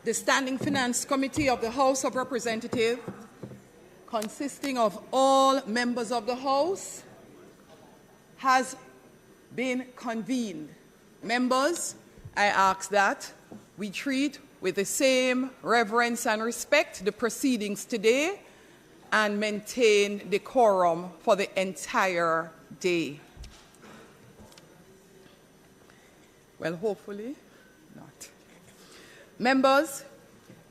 The Standing Finance Committee of the House of Representatives, consisting of all members of the House, has been convened. Members, I ask that we treat with the same reverence and respect the proceedings today and maintain decorum for the entire day. Well, hopefully not. Members,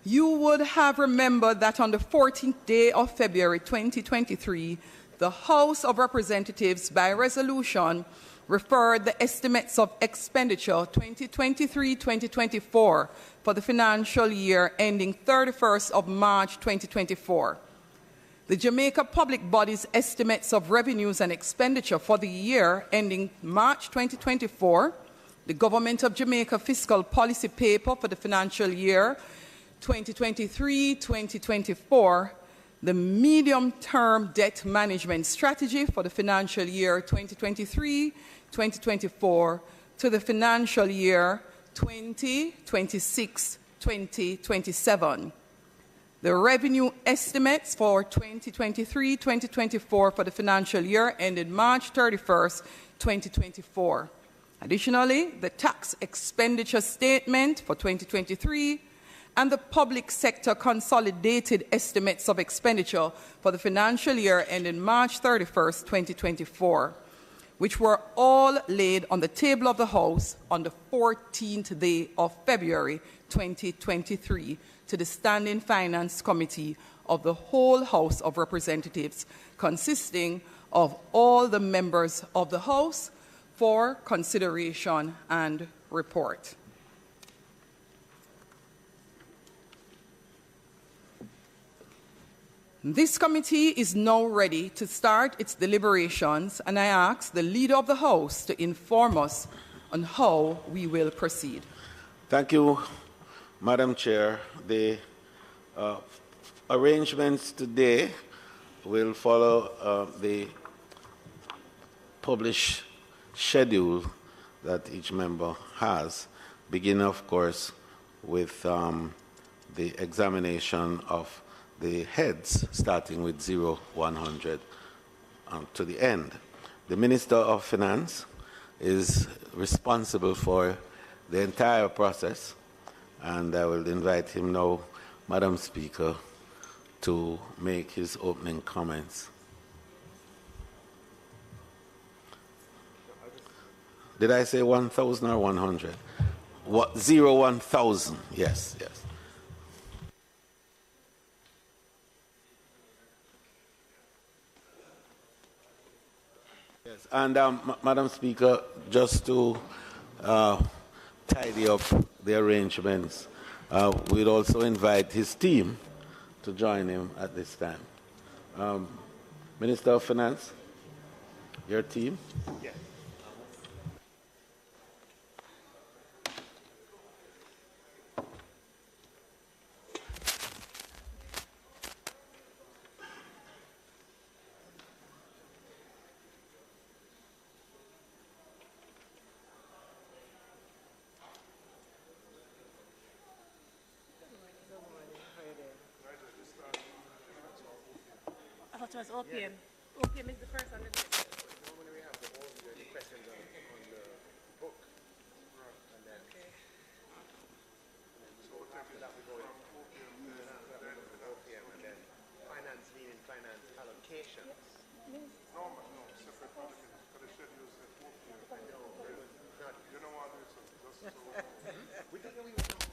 you would have remembered that on the 14th day of February 2023, the House of Representatives, by resolution, referred the estimates of expenditure 2023-2024 for the financial year ending 31st of March 2024. The Jamaica Public Body's estimates of revenues and expenditure for the year ending March 2024, the Government of Jamaica Fiscal Policy Paper for the financial year 2023-2024, the Medium-Term Debt Management Strategy for the financial year 2023-2024 to the financial year 2026-2027. The revenue estimates for 2023-2024 for the financial year ended March 31st, 2024. Additionally, the tax expenditure statement for 2023 and the public sector consolidated estimates of expenditure for the financial year ending March 31st, 2024, which were all laid on the table of the House on the 14th day of February 2023 to the Standing Finance Committee of the whole House of Representatives, consisting of all the members of the House, for consideration and report. This committee is now ready to start its deliberations, and I ask the Leader of the House to inform us on how we will proceed. Thank you, Madam Chair. The arrangements today will follow the published schedule that each member has, beginning, of course, with the examination of the heads, starting with 0-100 to the end. The Minister of Finance is responsible for the entire process, and I will invite him now, Madam Speaker, to make his opening comments. Did I say 1,000 or 100? What, 1,000? Yes, yes. Yes, and Madam Speaker, just to tidy up the arrangements, we'd also invite his team to join him at this time. Minister of Finance, your team? Yes. It was opium. Yeah. Opium is the first on the list. Normally we have the questions on the book. And then, okay. So after that we go in opium and then finance, meaning finance allocations. No, separate for the schedule said opium. I know. You know what it is? Just so. We don't know we want to.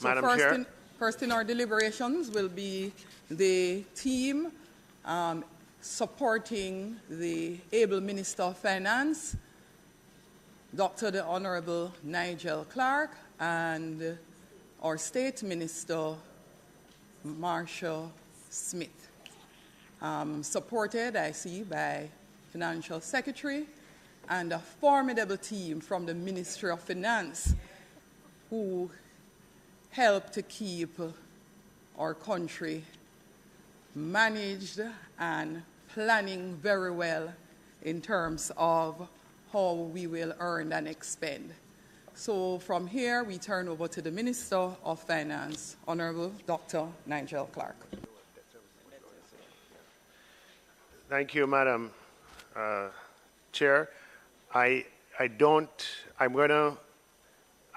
So Madam Chair. First in our deliberations will be the team supporting the able Minister of Finance, Dr. the Honorable Nigel Clarke, and our State Minister, Marsha Smith. Supported, I see, by Financial Secretary and a formidable team from the Ministry of Finance who help to keep our country managed and planning very well in terms of how we will earn and expend. So from here, we turn over to the Minister of Finance, Honorable Dr. Nigel Clarke. Thank you, Madam Chair. I'm going to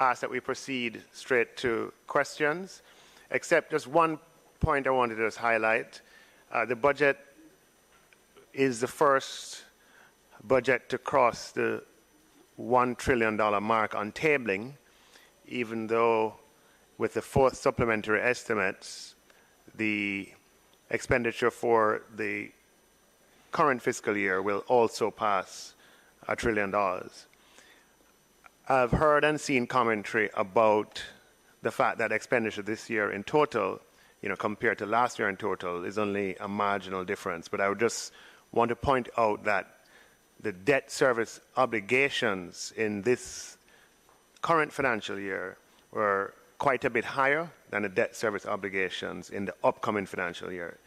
ask that we proceed straight to questions, except just one point I wanted to just highlight. The budget is the first budget to cross the $1 trillion mark on tabling, even though with the fourth supplementary estimates, the expenditure for the current fiscal year will also pass $1 trillion. I've heard and seen commentary about the fact that expenditure this year in total, compared to last year in total, is only a marginal difference. But I would just want to point out that the debt service obligations in this current financial year were quite a bit higher than the debt service obligations in the upcoming financial year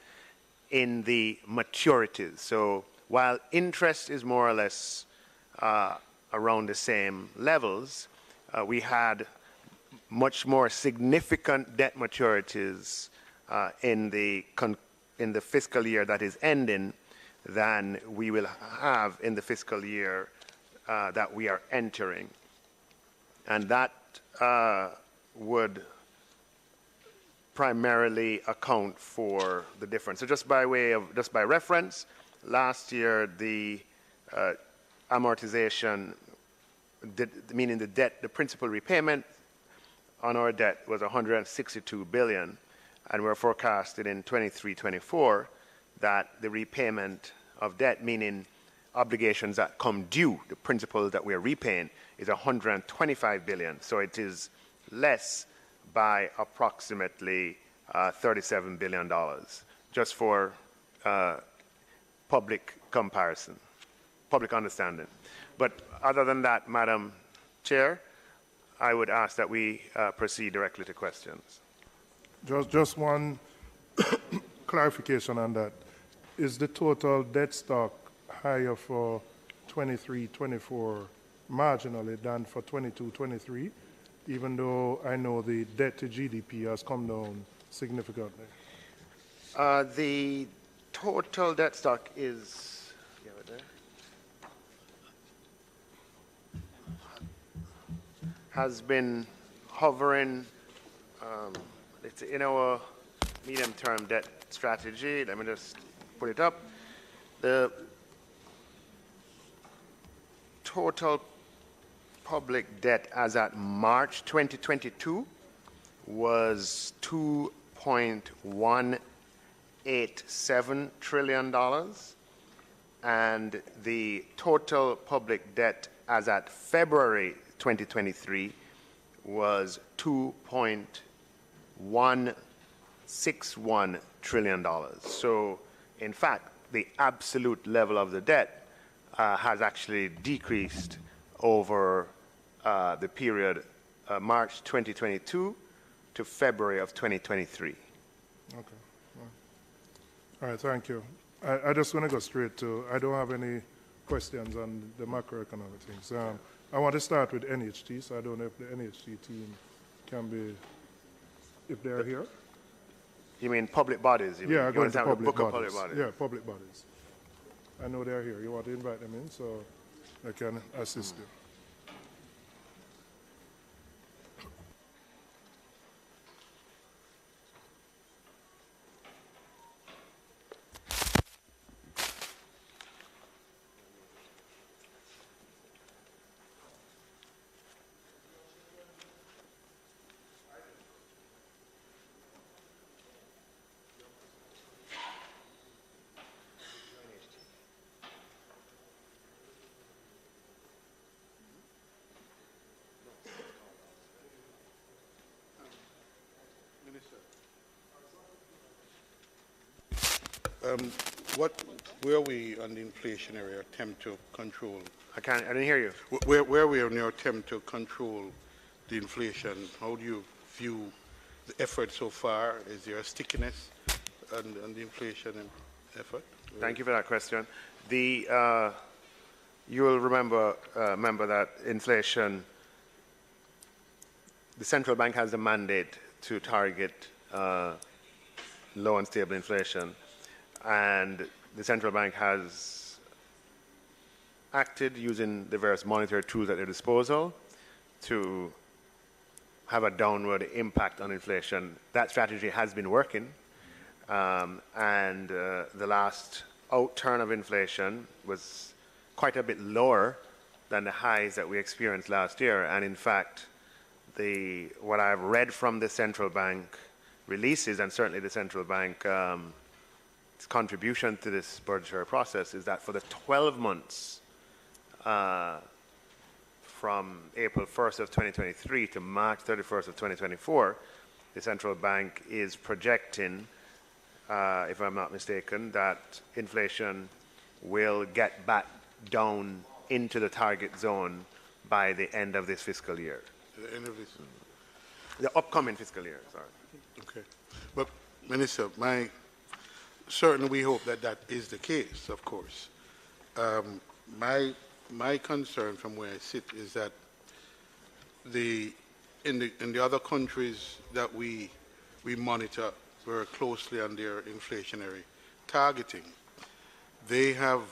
in the maturities. So while interest is more or less around the same levels, we had much more significant debt maturities in the fiscal year that is ending than we will have in the fiscal year that we are entering. And that would primarily account for the difference. So just by reference, last year the amortization, meaning the principal repayment on our debt was 162 billion, and we're forecasted in 23-24 that the repayment of debt, meaning obligations that come due, the principal that we're repaying, is 125 billion. So it is less by approximately $37 billion, just for public comparison, public understanding. But other than that, Madam Chair, I would ask that we proceed directly to questions. Just one clarification on that. Is the total debt stock higher for 23-24 marginally than for 22-23, even though I know the debt to GDP has come down significantly? The total debt stock is, you have it there, has been hovering, it's in our medium-term debt strategy. Let me just put it up. The total public debt as at March 2022 was $2.187 trillion, and the total public debt as at February 2023 was $2.161 trillion. So, in fact, the absolute level of the debt has actually decreased over the period March 2022 to February of 2023. Okay. All right, thank you. I just want to go straight to, I don't have any questions on the macroeconomic things. I want to start with NHT, so I don't know if the NHT team can be, if they're here. You mean public bodies? Yeah, you want to have public a book bodies. of public bodies? Yeah, public bodies. I know they're here. You want to invite them in so they can assist you. Where are we on the inflationary attempt to control? I didn't hear you. Where are we on your attempt to control the inflation? How do you view the effort so far? Is there a stickiness on the inflation effort? Thank you for that question. You will remember that inflation, the central bank has a mandate to target low and stable inflation, and the central bank has acted using the various monetary tools at their disposal to have a downward impact on inflation. That strategy has been working, and the last outturn of inflation was quite a bit lower than the highs that we experienced last year. And in fact, what I've read from the central bank releases, and certainly the central bank contribution to this budgetary process, is that for the 12 months from April 1st of 2023 to March 31st of 2024, the central bank is projecting, if I'm not mistaken, that inflation will get back down into the target zone by the end of this fiscal year. The end of this? The upcoming fiscal year, sorry. Okay. But, Minister, certainly we hope that that is the case, of course. My concern from where I sit is that in the other countries that we monitor very closely on their inflationary targeting, they have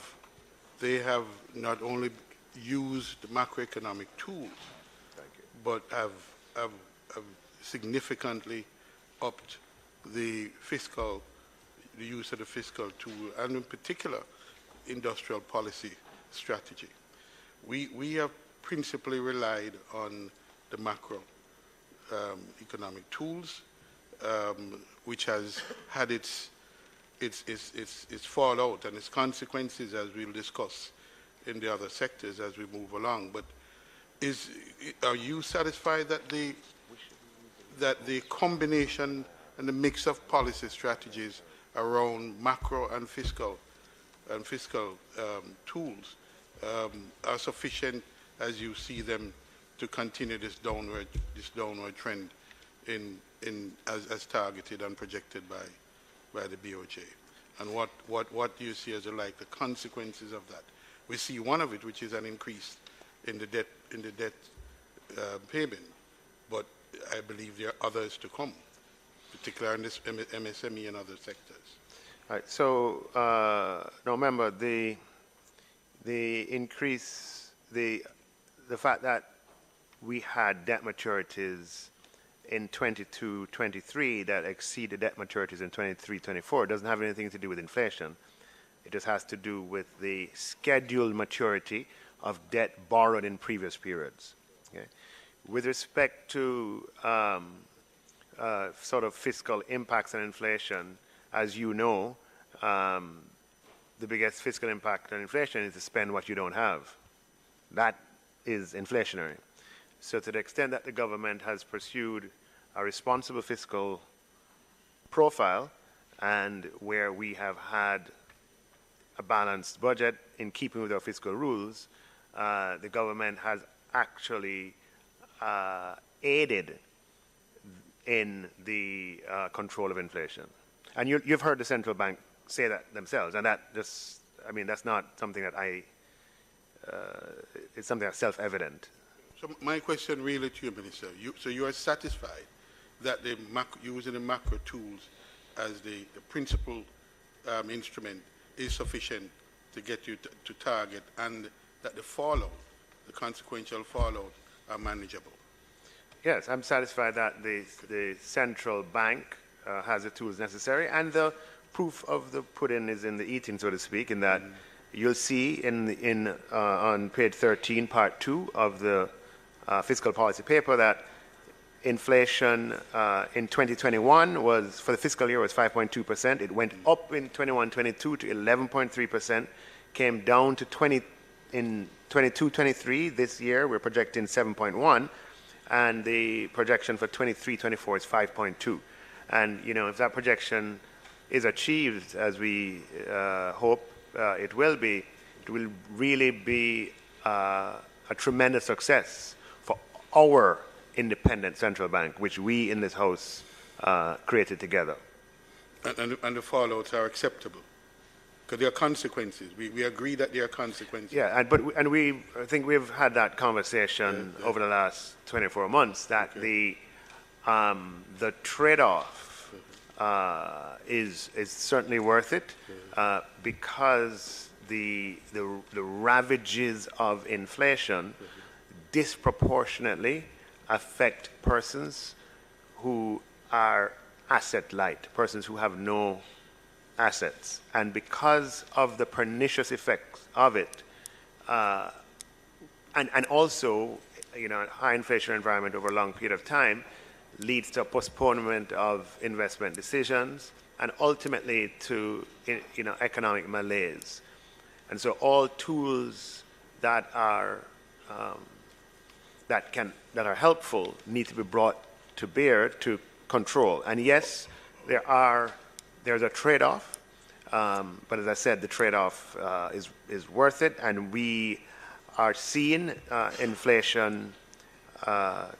not only used macroeconomic tools, but have significantly upped the use of the fiscal tool, and in particular, industrial policy strategy. We have principally relied on the macro economic tools, which has had its fallout and its consequences, as we'll discuss in the other sectors as we move along. But are you satisfied that the combination and the mix of policy strategies around macro and fiscal tools are sufficient as you see them to continue this downward trend as targeted and projected by the BOJ? And what do you see as the consequences of that? We see one of it, which is an increase in the debt payment, but I believe there are others to come, particularly in this MSME and other sectors. All right. So now remember the increase, the fact that we had debt maturities in 22-23 that exceeded debt maturities in 23-24 doesn't have anything to do with inflation. It just has to do with the scheduled maturity of debt borrowed in previous periods. Okay? With respect to sort of fiscal impacts on inflation, as you know, the biggest fiscal impact on inflation is to spend what you don't have. That is inflationary. So to the extent that the government has pursued a responsible fiscal profile, and where we have had a balanced budget in keeping with our fiscal rules, the government has actually aided in the control of inflation. And you've heard the central bank say that themselves, and that's not something that it's something that's self-evident. So my question really to you, Minister, so you are satisfied that using the macro tools as the principal instrument is sufficient to get you to target, and that the consequential fallout are manageable? Yes, I'm satisfied that the central bank has the tools necessary, and the proof of the pudding is in the eating, so to speak, in that you'll see on page 13, part 2 of the fiscal policy paper that inflation in 2021 was, for the fiscal year, was 5.2%. It went up in 21-22 to 11.3%, came down to 22-23. This year, we're projecting 7.1, and the projection for 23-24 is 5.2. And if that projection is achieved, as we hope it will really be a tremendous success for our independent central bank, which we in this House created together. And the fallouts are acceptable? Because there are consequences. We agree that there are consequences. Yeah, I think we've had that conversation over the last 24 months that the trade-off is certainly worth it because the ravages of inflation disproportionately affect persons who are asset light, persons who have no assets. And because of the pernicious effects of it, and also, a high inflation environment over a long period of time leads to a postponement of investment decisions and ultimately to, economic malaise. And so all tools that are helpful need to be brought to bear to control. And yes, there's a trade-off, but as I said, the trade-off is worth it, and we are seeing inflation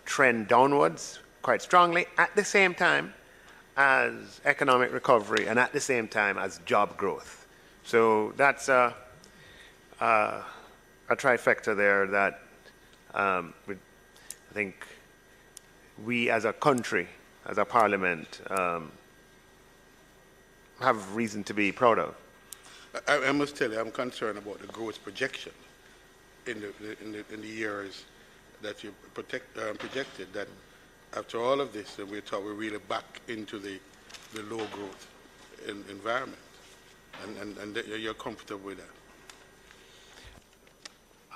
trend downwards quite strongly at the same time as economic recovery and at the same time as job growth. So that's a trifecta there that I think we as a country, as a parliament, have reason to be proud of. I must tell you, I'm concerned about the growth projection in the years that you projected, that after all of this, we're really back into the low growth environment, and you're comfortable with that.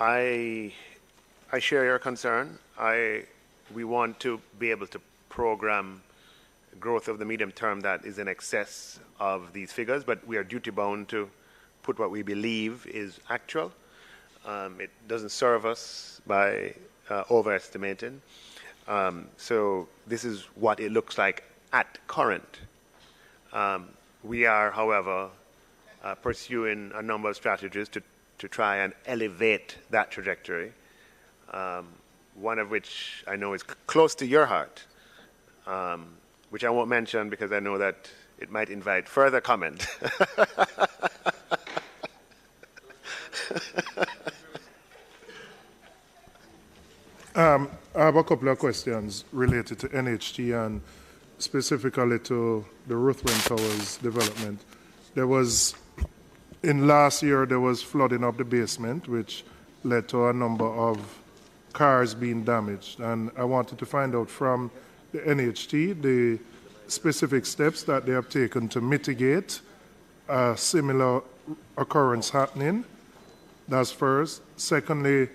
I share your concern. We want to be able to program growth of the medium term that is in excess of these figures, but we are duty bound to put what we believe is actual. It doesn't serve us by overestimating. So this is what it looks like at current. We are, however, pursuing a number of strategies to try and elevate that trajectory, one of which I know is close to your heart, which I won't mention because I know that it might invite further comment. I have a couple of questions related to NHT and specifically to the Ruthven Towers development. Last year, there was flooding of the basement, which led to a number of cars being damaged. And I wanted to find out from the NHT the specific steps that they have taken to mitigate a similar occurrence happening. That's first. Secondly,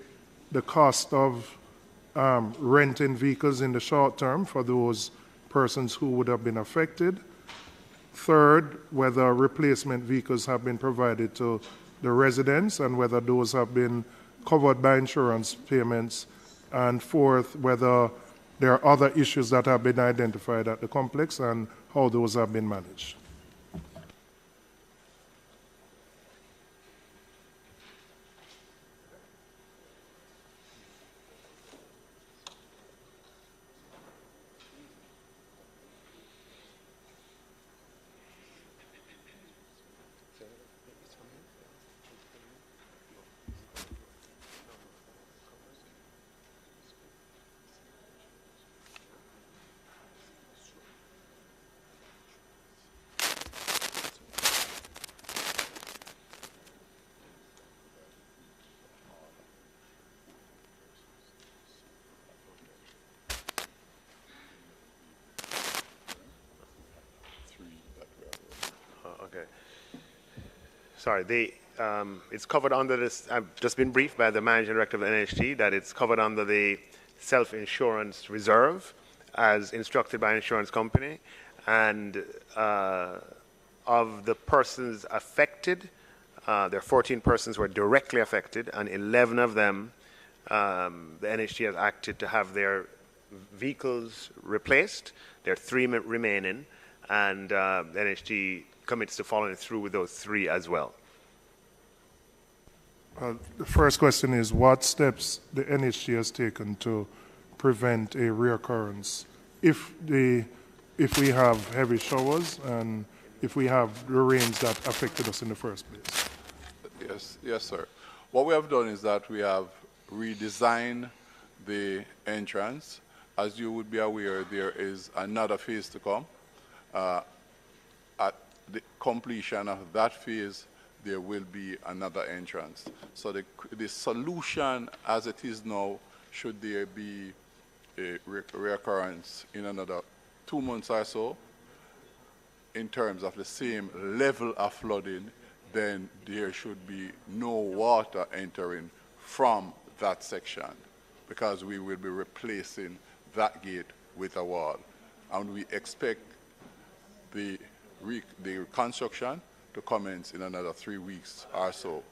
the cost of renting vehicles in the short term for those persons who would have been affected. Third, whether replacement vehicles have been provided to the residents and whether those have been covered by insurance payments. And fourth, whether there are other issues that have been identified at the complex and how those have been managed. Sorry, it's covered under this. I've just been briefed by the managing director of the NHT that it's covered under the self-insurance reserve as instructed by an insurance company. And of the persons affected, there are 14 persons who are directly affected, and 11 of them, the NHT has acted to have their vehicles replaced. There are 3 remaining, and the NHT commits to following through with those 3 as well. The first question is, what steps the NHT has taken to prevent a reoccurrence if we have heavy showers and if we have the rains that affected us in the first place? Yes, sir. What we have done is that we have redesigned the entrance. As you would be aware, there is another phase to come. At the completion of that phase, there will be another entrance. So the solution as it is now, should there be a reoccurrence in another 2 months or so, in terms of the same level of flooding, then there should be no water entering from that section, because we will be replacing that gate with a wall. And we expect the reconstruction to commence in another 3 weeks or so.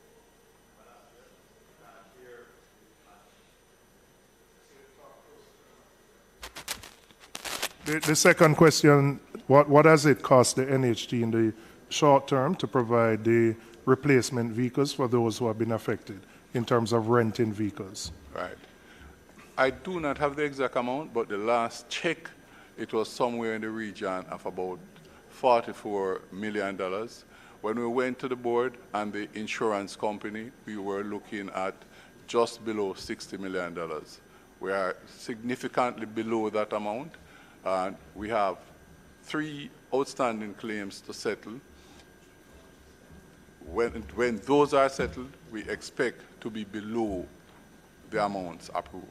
The second question, what does it cost the NHT in the short term to provide the replacement vehicles for those who have been affected in terms of renting vehicles? Right. I do not have the exact amount, but the last check, it was somewhere in the region of about $44 million. When we went to the board and the insurance company, we were looking at just below $60 million. We are significantly below that amount, and we have 3 outstanding claims to settle. When those are settled, we expect to be below the amounts approved.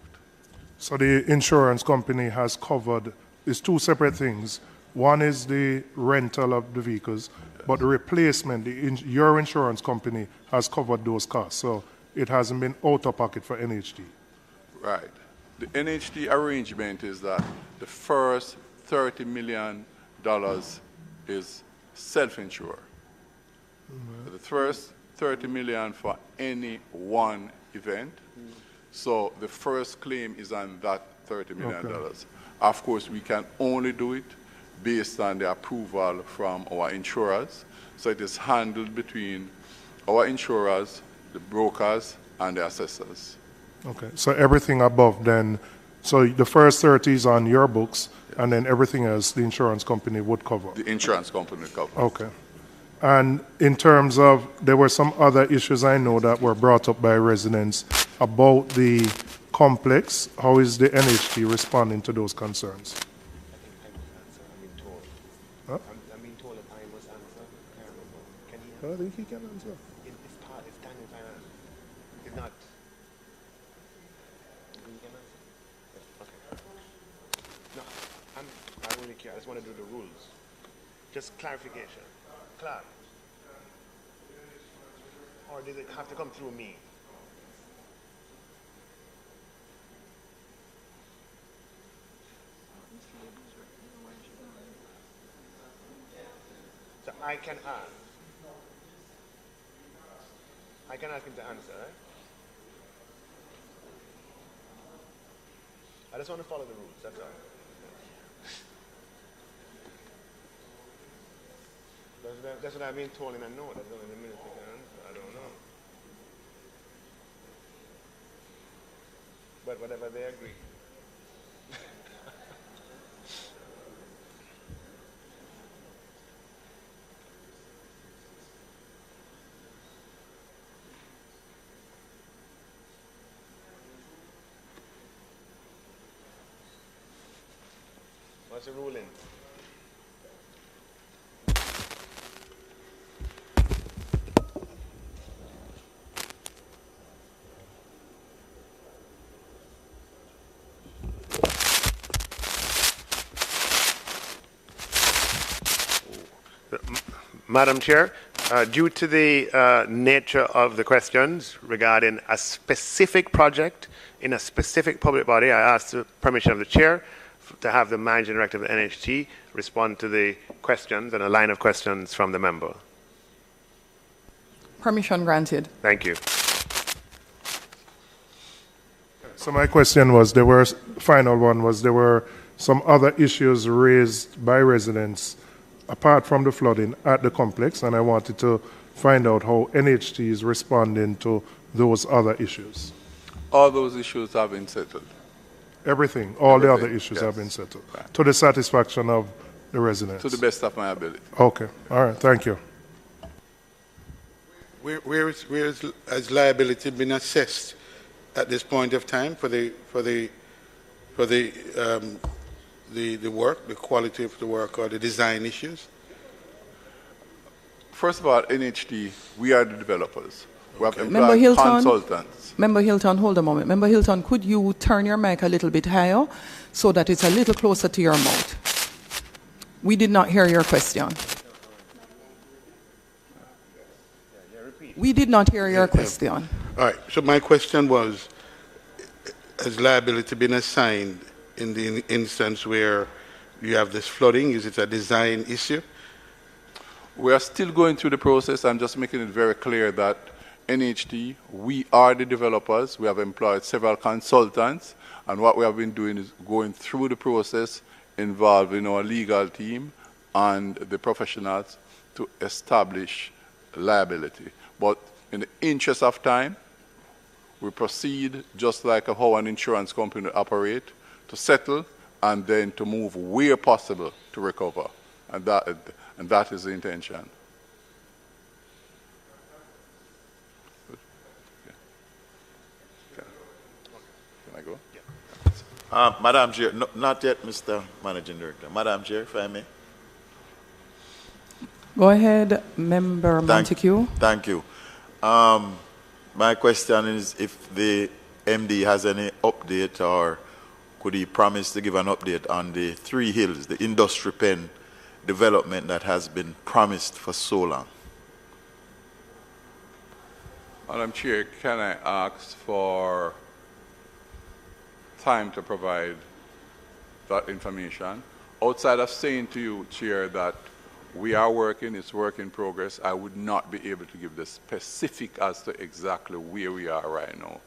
So the insurance company has covered, it's 2 separate things. One is the rental of the vehicles, but the replacement, your insurance company has covered those costs. So it hasn't been out of pocket for NHT. Right. The NHT arrangement is that the first $30 million is self-insured. Mm-hmm. The first $30 million for any one event. Mm-hmm. So the first claim is on that $30 million. Okay. Of course, we can only do it based on the approval from our insurers. So it is handled between our insurers, the brokers, and the assessors. Okay, so everything above then, so the first 30 is on your books, yes, and then everything else the insurance company would cover? The insurance company would cover. Okay. And in terms of, there were some other issues I know that were brought up by residents about the complex. How is the NHT responding to those concerns? I'm being told that I must answer. Can he I think he can answer. It's time in finance. It's not. You can answer? Okay. No, I really care. I just want to do the rules. Just clarification. Clarke. Or does it have to come through me? So I can ask. I can ask him to answer, right? I just want to follow the rules, that's all. That's what I've been told, and I know that in a minute they can answer. I don't know. But whatever they agree. What's the ruling? Madam Chair, due to the nature of the questions regarding a specific project in a specific public body, I ask the permission of the Chair to have the Managing Director of the NHT respond to the questions and a line of questions from the member. Permission granted. Thank you. So my question was, there were some other issues raised by residents apart from the flooding at the complex, and I wanted to find out how NHT is responding to those other issues. All those issues have been settled. Everything, all the other issues yes. have been settled to the satisfaction of the residents. To the best of my ability. Okay, all right, thank you. Where has liability been assessed at this point of time for the work, the quality of the work, or the design issues? First of all, NHT, we are the developers. We have Member employed Hilton, consultants. Member Hilton, hold a moment. Member Hilton, could you turn your mic a little bit higher so that it's a little closer to your mouth? We did not hear your question. We did not hear your question. All right, so my question was, has liability been assigned in the instance where you have this flooding? Is it a design issue? We are still going through the process. I'm just making it very clear that NHT, we are the developers. We have employed several consultants, and what we have been doing is going through the process involving our legal team and the professionals to establish liability. But in the interest of time, we proceed just like how an insurance company operates, to settle and then to move where possible to recover. And that is the intention. Can I go? Madam Chair, no, not yet, Mr. Managing Director. Madam Chair, if I may. Go ahead, Member Montague. Thank you. My question is if the MD has any update, or could he promise to give an update on the Three Hills, the industry pen development that has been promised for so long? Madam Chair, can I ask for time to provide that information? Outside of saying to you, Chair, that we are working, it's work in progress, I would not be able to give the specific as to exactly where we are right now.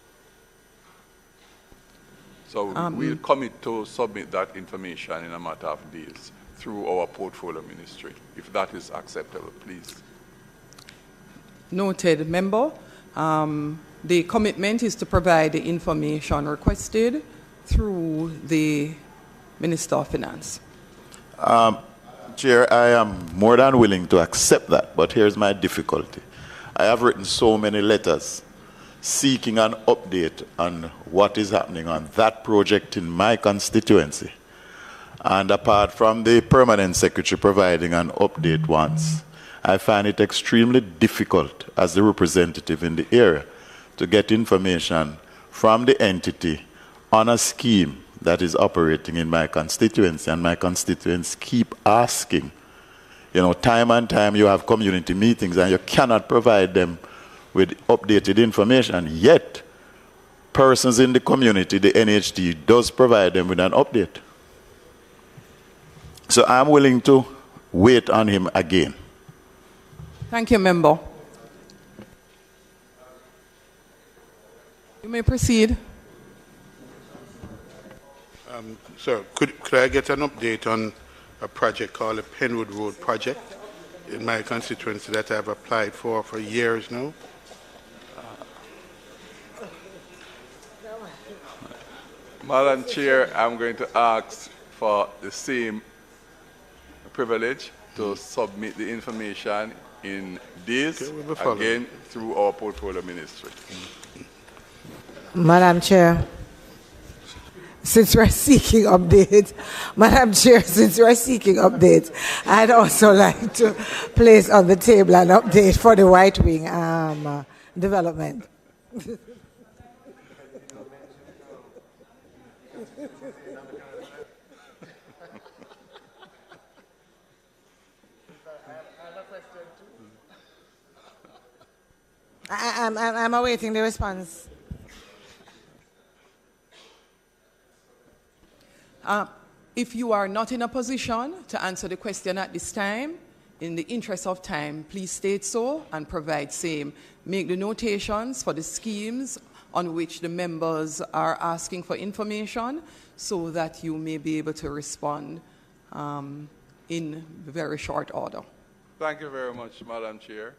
So we'll commit to submit that information in a matter of days through our portfolio ministry, if that is acceptable, please. Noted, Member. The commitment is to provide the information requested through the Minister of Finance. Chair, I am more than willing to accept that, but here's my difficulty. I have written so many letters seeking an update on what is happening on that project in my constituency. And apart from the permanent secretary providing an update once, I find it extremely difficult as the representative in the area to get information from the entity on a scheme that is operating in my constituency, and my constituents keep asking. You know, time and time you have community meetings and you cannot provide them with updated information, yet persons in the community, the NHT, does provide them with an update. So I'm willing to wait on him again. Thank you, Member. You may proceed. Sir, could I get an update on a project called the Penwood Road Project in my constituency that I've applied for years now? Madam Chair, I'm going to ask for the same privilege to submit the information in days, again, through our portfolio ministry. Madam Chair, since we're seeking updates, I'd also like to place on the table an update for the White Wing development. I'm awaiting the response. If you are not in a position to answer the question at this time, in the interest of time, please state so and provide same. Make the notations for the schemes on which the members are asking for information so that you may be able to respond in very short order. Thank you very much, Madam Chair.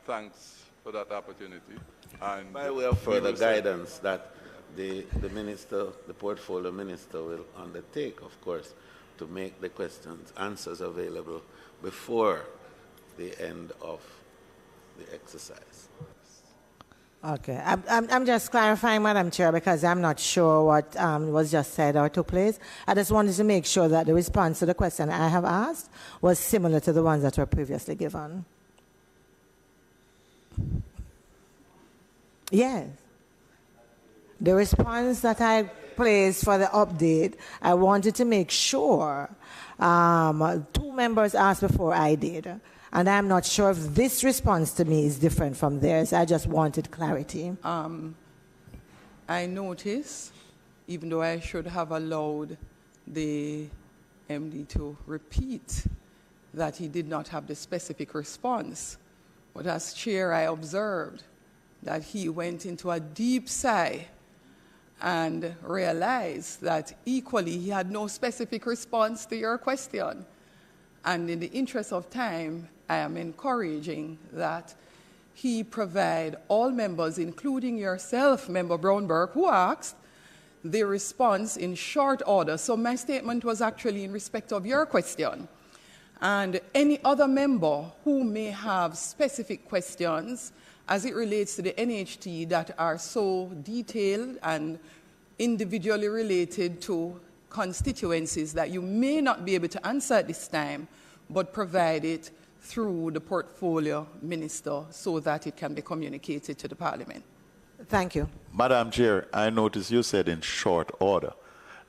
Thanks for that opportunity. And by way of further guidance that the minister, the portfolio minister, will undertake, of course, to make the answers available before the end of the exercise. Okay, I'm just clarifying, Madam Chair, because I'm not sure what was just said or took place. I just wanted to make sure that the response to the question I have asked was similar to the ones that were previously given. Yes. The response that I placed for the update, I wanted to make sure. 2 members asked before I did. And I'm not sure if this response to me is different from theirs. I just wanted clarity. I notice, even though I should have allowed the MD to repeat, that he did not have the specific response. But as chair, I observed that he went into a deep sigh and realized that equally he had no specific response to your question. And in the interest of time, I am encouraging that he provide all members, including yourself, Member Brownberg, who asked, the response in short order. So my statement was actually in respect of your question. And any other member who may have specific questions as it relates to the NHT that are so detailed and individually related to constituencies that you may not be able to answer at this time, but provide it through the portfolio minister so that it can be communicated to the Parliament. Thank you. Madam Chair, I noticed you said in short order.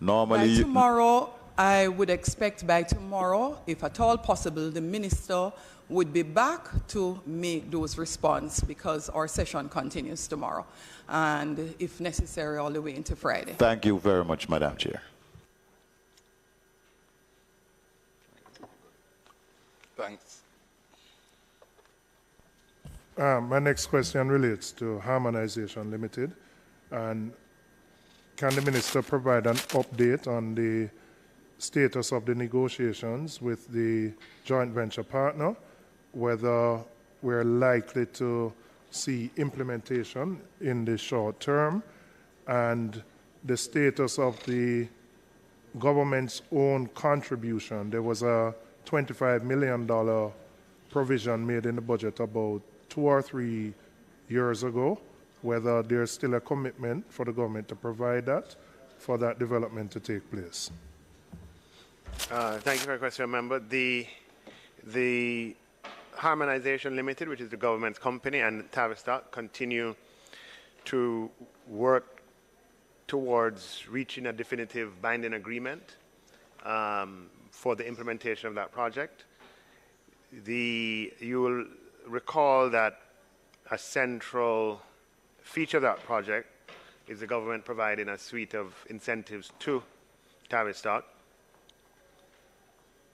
Normally, by tomorrow, I would expect by tomorrow, if at all possible, the minister would be back to make those responses because our session continues tomorrow and, if necessary, all the way into Friday. Thank you very much, Madam Chair. Thanks. My next question relates to Harmonization Limited. And can the minister provide an update on the status of the negotiations with the joint venture partner, whether we're likely to see implementation in the short term, and the status of the government's own contribution? There was a $25 million provision made in the budget about 2 or 3 years ago, whether there's still a commitment for the government to provide that for that development to take place. Thank you for your question, member. The Harmonization Limited, which is the government's company, and Tavistock continue to work towards reaching a definitive binding agreement for the implementation of that project. You will recall that a central feature of that project is the government providing a suite of incentives to Tavistock.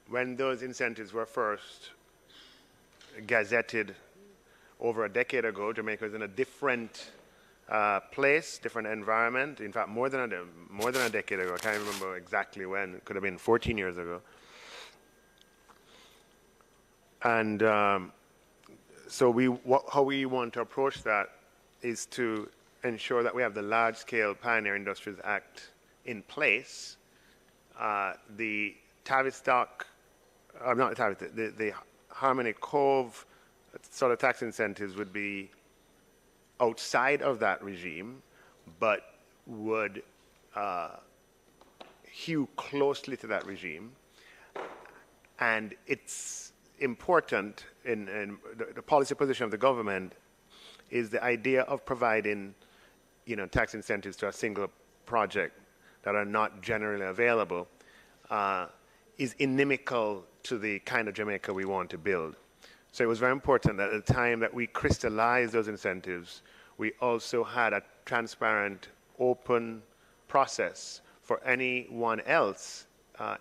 When those incentives were first gazetted over a decade ago, Jamaica was in a different place, different environment. In fact, more than a decade ago. I can't remember exactly when. It could have been 14 years ago. And so how we want to approach that is to ensure that we have the Large-Scale Pioneer Industries Act in place. The Tavistock, not Tavistock, the Harmony Cove sort of tax incentives would be outside of that regime, but would hew closely to that regime. And it's important in the policy position of the government is the idea of providing, tax incentives to a single project that are not generally available is inimical to the kind of Jamaica we want to build. So it was very important that at the time that we crystallized those incentives, we also had a transparent, open process for anyone else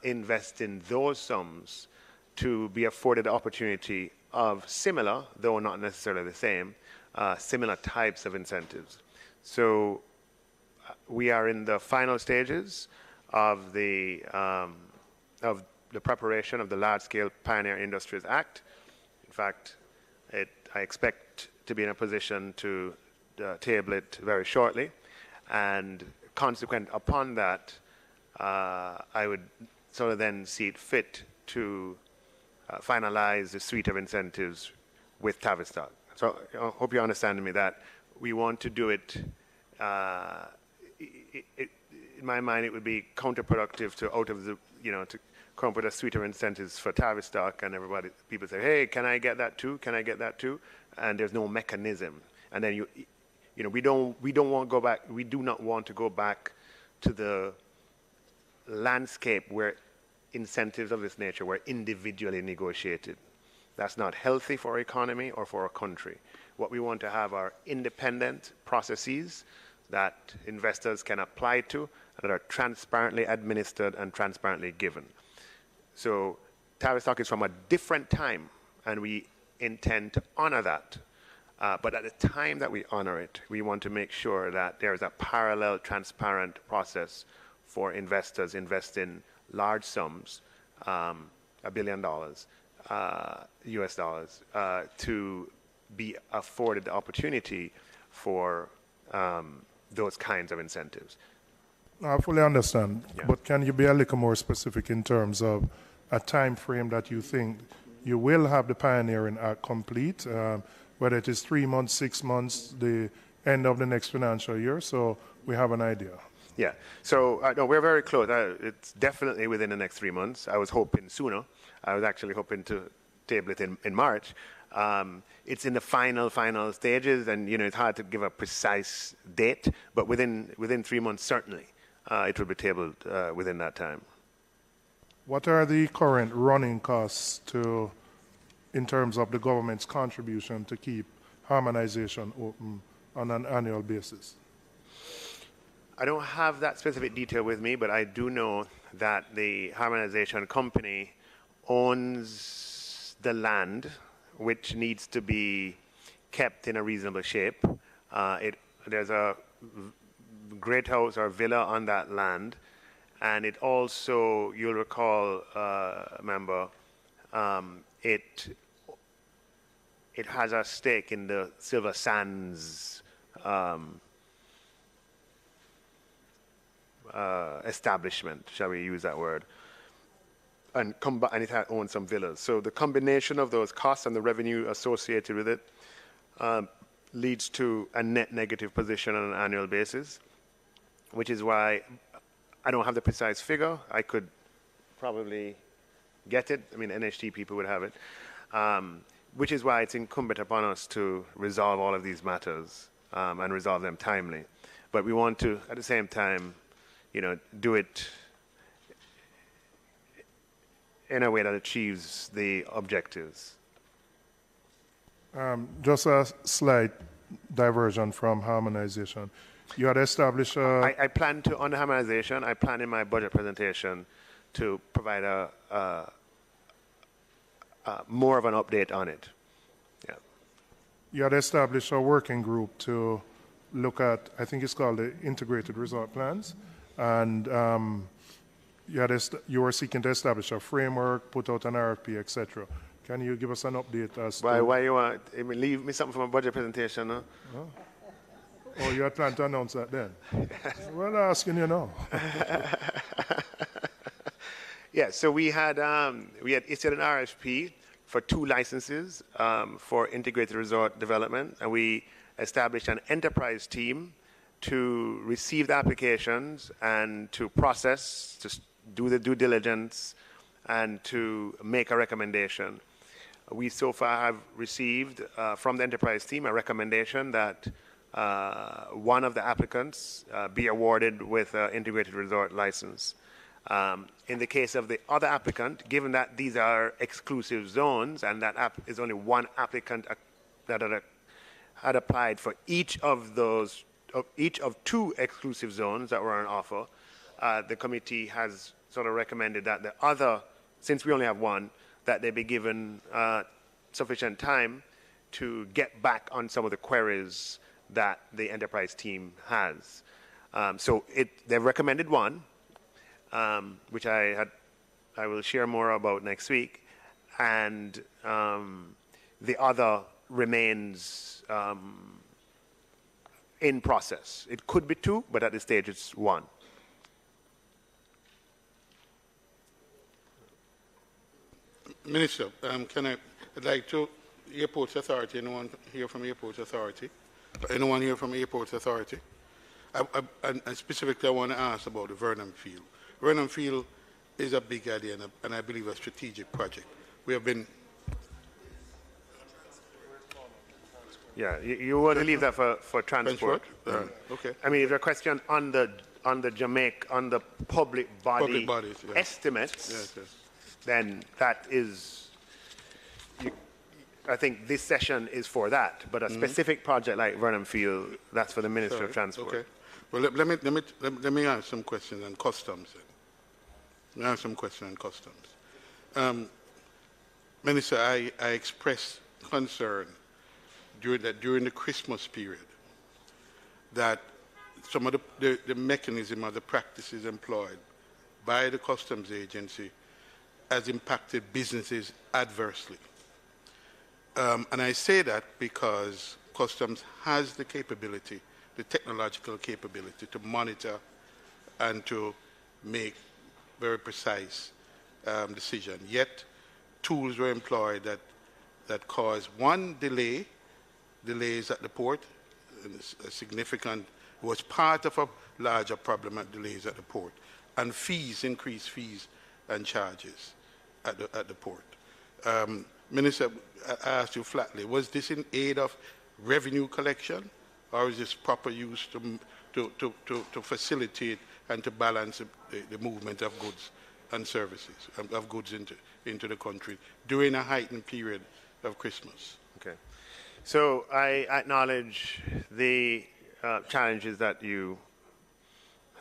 investing those sums to be afforded the opportunity of similar, though not necessarily the same, similar types of incentives. So we are in the final stages of the preparation of the Large-Scale Pioneer Industries Act. In fact, I expect to be in a position to table it very shortly, and consequent upon that, I would sort of then see it fit to finalize the suite of incentives with Tavistock. So I hope you understand me that we want to do it, in my mind, it would be counterproductive to to come up with a suite of incentives for Tavistock, and people say, hey, can I get that too? Can I get that too? And there's no mechanism. And then we don't want to go back. We do not want to go back to the landscape where incentives of this nature were individually negotiated. That's not healthy for our economy or for our country. What we want to have are independent processes that investors can apply to, that are transparently administered and transparently given. So Tavistock is from a different time, and we intend to honor that. But at the time that we honor it, we want to make sure that there is a parallel, transparent process for investors investing large sums, $1 billion US dollars, to be afforded the opportunity for those kinds of incentives. I fully understand, Yeah. but can you be a little more specific in terms of a time frame that you think you will have the Pioneering Act complete, whether it is 3 months, 6 months, the end of the next financial year, so we have an idea? Yeah, so no, we're very close. It's definitely within the next 3 months. I was hoping sooner. I was actually hoping to table it in March. It's in the final stages, and it's hard to give a precise date, but within 3 months, certainly, it will be tabled within that time. What are the current running costs in terms of the government's contribution to keep harmonization open on an annual basis? I don't have that specific detail with me, but I do know that the harmonization company owns the land, which needs to be kept in a reasonable shape. There's a great house or villa on that land, and it also, you'll recall, member, it has a stake in the Silver Sands establishment, shall we use that word, and it owns some villas. So the combination of those costs and the revenue associated with it leads to a net negative position on an annual basis, which is why I don't have the precise figure. I could probably get it. I mean, NHT people would have it, which is why it's incumbent upon us to resolve all of these matters and resolve them timely. But we want to, at the same time, do it in a way that achieves the objectives. Just a slight diversion from harmonization. You had established I plan to, on the harmonization, I plan in my budget presentation to provide more of an update on it. Yeah. You had established a working group to look at, I think it's called the Integrated Resort Plans, and you were seeking to establish a framework, put out an RFP, etc. Can you give us an update as to... Why you want... leave me something from a budget presentation, huh? Oh, you had planned to announce that then? Well, asking you now. Yeah, so we had issued an RFP for 2 licenses for integrated resort development, and we established an enterprise team to receive the applications and to process, to do the due diligence, and to make a recommendation. We so far have received from the enterprise team a recommendation that one of the applicants be awarded with an integrated resort license. In the case of the other applicant, given that these are exclusive zones and that is only one applicant that had applied for each of 2 exclusive zones that were on offer, the committee has sort of recommended that the other, since we only have one, that they be given sufficient time to get back on some of the queries that the enterprise team has. So they've recommended one, which I had I will share more about next week, and the other remains in process. It could be 2, but at this stage it's 1. Minister, I'd like to, Airports Authority, anyone here from Airports Authority? Anyone here from Airports Authority? And specifically, I want to ask about the Vernon Field. Vernon Field is a big idea and I believe a strategic project. We have been... Yeah, you want to leave that for transport. Okay. I mean, if your question on the Jamaica, on the public bodies, yes. Estimates, yes. Then that is, I think this session is for that. But a specific project like Vernon Field, that's for the Minister of Transport. Okay. Well, let me ask some questions on customs. Let me ask some questions on customs. Minister, I expressed concern during the Christmas period that some of the mechanism or the practices employed by the customs agency has impacted businesses adversely. And I say that because customs has the capability, the technological capability to monitor and to make very precise decision. Yet, tools were employed that caused one delays at the port, and a significant, was part of a larger problem at delays at the port, and increased fees and charges at the port. Minister, I asked you flatly, was this in aid of revenue collection, or is this proper use to facilitate and to balance the movement of goods and services, of goods into the country during a heightened period of Christmas? Okay. So I acknowledge the challenges that you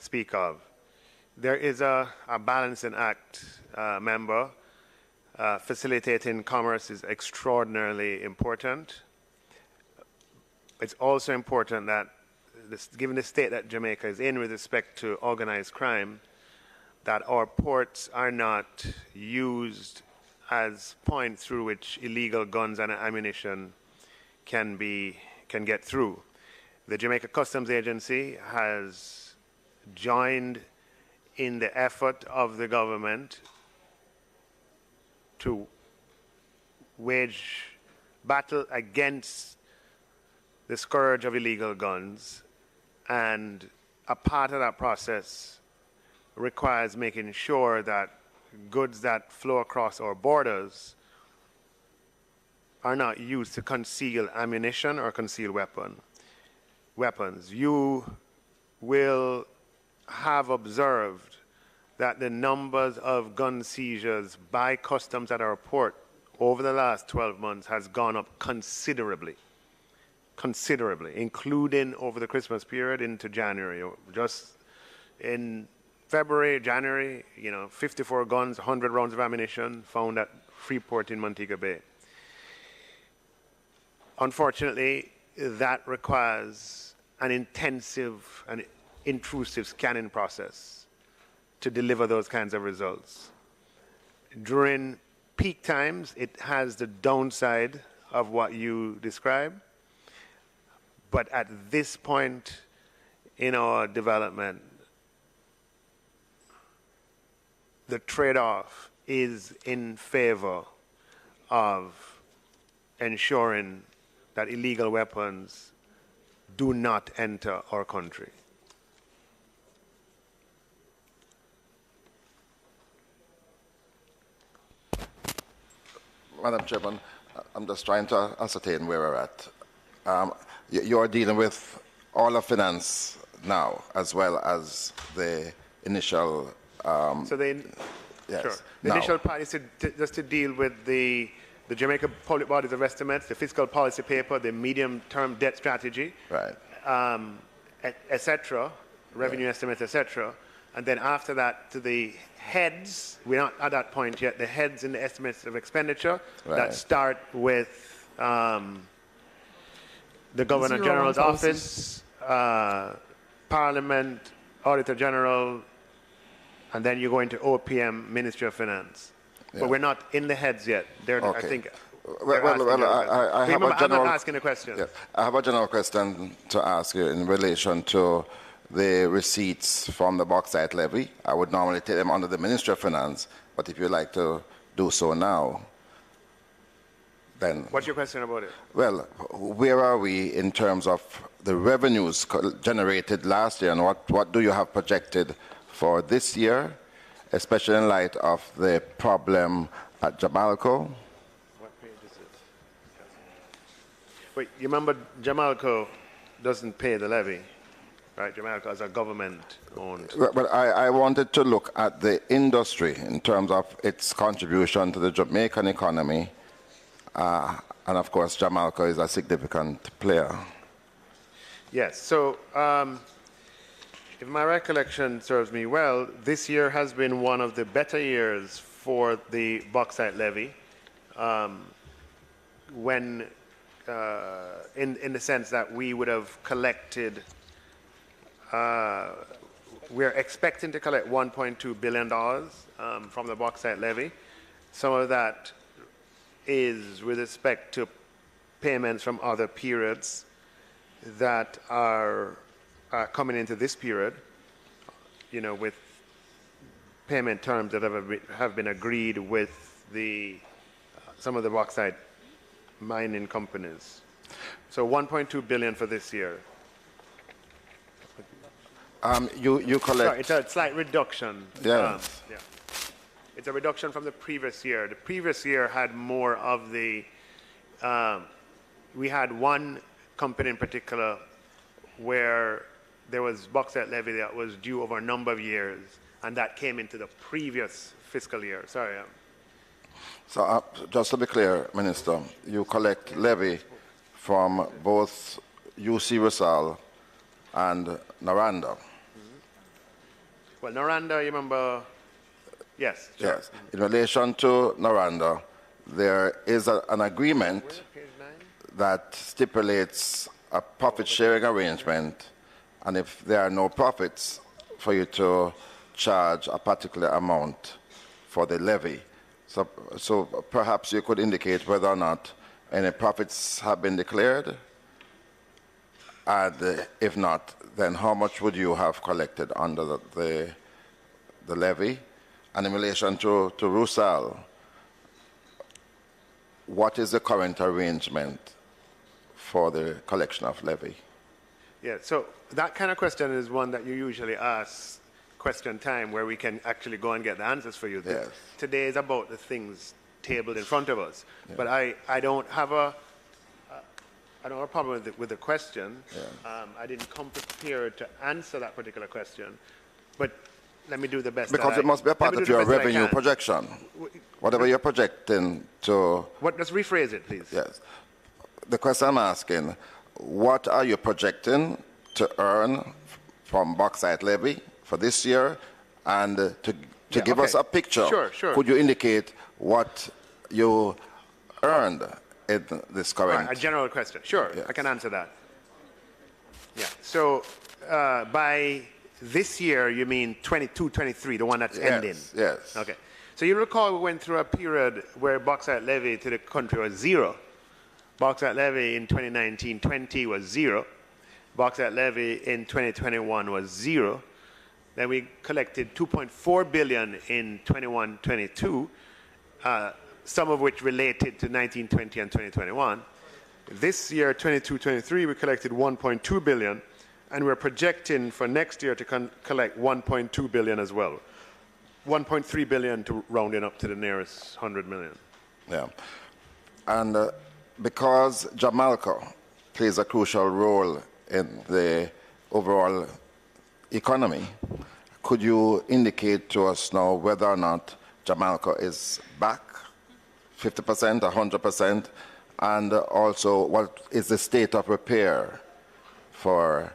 speak of. There is a balancing act member. Facilitating commerce is extraordinarily important. It's also important that, given the state that Jamaica is in with respect to organized crime, that our ports are not used as points through which illegal guns and ammunition can get through. The Jamaica Customs Agency has joined in the effort of the government to wage battle against the scourge of illegal guns, and a part of that process requires making sure that goods that flow across our borders are not used to conceal ammunition or conceal weapons. You will have observed that the numbers of gun seizures by customs at our port over the last 12 months has gone up considerably, including over the Christmas period into January. Just in February, January, 54 guns, 100 rounds of ammunition found at Freeport in Montego Bay. Unfortunately, that requires an intensive and intrusive scanning process to deliver those kinds of results. During peak times, it has the downside of what you describe, but at this point in our development, the trade-off is in favor of ensuring that illegal weapons do not enter our country. Madam Chairman, I'm just trying to ascertain where we're at. You're dealing with all of finance now, as well as the initial... yes, sure. The initial part is just to deal with the Jamaica Public Bodies of Estimates, the fiscal policy paper, the medium-term debt strategy, right, etc., revenue estimates, etc. And then after that, to the heads, we're not at that point yet, the heads in the estimates of expenditure that start with the Governor General's office, Parliament, Auditor General, and then you go into OPM, Ministry of Finance. But we're not in the heads yet. They're, I think. I have a general. I'm not asking a question. Yeah, I have a general question to ask you in relation to the receipts from the bauxite levy. I would normally take them under the Ministry of Finance, but if you'd like to do so now, then... What's your question about it? Well, where are we in terms of the revenues generated last year, and what do you have projected for this year, especially in light of the problem at Jamalco? What page is it? Wait, you remember Jamalco doesn't pay the levy, right? Jamalco is a government-owned... But I wanted to look at the industry in terms of its contribution to the Jamaican economy, and of course Jamalco is a significant player. Yes, so if my recollection serves me well, this year has been one of the better years for the bauxite levy, when, in the sense that we would have collected, we're expecting to collect $1.2 billion from the bauxite levy. Some of that is with respect to payments from other periods that are coming into this period, you know, with payment terms that have been agreed with the some of the bauxite mining companies. So 1.2 billion for this year. You collect... Sorry, it's a slight reduction. Yeah. Yeah. It's a reduction from the previous year. The previous year had more of the... we had one company in particular where there was bauxite levy that was due over a number of years, and that came into the previous fiscal year. Sorry. So just to be clear, Minister, you collect levy from both UC Roussel and Noranda. Well, Noranda, you remember? Yes. Sure. Yes. In relation to Noranda, there is an agreement that stipulates a profit-sharing arrangement, and if there are no profits, for you to charge a particular amount for the levy. So perhaps you could indicate whether or not any profits have been declared, and if not, then how much would you have collected under the levy? And in relation to Roussel, what is the current arrangement for the collection of levy? Yeah, so that kind of question is one that you usually ask question time, where we can actually go and get the answers for you. Yes. Today is about the things tabled in front of us. Yeah. But I don't have a problem with the question. Yeah. I didn't come prepared to answer that particular question. But let me do the best. Because it must be a part of your revenue projection. Whatever you're projecting to... Let's rephrase it, please. Yes. The question I'm asking, what are you projecting to earn from bauxite levy for this year? And to give us a picture, sure. Could you indicate what you earned in this current... A general question. Sure, yes. I can answer that. Yeah, so by this year, you mean 22, 23, the one that's ending? Yes. Okay. So you recall we went through a period where bauxite levy to the country was zero. Bauxite levy in 2019-20 was zero. Bauxite levy in 2021 was zero. Then we collected 2.4 billion in 21-22, some of which related to 1920 and 2021. This year, 22-23, we collected 1.2 billion, and we're projecting for next year to collect 1.2 billion as well. 1.3 billion to rounding up to the nearest 100 million. Yeah. And because Jamalco plays a crucial role in the overall economy, could you indicate to us now whether or not Jamalco is back 50%, 100%, and also what is the state of repair for...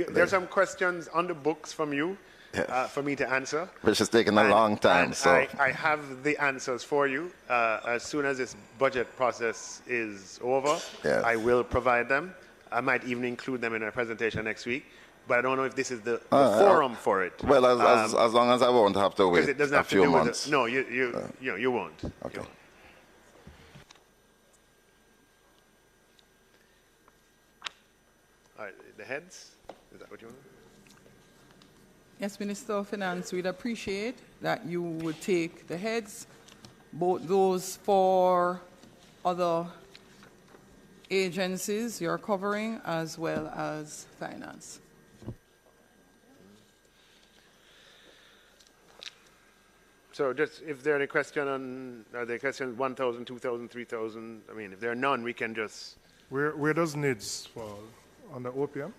There's some questions on the books from you. Yes. For me to answer. Which has taken a long time. So I have the answers for you. As soon as this budget process is over, yes. I will provide them. I might even include them in my presentation next week. but I don't know if this is the forum for it. Well, as long as I won't have to wait it doesn't a have few to do months. With no, you won't. Okay. You won't. All right, the heads? Is that what you want? Yes, Minister of Finance, we'd appreciate that you would take the heads, both those for other agencies you're covering as well as finance. So just if there are any question on, are there questions 1,000, 2,000, 3,000? I mean, if there are none, we can just. Where does NIDS fall? On the OPM?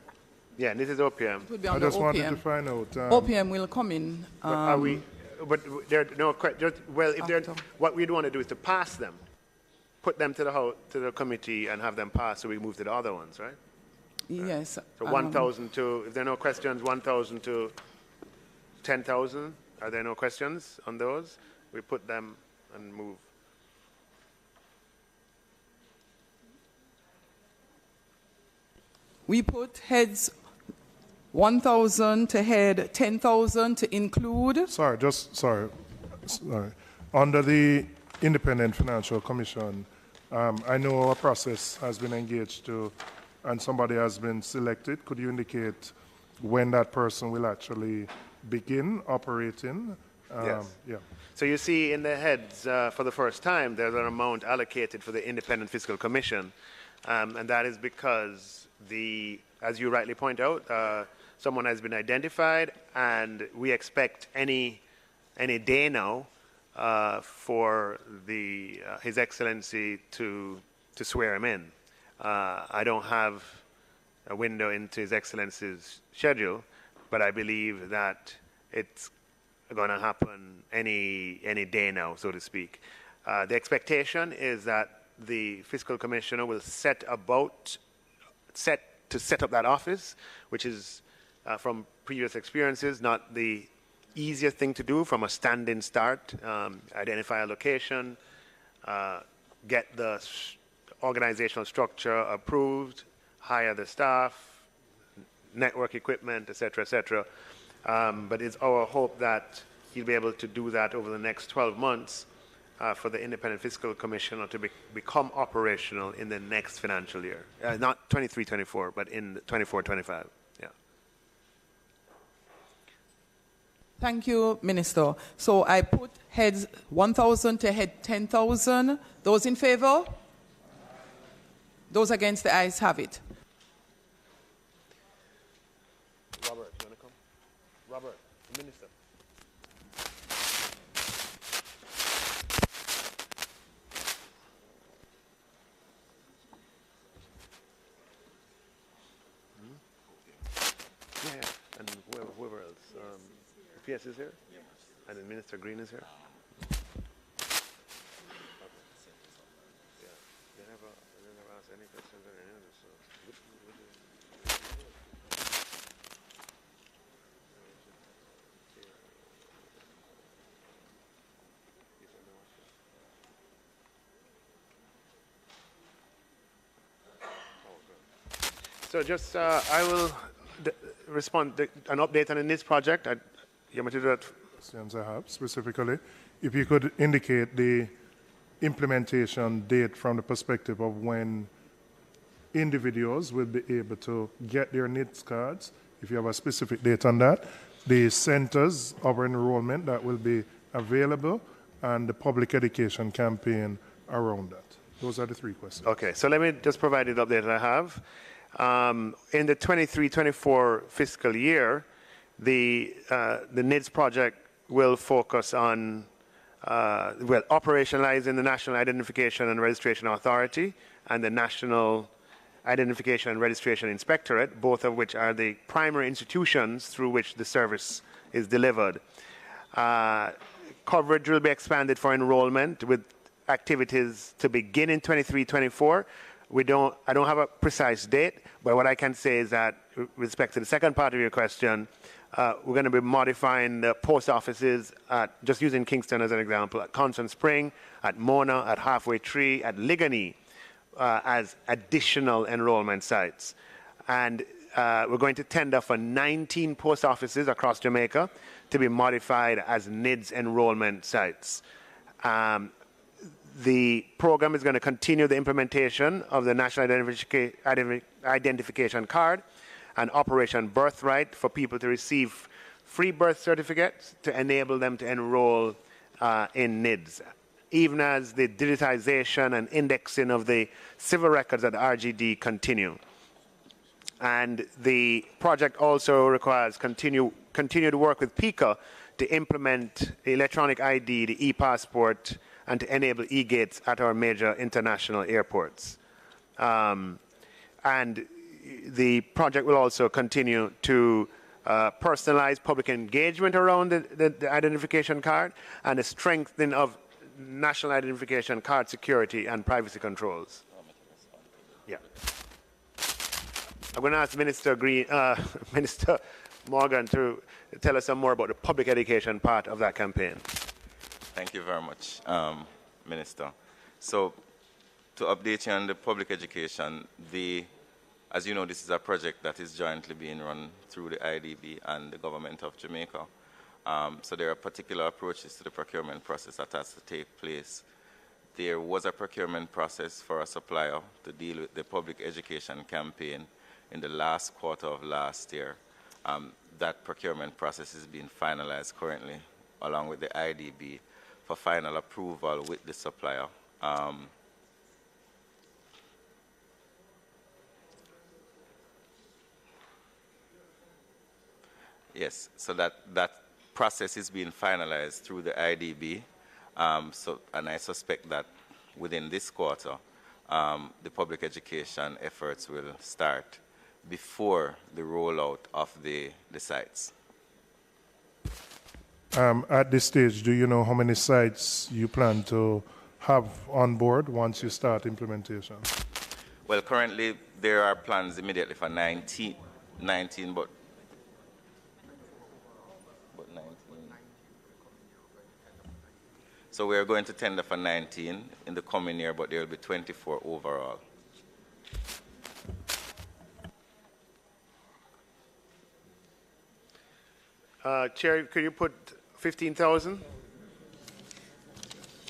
Yeah, this is OPM. It would be I under just OPM. wanted to find out. OPM will come in. But are we? But there are no questions. Well, if there, After. what we'd want to do is to pass them, put them to the committee and have them pass, so we move to the other ones, right? Yes. So 1,000 to, if there are no questions, 1,000 to 10,000. Are there no questions on those? We put them and move. We put heads 1,000 to head 10,000 to include. Sorry. Under the Independent Financial Commission, I know a process has been engaged to, and somebody has been selected. Could you indicate when that person will actually begin operating? Yes. Yeah. So you see in the heads, for the first time, there's an amount allocated for the Independent Fiscal Commission. And that is because as you rightly point out, someone has been identified, and we expect any day now for His Excellency to swear him in. I don't have a window into His Excellency's schedule, but I believe that it's going to happen any day now, so to speak. The expectation is that the Fiscal Commissioner will set up that office, which is, from previous experiences, not the easiest thing to do from a standing start. Identify a location, get the organizational structure approved, hire the staff, network equipment, etc., etc. But it's our hope that he'll be able to do that over the next 12 months for the Independent Fiscal Commissioner to become operational in the next financial year. Not 23-24, but in 24-25. Yeah. Thank you, Minister. So I put heads 1,000 to head 10,000. Those in favor? Those against, the ayes have it. Robert, you want to come? Robert, the Minister. Yeah, and whoever else. PS is here, and then Minister Green is here. Yeah, they never asked any questions or any others. So. So just, I will respond, an update on this project. You want me to do that? Questions I have specifically, if you could indicate the implementation date from the perspective of when individuals will be able to get their NIDS cards, if you have a specific date on that, the centers of enrollment that will be available, and the public education campaign around that. Those are the three questions. Okay, so let me just provide you the update I have. In the 23-24 fiscal year, the NIDS project will focus on operationalizing the National Identification and Registration Authority and the National Identification and Registration Inspectorate, both of which are the primary institutions through which the service is delivered. Coverage will be expanded for enrollment with activities to begin in 23-24. I don't have a precise date, but what I can say is that with respect to the second part of your question, we're going to be modifying the post offices just using Kingston as an example, at Constant Spring, at Mona, at Halfway Tree, at Ligony as additional enrollment sites. And we're going to tender for 19 post offices across Jamaica to be modified as NIDS enrollment sites. The program is going to continue the implementation of the National Identification Card and Operation Birthright for people to receive free birth certificates to enable them to enroll in NIDS, even as the digitization and indexing of the civil records at RGD continue. And the project also requires continued work with PICA to implement electronic ID, the e-passport, and to enable e-gates at our major international airports. And the project will also continue to personalize public engagement around the identification card and the strengthening of national identification card security and privacy controls. Yeah. I'm going to ask Minister Morgan to tell us some more about the public education part of that campaign. Thank you very much, Minister. So, to update you on the public education, as you know, this is a project that is jointly being run through the IDB and the government of Jamaica. So there are particular approaches to the procurement process that has to take place. There was a procurement process for a supplier to deal with the public education campaign in the last quarter of last year. That procurement process is being finalized currently, along with the IDB, for final approval with the supplier. Yes, so that process is being finalized through the IDB, and I suspect that within this quarter, the public education efforts will start before the rollout of the sites. At this stage, do you know how many sites you plan to have on board once you start implementation? Well, currently there are plans immediately for 19, but 19. So we are going to tender for 19 in the coming year, but there will be 24 overall. Chair, could you put 15,000?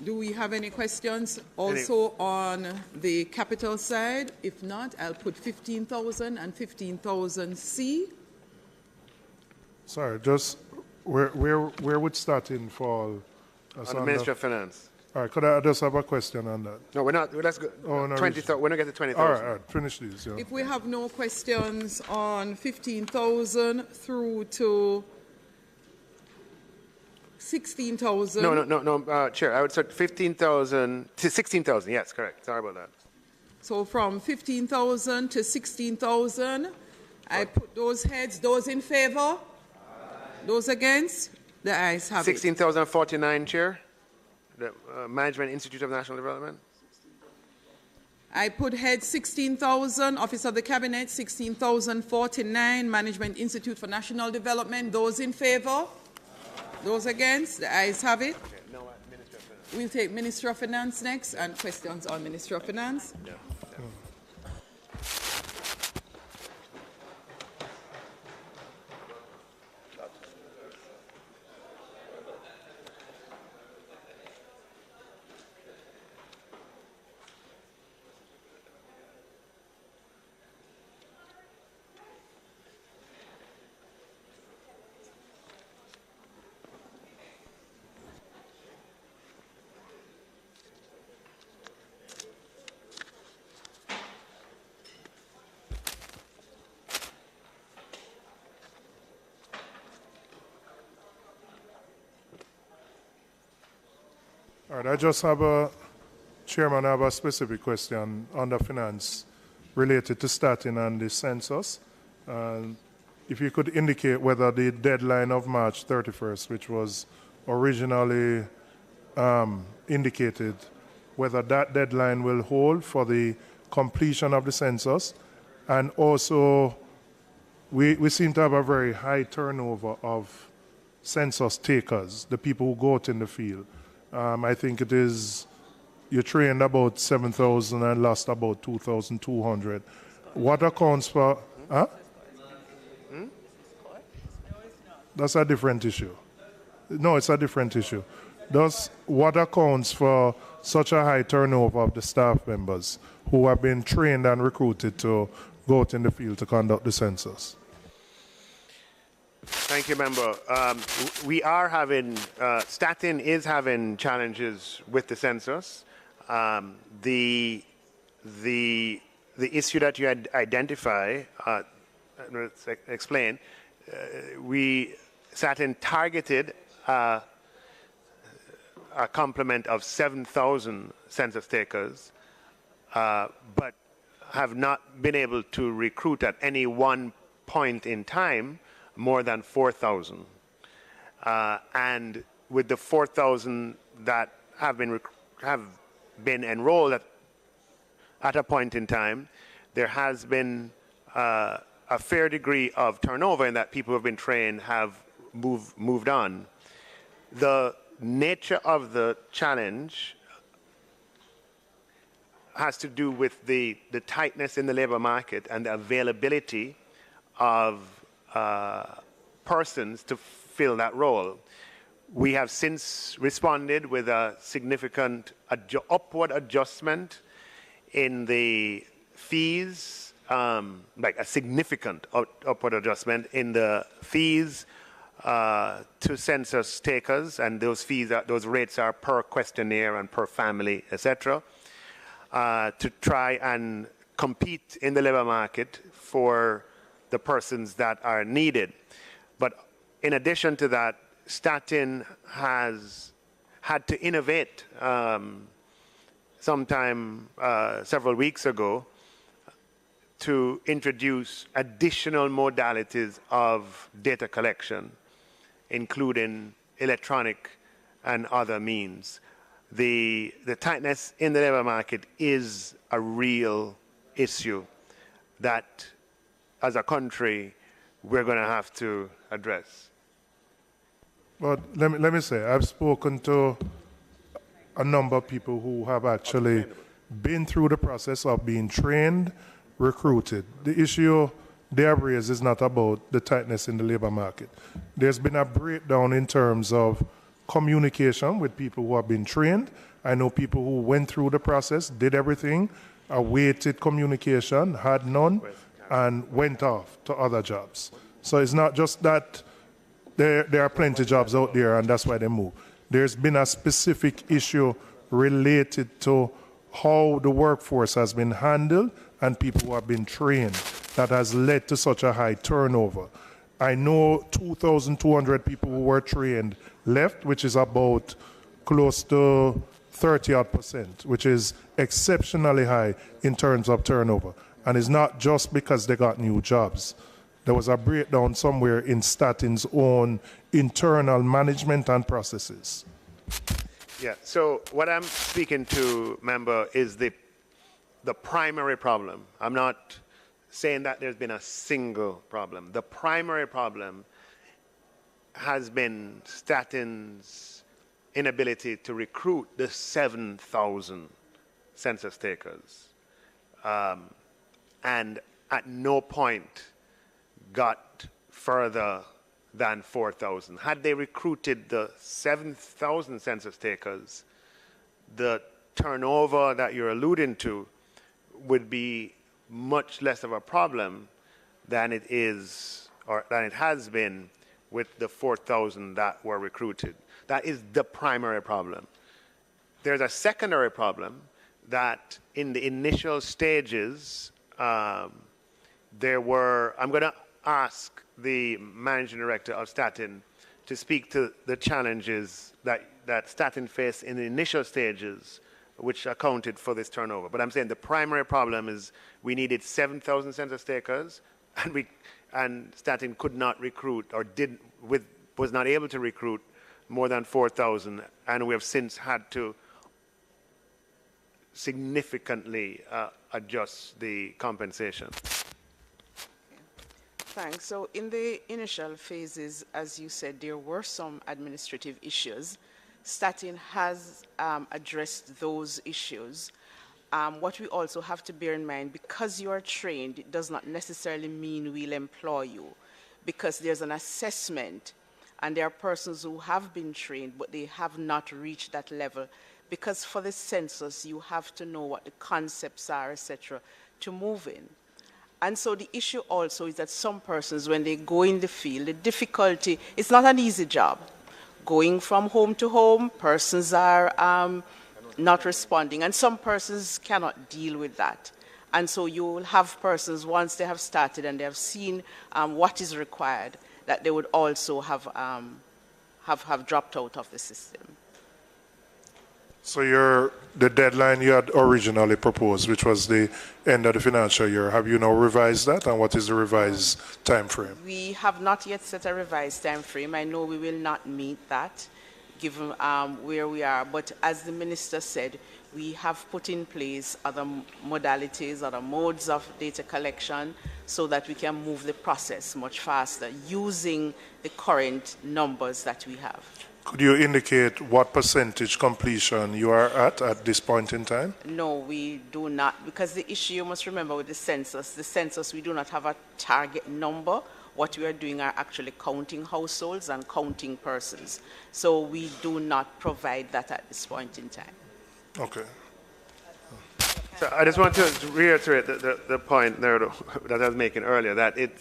Do we have any questions also on the capital side? If not, I'll put 15,000 and 15,000 C. Sorry, just where would starting fall? On the Ministry of Finance. All right, could I just have a question on that? No, we're not. Let's go. Oh, no, 20,000. We're not getting 20,000. All right, finish these. Yeah. If we have no questions on 15,000 through to 16,000. No, Chair. I would start 15,000 to 16,000. Yes, correct. Sorry about that. So from 15,000 to 16,000, I put those heads. Those in favor? Aye. Those against? The ayes have 16,049, Chair. The Management Institute of National Development. I put head 16,000, Office of the Cabinet, 16,049, Management Institute for National Development. Those in favor? Those against? The ayes have it. Okay. No, Minister of Finance. We'll take Minister of Finance next, and questions on Minister of Finance. Yeah. All right, I just have Chairman, I have a specific question on the finance related to starting on the census. If you could indicate whether the deadline of March 31st, which was originally indicated, whether that deadline will hold for the completion of the census. And also, we seem to have a very high turnover of census takers, the people who go out in the field. I think it is, you trained about 7,000 and lost about 2,200. What accounts for, huh? That's a different issue. No, it's a different issue. Thus, what accounts for such a high turnover of the staff members who have been trained and recruited to go out in the field to conduct the census? Thank you, member. We are having, Statin is having challenges with the census. The issue that you identify, let's explain, Statin targeted a complement of 7,000 census takers, but have not been able to recruit at any one point in time more than 4,000. And with the 4,000 that have been enrolled at a point in time, there has been a fair degree of turnover in that people who have been trained have moved on. The nature of the challenge has to do with the tightness in the labor market and the availability of persons to fill that role. We have since responded with a significant upward adjustment in the fees, like a significant upward adjustment in the fees to census takers, and those rates are per questionnaire and per family, etc., to try and compete in the labor market for the persons that are needed. But in addition to that, Statin has had to innovate several weeks ago to introduce additional modalities of data collection, including electronic and other means. The tightness in the labor market is a real issue that, as a country, we're going to have to address. But let me say, I've spoken to a number of people who have actually been through the process of being trained, recruited. The issue they have raised is not about the tightness in the labor market. There's been a breakdown in terms of communication with people who have been trained. I know people who went through the process, did everything, awaited communication, had none, and went off to other jobs. So it's not just that there are plenty of jobs out there and that's why they move. There's been a specific issue related to how the workforce has been handled and people who have been trained that has led to such a high turnover. I know 2,200 people who were trained left, which is about close to 30%, which is exceptionally high in terms of turnover. And it's not just because they got new jobs. There was a breakdown somewhere in Statin's own internal management and processes. Yeah, so what I'm speaking to, member, is the primary problem. I'm not saying that there's been a single problem. The primary problem has been Statin's inability to recruit the 7,000 census takers. And at no point got further than 4,000. Had they recruited the 7,000 census takers, the turnover that you're alluding to would be much less of a problem than it is, or than it has been with the 4,000 that were recruited. That is the primary problem. There's a secondary problem that in the initial stages, there were, I'm going to ask the managing director of Statin to speak to the challenges that Statin faced in the initial stages, which accounted for this turnover. But I'm saying the primary problem is we needed 7,000 census takers, and Statin could not recruit or was not able to recruit more than 4,000, and we have since had to significantly adjust the compensation. Thanks. So in the initial phases, as you said, there were some administrative issues. Statin has addressed those issues. What we also have to bear in mind, because you are trained, it does not necessarily mean we'll employ you, because there's an assessment And there are persons who have been trained, but they have not reached that level. Because for the census, you have to know what the concepts are, etc., to move in. And so the issue also is that some persons, when they go in the field, the difficulty, it's not an easy job. Going from home to home, persons are not responding, and some persons cannot deal with that. And so you will have persons, once they have started and they have seen what is required, that they would also have dropped out of the system. So the deadline you had originally proposed, which was the end of the financial year, have you now revised that, and what is the revised time frame? We have not yet set a revised time frame. I know we will not meet that, given where we are. But as the minister said, we have put in place other modalities, other modes of data collection, so that we can move the process much faster using the current numbers that we have. Could you indicate what percentage completion you are at this point in time? No, we do not, because the issue, you must remember with the census, we do not have a target number. What we are doing are actually counting households and counting persons. So we do not provide that at this point in time. Okay. So I just want to reiterate the point there that I was making earlier, that it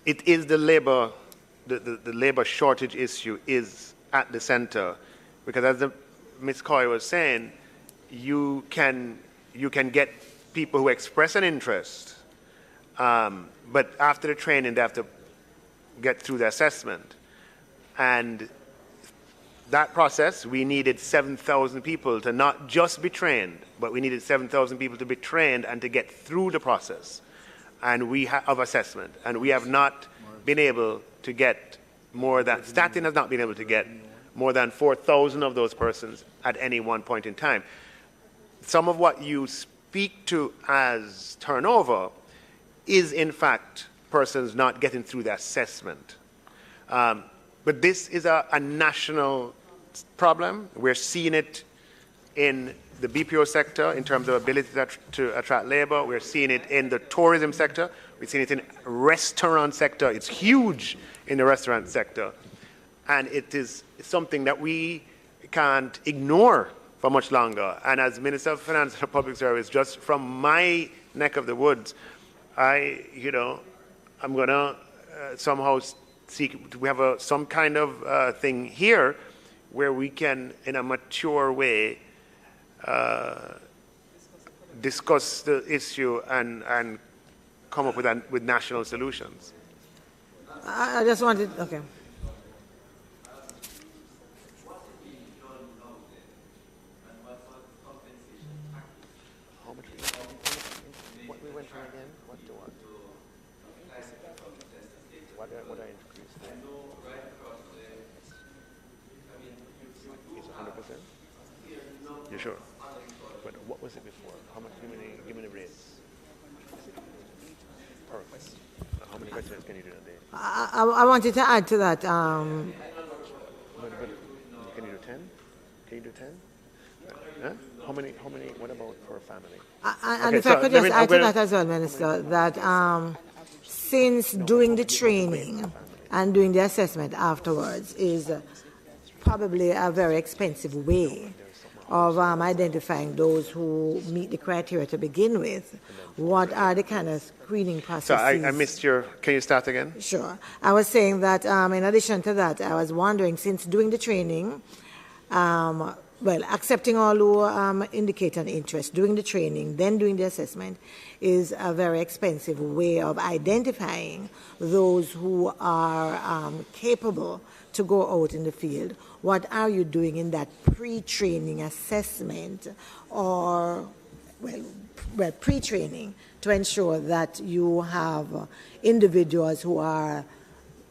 is the labor shortage issue is at the center, because as Ms. Coy was saying, you can get people who express an interest, but after the training they have to get through the assessment, and that process we needed 7,000 people to not just be trained, but we needed 7,000 people to be trained and to get through the process, and of assessment, and we have not been able to get more than Statin has not been able to get more than 4,000 of those persons at any one point in time. Some of what you speak to as turnover is in fact persons not getting through the assessment. But this is a national problem. We're seeing it in the BPO sector in terms of ability to attract labor. We're seeing it in the tourism sector. We're seeing it in the restaurant sector. It's huge in the restaurant sector. And it is something that we can't ignore for much longer. And as Minister of Finance and Public Service, just from my neck of the woods, I'm going to somehow seek, we have some kind of thing here where we can, in a mature way, discuss the issue and come up with national solutions. I just wanted, okay. You sure? But what was it before? How much? Give me the rates. Perfect. How many questions can you do a day? I wanted to add to that. But can you do 10? Can you do 10? Huh? How many? What about for a family? And if I could just add to that as well, Minister, that since doing the training and doing the assessment afterwards is probably a very expensive way of identifying those who meet the criteria to begin with. What are the kind of screening processes? So I missed your, can you start again? Sure. I was saying that in addition to that, I was wondering, since doing the training, accepting all who indicate an interest, doing the training, then doing the assessment is a very expensive way of identifying those who are capable to go out in the field. What are you doing in that pre-training assessment or, pre-training to ensure that you have individuals who are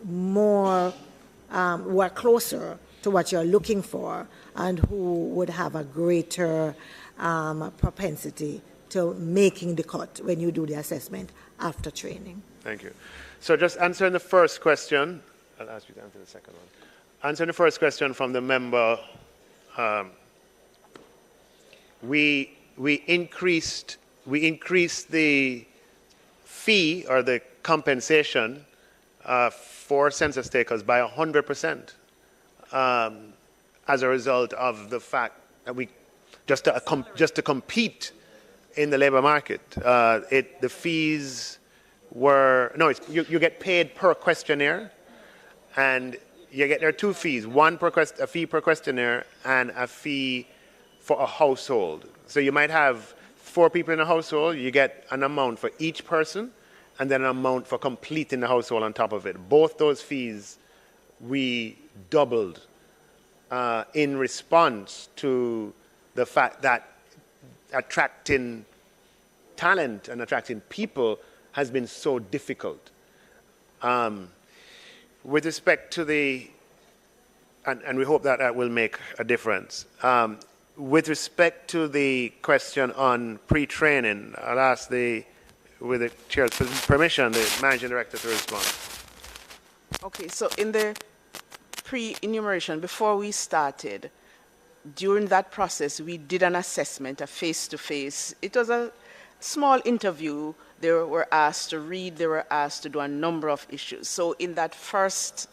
more, who are closer to what you're looking for and who would have a greater propensity to making the cut when you do the assessment after training? Thank you. So just answering the first question, I'll ask you to answer the second one. Answering the first question from the member, we increased the fee or the compensation for census takers by 100%, as a result of the fact that we just to compete in the labor market. The fees were you get paid per questionnaire, and there are two fees: a fee per questionnaire and a fee for a household. So you might have 4 people in a household, you get an amount for each person, and then an amount for completing the household on top of it. Both those fees we doubled in response to the fact that attracting talent and attracting people has been so difficult. With respect to and we hope that will make a difference. With respect to the question on pre-training, I'll ask with the chair's permission, the managing director to respond. Okay, so in the pre-enumeration, before we started, during that process, we did an assessment, a face-to-face. It was a small interview. They were asked to read, they were asked to do a number of issues. So in that first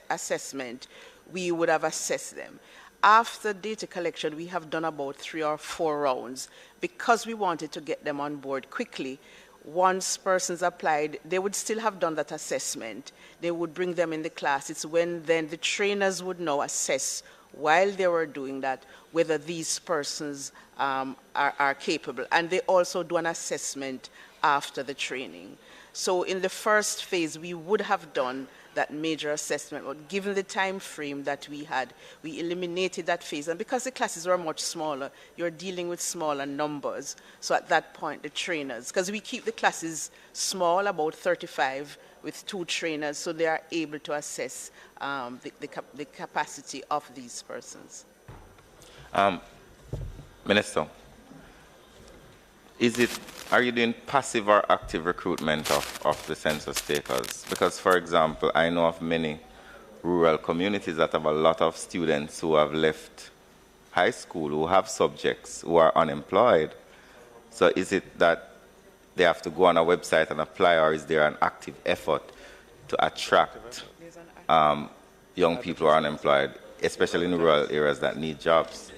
assessment, we would have assessed them. After data collection, we have done about 3 or 4 rounds. Because we wanted to get them on board quickly, once persons applied, they would still have done that assessment. They would bring them in the class. It's when then the trainers would now assess, while they were doing that, whether these persons are capable. And they also do an assessment after the training. So in the first phase, we would have done that major assessment, but given the time frame that we had, we eliminated that phase. And because the classes were much smaller, you're dealing with smaller numbers. So at that point, the trainers, because we keep the classes small, about 35, with 2 trainers, so they are able to assess the capacity of these persons. Minister, are you doing passive or active recruitment of the census takers? Because, for example, I know of many rural communities that have a lot of students who have left high school, who have subjects, who are unemployed. So is it that they have to go on a website and apply, or is there an active effort to attract young people who are unemployed, especially in rural areas that need jobs?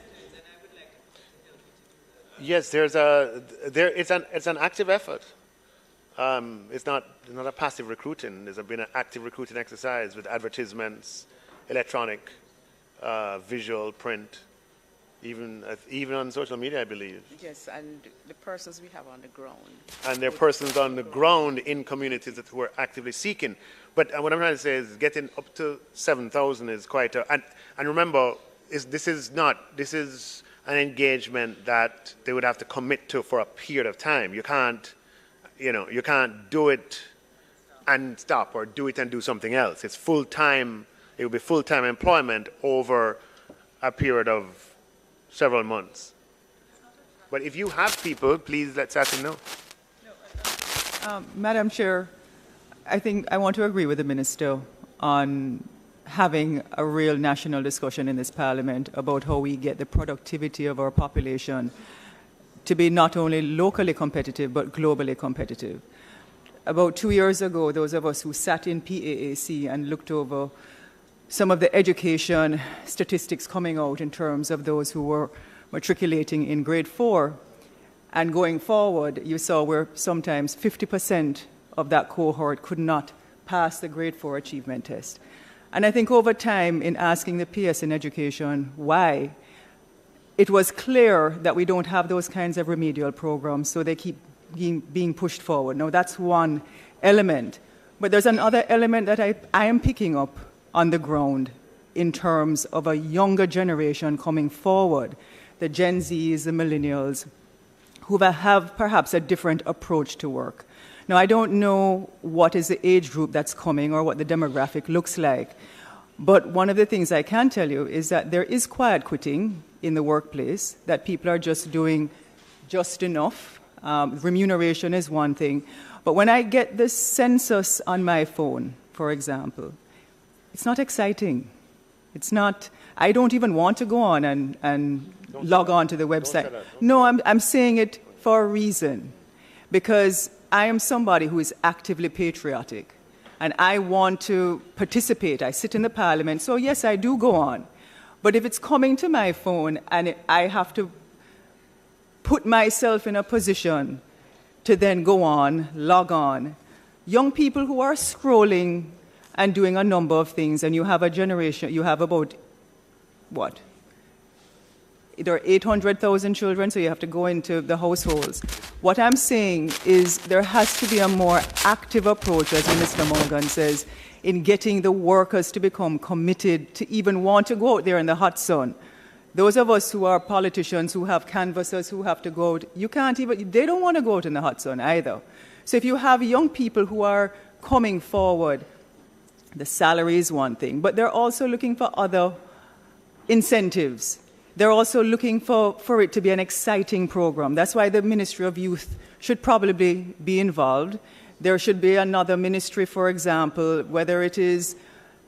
Yes, it's an active effort. It's not a passive recruiting. There's been an active recruiting exercise with advertisements, electronic, visual, print, even on social media, I believe. Yes, and the persons we have on the ground. And there are persons on the ground in communities that were actively seeking. But what I'm trying to say is getting up to 7,000 is quite a... And remember, this is an engagement that they would have to commit to for a period of time. You can't do it and stop, or do it and do something else. It's full-time. It will be full-time employment over a period of several months. But if you have people, please let Sassy know. Madam Chair, I think I want to agree with the Minister on having a real national discussion in this Parliament about how we get the productivity of our population to be not only locally competitive but globally competitive. About 2 years ago, those of us who sat in PAAC and looked over some of the education statistics coming out in terms of those who were matriculating in grade 4 and going forward, you saw where sometimes 50% of that cohort could not pass the grade 4 achievement test. And I think over time, in asking the PS in education why, it was clear that we don't have those kinds of remedial programs, so they keep being pushed forward. Now, that's one element. But there's another element that I am picking up on the ground in terms of a younger generation coming forward, the Gen Zs, the millennials, who have perhaps a different approach to work. Now, I don't know what is the age group that's coming or what the demographic looks like, but one of the things I can tell you is that there is quiet quitting in the workplace, that people are just doing just enough. Remuneration is one thing, but when I get the census on my phone, for example, it's not exciting. It's not, I don't even want to go on and log on to the website. No, I'm saying it for a reason, because I am somebody who is actively patriotic. and I want to participate. I sit in the parliament, so yes, I do go on. But if it's coming to my phone and I have to put myself in a position to then go on, log on, young people who are scrolling and doing a number of things, and you have a generation, you have about, what? There are 800,000 children, so you have to go into the households. What I'm saying is there has to be a more active approach, as Minister Morgan says, in getting the workers to become committed to even want to go out there in the hot sun. Those of us who are politicians, who have canvassers, who have to go out, you can't even, they don't want to go out in the hot sun either. So if you have young people who are coming forward, the salary is one thing, but they're also looking for other incentives. They're also looking for it to be an exciting program. That's why the Ministry of Youth should probably be involved. There should be another ministry, for example, whether it is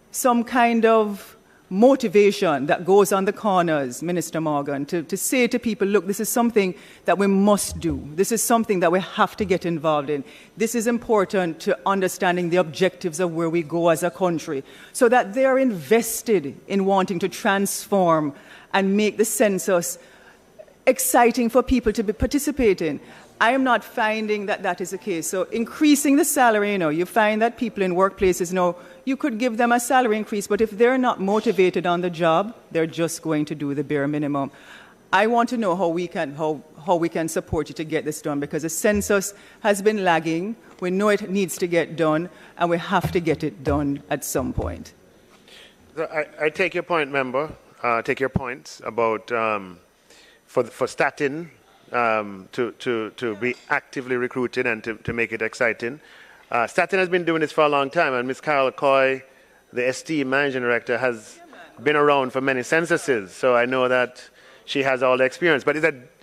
some kind of motivation that goes on the corners, Minister Morgan, to say to people, look, this is something that we must do. This is something that we have to get involved in. This is important to understanding the objectives of where we go as a country, so that they're invested in wanting to transform and make the census exciting for people to participate in. I am not finding that that is the case. So increasing the salary, you find that people in workplaces, you could give them a salary increase, but if they're not motivated on the job, they're just going to do the bare minimum. I want to know how we can support you to get this done, because the census has been lagging. We know it needs to get done, and we have to get it done at some point. So I take your point, member. Take your points about for Statin to be actively recruited and to make it exciting. Statin has been doing this for a long time, and Ms. Carol Coy, the ST managing director, has been around for many censuses, so I know that she has all the experience. But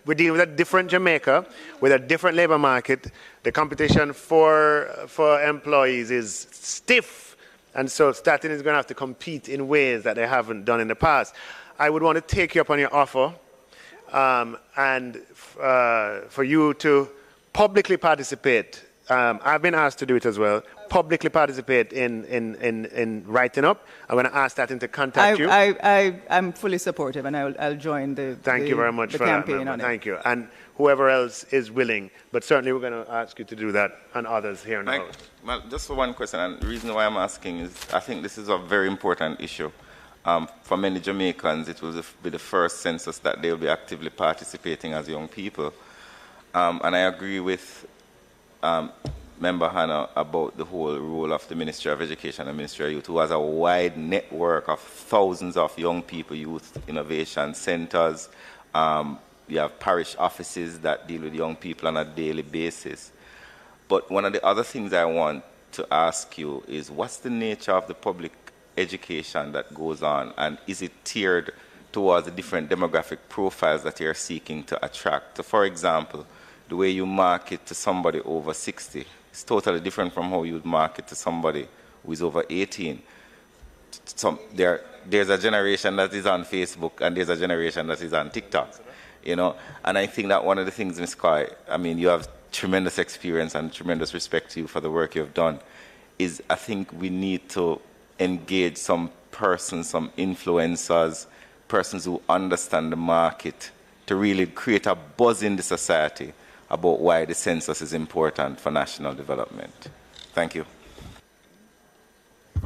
we're dealing with a different Jamaica, with a different labor market. The competition for employees is stiff. And so Statin is going to have to compete in ways that they haven't done in the past. I would want to take you up on your offer and for you to publicly participate. I've been asked to do it as well. Publicly participate in writing up. I'm going to ask Statin to contact you. I'm fully supportive, and I'll join the Thank you very much for campaign that, on it. Thank you. And whoever else is willing, but certainly we're going to ask you to do that, and others here in the house. Well, just for one question, and the reason why I'm asking is I think this is a very important issue. For many Jamaicans, it will be the first census that they'll be actively participating as young people. And I agree with Member Hannah about the whole role of the Ministry of Education and Ministry of Youth, who has a wide network of thousands of young people, youth innovation centers. You have parish offices that deal with young people on a daily basis. But one of the other things I want to ask you is, what's the nature of the public education that goes on, and is it tiered towards the different demographic profiles that you're seeking to attract? So for example, the way you market to somebody over 60 is totally different from how you would market to somebody who is over 18. There's a generation that is on Facebook, and there's a generation that is on TikTok. And I think that one of the things, Ms. Coy, you have tremendous experience and tremendous respect to you for the work you've done, is I think we need to engage some persons, some influencers, persons who understand the market, to really create a buzz in the society about why the census is important for national development. Thank you.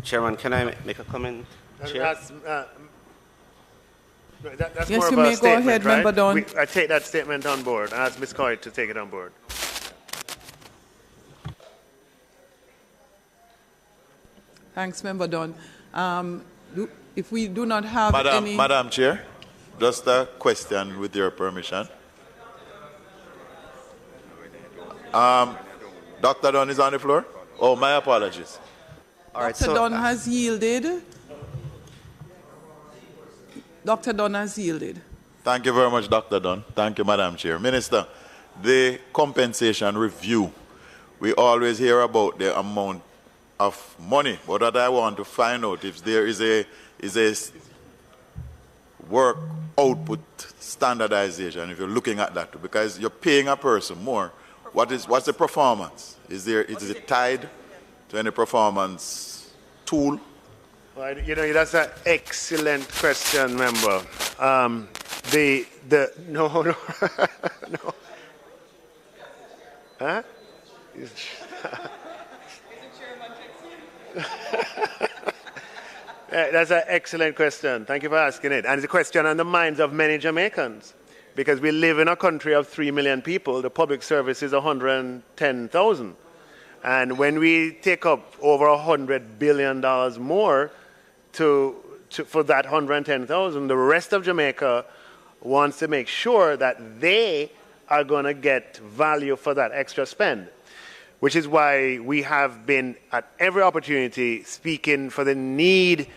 Chairman, can I make a comment? Chair? That's yes, more of you a may statement, go ahead, right? Member Dunn. I take that statement on board. I ask Ms. Coy to take it on board. Thanks, Member Dunn. If we do not have any... Madam Chair, just a question with your permission. Dr. Dunn is on the floor? Oh, my apologies. All right, Dr. Dunn has yielded. Dr. Dunn has yielded. Thank you very much, Dr. Dunn. Thank you, Madam Chair. Minister, the compensation review, we always hear about the amount of money, but what I want to find out if there is a work output standardization, if you're looking at that, because you're paying a person more. What's the performance? Is it tied to any performance tool? Well, you know, that's an excellent question, member. No, no, no. Huh? That's an excellent question. Thank you for asking it. And it's a question on the minds of many Jamaicans. Because we live in a country of 3 million people, the public service is 110,000. And when we take up over $100 billion more for that 110,000, the rest of Jamaica wants to make sure that they are going to get value for that extra spend, which is why we have been at every opportunity speaking for the need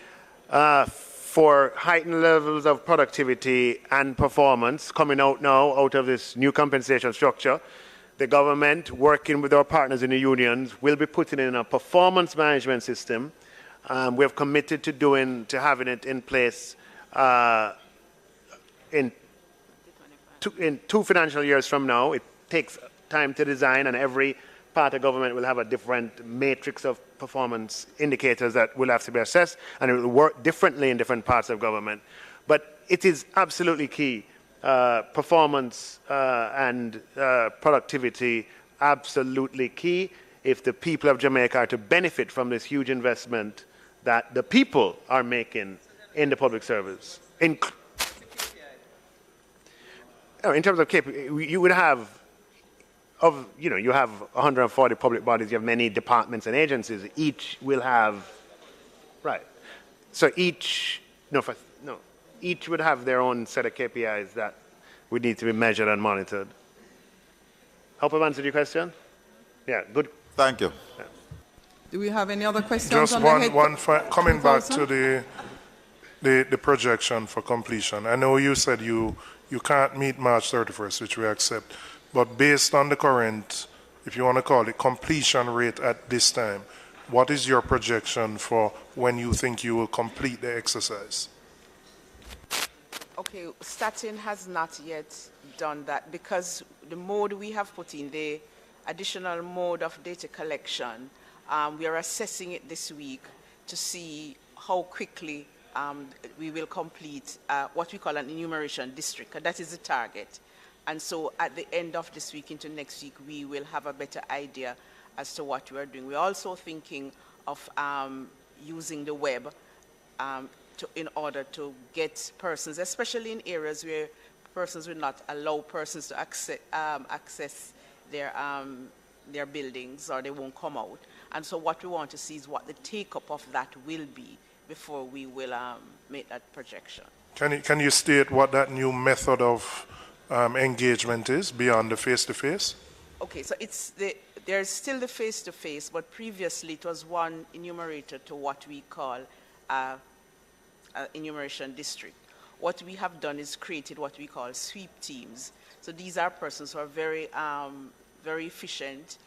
for heightened levels of productivity and performance coming out now out of this new compensation structure. The government, working with our partners in the unions, will be putting in a performance management system. We have committed to having it in place in two financial years from now. It takes time to design, and every part of government will have a different matrix of performance indicators that will have to be assessed, and it will work differently in different parts of government. But it is absolutely key. Performance and productivity, absolutely key if the people of Jamaica are to benefit from this huge investment that the people are making in the public service. In terms of KPI, you would have, you have 140 public bodies, you have many departments and agencies, each will have, right. So each would have their own set of KPIs that would need to be measured and monitored. Hope I've answered your question? Yeah, good. Thank you. Yeah. Do we have any other questions? Just coming back to the projection for completion. I know you said you can't meet March 31st, which we accept, but based on the current, if you want to call it, completion rate at this time, what is your projection for when you think you will complete the exercise? Okay, Statin has not yet done that because the mode we have put in, the additional mode of data collection, we are assessing it this week to see how quickly we will complete what we call an enumeration district. That is the target. And so at the end of this week into next week, we will have a better idea as to what we are doing. We're also thinking of using the web in order to get persons, especially in areas where persons will not allow persons to access their buildings, or they won't come out. And so what we want to see is what the take-up of that will be before we will make that projection. Can you state what that new method of engagement is beyond the face-to-face? Okay, so there's still the face-to-face, but previously it was one enumerator to what we call enumeration district. What we have done is created what we call sweep teams. So these are persons who are very, very efficient,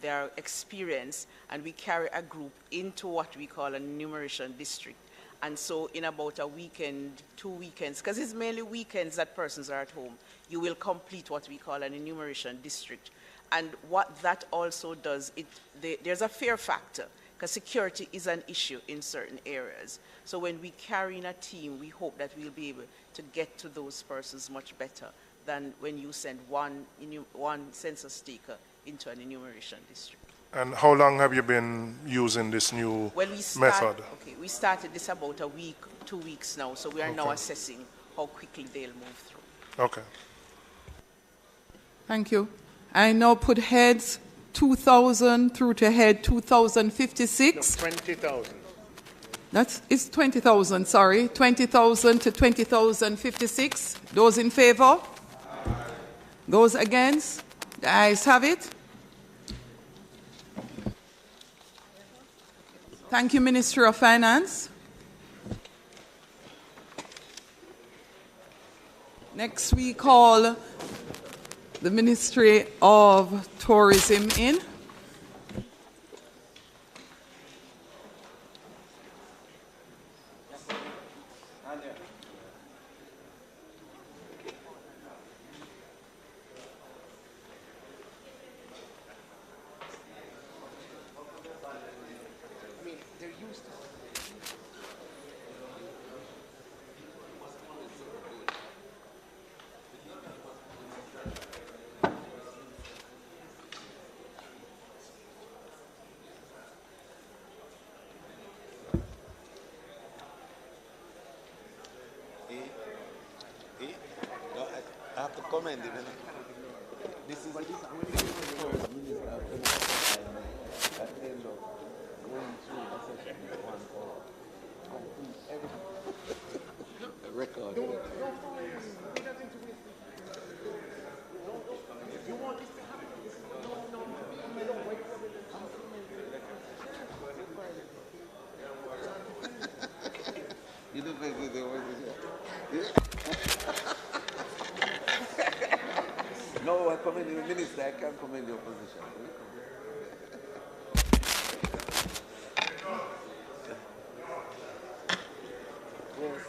they're experienced, and we carry a group into what we call an enumeration district. And so in about a weekend, 2 weekends, because it's mainly weekends that persons are at home, you will complete what we call an enumeration district. And what that also does, there's a fear factor, because security is an issue in certain areas. So when we carry in a team, we hope that we'll be able to get to those persons much better than when you send one census taker into an enumeration district. And how long have you been using this new method? Okay, we started this about a week, 2 weeks now, so we are now assessing how quickly they'll move through. Okay. Thank you. I now put heads 2,000 through to head 2,056. No, 20,000. It's 20,000, sorry. 20,000 to 20,056. Those in favor? Those against? The ayes have it. Thank you, Ministry of Finance. Next, we call the Ministry of Tourism in. commend him. This is at the end of going through the session in 1 hour. Complete everything. Record. You want this to happen? You look like this. No, I commend you, Minister. I can't commend your position. Yes.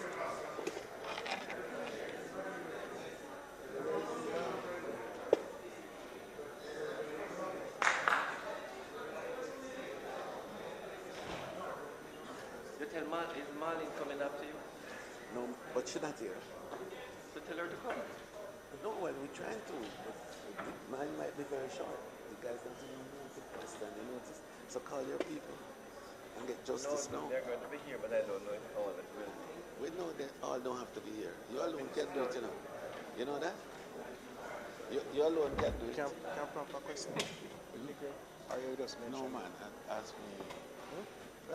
You tell is Marlene coming up to you? No, but she's not here. So tell her to come. No, well, we're trying to, but mine might be very short. The guys don't even know the question, you notice. So call your people and get justice now. They're going to be here, but I don't know if all of them will. We know they all don't have to be here. You alone can do it, you know. You know that? You alone can do it. Can prompt a question? Or you just mention? No, man, ask me.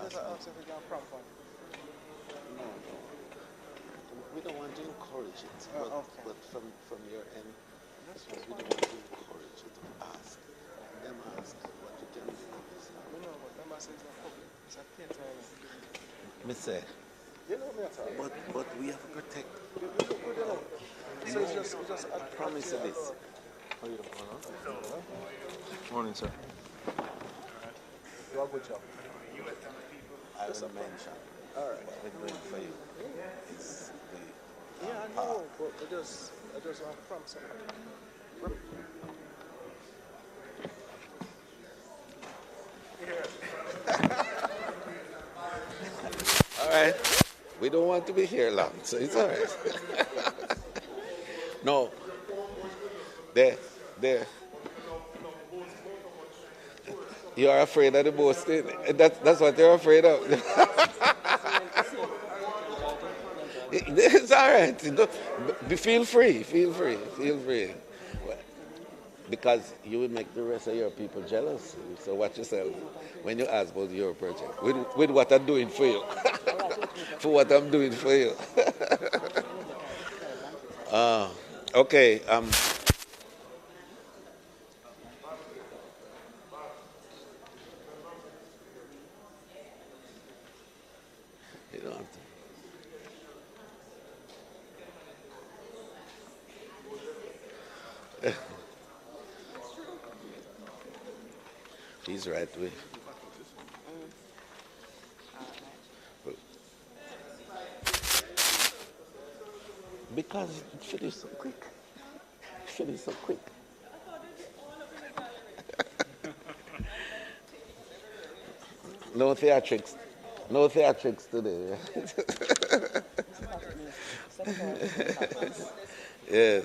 Ask if we can prompt one. No. We don't want to encourage it, but from your end, we don't want to encourage it. Ask. Them ask what you can do. No, but them ask is not public. It's a theater. Me say. You know me, sir. But we have to protect. You look good, you know. So it's just I promise you this. How you doing? Morning, sir. You have a good job. I will mention. All right. What we're doing for you. It's yeah, I know, but I just want to prompt somebody. All right. We don't want to be here long, so it's all right. No. There. You are afraid of the boasting. That's what you're afraid of. It's all right. Feel free. Because you will make the rest of your people jealous. So watch yourself when you ask about your project. With what I'm doing for you. For what I'm doing for you. Okay. You don't have to. He's right. Because it finished so quick. No theatrics today. Yeah.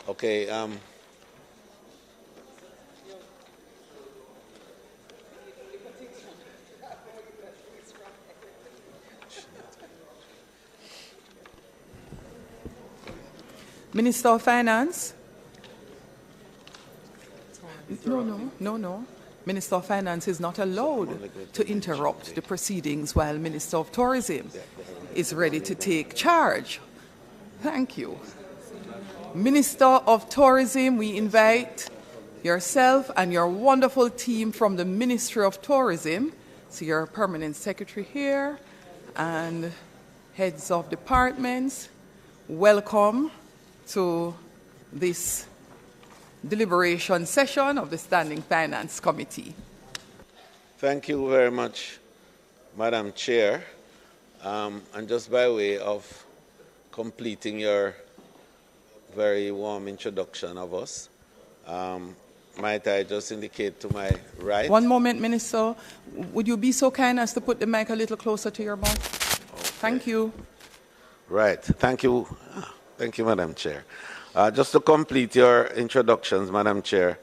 Okay. Minister of Finance? No. Minister of Finance is not allowed to interrupt the proceedings while Minister of Tourism is ready to take charge. Thank you. Minister of Tourism, we invite yourself and your wonderful team from the Ministry of Tourism, so your permanent secretary here and heads of departments, welcome to this deliberation session of the Standing Finance Committee. Thank you very much, Madam Chair. And just by way of completing your very warm introduction of us, might I just indicate to my right? One moment, Minister. Would you be so kind as to put the mic a little closer to your mouth? Okay. Thank you. Right. Thank you. Thank you, Madam Chair. Just to complete your introductions, Madam Chair,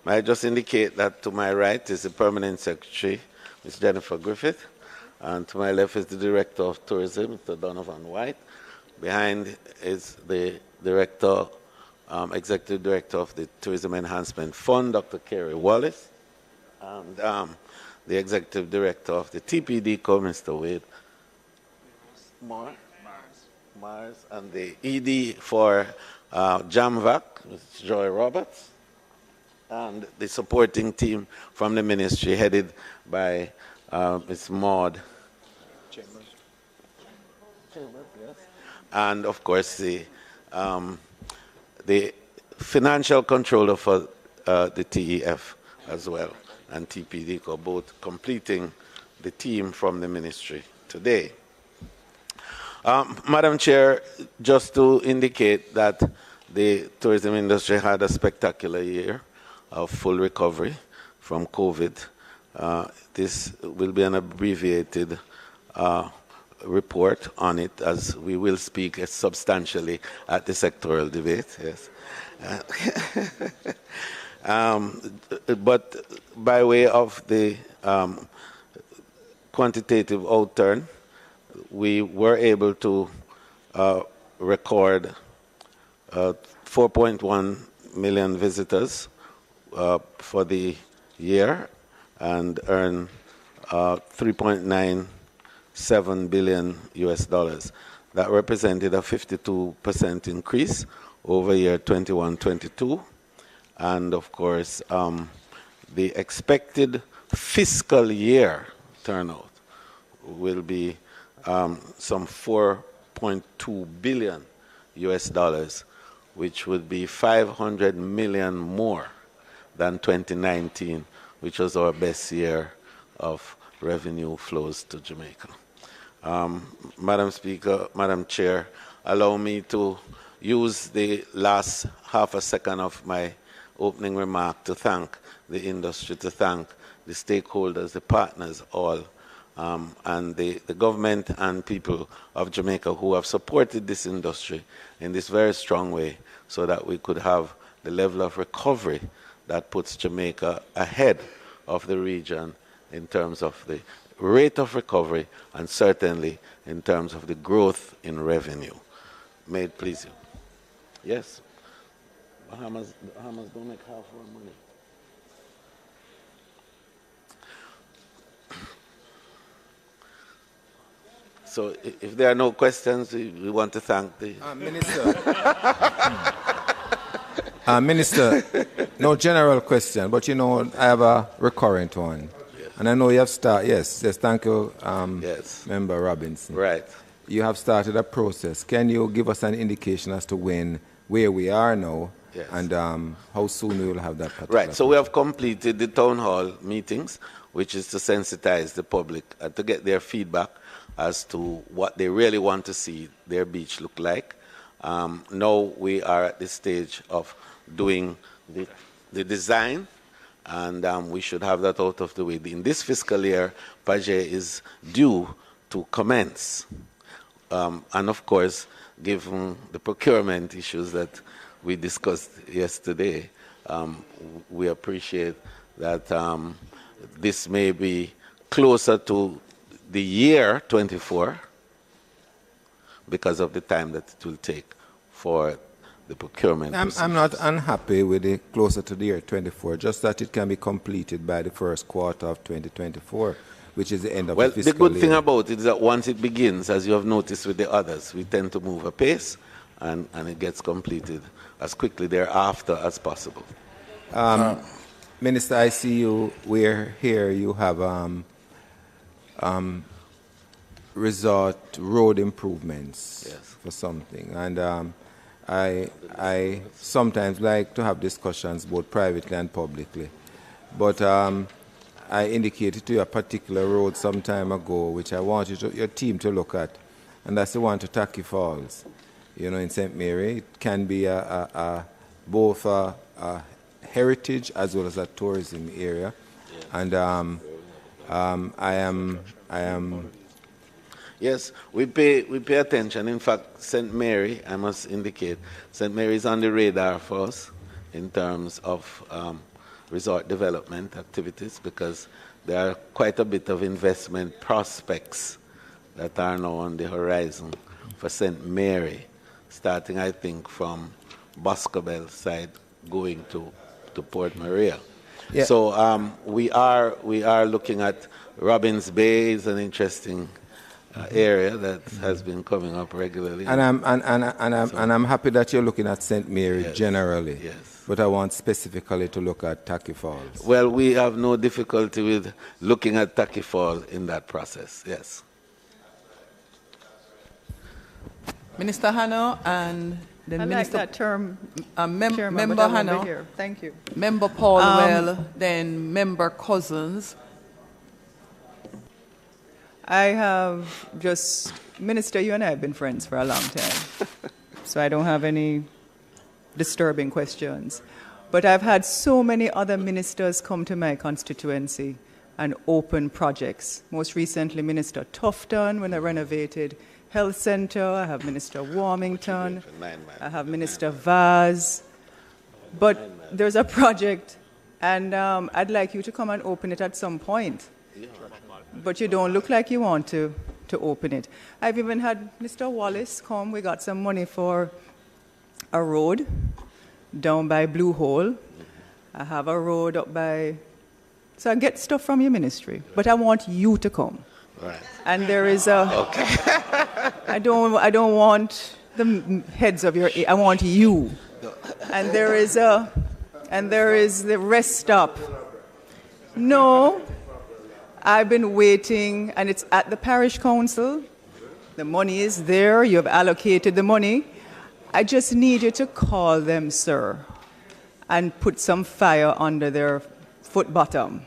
may I just indicate that to my right is the Permanent Secretary, Ms. Jennifer Griffith, and to my left is the Director of Tourism, Mr. Donovan White. Behind is the Director, Executive Director of the Tourism Enhancement Fund, Dr. Kerry Wallace, and the Executive Director of the TPDCO, Mr. Wade Mars, and the ED for JAMVAC, Ms. Joy Roberts, and the supporting team from the ministry headed by Ms. Maud Chambers, yes. And of course the financial controller for the TEF as well, and TPDCO, both completing the team from the ministry today. Madam Chair, just to indicate that the tourism industry had a spectacular year of full recovery from COVID. This will be an abbreviated report on it, as we will speak substantially at the sectoral debate. Yes. But by way of the quantitative outturn, we were able to record 4.1 million visitors for the year and earn 3.97 billion US dollars. That represented a 52% increase over year 21-22. And of course, the expected fiscal year turnout will be some 4.2 billion US dollars, which would be 500 million more than 2019, which was our best year of revenue flows to Jamaica. Madam Speaker, Madam Chair, allow me to use the last half a second of my opening remark to thank the industry, to thank the stakeholders, the partners, all, and the government and people of Jamaica who have supported this industry in this very strong way so that we could have the level of recovery that puts Jamaica ahead of the region in terms of the rate of recovery and certainly in terms of the growth in revenue. May it please you. Yes? Bahamas don't make half our money. So if there are no questions, we want to thank the... Minister. Minister, no general question, but you know, I have a recurrent one. Yes. And I know you have started, yes, thank you, yes. Member Robinson. Right. You have started a process. Can you give us an indication as to where we are now, yes, and how soon we will have that particular Right, so we have completed the town hall meetings, which is to sensitize the public and to get their feedback as to what they really want to see their beach look like. Now we are at the stage of doing the design, and we should have that out of the way. In this fiscal year, PAJE is due to commence. And of course, given the procurement issues that we discussed yesterday, we appreciate that this may be closer to the year 24 because of the time that it will take for the procurement. I'm not unhappy with it closer to the year 24, just that it can be completed by the first quarter of 2024, which is the end of the fiscal year. Well, the good thing about it is that once it begins, as you have noticed with the others, we tend to move apace, and it gets completed as quickly thereafter as possible. Minister, I see you, we're here, you have resort road improvements, yes, for something. And I sometimes like to have discussions both privately and publicly. But I indicated to you a particular road some time ago which I want your team to look at, and that's the one to Taki Falls, you know, in St. Mary. It can be both a heritage as well as a tourism area. Yes. And I am Yes, we pay attention. In fact, St. Mary, I must indicate, St. Mary is on the radar for us in terms of resort development activities, because there are quite a bit of investment prospects that are now on the horizon for St. Mary. starting, I think, from Boscobel side going to Port Maria. Yeah. So we are looking at Robbins Bay is an interesting area that has been coming up regularly. And I'm happy that you're looking at St. Mary generally. Yes. But I want specifically to look at Taki Falls. Well, we have no difficulty with looking at Taki Fall in that process. Yes. Minister Hanno and then I Minister like that term. Chairman, Member but I won't be Hanno. here. Thank you. Member Paulwell, then Member Cousins. I have just, Minister, you and I have been friends for a long time, so I don't have any disturbing questions. But I've had so many other ministers come to my constituency and open projects. Most recently, Minister Tufton, when I renovated Health Center. I have Minister Warmington. I have Minister Vaz. But there's a project, and I'd like you to come and open it at some point. But you don't look like you want to open it. I've even had Mr. Wallace come. We got some money for a road down by Blue Hole. I have a road up by... So I get stuff from your ministry, but I want you to come. Right. And there is a... Okay. I don't want the heads of your... I want you. And there is the rest stop. No. I've been waiting, and it's at the parish council. The money is there. You have allocated the money. I just need you to call them, sir, and put some fire under their foot bottom,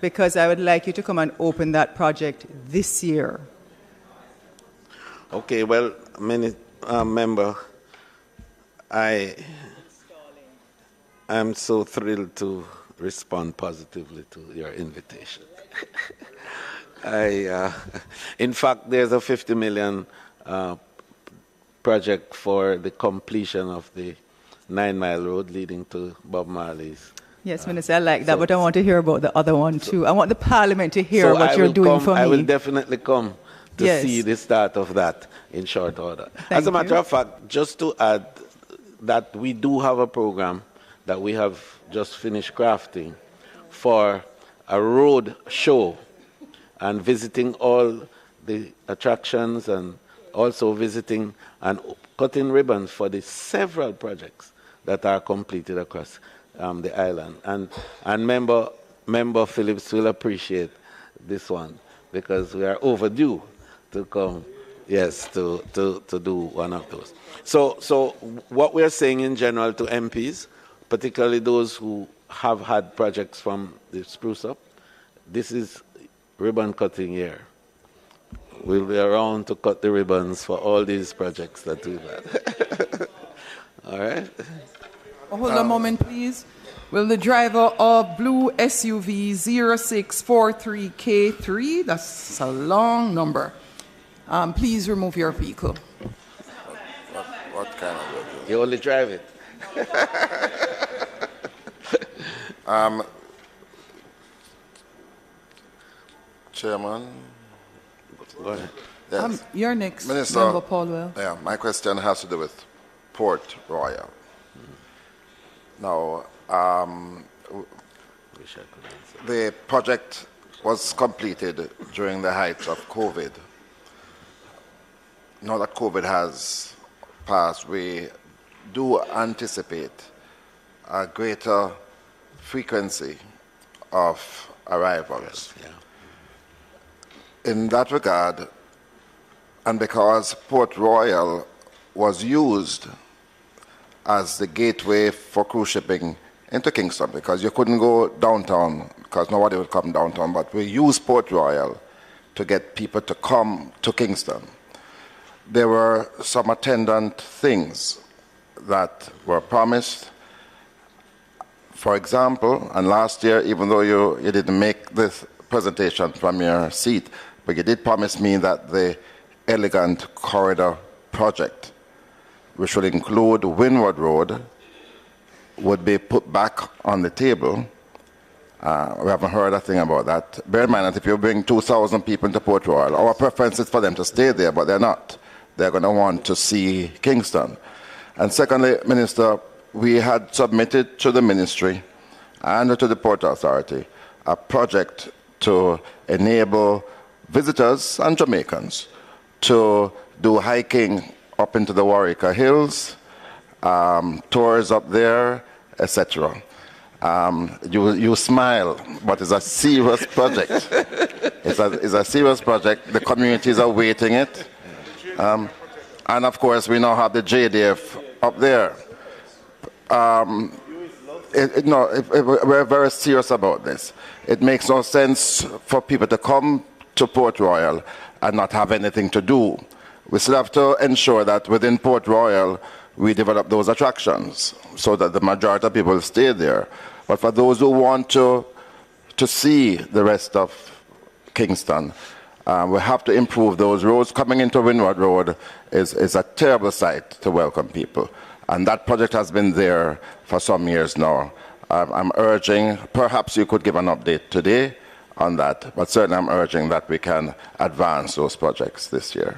because I would like you to come and open that project this year. Okay, well, member, I am so thrilled to respond positively to your invitation. In fact, there's a 50 million project for the completion of the 9 Mile Road leading to Bob Marley's. Yes, Minister, I like that, but I want to hear about the other one too. I want the Parliament to hear what you're doing for me. I will definitely come to Yes. see the start of that in short order. Thank As a matter you. of fact, just to add that we do have a program that we have just finished crafting for a road show and visiting all the attractions and also visiting and cutting ribbons for the several projects that are completed across the island. And member Phillips will appreciate this one because we are overdue to come, yes, to do one of those. So what we are saying in general to MPs, particularly those who have had projects from the Spruce Up, this is ribbon cutting year. We'll be around to cut the ribbons for all these projects that we've had. All right? Hold a moment, please. Will the driver of blue SUV 0643K3, that's a long number, please remove your vehicle. What kind of vehicle? You only drive it. Chairman. Go ahead. Yes. You're next, Minister, Member Paulwell. Yeah, my question has to do with Port Royal. Now, the project was completed during the height of COVID. Now that COVID has passed, we do anticipate a greater frequency of arrivals. Yeah. In that regard, and because Port Royal was used as the gateway for cruise shipping into Kingston, because you couldn't go downtown because nobody would come downtown, but we used Port Royal to get people to come to Kingston. There were some attendant things that were promised. For example, and last year, even though you didn't make this presentation from your seat, but you did promise me that the Elegant Corridor project, which would include Windward Road, would be put back on the table. We haven't heard a thing about that. Bear in mind that if you bring 2,000 people into Port Royal, our preference is for them to stay there, but they're not. they're going to want to see Kingston. And secondly, Minister, we had submitted to the ministry and to the Port Authority a project to enable visitors and Jamaicans to do hiking up into the Warwicker Hills, tours up there, etc. You smile, but it's a serious project. It's a serious project. The communities are waiting it. And of course, we now have the JDF up there. We're very serious about this. It makes no sense for people to come to Port Royal and not have anything to do. We still have to ensure that within Port Royal, we develop those attractions so that the majority of people stay there. But for those who want to see the rest of Kingston, we have to improve those roads. Coming into Windward Road is a terrible sight to welcome people. And that project has been there for some years now. I'm urging, perhaps you could give an update today on that, but certainly I'm urging that we can advance those projects this year.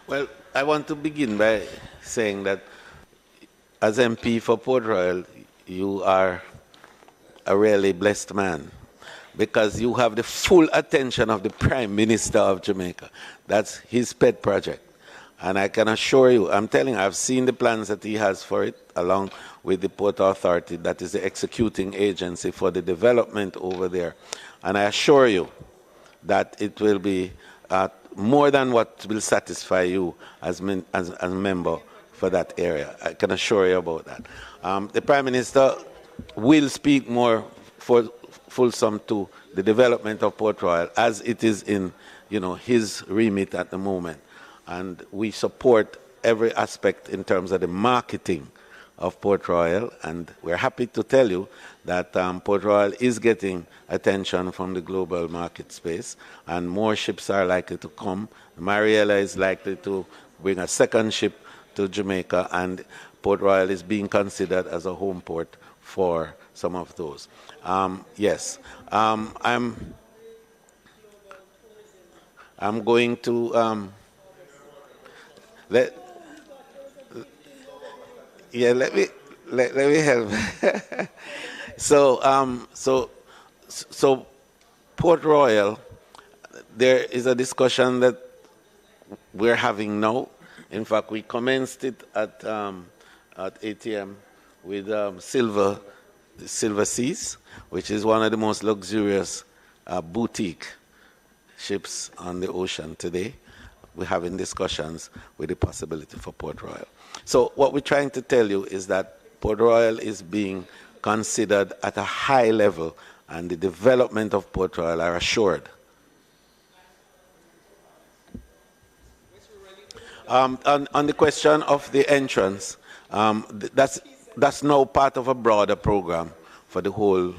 Well, I want to begin by saying that as MP for Port Royal, you are a really blessed man because you have the full attention of the Prime Minister of Jamaica. That's his pet project. And I can assure you, I'm telling you, I've seen the plans that he has for it, along with the Port Authority, that is the executing agency for the development over there. And I assure you that it will be more than what will satisfy you as a member for that area. I can assure you about that. The Prime Minister will speak more fulsome to the development of Port Royal as it is in his remit at the moment. And we support every aspect in terms of the marketing of Port Royal, and we're happy to tell you that Port Royal is getting attention from the global market space, and more ships are likely to come. Mariella is likely to bring a second ship to Jamaica, and Port Royal is being considered as a home port for some of those. Yes, I'm going to let me help. So Port Royal, there is a discussion that we're having now. In fact, we commenced it at ATM with Silver Seas, which is one of the most luxurious boutique ships on the ocean today. We're having discussions with the possibility for Port Royal. So what we're trying to tell you is that Port Royal is being considered at a high level, and the development of Port Royal are assured. On the question of the entrance, that's now part of a broader program for the whole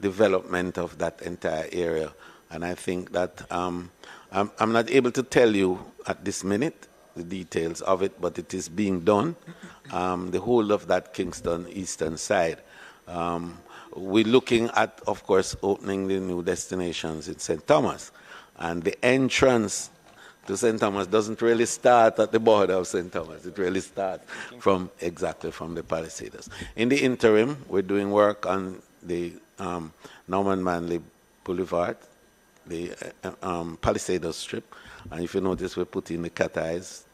development of that entire area. And I think that I'm not able to tell you at this minute the details of it, but it is being done. The whole of that Kingston eastern side. We're looking at, of course, opening the new destinations in St. Thomas. And the entrance to St. Thomas doesn't really start at the border of St. Thomas. It really starts from the Palisades. In the interim, we're doing work on the Norman Manley Boulevard, the Palisades Strip. And if you notice, we're putting the cat eyes.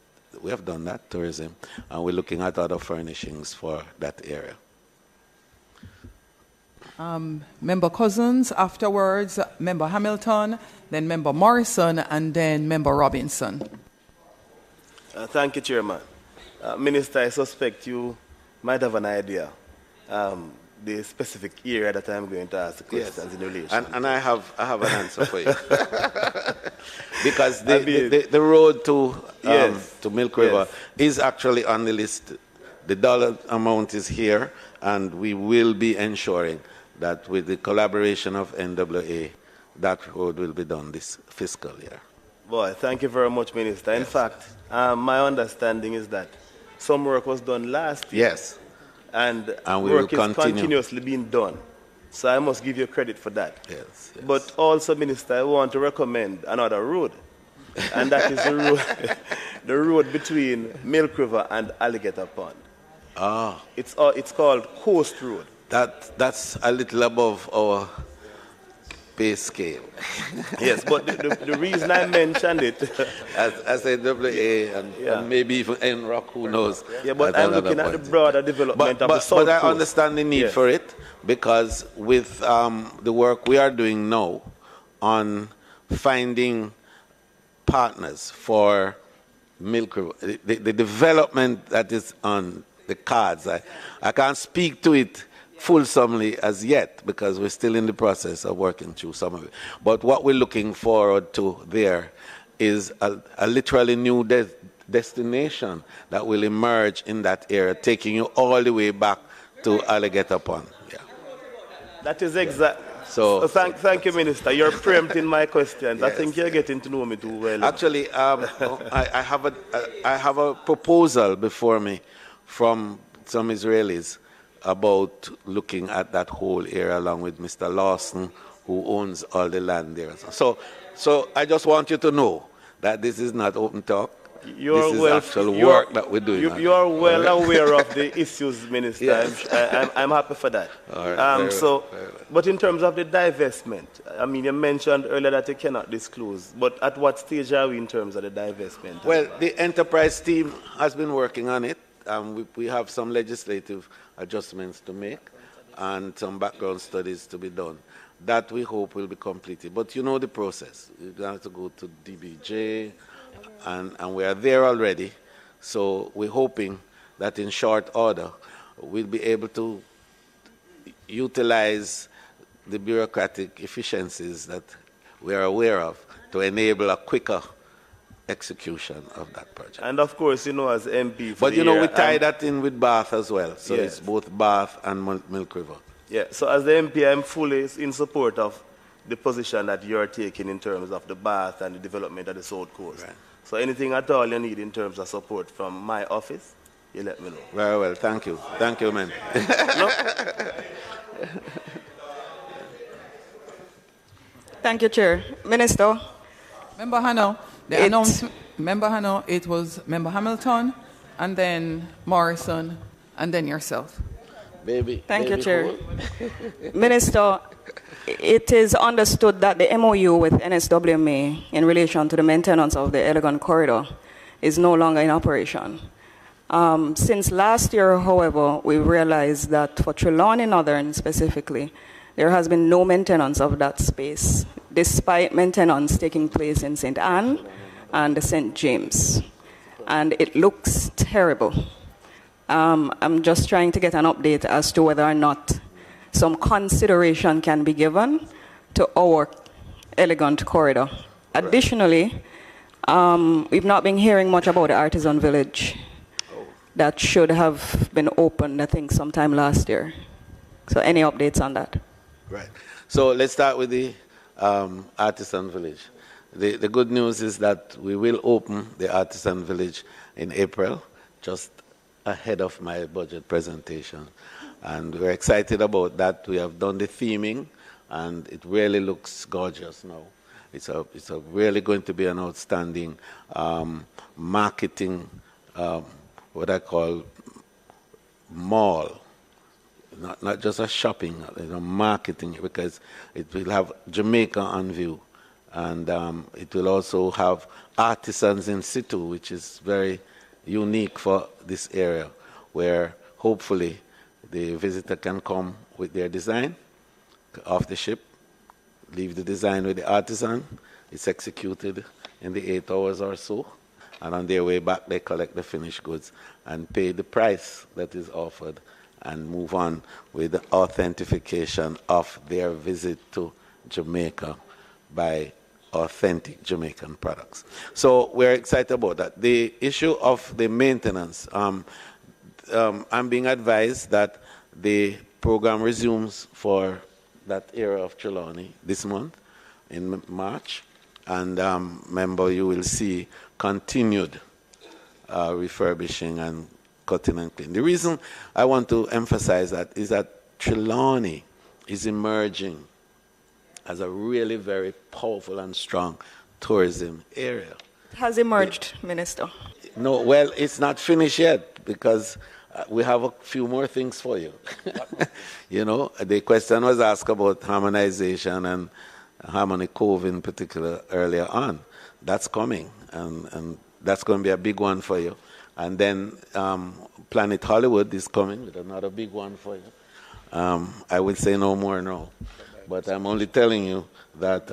We have done that, tourism. And we're looking at other furnishings for that area. Member Cousins, afterwards, Member Hamilton, then Member Morrison, and then Member Robinson. Thank you, Chairman. Minister, I suspect you might have an idea the specific area that I'm going to ask the questions in relation. And I have an answer for you. Because the road to Milk River is actually on the list. The dollar amount is here, and we will be ensuring that with the collaboration of NWA, that road will be done this fiscal year. Boy, thank you very much, Minister. In fact, my understanding is that some work was done last year. Yes. And we work will is continuously being done. So I must give you credit for that. Yes. But also, Minister, I want to recommend another road. and that is the road, the road between Milk River and Alligator Pond. Ah. It's called Coast Road. That's a little above our pay scale. Yes, but the reason I mentioned it, as a WA and maybe even NROC, who knows? Yeah, but I'm looking at the broader development of the South But I Coast. understand the need for it, because with the work we are doing now on finding partners for Milk River, the development that is on the cards, I can't speak to it fulsomely as yet, because we're still in the process of working through some of it. But what we're looking forward to there is a literally new destination that will emerge in that area, taking you all the way back to Alligator Pond. Yeah. That is exact. So thank you, Minister. You're preempting my questions. Yes. I think you're getting to know me too well. Actually, I have a proposal before me from some Israelis about looking at that whole area, along with Mr. Lawson, who owns all the land there. So I just want you to know that this is not open talk. This is actual work that we're doing. You are well aware of the issues, Minister. Yes. I'm happy for that. All right, very well. But in terms of the divestment, I mean, you mentioned earlier that you cannot disclose, but at what stage are we in terms of the divestment? Well, the enterprise team has been working on it. We have some legislative adjustments to make and some background studies to be done. That we hope will be completed. But you know the process. You have to go to DBJ, and we are there already. So we're hoping that in short order we'll be able to utilize the bureaucratic efficiencies that we are aware of to enable a quicker execution of that project. And of course, you know, as MP for But the you know, year, we tie that in with Bath as well. So Yes. it's both Bath and Milk River. Yeah, so as the MP, I'm fully in support of the position that you're taking in terms of the Bath and the development of the South Coast. Right. So anything at all you need in terms of support from my office, you let me know. Very well, thank you. Thank you, man. Thank you, Chair. Minister. Member Hanno, the announcement, Member Hanno, it was Member Hamilton, and then Morrison, and then yourself. Thank you, Chair. Minister, it is understood that the MOU with NSWMA in relation to the maintenance of the Elegant Corridor is no longer in operation. Since last year, however, we realized that for Trelawney Northern specifically, there has been no maintenance of that space, despite maintenance taking place in St. Anne and St. James. And it looks terrible. I'm just trying to get an update as to whether or not some consideration can be given to our Elegant Corridor. Additionally, we've not been hearing much about the Artisan Village that should have been opened, I think, sometime last year. So any updates on that? Right. So let's start with the Artisan Village. The good news is that we will open the Artisan Village in April, just ahead of my budget presentation. And we're excited about that. We have done the theming, and it really looks gorgeous now. It's really going to be an outstanding marketing, what I call mall. Not just a shopping, marketing, because it will have Jamaica on view. And it will also have artisans in situ, which is very unique for this area, where hopefully the visitor can come with their design off the ship, leave the design with the artisan. It's executed in the 8 hours or so, and on their way back they collect the finished goods and pay the price that is offered and move on with the authentication of their visit to Jamaica by authentic Jamaican products. So we're excited about that. The issue of the maintenance, I'm being advised that the program resumes for that area of Trelawney this month in March, and member, you will see continued refurbishing and cutting and cleaning. The reason I want to emphasize that is that Trelawney is emerging as a really very powerful and strong tourism area. Has emerged, Minister. No, well, it's not finished yet because we have a few more things for you. You know, the question was asked about harmonization and Harmony Cove in particular earlier on. That's coming, and that's going to be a big one for you. And then Planet Hollywood is coming with another big one for you. I will say no more now, but I'm only telling you that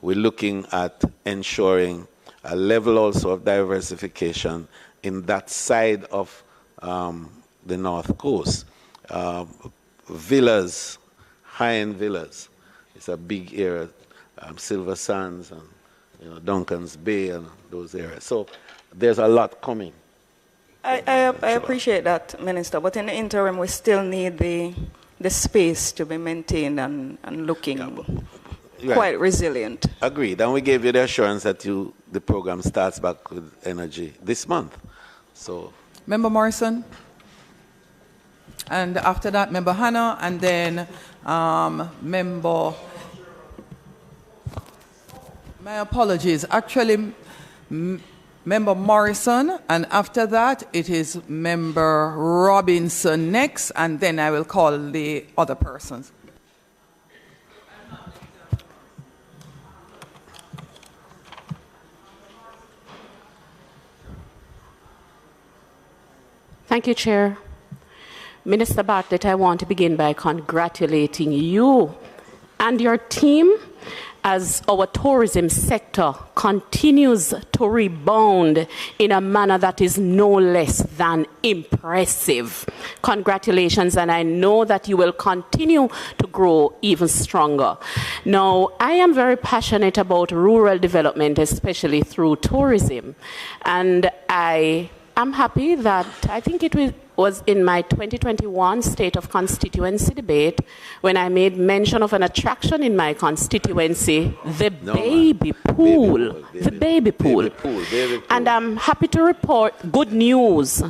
we're looking at ensuring a level also of diversification in that side of the North Coast. Villas, high-end villas, it's a big area, Silver Sands and Duncan's Bay and those areas. So there's a lot coming. I appreciate that, Minister, but in the interim, we still need the space to be maintained and looking quite resilient. Agreed. And we gave you the assurance that the program starts back with energy this month. So, Member Morrison, and after that, Member Hannah, and then Member. My apologies. Actually, Member Morrison, and after that, it is Member Robinson next, and then I will call the other persons. Thank you, Chair. Minister Bartlett, I want to begin by congratulating you and your team as our tourism sector continues to rebound in a manner that is no less than impressive. Congratulations, and I know that you will continue to grow even stronger. Now, I am very passionate about rural development, especially through tourism, and I'm happy that I think it was in my 2021 State of Constituency debate when I made mention of an attraction in my constituency, the baby pool. And I'm happy to report good news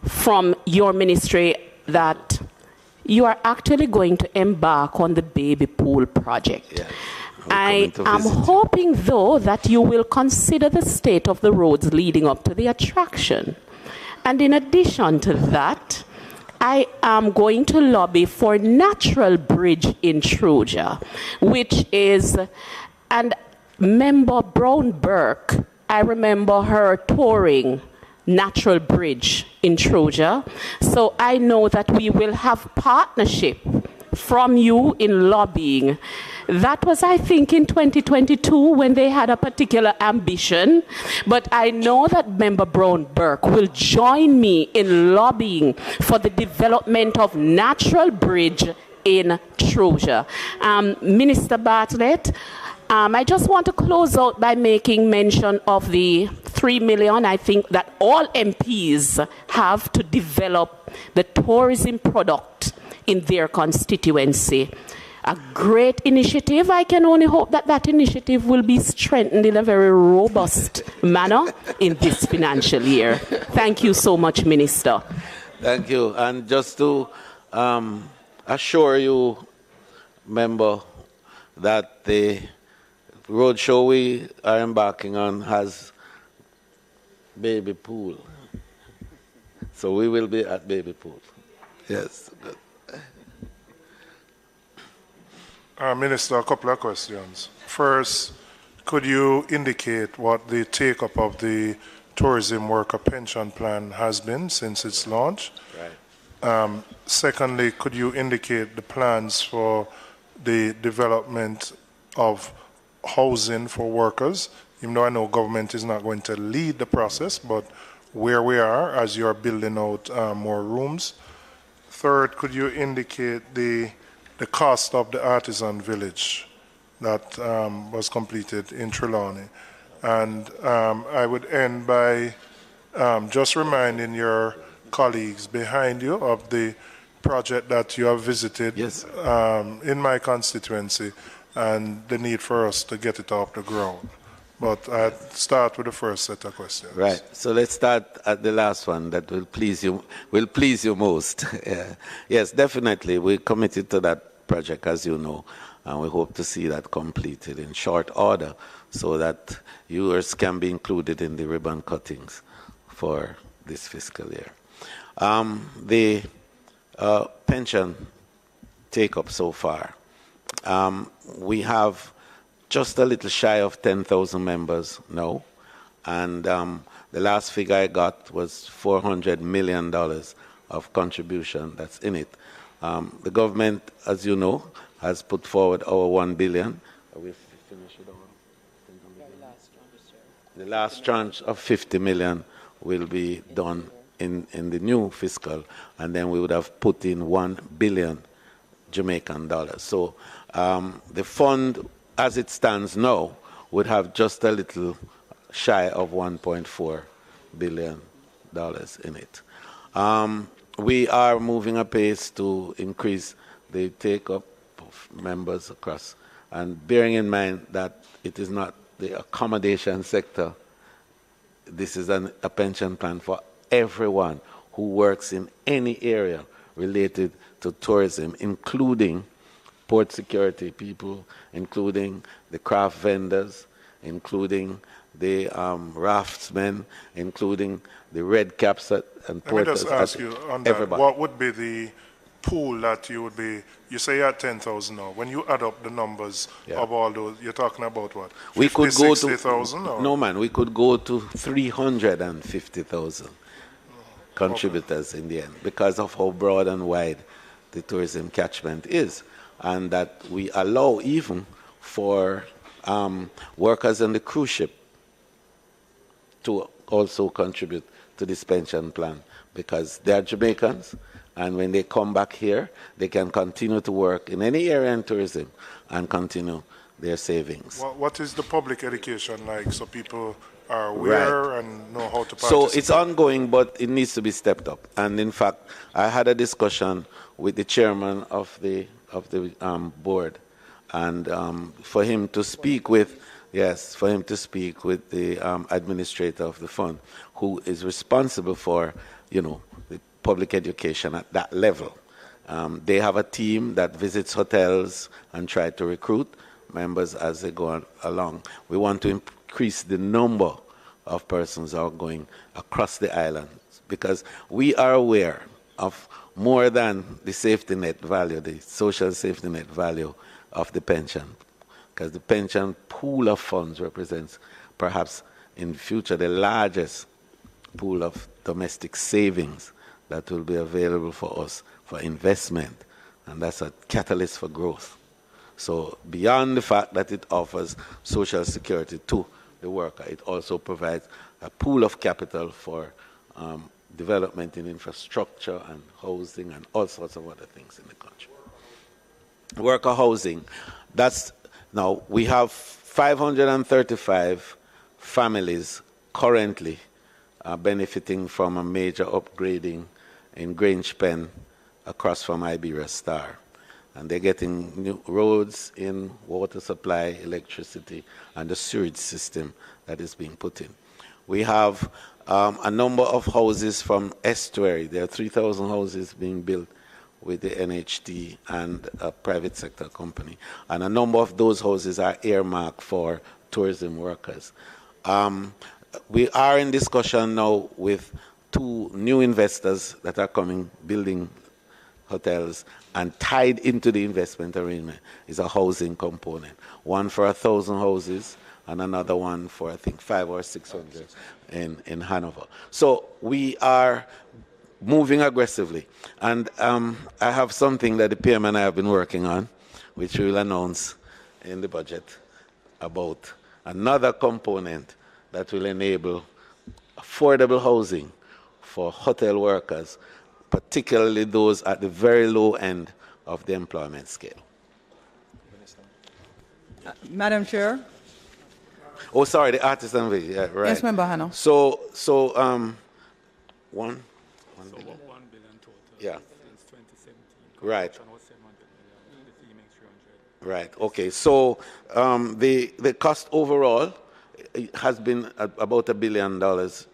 from your ministry that you are actually going to embark on the baby pool project. Yeah. I am hoping, though, that you will consider the state of the roads leading up to the attraction. And in addition to that, I am going to lobby for Natural Bridge in Troja, which is, and Member Brown Burke, I remember her touring Natural Bridge in Troja. So I know that we will have partnership from you in lobbying. That was, I think, in 2022 when they had a particular ambition. But I know that Member Brown Burke will join me in lobbying for the development of Natural Bridge in Troja. Minister Bartlett, I just want to close out by making mention of the $3 million, I think, that all MPs have to develop the tourism product in their constituency. A great initiative. I can only hope that that initiative will be strengthened in a very robust manner in this financial year. Thank you so much, Minister. Thank you. And just to assure you, Member, that the roadshow we are embarking on has baby pool. So we will be at baby pool. Yes. Good. Minister, a couple of questions. First, could you indicate what the take-up of the tourism worker pension plan has been since its launch? Right. Secondly, could you indicate the plans for the development of housing for workers? Even though I know government is not going to lead the process, but where we are as you're building out more rooms. Third, could you indicate the cost of the artisan village that was completed in Trelawney? And I would end by just reminding your colleagues behind you of the project that you have visited in my constituency and the need for us to get it off the ground. But I'd start with the first set of questions. Right. So let's start at the last one that will please you most. Yes, definitely. We're committed to that project, as you know, and we hope to see that completed in short order. so that yours can be included in the ribbon cuttings for this fiscal year. The pension take-up so far, we have just a little shy of 10,000 members now, and the last figure I got was $400 million of contribution that's in it. The government, as you know, has put forward our $1 billion. Are we finished with our the last tranche of $50 million will be done in the new fiscal, and then we would have put in $1 billion Jamaican dollars. So the fund, as it stands now, would have just a little shy of $1.4 billion in it. We are moving apace to increase the take-up of members across, and bearing in mind that it is not the accommodation sector, this is a pension plan for everyone who works in any area related to tourism, including port security people, including the craft vendors, including the raftsmen, including the red caps and porters. Let me just ask you on that, everybody. what would be the pool that you would be, you say you're at 10,000 now, when you add up the numbers of all those, you're talking about what? We could go to 60,000? No, man, we could go to 350,000 contributors in the end, because of how broad and wide the tourism catchment is, and that we allow even for workers on the cruise ship to also contribute to this pension plan, because they are Jamaicans, and when they come back here, they can continue to work in any area in tourism and continue their savings. What is the public education like, so people are aware and know how to participate? So it's ongoing, but it needs to be stepped up. And in fact, I had a discussion with the chairman of the board, and for him to speak with, the administrator of the fund, who is responsible for, the public education at that level. They have a team that visits hotels and try to recruit members as they go along. We want to increase the number of persons who are going across the island, because we are aware of more than the safety net value, the social safety net value of the pension, because the pension pool of funds represents perhaps in the future the largest pool of domestic savings that will be available for us for investment, and that's a catalyst for growth. So beyond the fact that it offers social security to the worker, it also provides a pool of capital for development in infrastructure and housing and all sorts of other things in the country. Worker housing, now we have 535 families currently benefiting from a major upgrading in Grange Pen across from Iberia Star. And they're getting new roads in, water supply, electricity, and the sewage system that is being put in. We have a number of houses from Estuary. There are 3,000 houses being built with the NHT and a private sector company. And a number of those houses are earmarked for tourism workers. We are in discussion now with 2 new investors that are coming, building hotels, and tied into the investment arrangement is a housing component. One for 1,000 houses and another one for, I think, 500 or 600 in Hanover. So we are moving aggressively. And I have something that the PM and I have been working on, which we will announce in the budget, about another component that will enable affordable housing for hotel workers, particularly those at the very low end of the employment scale. Madam Chair? Oh, sorry, the artisan wage. Yeah, right. Yes, Member Hanno. So, one billion total. Yeah. Since 2017. Right. Right. Okay. So the cost overall has been about $1 billion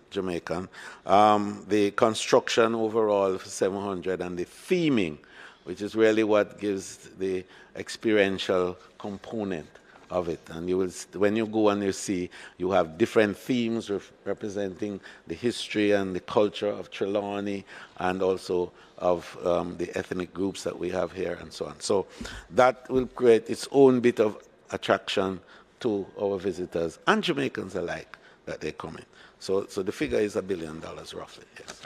Jamaican. The construction overall for 700, and the theming, which is really what gives the experiential component of it. And you will, when you go and you see, you have different themes representing the history and the culture of Trelawney and also of the ethnic groups that we have here and so on. So that will create its own bit of attraction to our visitors and Jamaicans alike that they come in. So the figure is $1 billion roughly, yes.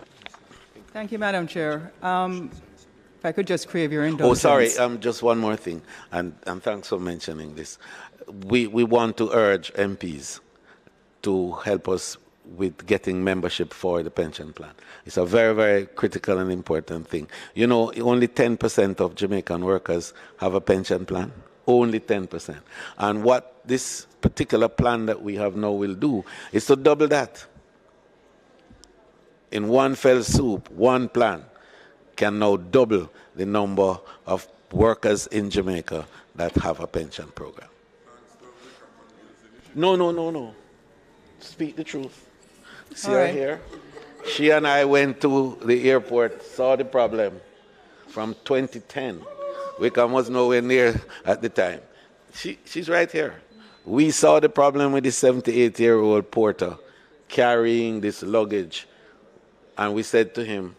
Thank you, Madam Chair. If I could just crave your indulgence. Oh, sorry, just one more thing, and thanks for mentioning this. We want to urge MPs to help us with getting membership for the pension plan. It's a very, very critical and important thing. You know, only 10% of Jamaican workers have a pension plan. Only 10%. And what this particular plan that we have now will do is to double that. In one fell swoop, one plan can now double the number of workers in Jamaica that have a pension program. No. Speak the truth. See her here? She and I went to the airport, saw the problem from 2010. Wickham was nowhere near at the time. She's right here. We saw the problem with the 78-year-old porter carrying this luggage. And we said to him,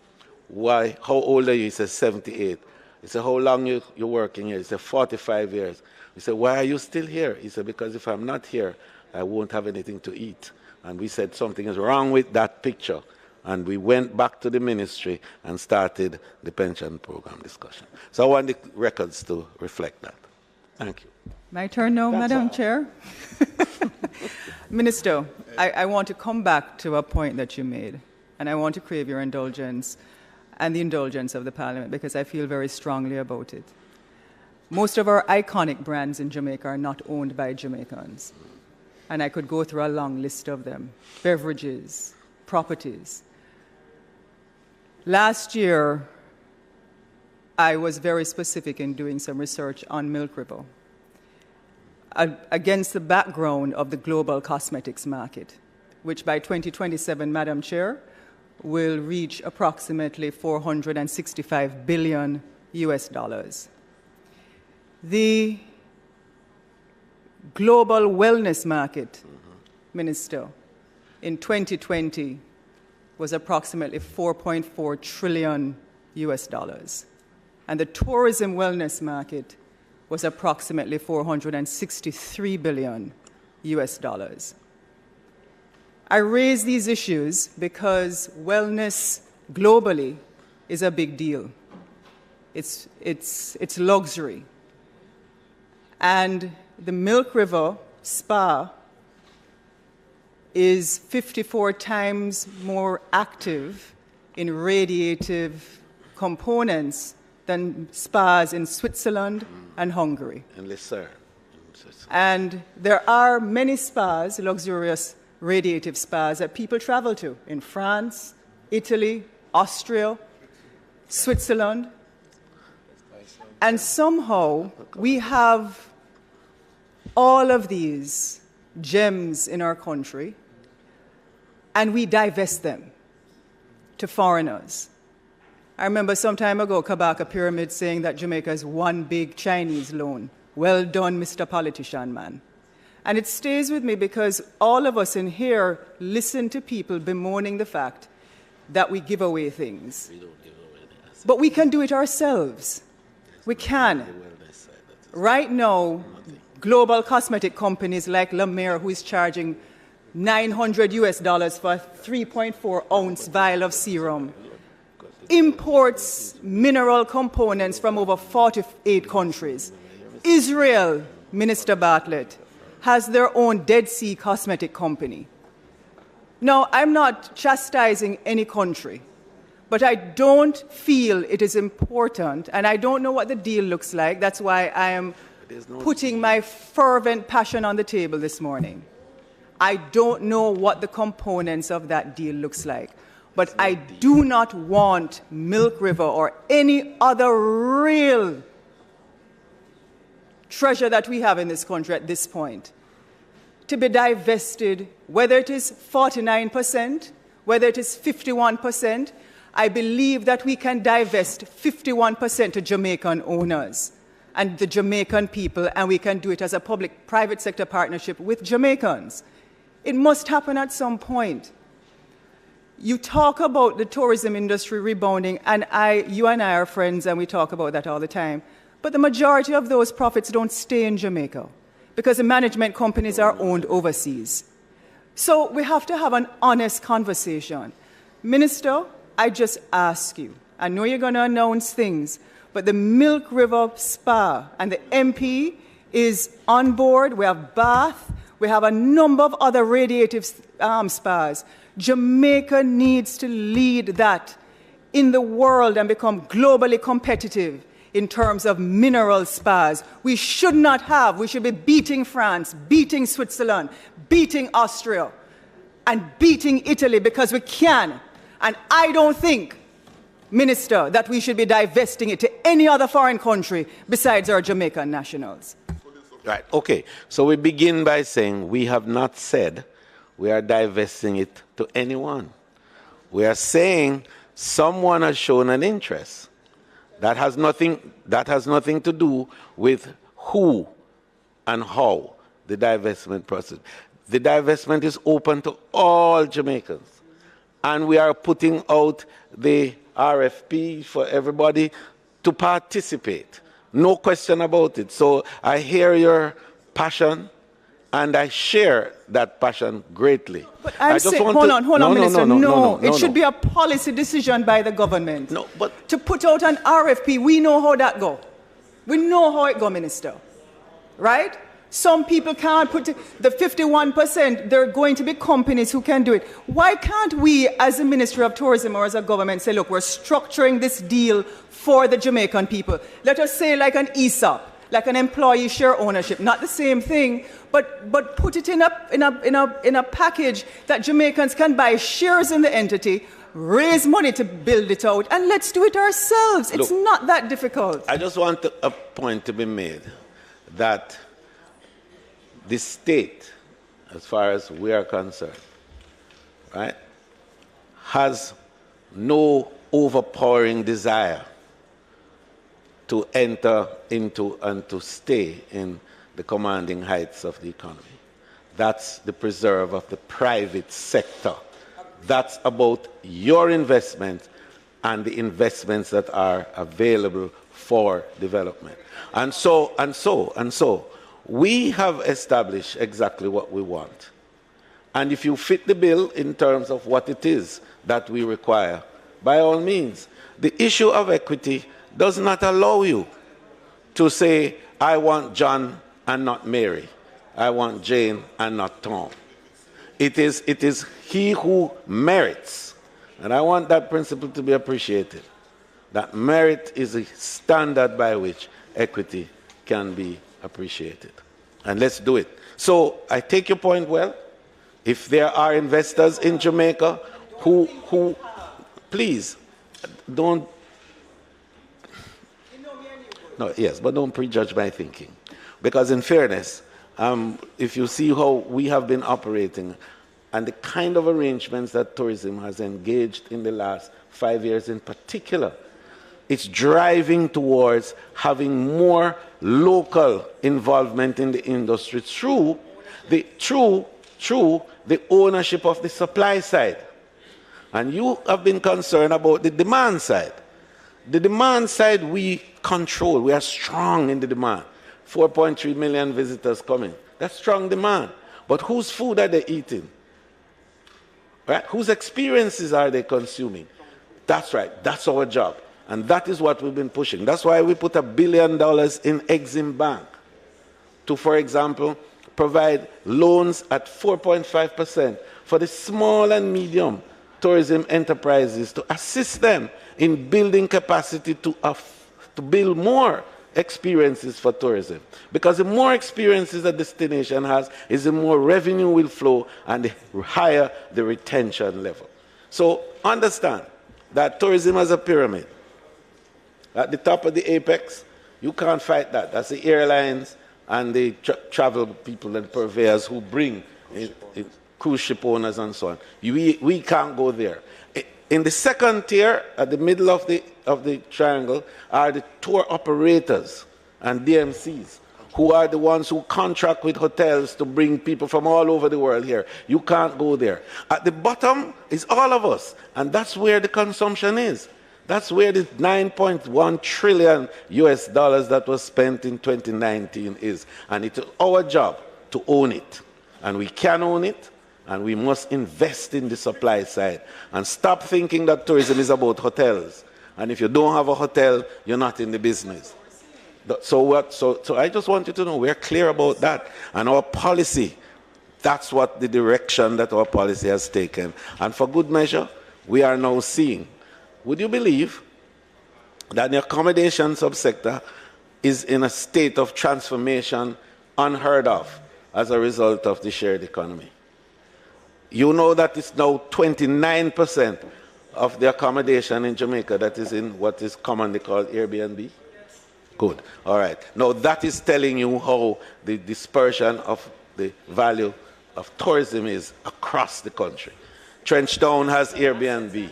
"Why? How old are you?" He said, 78. He said, "How long you working here?" He said, 45 years. We said, "Why are you still here?" He said, "Because if I'm not here, I won't have anything to eat." And we said something is wrong with that picture. And we went back to the ministry and started the pension program discussion. So I want the records to reflect that. Thank you. My turn now, Madam Chair. Minister, I want to come back to a point that you made, and I want to crave your indulgence and the indulgence of the Parliament because I feel very strongly about it. Most of our iconic brands in Jamaica are not owned by Jamaicans, and I could go through a long list of them: beverages, properties. Last year, I was very specific in doing some research on Milk River against the background of the global cosmetics market, which by 2027, Madam Chair, will reach approximately $465 billion US. The global wellness market, Minister, in 2020 was approximately $4.4 trillion US. And the tourism wellness market was approximately $463 billion US. I raise these issues because wellness globally is a big deal. It's luxury. And the Milk River Spa is 54 times more active in radiative components than spas in Switzerland and Hungary. And Lucerne. And there are many spas, luxurious radiative spas, that people travel to in France, Italy, Austria, Switzerland. And somehow we have all of these gems in our country, and we divest them to foreigners. I remember some time ago, Kabaka Pyramid saying that Jamaica is one big Chinese loan. Well done, Mr. Politician Man. And it stays with me because all of us in here listen to people bemoaning the fact that we give away things. We don't give away the But we can do it ourselves. We can. Right now, global cosmetic companies like La Mer, who is charging $900 US for a 3.4-ounce vial of serum, imports mineral components from over 48 countries. Israel, Minister Bartlett, has their own Dead Sea cosmetic company. Now, I'm not chastising any country, but I don't feel it is important, and I don't know what the deal looks like. That's why I am putting my fervent passion on the table this morning. I don't know what the components of that deal looks like, but I do not want Milk River or any other real treasure that we have in this country at this point to be divested, whether it is 49%, whether it is 51%. I believe that we can divest 51% to Jamaican owners. and the Jamaican people, and we can do it as a public-private sector partnership with Jamaicans. It must happen at some point. You talk about the tourism industry rebounding, and you and I are friends, and we talk about that all the time. But the majority of those profits don't stay in Jamaica because the management companies are owned overseas. So we have to have an honest conversation. Minister, I just ask you, I know you're going to announce things, but the Milk River Spa and the MP is on board. We have Bath. We have a number of other radiative spas. Jamaica needs to lead that in the world and become globally competitive in terms of mineral spas. We should be beating France, beating Switzerland, beating Austria, and beating Italy because we can. And I don't think, Minister, that we should be divesting it to any other foreign country besides our Jamaican nationals. Right, okay. So we begin by saying we have not said we are divesting it to anyone. We are saying someone has shown an interest. That has nothing to do with who and how the divestment process. The divestment is open to all Jamaicans. And we are putting out the RFP for everybody to participate. No question about it. So I hear your passion, and I share that passion greatly. But I'm saying, hold on, Minister. No, it should be a policy decision by the government. No, but to put out an RFP, we know how that go. We know how it go, Minister. Right? Some people can't put the 51%. There are going to be companies who can do it. Why can't we, as a Ministry of Tourism or as a government, say, look, we're structuring this deal for the Jamaican people? Let us say like an ESOP, like an employee share ownership, not the same thing, but put it in a package that Jamaicans can buy shares in the entity, raise money to build it out, and let's do it ourselves. It's not that difficult. I just want a point to be made that the state, as far as we are concerned, right, has no overpowering desire to enter into and to stay in the commanding heights of the economy. That's the preserve of the private sector. That's about your investment and the investments that are available for development. And so, we have established exactly what we want. And if you fit the bill in terms of what it is that we require, by all means, the issue of equity does not allow you to say, I want John and not Mary. I want Jane and not Tom. It is he who merits. And I want that principle to be appreciated. That merit is a standard by which equity can be appreciated. And let's do it. So I take your point well. If there are investors in Jamaica who please don't, no, yes, but don't prejudge my thinking. Because in fairness, if you see how we have been operating and the kind of arrangements that tourism has engaged in the last 5 years in particular, it's driving towards having more local involvement in the industry through the ownership of the supply side. And you have been concerned about the demand side. The demand side we control. We are strong in the demand. 4.3 million visitors coming. That's strong demand. But whose food are they eating? Right? Whose experiences are they consuming? That's right. That's our job. And that is what we've been pushing. That's why we put $1 billion in Exim Bank to, for example, provide loans at 4.5% for the small and medium tourism enterprises to assist them in building capacity to build more experiences for tourism. Because the more experiences a destination has, is the more revenue will flow and the higher the retention level. So understand that tourism has a pyramid. At the top of the apex, you can't fight that. That's the airlines and the travel people and purveyors who bring cruise ship owners and so on. We can't go there. In the second tier, at the middle of the triangle, are the tour operators and DMCs, who are the ones who contract with hotels to bring people from all over the world here. You can't go there. At the bottom is all of us, and that's where the consumption is. That's where the 9.1 trillion US dollars that was spent in 2019 is. And it's our job to own it. And we can own it, and we must invest in the supply side. And stop thinking that tourism is about hotels. And if you don't have a hotel, you're not in the business. So I just want you to know we're clear about that. And our policy, that's what the direction that our policy has taken. And for good measure, we are now seeing. Would you believe that the accommodation subsector is in a state of transformation unheard of as a result of the shared economy? You know that it's now 29% of the accommodation in Jamaica that is in what is commonly called Airbnb? Good. All right. Now that is telling you how the dispersion of the value of tourism is across the country. Trenchtown has Airbnb,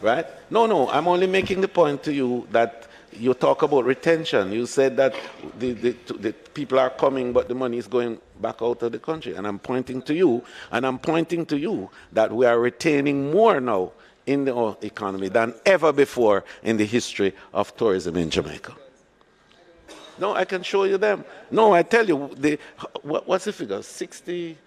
right? No, I'm only making the point to you that you talk about retention. You said that the people are coming, but the money is going back out of the country. And I'm pointing to you, that we are retaining more now in the economy than ever before in the history of tourism in Jamaica. No, I can show you them. No, I tell you, what's the figure? 60.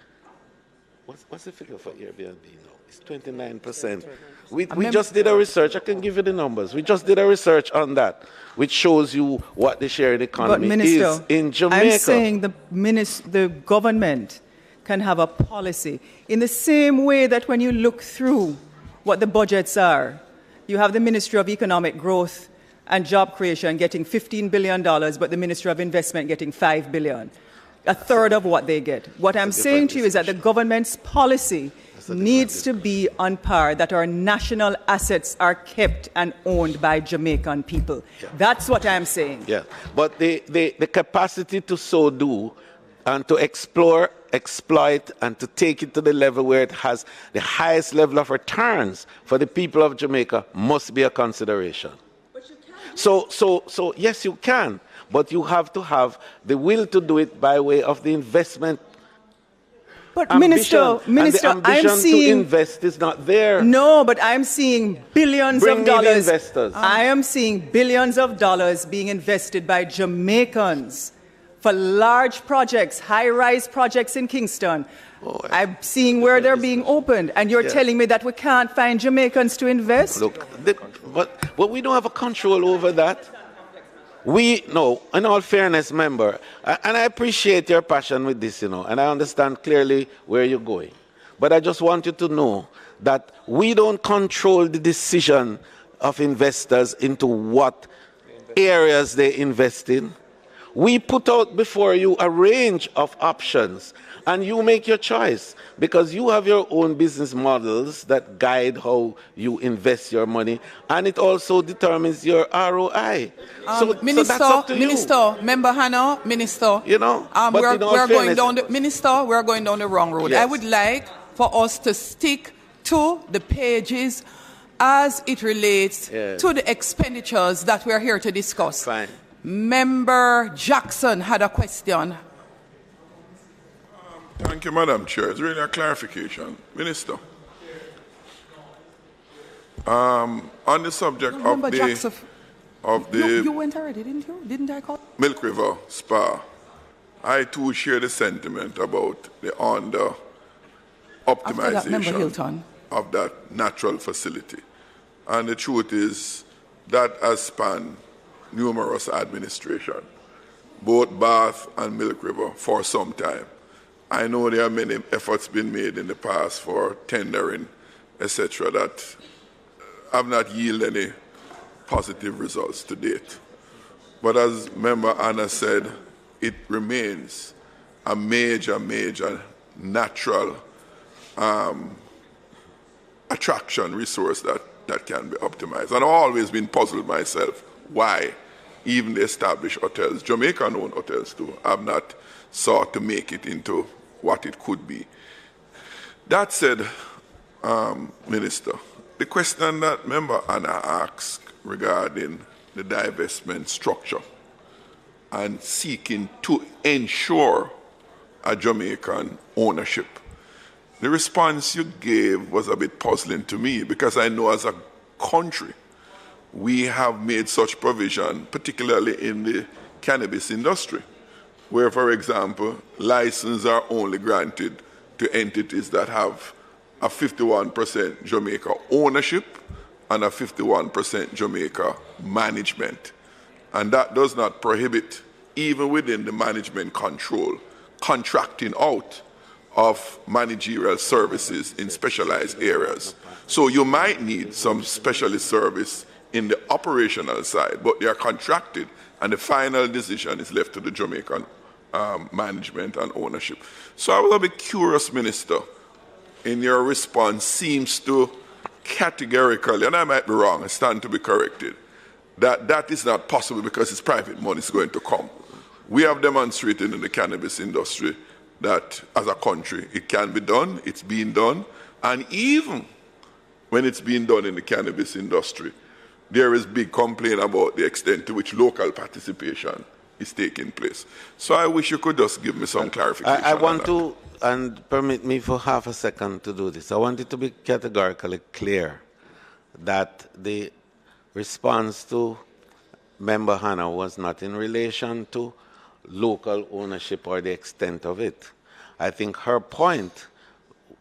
What's the figure for Airbnb now? It's 29%. We just did a research. I can give you the numbers. We just did a research on that, which shows you what the shared economy is in Jamaica. I'm saying the government can have a policy in the same way that when you look through what the budgets are, you have the Ministry of Economic Growth and Job Creation getting $15 billion, but the Ministry of Investment getting $5 billion, a third of what they get. What I'm saying to you is that the government's policy needs to be on par, that our national assets are kept and owned by Jamaican people. Yeah. That's what I'm saying. Yeah, but the capacity to so do and to explore, exploit, and to take it to the level where it has the highest level of returns for the people of Jamaica must be a consideration. But you can. So yes, you can, but you have to have the will to do it by way of the investment. But ambition, Minister, I'm seeing to invest is not there. No, but I'm seeing billions of dollars. Investors. I am seeing billions of dollars being invested by Jamaicans for large projects, high-rise projects in Kingston. I'm seeing where they're being opened, and you're telling me that we can't find Jamaicans to invest? Look, but we don't have a control over that. No, in all fairness, member, and I appreciate your passion with this, and I understand clearly where you're going. But I just want you to know that we don't control the decision of investors into what areas they invest in. We put out before you a range of options, and you make your choice because you have your own business models that guide how you invest your money, and it also determines your ROI. Minister, so that's up to Minister, Member Hannah, Minister, we're going down the wrong road. Yes. I would like for us to stick to the pages as it relates to the expenditures that we're here to discuss. Fine. Member Jackson had a question. Thank you, Madam Chair. It's really a clarification. Minister, on the subject of the You went already, didn't you? Didn't I call? Milk River Spa, I too share the sentiment about the optimization of that natural facility. And the truth is that has spanned numerous administrations, both Bath and Milk River, for some time. I know there are many efforts been made in the past for tendering, etc., that have not yielded any positive results to date. But as Member Anna said, it remains a major natural attraction resource that can be optimized. And I've always been puzzled myself why even the established hotels, Jamaican-owned hotels too, have not sought to make it into what it could be. That said, Minister, the question that Member Anna asked regarding the divestment structure, and seeking to ensure a Jamaican ownership. The response you gave was a bit puzzling to me because I know as a country we have made such provision, particularly in the cannabis industry, where, for example, licenses are only granted to entities that have a 51% Jamaica ownership and a 51% Jamaica management. And that does not prohibit, even within the management control, contracting out of managerial services in specialized areas. So you might need some specialist service in the operational side, but they are contracted, and the final decision is left to the Jamaican management and ownership. So I was a bit curious, Minister, in your response seems to categorically, and I might be wrong, I stand to be corrected, that that is not possible because it's private money is going to come. We have demonstrated in the cannabis industry that as a country it can be done, it's being done, and even when it's being done in the cannabis industry, there is big complaint about the extent to which local participation is taking place. So I wish you could just give me some clarification. I want to, and permit me for half a second to do this, I want it to be categorically clear that the response to Member Hannah was not in relation to local ownership or the extent of it. I think her point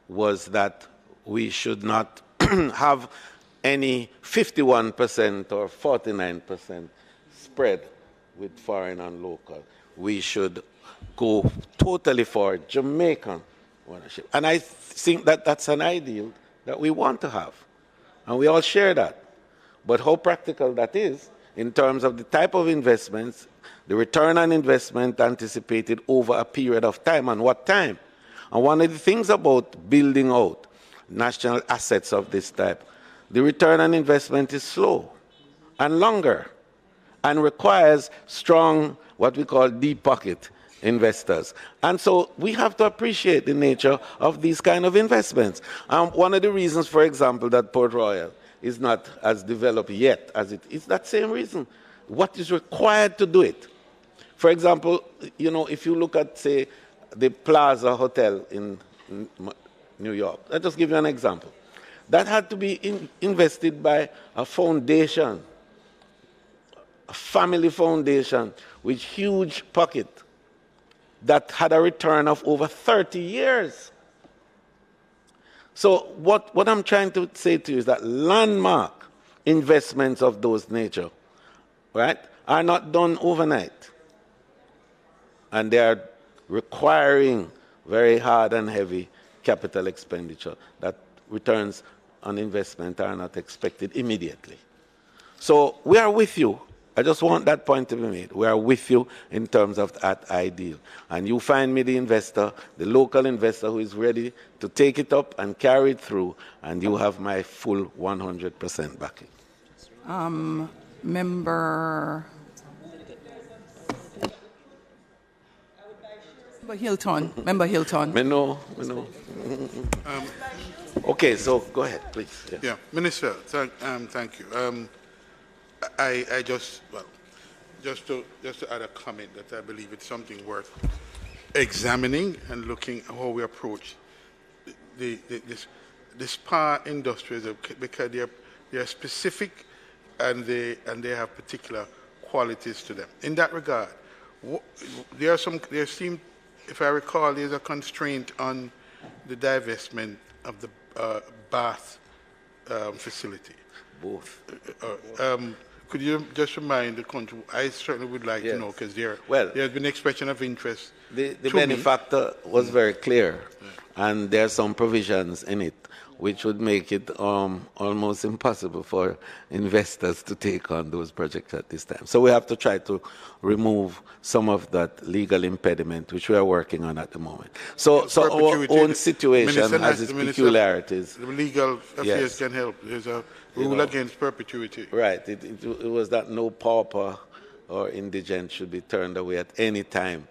was that we should not have any 51% or 49% spread with foreign and local. We should go totally for Jamaican ownership. And I think that that's an ideal that we want to have. And we all share that. But how practical that is in terms of the type of investments, the return on investment anticipated over a period of time, and what time. And one of the things about building out national assets of this type, the return on investment is slow and longer and requires strong, what we call deep pocket investors. And so we have to appreciate the nature of these kind of investments. One of the reasons, for example, that Port Royal is not as developed yet as it is that same reason. What is required to do it? For example, you know, if you look at, say, the Plaza Hotel in New York, I'll just give you an example. That had to be invested by a foundation, a family foundation with huge pocket that had a return of over 30 years. So what I'm trying to say to you is that landmark investments of those nature, right, are not done overnight. And they are requiring very hard and heavy capital expenditure that returns on investment are not expected immediately. So we are with you. I just want that point to be made. We are with you in terms of that ideal. And you find me the investor, the local investor who is ready to take it up and carry it through, and you have my full 100% backing. Member Hilton. Member Hilton. Me know. Okay, so go ahead, please. Yes. Yeah, Minister, thank you. I just to add a comment that I believe it's something worth examining and looking at how we approach this spa industry, because they are specific and they have particular qualities to them. In that regard, there seem, if I recall, there's a constraint on the divestment of the Bath facility. Both. Could you just remind the country? I certainly would like to know, because there has been expression of interest. The benefactor was very clear, and there are some provisions in it which would make it almost impossible for investors to take on those projects at this time. So we have to try to remove some of that legal impediment, which we are working on at the moment. So our own situation has its peculiarities. The legal affairs can help. There's a rule against perpetuity. Right. It was that no pauper or indigent should be turned away at any time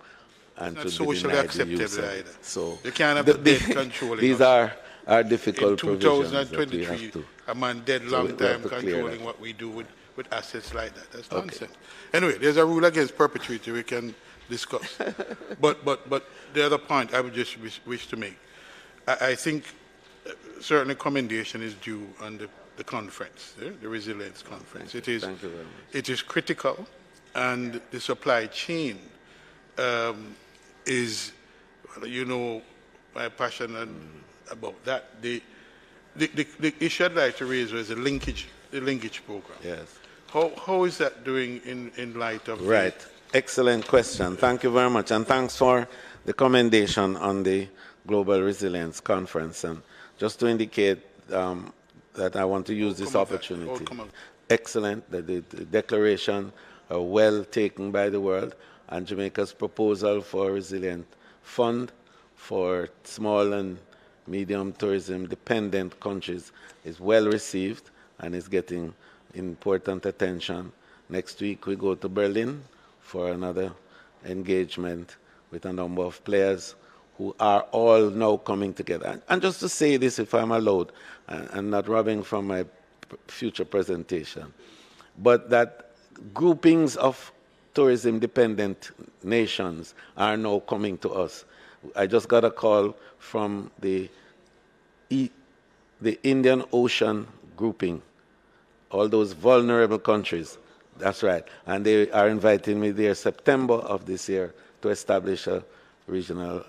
and it's to not be socially denied the use acceptable of either. it. So you can't have the debt controlling these us. are difficult in provisions that we 2023, have to. a man dead long time controlling what we do with with assets like that. That's nonsense. Anyway, there's a rule against perpetuity we can discuss. but the other point I would just wish to make, I think certainly commendation is due on the conference, the resilience conference. It is critical, and the supply chain is, you know, my passion about that. The issue I'd like to raise was the linkage program. Yes. How is that doing in light of Right. Excellent question. Thank you very much. And thanks for the commendation on the Global Resilience Conference. And just to indicate that I want to use this opportunity. Excellent. The declaration well taken by the world, and Jamaica's proposal for a resilient fund for small and medium tourism dependent countries is well received and is getting important attention. Next week we go to Berlin for another engagement with a number of players who are all now coming together. And just to say this, if I'm allowed, and not robbing from my future presentation, but that groupings of tourism-dependent nations are now coming to us. I just got a call from the Indian Ocean grouping, all those vulnerable countries. That's right. And they are inviting me there September of this year to establish a regional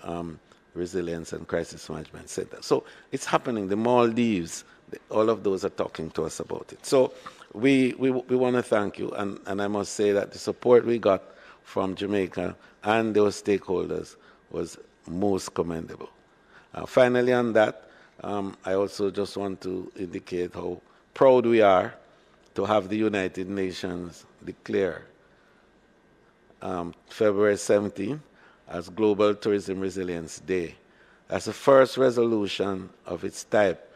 resilience and crisis management center. So it's happening. The Maldives, all of those are talking to us about it. So we want to thank you, and I must say that the support we got from Jamaica and those stakeholders was most commendable. Finally on that, I also just want to indicate how proud we are to have the United Nations declare February 17th as Global Tourism Resilience Day. That's the first resolution of its type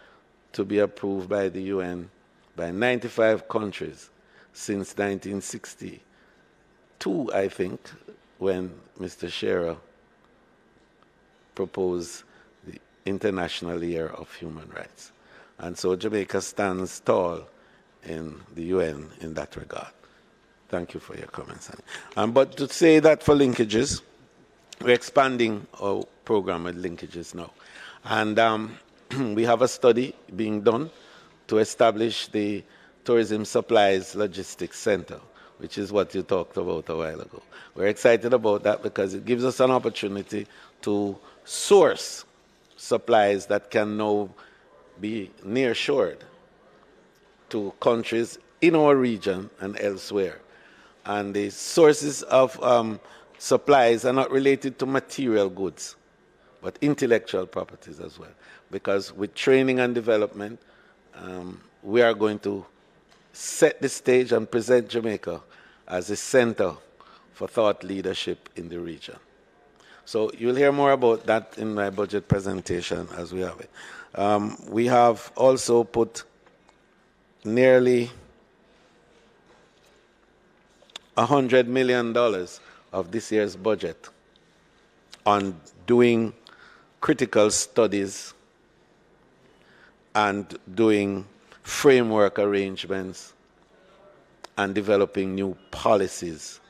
to be approved by the UN by 95 countries since 1962, I think, when Mr. Shearer proposed the International Year of Human Rights. And so Jamaica stands tall in the UN in that regard. Thank you for your comments. But to say that for linkages, we're expanding our program with linkages now. And we have a study being done to establish the Tourism Supplies Logistics Center, which is what you talked about a while ago. We're excited about that because it gives us an opportunity to source supplies that can now be nearshored to countries in our region and elsewhere. And the sources of supplies are not related to material goods, but intellectual properties as well. Because with training and development, we are going to set the stage and present Jamaica as a center for thought leadership in the region. So you'll hear more about that in my budget presentation as we have it. We have also put nearly $100 million of this year's budget on doing critical studies and doing framework arrangements and developing new policies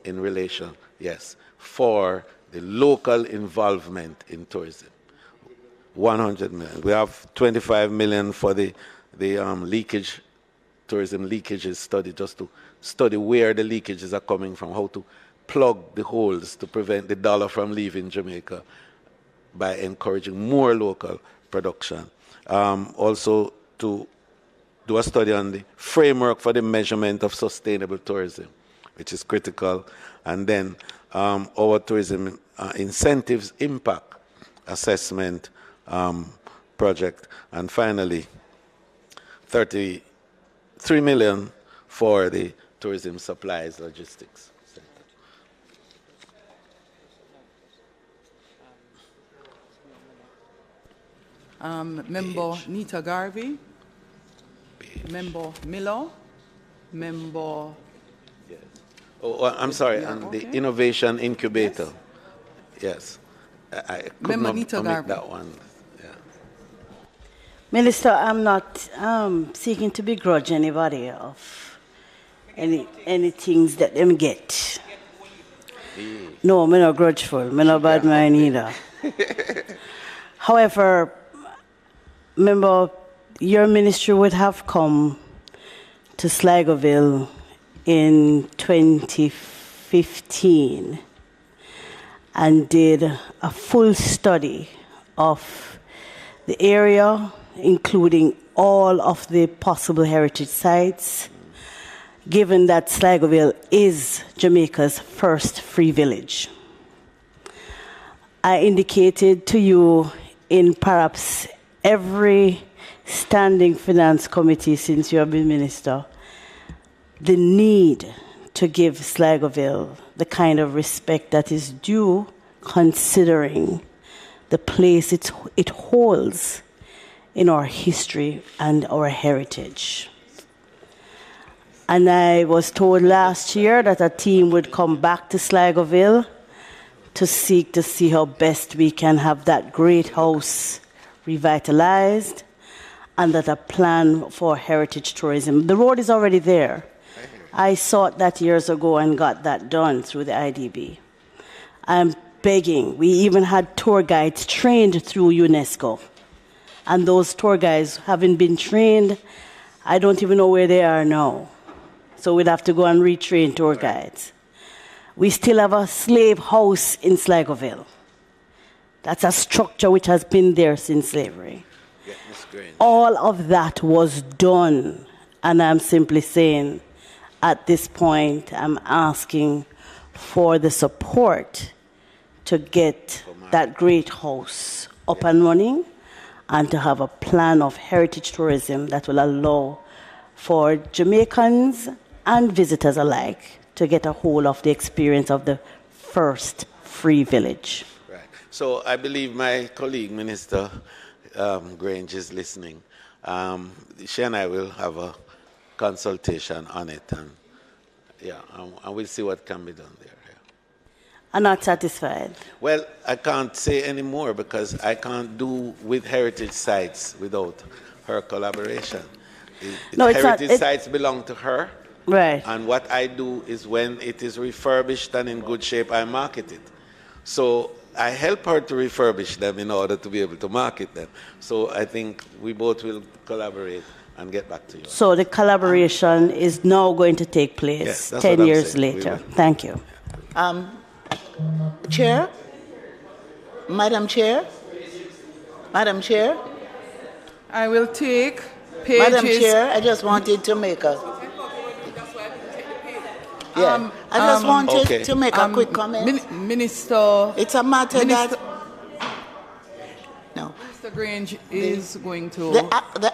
in relation, for the local involvement in tourism. 100 million. We have 25 million for the leakage, tourism leakages study, just to study where the leakages are coming from, how to plug the holes to prevent the dollar from leaving Jamaica by encouraging more local production. Also to do a study on the framework for the measurement of sustainable tourism, which is critical, and then our tourism incentives impact assessment project, and finally 33 million for the tourism supplies logistics center. Member Nita Garvey, Member Miller, Member... I'm sorry, and the Innovation Incubator. Yes. I could not omit that one. Minister, I'm not seeking to begrudge anybody of any things that them get. No, me not grudgeful. Me not bad mind either. However, remember, your ministry would have come to Sligoville in 2015 and did a full study of the area, including all of the possible heritage sites, given that Sligoville is Jamaica's first free village. I indicated to you in perhaps every standing finance committee since you have been minister the need to give Sligoville the kind of respect that is due, considering the place it holds in our history and our heritage. And I was told last year that a team would come back to Sligoville to seek to see how best we can have that great house revitalized and that a plan for heritage tourism. The road is already there. I sought that years ago and got that done through the IDB. I'm begging. We even had tour guides trained through UNESCO. And those tour guides, having been trained, I don't even know where they are now. So we'd have to go and retrain tour guides. We still have a slave house in Sligoville. That's a structure which has been there since slavery. All of that was done. And I'm simply saying, at this point, I'm asking for the support to get that great house up and running and to have a plan of heritage tourism that will allow for Jamaicans and visitors alike to get a hold of the experience of the first free village. Right. So I believe my colleague, Minister Grange, is listening. She and I will have a consultation on it, and we'll see what can be done there. I'm not satisfied. Well, I can't say any more because I can't do with heritage sites without her collaboration. Heritage sites belong to her. Right. And what I do is when it is refurbished and in good shape, I market it. So I help her to refurbish them in order to be able to market them. So I think we both will collaborate and get back to you. So the collaboration is now going to take place 10 years later. Thank you. Chair? Madam Chair? Madam Chair? I will take pages. Madam Chair, I just wanted to make a... Yeah, I just wanted to make a quick comment. Minister... It's a matter that... No. Mr. Grange is going to...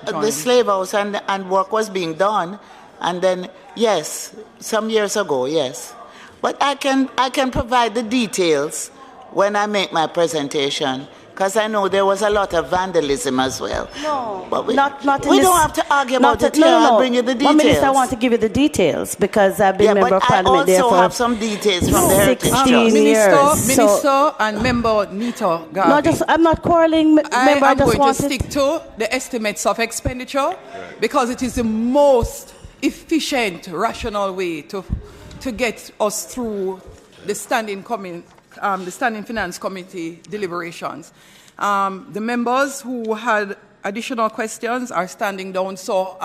The slave house and work was being done, and then, yes, some years ago, yes. But I can provide the details when I make my presentation, because I know there was a lot of vandalism as well. No, but we not we don't have to argue about it here. I'll bring you the details. Minister, I want to give you the details because I've been member of parliament there for I also have some details from the Heritage Trust. Minister and Member Nita Garvey. No, I'm not quarreling, Member. I am going to stick to the estimates of expenditure because it is the most efficient, rational way to get us through the Standing Finance Committee deliberations. The members who had additional questions are standing down. So,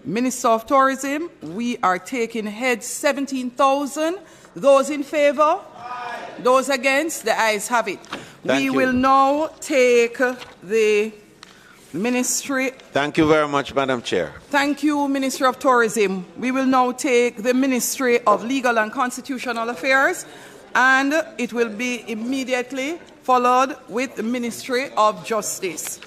Minister of Tourism, we are taking heads 17,000. Those in favour? Those against? The ayes have it. We will now take the Ministry. Thank you very much, Madam Chair. Thank you, Ministry of Tourism. We will now take the Ministry of Legal and Constitutional Affairs, and it will be immediately followed with the Ministry of Justice.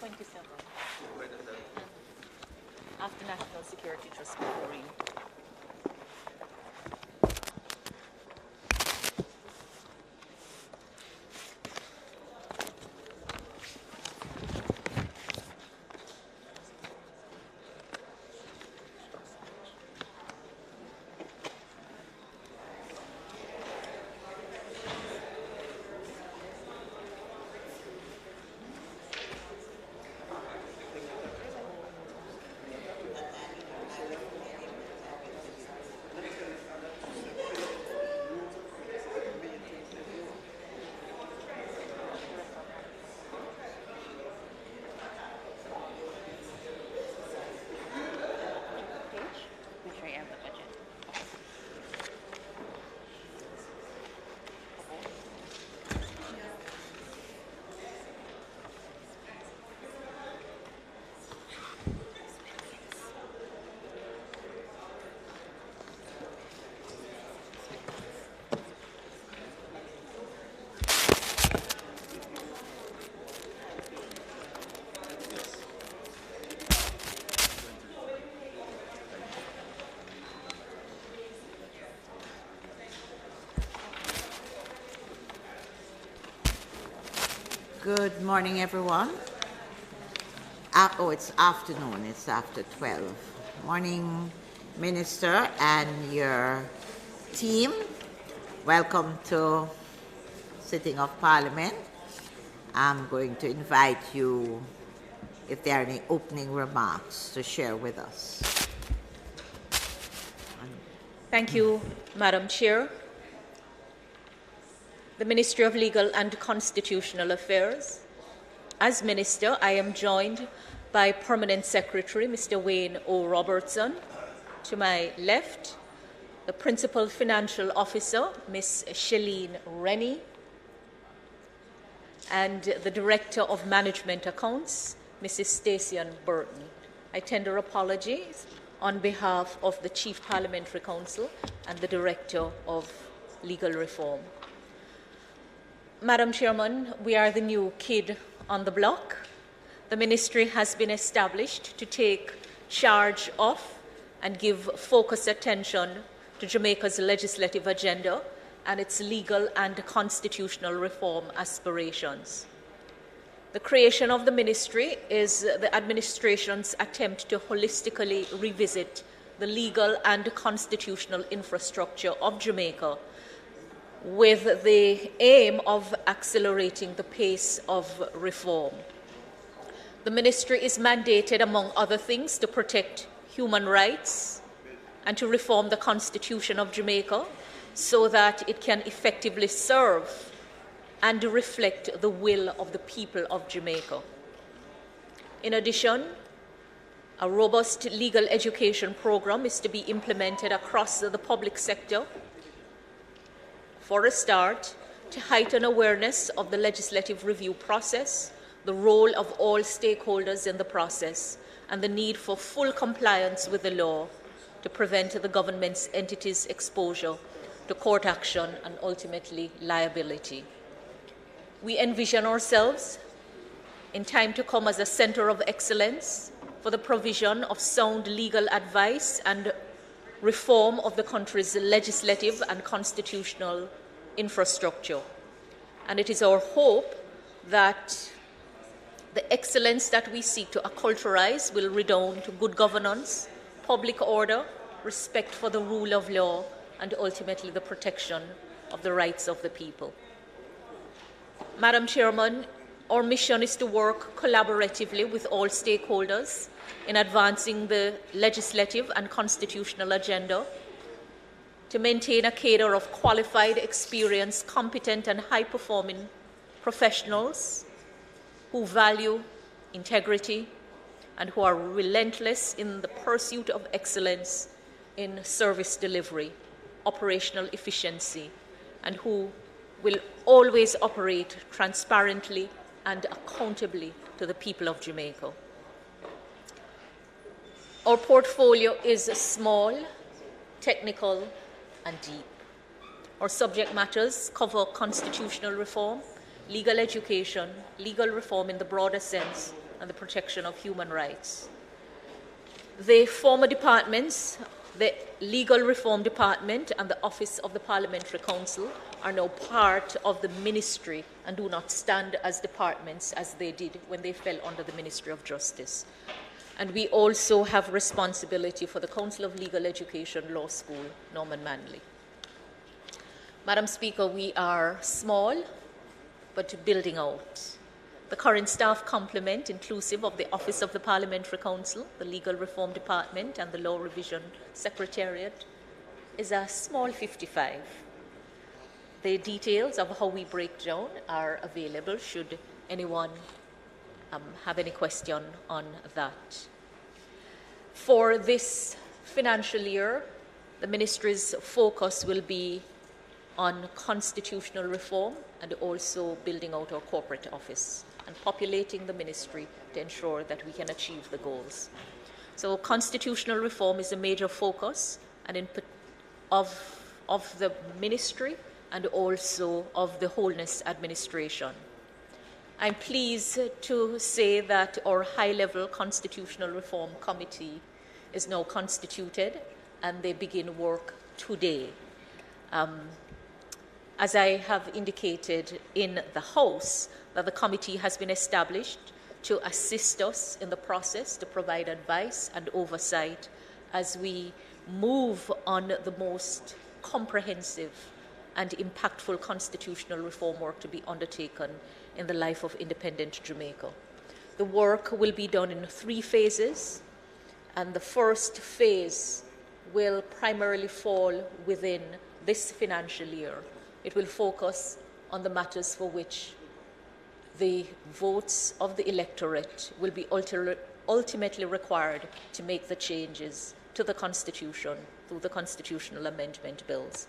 27. After National Security Trust Corporation. Good morning, everyone. Oh, it's afternoon. It's after 12. Morning, Minister and your team. Welcome to sitting of Parliament. I'm going to invite you, if there are any opening remarks, to share with us. Thank you, Madam Chair. The Ministry of Legal and Constitutional Affairs. As Minister, I am joined by Permanent Secretary Mr. Wayne O. Robertson. To my left, the Principal Financial Officer, Ms. Shalene Rennie, and the Director of Management Accounts, Mrs. Stacey-Ann Burton. I tender apologies on behalf of the Chief Parliamentary Counsel and the Director of Legal Reform. Madam Chairman, we are the new kid on the block. The Ministry has been established to take charge of and give focused attention to Jamaica's legislative agenda and its legal and constitutional reform aspirations. The creation of the Ministry is the administration's attempt to holistically revisit the legal and constitutional infrastructure of Jamaica with the aim of accelerating the pace of reform. The Ministry is mandated, among other things, to protect human rights and to reform the Constitution of Jamaica so that it can effectively serve and reflect the will of the people of Jamaica. In addition, a robust legal education program is to be implemented across the public sector. For a start, to heighten awareness of the legislative review process, the role of all stakeholders in the process, and the need for full compliance with the law to prevent the government's entities' exposure to court action and ultimately liability. We envision ourselves in time to come as a center of excellence for the provision of sound legal advice and reform of the country's legislative and constitutional infrastructure. And it is our hope that the excellence that we seek to acculturize will redound to good governance, public order, respect for the rule of law, and ultimately the protection of the rights of the people. Madam Chairman, our mission is to work collaboratively with all stakeholders in advancing the legislative and constitutional agenda, to maintain a cadre of qualified, experienced, competent, and high-performing professionals who value integrity and who are relentless in the pursuit of excellence in service delivery, operational efficiency, and who will always operate transparently and accountably to the people of Jamaica. Our portfolio is small, technical, and deep. Our subject matters cover constitutional reform, legal education, legal reform in the broader sense, and the protection of human rights. The former departments, the Legal Reform Department and the Office of the Parliamentary Council, are now part of the ministry and do not stand as departments as they did when they fell under the Ministry of Justice. And we also have responsibility for the Council of Legal Education Law School, Norman Manley. Madam Speaker, we are small, but building out. The current staff complement, inclusive of the Office of the Parliamentary Council, the Legal Reform Department, and the Law Revision Secretariat, is a small 55. The details of how we break down are available should anyone have any question on that. For this financial year, the ministry's focus will be on constitutional reform and also building out our corporate office and populating the ministry to ensure that we can achieve the goals. So constitutional reform is a major focus and of the ministry and also of the Wholeness Administration. I'm pleased to say that our high-level Constitutional Reform Committee is now constituted and they begin work today. As I have indicated in the House, that the committee has been established to assist us in the process, to provide advice and oversight as we move on the most comprehensive and impactful constitutional reform work to be undertaken in the life of independent Jamaica. The work will be done in 3 phases, and the first phase will primarily fall within this financial year. It will focus on the matters for which the votes of the electorate will be ultimately required to make the changes to the Constitution through the constitutional amendment bills.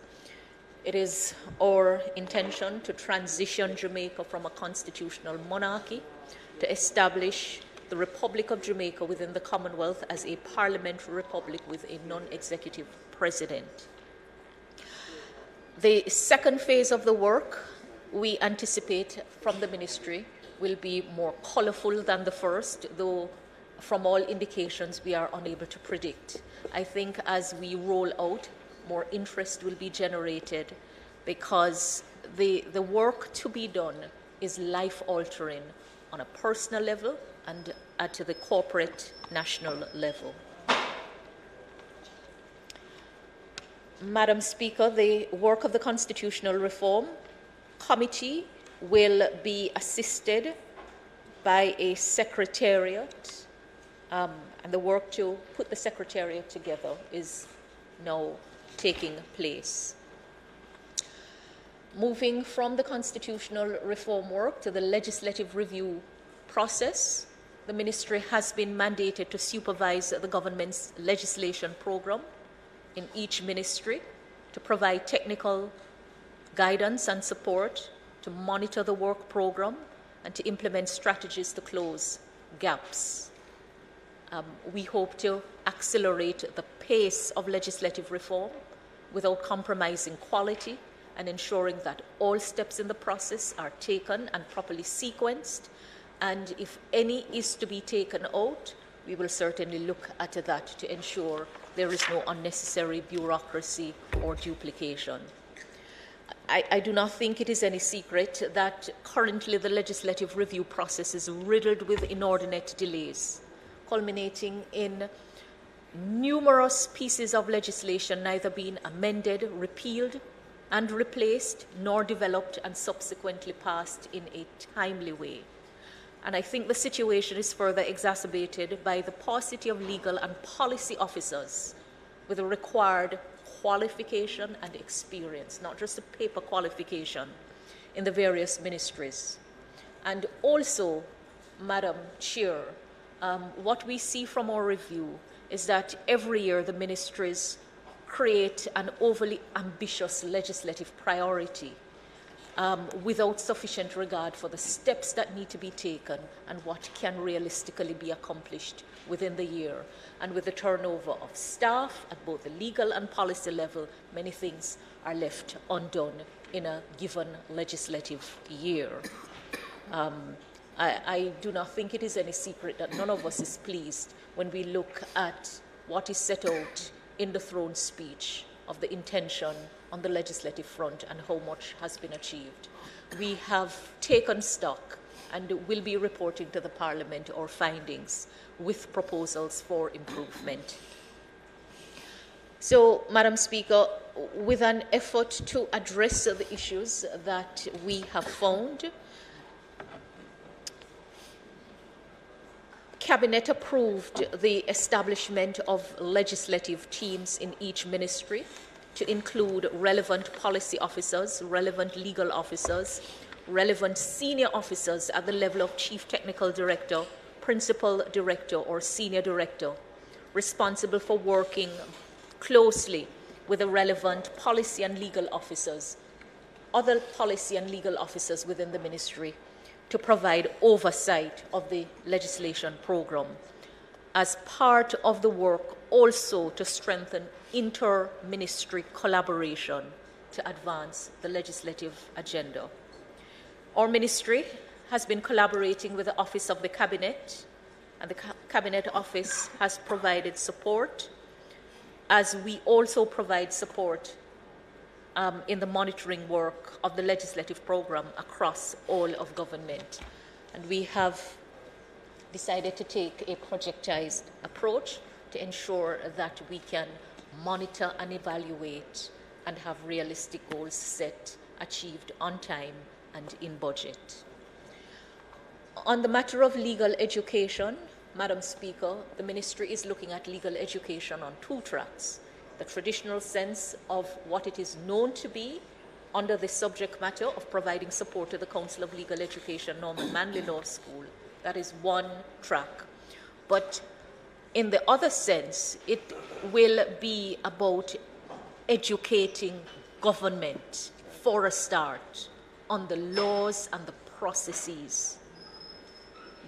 It is our intention to transition Jamaica from a constitutional monarchy to establish the Republic of Jamaica within the Commonwealth as a parliamentary republic with a non-executive president. The second phase of the work we anticipate from the ministry will be more colourful than the first, though from all indications we are unable to predict. I think as we roll out, more interest will be generated because the work to be done is life-altering on a personal level and at the corporate national level. Madam Speaker, the work of the Constitutional Reform Committee will be assisted by a secretariat, and the work to put the secretariat together is now taking place. Moving from the constitutional reform work to the legislative review process, the ministry has been mandated to supervise the government's legislation program in each ministry, to provide technical guidance and support, to monitor the work program, and to implement strategies to close gaps. We hope to accelerate the pace of legislative reform without compromising quality and ensuring that all steps in the process are taken and properly sequenced. And if any is to be taken out, we will certainly look at that to ensure there is no unnecessary bureaucracy or duplication. I do not think it is any secret that currently the legislative review process is riddled with inordinate delays, culminating in numerous pieces of legislation neither being amended, repealed, and replaced, nor developed and subsequently passed in a timely way. And I think the situation is further exacerbated by the paucity of legal and policy officers with the required qualification and experience, not just a paper qualification, in the various ministries. And also, Madam Chair, what we see from our review is that every year the ministries create an overly ambitious legislative priority without sufficient regard for the steps that need to be taken and what can realistically be accomplished within the year. And with the turnover of staff at both the legal and policy level, many things are left undone in a given legislative year. I do not think it is any secret that none of us is pleased when we look at what is set out in the throne speech of the intention on the legislative front and how much has been achieved. We have taken stock and will be reporting to the Parliament our findings with proposals for improvement. So, Madam Speaker, with an effort to address the issues that we have found, Cabinet approved the establishment of legislative teams in each ministry to include relevant policy officers, relevant legal officers, relevant senior officers at the level of Chief Technical Director, Principal Director, or Senior Director, responsible for working closely with the relevant policy and legal officers, other policy and legal officers within the ministry, to provide oversight of the legislation program. As part of the work, also to strengthen inter-ministry collaboration to advance the legislative agenda. Our ministry has been collaborating with the Office of the Cabinet, and the Cabinet Office has provided support, as we also provide support in the monitoring work of the legislative program across all of government. And we have decided to take a projectized approach to ensure that we can monitor and evaluate and have realistic goals set, achieved on time and in budget. On the matter of legal education, Madam Speaker, the Ministry is looking at legal education on two tracks: the traditional sense of what it is known to be under the subject matter of providing support to the Council of Legal Education, Norman Manley Law School. That is one track. But in the other sense, it will be about educating government for a start on the laws and the processes.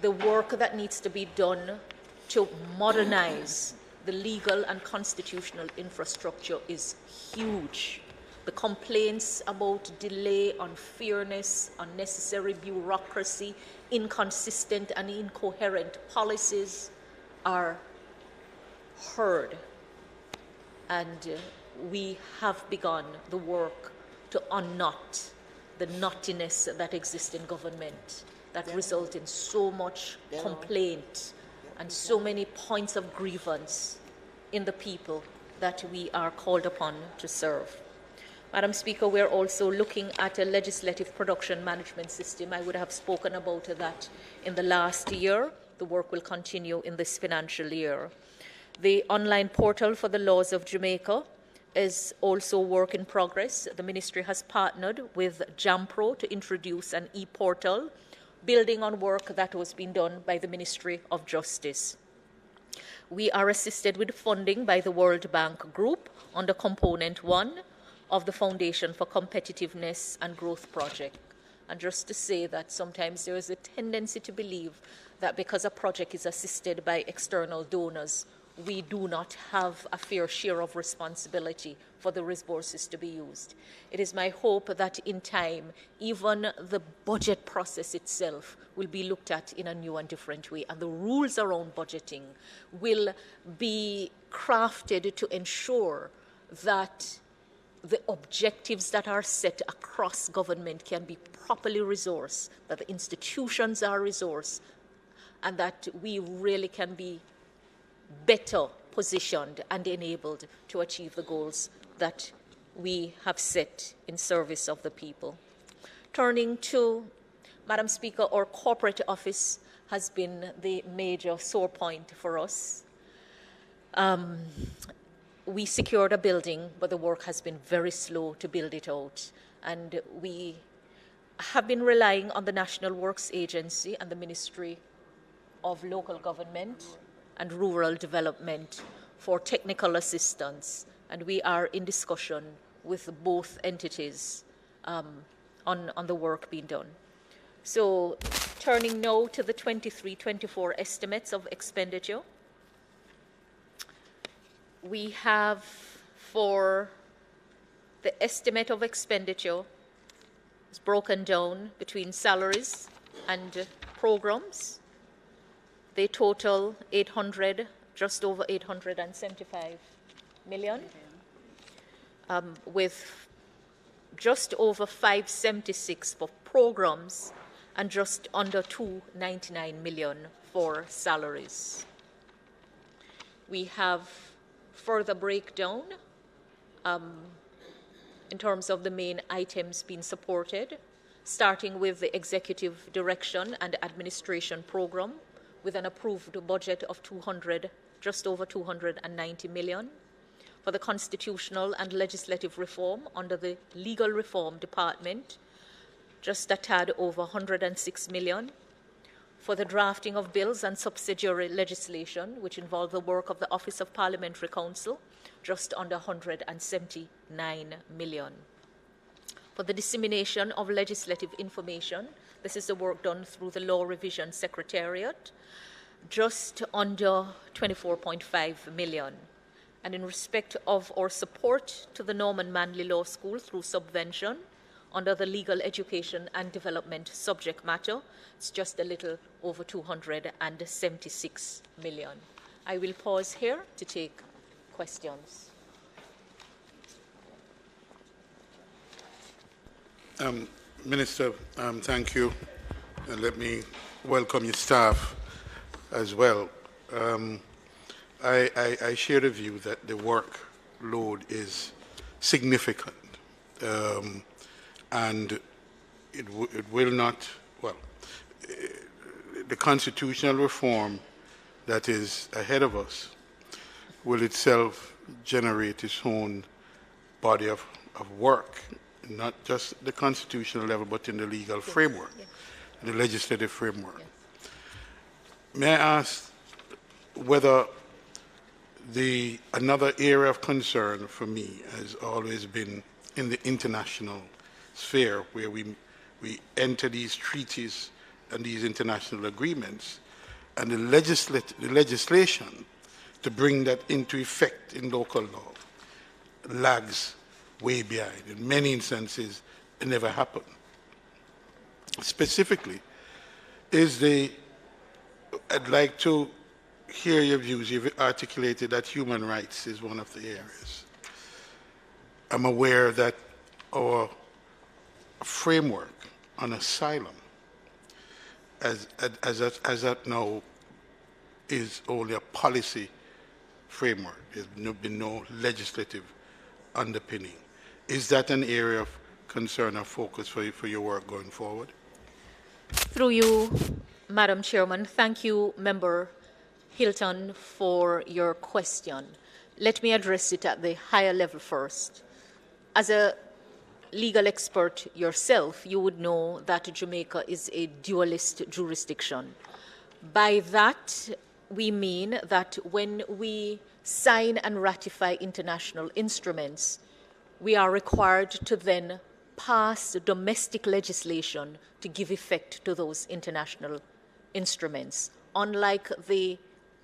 The work that needs to be done to modernize the legal and constitutional infrastructure is huge. The complaints about delay, unfairness, unnecessary bureaucracy, inconsistent and incoherent policies are heard. And we have begun the work to unknot the knottiness that exists in government, that result in so much complaint and so many points of grievance in the people that we are called upon to serve. Madam Speaker, we are also looking at a legislative production management system. I would have spoken about that in the last year. The work will continue in this financial year. The online portal for the laws of Jamaica is also work in progress. The Ministry has partnered with JAMPRO to introduce an e-portal, building on work that was being done by the Ministry of Justice. We are assisted with funding by the World Bank Group under Component 1 of the Foundation for Competitiveness and Growth Project. And just to say that sometimes there is a tendency to believe that because a project is assisted by external donors, we do not have a fair share of responsibility for the resources to be used. It is my hope that in time, even the budget process itself will be looked at in a new and different way, and the rules around budgeting will be crafted to ensure that the objectives that are set across government can be properly resourced, that the institutions are resourced, and that we really can be better positioned and enabled to achieve the goals that we have set in service of the people. Turning to, Madam Speaker, our corporate office has been the major sore point for us. We secured a building, but the work has been very slow to build it out. And we have been relying on the National Works Agency and the Ministry of Local Government and Rural Development for technical assistance. And we are in discussion with both entities on the work being done. So turning now to the 23-24 estimates of expenditure. We have, for the estimate of expenditure, it's broken down between salaries and programs. They total just over 875 million, with just over 576 for programs and just under 299 million for salaries. We have further breakdown in terms of the main items being supported, starting with the executive direction and administration program with an approved budget of just over 290 million. For the constitutional and legislative reform under the legal reform department, just a tad over 106 million. For the drafting of bills and subsidiary legislation, which involve the work of the Office of Parliamentary Counsel, just under 179 million. For the dissemination of legislative information, this is the work done through the Law Revision Secretariat, just under 24.5 million. And in respect of our support to the Norman Manley Law School through subvention, under the legal education and development subject matter, it's just a little over 276 million. I will pause here to take questions. Minister, thank you. And let me welcome your staff as well. I share the view that the workload is significant. And it will not, the constitutional reform that is ahead of us will itself generate its own body of work, not just the constitutional level, but in the legal framework, the legislative framework. May I ask whether another area of concern for me has always been in the international sphere, where we enter these treaties and these international agreements, and the legislation to bring that into effect in local law lags way behind. In many instances, it never happened. Specifically, I'd like to hear your views. You've articulated that human rights is one of the areas. I'm aware that our framework on asylum, as that now, is only a policy framework. There's been no legislative underpinning. Is that an area of concern or focus for your work going forward? Through you, Madam Chairman, thank you, Member Hilton, for your question. Let me address it at the higher level first. As a legal expert yourself, you would know that Jamaica is a dualist jurisdiction. By that, we mean that when we sign and ratify international instruments, we are required to then pass domestic legislation to give effect to those international instruments. Unlike the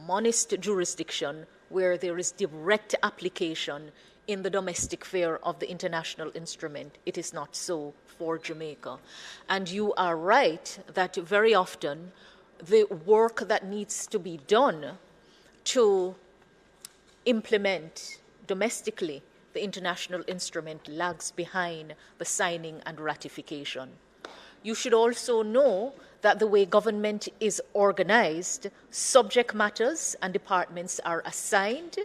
monist jurisdiction, where there is direct application in the domestic sphere of the international instrument, it is not so for Jamaica. And you are right that very often the work that needs to be done to implement domestically the international instrument lags behind the signing and ratification. You should also know that the way government is organized, subject matters and departments are assigned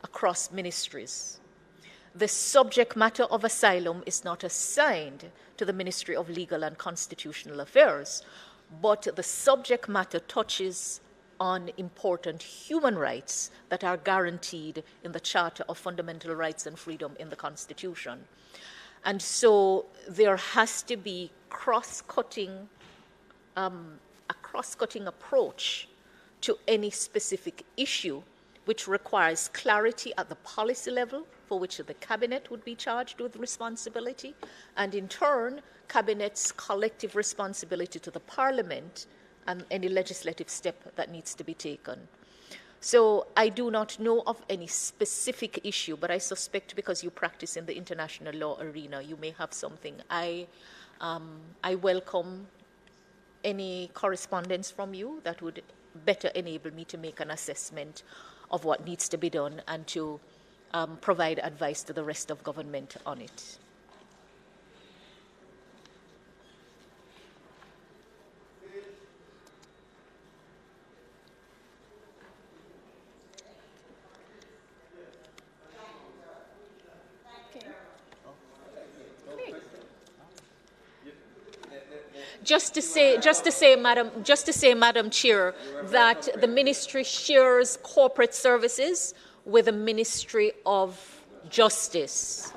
across ministries. The subject matter of asylum is not assigned to the Ministry of Legal and Constitutional Affairs, but the subject matter touches on important human rights that are guaranteed in the Charter of Fundamental Rights and Freedom in the Constitution. And so there has to be a cross-cutting approach to any specific issue, which requires clarity at the policy level, for which the Cabinet would be charged with responsibility, and in turn, Cabinet's collective responsibility to the Parliament and any legislative step that needs to be taken. So I do not know of any specific issue, but I suspect because you practice in the international law arena, you may have something. I welcome any correspondence from you that would better enable me to make an assessment of what needs to be done and to provide advice to the rest of government on it. Just to say, Madam Chair, that the ministry shares corporate services with the Ministry of Justice,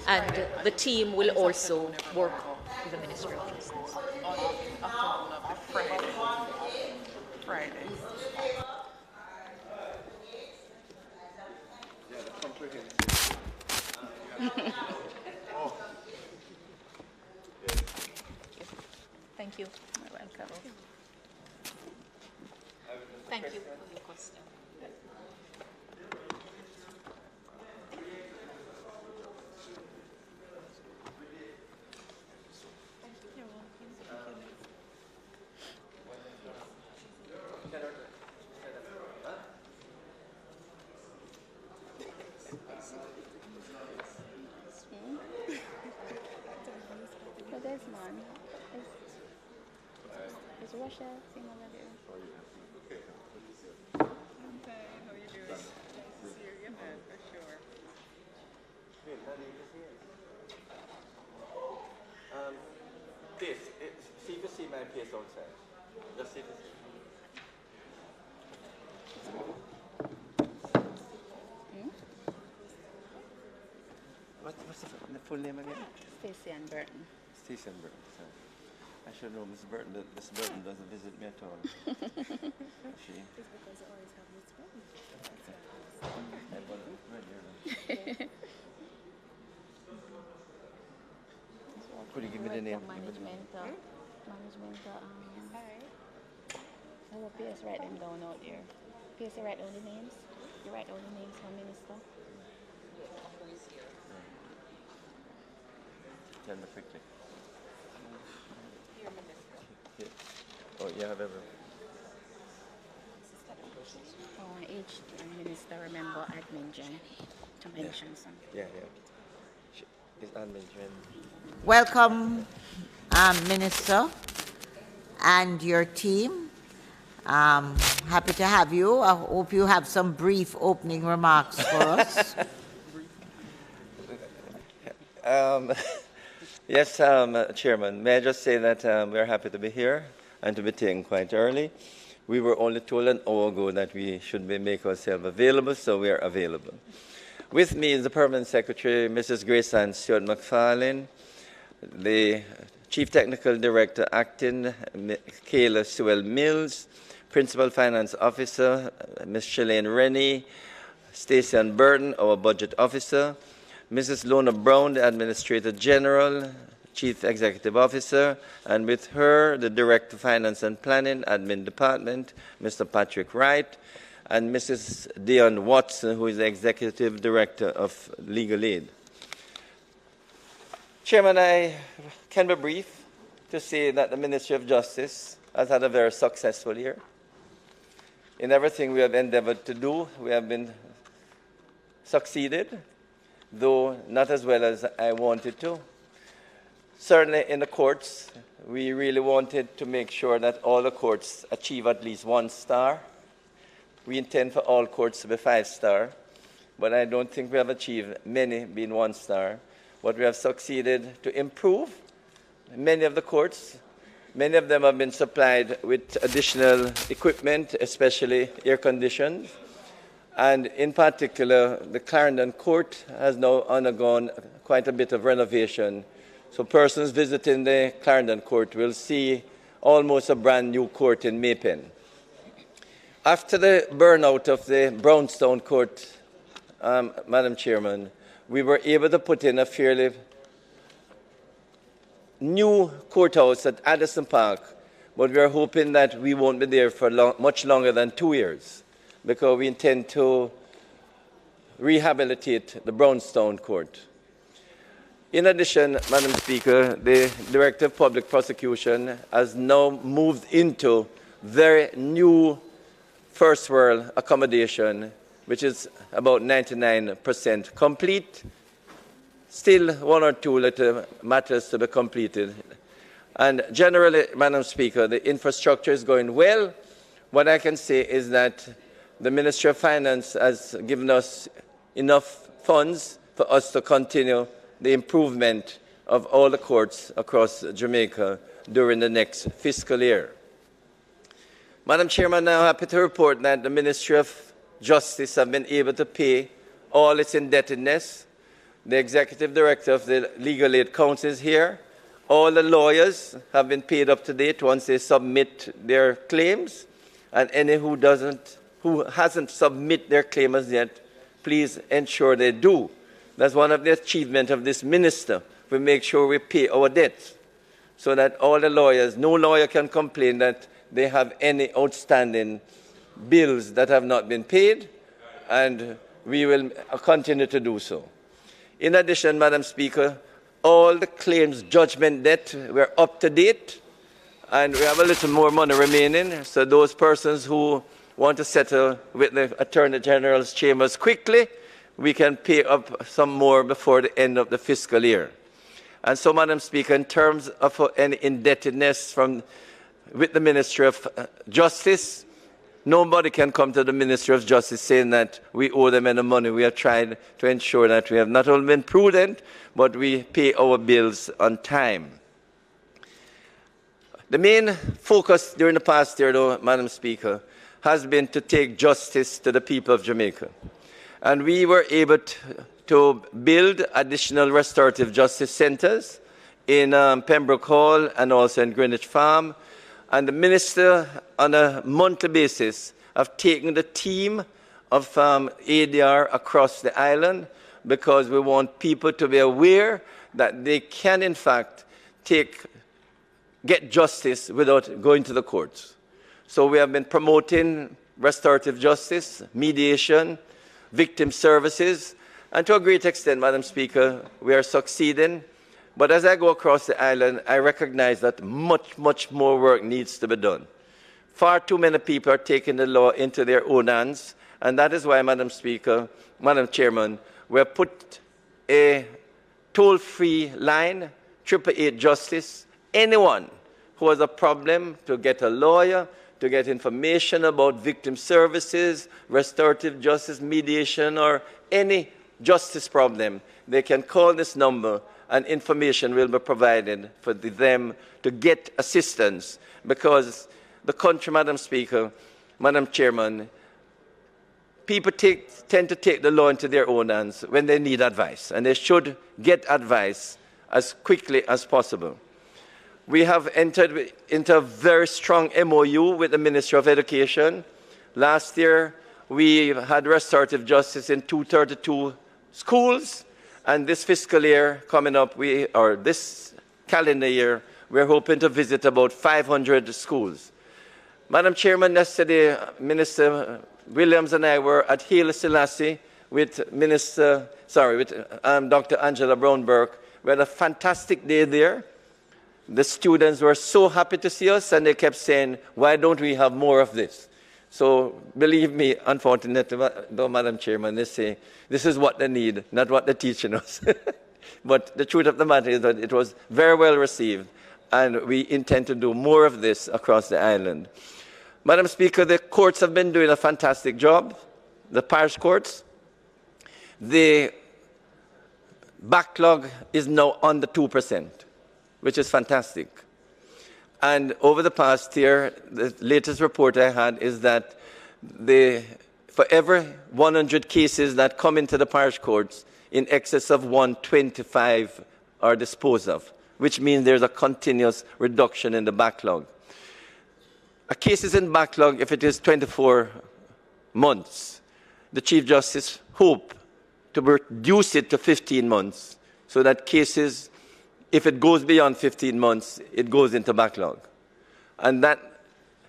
and the team will also work with the Ministry of Justice. Friday. Thank you. You're welcome. Thank you for your question. Is Russia seen over there? Okay, how you doing? Nice to see you again, man, for sure. Please, see if you see my place outside. Just see if you see. What's the full name again? Stacey and Burton. Stacey and Burton, sorry. I should know Miss Burton. Miss Burton doesn't visit me at all. She? It's because I always have Miss Burton. Could you give me the name? Management. I will PS write them down out there. PS write down the names. You write down the names for Minister. Tell me quickly. Oh, you have everything. Each minister remember admin Jen to mention some. Yeah. Is admin Jen? Welcome, Minister, and your team. Happy to have you. I hope you have some brief opening remarks for us. Yes, Chairman. May I just say that we're happy to be here and to be taken quite early. We were only told an hour ago that we should make ourselves available, so we are available. With me is the Permanent Secretary, Mrs. Grace Ann Stewart McFarlane, the Chief Technical Director Acting, Kayla Sewell Mills, Principal Finance Officer, Ms. Shalane Rennie, Stacey Ann Burton, our Budget Officer, Mrs. Lona Brown, the Administrator General, Chief Executive Officer, and with her, the Director of Finance and Planning, Admin Department, Mr. Patrick Wright, and Mrs. Dion Watson, who is the Executive Director of Legal Aid. Chairman, I can be brief to say that the Ministry of Justice has had a very successful year. In everything we have endeavored to do, we have been succeeded, though not as well as I wanted to. Certainly in the courts, we really wanted to make sure that all the courts achieve at least 1 star. We intend for all courts to be 5-star, but I don't think we have achieved many being 1 star. But we have succeeded to improve many of the courts. Many of them have been supplied with additional equipment, especially air conditioned. And in particular, the Clarendon Court has now undergone quite a bit of renovation. So persons visiting the Clarendon Court will see almost a brand new court in Mayne. After the burnout of the Brownstone Court, Madam Chairman, we were able to put in a fairly new courthouse at Addison Park, but we are hoping that we won't be there for much longer than 2 years, because we intend to rehabilitate the Brownstone Court. In addition, Madam Speaker, the Director of Public Prosecution has now moved into very new first world accommodation, which is about 99% complete. Still one or two little matters to be completed. And generally, Madam Speaker, the infrastructure is going well. What I can say is that the Ministry of Finance has given us enough funds for us to continue the improvement of all the courts across Jamaica during the next fiscal year. Madam Chairman, I'm happy to report that the Ministry of Justice have been able to pay all its indebtedness. The Executive Director of the Legal Aid Council is here. All the lawyers have been paid up to date once they submit their claims. And any who hasn't submitted their claims yet, please ensure they do. That's one of the achievements of this minister. We make sure we pay our debts so that all the lawyers, no lawyer can complain that they have any outstanding bills that have not been paid, and we will continue to do so. In addition, Madam Speaker, all the claims judgment debt were up to date, and we have a little more money remaining, so those persons who want to settle with the Attorney General's chambers quickly, we can pay up some more before the end of the fiscal year. And so, Madam Speaker, in terms of any indebtedness with the Ministry of Justice, nobody can come to the Ministry of Justice saying that we owe them any money. We have tried to ensure that we have not only been prudent, but we pay our bills on time. The main focus during the past year, though, Madam Speaker, has been to take justice to the people of Jamaica. And we were able to build additional restorative justice centers in Pembroke Hall and also in Greenwich Farm. And the Minister, on a monthly basis, have taken the team of ADR across the island because we want people to be aware that they can, in fact, get justice without going to the courts. So we have been promoting restorative justice, mediation, victim services, and to a great extent, Madam Speaker, we are succeeding. But as I go across the island, I recognize that much, much more work needs to be done. Far too many people are taking the law into their own hands, and that is why, Madam Speaker, Madam Chairman, we have put a toll-free line, 888 Justice. Anyone who has a problem to get a lawyer, to get information about victim services, restorative justice, mediation, or any justice problem, they can call this number and information will be provided for them to get assistance. Because the country, Madam Speaker, Madam Chairman, people tend to take the law into their own hands when they need advice, and they should get advice as quickly as possible. We have entered into a very strong MOU with the Ministry of Education. Last year, we had restorative justice in 232 schools, and this fiscal year coming up, or this calendar year, we're hoping to visit about 500 schools. Madam Chairman, yesterday, Minister Williams and I were at Haile Selassie with Dr. Angela Brown-Burke. We had a fantastic day there. The students were so happy to see us, and they kept saying, why don't we have more of this? So believe me, unfortunately, though, Madam Chairman, they say this is what they need, not what they're teaching us. But the truth of the matter is that it was very well received, and we intend to do more of this across the island. Madam Speaker, the courts have been doing a fantastic job, the parish courts. The backlog is now under 2%, which is fantastic. And over the past year, the latest report I had is that for every 100 cases that come into the parish courts, in excess of 125 are disposed of, which means there's a continuous reduction in the backlog. A case is in backlog if it is 24 months. The Chief Justice hoped to reduce it to 15 months so that cases, if it goes beyond 15 months, it goes into backlog. And that,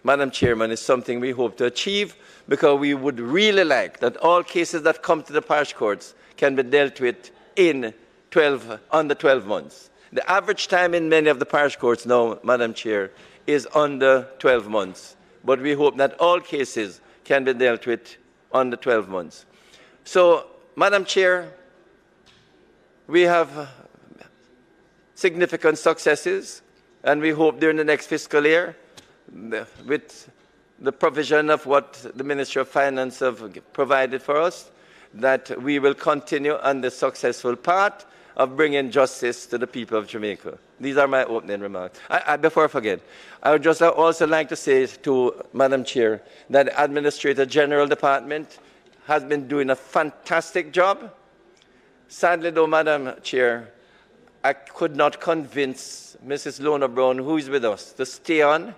Madam Chairman, is something we hope to achieve because we would really like that all cases that come to the parish courts can be dealt with in under 12 months. The average time in many of the parish courts now, Madam Chair, is under 12 months. But we hope that all cases can be dealt with under 12 months. So, Madam Chair, we have significant successes, and we hope during the next fiscal year, with the provision of what the Ministry of Finance have provided for us, that we will continue on the successful path of bringing justice to the people of Jamaica. These are my opening remarks. Before I forget, I would just also like to say to Madam Chair that the Administrator General Department has been doing a fantastic job. Sadly, though, Madam Chair, I could not convince Mrs. Lona Brown, who is with us, to stay on.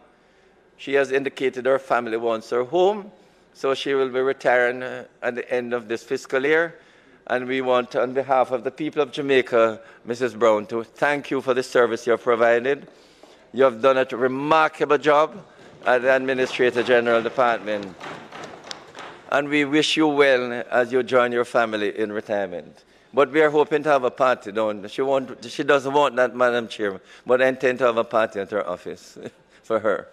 She has indicated her family wants her home, so she will be retiring at the end of this fiscal year. And we want, on behalf of the people of Jamaica, Mrs. Brown, to thank you for the service you have provided. You have done a remarkable job at the Administrator General Department. And we wish you well as you join your family in retirement. But we are hoping to have a party, she doesn't want that, Madam Chair, but I intend to have a party at her office for her.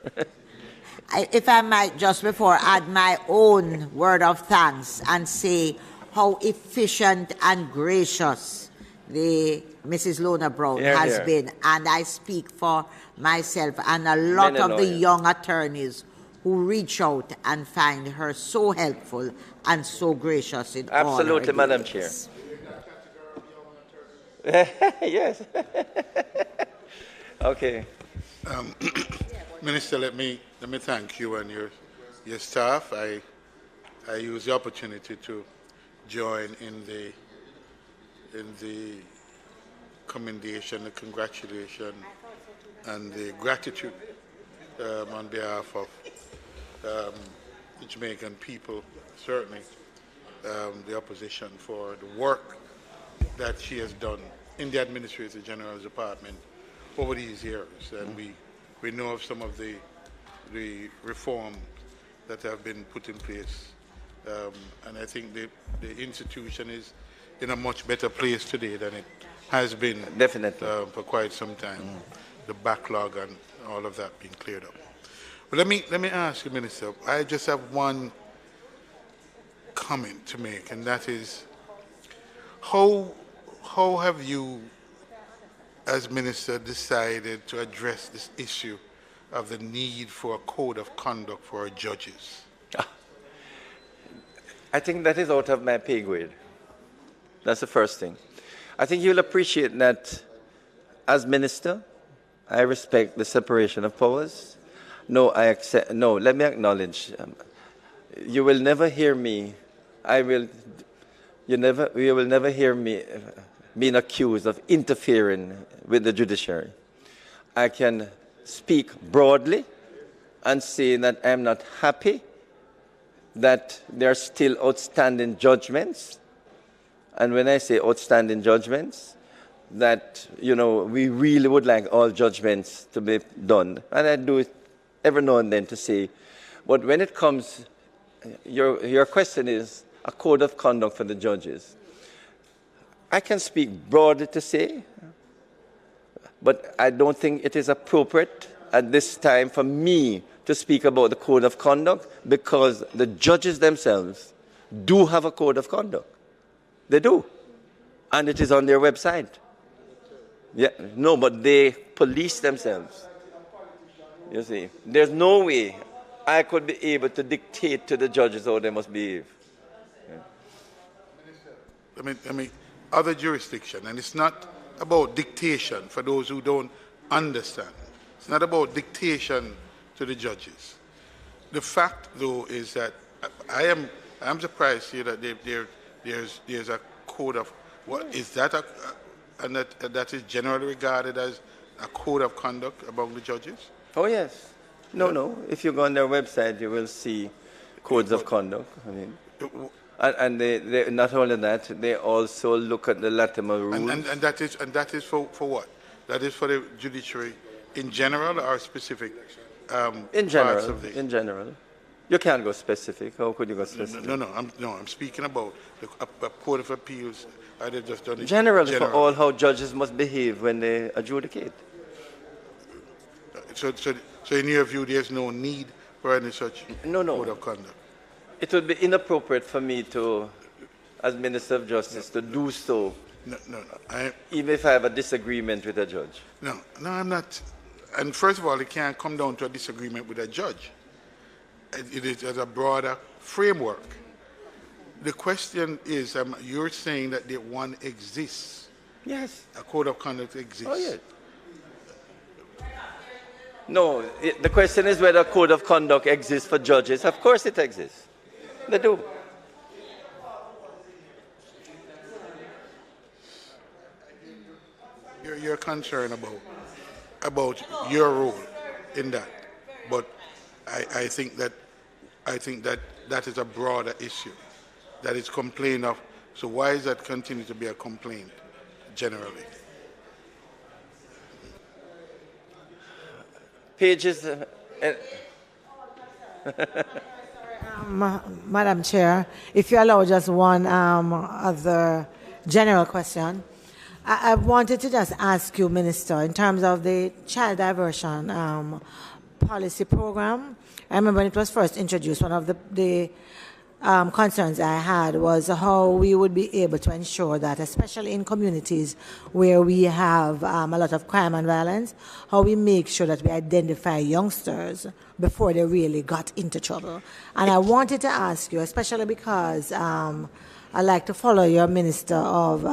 If I might, just before, add my own word of thanks and say how efficient and gracious the Mrs. Lona Brown has been. And I speak for myself and a lot of the young attorneys who reach out and find her so helpful and so gracious in all her Absolutely, Madam Chair. Yes. Okay. Minister, let me thank you and your staff. I use the opportunity to join in the commendation, the congratulation, and the gratitude on behalf of the Jamaican people, certainly the opposition, for the work that she has done in the Administrator General's Department over these years. And we know of some of the reform that have been put in place. And I think the institution is in a much better place today than it has been for quite some time. The backlog and all of that being cleared up. But let me ask you, Minister, I just have one comment to make, and that is, how have you, as Minister, decided to address this issue of the need for a code of conduct for our judges? I think that is out of my pay grade. That's the first thing. I think you'll appreciate that as Minister, I respect the separation of powers. No, let me acknowledge, you will never hear me, you will never hear me being accused of interfering with the judiciary. I can speak broadly and say that I'm not happy that there are still outstanding judgments. And when I say outstanding judgments, that, we really would like all judgments to be done. And I do it every now and then to say, but when it comes, your question is a code of conduct for the judges. I can speak broadly to say, but I don't think it is appropriate at this time for me to speak about the code of conduct, because the judges themselves do have a code of conduct. They do. And it is on their website. Yeah, no, but they police themselves. You see, there's no way I could be able to dictate to the judges how they must behave. Yeah. Other jurisdiction, and it's not about dictation for those who don't understand. It's not about dictation to the judges. The fact, though, is that I'm surprised here that there's a code of what is that, and that is generally regarded as a code of conduct among the judges. Oh yes, no. If you go on their website, you will see codes of conduct. And they not only that, they also look at the Latimer rules. And that is for what? That is for the judiciary in general or specific? In general. You can't go specific. How could you go specific? No. I'm speaking about a court of appeals, Or they've just done it Generally, for all how judges must behave when they adjudicate. So in your view, there's no need for any such code of conduct? It would be inappropriate for me to, as Minister of Justice, to do so, even if I have a disagreement with a judge. No, I'm not. And first of all, it can't come down to a disagreement with a judge. It is as a broader framework. The question is, you're saying that the one exists. Yes. A code of conduct exists. Oh, yeah. No, the question is whether a code of conduct exists for judges. Of course it exists. They do. You're concerned about your role in that, but I think that is a broader issue that is complained of. So why does that continue to be a complaint generally? Pages. Madam Chair, if you allow just one other general question. I wanted to just ask you, Minister, in terms of the child diversion policy program. I remember when it was first introduced, one of the concerns I had was how we would be able to ensure that, especially in communities where we have a lot of crime and violence, how we make sure that we identify youngsters before they really got into trouble. And I wanted to ask you, especially because I like to follow your Minister of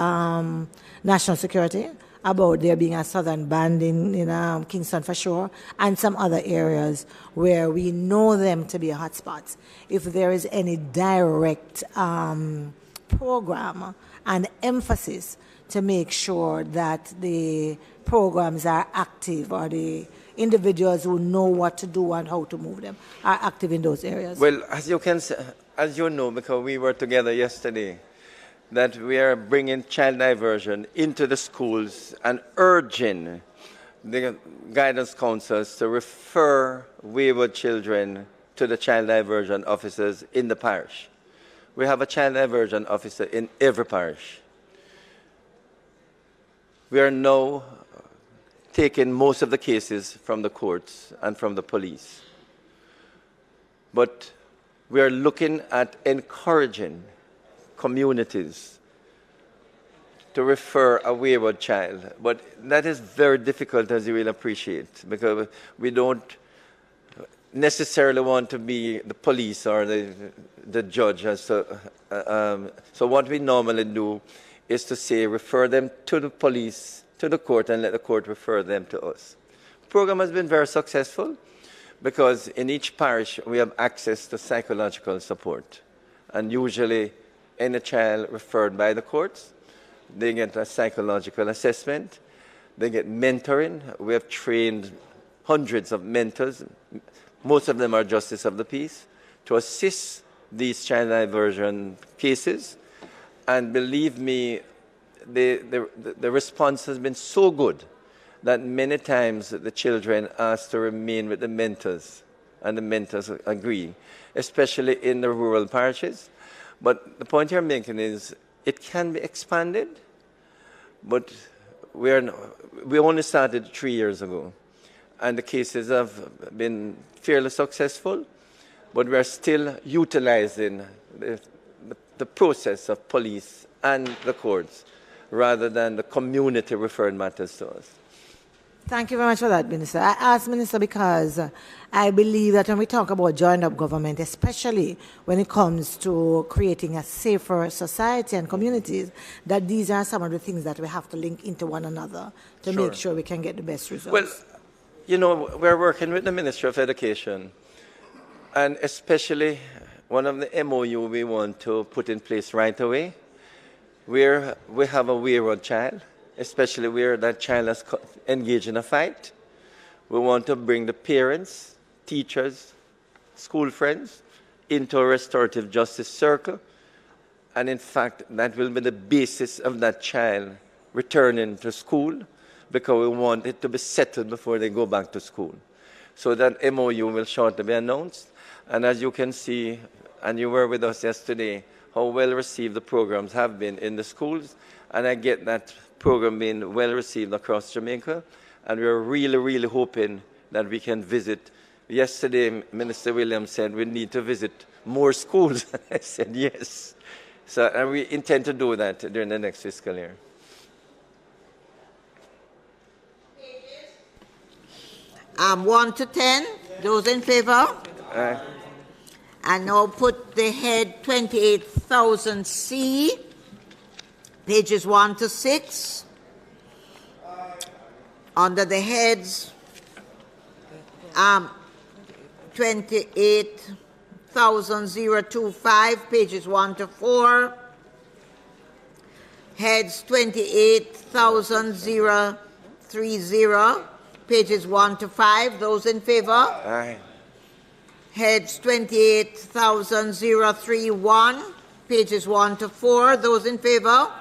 National Security about there being a southern band in Kingston for sure, and some other areas where we know them to be hotspots. If there is any direct program and emphasis to make sure that the programs are active, or the individuals who know what to do and how to move them are active in those areas. Well, as you know, because we were together yesterday, that we are bringing child diversion into the schools and urging the guidance counselors to refer wayward children to the child diversion officers in the parish. We have a child diversion officer in every parish. We are now taking most of the cases from the courts and from the police. But we are looking at encouraging communities to refer a wayward child. But that is very difficult, as you will appreciate, because we don't necessarily want to be the police or the judge. So what we normally do is to say, refer them to the police, to the court, and let the court refer them to us. The program has been very successful because in each parish we have access to psychological support. And usually any child referred by the courts, they get a psychological assessment, they get mentoring. We have trained hundreds of mentors, most of them are justice of the peace, to assist these child diversion cases. And believe me, the response has been so good that many times the children ask to remain with the mentors, and the mentors agree, especially in the rural parishes. But the point you're making is it can be expanded, but we only started 3 years ago, and the cases have been fairly successful, but we are still utilizing the process of police and the courts rather than the community referring matters to us. Thank you very much for that, Minister. I asked Minister because I believe that when we talk about joined-up government, especially when it comes to creating a safer society and communities, that these are some of the things that we have to link into one another to make sure we can get the best results. Well, you know, we're working with the Ministry of Education, and especially one of the MOU we want to put in place right away, where we have a wayward child, especially where that child has engaged in a fight. We want to bring the parents, teachers, school friends into a restorative justice circle. And in fact, that will be the basis of that child returning to school, because we want it to be settled before they go back to school. So that MOU will shortly be announced. And as you can see, and you were with us yesterday, how well received the programs have been in the schools. and I get that program being well received across Jamaica, and we're really, really hoping that we can visit. Yesterday, Minister Williams said we need to visit more schools. I said yes. So, and we intend to do that during the next fiscal year. Um, 1 to 10, those in favor? Aye. And now put the head 28,000C, pages 1 to 6. Under the heads, 28,025, pages 1 to 4. Heads 28,030, pages 1 to 5. Those in favor? Aye. Heads 28,031, pages 1 to 4. Those in favor?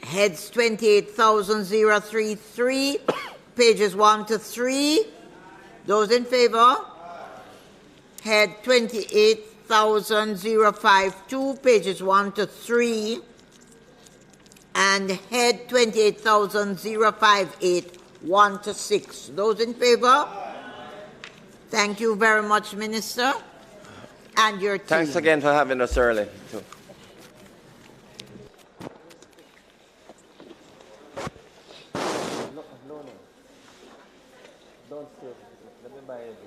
Heads 28,033, pages 1 to 3. Those in favor? Head 28,052, pages 1 to 3. And head 28,058, 1 to 6. Those in favor? Thank you very much, Minister, and your team. Thanks again for having us early, too. Don't sit. Let me buy a drink.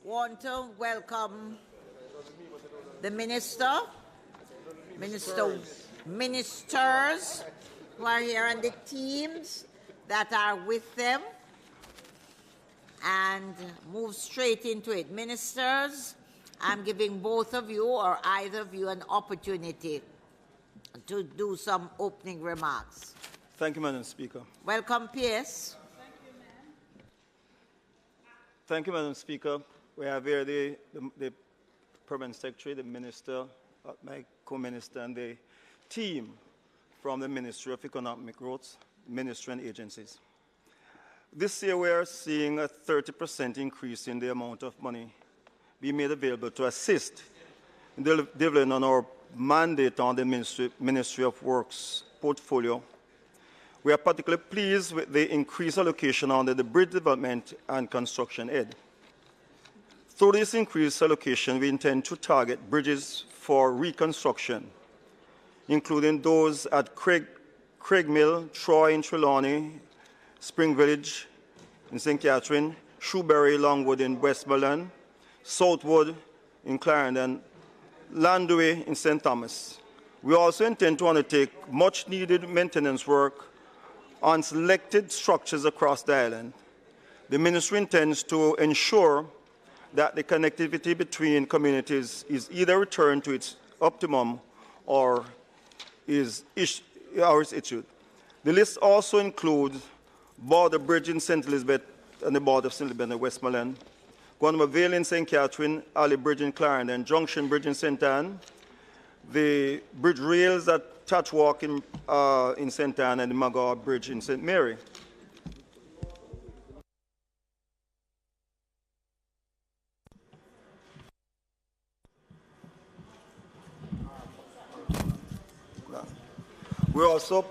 Want to welcome the ministers who are here and the teams that are with them, and move straight into it. Ministers, I'm giving both of you or either of you an opportunity to do some opening remarks. Thank you, Madam Speaker. Welcome, Pierce. Thank you, Madam Speaker. We have here the Permanent Secretary, the Minister, my co-minister, and the team from the Ministry of Economic Growth, Ministry and agencies. This year we are seeing a 30% increase in the amount of money being made available to assist in delivering on our mandate on the Ministry of Works portfolio. We are particularly pleased with the increased allocation under the Bridge Development and Construction Aid. Through this increased allocation, we intend to target bridges for reconstruction, including those at Craig Mill, Troy in Trelawney, Spring Village in St. Catherine, Shoebury, Longwood in Westmoreland, Southwood in Clarendon, Landway in St. Thomas. We also intend to undertake much-needed maintenance work on selected structures across the island. The Ministry intends to ensure that the connectivity between communities is either returned to its optimum or is issued. The list also includes Border Bridge in St. Elizabeth and the border of St. Elizabeth and Westmoreland, Guanama Vale in St. Catherine, Alley Bridge in Clarendon, Junction Bridge in St. Anne, the bridge rails at Tatchwalk in St. Anne, and the Magawa Bridge in St. Mary. We're also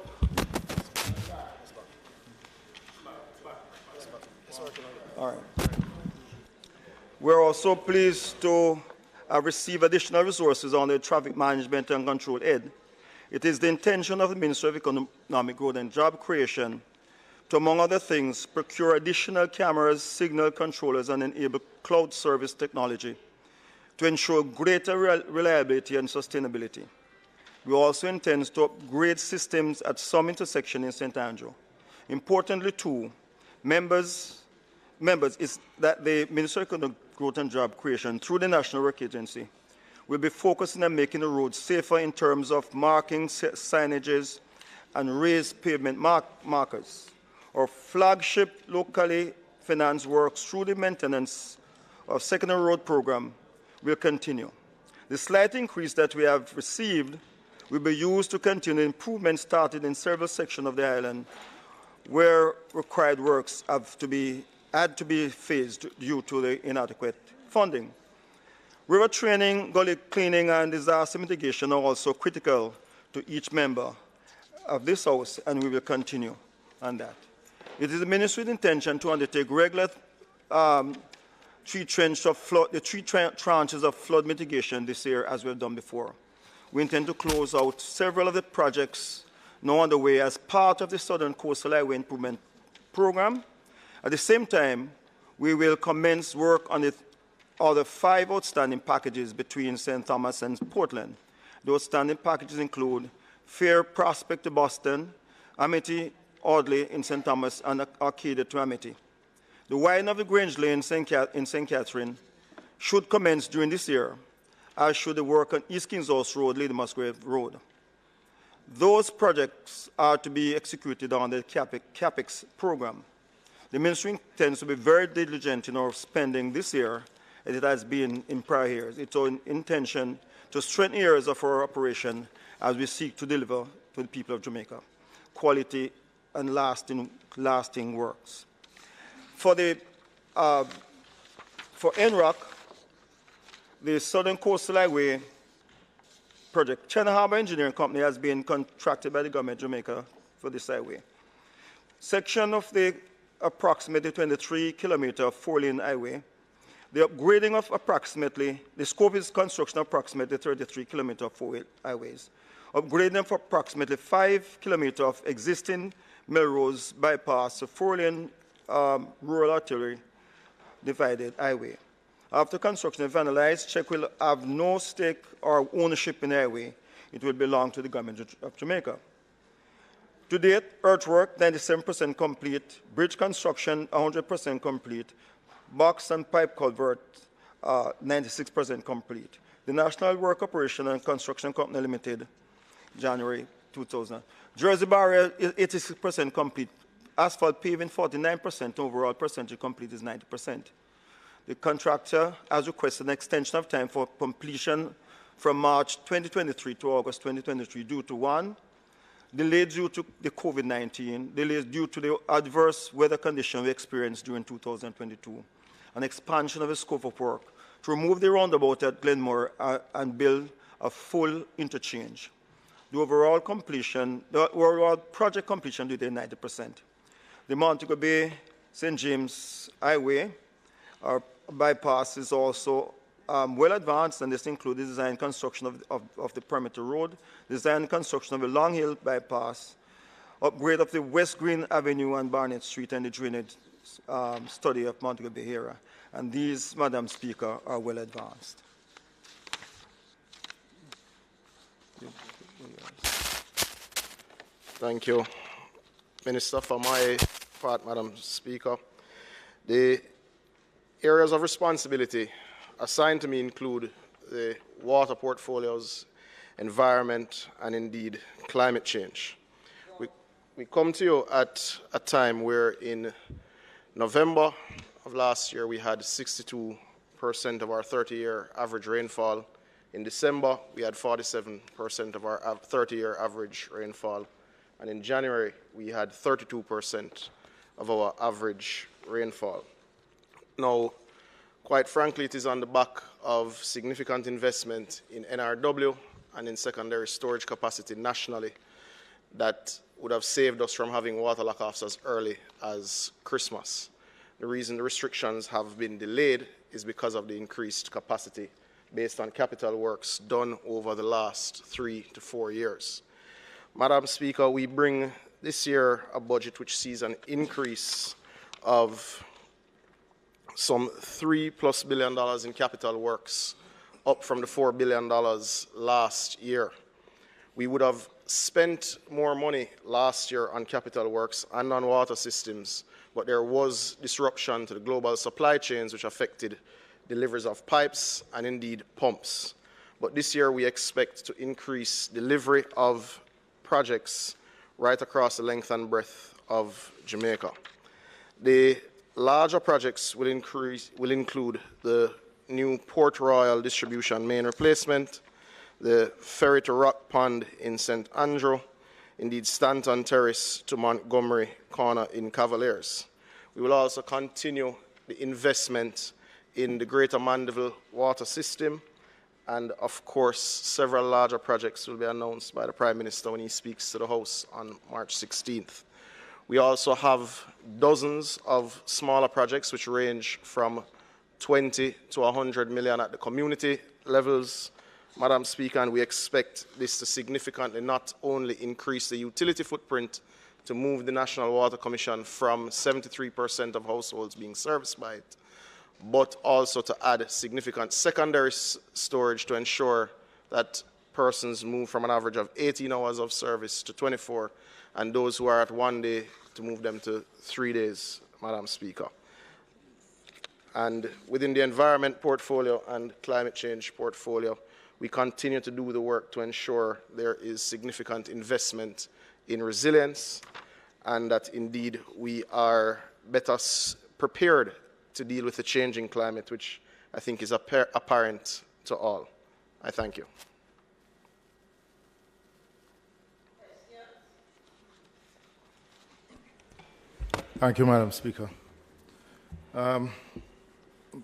We're also pleased to receive additional resources on the Traffic Management and Control Aid. It is the intention of the Ministry of Economic Growth and Job Creation to, among other things, procure additional cameras, signal controllers, and enable cloud service technology to ensure greater reliability and sustainability. We also intend to upgrade systems at some intersections in St. Andrew. Importantly, too, members is that the Ministry of Economic Growth and Job Creation, through the National Work Agency, will be focusing on making the roads safer in terms of marking, signages, and raised pavement markers. Our flagship locally financed works through the maintenance of secondary road program will continue. The slight increase that we have received will be used to continue improvements started in several sections of the island where required works had to be phased due to the inadequate funding. River training, gully cleaning, and disaster mitigation are also critical to each member of this House, and we will continue on that. It is the Ministry's intention to undertake regular three tranches of flood mitigation this year, as we have done before. We intend to close out several of the projects now underway as part of the Southern Coastal Highway Improvement Program. At the same time, we will commence work on the other 5 outstanding packages between St. Thomas and Portland. The outstanding packages include Fair Prospect to Boston, Amity, Audley in St. Thomas, and Arcadia to Amity. The widening of the Grange Lane in St. Catherine should commence during this year, as should the work on East Kings House Road, Lady Musgrave Road. Those projects are to be executed on the CAPEX program. The Ministry intends to be very diligent in our spending this year, as it has been in prior years. It's our intention to strengthen areas of our operation as we seek to deliver to the people of Jamaica quality and lasting works. For NROC, the Southern Coastal Highway project, China Harbour Engineering Company has been contracted by the government of Jamaica for this highway. Section of the approximately 23-kilometer 4-lane highway, the upgrading of the scope is construction of approximately 33-kilometer 4-way highways, upgrading of approximately 5 kilometers of existing Melrose bypass, a 4-lane rural artery divided highway. After construction is finalized, Czech will have no stake or ownership in the highway. It will belong to the government of Jamaica. To date, earthwork 97% complete, bridge construction 100% complete, box and pipe culvert 96% complete. The National Work Operation and Construction Company Limited, January 2000. Jersey Barrier is 86% complete. Asphalt paving 49%, overall percentage complete is 90%. The contractor has requested an extension of time for completion from March 2023 to August 2023 due to, one, delays due to the COVID-19, delays due to the adverse weather conditions we experienced during 2022, an expansion of the scope of work to remove the roundabout at Glenmore and build a full interchange. The overall project completion due to 90%. The Montego Bay St. James Highway, our bypass, is also well advanced, and this includes the design and construction of the perimeter road, design and construction of the Long Hill bypass, upgrade of the West Green Avenue and Barnett Street, and the drainage study of Montego Bay area. And these, Madam Speaker, are well advanced. Thank you, Minister. For my part, Madam Speaker, the areas of responsibility assigned to me include the water portfolios, environment, and indeed climate change. We come to you at a time where in November of last year we had 62% of our 30-year average rainfall. In December we had 47% of our 30-year average rainfall. And in January we had 32% of our average rainfall. Now, quite frankly, it is on the back of significant investment in NRW and in secondary storage capacity nationally that would have saved us from having water lockoffs as early as Christmas. The reason the restrictions have been delayed is because of the increased capacity based on capital works done over the last 3 to 4 years. Madam Speaker, we bring this year a budget which sees an increase of some $3+ billion in capital works, up from the $4 billion last year. We would have spent more money last year on capital works and on water systems, but there was disruption to the global supply chains which affected deliveries of pipes and indeed pumps. But this year we expect to increase delivery of projects right across the length and breadth of Jamaica. The larger projects will include the new Port Royal distribution main replacement, the ferry to Rock Pond in St. Andrew, indeed Stanton Terrace to Montgomery Corner in Cavaliers. We will also continue the investment in the Greater Mandeville water system, and of course several larger projects will be announced by the Prime Minister when he speaks to the House on March 16th. We also have dozens of smaller projects which range from 20 to 100 million at the community levels, Madam Speaker, and we expect this to significantly not only increase the utility footprint to move the National Water Commission from 73% of households being serviced by it, but also to add significant secondary storage to ensure that persons move from an average of 18 hours of service to 24, and those who are at 1 day to move them to 3 days, Madam Speaker. And within the environment portfolio and climate change portfolio, we continue to do the work to ensure there is significant investment in resilience and that indeed we are better prepared to deal with the changing climate, which I think is apparent to all. I thank you. Thank you, Madam Speaker.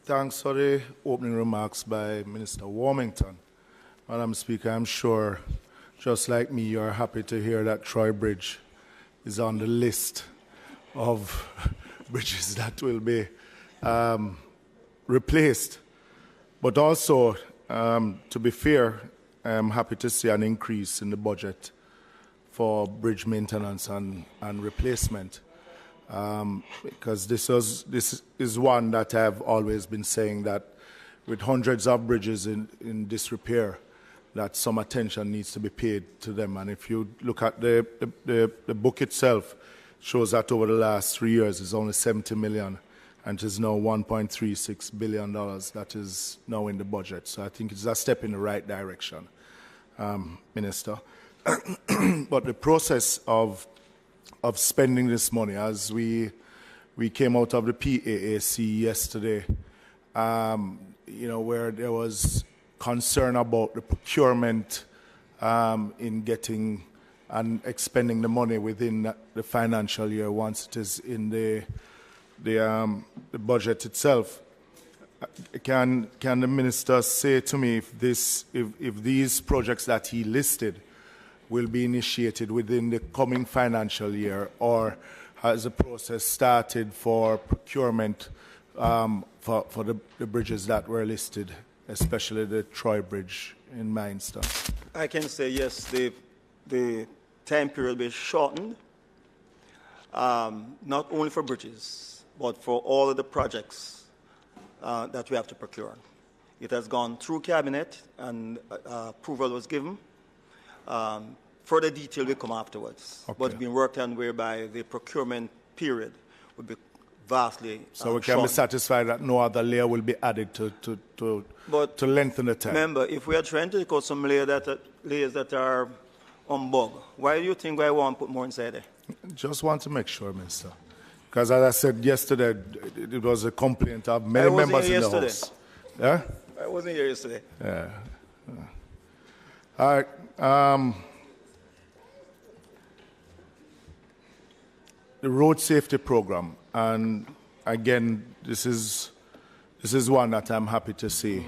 Thanks for the opening remarks by Minister Warmington. Madam Speaker, I'm sure, just like me, you're happy to hear that Troy Bridge is on the list of bridges that will be replaced. But also, to be fair, I'm happy to see an increase in the budget for bridge maintenance and replacement. Because this is one that I've always been saying that with hundreds of bridges in disrepair, that some attention needs to be paid to them. And if you look at the book itself, shows that over the last 3 years it's only 70 million, and it is now $1.36 billion that is now in the budget. So I think it's a step in the right direction, Minister. But the process of spending this money, as we came out of the PAAC yesterday, where there was concern about the procurement in getting and expending the money within the financial year once it is in the budget itself. Can the minister say to me if these projects that he listed will be initiated within the coming financial year, or has the process started for procurement for the bridges that were listed, especially the Troy Bridge in Mainster? I can say yes, the time period will be shortened, not only for bridges, but for all of the projects that we have to procure. It has gone through Cabinet and approval was given. Further detail will come afterwards. Okay. But it's been worked on whereby the procurement period will be vastly So we can be shortened. satisfied that no other layer will be added to lengthen the time. Remember, if we are trying to take out some layers that are on bug, why do you think I want to put more inside there? Just want to make sure, Minister. Because as I said yesterday, it was a complaint of many members in the House. Yeah? I wasn't here yesterday. Yeah. All right. The road safety program, and again, this is one that I'm happy to see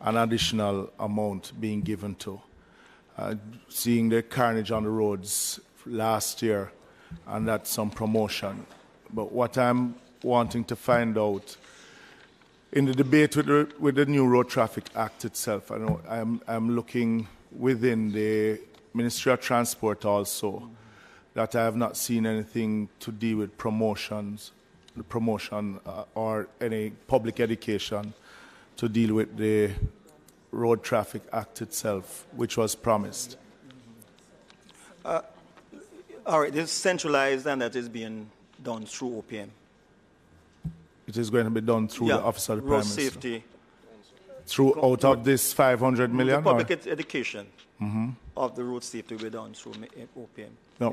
an additional amount being given to. Seeing the carnage on the roads last year, and that's some promotion. But what I'm wanting to find out in the debate with the new Road Traffic Act itself, I know I'm looking within the Ministry of Transport also, that I have not seen anything to deal with promotion or any public education to deal with the Road Traffic Act itself, which was promised. All right, this is centralized and that is being done through OPM. It is going to be done through the Office of the Prime Road Minister. safety. Out of this 500 million? The public education of the road safety will be done through OPM. No.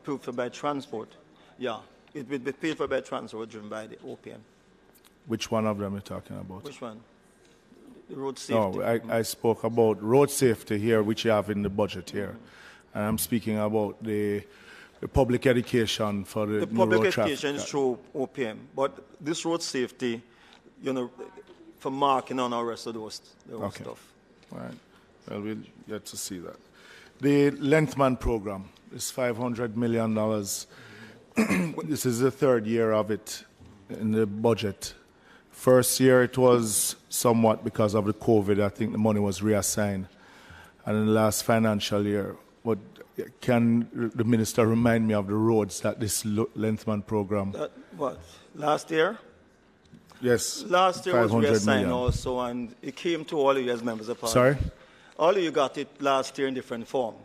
Paid for by transport. Yeah, it will be paid for by transport driven by the OPM. Which one of them are you talking about? Which one? The road safety. No, I spoke about road safety here, which you have in the budget here. And I'm speaking about the public education for the new public road traffic. education is through OPM, but this road safety, for marking on our rest of those stuff. All right. Well, we'll get to see that. The Lengthman program is $500 million. This is the third year of it in the budget. First year it was somewhat because of the COVID. I think the money was reassigned. And in the last financial year, what can the minister remind me of the roads that this Lengthman program? What? Last year? Yes. Last year was reassigned million. also, and it came to all of you as members of Sorry? Parliament. All of you got it last year in different form.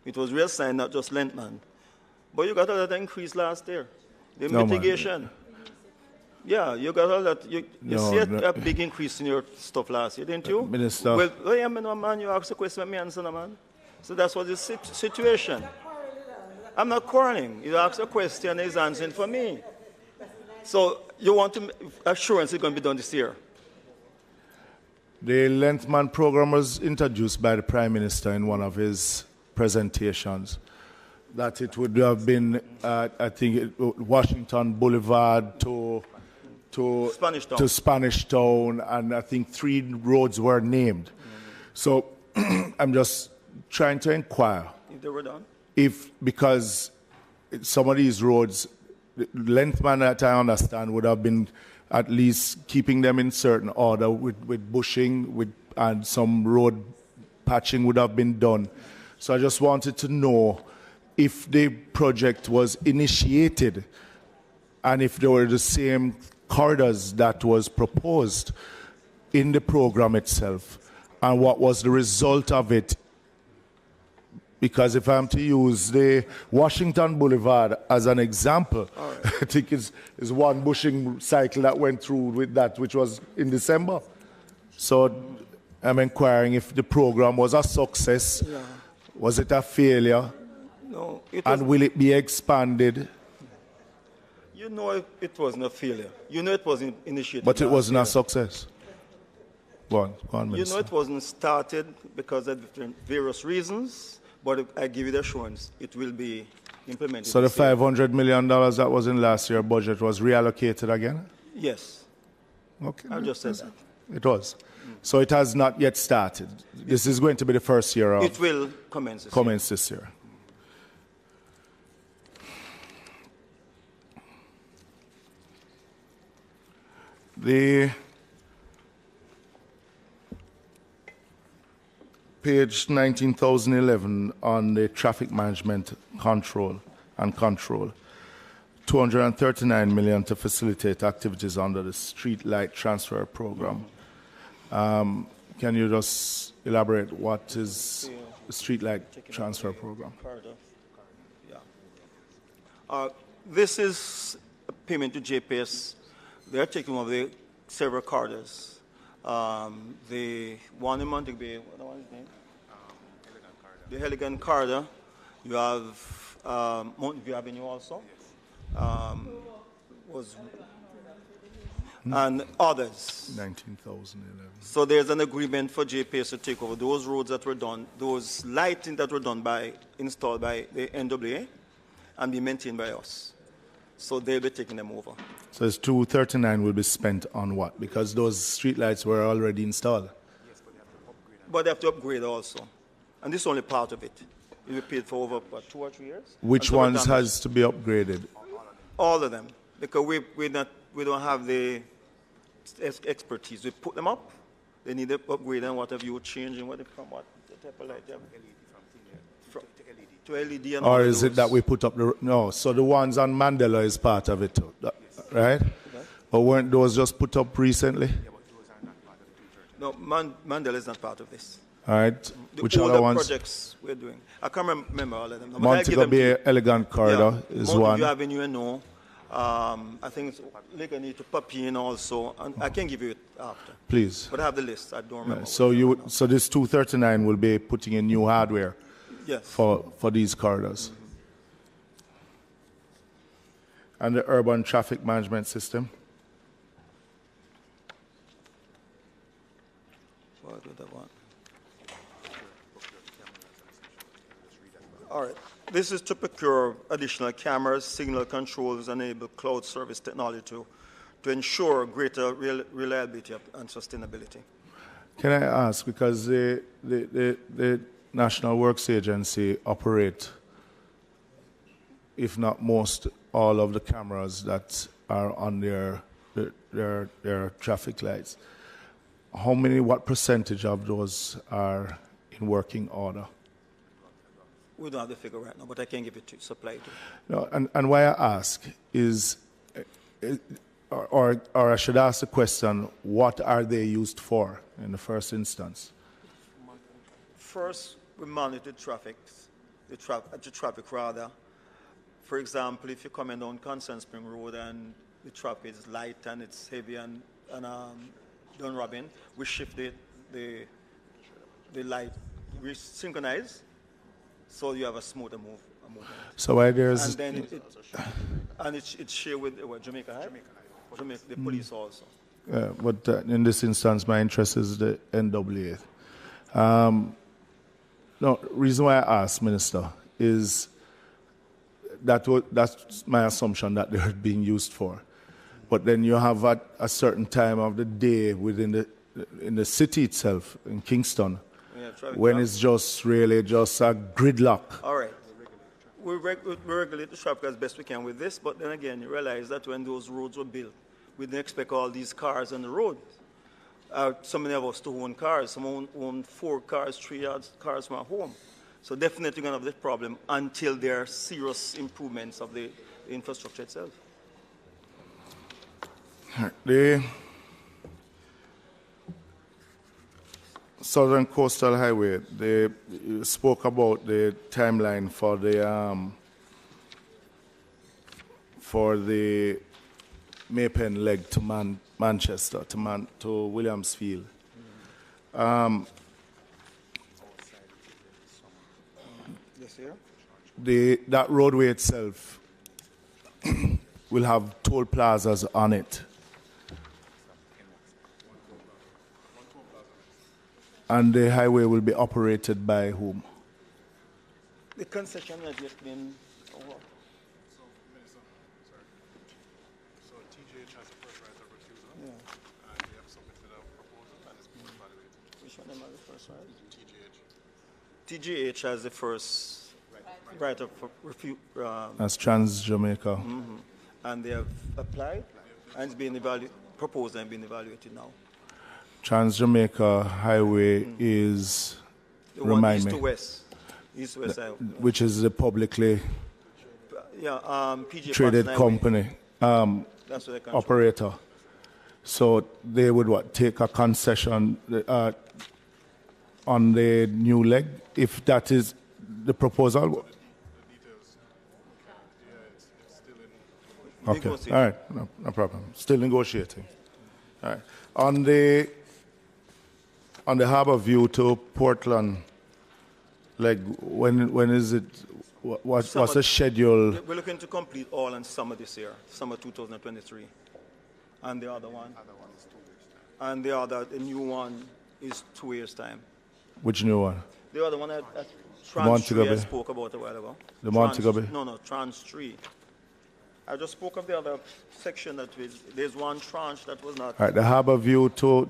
It was reassigned, not just Lengthman. But you got all that increase last year. The mitigation. Man. Yeah, you got all that. You see a big increase in your stuff last year, didn't you? Minister. Well, yeah, man, you asked a question, let me answer, man. So that's what the situation. I'm not quarreling. You asked a question, he's answering for me. So you want assurance it's going to be done this year? The Lengthman program was introduced by the Prime Minister in one of his presentations. That it would have been, I think, Washington Boulevard to Spanish Town, and I think 3 roads were named. So I'm just trying to inquire if they were done. Because some of these roads, Lengthman, that I understand, would have been at least keeping them in certain order with bushing, and some road patching would have been done. So I just wanted to know if the project was initiated and if they were the same corridors that was proposed in the program itself, and what was the result of it. Because if I'm to use the Washington Boulevard as an example, I think it's one bushing cycle that went through with that, which was in December. So I'm inquiring if the program was a success, was it a failure, no, and will it be expanded? You know it wasn't a failure. You know it wasn't initiated. But it wasn't a success. Go on, You Minister. know it wasn't started because of various reasons, but I give you the assurance it will be implemented. So the this year. $500 million that was in last year's budget was reallocated again? Yes. Okay. I just said that. It was. So it has not yet started. This is going to be the first year of It will commence this year. The page 19,011 on the traffic management control, 239 million to facilitate activities under the street light transfer program. Can you just elaborate what is the street light transfer program? Yeah. This is a payment to JPS. They are taking over the several corridors. The one in Montego Bay, what is his name? The Elegant Corridor. You have Montview Avenue also. And others. 19,011. So there's an agreement for JPS to take over those roads that were done, those lighting that were installed by the NWA and be maintained by us. So they'll be taking them over. So this 239 will be spent on what? Because those streetlights were already installed. But they have to upgrade also. And this is only part of it. It will be paid for over, 2 or 3 years? Which ones has to be upgraded? All of them. Because we don't have the expertise. We put them up. They need to upgrade and whatever you change and what type of light you have. To LED and all Or of is it those. that we put up the... No, so the ones on Mandela is part of it too, right? But weren't those just put up recently? No, Mandela is not part of this. All right. Which All other the ones? projects we're doing. I can't remember all of them. But I'll give Montego them to Bay you. Elegant Corridor is Montego one. Avenue, you know. I think it's need to pop in also. And I can give you it after. Please. But I have the list. I don't remember. So this 239 will be putting in new hardware. Yes. For these corridors. And the urban traffic management system. What do they want? All right. This is to procure additional cameras, signal controls, and enable cloud service technology to ensure greater reliability and sustainability. Can I ask, because the National Works Agency operate, if not most, all of the cameras that are on their traffic lights. What percentage of those are in working order? We don't have the figure right now, but I can give it to supply to you. No, and why I ask is, or I should ask the question, what are they used for in the first instance? First, we monitor the traffic rather. For example, if you're coming down Constant Spring Road and the traffic is light and it's heavy and down Robin, we shift the light, we synchronize, so you have a smoother movement. So why there's... And then it's shared with Jamaica High? Jamaica, the police also. But in this instance, my interest is the NWA. No, reason why I asked, Minister, is that's my assumption that they're being used for. But then you have at a certain time of the day in the city itself, in Kingston, when it's just really just a gridlock. All right. We regulate the traffic as best we can with this, but then again, you realize that when those roads were built, we didn't expect all these cars on the road. Some of us to own cars. Some own 4 cars, 3 cars from home. So definitely going to have this problem until there are serious improvements of the infrastructure itself. The Southern Coastal Highway, they spoke about the timeline for the Maypen leg to Manchester, to Williamsfield. That roadway itself will have toll plazas on it. And the highway will be operated by whom? The concession has just been over. So TGH has the first right of refusal, Yeah. and they have submitted a proposal and it's being evaluated. Which one am I the first right? TGH. TGH has the first right of refusal. That's Trans-Jamaica. And they have applied, and it's being proposed and being evaluated now. Trans-Jamaica Highway is, The one remind east me, to west. East-west highway. which is the publicly PG traded Parks and company That's what they control. operator. So they would take a concession on the new leg, if that is the proposal. Okay, all right, no problem. Still negotiating. All right. On the Harbour View to Portland, like when is it? What's the schedule? We're looking to complete all in summer this year, summer 2023. And the other one? And the new one is 2 years' time. Which new one? The other one at Trans 3 I spoke about a while ago. The Montego. No, Trans 3. I just spoke of the other section there's one tranche that was not. All right, the Harbour View to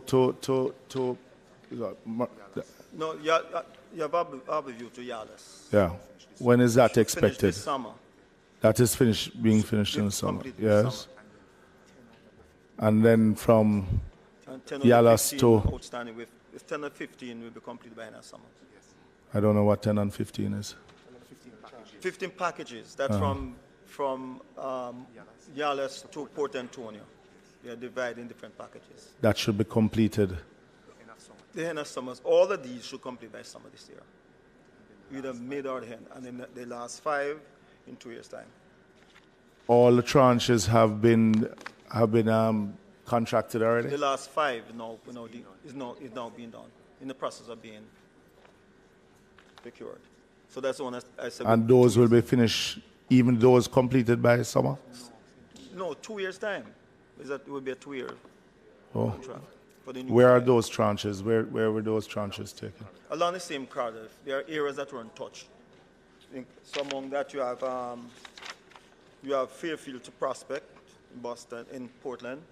No, you have Harbour View to Yalis. yeah. When is that expected? This summer. That is being finished in the summer. Yes. And then from And 10 Yalas 15 to, outstanding with 10 or 15 will be completed by next summer. I don't know what 10 and 15 is. 15 packages. That's from Yalis to Port Antonio. They are divided in different packages. That should be completed. The end of summers, all of these should complete by summer this year. We'd have made our end, and then the last 5 in 2 years' time. All the tranches have been contracted already. The last 5 is now being done, in the process of being procured. So that's the one I said. And those will be finished, even those completed by summer? No, 2 years' time. It will be a 2-year contract. Where are those tranches? Where were those tranches taken? Along the same corridor, there are areas that were untouched. So among that, you have Fairfield to Prospect in Boston, in Portland.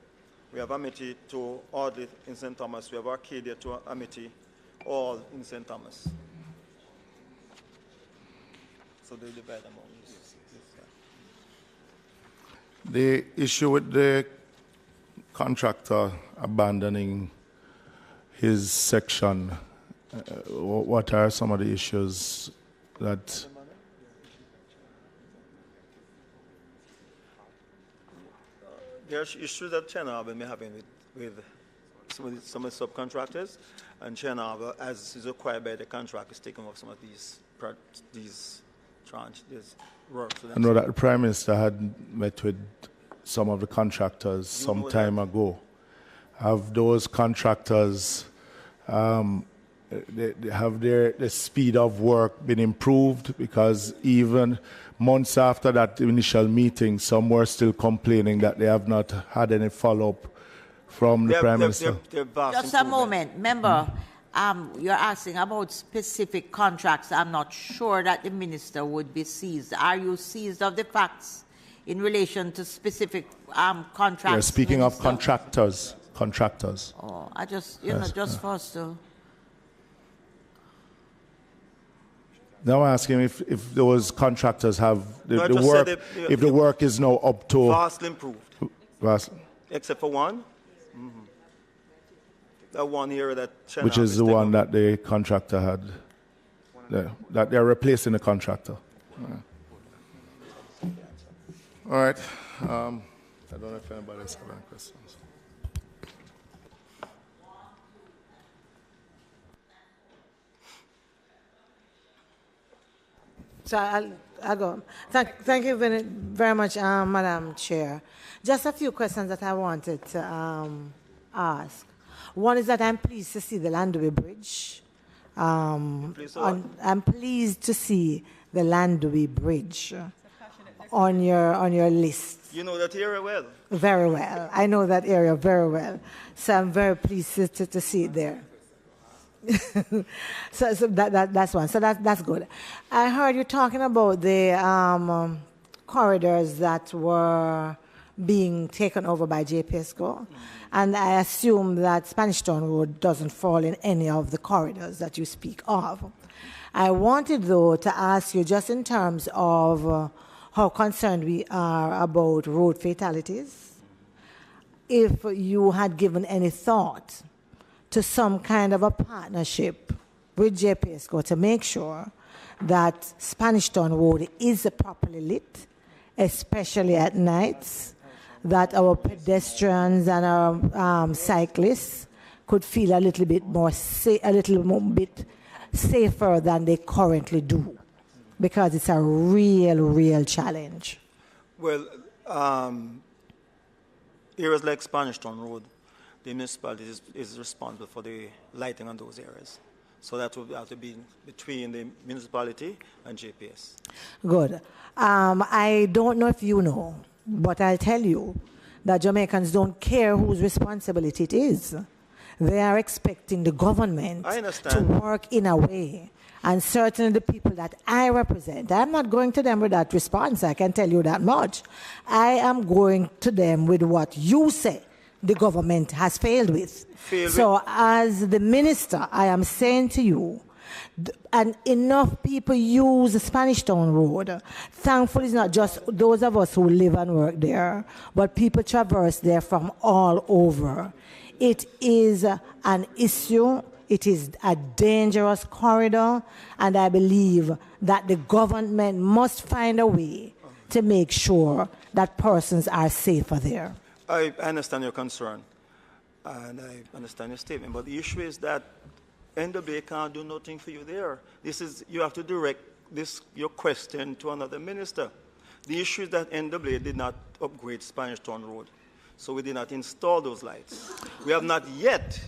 We have Amity to Audley in St. Thomas. We have Arcadia to Amity, all in St. Thomas. So they divide among these. The issue with the contractor abandoning his section, what are some of the issues that... There are issues that China Harbour may having with some of the subcontractors, and China Harbour, as is required by the contract, is taking off some of these works. I know that the Prime Minister had met with some of the contractors some time ago. Have those contractors, have the speed of work been improved? Because even months after that initial meeting, some were still complaining that they have not had any follow-up from the Prime Minister. Just a moment. Remember, you're asking about specific contracts. I'm not sure that the Minister would be seized. Are you seized of the facts in relation to specific contracts? Yeah, speaking Minister? of contractors. Oh, I just, Yes, just for us to... Now I'm asking if those contractors have the work, if the work is now up to... Vastly improved. Except for one. That one here that China which is the one that the contractor had, that they're replacing the contractor. All right. I don't know if anybody else has any questions. So I'll go. Thank you very much, Madam Chair. Just a few questions that I wanted to ask. One is that I'm pleased to see the Landway Bridge. I'm pleased to see the Landway Bridge on your list. You know that area well. Very well. I know that area very well. So I'm very pleased to see it there. so that's one. So that's good. I heard you talking about the corridors that were being taken over by JPSCO, and I assume that Spanish Town Road doesn't fall in any of the corridors that you speak of. I wanted, though, to ask you, just in terms of how concerned we are about road fatalities, if you had given any thought to some kind of a partnership with JPSCO to make sure that Spanish Town Road is properly lit, especially at nights, that our pedestrians and our cyclists could feel a little bit safer than they currently do, because it's a real challenge. Well, areas like Spanish Town Road, the municipality is responsible for the lighting on those areas. So that will have to be between the municipality and JPS. Good. I don't know if you know, but I'll tell you that Jamaicans don't care whose responsibility it is. They are expecting the government to work in a way. And certainly the people that I represent, I'm not going to them with that response, I can tell you that much. I am going to them with what you say the government has failed with. So as the minister, I am saying to you, and enough people use the Spanish Town Road. Thankfully, it's not just those of us who live and work there, but people traverse there from all over. It is an issue. It is a dangerous corridor, and I believe that the government must find a way to make sure that persons are safer there. I understand your concern, and I understand your statement, but the issue is that NWA can't do nothing for you there. You have to direct your question to another minister. The issue is that NWA did not upgrade Spanish Town Road, so we did not install those lights. We have not yet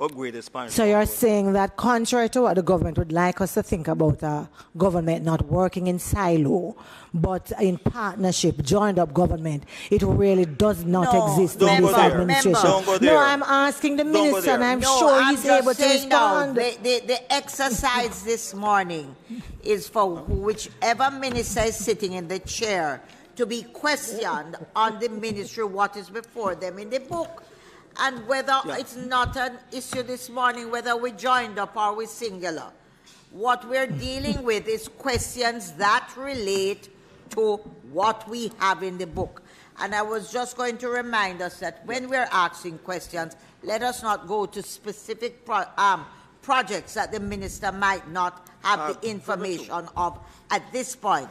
upgraded Spanish Town Road. So you're saying that contrary to what the government would like us to think about a government not working in silo, but in partnership, joined up government, it really does not exist in this administration. No, I'm asking the minister, and I'm sure he's able to respond. The exercise this morning is for whichever minister is sitting in the chair to be questioned on the ministry what is before them in the book. And whether it's not an issue this morning, whether we joined up or we singular. What we're dealing with is questions that relate to what we have in the book. And I was just going to remind us that when we're asking questions, let us not go to specific projects that the minister might not have the information of at this point.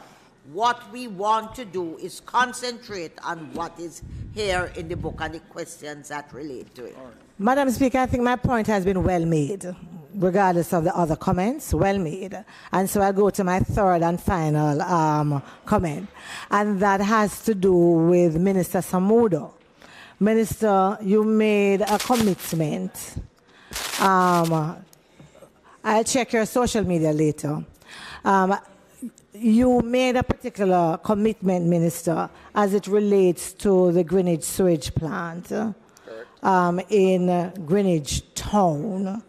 What we want to do is concentrate on what is here in the book and the questions that relate to it. Madam Speaker, I think my point has been well made, regardless of the other comments, well made. And so I'll go to my third and final comment, and that has to do with Minister Samudo. Minister, you made a commitment. I'll check your social media later. You made a particular commitment, Minister, as it relates to the Greenwich sewage plant in Greenwich Town,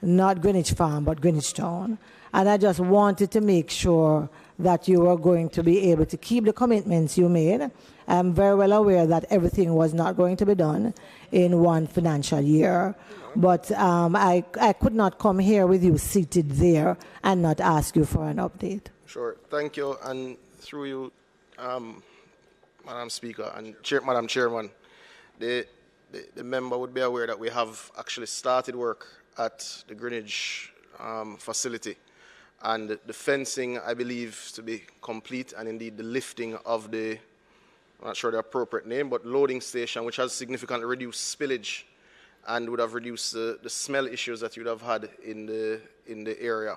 not Greenwich Farm, but Greenwich Town. And I just wanted to make sure that you were going to be able to keep the commitments you made. I'm very well aware that everything was not going to be done in one financial year. But I could not come here with you seated there and not ask you for an update. Sure. Thank you. And through you, Madam Speaker and Madam Chairman, the member would be aware that we have actually started work at the Greenwich facility. And the fencing, I believe, to be complete, and indeed the lifting of the, I'm not sure the appropriate name, but loading station, which has significantly reduced spillage and would have reduced the smell issues that you would have had in the area.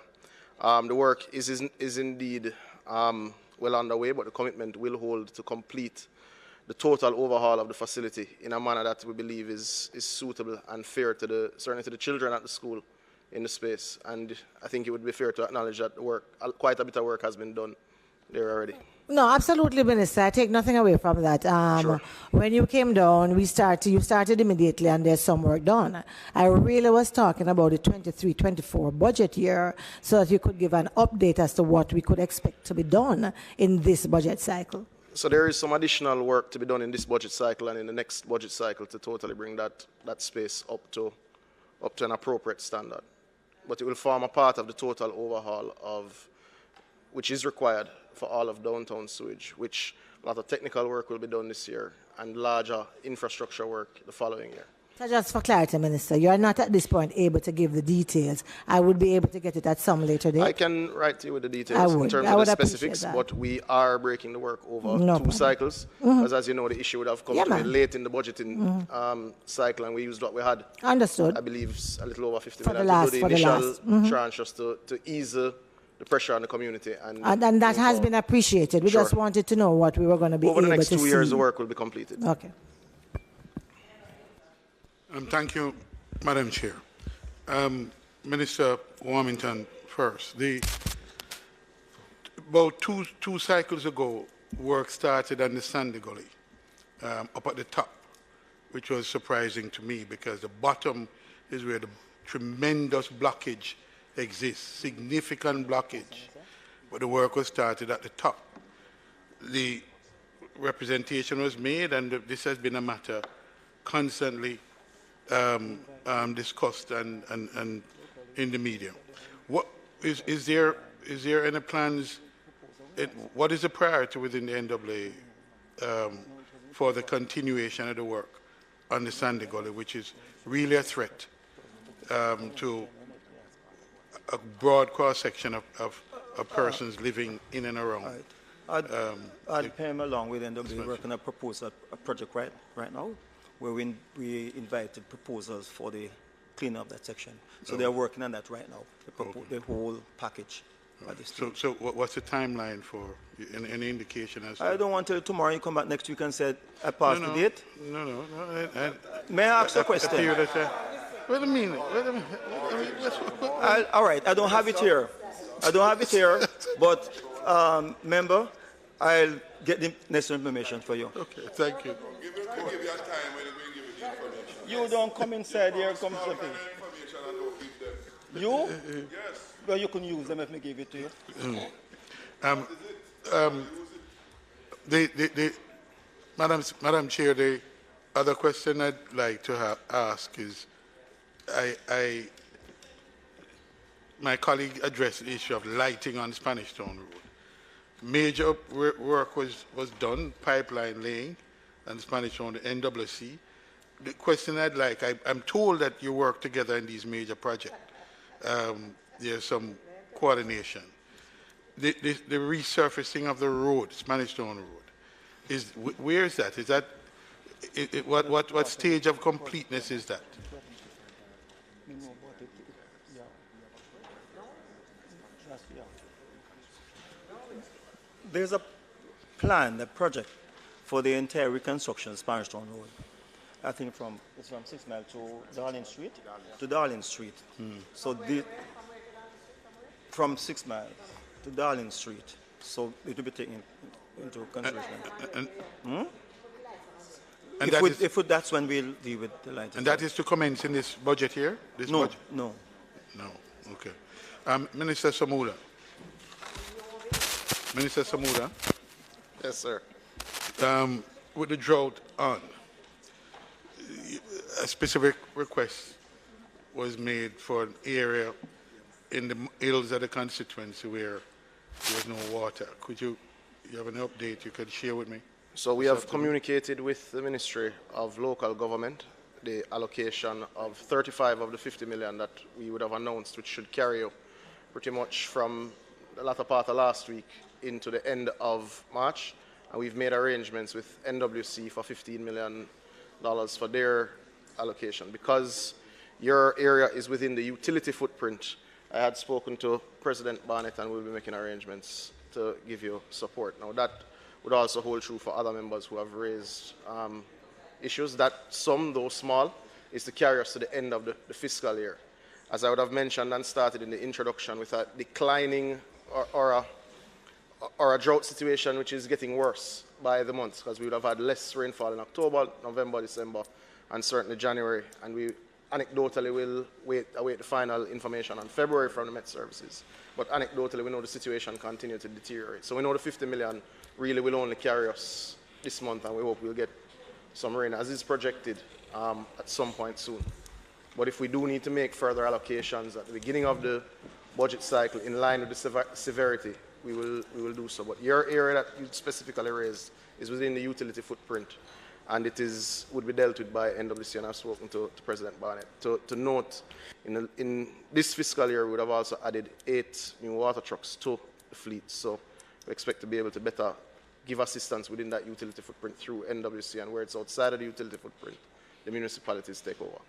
The work is indeed well underway, but the commitment will hold to complete the total overhaul of the facility in a manner that we believe is suitable and fair to certainly to the children at the school in the space. And I think it would be fair to acknowledge that quite a bit of work has been done there already. No, absolutely, Minister. I take nothing away from that. Sure. When you came down, you started immediately, and there's some work done. I really was talking about the 23-24 budget year, so that you could give an update as to what we could expect to be done in this budget cycle. So there is some additional work to be done in this budget cycle and in the next budget cycle to totally bring that space up to an appropriate standard. But it will form a part of the total overhaul which is required for all of downtown sewage, which a lot of technical work will be done this year and larger infrastructure work the following year. So just for clarity, Minister, you are not at this point able to give the details. I would be able to get it at some later date. I can write to you with the details in terms of the specifics, but we are breaking the work over two cycles. Because as you know, the issue would have come to me late in the budgeting cycle, and we used what we had. Understood. I believe a little over 50 for million the to do the initial tranche just to ease the pressure on the community. And that has been appreciated. We just wanted to know what we were going to be able to see. Over the next 2 years, the work will be completed. Okay. Thank you, Madam Chair. Minister Warmington first. About two cycles ago, work started on the Sandy Gully, up at the top, which was surprising to me because the bottom is where the tremendous blockage exists, significant blockage. But the work was started at the top. The representation was made, and this has been a matter constantly discussed and in the media. What is there any plans? What is the priority within the NAA for the continuation of the work on the Sandy Gully, which is really a threat to a broad cross section of persons living in and around? I'd pay him along with NAA working on a project right now, where we invited proposals for the cleanup of that section. So they're working on that right now, the whole package. So what's the timeline for any indication as to? I don't want till tomorrow. You come back next week and say, I passed the date. No. May I ask a question? Wait a minute. All right, I don't have it here. But, member, I'll get the necessary information for you. Okay, thank you. You don't come inside here, come something. You? Yes. Well, you can use them if I give it to you. Madam Chair, the other question I'd like to ask is, my colleague addressed the issue of lighting on Spanish Town Road. Major work was done, pipeline laying on Spanish Town, the NWC. The question I'd like, I'm told that you work together in these major projects. There's some coordination. The resurfacing of the road, Spanish Town Road, where is that? Is that what stage of completeness is that? There's a plan, a project for the entire reconstruction of Spanish Town Road. I think it's from 6 Mile to Darling Street. So from 6 Mile to Darling Street. So it will be taken into consideration. That's when we'll deal with the lighting. And that is to commence in this budget here? No. Okay. Minister Samula. Yes, sir. With the drought on, a specific request was made for an area in the hills of the constituency where there's no water. You have an update you could share with me? So we have communicated with the Ministry of Local Government the allocation of 35 of the 50 million that we would have announced, which should carry you pretty much from the latter part of last week into the end of March. And we've made arrangements with NWC for $15 million for their allocation. Because your area is within the utility footprint, I had spoken to President Bartlett and we'll be making arrangements to give you support. Now that would also hold true for other members who have raised issues. That sum, though small, is to carry us to the end of the fiscal year. As I would have mentioned and started in the introduction, with a declining or or a drought situation which is getting worse by the month, because we would have had less rainfall in October, November, December, and certainly January. And we anecdotally will await the final information on February from the Met Services. But anecdotally, we know the situation continues to deteriorate. So we know the 50 million really will only carry us this month, and we hope we'll get some rain, as is projected at some point soon. But if we do need to make further allocations at the beginning of the budget cycle in line with the severity, we will do so. But your area that you specifically raised is within the utility footprint, and it would be dealt with by end of this year, and I've spoken to President Bartlett. To note, in this fiscal year, we would have also added 8 new water trucks to the fleet. So we expect to be able to better give assistance within that utility footprint through NWC, and where it's outside of the utility footprint, the municipalities take over.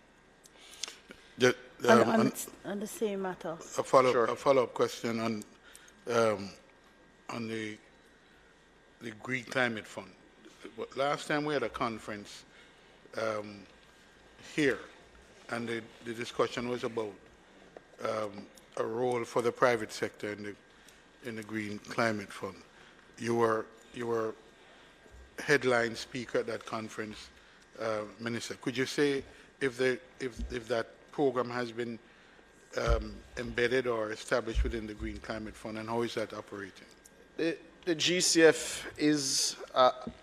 On the same matter. A follow-up question on the Green Climate Fund. Last time we had a conference here, and the discussion was about a role for the private sector in the Green Climate Fund. You were headline speaker at that conference, Minister. Could you say if that program has been embedded or established within the Green Climate Fund, and how is that operating? The GCF is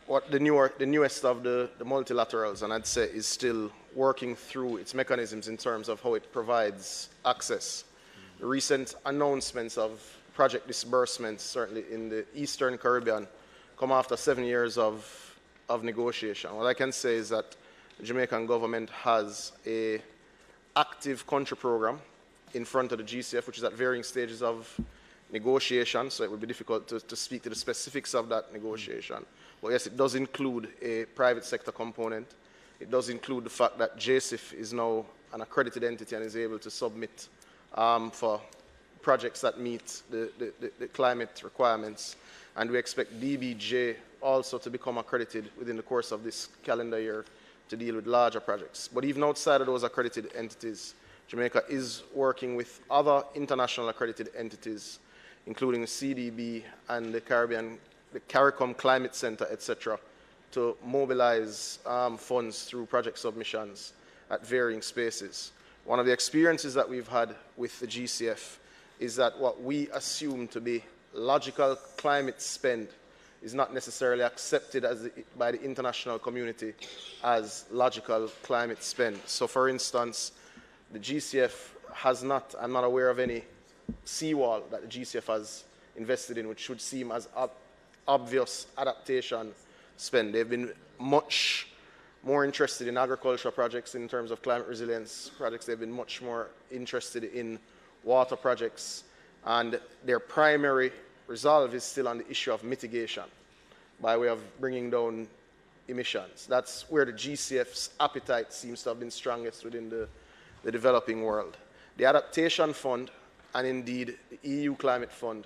what the newest of the multilaterals, and I'd say is still working through its mechanisms in terms of how it provides access. The recent announcements of project disbursements, certainly in the Eastern Caribbean, come after 7 years of negotiation. What I can say is that the Jamaican government has an active country program in front of the GCF, which is at varying stages of negotiation, so it would be difficult to speak to the specifics of that negotiation. But yes, it does include a private sector component. It does include the fact that JCF is now an accredited entity and is able to submit for projects that meet the climate requirements. And we expect DBJ also to become accredited within the course of this calendar year to deal with larger projects. But even outside of those accredited entities, Jamaica is working with other international accredited entities, including CDB and the CARICOM Climate Center, etc., to mobilize funds through project submissions at varying spaces. One of the experiences that we've had with the GCF is that what we assume to be logical climate spend is not necessarily accepted by the international community as logical climate spend. So, for instance, the GCF has not, I'm not aware of any seawall that the GCF has invested in which should seem as obvious adaptation spend. They've been much more interested in agricultural projects in terms of climate resilience projects. They've been much more interested in water projects, and their primary resolve is still on the issue of mitigation by way of bringing down emissions. That's where the GCF's appetite seems to have been strongest within the developing world. The Adaptation Fund and indeed the EU Climate Fund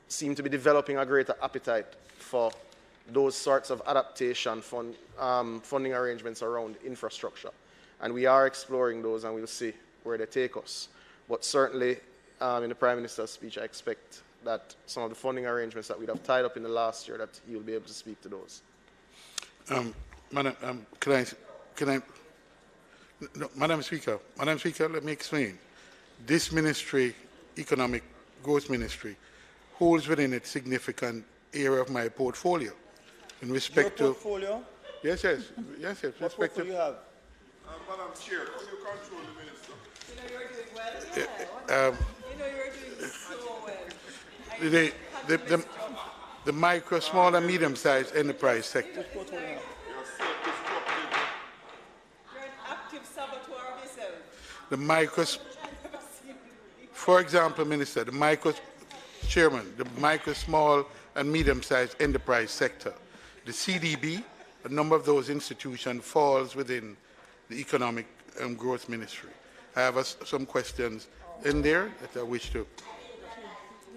seem to be developing a greater appetite for those sorts of adaptation funding arrangements around infrastructure. And we are exploring those, and we'll see where they take us. But certainly, in the Prime Minister's speech, I expect that some of the funding arrangements that we'd have tied up in the last year, that he'll be able to speak to those. Madam Speaker, let me explain. This ministry, Economic Growth Ministry, holds within it significant area of my portfolio. In respect Your portfolio? Yes. What portfolio you have? Madam Chair, can you control the minister? You know you're doing well. You know you're doing so well. The micro, small, and medium-sized enterprise sector. You're an active saboteur of yourself. For example, Minister, the micro, small, and medium-sized enterprise sector. The CDB, a number of those institutions falls within the Economic Growth Ministry. I have some questions in there that I wish to.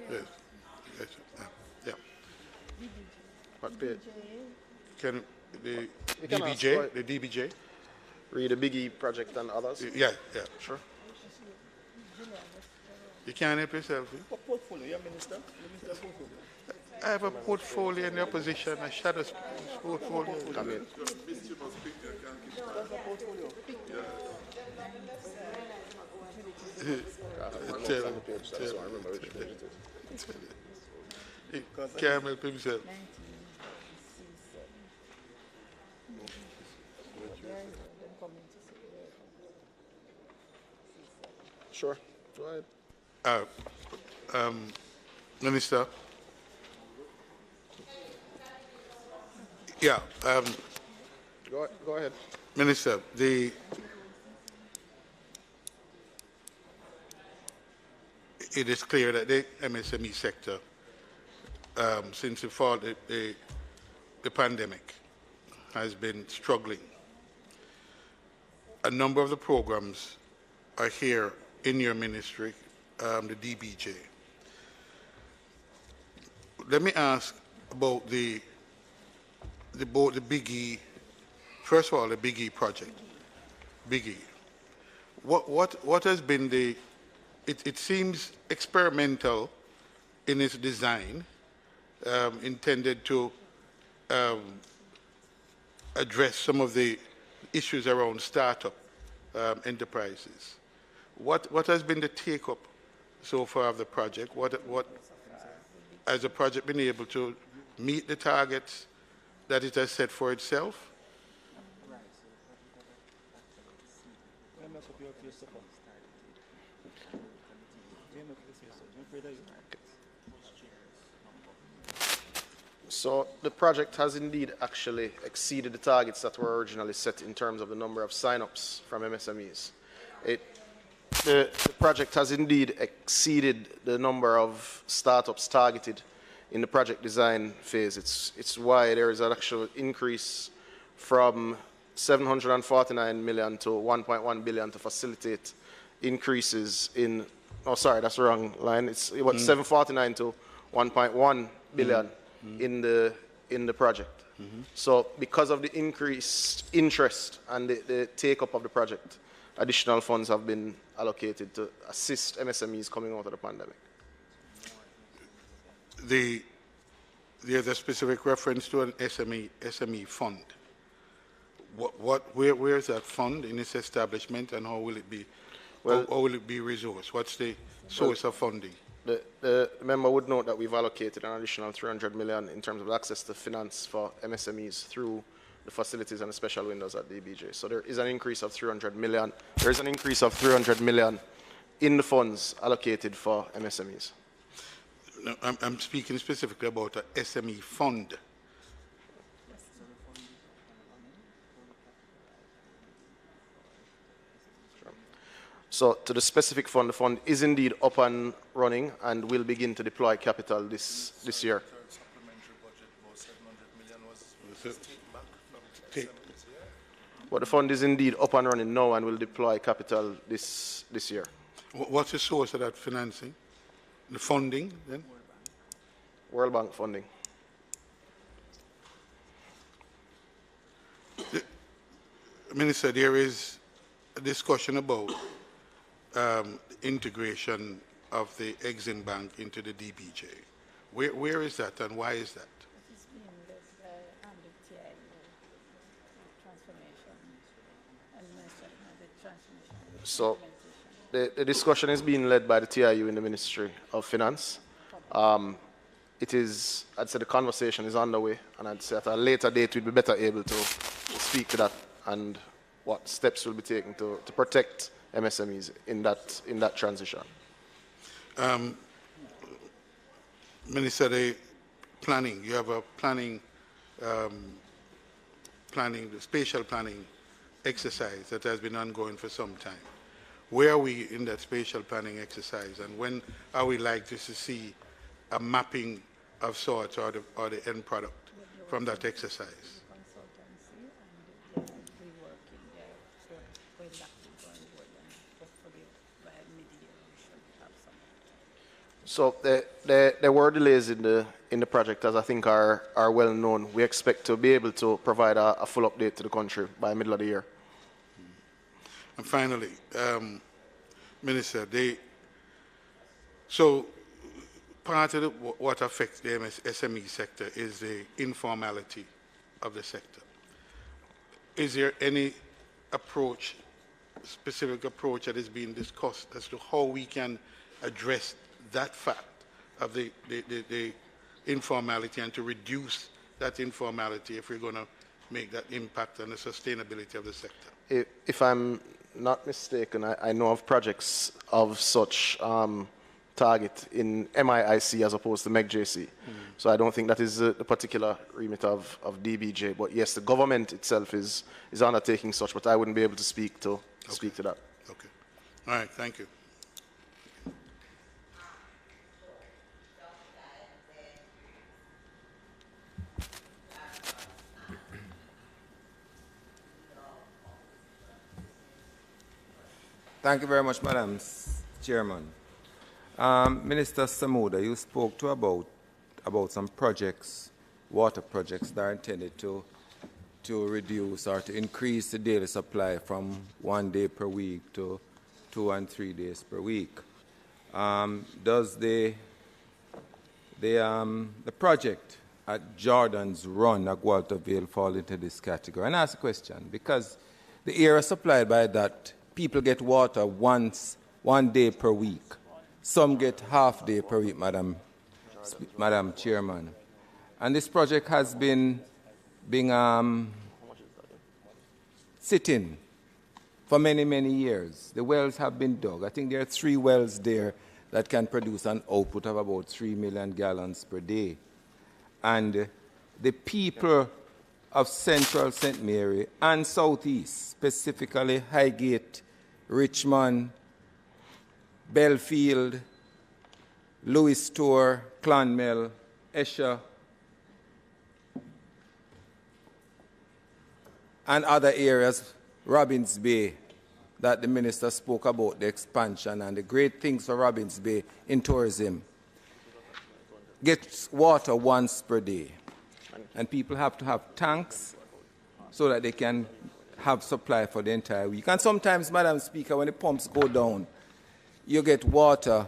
Yeah. What page? Can the DBJ? Read the Biggie project and others? Yeah, sure. You can't help yourself. What portfolio, yeah, Minister? I have a portfolio in the opposition, a shadow portfolio. Come in. He can't help himself. Sure, go ahead. Minister. Yeah. Go ahead. Minister, it is clear that the MSME sector, since the fall of the pandemic, has been struggling. A number of the programs are here in your ministry, the DBJ. Let me ask about the Big E. First of all, the Big E project. Big E. What has been the? It seems experimental in its design, intended to address some of the issues around startup enterprises. What has been the take-up so far of the project? What has the project been able to meet the targets that it has set for itself? So the project has indeed actually exceeded the targets that were originally set in terms of the number of sign-ups from MSMEs. The project has indeed exceeded the number of startups targeted in the project design phase. It's why there is an actual increase from 749 million to 1.1 billion to facilitate increases in, oh sorry, that's the wrong line. It was 749 to 1.1 billion in the project. So because of the increased interest and the take-up of the project, additional funds have been allocated to assist MSMEs coming out of the pandemic. There's a specific reference to an SME fund. Where is that fund in its establishment, and how will it be? How will it be resourced? What's the source of funding? The member would note that we've allocated an additional 300 million in terms of access to finance for MSMEs through the facilities and the special windows at DBJ. So there is an increase of 300 million. There is an increase of 300 million in the funds allocated for MSMEs. No, I'm speaking specifically about an SME fund. So to the specific fund, the fund is indeed up and running and will begin to deploy capital this year. But the fund is indeed up and running now and will deploy capital this year. What's the source of that financing? The funding, then? World Bank funding. Minister, there is a discussion about integration of the Exim Bank into the DBJ. Where is that, and why is that? So the discussion is being led by the TIU in the Ministry of Finance. It is, I'd say the conversation is underway, and I'd say at a later date we'd be better able to speak to that and what steps will be taken to protect MSMEs in that transition. Minister, the planning, you have a the spatial planning exercise that has been ongoing for some time. Where are we in that spatial planning exercise, and when are we likely to see a mapping of sorts or the end product from that exercise? So there were delays in the project, as I think are well known. We expect to be able to provide a full update to the country by middle of the year. And finally, Minister, So part of what affects the SME sector is the informality of the sector. Is there any approach, specific approach that is being discussed as to how we can address that fact of the informality and to reduce that informality if we're going to make that impact on the sustainability of the sector? If I'm not mistaken, I know of projects of such target in MIIC as opposed to MEGJC. So I don't think that is the particular remit of DBJ. But yes, the government itself is undertaking such, but I wouldn't be able to speak to that. Okay. All right, thank you. Thank you very much, Madam Chairman. Minister Samuda, you spoke about some projects, water projects that are intended to reduce or to increase the daily supply from 1 day per week to 2 and 3 days per week. Does the project at Jordan's Run at Walter Vale fall into this category? And I ask a question because the area supplied by that, people get water 1 day per week. Some get half day per week, Madam Chairman. And this project has been sitting for many, many years. The wells have been dug. I think there are 3 wells there that can produce an output of about 3 million gallons per day. And the people of Central St. Mary and Southeast, specifically Highgate, Richmond, Belfield, Louis Store, Clonmel, Esher, and other areas, Robbins Bay, that the minister spoke about, the expansion and the great things for Robbins Bay in tourism, gets water once per day. And people have to have tanks so that they can have supply for the entire week. And sometimes, Madam Speaker, when the pumps go down, you get water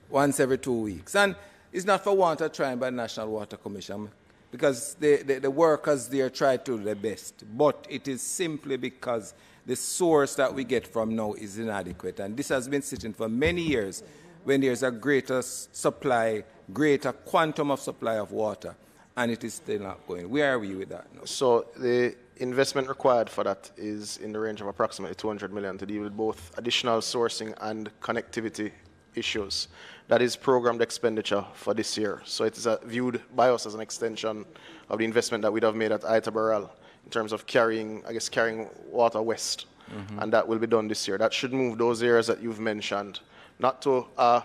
once every 2 weeks. And it's not for want of trying by the National Water Commission, because the workers there try to do their best. But it is simply because the source that we get from now is inadequate. And this has been sitting for many years when there's a greater supply, greater quantum of supply of water, and it is still not going. Where are we with that now? So the investment required for that is in the range of approximately 200 million to deal with both additional sourcing and connectivity issues. That is programmed expenditure for this year. So it is viewed by us as an extension of the investment that we'd have made at Itabaral in terms of carrying water west. And that will be done this year. That should move those areas that you've mentioned, not to a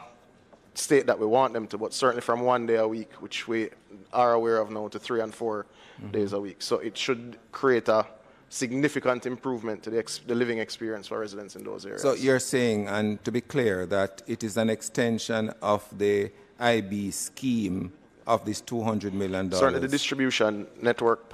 state that we want them to, but certainly from 1 day a week, which we are aware of now, to 3 and 4 days a week. So it should create a significant improvement to the living experience for residents in those areas. So you're saying, and to be clear, that it is an extension of the IB scheme of this $200 million? Certainly the distribution network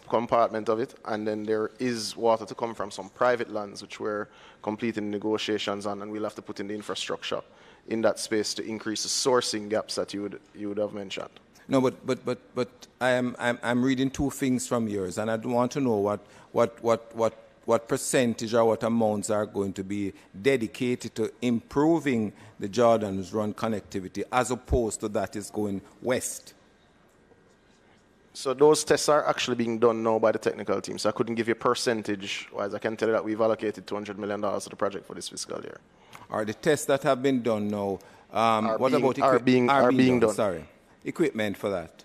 compartment of it, and then there is water to come from some private lands which we're completing negotiations on, and we'll have to put in the infrastructure in that space to increase the sourcing gaps that you would have mentioned. No, but I'm reading 2 things from yours, and I want to know what percentage or what amounts are going to be dedicated to improving the Jordan's Run connectivity, as opposed to that is going west. So those tests are actually being done now by the technical team. So I couldn't give you a percentage-wise. I can tell you that we've allocated $200 million to the project for this fiscal year. Are the tests that have been done now? Are being done. Sorry, equipment for that.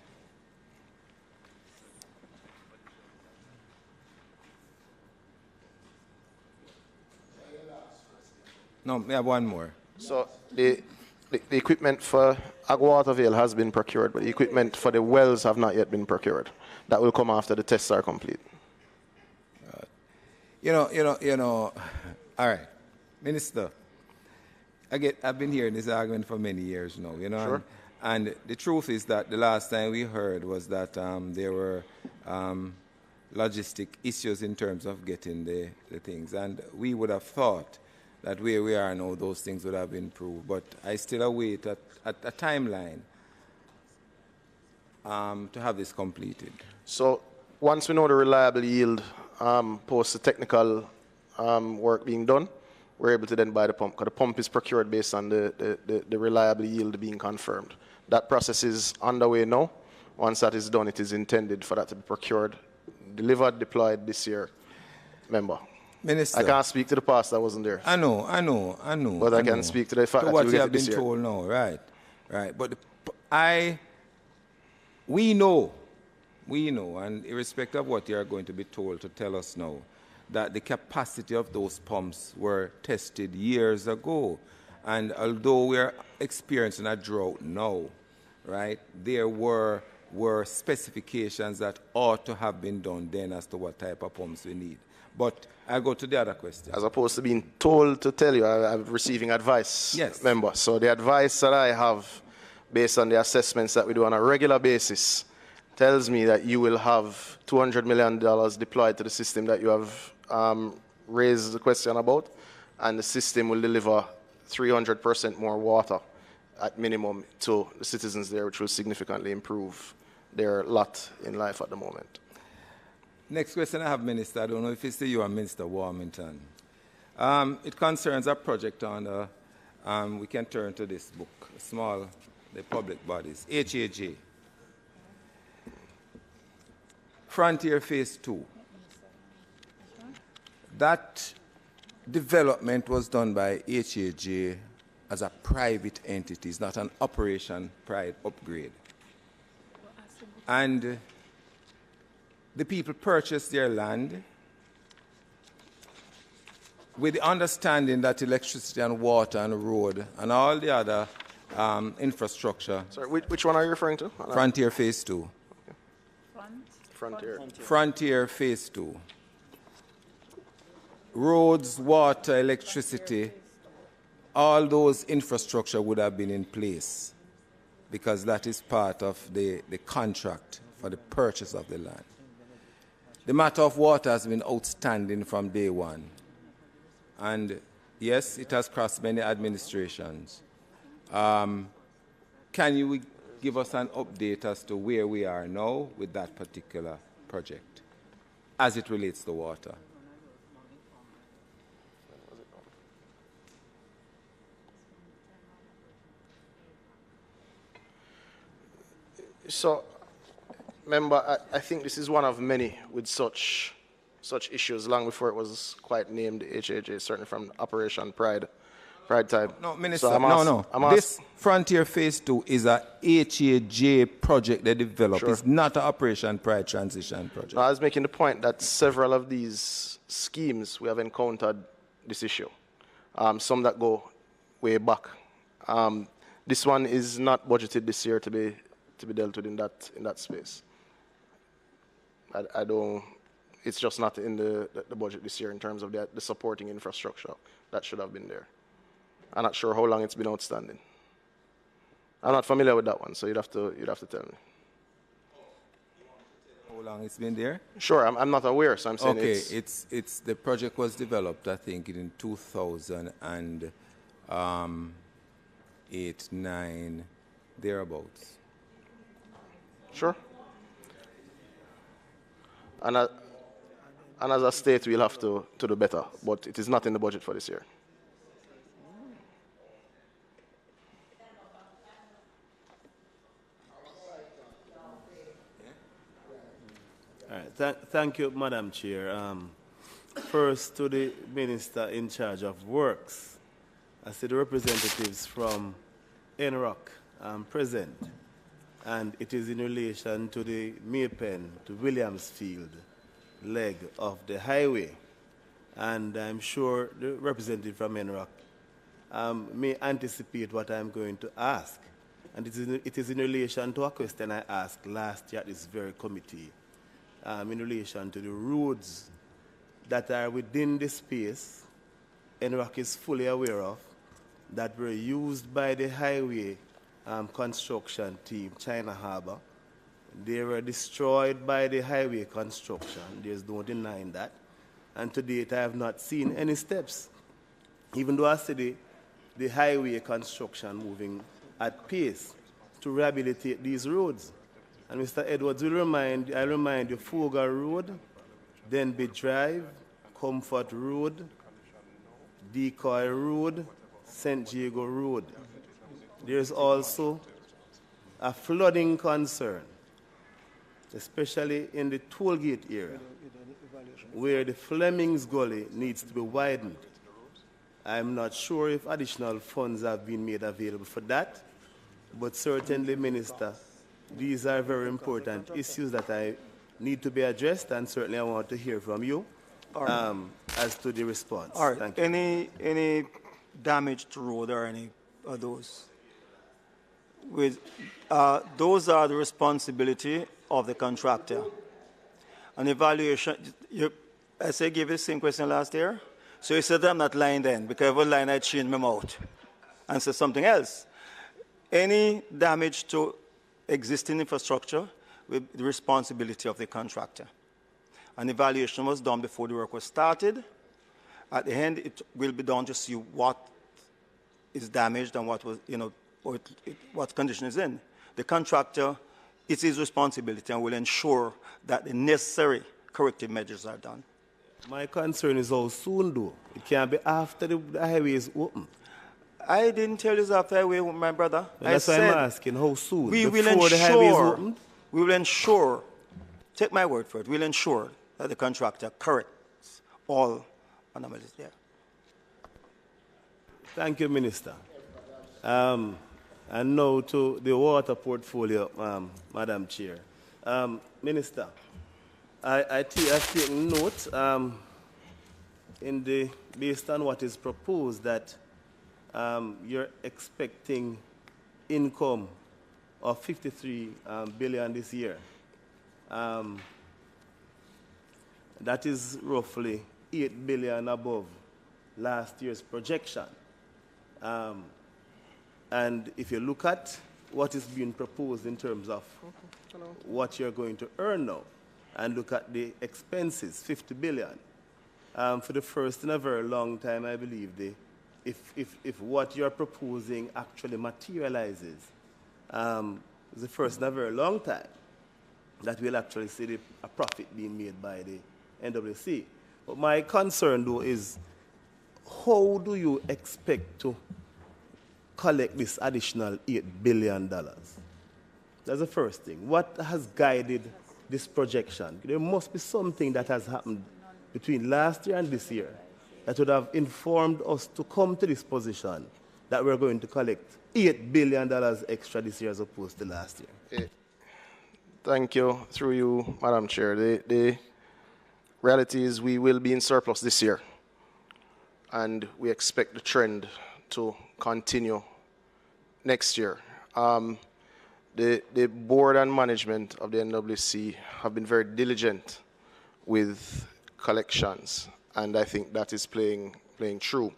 No, we have one more. So the equipment for Agwater Vale has been procured, but the equipment for the wells have not yet been procured. That will come after the tests are complete. All right, Minister. I've been hearing this argument for many years now, Sure. And the truth is that the last time we heard was that there were logistic issues in terms of getting the things. And we would have thought that where we are now, those things would have improved. But I still await a timeline to have this completed. So once we know the reliable yield post the technical work being done, we're able to then buy the pump, because the pump is procured based on the reliable yield being confirmed. That process is underway now. Once that is done, it is intended for that to be procured, delivered, deployed this year. Member. Minister. I can't speak to the past that wasn't there. I know. But I can speak to the fact that what you you get have it this been year. told now, right. But we know, and irrespective of what you are going to be told to tell us now, that the capacity of those pumps were tested years ago. And although we are experiencing a drought now, right, there were specifications that ought to have been done then as to what type of pumps we need. But I'll go to the other question. As opposed to being told to tell you, I'm receiving advice, yes. Member. So the advice that I have, based on the assessments that we do on a regular basis, tells me that you will have $200 million deployed to the system that you have raised the question about, and the system will deliver 300% more water at minimum to the citizens there, which will significantly improve their lot in life at the moment. Next question I have, Minister. I don't know if it's to you or Minister Warmington. It concerns a project on, we can turn to this book, the public bodies, HAJ. Frontier Phase 2. That development was done by HAJ as a private entity. It's not an Operation Pride upgrade. And the people purchased their land with the understanding that electricity and water and road and all the other infrastructure. Sorry, which one are you referring to? Frontier Phase 2. Frontier Phase 2. Roads, water, electricity, all those infrastructure would have been in place because that is part of the contract for the purchase of the land. The matter of water has been outstanding from day one. And yes, it has crossed many administrations. Can you give us an update as to where we are now with that particular project as it relates to water? So, Member, I think this is one of many with such issues long before it was quite named HAJ, certainly from Operation Pride time. No, Minister, so this Frontier Phase 2 is a HAJ project they developed. Sure. It's not an Operation Pride transition project. No, I was making the point that several of these schemes we have encountered this issue. Some that go way back. This one is not budgeted this year to be dealt with in that space. I don't. It's just not in the budget this year in terms of the supporting infrastructure that should have been there. I'm not sure how long it's been outstanding. I'm not familiar with that one, so you'd have to tell me. How long it's been there? Sure, I'm not aware, so I'm saying it's the project was developed, I think, in 2008, 9, thereabouts. Sure. And as a state, we'll have to do better, but it is not in the budget for this year. All right. Thank you, Madam Chair. First, to the Minister in charge of Works. I see the representatives from NROC present, and it is in relation to the Maypen to Williamsfield leg of the highway. And I'm sure the representative from NROC may anticipate what I'm going to ask. And it is in relation to a question I asked last year at this very committee. In relation to the roads that are within the space NROC is fully aware of that were used by the highway construction team, China Harbour. They were destroyed by the highway construction. There's no denying that. And to date, I have not seen any steps even though I see the highway construction moving at pace to rehabilitate these roads. And Mr. Edwards, I remind you, Fogar Road, Denby Drive, Comfort Road, Decoy Road, St. Diego Road. There's also a flooding concern, especially in the toll gate area, where the Fleming's Gully needs to be widened. I'm not sure if additional funds have been made available for that, but certainly, Minister, these are very important issues that I need to be addressed, and certainly I want to hear from you as to the response. All right. Thank you. Any damage to road or any of those? Those are the responsibility of the contractor. An evaluation, I say give you the same question last year. So you said I'm not lying then, because every line I change my mouth and say something else. Any damage to existing infrastructure with the responsibility of the contractor. An evaluation was done before the work was started. At the end, it will be done to see what is damaged and what was, what condition is in. The contractor, it's his responsibility and will ensure that the necessary corrective measures are done. My concern is how soon, though. It can't be after the highway is open. I didn't tell you it's after the highway, my brother. Well, that's why I'm asking, how soon? We will Before the highway is ensure, opened? we will ensure, take my word for it, we'll ensure that the contractor corrects all anomalies there. Thank you, Minister. And now to the water portfolio, Madam Chair. Minister, I've taken note based on what is proposed that you're expecting income of 53 billion this year. That is roughly 8 billion above last year's projection. And if you look at what is being proposed in terms of what you're going to earn now, and look at the expenses, 50 billion. For the first in a very long time, I believe, if what you're proposing actually materializes, it's the first in a very long time that we'll actually see a profit being made by the NWC. But my concern, though, is how do you expect to collect this additional $8 billion? That's the first thing. What has guided this projection? There must be something that has happened between last year and this year that would have informed us to come to this position that we're going to collect $8 billion extra this year as opposed to last year. Thank you. Through you, Madam Chair. The reality is we will be in surplus this year, and we expect the trend to continue next year. The board and management of the NWC have been very diligent with collections, and I think that is playing true.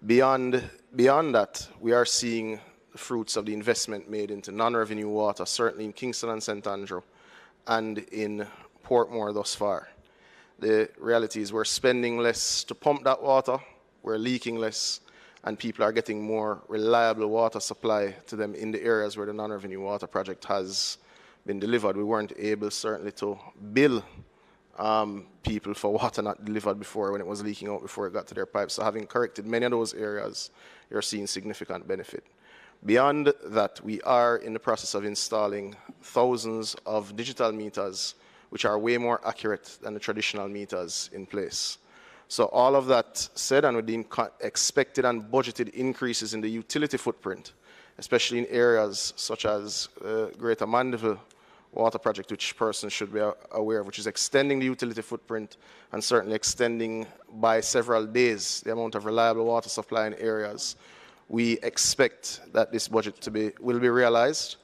Beyond that, we are seeing the fruits of the investment made into non-revenue water, certainly in Kingston and St. Andrew, and in Portmore thus far. The reality is we're spending less to pump that water, we're leaking less, and people are getting more reliable water supply to them in the areas where the non-revenue water project has been delivered. We weren't able, certainly, to bill people for water not delivered before when it was leaking out before it got to their pipes. So having corrected many of those areas, you're seeing significant benefit. Beyond that, we are in the process of installing thousands of digital meters, which are way more accurate than the traditional meters in place. So all of that said, and with the expected and budgeted increases in the utility footprint, especially in areas such as Greater Mandeville water project, which persons should be aware of, which is extending the utility footprint and certainly extending by several days the amount of reliable water supply in areas, we expect that this budget will be realized,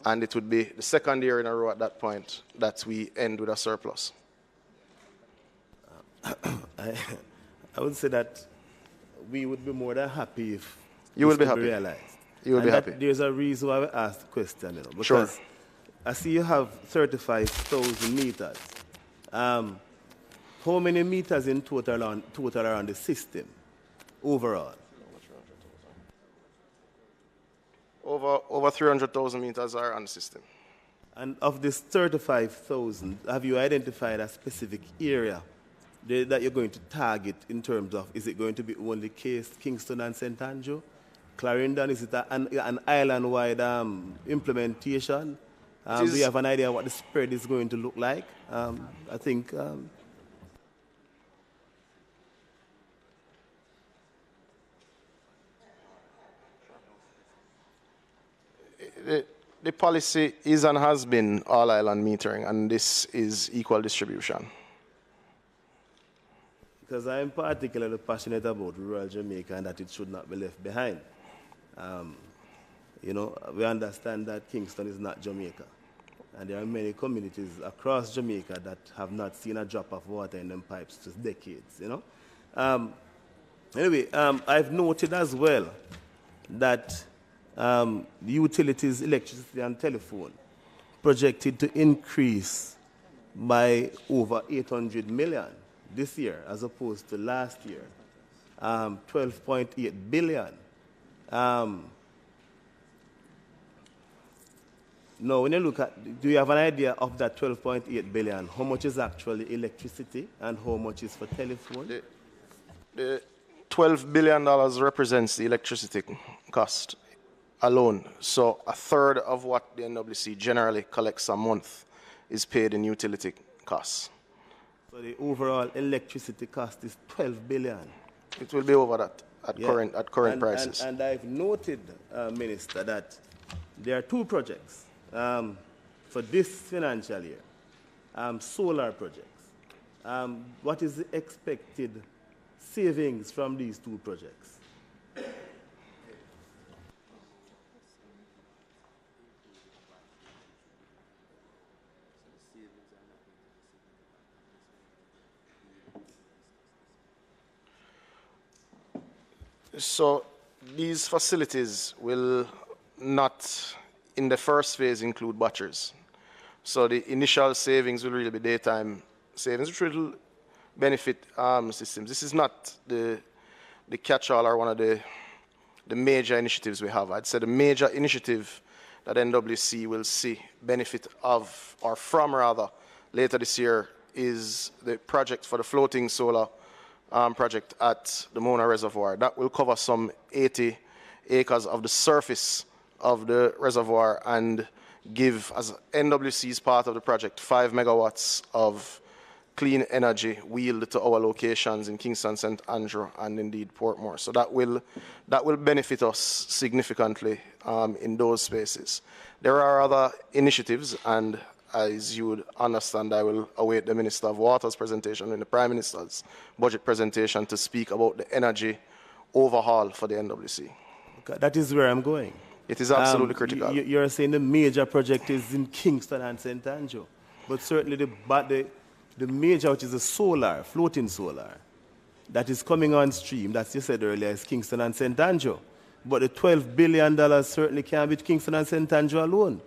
and it would be the second year in a row at that point that we end with a surplus. I would say that we would be more than happy if you will be happy. Realized. You will be happy. There's a reason why I asked the question, because sure. I see you have 35,000 meters. How many meters in total are on the system? overall? Over 300,000 meters are on the system. And of this 35,000, have you identified a specific area that you're going to target in terms of, is it going to be only Kingston and St. Andrew? Clarendon, is it an island-wide implementation? Do you have an idea what the spread is going to look like? I think... The policy is and has been all-island metering, and this is equal distribution. Because I'm particularly passionate about rural Jamaica and that it should not be left behind. You know, we understand that Kingston is not Jamaica. And there are many communities across Jamaica that have not seen a drop of water in them pipes for decades, you know. Anyway, I've noted as well that the utilities, electricity and telephone, projected to increase by over 800 million this year as opposed to last year, 12.8 billion. Now, when you look at, do you have an idea of that 12.8 billion? How much is actually electricity and how much is for telephone? The $12 billion represents the electricity cost alone. So a third of what the NWC generally collects a month is paid in utility costs. So the overall electricity cost is 12 billion. It will be over that at current prices. And I've noted, Minister, that there are two projects for this financial year, solar projects. What is the expected savings from these two projects? So these facilities will not, in the first phase, include batteries. So the initial savings will really be daytime savings, which will benefit systems. This is not the catch-all or one of the major initiatives we have. I'd say the major initiative that NWC will see benefit of, or from rather, later this year is the project for the floating solar project at the Mona Reservoir. That will cover some 80 acres of the surface of the reservoir and give, as NWC's part of the project, 5 megawatts of clean energy wheeled to our locations in Kingston, St. Andrew, and indeed Portmore. So that will benefit us significantly in those spaces. There are other initiatives, and as you would understand, I will await the Minister of Water's presentation and the Prime Minister's budget presentation to speak about the energy overhaul for the NWC. Okay, that is where I'm going. It is absolutely critical. You're saying the major project is in Kingston and St. Andrew, but certainly the major, which is the solar, floating solar, that is coming on stream, that you said earlier, is Kingston and St. Andrew. But the $12 billion certainly can't be Kingston and St. Andrew alone.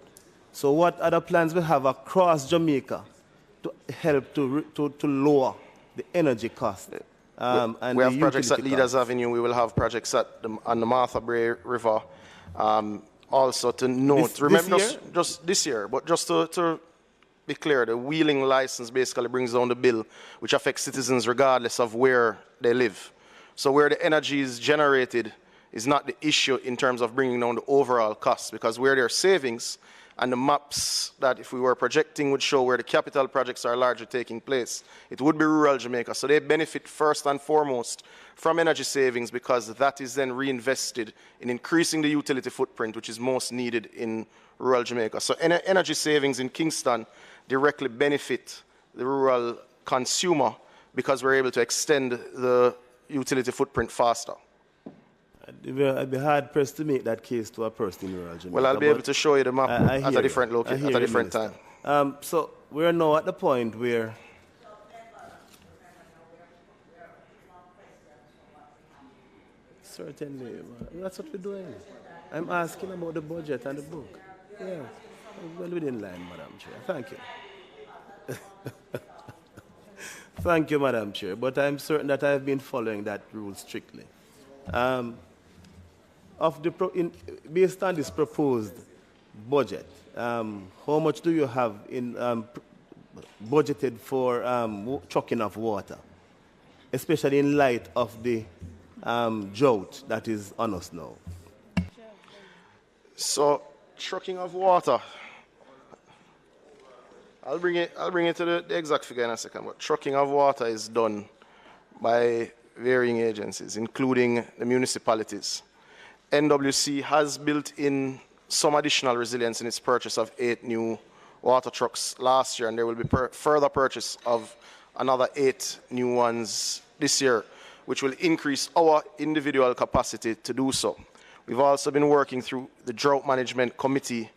So what other plans we have across Jamaica to help to lower the energy cost? And we have projects at Leaders Avenue. We will have projects on the Martha Bray River. Also to note, remember, just this year, but just to be clear, the wheeling license basically brings down the bill, which affects citizens regardless of where they live. So where the energy is generated is not the issue in terms of bringing down the overall cost, because where there are savings, and the maps that if we were projecting would show where the capital projects are largely taking place, it would be rural Jamaica. So they benefit first and foremost from energy savings, because that is then reinvested in increasing the utility footprint, which is most needed in rural Jamaica. So energy savings in Kingston directly benefit the rural consumer because we're able to extend the utility footprint faster. I'd be hard pressed to make that case to a person in rural Jamaica. Well, I'll be able to show you the map at a different location, at a different time. So we're now at the point where certainly that's what we're doing. I'm asking about the budget and the book. Yeah, well within line, Madam Chair. Thank you. Thank you, Madam Chair. But I'm certain that I've been following that rule strictly. Based on this proposed budget, how much do you have in budgeted for trucking of water, especially in light of the drought that is on us now? So, trucking of water. I'll bring it to the exact figure in a second. But trucking of water is done by varying agencies, including the municipalities. NWC has built in some additional resilience in its purchase of 8 new water trucks last year, and there will be further purchase of another 8 new ones this year, which will increase our individual capacity to do so. We've also been working through the Drought Management Committee,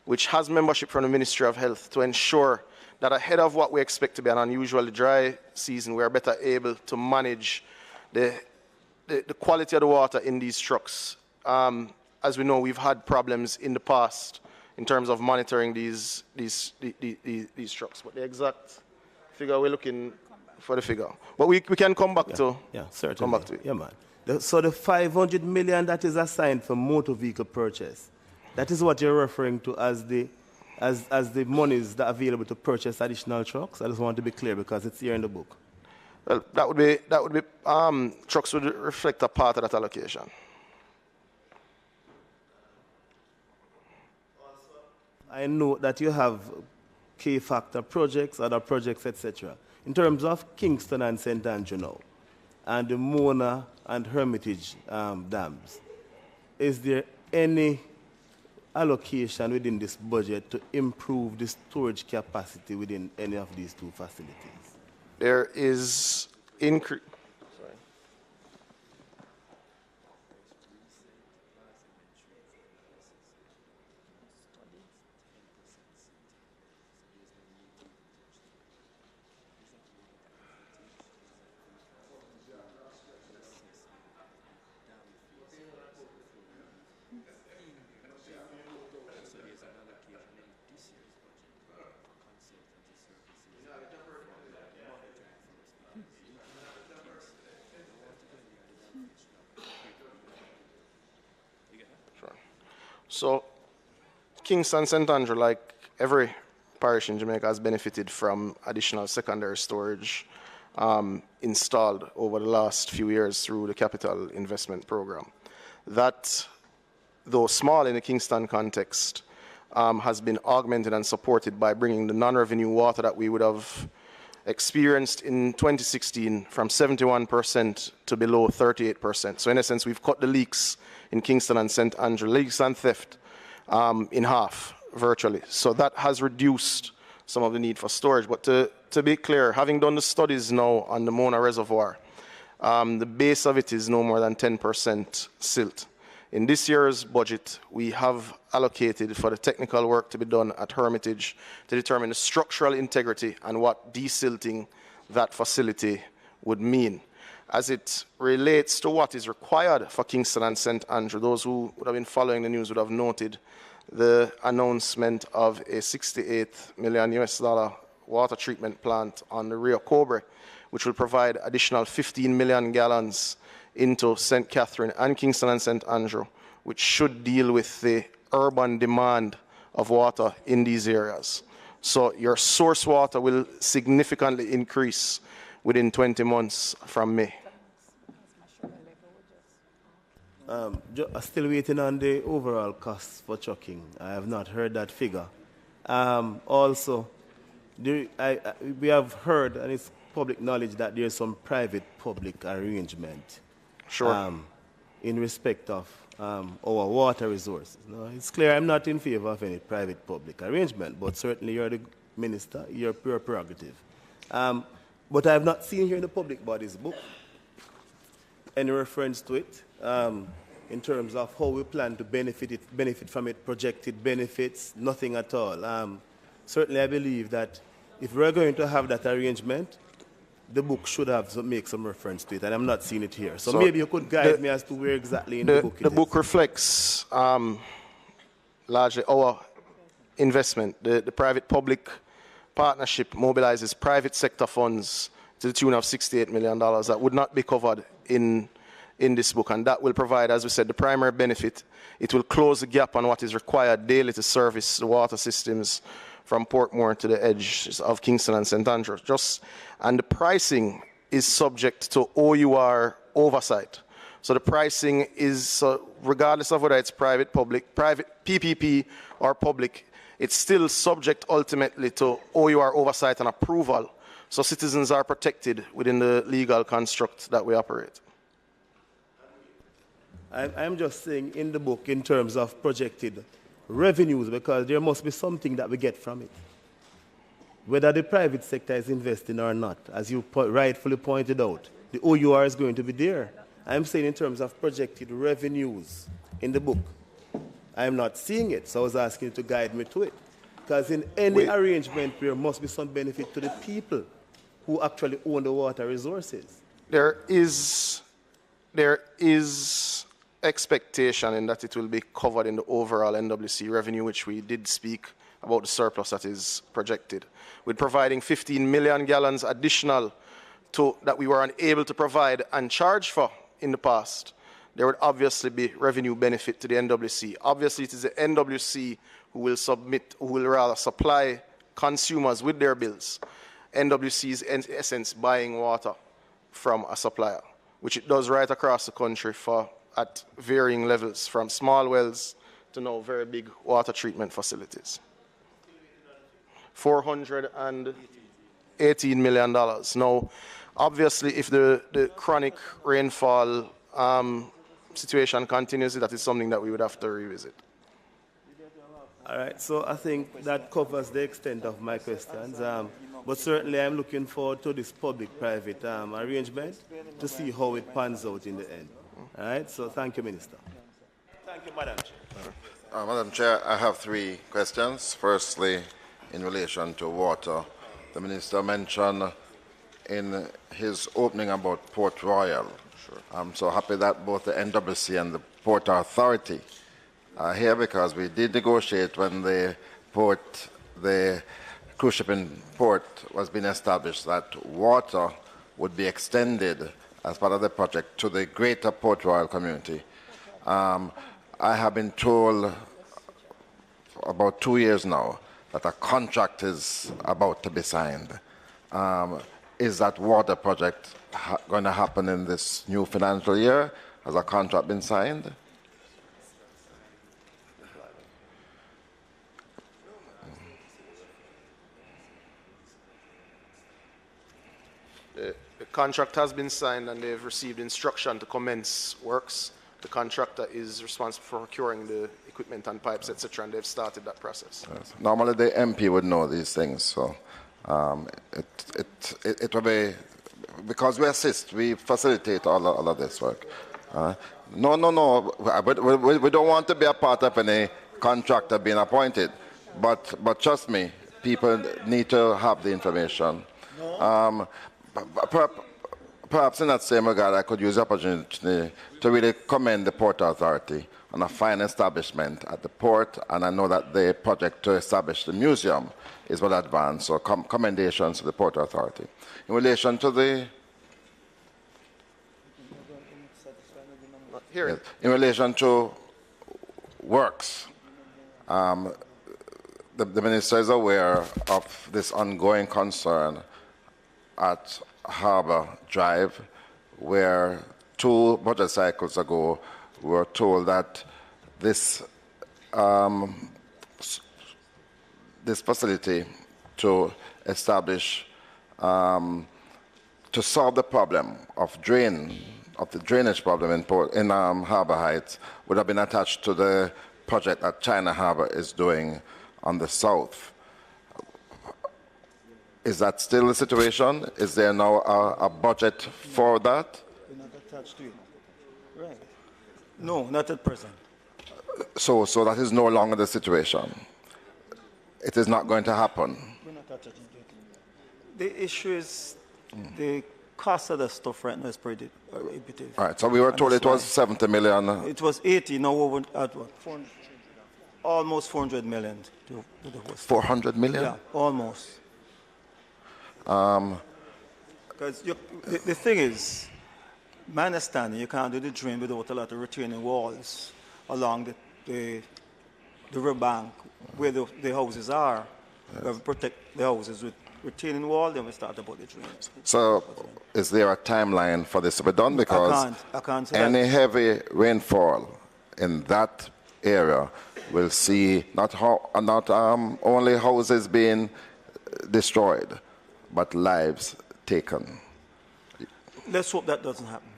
which has membership from the Ministry of Health, to ensure that ahead of what we expect to be an unusually dry season, we are better able to manage the quality of the water in these trucks. As we know, we've had problems in the past in terms of monitoring these trucks. But the exact figure, we're looking for the figure. But we can come back to certainly. Come back to it. Yeah, man. So the 500 million that is assigned for motor vehicle purchase, that is what you're referring to as the monies that are available to purchase additional trucks? I just want to be clear because it's here in the book. Well, that would be trucks would reflect a part of that allocation. I know that you have K-factor projects, other projects, etc. In terms of Kingston and St. Andrew now, and the Mona and Hermitage dams, is there any allocation within this budget to improve the storage capacity within any of these 2 facilities? There is increase. So, Kingston St. Andrew, like every parish in Jamaica, has benefited from additional secondary storage installed over the last few years through the capital investment program. That, though small in the Kingston context, has been augmented and supported by bringing the non-revenue water that we would have experienced in 2016 from 71% to below 38%. So in essence, we've cut the leaks in Kingston and St. Andrew, leaks and theft, in half, virtually. So that has reduced some of the need for storage. But to be clear, having done the studies now on the Mona Reservoir, the base of it is no more than 10% silt. In this year's budget, we have allocated for the technical work to be done at Hermitage to determine the structural integrity and what desilting that facility would mean. As it relates to what is required for Kingston and St. Andrew, those who would have been following the news would have noted the announcement of a $68 million water treatment plant on the Rio Cobre, which will provide additional 15 million gallons into St. Catherine and Kingston and St. Andrew, which should deal with the urban demand of water in these areas. So your source water will significantly increase within 20 months from May. Still waiting on the overall costs for trucking. I have not heard that figure. Also, we have heard, and it's public knowledge, that there's some private-public arrangement in respect of our water resources. No, it's clear I'm not in favor of any private-public arrangement, but certainly you're the minister, your pure prerogative. But I have not seen here in the public body's book any reference to it in terms of how we plan to benefit from it, projected benefits, nothing at all. Certainly I believe that if we're going to have that arrangement, the book should have make some reference to it, and I'm not seeing it here. So maybe you could guide me as to where exactly in the book it is. The book reflects largely our investment. The private-public partnership mobilizes private sector funds to the tune of $68 million that would not be covered in in this book, and that will provide, as we said, the primary benefit. It will close the gap on what is required daily to service the water systems from Portmore to the edge of Kingston and St. Andrews. And the pricing is subject to OUR oversight. So the pricing is, regardless of whether it's private, PPP or public, it's still subject ultimately to OUR oversight and approval. So citizens are protected within the legal construct that we operate. I'm just saying in the book in terms of projected revenues, because there must be something that we get from it. Whether the private sector is investing or not, as you rightfully pointed out, the OUR is going to be there. I'm saying in terms of projected revenues in the book. I'm not seeing it, so I was asking you to guide me to it. Because in any arrangement, there must be some benefit to the people who actually own the water resources. There is expectation in that it will be covered in the overall NWC revenue, which we did speak about the surplus that is projected. With providing 15 million gallons additional to that we were unable to provide and charge for in the past, there would obviously be revenue benefit to the NWC. Obviously, it is the NWC who will supply consumers with their bills. NWC is, in essence, buying water from a supplier, which it does right across the country at varying levels, from small wells to now very big water treatment facilities. $418 million. Now, obviously, if the chronic rainfall situation continues, that is something that we would have to revisit. All right, so I think that covers the extent of my questions. But certainly I'm looking forward to this public-private arrangement to see how it pans out in the end. All right, so thank you, Minister. Thank you, Madam Chair. Madam Chair, I have 3 questions. Firstly, in relation to water, the Minister mentioned in his opening about Port Royal. Sure. I'm so happy that both the NWC and the Port Authority are here, because we did negotiate when the cruise shipping port was being established that water would be extended as part of the project to the greater Port Royal community. I have been told for about 2 years now that a contract is about to be signed. Is that water project going to happen in this new financial year? Has a contract been signed? The contract has been signed and they've received instruction to commence works. The contractor is responsible for procuring the equipment and pipes, etc., and they've started that process. Yes. Normally the MP would know these things, so it will be, because we assist, we facilitate all of this work. No, we don't want to be a part of any contractor being appointed, but trust me, people need to have the information. Perhaps in that same regard, I could use the opportunity to really commend the Port Authority on a fine establishment at the port, and I know that the project to establish the museum is well advanced, so commendations to the Port Authority. In relation to the... Here. In relation to works, the Minister is aware of this ongoing concern at Harbour Drive, where 2 budget cycles ago we were told that this facility to establish, to solve the problem of the drainage problem in Harbour Heights would have been attached to the project that China Harbour is doing on the south. Is that still the situation? Is there now a budget for that? We're not attached to it. Right. No, not at present. So that is no longer the situation. It is not going to happen. We're not attached to it. The issue is the cost of the stuff right now is pretty prohibitive. Right, so we were told it was 70 million. It was 80, now we're at what? Almost 400 million to the host. 400 million? Yeah, almost. Because the thing is, My understanding, you can't do the drain without a lot of retaining walls along the riverbank where the houses are. Yes. We have to protect the houses with retaining wall, then we start about the drains. So is there a timeline for this to be done? Because I can't say any that. heavy rainfall in that area will see not only houses being destroyed, but lives taken. Let's hope that doesn't happen.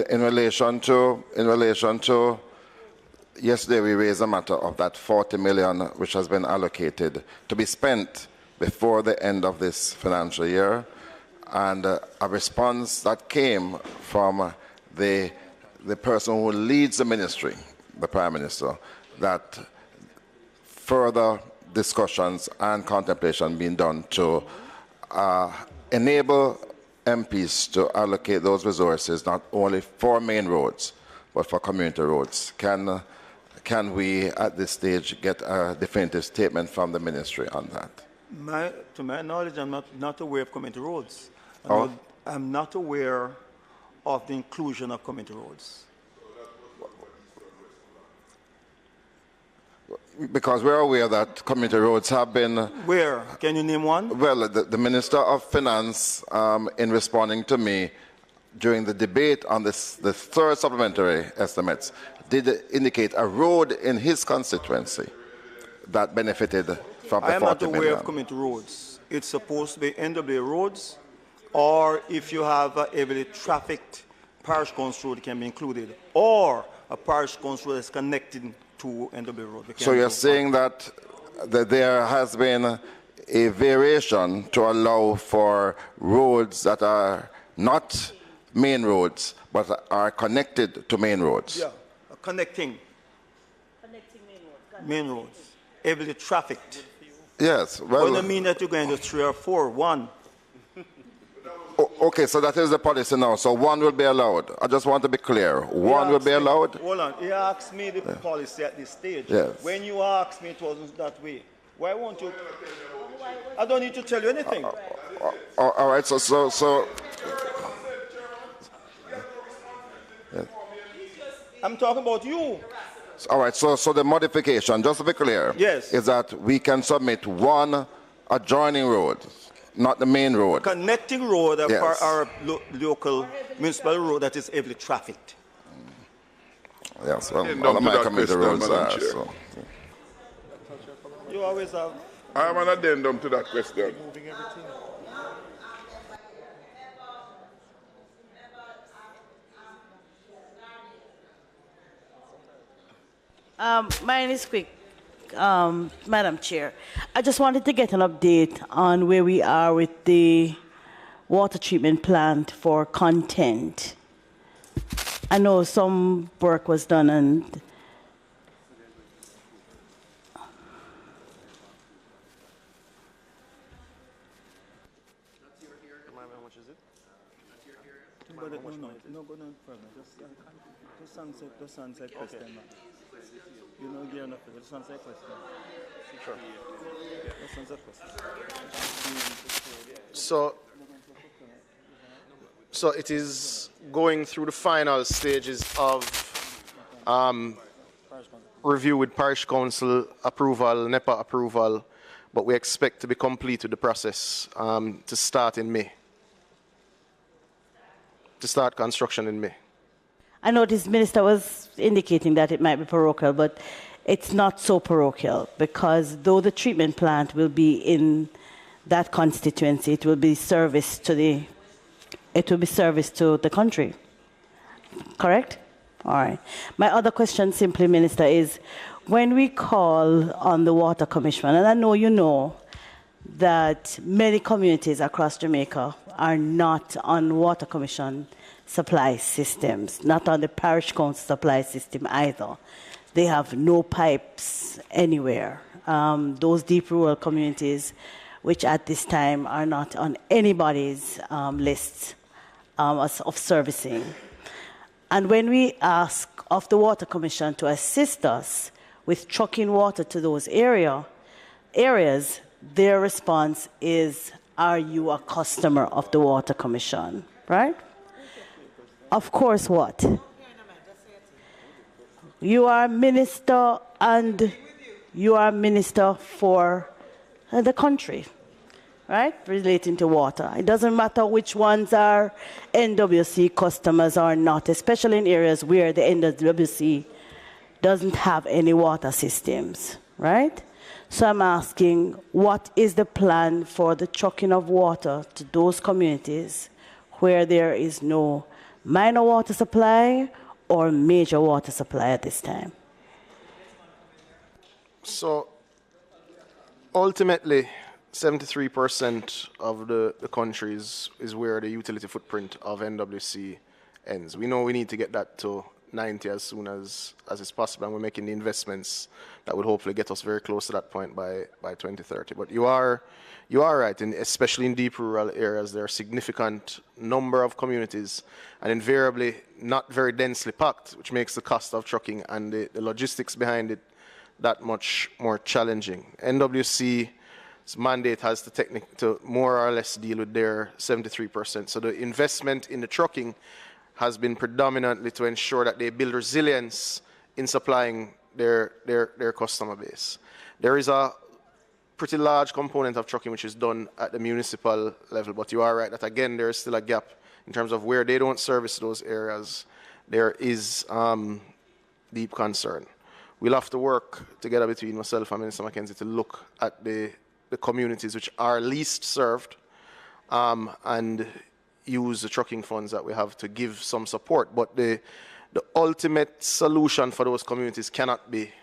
In relation to yesterday, we raised a matter of that 40 million which has been allocated to be spent before the end of this financial year, and a response that came from the person who leads the ministry, the Prime Minister, that further discussions and contemplation being done to enable MPs to allocate those resources not only for main roads but for community roads. Can we at this stage get a definitive statement from the ministry on that? To my knowledge, I'm not aware of community roads. I'm not aware of the inclusion of community roads. Because we're aware that community roads have been... Where? Can you name one? Well, the Minister of Finance, in responding to me during the debate on the third supplementary estimates, did indicate a road in his constituency that benefited from the 40 million. I am not aware of community roads. It's supposed to be NWA roads, or if you have a heavily trafficked parish council road, it can be included, or a parish council road that's connected to NWA road. So you're saying that there has been a variation to allow for roads that are not main roads, but are connected to main roads? Yeah, connecting main roads, heavily trafficked. Yes. Well, doesn't mean that you're going to 3 or 4, 1. Okay, so that is the policy now. So one will be allowed. I just want to be clear. One will be allowed? Hold on. He asked me the policy at this stage. Yes. When you asked me, it wasn't that way. Why won't you? I don't need to tell you anything. All right, so yes. I'm talking about you. All right, so the modification, just to be clear, yes, is that we can submit one adjoining road, not the main road. Connecting road Yes. our local municipal road that is heavily trafficked. Yes, well, all of my community roads are. So. You always have. I have an addendum to that question. Mine is quick, Madam Chair. I just wanted to get an update on where we are with the water treatment plant for content. I know some work was done and Just answer question. You know, gear enough. Just answer question. Sure. Just answer question. So it is going through the final stages of review with Parish Council approval, NEPA approval, but we expect to be complete with the process to start in May. To start construction in May. I noticed the Minister was indicating that it might be parochial, but it's not so parochial because though the treatment plant will be in that constituency, it will be service to the country. Correct? All right. My other question simply, Minister, is when we call on the Water Commission, and I know you know that many communities across Jamaica are not on Water Commission supply systems, not on the Parish Council supply system either. They have no pipes anywhere. Those deep rural communities, which at this time are not on anybody's lists of servicing. And when we ask of the Water Commission to assist us with trucking water to those areas, their response is are you a customer of the Water Commission, right? Of course, what? You are minister and you are minister for the country, right? Relating to water. It doesn't matter which ones are NWC customers or not, especially in areas where the NWC doesn't have any water systems, right? So I'm asking, what is the plan for the trucking of water to those communities where there is no minor water supply or major water supply at this time? So ultimately, 73% of the country is where the utility footprint of NWC ends. We know we need to get that to 90 as soon as is possible, and we're making the investments that would hopefully get us very close to that point by 2030. But you are right, especially in deep rural areas, there are a significant number of communities, and invariably not very densely packed, which makes the cost of trucking and the logistics behind it that much more challenging. NWC's mandate has the technique to more or less deal with their 73%. So the investment in the trucking has been predominantly to ensure that they build resilience in supplying their customer base. There is a pretty large component of trucking which is done at the municipal level, but you are right that again there is still a gap in terms of where they don't service those areas. There is deep concern. We'll have to work together between myself and Minister Mackenzie to look at the communities which are least served and use the trucking funds that we have to give some support. But the ultimate solution for those communities cannot be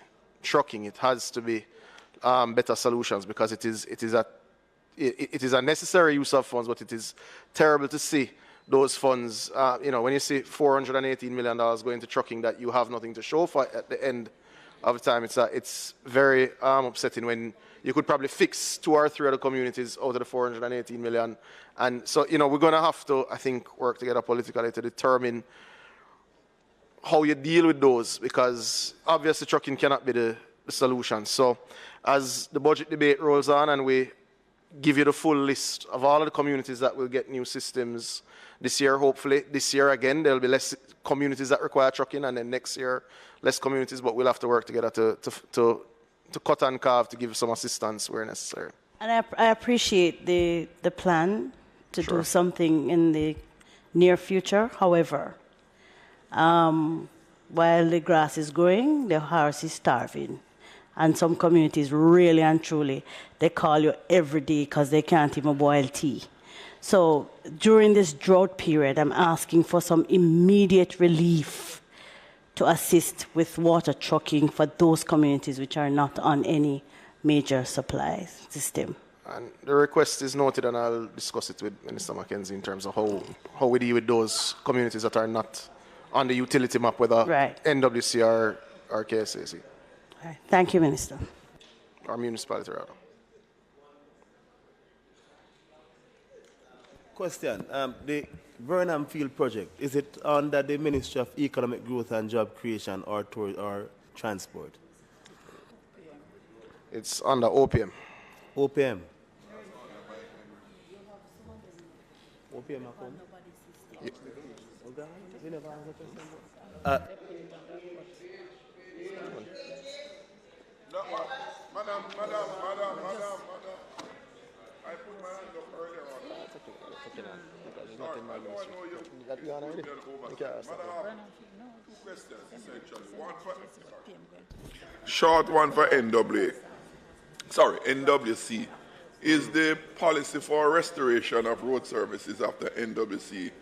trucking. It has to be better solutions, because it is a necessary use of funds, but it is terrible to see those funds, when you see $418 million going to trucking that you have nothing to show for at the end of the time, it's very upsetting when you could probably fix 2 or 3 other communities out of the $418 million. And so, we're going to have to, I think, work together politically to determine how you deal with those, because obviously trucking cannot be the solution. So as the budget debate rolls on and we give you the full list of all of the communities that will get new systems this year, hopefully. This year, again, there'll be less communities that require trucking, and then next year, less communities, but we'll have to work together to cut and carve to give some assistance where necessary. And I appreciate the plan to do something in the near future. However, while the grass is growing, the horse is starving. And some communities really and truly, they call you every day because they can't even boil tea. So during this drought period, I'm asking for some immediate relief to assist with water trucking for those communities which are not on any major supply system. And the request is noted, and I'll discuss it with Minister Mackenzie in terms of how we deal with those communities that are not on the utility map, whether NWC or KSAC. Right. Thank you, Minister. Or municipality, rather. Question. The Burnham Field project, is it under the Ministry of Economic Growth and Job Creation or Transport? It's under OPM. OPM? OPM, Madam. I put my hand up earlier on. Sorry, I don't know you. Two questions, essentially. Short one for NWC. Is the policy for restoration of road services after NWC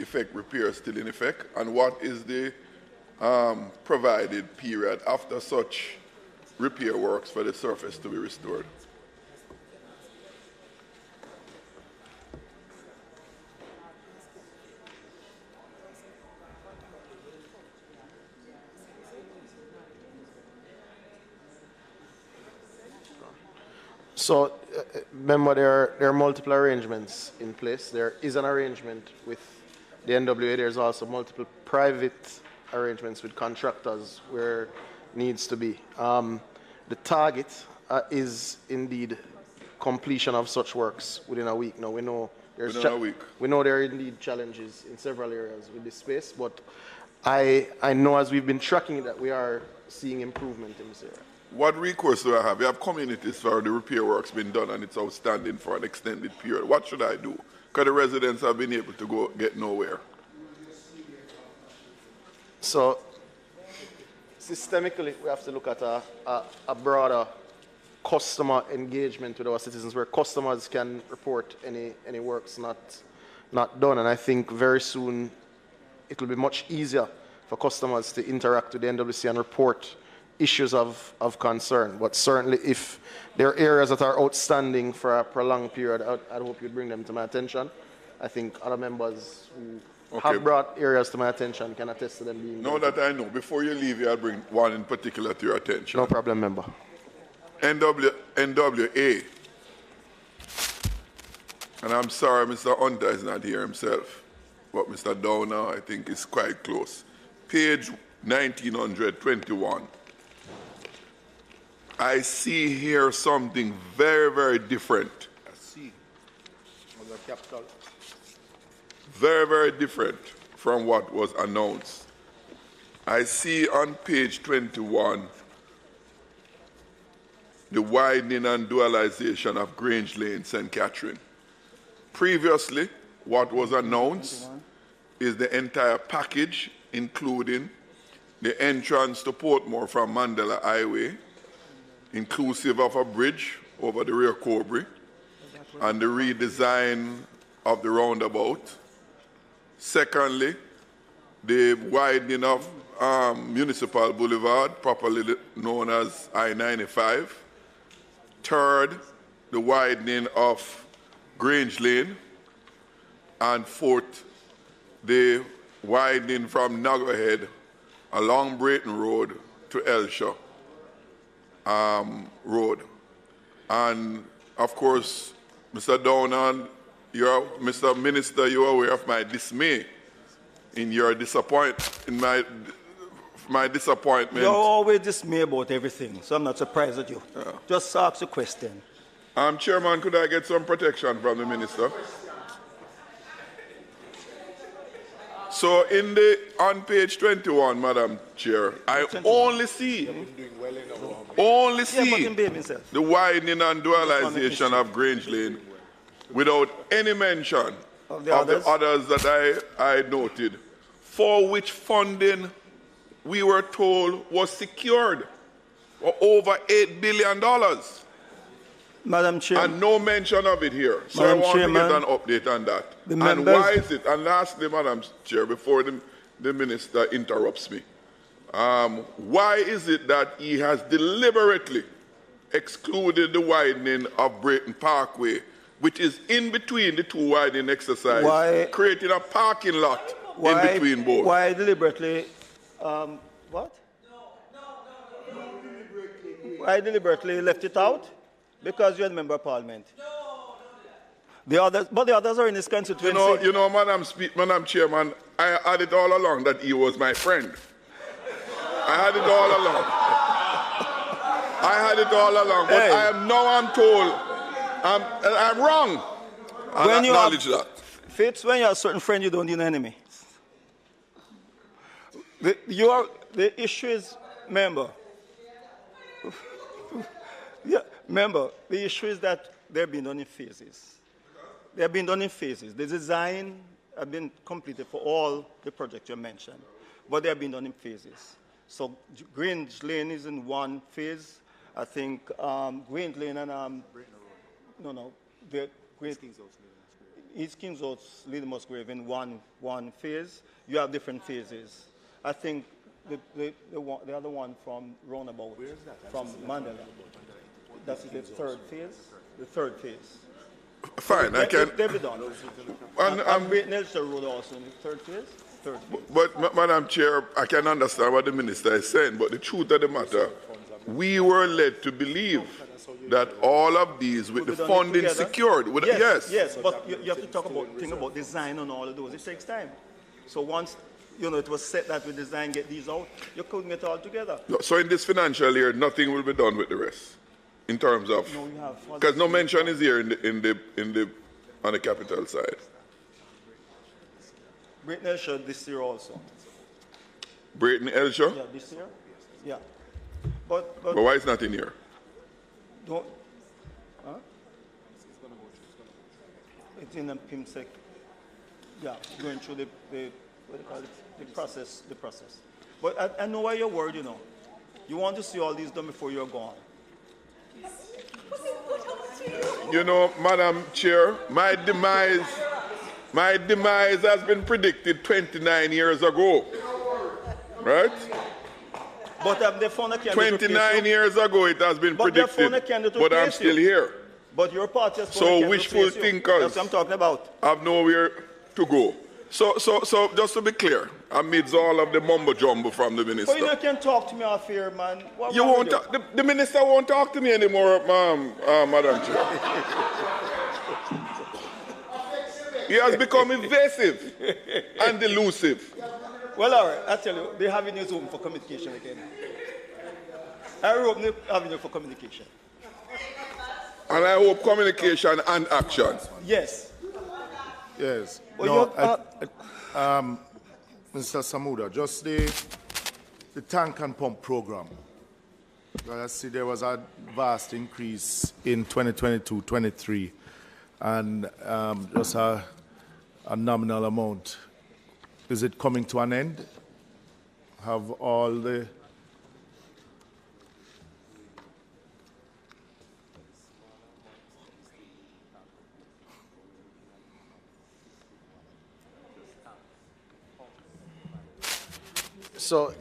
effect repair still in effect? And what is the provided period after such repair works for the surface to be restored? So remember, there are multiple arrangements in place. There is an arrangement with the NWA. There's also multiple private arrangements with contractors where needs to be. The target is indeed completion of such works within a week. Now, we know there's within a week. We know there are indeed challenges in several areas with this space, but I know as we've been tracking that we are seeing improvement in this area. What recourse do I have? You have communities where the repair work's been done and it's outstanding for an extended period. What should I do? Because the residents have been able to get nowhere. So, systemically, we have to look at a broader customer engagement with our citizens, where customers can report any works not done. And I think very soon it will be much easier for customers to interact with the NWC and report issues of concern. But certainly if there are areas that are outstanding for a prolonged period, I'd hope you'd bring them to my attention. I think other members who have brought areas to my attention can attest to them being Now that I know, before you leave, I'll bring one in particular to your attention. No problem, member. NWA. And I'm sorry Mr. Hunter is not here himself, but Mr. Downer, I think, is quite close. Page 1921. I see here something very, very different. I see. On the capital. Very, very different from what was announced. I see on page 21 the widening and dualization of Grange Lane, St. Catherine. Previously, what was announced is the entire package, including the entrance to Portmore from Mandela Highway, inclusive of a bridge over the rear Corbry, and the redesign of the roundabout. Secondly, the widening of Municipal Boulevard, properly known as I-95. Third, the widening of Grange Lane. And fourth, the widening from Nagahead along Brayton Road to Elshaw Road. And of course, Mr. Downer, Mr. Minister, you are aware of my dismay in your my disappointment. You're always dismayed about everything, so I'm not surprised at you. Yeah. Just ask a question. Chairman, could I get some protection from the minister? So on page 21, Madam Chair, I only see the widening and dualization of Grange Lane without any mention of the others that I noted, for which funding we were told was secured for over $8 billion. Madam Chair. And no mention of it here. So Madam I want Chairman, to get an update on that. And why is it? And lastly, Madam Chair, before the minister interrupts me, why is it that he has deliberately excluded the widening of Brayton Parkway, which is in between the two widening exercises, creating a parking lot in between both? Why deliberately? What? Why deliberately left it out? Because you're a member of Parliament. But the others are in this constituency. You know, Madam Chairman, I had it all along that he was my friend. I had it all along. But I'm told I'm wrong. I acknowledge that. Fitz, when you have a certain friend, you don't need an enemy. The issue is, member. Yeah, remember, the issue is that they've been done in phases. They've been done in phases. The design has been completed for all the projects you mentioned, but they have been done in phases. So Grange Lane is in one phase. I think Grange Lane and East Kings Oats, Little Musgrave in one phase. You have different phases. I think the other one from Roundabout, from Mandela. That's the third phase. The third phase. Fine, I can. They'll be done. And Great Nelson Road also in the third phase. But Madam Chair, I can understand what the minister is saying, but the truth of the matter, we were led to believe that all of these, with the funding secured, yes, but you have to think about design on all of those. It takes time. So once it was set that we design get these out, you couldn't get it all together. So in this financial year, nothing will be done with the rest. in terms of, because no mention is here on the capital side. Brayton Elshaw this year also. Brayton Elshaw? Yeah, this year. Yeah. But why it's not in here? Don't. Huh? It's in the PIMSEC. Yeah, going through the what do you call it? The process. But I know why you're worried, you know. You want to see all these done before you're gone. You know, Madam Chair, my demise has been predicted 29 years ago. Right? But they found a candidate 29 years ago it has been predicted. But I'm still here. But your party has so wishful thinkers that's what I'm talking about. Have nowhere to go. So just to be clear, amidst all of the mumbo jumbo from the minister. But you can talk to me off here, man. You won't. The minister won't talk to me anymore, Madam Chair. He has become evasive and elusive. Well, all right. I tell you, they have in his room for communication again. I hope they have you for communication. And I hope communication and action. Yes. Yes. Well, no, Mr. Samuda, just the tank and pump program. I see there was a vast increase in 2022-23 and just a nominal amount. Is it coming to an end? Have all the... So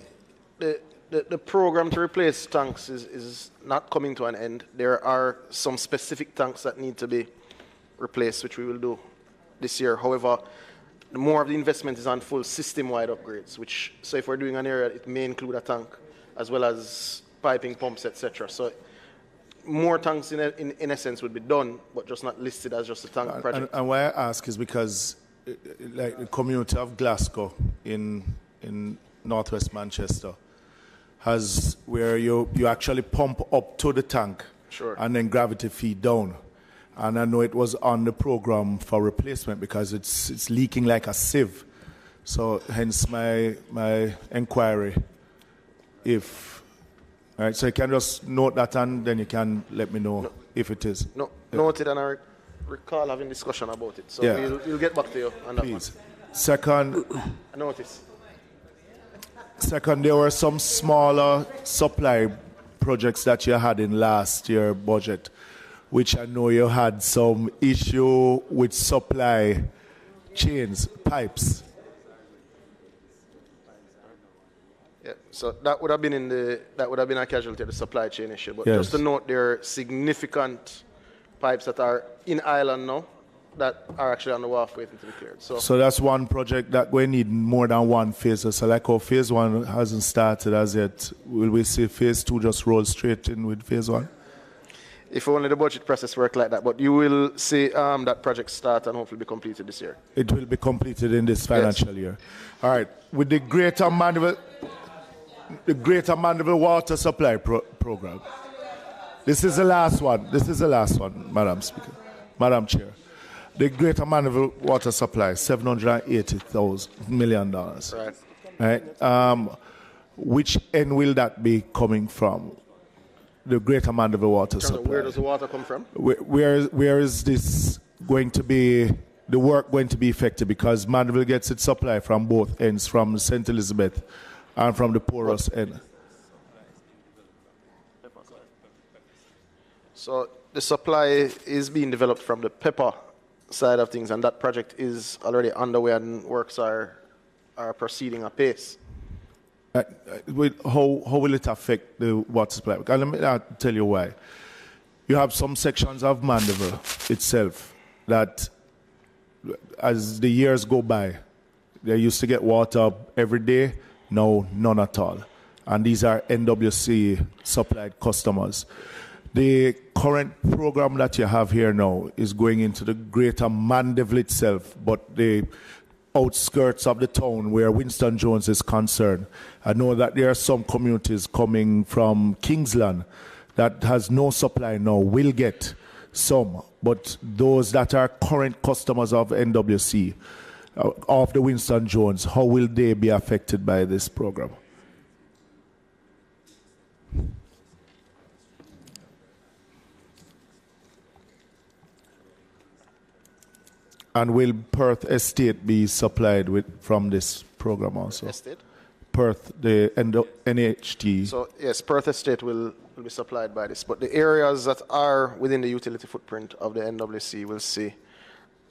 the program to replace tanks is not coming to an end. There are some specific tanks that need to be replaced, which we will do this year. However, more of the investment is on full system-wide upgrades, so if we're doing an area, it may include a tank, as well as piping, pumps, etc. So more tanks, in essence, would be done, but just not listed as just a tank project. And why I ask is because, like the community of Glasgow in northwest Manchester, has where you actually pump up to the tank, sure, and then gravity feed down. And I know it was on the program for replacement because it's leaking like a sieve. So hence my inquiry. All right, so you can just note that and then you can let me know if it is. No, noted, and I recall having discussion about it. So yeah, we'll get back to you on that. Please. One. Second, notice. Second, there were some smaller supply projects that you had in last year's budget, which I know you had some issue with supply chains, pipes. Yeah, so that would have been a casualty of the supply chain issue. But yes, just to note, there are significant pipes that are in Ireland now that are actually on the wharf waiting to be cleared. So that's one project that we need more than one phase. So like how phase one hasn't started as yet, will we see phase two just roll straight in with phase one? If only the budget process worked like that. But you will see that project start and hopefully be completed this year. It will be completed in this financial year. All right. With the Greater Mandeville Water Supply Program. This is the last one. Madam Speaker. Madam Chair. The Greater Mandeville Water Supply, $780 million. Right. Which end will that be coming from? The Greater Mandeville Water Supply. Where does the water come from? Where is this going to be, the work going to be effective? Because Mandeville gets its supply from both ends, from St. Elizabeth and from the porous end. So the supply is being developed from the pepper side of things, and that project is already underway and works are proceeding apace. How will it affect the water supply? Let me tell you why. You have some sections of Mandeville itself that, as the years go by, they used to get water every day, now none at all. And these are NWC supplied customers. The current program that you have here now is going into the Greater Mandeville itself, but the outskirts of the town where Winston Jones is concerned. I know that there are some communities coming from Kingsland that has no supply now will get some, but those that are current customers of NWC, of the Winston Jones, how will they be affected by this program? And will Perth Estate be supplied from this program also? Estate? Perth, the NHT. So yes, Perth Estate will be supplied by this, but the areas that are within the utility footprint of the NWC will see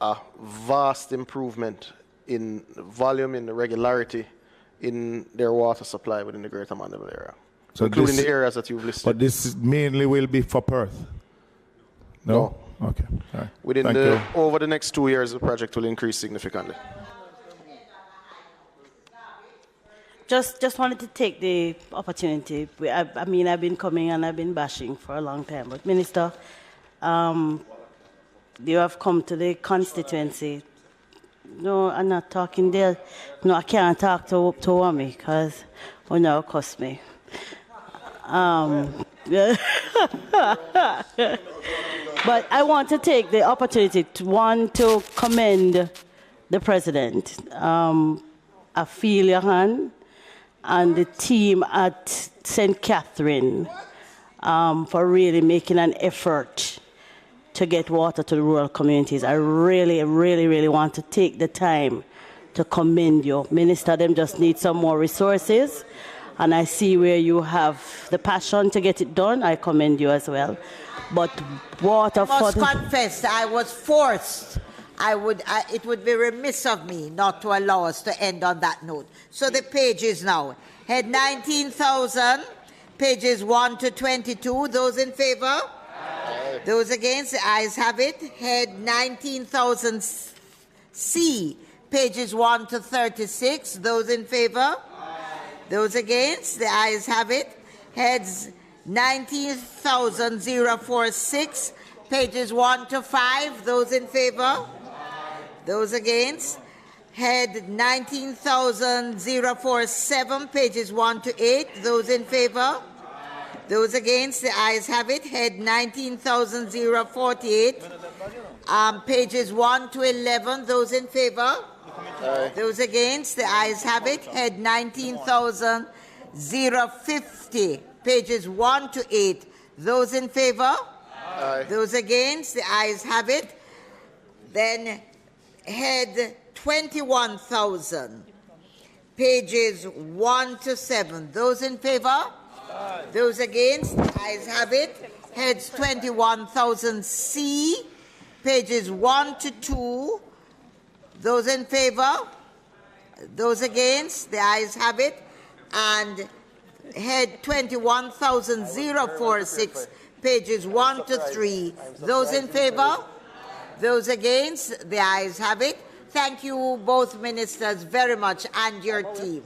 a vast improvement in volume, in the regularity in their water supply within the Greater Mandeville area, so including the areas that you've listed. But this mainly will be for Perth? No? Okay. All right. Within over the next 2 years, the project will increase significantly. Just wanted to take the opportunity. I mean, I've been coming and I've been bashing for a long time. But Minister, you have come to the constituency. No, I'm not talking there. No, I can't talk to Wami because now it cost me. But I want to take the opportunity to commend the President, Ophelia Han, and the team at St. Catherine for really making an effort to get water to the rural communities. I really, really, really want to take the time to commend you. Minister, them just need some more resources, and I see where you have the passion to get it done. I commend you as well. But water I must confess, I was forced. It would be remiss of me not to allow us to end on that note. So the pages now. Head 19,000, pages 1 to 22. Those in favor? Aye. Those against? The ayes have it. Head 19,000 C, pages 1 to 36. Those in favor? Aye. Those against? The ayes have it. Heads 19,046, pages 1 to 5. Those in favor? Those against? Head 19,047, pages 1 to 8. Those in favor? Those against? The ayes have it. Head 19,048, pages 1 to 11. Those in favor? Those against? The ayes have it. Head 19,050, pages 1 to 8. Those in favor? Aye. Those against? The ayes have it. Then head 21,000, pages 1 to 7. Those in favor? Aye. Those against? The ayes have it. Heads 21,000 C, pages 1 to 2. Those in favor? Those against? The ayes have it. And head 21,046, pages 1 to 3. Those in favor? Those against? The ayes have it. Thank you, both ministers, very much, and your team.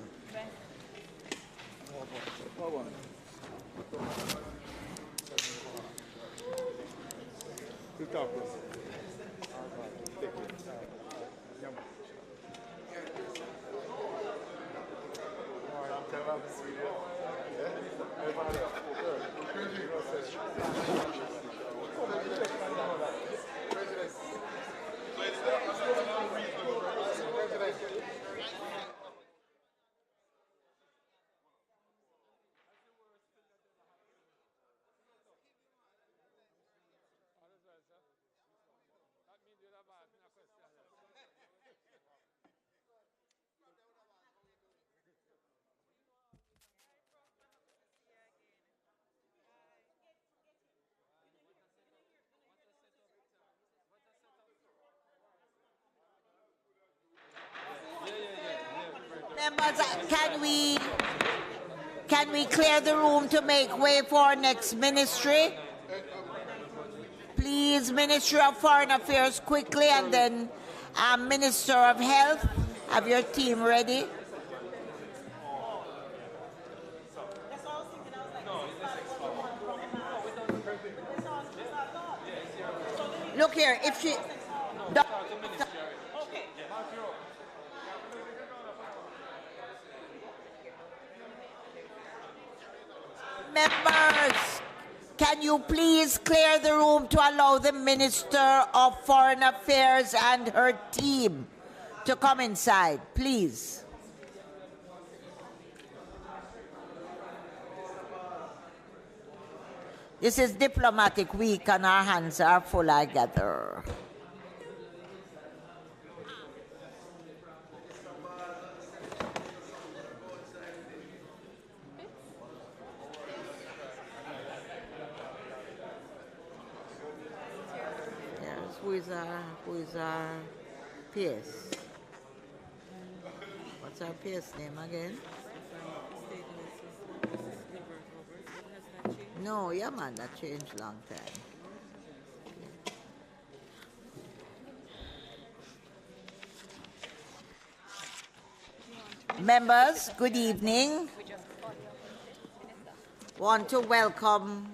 Members, can we clear the room to make way for our next ministry? Please, Ministry of Foreign Affairs, quickly, and then Minister of Health, have your team ready. Look here, if she... Members, can you please clear the room to allow the Minister of Foreign Affairs and her team to come inside, please? This is diplomatic week and our hands are full, I gather. Yes, who is our PS? What's our PS name again? No, yeah, man, that changed long time. Members, good evening. Want to welcome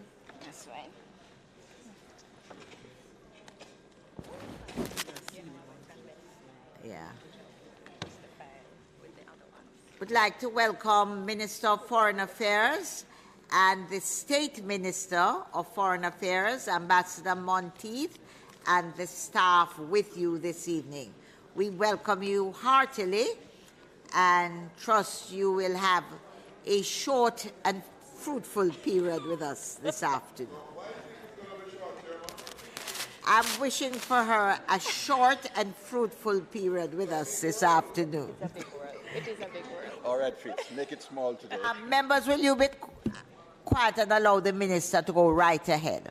would like to welcome Minister of Foreign Affairs and the State Minister of Foreign Affairs, Ambassador Monteith, and the staff with you this evening. We welcome you heartily and trust you will have a short and fruitful period with us this afternoon. I'm wishing for her a short and fruitful period with us this afternoon. It's a big word. It is a big word. All right, Fritz, make it small today. Members, will you be quiet and allow the Minister to go right ahead?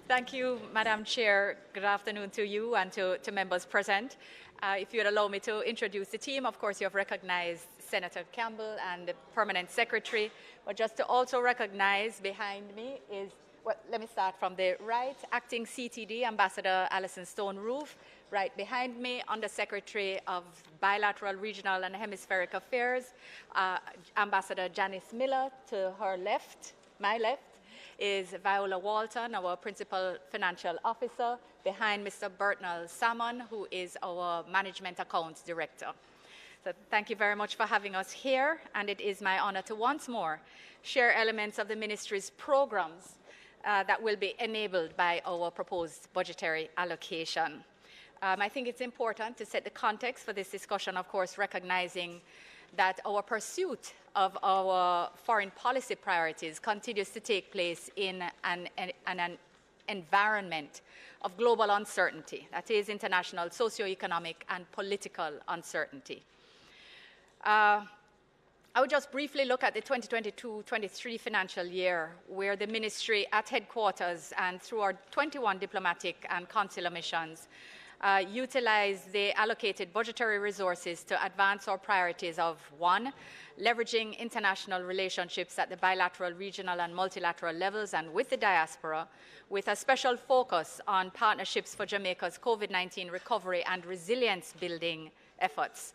Thank you, Madam Chair. Good afternoon to you and to members present. If you would allow me to introduce the team, of course, you have recognized Senator Campbell and the Permanent Secretary, but just to also recognize behind me is, well, let me start from the right, Acting CTD, Ambassador Alison Stone-Roof. Right behind me, Undersecretary of Bilateral, Regional and Hemispheric Affairs, Ambassador Janice Miller. To her left, my left, is Viola Walton, our Principal Financial Officer, behind Mr. Bertnell Salmon, who is our Management Accounts Director. So thank you very much for having us here, and it is my honor to once more share elements of the Ministry's programs that will be enabled by our proposed budgetary allocation. I think it's important to set the context for this discussion, of course, recognizing that our pursuit of our foreign policy priorities continues to take place in an environment of global uncertainty, that is international socio-economic and political uncertainty. I would just briefly look at the 2022-23 financial year, where the Ministry at headquarters and through our 21 diplomatic and consular missions utilize the allocated budgetary resources to advance our priorities of 1, leveraging international relationships at the bilateral, regional and multilateral levels and with the diaspora, with a special focus on partnerships for Jamaica's COVID-19 recovery and resilience building efforts.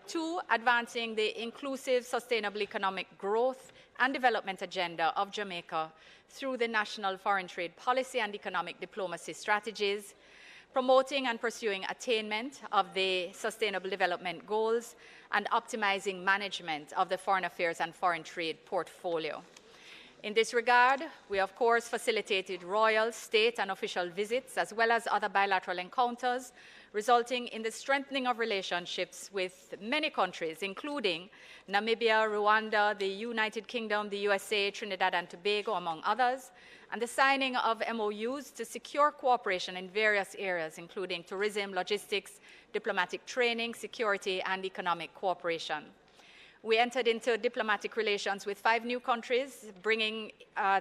2, advancing the inclusive, sustainable economic growth and development agenda of Jamaica through the national foreign trade policy and economic diplomacy strategies, promoting and pursuing attainment of the Sustainable Development Goals, and optimizing management of the foreign affairs and foreign trade portfolio. In this regard, we of course facilitated royal, state and official visits, as well as other bilateral encounters, resulting in the strengthening of relationships with many countries, including Namibia, Rwanda, the United Kingdom, the USA, Trinidad and Tobago, among others, and the signing of MOUs to secure cooperation in various areas, including tourism, logistics, diplomatic training, security, and economic cooperation. We entered into diplomatic relations with 5 new countries, bringing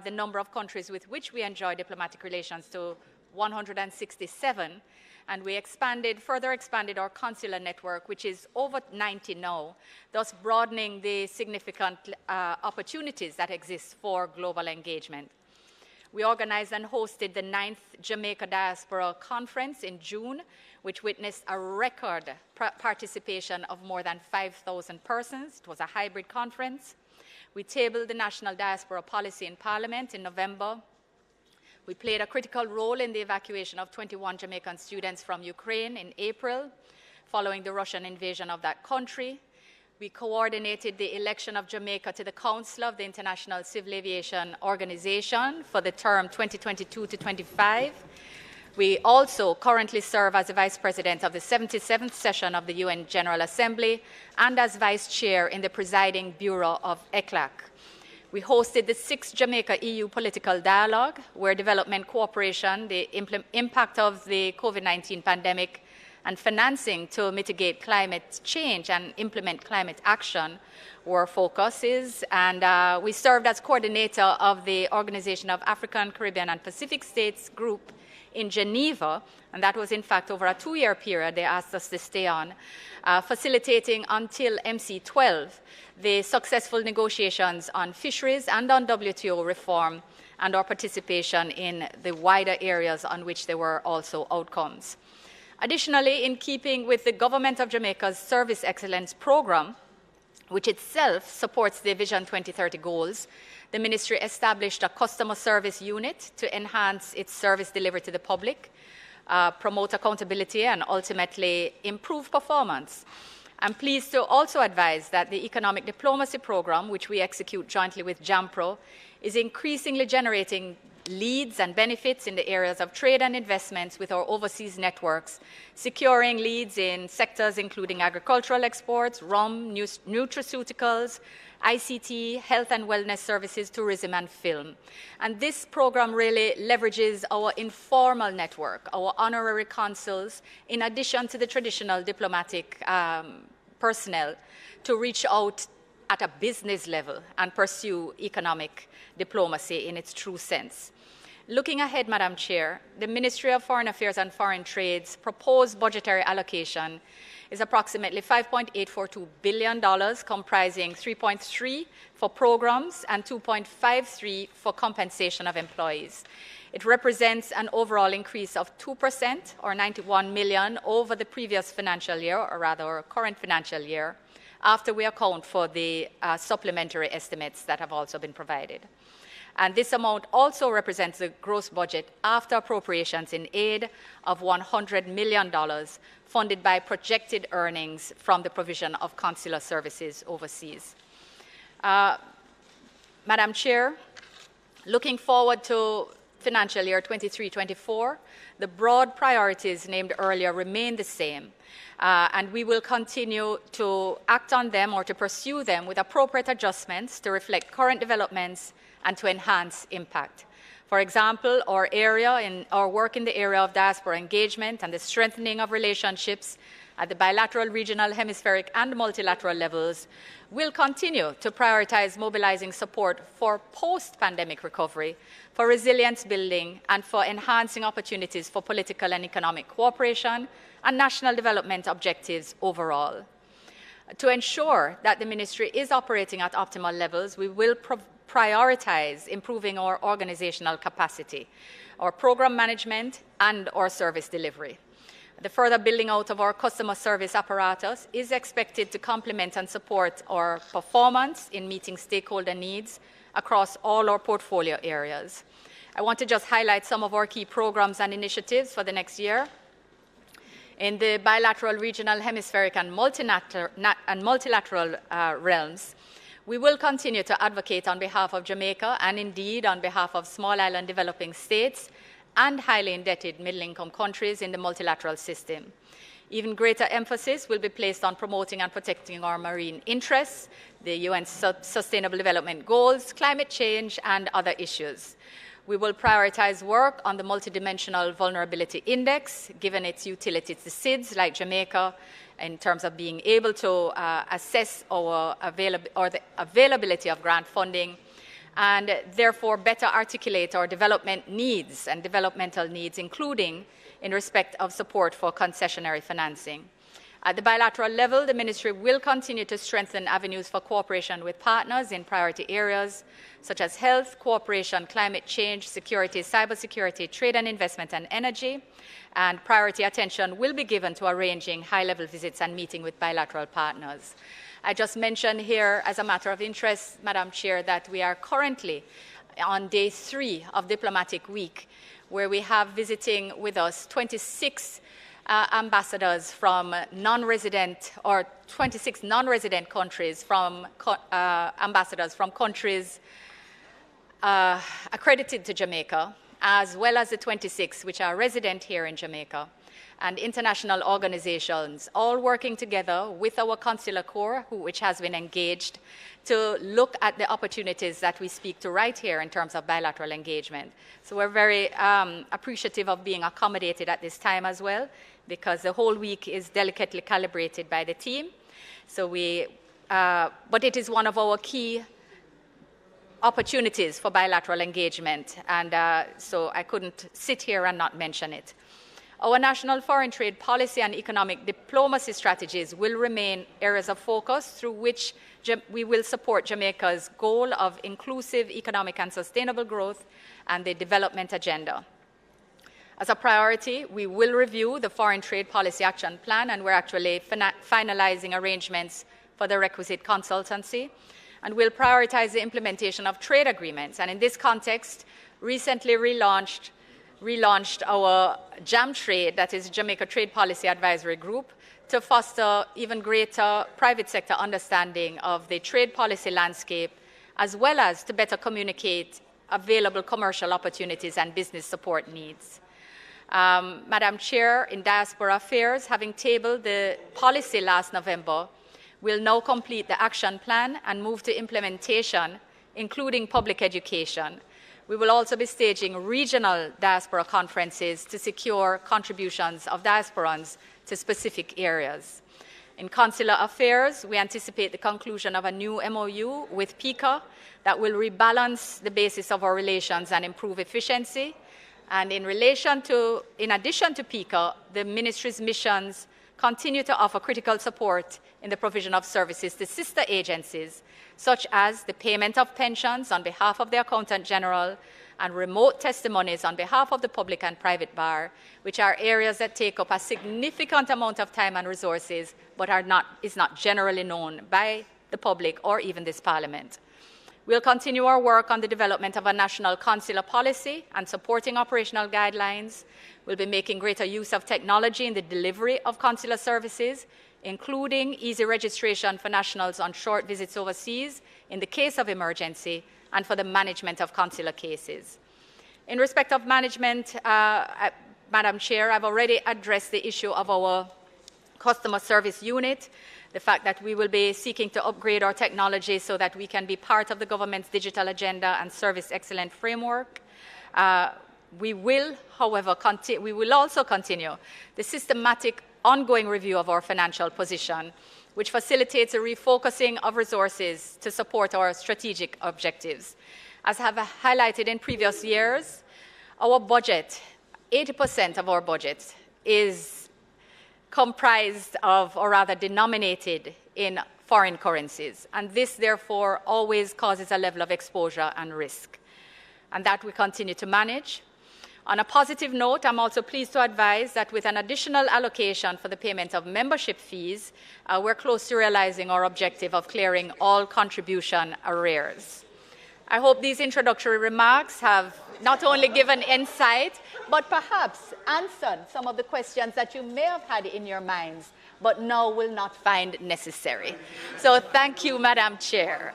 the number of countries with which we enjoy diplomatic relations to 167, and we further expanded our consular network, which is over 90 now, thus broadening the significant opportunities that exist for global engagement. We organized and hosted the 9th Jamaica Diaspora Conference in June, which witnessed a record participation of more than 5,000 persons. It was a hybrid conference. We tabled the national diaspora policy in Parliament in November. We played a critical role in the evacuation of 21 Jamaican students from Ukraine in April, following the Russian invasion of that country. We coordinated the election of Jamaica to the Council of the International Civil Aviation Organization for the term 2022 to 25. We also currently serve as the Vice President of the 77th session of the UN General Assembly and as Vice Chair in the presiding Bureau of Clarke. We hosted the 6th Jamaica-EU Political Dialogue, where development cooperation, the impact of the COVID-19 pandemic, and financing to mitigate climate change and implement climate action were focuses. And we served as coordinator of the Organization of African, Caribbean, and Pacific States group in Geneva, and that was in fact over a 2-year period they asked us to stay on, facilitating until MC12 the successful negotiations on fisheries and on WTO reform and our participation in the wider areas on which there were also outcomes. Additionally, in keeping with the Government of Jamaica's Service Excellence Program, which itself supports the Vision 2030 goals, the Ministry established a customer service unit to enhance its service delivery to the public, promote accountability, and ultimately improve performance. I'm pleased to also advise that the Economic Diplomacy Program, which we execute jointly with JAMPRO, is increasingly generating leads and benefits in the areas of trade and investments with our overseas networks, securing leads in sectors including agricultural exports, rum, nutraceuticals, ICT, health and wellness services, tourism, and film. And this program really leverages our informal network, our honorary consuls, in addition to the traditional diplomatic personnel, to reach out at a business level and pursue economic diplomacy in its true sense. Looking ahead, Madam Chair, the Ministry of Foreign Affairs and Foreign Trade's proposed budgetary allocation is approximately $5.842 billion, comprising $3.3 for programs and $2.53 for compensation of employees. It represents an overall increase of 2%, or $91 million, over the previous financial year, or rather our current financial year, after we account for the supplementary estimates that have also been provided. And this amount also represents a gross budget after appropriations in aid of $100 million, funded by projected earnings from the provision of consular services overseas. Madam Chair, looking forward to financial year 23-24, the broad priorities named earlier remain the same, and we will continue to act on them or to pursue them with appropriate adjustments to reflect current developments and to enhance impact. For example, our work in the area of diaspora engagement and the strengthening of relationships at the bilateral, regional, hemispheric, and multilateral levels will continue to prioritize mobilizing support for post-pandemic recovery, for resilience building, and for enhancing opportunities for political and economic cooperation and national development objectives overall. To ensure that the Ministry is operating at optimal levels, we will prioritize improving our organizational capacity, our program management, and our service delivery. The further building out of our customer service apparatus is expected to complement and support our performance in meeting stakeholder needs across all our portfolio areas. I want to just highlight some of our key programs and initiatives for the next year. In the bilateral, regional, hemispheric, and multilateral realms, we will continue to advocate on behalf of Jamaica and indeed on behalf of small island developing states and highly indebted middle-income countries in the multilateral system. Even greater emphasis will be placed on promoting and protecting our marine interests, the UN Sustainable Development Goals, climate change, and other issues. We will prioritize work on the Multidimensional Vulnerability Index, given its utility to SIDS like Jamaica, in terms of being able to assess our the availability of grant funding, and therefore better articulate our development needs and developmental needs, including in respect of support for concessionary financing. At the bilateral level, the Ministry will continue to strengthen avenues for cooperation with partners in priority areas such as health, cooperation, climate change, security, cybersecurity, trade and investment, and energy. And priority attention will be given to arranging high-level visits and meeting with bilateral partners. I just mentioned here, as a matter of interest, Madam Chair, that we are currently on day 3 of Diplomatic Week, where we have visiting with us 26 ambassadors from non-resident, or 26 non-resident countries, from ambassadors from countries accredited to Jamaica, as well as the 26 which are resident here in Jamaica, and international organizations, all working together with our consular corps, which has been engaged to look at the opportunities that we speak to right here in terms of bilateral engagement. So we're very appreciative of being accommodated at this time as well, because the whole week is delicately calibrated by the team. So but it is one of our key opportunities for bilateral engagement, and so I couldn't sit here and not mention it. Our national foreign trade policy and economic diplomacy strategies will remain areas of focus through which we will support Jamaica's goal of inclusive economic and sustainable growth and the development agenda. As a priority, we will review the Foreign Trade Policy Action Plan, and we're actually finalizing arrangements for the requisite consultancy, and we'll prioritize the implementation of trade agreements. And in this context, recently relaunched our JAM Trade, that is Jamaica Trade Policy Advisory Group, to foster even greater private sector understanding of the trade policy landscape, as well as to better communicate available commercial opportunities and business support needs. Madam Chair, in Diaspora Affairs, having tabled the policy last November, we'll now complete the action plan and move to implementation, including public education. We will also be staging regional diaspora conferences to secure contributions of diasporans to specific areas. In consular affairs, we anticipate the conclusion of a new MOU with PICA that will rebalance the basis of our relations and improve efficiency. And in addition to PICA, the ministry's missions continue to offer critical support in the provision of services to sister agencies, such as the payment of pensions on behalf of the Accountant General and remote testimonies on behalf of the public and private bar, which are areas that take up a significant amount of time and resources, but is not generally known by the public or even this Parliament. We'll continue our work on the development of a national consular policy and supporting operational guidelines. We'll be making greater use of technology in the delivery of consular services, including easy registration for nationals on short visits overseas in the case of emergency and for the management of consular cases. In respect of management, Madam Chair, I've already addressed the issue of our customer service unit, the fact that we will be seeking to upgrade our technology so that we can be part of the government's digital agenda and service excellence framework. We will, however, also continue the systematic ongoing review of our financial position, which facilitates a refocusing of resources to support our strategic objectives. As I have highlighted in previous years, our budget, 80% of our budget is comprised of, or rather denominated in foreign currencies, and this therefore always causes a level of exposure and risk, and that we continue to manage. On a positive note, I'm also pleased to advise that with an additional allocation for the payment of membership fees, we're close to realizing our objective of clearing all contribution arrears. I hope these introductory remarks have not only given insight, but perhaps answered some of the questions that you may have had in your minds, but now will not find necessary. So thank you, Madam Chair.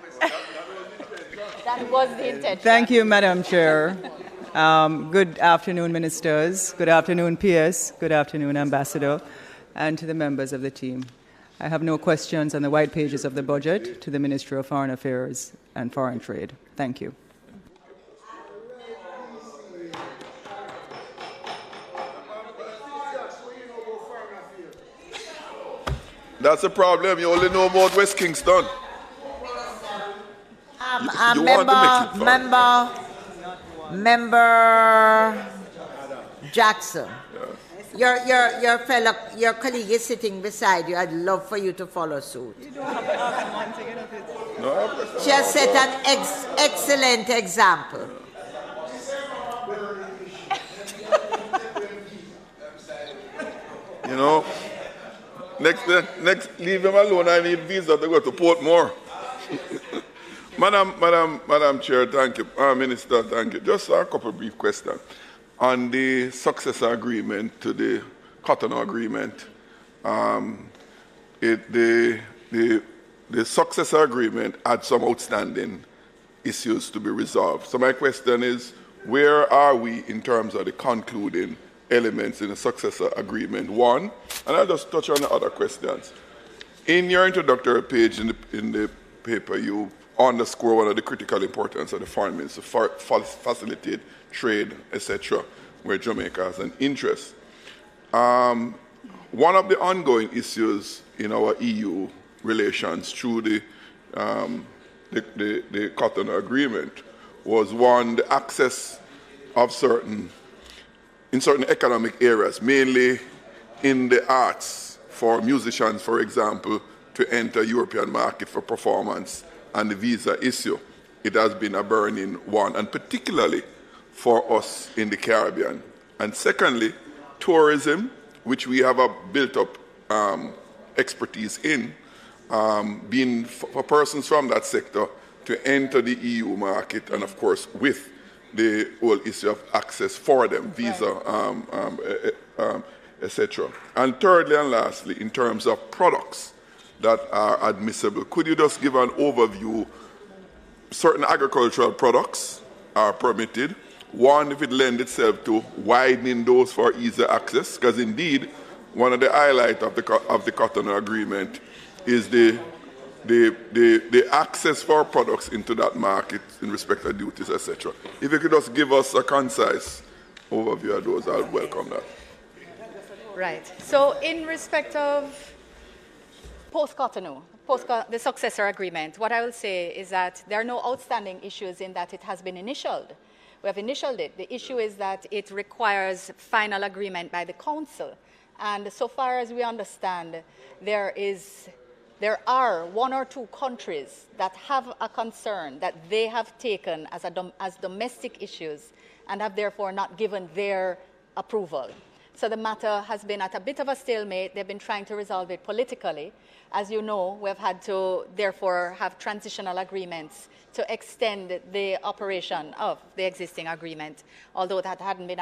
That was the intention. Thank you, Madam Chair. Good afternoon, ministers. Good afternoon, PS. Good afternoon, Ambassador, and to the members of the team. I have no questions on the white pages of the budget to the Ministry of Foreign Affairs and Foreign Trade. Thank you. That's a problem. You only know about West Kingston. Member Jackson, your colleague is sitting beside you. I'd love for you to follow suit. She has set an excellent example. You know, next, leave him alone. I need visa to go to Portmore. Madam Chair, thank you. Minister, thank you. Just a couple of brief questions. On the successor agreement to the Cotonou Agreement, the successor agreement had some outstanding issues to be resolved. So my question is, where are we in terms of the concluding elements in the successor agreement? One, and I'll just touch on the other questions. In your introductory page in the paper, you underscore one of the critical importance of the foreign minister facilitate trade, etc., where Jamaica has an interest. One of the ongoing issues in our EU relations through the Cotonou Agreement was one, the access of certain economic areas, mainly in the arts, for musicians, for example, to enter European market for performance, and the visa issue. It has been a burning one, and particularly for us in the Caribbean. And secondly, tourism, which we have a built-up expertise in, being for persons from that sector to enter the EU market, and of course with the whole issue of access for them, visa, etc. And thirdly and lastly, in terms of products that are admissible, could you just give an overview? Certain agricultural products are permitted. One, if it lends itself to widening those for easier access, because indeed, one of the highlights of the Cotonou Agreement is the access for products into that market in respect of duties, etc. If you could just give us a concise overview of those, I'll welcome that. Right. So in respect of post-Cotonou, the successor agreement, what I will say is that there are no outstanding issues in that it has been initialed. We have initialed it. The issue is that it requires final agreement by the Council. And so far as we understand, there are one or two countries that have a concern that they have taken as domestic issues and have therefore not given their approval. So the matter has been at a bit of a stalemate. They've been trying to resolve it politically. As you know, we've had to therefore have transitional agreements to extend the operation of the existing agreement, although that hadn't been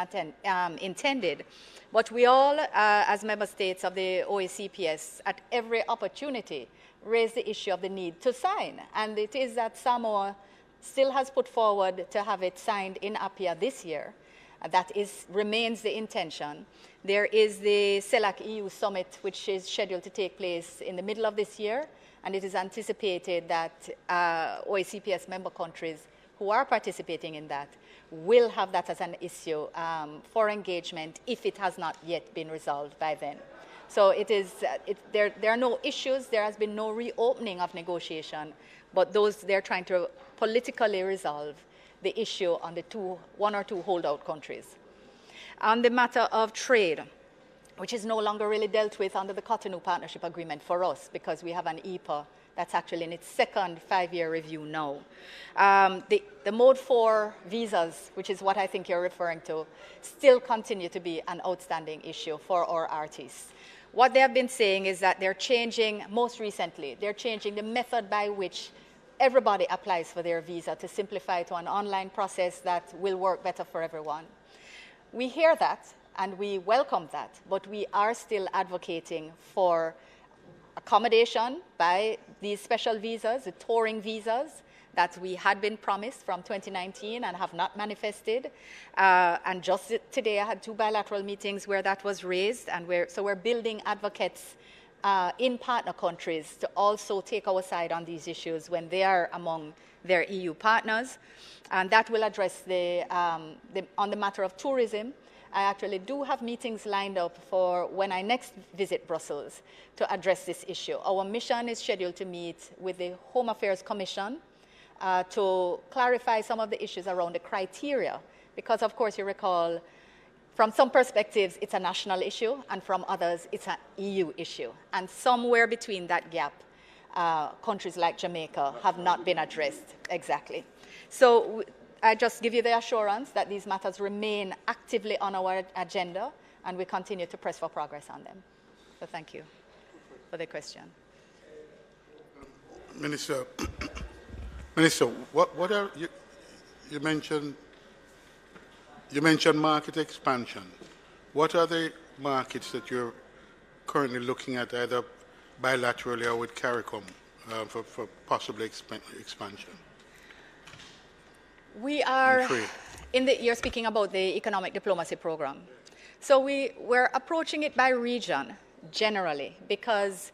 intended. But we all, as member states of the OACPS, at every opportunity, raise the issue of the need to sign. And it is that Samoa still has put forward to have it signed in Apia this year. That remains the intention. There is the CELAC EU summit, which is scheduled to take place in the middle of this year, and it is anticipated that OACPS member countries who are participating in that will have that as an issue for engagement if it has not yet been resolved by then. So there are no issues, there has been no reopening of negotiation, but they're trying to politically resolve the issue on the one or two holdout countries. On the matter of trade, which is no longer really dealt with under the Cotonou Partnership Agreement for us, because we have an EPA that's actually in its second 5-year review now. The Mode 4 visas, which is what I think you're referring to, still continue to be an outstanding issue for our artists. What they have been saying is that they're changing, most recently, they're changing the method by which everybody applies for their visa to simplify to an online process that will work better for everyone. We hear that and we welcome that, but we are still advocating for accommodation by these special visas, the touring visas that we had been promised from 2019 and have not manifested. And just today I had 2 bilateral meetings where that was raised, and so we're building advocates in partner countries to also take our side on these issues when they are among their EU partners. And that will address on the matter of tourism. I actually do have meetings lined up for when I next visit Brussels to address this issue. Our mission is scheduled to meet with the Home Affairs Commission to clarify some of the issues around the criteria, because of course you recall, from some perspectives, it's a national issue, and from others, it's an EU issue. And somewhere between that gap, countries like Jamaica have not been addressed exactly. So I just give you the assurance that these matters remain actively on our agenda, and we continue to press for progress on them. So thank you for the question. Minister, what are you mentioned market expansion. What are the markets that you're currently looking at, either bilaterally or with CARICOM, for possible expansion? We are you're speaking about the economic diplomacy program. So we're approaching it by region generally, because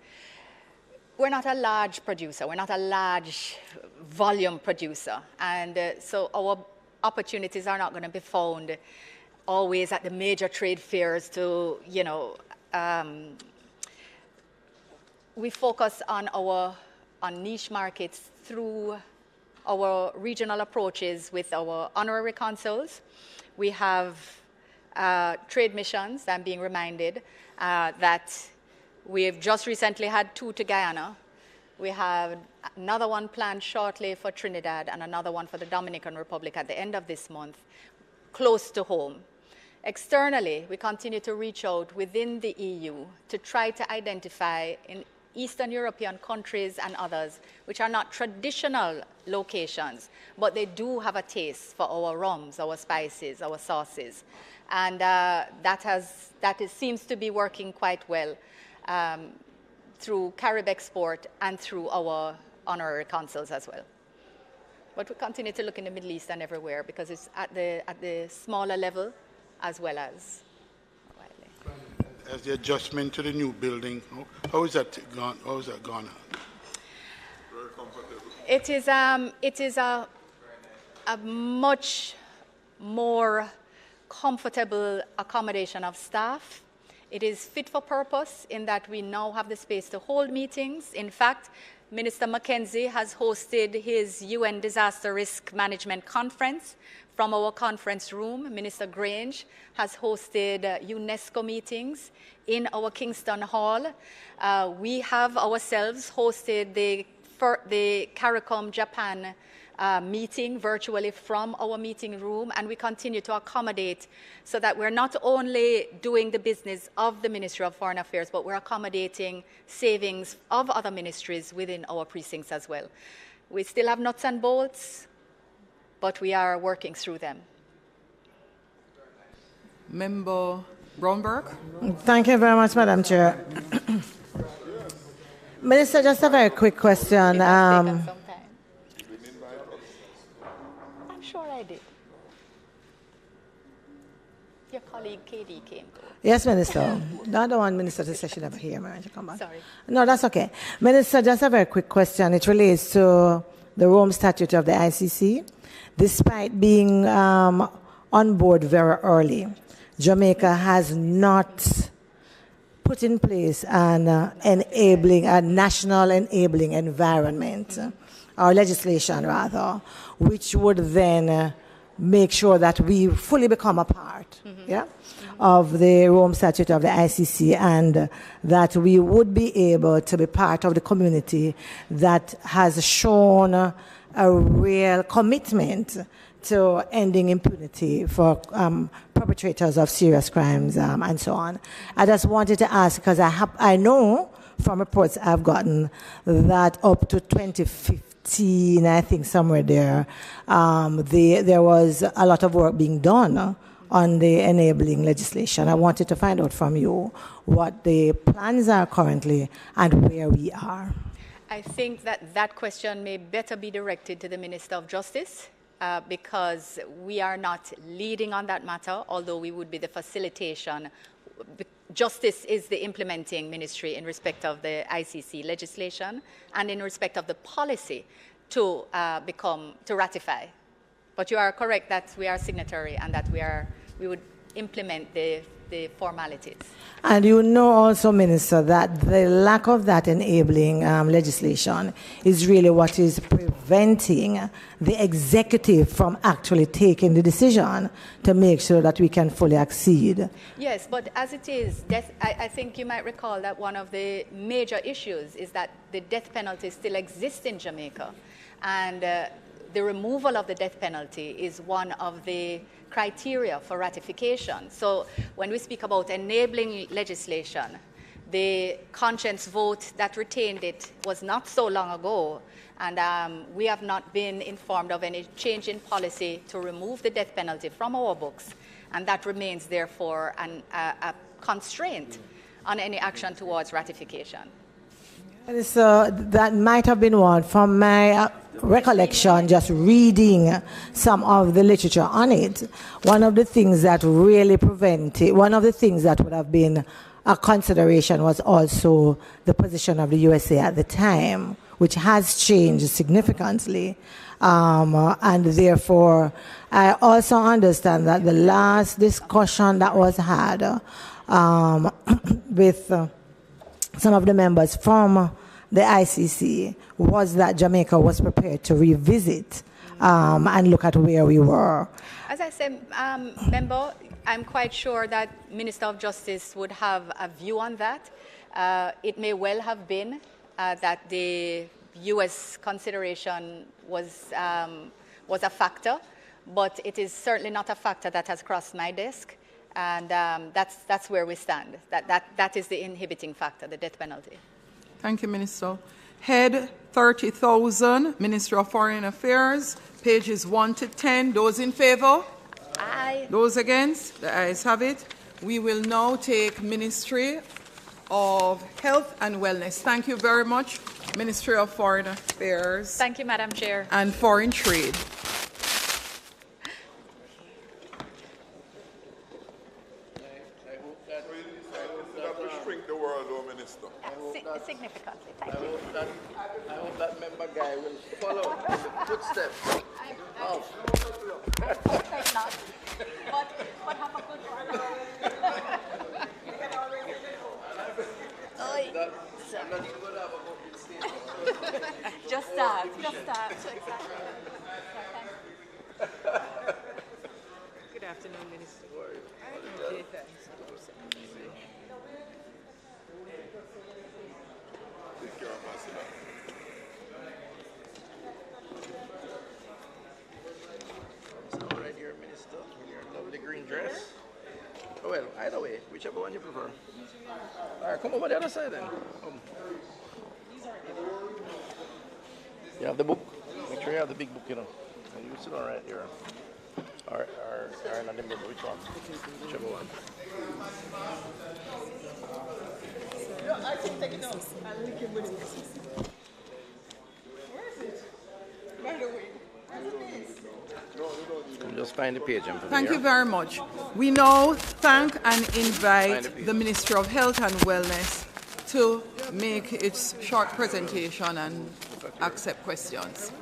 we're not a large producer, we're not a large volume producer, and so our opportunities are not going to be found always at the major trade fairs to, we focus on niche markets through our regional approaches with our honorary consuls. We have trade missions. I'm being reminded that we have just recently had 2 to Guyana. We have another one planned shortly for Trinidad and another one for the Dominican Republic at the end of this month, close to home. Externally, we continue to reach out within the EU to try to identify in Eastern European countries and others, which are not traditional locations, but they do have a taste for our rums, our spices, our sauces. And seems to be working quite well through Carib export and through our honorary consuls as well. But we continue to look in the Middle East and everywhere, because it's at the smaller level as well as widely. As the adjustment to the new building, how is that gone? How is that gone? Very comfortable. It is a much more comfortable accommodation of staff. It is fit for purpose in that we now have the space to hold meetings. In fact, Minister Mackenzie has hosted his UN Disaster Risk Management Conference from our conference room. Minister Grange has hosted UNESCO meetings in our Kingston Hall. We have ourselves hosted the CARICOM Japan meeting virtually from our meeting room, and we continue to accommodate so that we're not only doing the business of the Ministry of Foreign Affairs, but we're accommodating savings of other ministries within our precincts as well. We still have nuts and bolts, but we are working through them. Member Brownberg. Thank you very much, Madam Chair. Minister, just a very quick question. I'm sure I did. Your colleague KD came to. Yes, Minister. I don't want Minister to say she never hear me when she come back. Sorry. No, that's okay. Minister, just a very quick question. It relates to the Rome Statute of the ICC. Despite being on board very early, Jamaica has not put in place a national enabling environment, or legislation rather, which would then make sure that we fully become a part of the Rome Statute of the ICC, and that we would be able to be part of the community that has shown a real commitment to ending impunity for perpetrators of serious crimes and so on. I just wanted to ask, because I know from reports I've gotten that up to 2015, I think somewhere there, there was a lot of work being done on the enabling legislation. I wanted to find out from you what the plans are currently and where we are. I think that question may better be directed to the Minister of Justice, because we are not leading on that matter, although we would be the facilitation. Justice is the implementing ministry in respect of the ICC legislation and in respect of the policy to ratify. But you are correct that we are signatory and that we would implement the formalities. And you know also, Minister, that the lack of that enabling legislation is really what is preventing the executive from actually taking the decision to make sure that we can fully accede. Yes, but as it is, I think you might recall that one of the major issues is that the death penalty still exists in Jamaica. And the removal of the death penalty is one of the criteria for ratification. So when we speak about enabling legislation, the conscience vote that retained it was not so long ago, and we have not been informed of any change in policy to remove the death penalty from our books, and that remains therefore a constraint on any action towards ratification. And so that might have been one from my recollection, just reading some of the literature on it. One of the things that really prevented, one of the things that would have been a consideration was also the position of the USA at the time, which has changed significantly. And therefore, I also understand that the last discussion that was had with some of the members from the ICC was that Jamaica was prepared to revisit and look at where we were. As I said, member, I'm quite sure that Minister of Justice would have a view on that. It may well have been that the U.S. consideration was a factor, but it is certainly not a factor that has crossed my desk, and that's where we stand. That is the inhibiting factor, the death penalty. Thank you, Minister. Head 30,000, Minister of Foreign Affairs, pages 1 to 10. Those in favor? Aye. Those against? The ayes have it. We will now take Ministry of Health and Wellness. Thank you very much, Ministry of Foreign Affairs. Thank you, Madam Chair. And Foreign Trade. Significantly, thank you. I hope that member guy will follow in the footsteps of. Not. But have a good one. Just that. Good afternoon, Minister. Okay, thanks. All right, here, Minister, in your lovely green dress. Oh, well, either way, whichever one you prefer. All right, come over the other side then. You have the book? Make sure you have the big book, you know. And you sit on right here. Or not remember which one. Whichever one. Yeah, I can take it down. I'll link him with it. Where is it? By the way. Just find the page. Thank you very much. We now thank and invite the Ministry of Health and Wellness to make its short presentation and accept questions.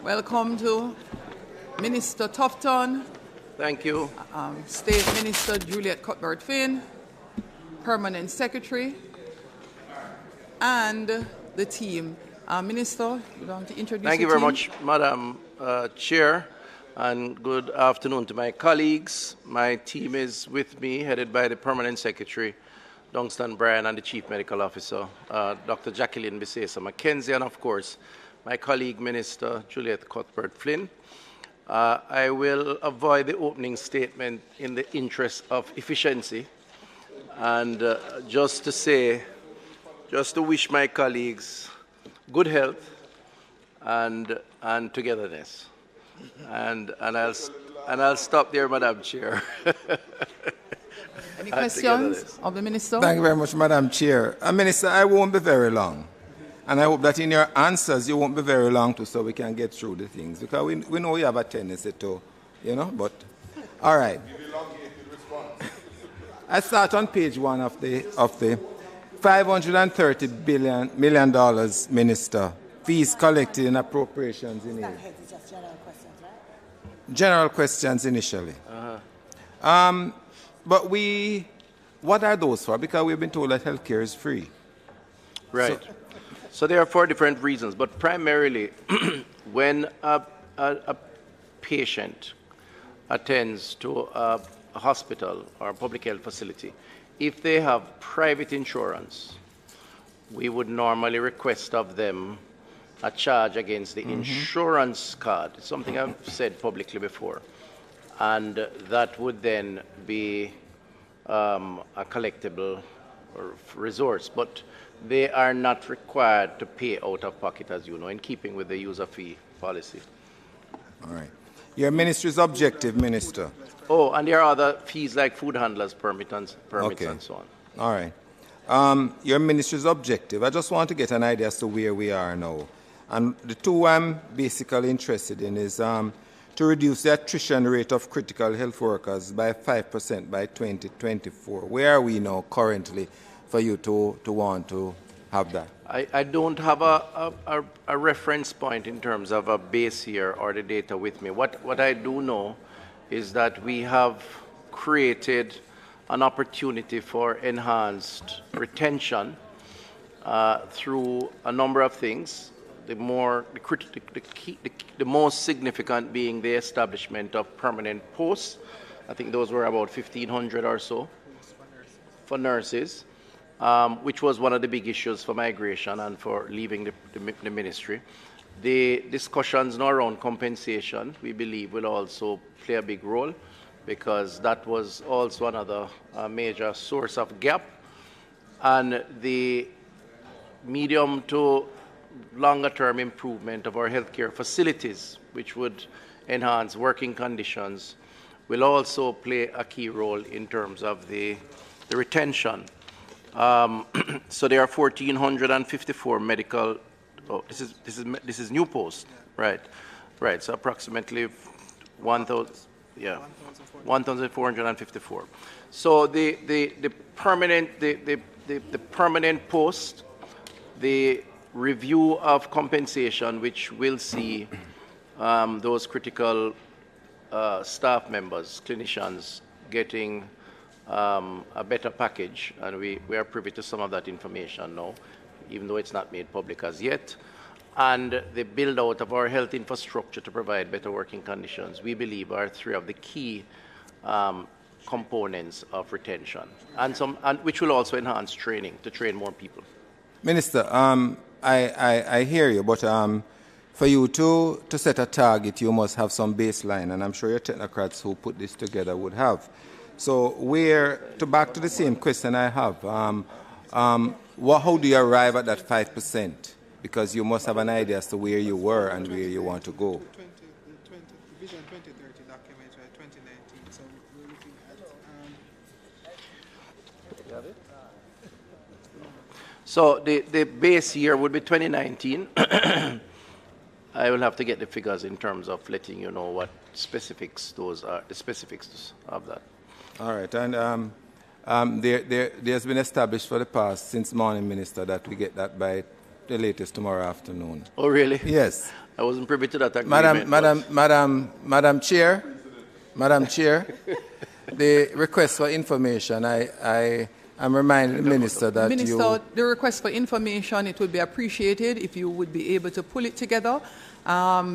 Welcome to Minister Tufton. Thank you. State Minister Juliet Cithbert-Flynn, Permanent Secretary, and the team. Minister, you want to introduce Thank you very much, Madam Chair, and good afternoon to my colleagues. My team is with me, headed by the Permanent Secretary, Dunstan Bryan, and the Chief Medical Officer, Dr. Jacqueline Bisesa Mackenzie, and of course, my colleague, Minister Juliet Cithbert-Flynn. I will avoid the opening statement in the interest of efficiency, and just to wish my colleagues good health and togetherness, and I'll stop there, Madam Chair. Any questions of the Minister? Thank you very much, Madam Chair. Minister, I won't be very long. And I hope that in your answers you won't be very long too, so we can get through the things. Because we know you have a tendency to, but all right. I start on page 1 of the $530 million, Minister, fees collected in appropriations in aid. General questions initially. But what are those for? Because we've been told that healthcare is free. Right. So there are 4 different reasons, but primarily when a patient attends to a hospital or a public health facility, if they have private insurance, we would normally request of them a charge against the insurance card. It's something I've said publicly before. And that would then be a collectible resource. But they are not required to pay out of pocket, as you know, in keeping with the user fee policy. All right. Your ministry's objective, Minister. Oh, and there are other fees like food handlers permits and so on. All right. Your ministry's objective. I just want to get an idea as to where we are now. And the two I'm basically interested in is to reduce the attrition rate of critical health workers by 5% by 2024. Where are we now currently for you to want to have that? I don't have a reference point in terms of a base year or the data with me. What I do know is that we have created an opportunity for enhanced retention through a number of things. The most significant being the establishment of permanent posts. I think those were about 1,500 or so for nurses, which was one of the big issues for migration and for leaving the ministry. The discussions now around compensation, we believe, will also play a big role, because that was also another major source of gap. And the medium to longer term improvement of our healthcare facilities, which would enhance working conditions, will also play a key role in terms of the retention. So there are 1,454 medical. Oh, this is new post, right? Right. So approximately 1,000. Yeah, 1,454. So the permanent post, the review of compensation, which will see those critical staff members, clinicians, getting a better package, and we are privy to some of that information now, even though it's not made public as yet. And the build out of our health infrastructure to provide better working conditions, we believe, are three of the key components of retention, and which will also enhance training to train more people. Minister, I hear you, but for you to set a target, you must have some baseline, and I'm sure your technocrats who put this together would have. So back to the same question I have, how do you arrive at that 5%? Because you must have an idea as to where you were and where you want to go. The Vision 2030 document, right, 2019, so we're looking at... So the base year would be 2019. I will have to get the figures in terms of letting you know what specifics those are, the specifics of that. All right, and there's been established for the past, since morning, Minister, that we get that by the latest tomorrow afternoon. Oh, really? Yes. I wasn't privy to that agreement. Madam Chair, the request for information, I'm reminding the Minister that the request for information, it would be appreciated if you would be able to pull it together.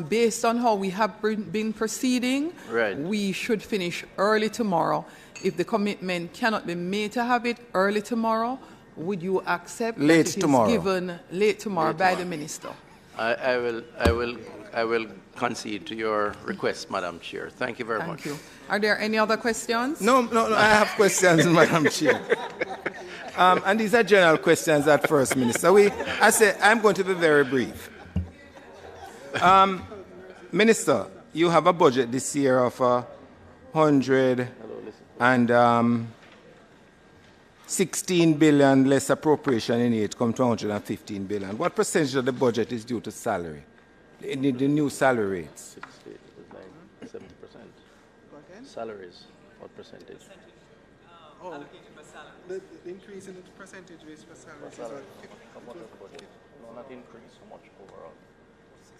Based on how we have been proceeding, right, we should finish early tomorrow. If the commitment cannot be made to have it early tomorrow, would you accept late that it tomorrow. is given late tomorrow by the Minister? I will concede to your request, Madam Chair. Thank you very much. Thank you. Are there any other questions? No, I have questions, Madam Chair. And these are general questions at first, Minister. I'm going to be very brief. Minister, you have a budget this year of 116 billion less appropriation in aid, come to 115 billion. What percentage of the budget is due to salary? The new salary rates? 70%. Salaries, what percentage? Oh, the increase in the percentage rates for salaries is what? No, not increase, how much overall?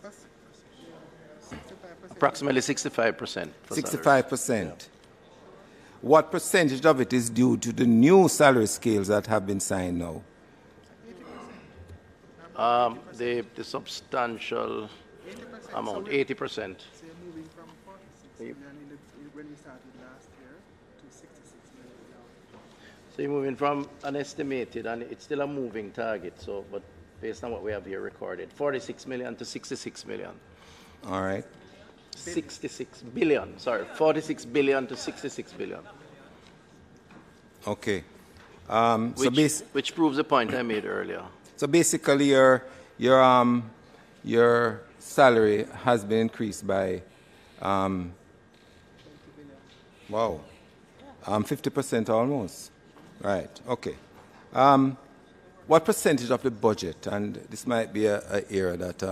65%. Approximately 65%. 65%. Yeah. What percentage of it is due to the new salary scales that have been signed now? The substantial amount, 80%. So you're moving from 46 million when we started last year to 66 million now. So you're moving from an estimated, and it's still a moving target, but based on what we have here recorded, 46 million to 66 million. All right. 66 billion, sorry, 46 billion to 66 billion. Okay. Which proves the point I made earlier. So basically, your salary has been increased by Wow. 50% almost. Right, okay. What percentage of the budget, and this might be an area that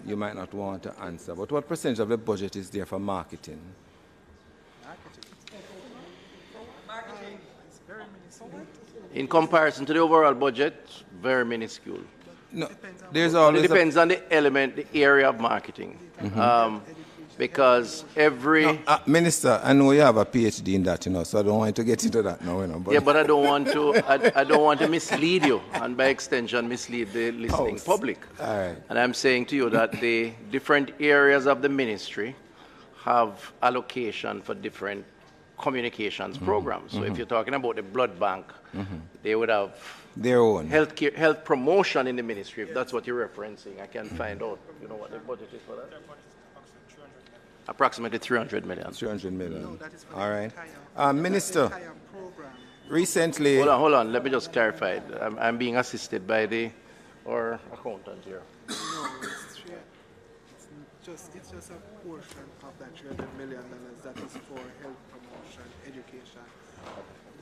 you might not want to answer, but what percentage of the budget is there for marketing? In comparison to the overall budget, very minuscule. No, there's always it depends on the element, the area of marketing. Because every... No, Minister, I know you have a PhD in that, so I don't want to get into that now. But yeah, but I don't want to. I don't want to mislead you, and by extension, mislead the listening public. All right. And I'm saying to you that the different areas of the ministry have allocation for different communications programs. So if you're talking about the blood bank, they would have their own health promotion in the ministry. If that's what you're referencing, I can find out. You know what the budget is for that? Approximately 300 million. 300 million. No, that is for all right. Minister, recently... Hold on. Let me just clarify. I'm being assisted by our accountant here. No, it's just a portion of that $300 million that is for health promotion, education.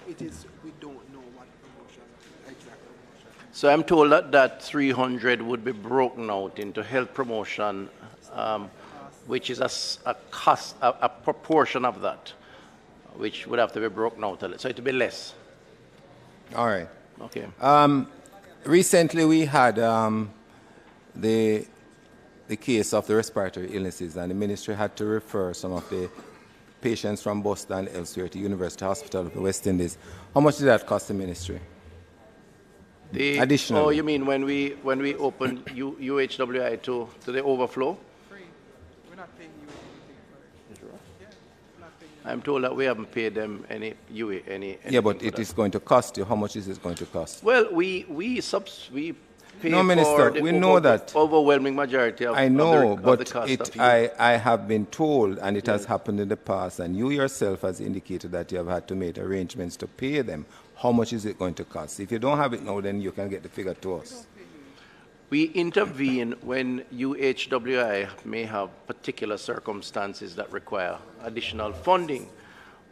It is, we don't know what promotion, exact promotion. So I'm told that 300 would be broken out into health promotion, which is a proportion of that, which would have to be broken out a little. So it would be less. All right. Okay. Recently we had the case of the respiratory illnesses, and the ministry had to refer some of the patients from Boston and elsewhere to University Hospital of the West Indies. How much did that cost the ministry? Additionally. Oh, you mean when we opened UHWI to the overflow? I'm told that we haven't paid them any. Yeah, but it is going to cost you. How much is it going to cost? Well, we pay no, Minister, for the we know that. Overwhelming majority of I know, of but the cost of I have been told, and it has happened in the past, and you yourself has indicated that you have had to make arrangements to pay them. How much is it going to cost? If you don't have it now, then you can get the figure to us. We intervene when UHWI may have particular circumstances that require additional funding.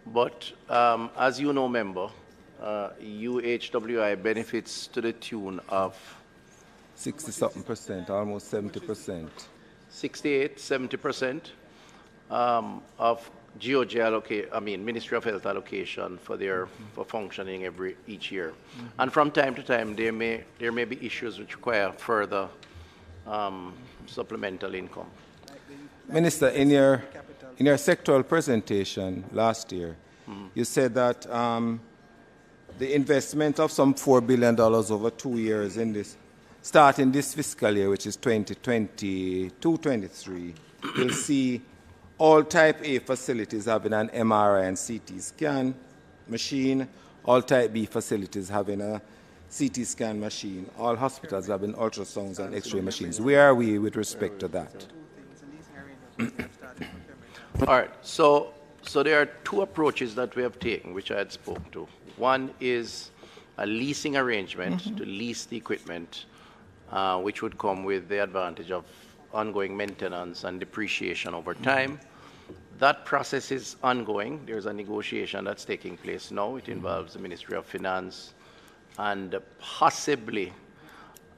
But as you know, member, UHWI benefits to the tune of 60-something%, almost 70%. 68-70% of GOG Ministry of Health allocation for functioning each year. And from time to time, there may be issues which require further supplemental income. Minister, in your sectoral presentation last year, you said that the investment of some $4 billion over 2 years starting this fiscal year, which is 2022-23, will see all Type A facilities having an MRI and CT scan machine, all Type B facilities having a CT scan machine, all hospitals having ultrasounds and X-ray machines. Where are we with respect to that? All right. So there are two approaches that we have taken, which I had spoken to. One is a leasing arrangement to lease the equipment, which would come with the advantage of ongoing maintenance and depreciation over time. That process is ongoing. There's a negotiation that's taking place now. It involves the Ministry of Finance and possibly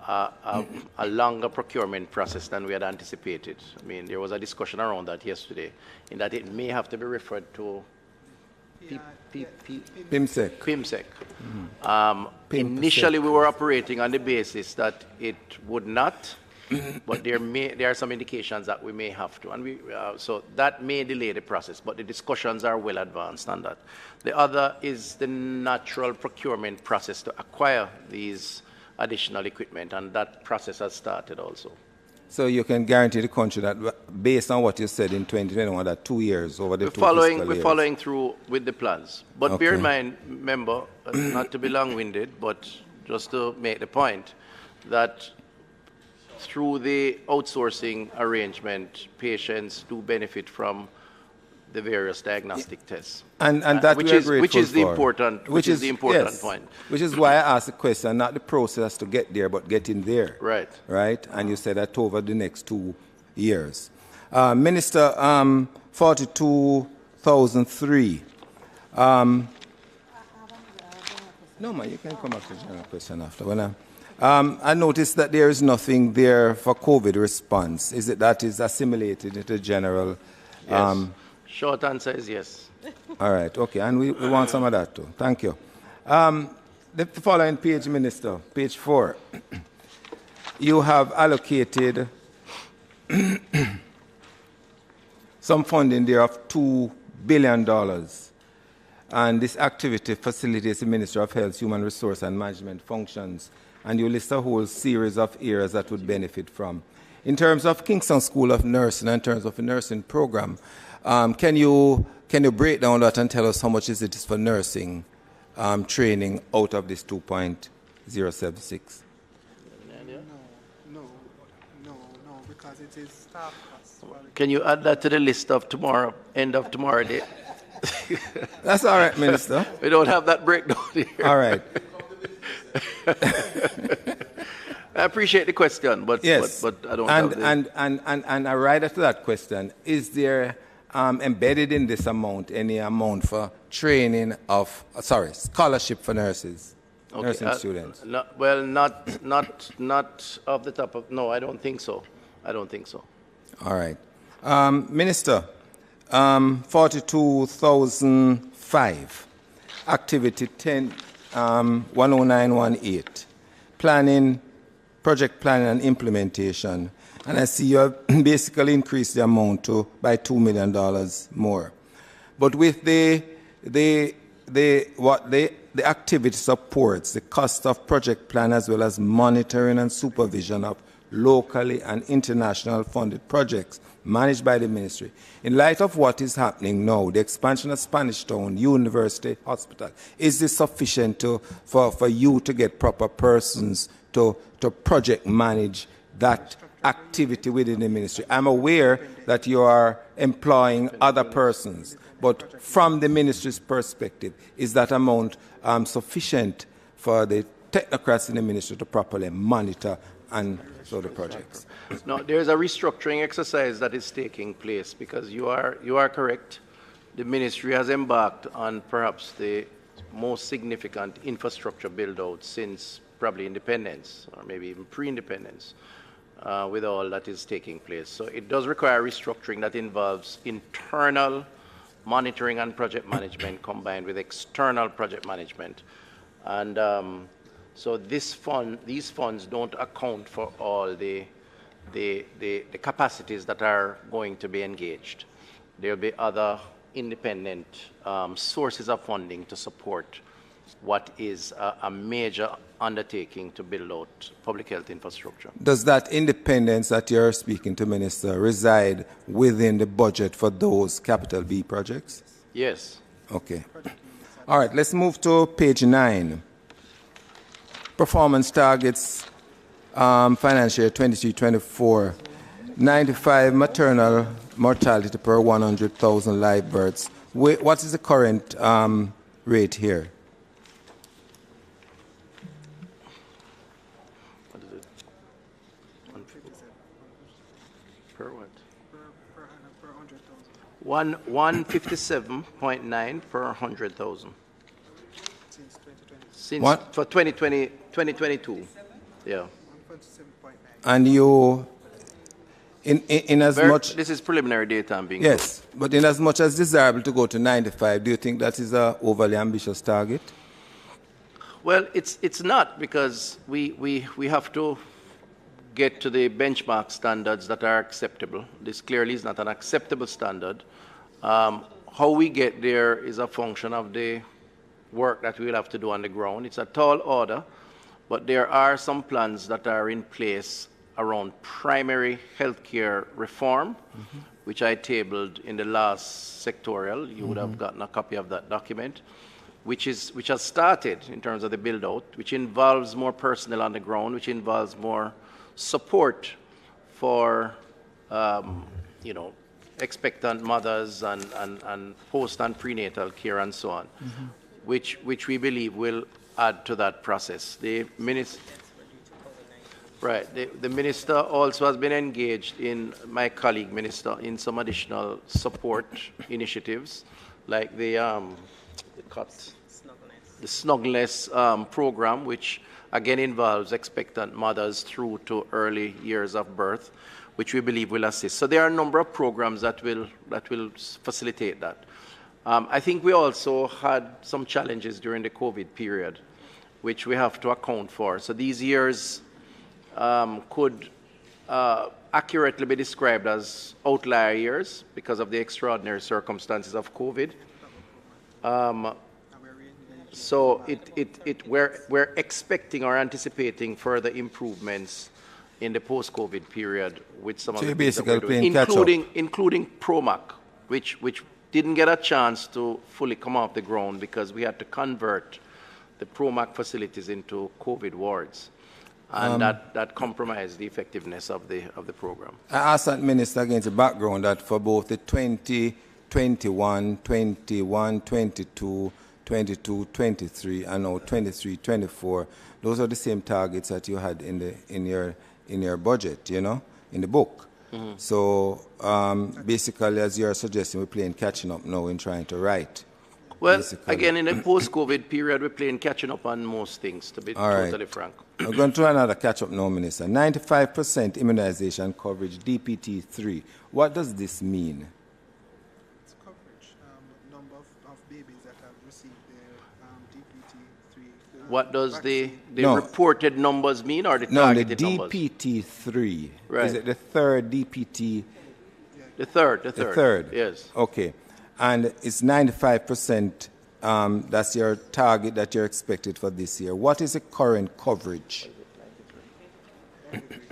a longer procurement process than we had anticipated. I mean, there was a discussion around that yesterday, in that it may have to be referred to PIMSEC. Initially, we were operating on the basis that it would not, but there are some indications that we may have to, and so that may delay the process. But the discussions are well advanced on that. The other is the natural procurement process to acquire these additional equipment, and that process has started also. So you can guarantee the country that, based on what you said in 2021, that 2 years over the we're following through with the plans. But bear in mind, member, not to be long-winded, but just to make the point that through the outsourcing arrangement, patients do benefit from the various diagnostic tests, and that which is the important point. Which is why I asked the question, not the process to get there, but getting there. Right. Right. And you said that over the next 2 years. Minister, 42,003. No, man, you can come back to the general question after. I noticed that there is nothing there for COVID response. Is it that is assimilated into general? Yes. Short answer is yes. All right, okay, and we want some of that too. Thank you. The following page, Minister, page 4. You have allocated some funding there of $2 billion. And this activity facilitates the Ministry of Health, Human Resource and Management functions. And you list a whole series of areas that would benefit from. In terms of Kingston School of Nursing, and in terms of the nursing program, can you break down that and tell us how much is it for nursing training out of this 2.076? No, because it is staff costs. Can you add that to the list of tomorrow, end of tomorrow day? That's all right, Minister. We don't have that breakdown here. All right. I appreciate the question, but yes, but I don't have the... And I right after that question, is there embedded in this amount any amount for training of, scholarship for nurses, nursing students? Not off the top of, no, I don't think so. I don't think so. All right. Minister, 42,005, activity 10918, planning, project planning and implementation. And I see you have basically increased the amount by $2 million more. But with the activity supports the cost of project plan as well as monitoring and supervision of locally and international funded projects managed by the ministry. In light of what is happening now, the expansion of Spanish Town University Hospital, is this sufficient for you to get proper persons to project manage that activity within the ministry? I'm aware that you are employing other persons, but from the ministry's perspective, is that amount sufficient for the technocrats in the ministry to properly monitor and so the projects? No, there's a restructuring exercise that is taking place because you are correct. The ministry has embarked on perhaps the most significant infrastructure build-out since probably independence or maybe even pre-independence with all that is taking place. So it does require restructuring that involves internal monitoring and project management combined with external project management. And so these funds don't account for all the capacities that are going to be engaged. There will be other independent sources of funding to support what is a major undertaking to build out public health infrastructure. Does that independence that you're speaking to, Minister, reside within the budget for those capital B projects? Yes. Okay. All right, let's move to page 9. Performance targets, financial year 23-24. 95 maternal mortality per 100,000 live births. What is the current rate here? What is it? Per what? Per 100,000. 157.9 per 100,000. Since What? For 2022. Yeah. And you, in as much... This is preliminary data I'm being Yes, but in as much as desirable to go to 95, do you think that is an overly ambitious target? Well, it's not, because we have to get to the benchmark standards that are acceptable. This clearly is not an acceptable standard. How we get there is a function of the work that we'll have to do on the ground. It's a tall order, but there are some plans that are in place around primary healthcare reform, which I tabled in the last sectorial. You would have gotten a copy of that document, which has started in terms of the build-out, which involves more personnel on the ground, which involves more support for, expectant mothers and post and prenatal care and so on, which we believe will add to that process. The Right. The minister also has been engaged in, my colleague minister, in some additional support initiatives, like the Snugness program, which again involves expectant mothers through to early years of birth, which we believe will assist. So there are a number of programs that will facilitate that. I think we also had some challenges during the COVID period, which we have to account for. So these years could accurately be described as outlier years because of the extraordinary circumstances of COVID. So we're expecting or anticipating further improvements in the post-COVID period with some of the things that we're doing, including PROMAC, which didn't get a chance to fully come off the ground because we had to convert the PROMAC facilities into COVID wards. And that compromised the effectiveness of the program. I asked that minister against the background that for both the 2021, 21, 22, 22, 23, and now 23, 24, those are the same targets that you had in your budget, you know, in the book. Mm-hmm. So basically, as you're suggesting, we're playing catching up now in trying to write. Well, basically. Again, in the post-COVID period, we're playing catching up on most things, to be totally frank. We're going to try another catch-up now, Minister. 95% immunization coverage, DPT-3. What does this mean? It's coverage, number of babies that have received their DPT-3. What does the reported numbers mean, or the targeted numbers? No, the DPT-3. Right. Is it the third DPT? The third. The third? Yes. Okay. And it's 95%, that's your target that you're expected for this year. What is the current coverage?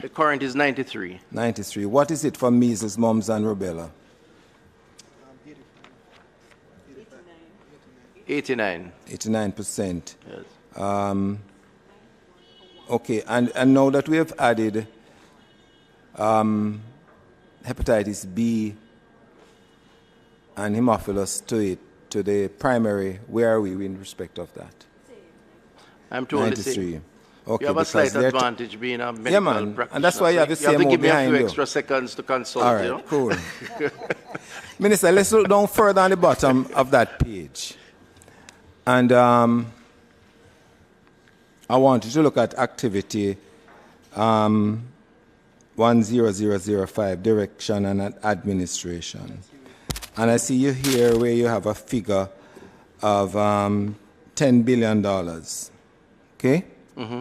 The current is 93. 93. What is it for measles, mumps, and rubella? 89. 89%. Yes. Okay, and now that we have added hepatitis B and Haemophilus to the primary, where are we in respect of that? I'm told 93. Okay, you have a slight advantage being a medical practitioner. And that's why you have the CMO behind you. You have to give me a few extra seconds to consult. All right, you know? cool. Minister, let's look down further on the bottom of that page. And I want you to look at activity 10005, direction and administration. And I see you here where you have a figure of $10 billion. Okay? Mm-hmm.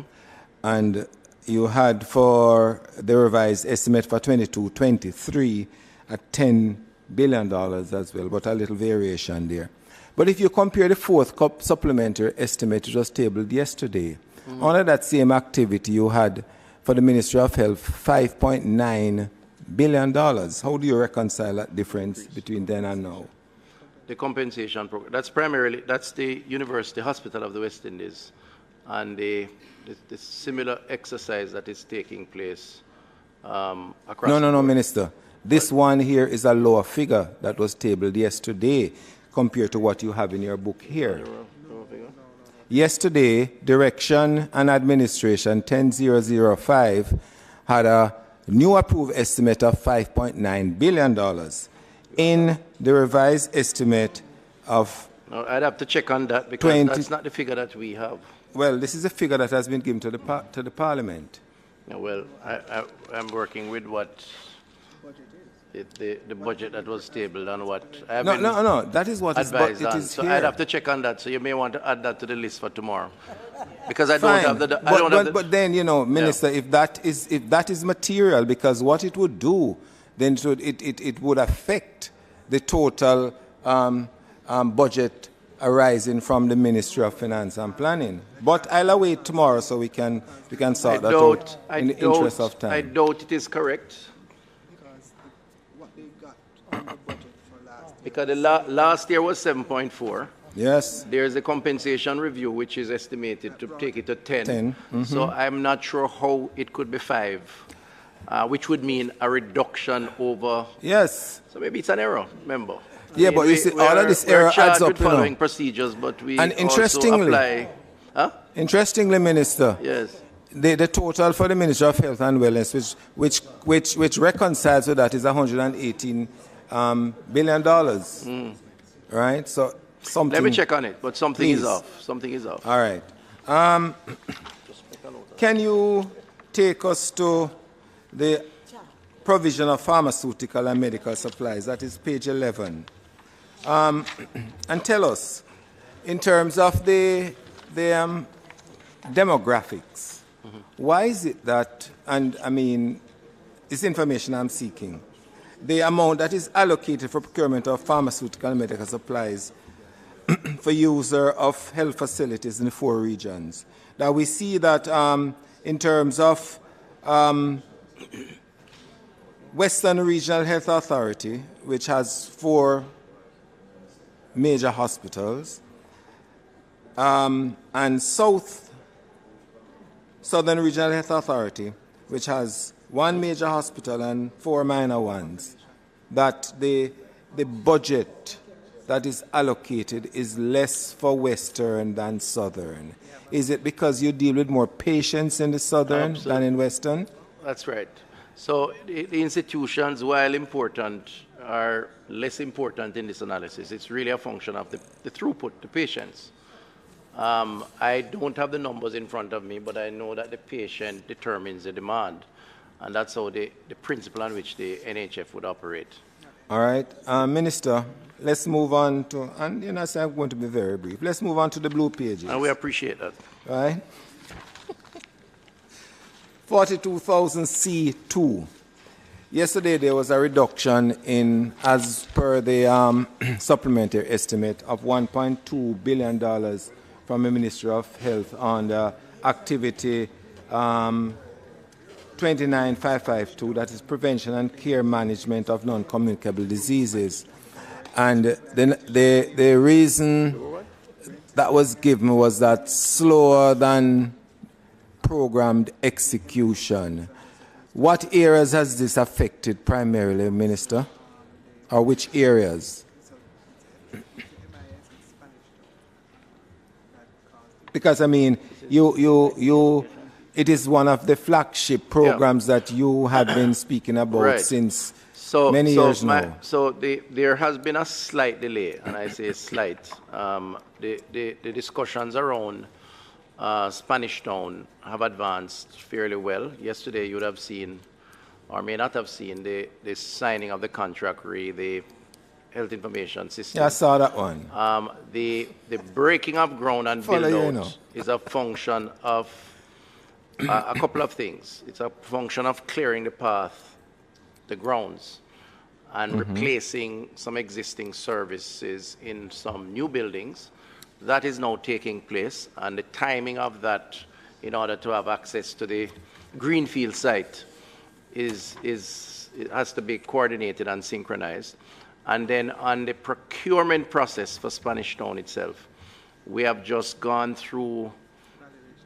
And you had for the revised estimate for 22-23 at $10 billion as well, but a little variation there. But if you compare the fourth supplementary estimate, it was tabled yesterday. Mm-hmm. Under that same activity, you had for the Ministry of Health $5.9 billion. How do you reconcile that difference between then and now? The compensation program. That's the University Hospital of the West Indies, and the similar exercise that is taking place across. No, Minister. This one here is a lower figure that was tabled yesterday compared to what you have in your book here. Yesterday, Direction and Administration 10005 had a new approved estimate of $5.9 billion in the revised estimate of... No, I'd have to check on that because that's not the figure that we have. Well, this is a figure that has been given to the Parliament. Yeah, well, I'm working with what the budget that was tabled and what I've been No, that is what advised it on. is so here. I'd have to check on that. So you may want to add that to the list for tomorrow, because I Fine. don't have the. But then, you know, Minister, if that is material, because what it would do, then it would affect the total budget arising from the Ministry of Finance and Planning. But I'll await tomorrow so we can sort that out in the interest of time. I doubt it is correct. Because the last year was 7.4. Yes. There's a compensation review which is estimated to take it to 10. 10. Mm-hmm. So I'm not sure how it could be 5, which would mean a reduction over. Yes. So maybe it's an error, remember. Yeah, but you see, all of this error adds up, with following procedures, but we and also apply. Huh? Interestingly, Minister. Yes. the total for the Ministry of Health and Wellness, which reconciles with that, is $118 billion. Right? So something. Let me check on it, but something Please. is off. Something is off. All right. Can you take us to the provision of pharmaceutical and medical supplies? That is page 11. And tell us, in terms of the demographics, why is it that, and I mean, this information I'm seeking, the amount that is allocated for procurement of pharmaceutical and medical supplies for user of health facilities in the 4 regions. Now we see that in terms of Western Regional Health Authority, which has 4 major hospitals, and Southern Regional Health Authority, which has 1 major hospital and 4 minor ones, that the budget that is allocated is less for Western than Southern. Is it because you deal with more patients in the Southern than in Western? That's right. So the institutions, while important, are less important in this analysis. It's really a function of the throughput, the patients. I don't have the numbers in front of me, but I know that the patient determines the demand. And that's how the principle on which the NHF would operate. All right. Minister, let's move on to, and you know, I'm going to be very brief. Let's move on to the blue pages. And we appreciate that. All right. 42,000 C2. Yesterday there was a reduction in, as per the supplementary estimate, of $1.2 billion from the Ministry of Health on the activity 29552, that is prevention and care management of non-communicable diseases. And the reason that was given was that slower than programmed execution. What areas has this affected primarily, Minister? Or which areas? Because, I mean, it is one of the flagship programs that you have been speaking about since many years now. So there has been a slight delay, and I say slight. The discussions around Spanish Town have advanced fairly well. Yesterday you would have seen, or may not have seen, the signing of the contract the health information system. Yeah, I saw that one. The breaking of ground and build-out is a function of a couple of things. It's a function of clearing the path, the grounds, and replacing some existing services in some new buildings. That is now taking place, and the timing of that in order to have access to the greenfield site it has to be coordinated and synchronized. And then on the procurement process for Spanish Town itself, we have just gone through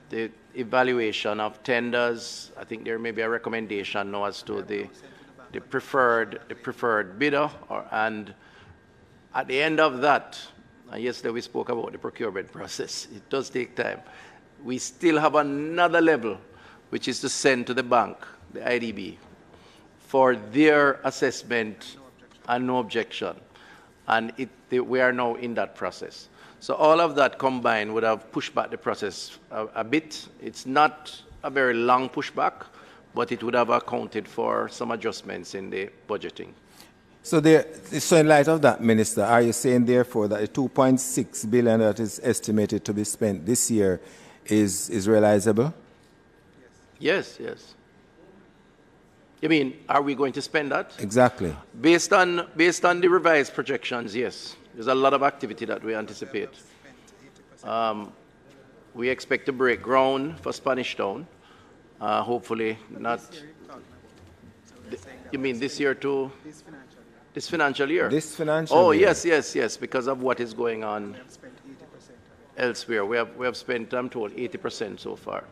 the evaluation of tenders. I think there may be a recommendation now as to the preferred bidder, and at the end of that, and yesterday we spoke about the procurement process. It does take time. We still have another level, which is to send to the bank, the IDB, for their assessment and no objection. And we are now in that process. So all of that combined would have pushed back the process a bit. It's not a very long pushback, but it would have accounted for some adjustments in the budgeting. So in light of that, Minister, are you saying therefore that the $2.6 billion that is estimated to be spent this year is realizable? Yes, yes. You mean, are we going to spend that? Exactly. Based on the revised projections, yes. There's a lot of activity that we anticipate. We expect to break ground for Spanish Town. Hopefully not. You mean this year too? This financial year? This financial year. Yes, because of what is going on elsewhere. We have spent, I'm told, 80% so far.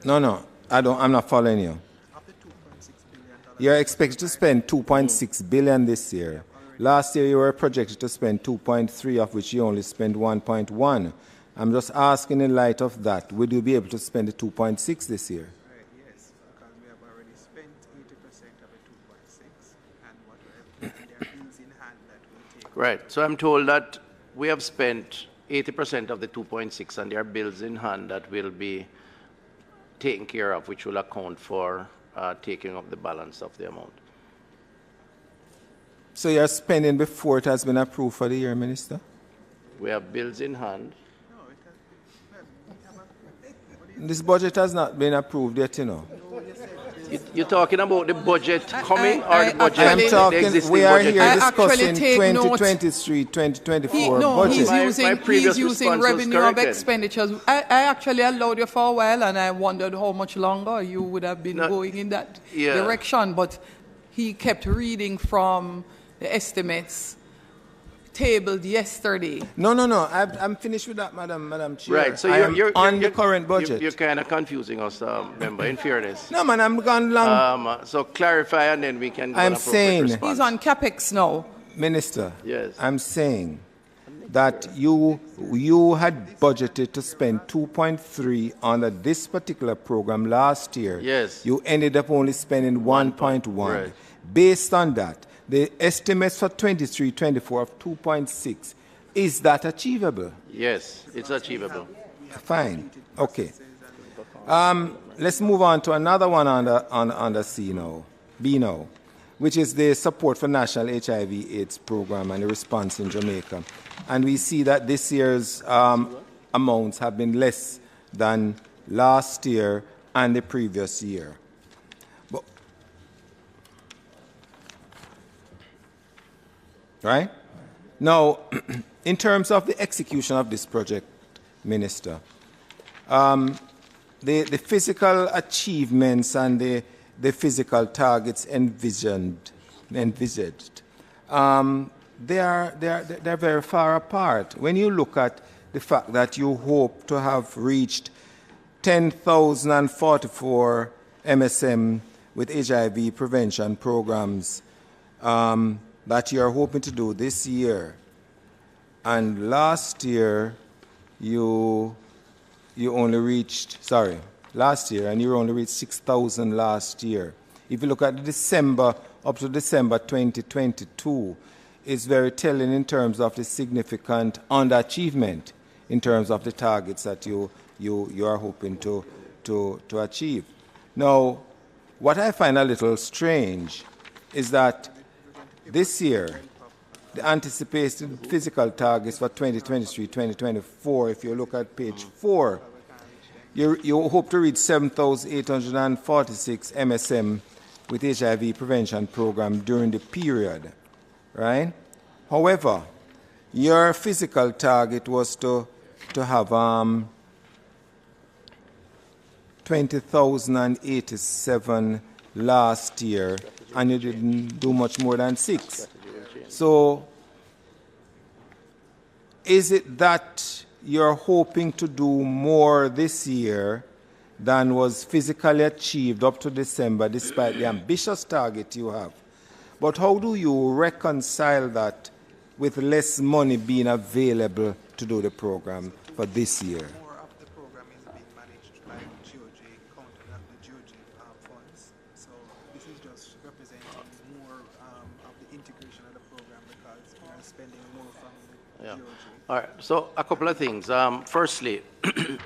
No, I'm not following you. You're expected to spend $2.6 billion this year. Last year you were projected to spend 2.3, of which you only spent 1.1. I'm just asking in light of that, would you be able to spend the 2.6 this year? Yes, because we have already spent 80% of the 2.6, and whatever, and there are bills in hand that will take. Right. So I'm told that we have spent 80% of the 2.6, and there are bills in hand that will be taken care of, which will account for taking up the balance of the amount. So you're spending before it has been approved for the year, Minister? We have bills in hand. This budget has not been approved yet, you know. You're talking about the budget coming or the budget? I'm talking, the existing we are budget? here discussing 2023, 2024 budget. He's using revenue of expenditures. I actually allowed you for a while, and I wondered how much longer you would have been going in that direction, but he kept reading from the estimates tabled yesterday. No. I'm finished with that, Madam Chair. Right, so you're on the current budget. You're kind of confusing us, member, in fairness. No, man, I'm gone long. So clarify, and then we can go I'm saying, he's on CapEx now. Minister, yes. I'm saying that you had budgeted to spend 2.3 on this particular program last year. Yes. You ended up only spending 1.1. Right. Based on that, the estimates for 23-24 of 2.6, is that achievable? Yes, it's achievable. Fine. Okay. Let's move on to another one under B now, which is the support for National HIV/AIDS program and the response in Jamaica. And we see that this year's amounts have been less than last year and the previous year. Right? Now, in terms of the execution of this project, Minister, the physical achievements and the physical targets envisaged, they're very far apart. When you look at the fact that you hope to have reached 10,044 MSM with HIV prevention programs, that you are hoping to do this year, and last year you only reached, last year, and you only reached 6,000 last year. If you look at December, up to December 2022, it's very telling in terms of the significant underachievement in terms of the targets that you are hoping to achieve. Now, what I find a little strange is that this year, the anticipated physical targets for 2023-2024, if you look at page 4, you hope to reach 7,846 MSM with HIV prevention program during the period, right? However, your physical target was to have 20,087 last year, and you didn't do much more than 6. So, is it that you're hoping to do more this year than was physically achieved up to December, despite the ambitious target you have? But how do you reconcile that with less money being available to do the program for this year? More of the program is being managed by GOJ, counted at the GOJ funds. So this is just representing more of the integration of the program because we are spending more from the GOJ. All right. So a couple of things. Firstly, I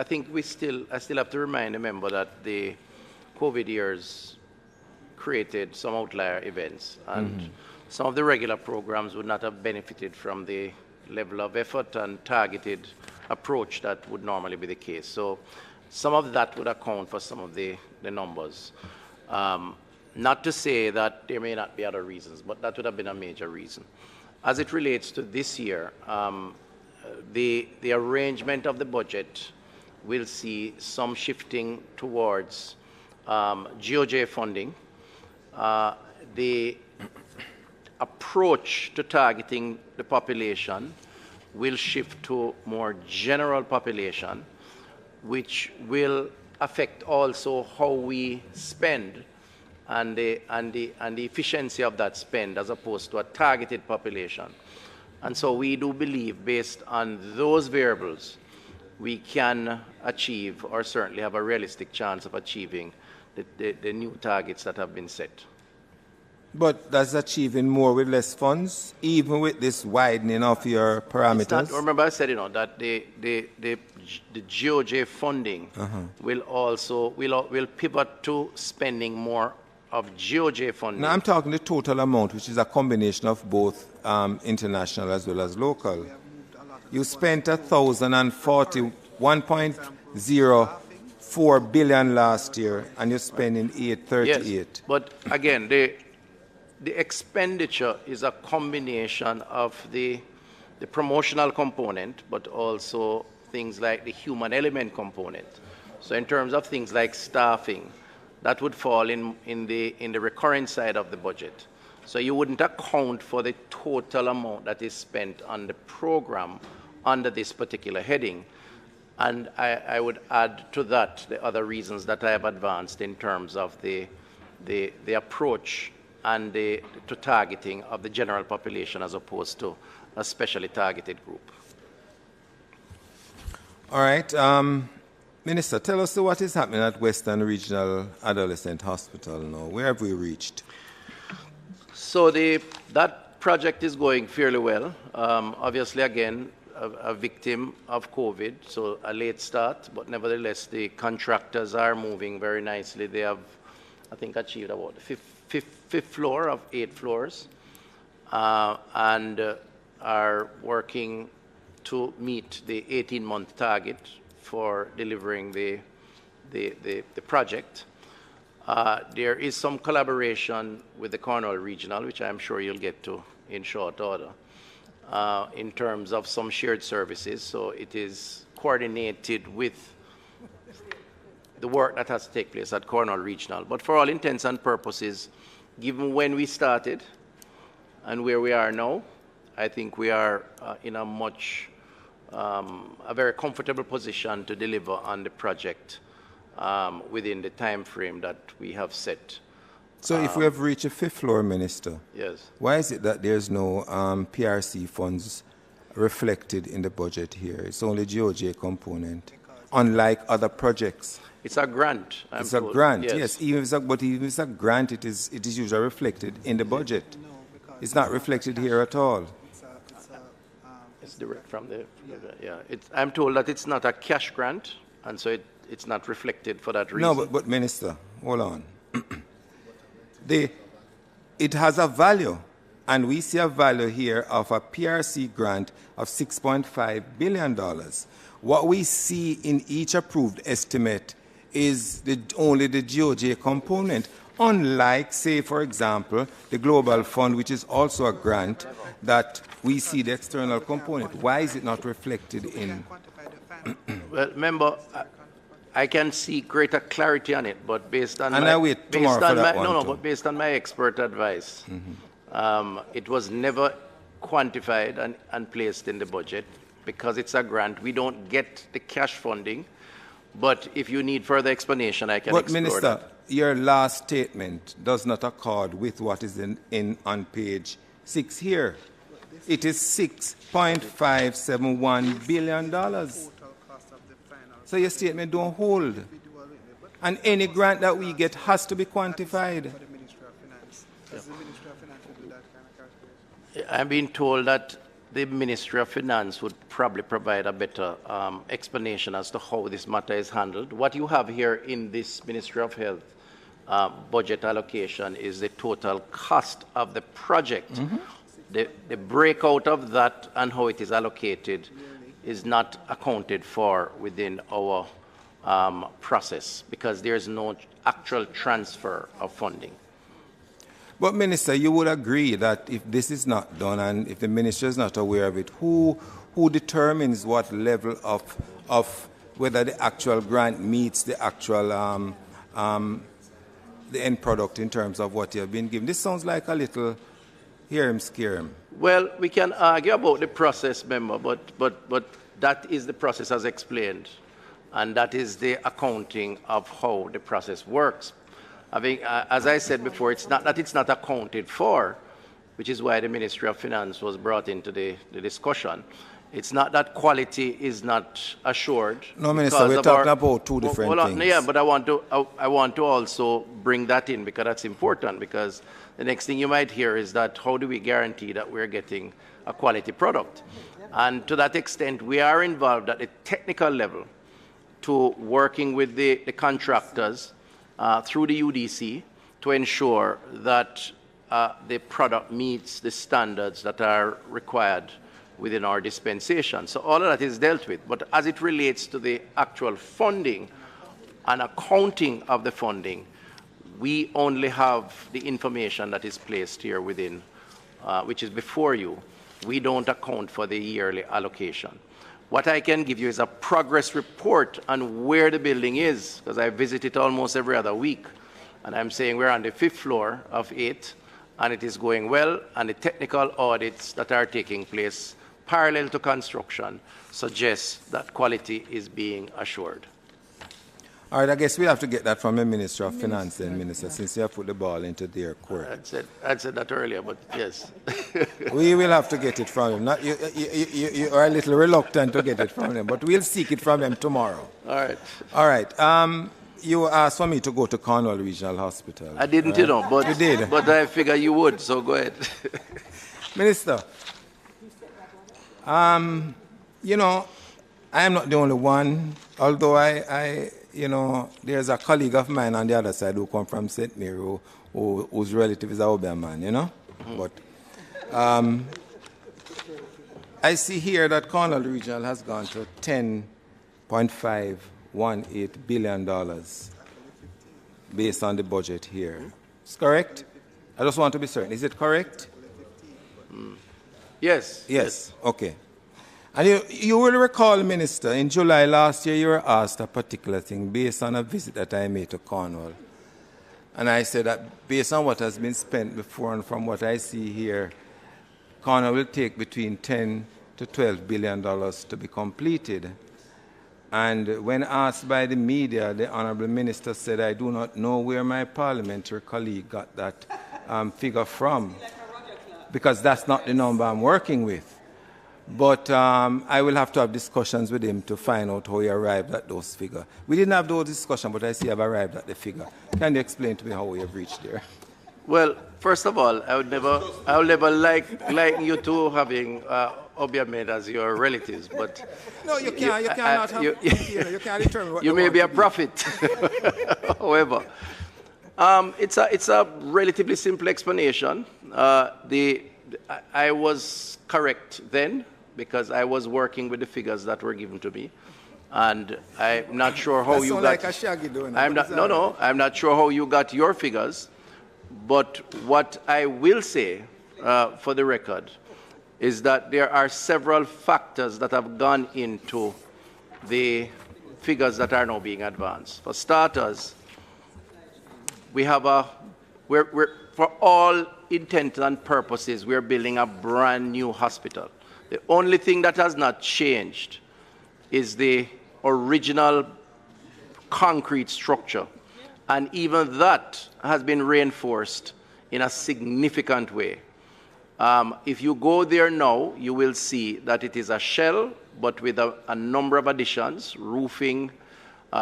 think I still have to remind the member that the COVID years created some outlier events, and some of the regular programs would not have benefited from the level of effort and targeted approach that would normally be the case. So some of that would account for some of the numbers. Not to say that there may not be other reasons, but that would have been a major reason. As it relates to this year, the arrangement of the budget will see some shifting towards GOJ funding. The approach to targeting the population will shift to more general population, which will affect also how we spend and the efficiency of that spend as opposed to a targeted population. And so we do believe, based on those variables, we can achieve, or certainly have a realistic chance of achieving, the new targets that have been set. But that's achieving more with less funds, even with this widening of your parameters? Remember I said, that the GOJ funding will also will pivot to spending more of GOJ funding. Now I'm talking the total amount, which is a combination of both international as well as local. You spent 1,041.04 billion last year, and you're spending 838. Yes, but again, the expenditure is a combination of the promotional component, but also things like the human element component. So in terms of things like staffing, that would fall in the recurring side of the budget. So you wouldn't account for the total amount that is spent on the program under this particular heading. And I would add to that the other reasons that I have advanced in terms of the approach and the targeting of the general population as opposed to a specially targeted group. All right. Minister, tell us what is happening at Western Regional Adolescent Hospital now. Where have we reached? So that project is going fairly well. Obviously, again, a victim of COVID, so a late start, but nevertheless, the contractors are moving very nicely. They have, I think, achieved about the fifth floor of 8 floors, and are working to meet the 18-month target for delivering the project. There is some collaboration with the Cornwall Regional, which I'm sure you'll get to in short order, in terms of some shared services. So it is coordinated with the work that has to take place at Cornwall Regional. But for all intents and purposes, given when we started and where we are now, I think we are in a very comfortable position to deliver on the project within the time frame that we have set. So if we have reached a 5th floor, Minister, yes, why is it that there's no PRC funds reflected in the budget here? It's only GOJ component, unlike other projects. It's a grant. It's a grant, yes. Even if it's a grant, it is usually reflected in the budget. It's not reflected here at all. It's direct from the yeah. I'm told that it's not a cash grant, and so it's not reflected for that reason. No, but Minister, hold on. It has a value, and we see a value here of a PRC grant of $6.5 billion. What we see in each approved estimate is only the GOJ component, unlike, say, for example, the Global Fund, which is also a grant, that we see the external component. Why is it not reflected in? Well, remember, I can see greater clarity on it, but based on based on my expert advice, it was never quantified and placed in the budget because it's a grant. We don't get the cash funding, but if you need further explanation, I can explore Minister, that. Your last statement does not accord with what is on page 6 here. It is $6.571 billion. So your statement don't hold. And any grant that we get has to be quantified. I'm being told that the Ministry of Finance would probably provide a better explanation as to how this matter is handled. What you have here in this Ministry of Health budget allocation is the total cost of the project. The breakout of that and how it is allocated is not accounted for within our process because there's no actual transfer of funding. But Minister, you would agree that if this is not done and if the Minister is not aware of it, who determines what level of whether the actual grant meets the actual the end product in terms of what you have been given? This sounds like a little hear him, scare him. Well, we can argue about the process, member, but that is the process as explained, and that is the accounting of how the process works. I think, as I said before, it's not that it's not accounted for, which is why the Ministry of Finance was brought into the discussion. It's not that quality is not assured. No, Minister, we're talking about two different things. Yeah, but I want to also bring that in because that's important, because the next thing you might hear is that how do we guarantee that we're getting a quality product? And to that extent, we are involved at the technical level to working with the contractors through the UDC to ensure that the product meets the standards that are required within our dispensation. So all of that is dealt with. But as it relates to the actual funding and accounting of the funding, we only have the information that is placed here within, which is before you. We don't account for the yearly allocation. What I can give you is a progress report on where the building is, because I visit it almost every other week. And I'm saying we're on the 5th floor of 8, and it is going well, and the technical audits that are taking place parallel to construction suggest that quality is being assured. All right, I guess we have to get that from the Minister of Finance and Minister, since you have put the ball into their court. I'd said that earlier, but yes. We will have to get it from him. You are a little reluctant to get it from them, but we'll seek it from them tomorrow. All right. All right. You asked for me to go to Cornwall Regional Hospital. I didn't, you know, but you did. But I figure you would, so go ahead. Minister, you know, I am not the only one, although you know, there's a colleague of mine on the other side who come from St. Mary whose relative is a Obeah man, you know? Mm-hmm. But I see here that Cornwall Regional has gone to $10.518 billion based on the budget here. Is correct? I just want to be certain. Is it correct? Yes. Yes. Okay. And you will recall, Minister, in July last year, you were asked a particular thing based on a visit that I made to Cornwall. And I said that based on what has been spent before and from what I see here, Cornwall will take between $10 to $12 billion to be completed. And when asked by the media, the Honourable Minister said, I do not know where my parliamentary colleague got that figure from, because that's not the number I'm working with. But I will have to have discussions with him to find out how he arrived at those figures. We didn't have those discussions, but I see I've arrived at the figure. Can you explain to me how we have reached there? Well, first of all, I would never like you two having Obeah men as your relatives, but no, you can't. You cannot have. You can't determine what you may be a prophet. However, it's a relatively simple explanation. I was correct then, because I was working with the figures that were given to me, and I'm not sure how you got. Like a shaggy doing I'm not sure how you got your figures, but what I will say, for the record, is that there are several factors that have gone into the figures that are now being advanced. For starters, we have we're for all intents and purposes, we're building a brand new hospital. The only thing that has not changed is the original concrete structure. And even that has been reinforced in a significant way. If you go there now, you will see that it is a shell, but with a number of additions, roofing,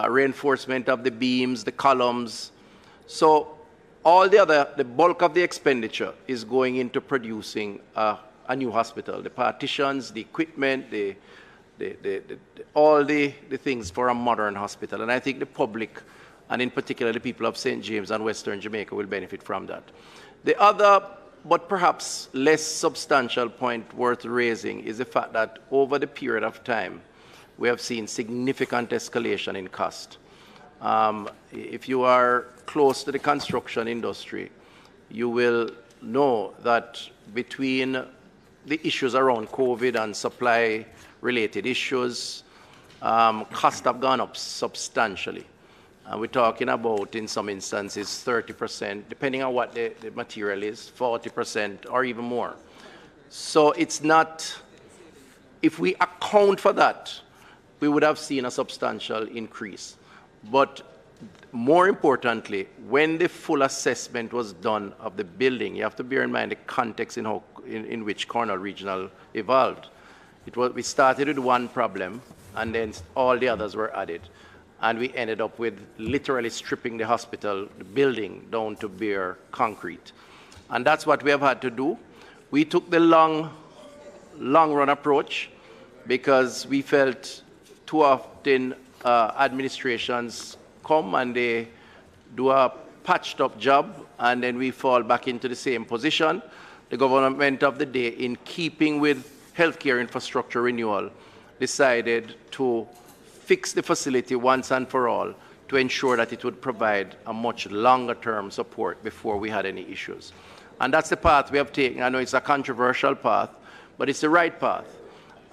reinforcement of the beams, the columns. So all the bulk of the expenditure is going into producing a new hospital. The partitions, the equipment, all the things for a modern hospital. And I think the public, and in particular the people of St. James and Western Jamaica, will benefit from that. The other, but perhaps less substantial point worth raising is the fact that over the period of time, we have seen significant escalation in cost. If you are close to the construction industry, you will know that between the issues around COVID and supply-related issues, costs have gone up substantially. And we're talking about, in some instances, 30%, depending on what the material is, 40% or even more. So it's not, if we account for that, we would have seen a substantial increase. But more importantly, when the full assessment was done of the building, you have to bear in mind the context in which Cornwall Regional evolved. We started with one problem, and then all the others were added. And we ended up with literally stripping the hospital, the building, down to bare concrete. And that's what we have had to do. We took the long run approach because we felt too often administrations come and they do a patched up job, and then we fall back into the same position. The government of the day, in keeping with healthcare infrastructure renewal, decided to fix the facility once and for all to ensure that it would provide a much longer term support before we had any issues. And that's the path we have taken. I know it's a controversial path, but it's the right path.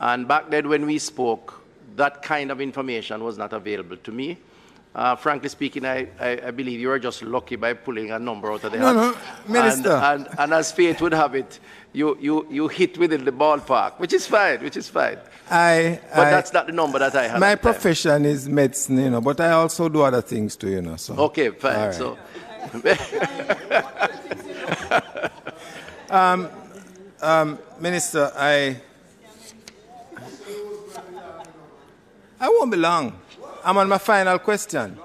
And back then when we spoke, that kind of information was not available to me. Frankly speaking, I believe you were just lucky by pulling a number out of the hat. No, Minister. And as fate would have it, you hit within the ballpark, which is fine, But that's not the number that I have. My profession is medicine, but I also do other things too, so. Okay, fine. So. Minister, I won't be long. I'm on my final question.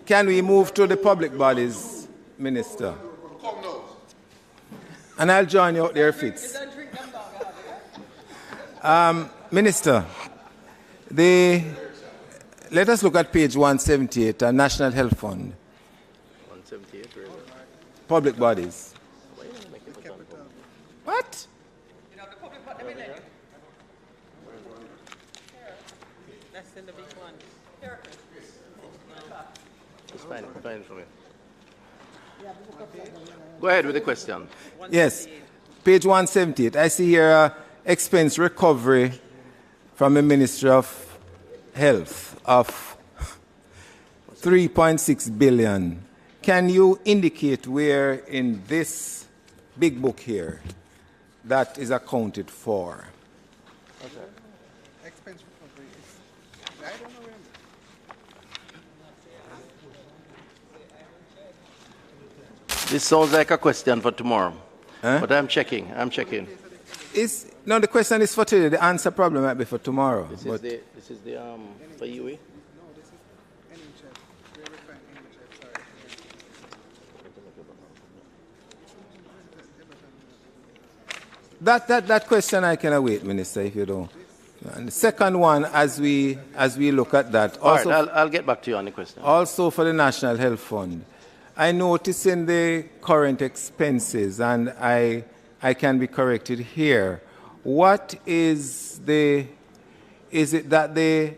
Can we move to the public bodies, Minister? And I'll join you out there if it's. Minister, let us look at page 178, National Health Fund. 178, really? Public bodies. What? That's in the big one. It's fine for me. Go ahead with the question. Yes, page 178. I see here expense recovery from the Ministry of Health of 3.6 billion. Can you indicate where in this big book here that is accounted for? Okay. Expense recovery is, I don't know where. This sounds like a question for tomorrow, but I'm checking. No, the question is for today. The answer probably might be for tomorrow. This is the for UE. That question I can await, Minister, if you don't. And the second one, as we look at that, also, all right, I'll get back to you on the question. Also for the National Health Fund, I notice in the current expenses, and I can be corrected here. What is it that the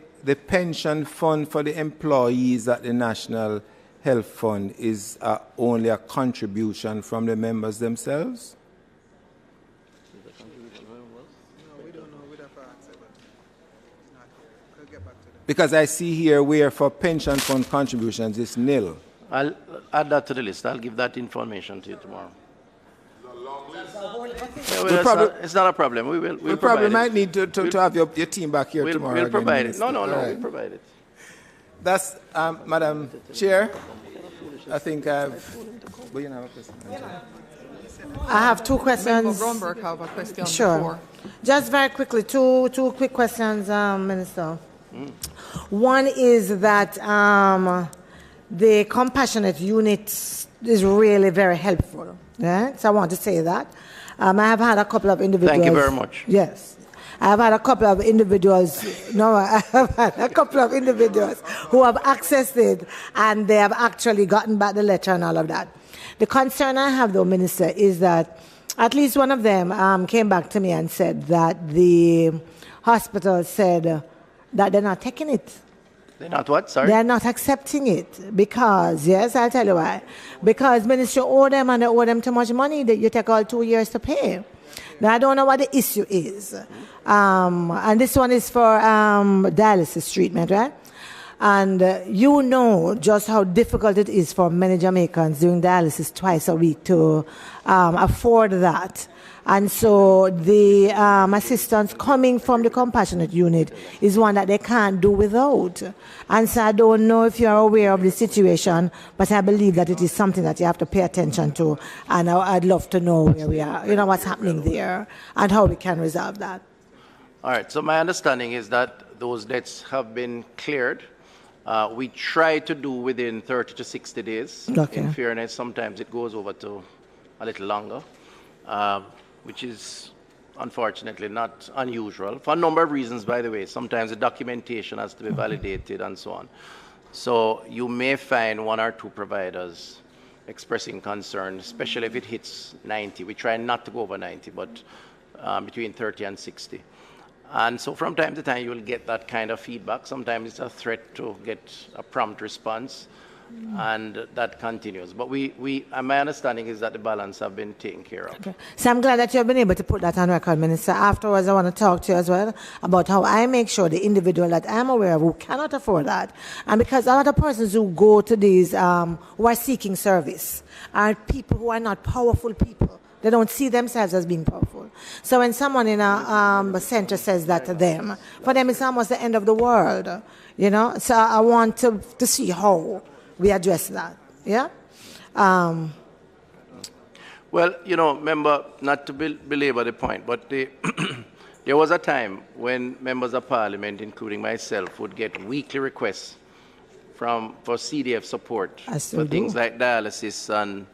pension fund for the employees at the National Health Fund is only a contribution from the members themselves? Because I see here where for pension fund contributions it's nil. I'll add that to the list. I'll give that information to you tomorrow. It's not a problem. We'll probably might need to have your team back here tomorrow. We'll provide it. No, right. we'll provide it. That's, Madam Chair, I think I've... I have two questions. Member Bromberg have a question. Sure. Before. Just very quickly, two quick questions, Minister. One is that the compassionate unit is really very helpful. Yeah? So I want to say that. I have had a couple of individuals. Thank you very much. Yes. I've had a couple of individuals, I have had a couple of individuals who have accessed it and they have actually gotten back the letter and all of that. The concern I have, though, Minister, is that at least one of them came back to me and said that the hospital said that they're not taking it. They're not what? Sorry? They're not accepting it because, yes, I'll tell you why. Because ministry owe them and they owe them too much money that you take all 2 years to pay. Now, I don't know what the issue is. And this one is for dialysis treatment, right? And you know just how difficult it is for many Jamaicans doing dialysis twice a week to afford that. And so the assistance coming from the compassionate unit is one that they can't do without. And so I don't know if you're aware of the situation, but I believe that it is something that you have to pay attention to. And I'd love to know where we are, you know, what's happening there and how we can resolve that. All right, so my understanding is that those debts have been cleared. We try to do within 30 to 60 days. Okay. In fairness, sometimes it goes over to a little longer, which is unfortunately not unusual for a number of reasons, by the way. Sometimes the documentation has to be validated and so on. So you may find one or two providers expressing concern, especially if it hits 90. We try not to go over 90, but between 30 and 60. And so from time to time, you will get that kind of feedback. Sometimes it's a threat to get a prompt response, and that continues. But my understanding is that the balance have been taken care of. Okay. So I'm glad that you have been able to put that on record, Minister. Afterwards, I want to talk to you as well about how I make sure the individual that I'm aware of who cannot afford that, and because a lot of persons who go to these, who are seeking service, are people who are not powerful people. They don't see themselves as being powerful. So when someone in a center says that to them, for them it's almost the end of the world, you know. So I want to see how we address that, yeah? Well, you know, member, not to belabor the point, but there was a time when members of parliament, including myself, would get weekly requests for CDF support for things like dialysis. And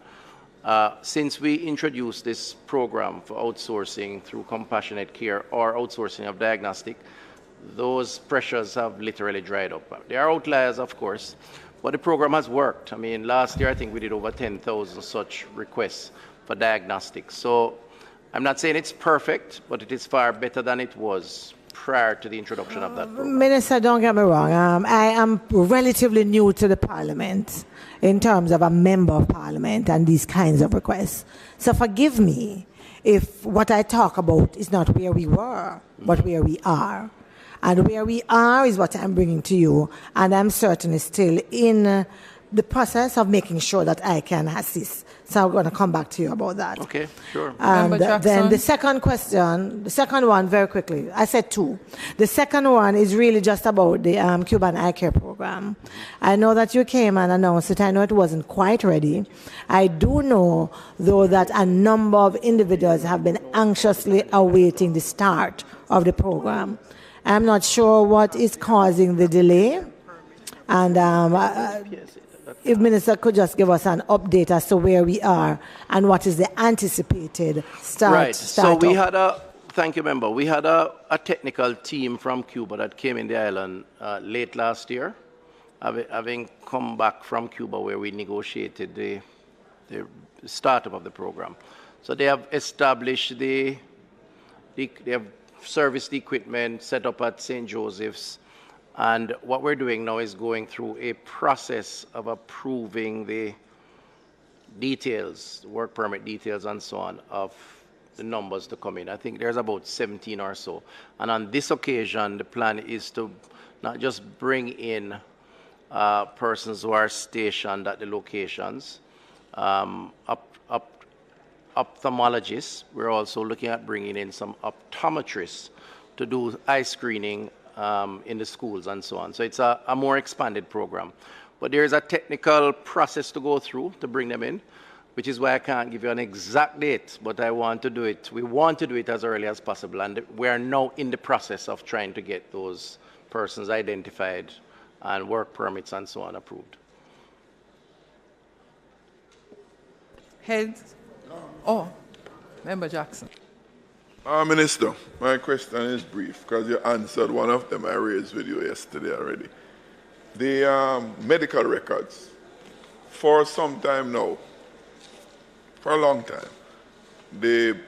since we introduced this program for outsourcing through compassionate care or outsourcing of diagnostic, those pressures have literally dried up. There are outliers, of course, but the program has worked. I mean, last year I think we did over 10,000 such requests for diagnostics. So I'm not saying it's perfect, but it is far better than it was prior to the introduction of that program. Minister, don't get me wrong. I am relatively new to the parliament in terms of a member of parliament and these kinds of requests. So forgive me if what I talk about is not where we were, but where we are. And where we are is what I'm bringing to you. And I'm certainly still in the process of making sure that I can assist. So I'm going to come back to you about that. Okay, sure. And then the second question, the second one, very quickly. I said two. The second one is really just about the Cuban Eye Care Program. I know that you came and announced it. I know it wasn't quite ready. I do know, though, that a number of individuals have been anxiously awaiting the start of the program. I'm not sure what is causing the delay. And if Minister could just give us an update as to where we are and what is the anticipated start. Right. So we had thank you, member. We had a technical team from Cuba that came in the island late last year, having come back from Cuba where we negotiated the startup of the program. So they have established they have serviced the equipment, set up at St. Joseph's. And what we're doing now is going through a process of approving the details, work permit details and so on, of the numbers to come in. I think there's about 17 or so. And on this occasion, the plan is to not just bring in persons who are stationed at the locations, ophthalmologists. We're also looking at bringing in some optometrists to do eye screening in the schools and so on. So it's a more expanded program. But there is a technical process to go through to bring them in, which is why I can't give you an exact date, but I want to do it. We want to do it as early as possible, and we are now in the process of trying to get those persons identified and work permits and so on approved. Heads? Oh, Member Jackson. Minister, my question is brief because you answered one of them I raised with you yesterday already. The medical records, for some time now, for a long time, the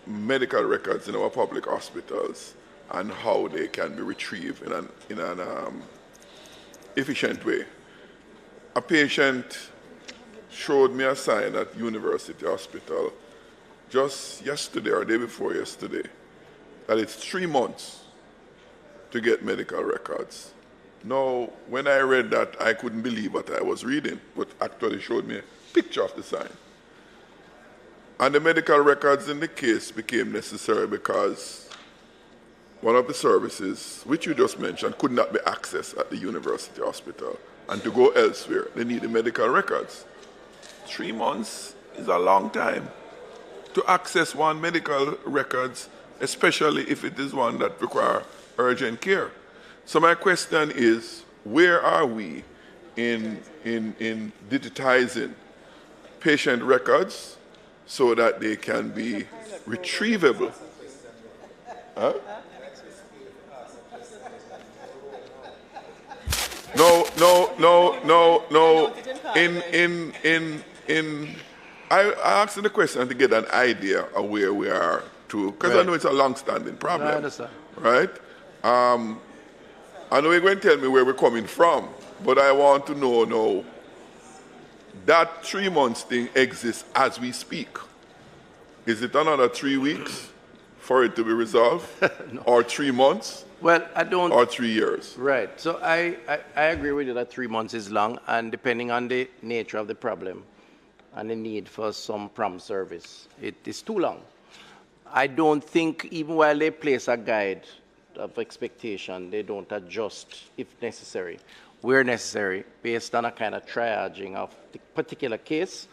medical records in our public hospitals and how they can be retrieved in an efficient way. A patient showed me a sign at University Hospital just yesterday or day before yesterday that it's 3 months to get medical records. Now, when I read that, I couldn't believe what I was reading, but actually showed me a picture of the sign. And the medical records in the case became necessary because one of the services, which you just mentioned, could not be accessed at the university hospital. And to go elsewhere, they need the medical records. 3 months is a long time to access one medical records, especially if it is one that requires urgent care. So my question is, where are we in digitizing patient records so that they can be retrievable? Huh? No. I asked the question to get an idea of where we are to, because I know it's a long-standing problem. I understand. Right? I know you're going to tell me where we're coming from, but I want to know now, that 3 months thing exists as we speak. Is it another 3 weeks for it to be resolved? No. Or 3 months? Well, I don't. Or 3 years? Right. So I agree with you that 3 months is long, and depending on the nature of the problem and the need for some prompt service, it is too long. I don't think, even while they place a guide of expectation, they don't adjust if necessary, where necessary, based on a kind of triaging of the particular case,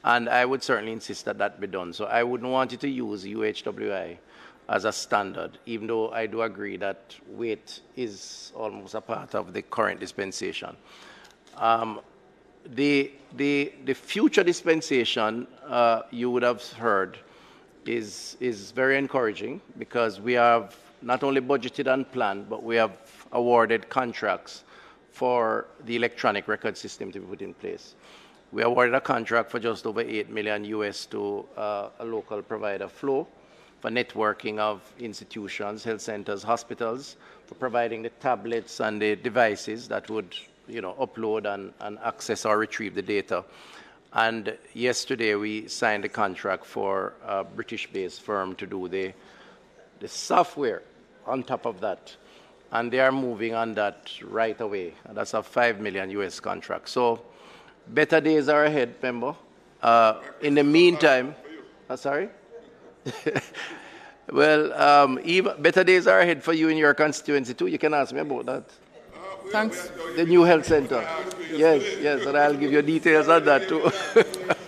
and I would certainly insist that that be done. So I wouldn't want you to use UHWI as a standard, even though I do agree that weight is almost a part of the current dispensation. The future dispensation, you would have heard, is very encouraging because we have not only budgeted and planned, but we have awarded contracts for the electronic record system to be put in place. We awarded a contract for just over $8 million US to a local provider, Flow, for networking of institutions, health centers, hospitals, for providing the tablets and the devices that would, upload and access or retrieve the data. And yesterday we signed a contract for a British-based firm to do the software on top of that. And they are moving on that right away. And that's a $5 million US contract. So better days are ahead, remember? In the meantime, sorry? Well, even better days are ahead for you in your constituency too. You can ask me about that. Thanks. The new health center. Yes, and I'll give you details on that too.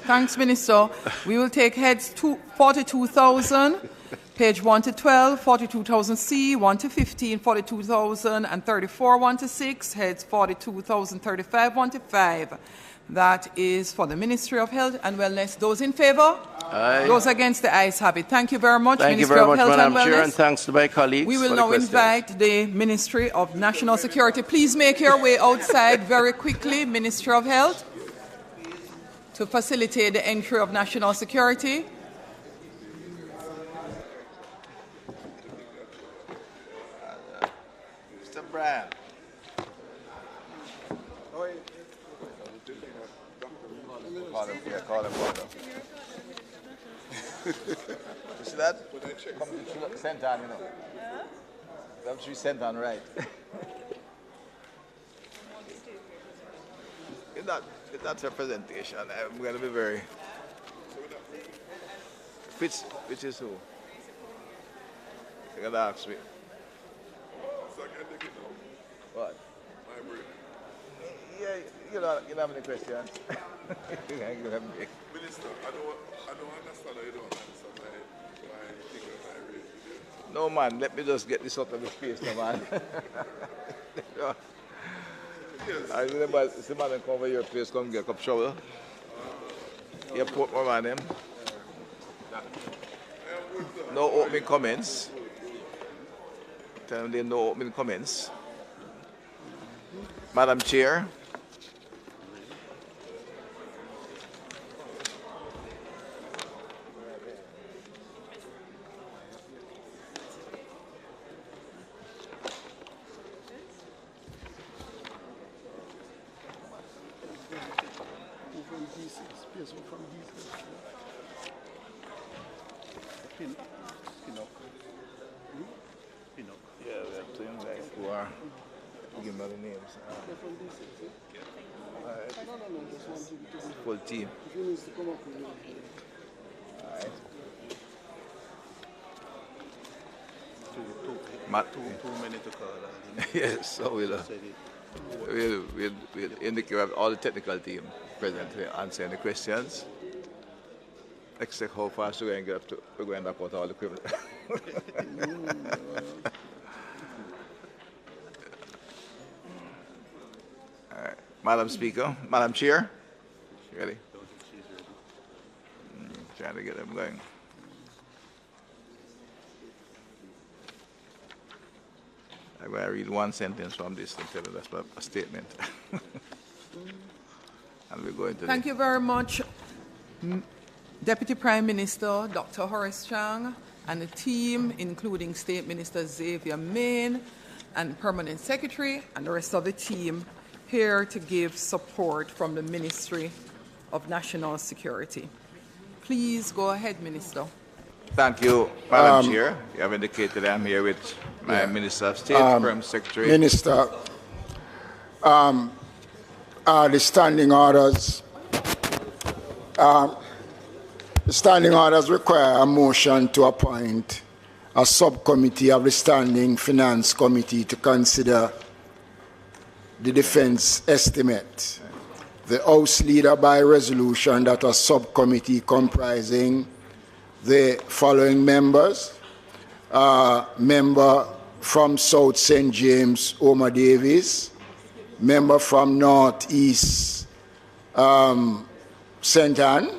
Thanks, Minister. We will take heads 42,000, page 1 to 12, 42,000C, 1 to 15, 42,034, 1 to 6, heads 42,035, 1 to 5. That is for the Ministry of Health and Wellness. Those in favour? Aye. Those against, the ayes have it. Thank you very much, Thank Ministry you very of much, Health Madam and Chair, Wellness. and thanks to my colleagues. We will for now the questions. invite the Ministry of National Security. Please make your way outside very quickly, Ministry of Health, to facilitate the entry of national security. Mr. Bryan. Call him order. You see that? Come to sent on, That should be sent on right. In that representation, I'm going to be very... Which is who? You're going to ask me. What? Yeah, you don't have any questions. Minister, I don't understand how you don't answer my thing that I raised with you. No, man, let me just get this out of the space, no, man. I remember the man that come over your place, come get a cup of shower. You put more on them. No opening comments. Tell them there are no opening comments. Madam Chair. Yeah, we have two young guys who are Give me the names. Full team. All right. Too many to call. Yes, so we'll indicate we have all the technical team present to answer any questions. Except how fast we're going to get up to, we're going to knock out all the criminals. All right. Madam Speaker, Madam Chair, ready? Trying to get them going. I'm going to read one sentence from this and tell you that's a statement. And we're going to. Thank you very much, Deputy Prime Minister Dr. Horace Chang and the team, including State Minister Zavia, Mayne, and Permanent Secretary, and the rest of the team here to give support from the Ministry of National Security. Please go ahead, Minister. Thank you, Madam Chair. You have indicated I'm here with my Minister of State, Permanent Secretary. Minister, the standing orders. The standing orders require a motion to appoint a subcommittee of the Standing Finance Committee to consider the defense estimate. The House leader by resolution that a subcommittee comprising the following members. Member from South St. James, Omar Davies. Member from North East, St. Anne,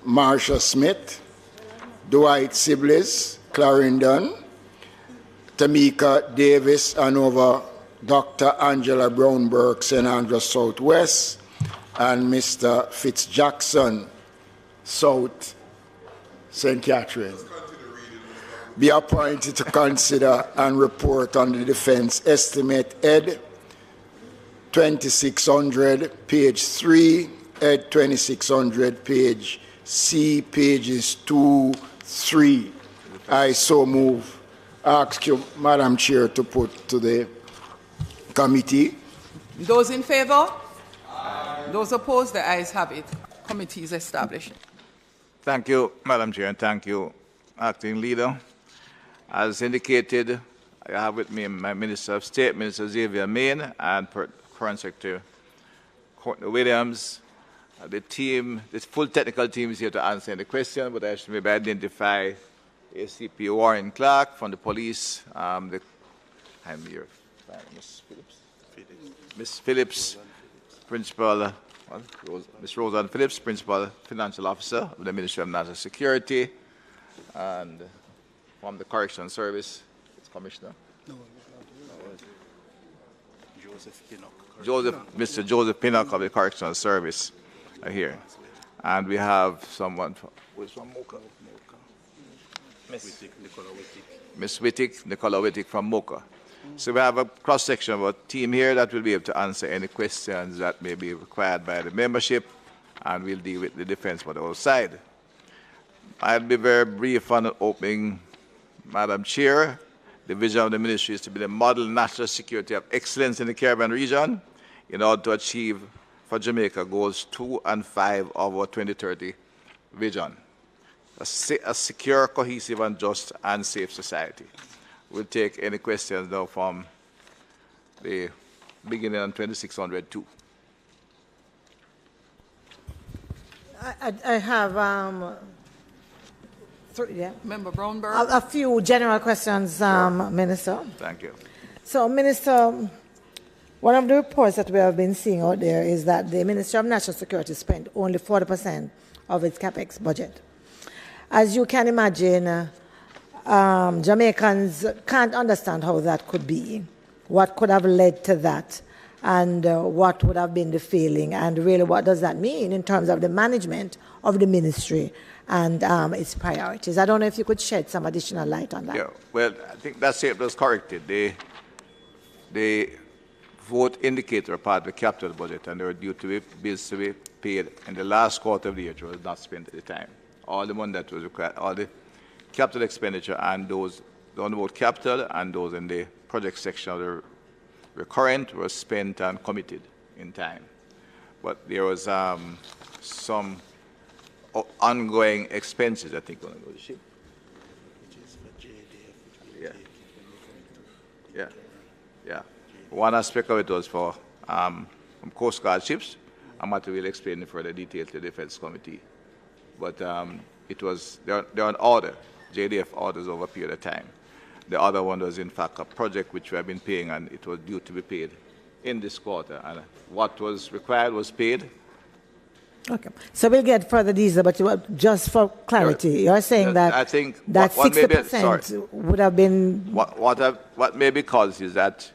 Marsha Smith. Dwight Siblis, Clarendon. Tamika Davis, Hanover. Dr. Angela Brownberg, St. Andrews Southwest. And Mr. Fitzjackson, South St. Catherine, be appointed to consider and report on the defense estimate, Ed 2600, page 3, Ed 2600, page C, pages 2, 3. I so move. Ask you, Madam Chair, to put to the committee. Those in favor? Those opposed? The ayes have it. Committee is established. Thank you, Madam Chair, and thank you, Acting Leader. As indicated, I have with me my Minister of State, Minister Zavia, Mayne, and Current Secretary Courtney Williams. The team, this full technical team is here to answer any question, but I should maybe identify ACP Warren Clarke from the police. I'm here. Miss Phillips. Miss Phillips, Principal. Ms. Roseanne Phillips, Principal Financial Officer of the Ministry of National Security, and from the Correctional Service, it's Commissioner. No, Joseph Pinnock. Mr. Joseph Pinnock of the Correctional Service are here. And we have someone who is from Mocha. Miss Wittick, Nicola Wittick from Mocha. So we have a cross-section of a team here that will be able to answer any questions that may be required by the membership, and we'll deal with the defense for the whole side. I'll be very brief on opening, Madam Chair. The vision of the ministry is to be the model national security of excellence in the Caribbean region in order to achieve for Jamaica goals 2 and 5 of our 2030 vision. A secure, cohesive, and just and safe society. We'll take any questions now from the beginning on 2602. I have Member Brownberg. a few general questions, Minister. Thank you. So, Minister, one of the reports that we have been seeing out there is that the Ministry of National Security spent only 40% of its capex budget. As you can imagine, Jamaicans can't understand how that could be, what could have led to that, and what would have been the feeling, and really what does that mean in terms of the management of the ministry and its priorities. I don't know if you could shed some additional light on that. Yeah, well, I think that statement was corrected. The vote indicator part of the capital budget, and there were due to be bills to be paid in the last quarter of the year, which was not spent at the time. All the money that was required, all the capital expenditure, and those on both capital and those in the project section of the recurrent were spent and committed in time. But there was some ongoing expenses, I think, on the ship. Yeah. One aspect of it was for Coast Guard ships. I'm not really explain in further detail to the Defense Committee. But it was, they're on order, JDF orders over a period of time. The other one was, in fact, a project which we have been paying, and it was due to be paid in this quarter. And what was required was paid. Okay. So we'll get further details, but just for clarity, you're saying that I think that what 60% would have been... What may be caused is that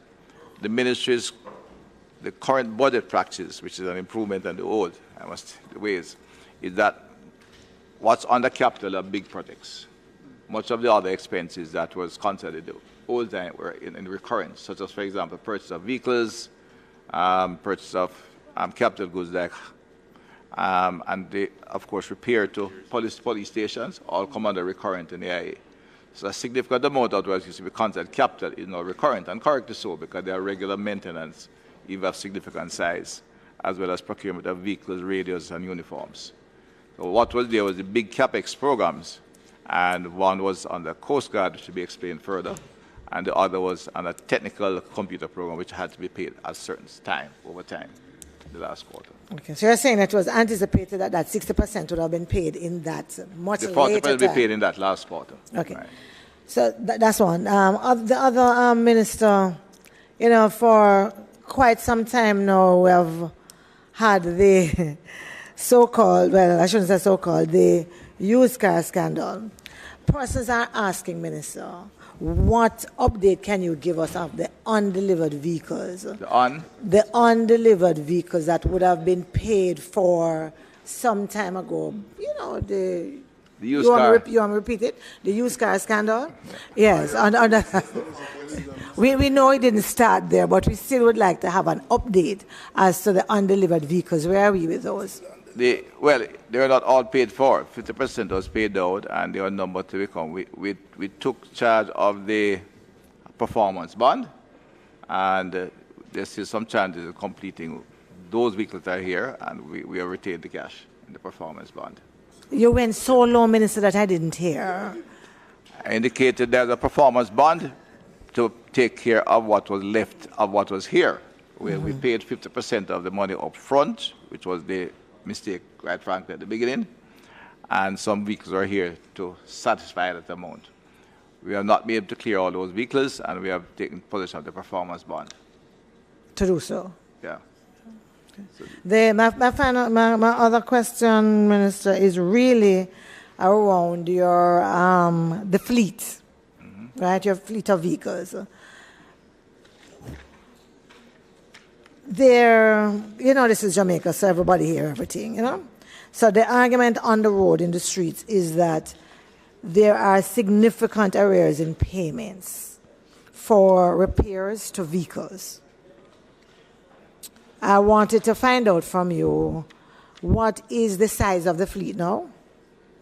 the ministry's, the current budget practice, which is an improvement on the old, the ways, is that what's under capital are big projects. Much of the other expenses that was considered the old time were in recurrence, such as, for example, purchase of vehicles, purchase of capital goods like, and they, of course, repair to police stations, all come under recurrent in the IA. So a significant amount of what used to be considered capital is now recurrent, and correctly so, because they are regular maintenance, even of significant size, as well as procurement of vehicles, radios, and uniforms. So what was there was the big CapEx programs, and one was on the Coast Guard, which should be explained further, and the other was on a technical computer program, which had to be paid at a certain time, over time, the last quarter. Okay, so you're saying it was anticipated that that 60% would have been paid in that much later time? The 40% will be paid in that last quarter. Okay. Right. So that's one. The other minister, you know, for quite some time now, we have had the so-called, well, I shouldn't say so-called, the used car scandal. Persons are asking, Minister, what update can you give us of the undelivered vehicles? The undelivered vehicles that would have been paid for some time ago. You know, the used car. You want to repeat it? The used car scandal? Yes. We know it didn't start there, but we still would like to have an update as to the undelivered vehicles. Where are we with those? Well, they were not all paid for. 50% was paid out, and there were a number to become. We took charge of the performance bond, and there's still some challenges in completing. Those vehicles are here, and we have retained the cash in the performance bond. You went so low, Minister, that I didn't hear. I indicated there's a performance bond to take care of what was left of what was here. We paid 50% of the money up front, which was the mistake, quite frankly, at the beginning, and some vehicles are here to satisfy that amount. We have not been able to clear all those vehicles, and we have taken possession of the performance bond. To do so? Yeah. My other question, Minister, is really around your the fleet, right? Your fleet of vehicles. You know, this is Jamaica, so everybody hear everything, you know? So the argument on the road, in the streets, is that there are significant arrears in payments for repairs to vehicles. I wanted to find out from you, what is the size of the fleet now?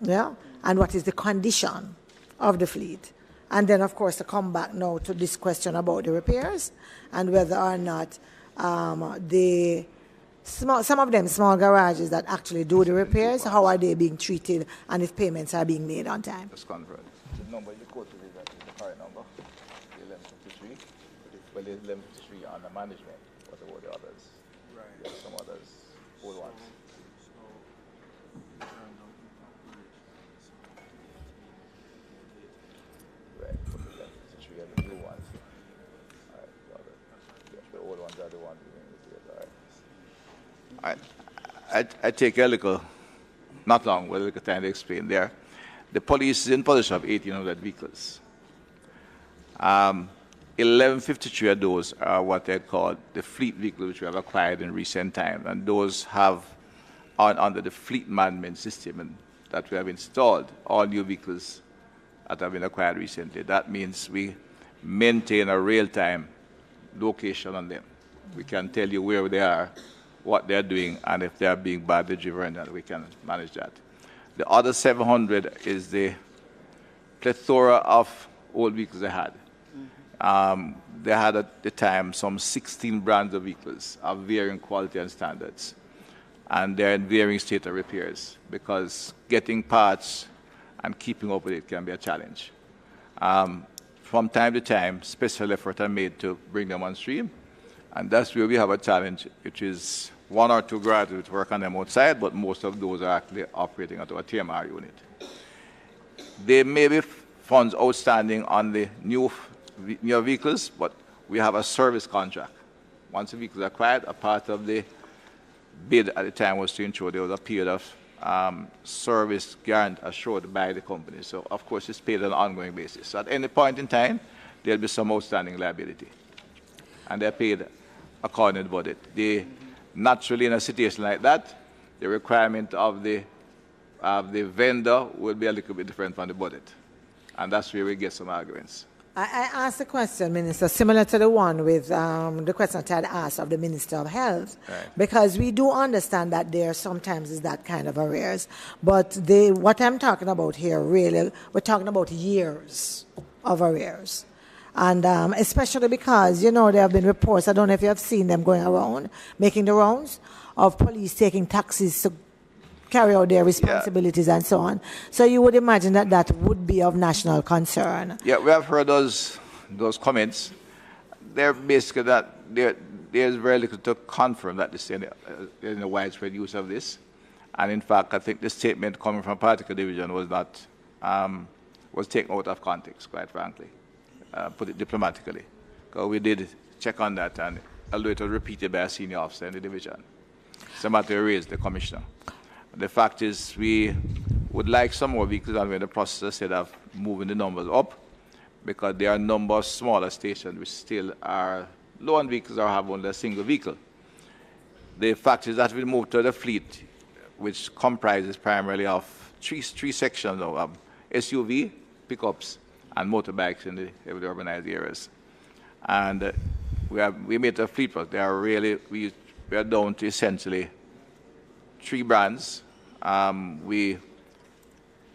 Yeah? And what is the condition of the fleet? And then, of course, to come back now to this question about the repairs and whether or not some of them small garages that actually do the repairs, how are they being treated, and if payments are being made on time? Let's convert. The number you quoted is the current number, the 1153. Well, there's 1153 on the management. What about the others? Right. There are some others, old ones. Right, the 1153 are the new ones. The old ones are the ones all right. I take a little, not long, but a little time to explain there. The police is in possession of 1,800 vehicles. 1153 of those are what they call the fleet vehicles, which we have acquired in recent times, and those have under the fleet management system that we have installed, all new vehicles that have been acquired recently. That means we maintain a real-time location on them. We can tell you where they are, what they're doing, and if they are being badly driven, and we can manage that. The other 700 is the plethora of old vehicles they had. They had at the time some 16 brands of vehicles of varying quality and standards. And they're in varying state of repairs because getting parts and keeping up with it can be a challenge. From time to time, special efforts are made to bring them on stream. And that's where we have a challenge, which is 1 or 2 graduates work on them outside, but most of those are actually operating at our TMR unit. There may be funds outstanding on the new vehicles, but we have a service contract. Once the vehicle is acquired, a part of the bid at the time was to ensure there was a period of service guarantee assured by the company. So, of course, it's paid on an ongoing basis. So at any point in time, there'll be some outstanding liability. And they're paid according to the budget. Naturally, in a situation like that, the requirement of the vendor will be a little bit different from the budget. And that's where we get some arguments. I asked a question, Minister, similar to the one with the question that I had asked of the Minister of Health, right. Because we do understand that there sometimes is that kind of arrears. But what I'm talking about here, really, we're talking about years of arrears. And especially because, you know, there have been reports, I don't know if you have seen them going around, making the rounds, of police taking taxis to carry out their responsibilities and so on. So you would imagine that that would be of national concern. Yeah, we have heard those comments. They're basically that there's very little to confirm that there's any widespread use of this. And in fact, I think the statement coming from Particle Division was not, was taken out of context, quite frankly, put it diplomatically. Because we did check on that, and although it was repeated by a senior officer in the division, somebody raised the commissioner. The fact is we would like some more vehicles, and we're in the process, instead of moving the numbers up, because there are a number of smaller stations which still are low on vehicles or have only a single vehicle. The fact is that we moved to the fleet, which comprises primarily of three sections of SUV, pickups, and motorbikes in the urbanized areas. And we made a fleet, but they are really, we are down to essentially 3 brands. We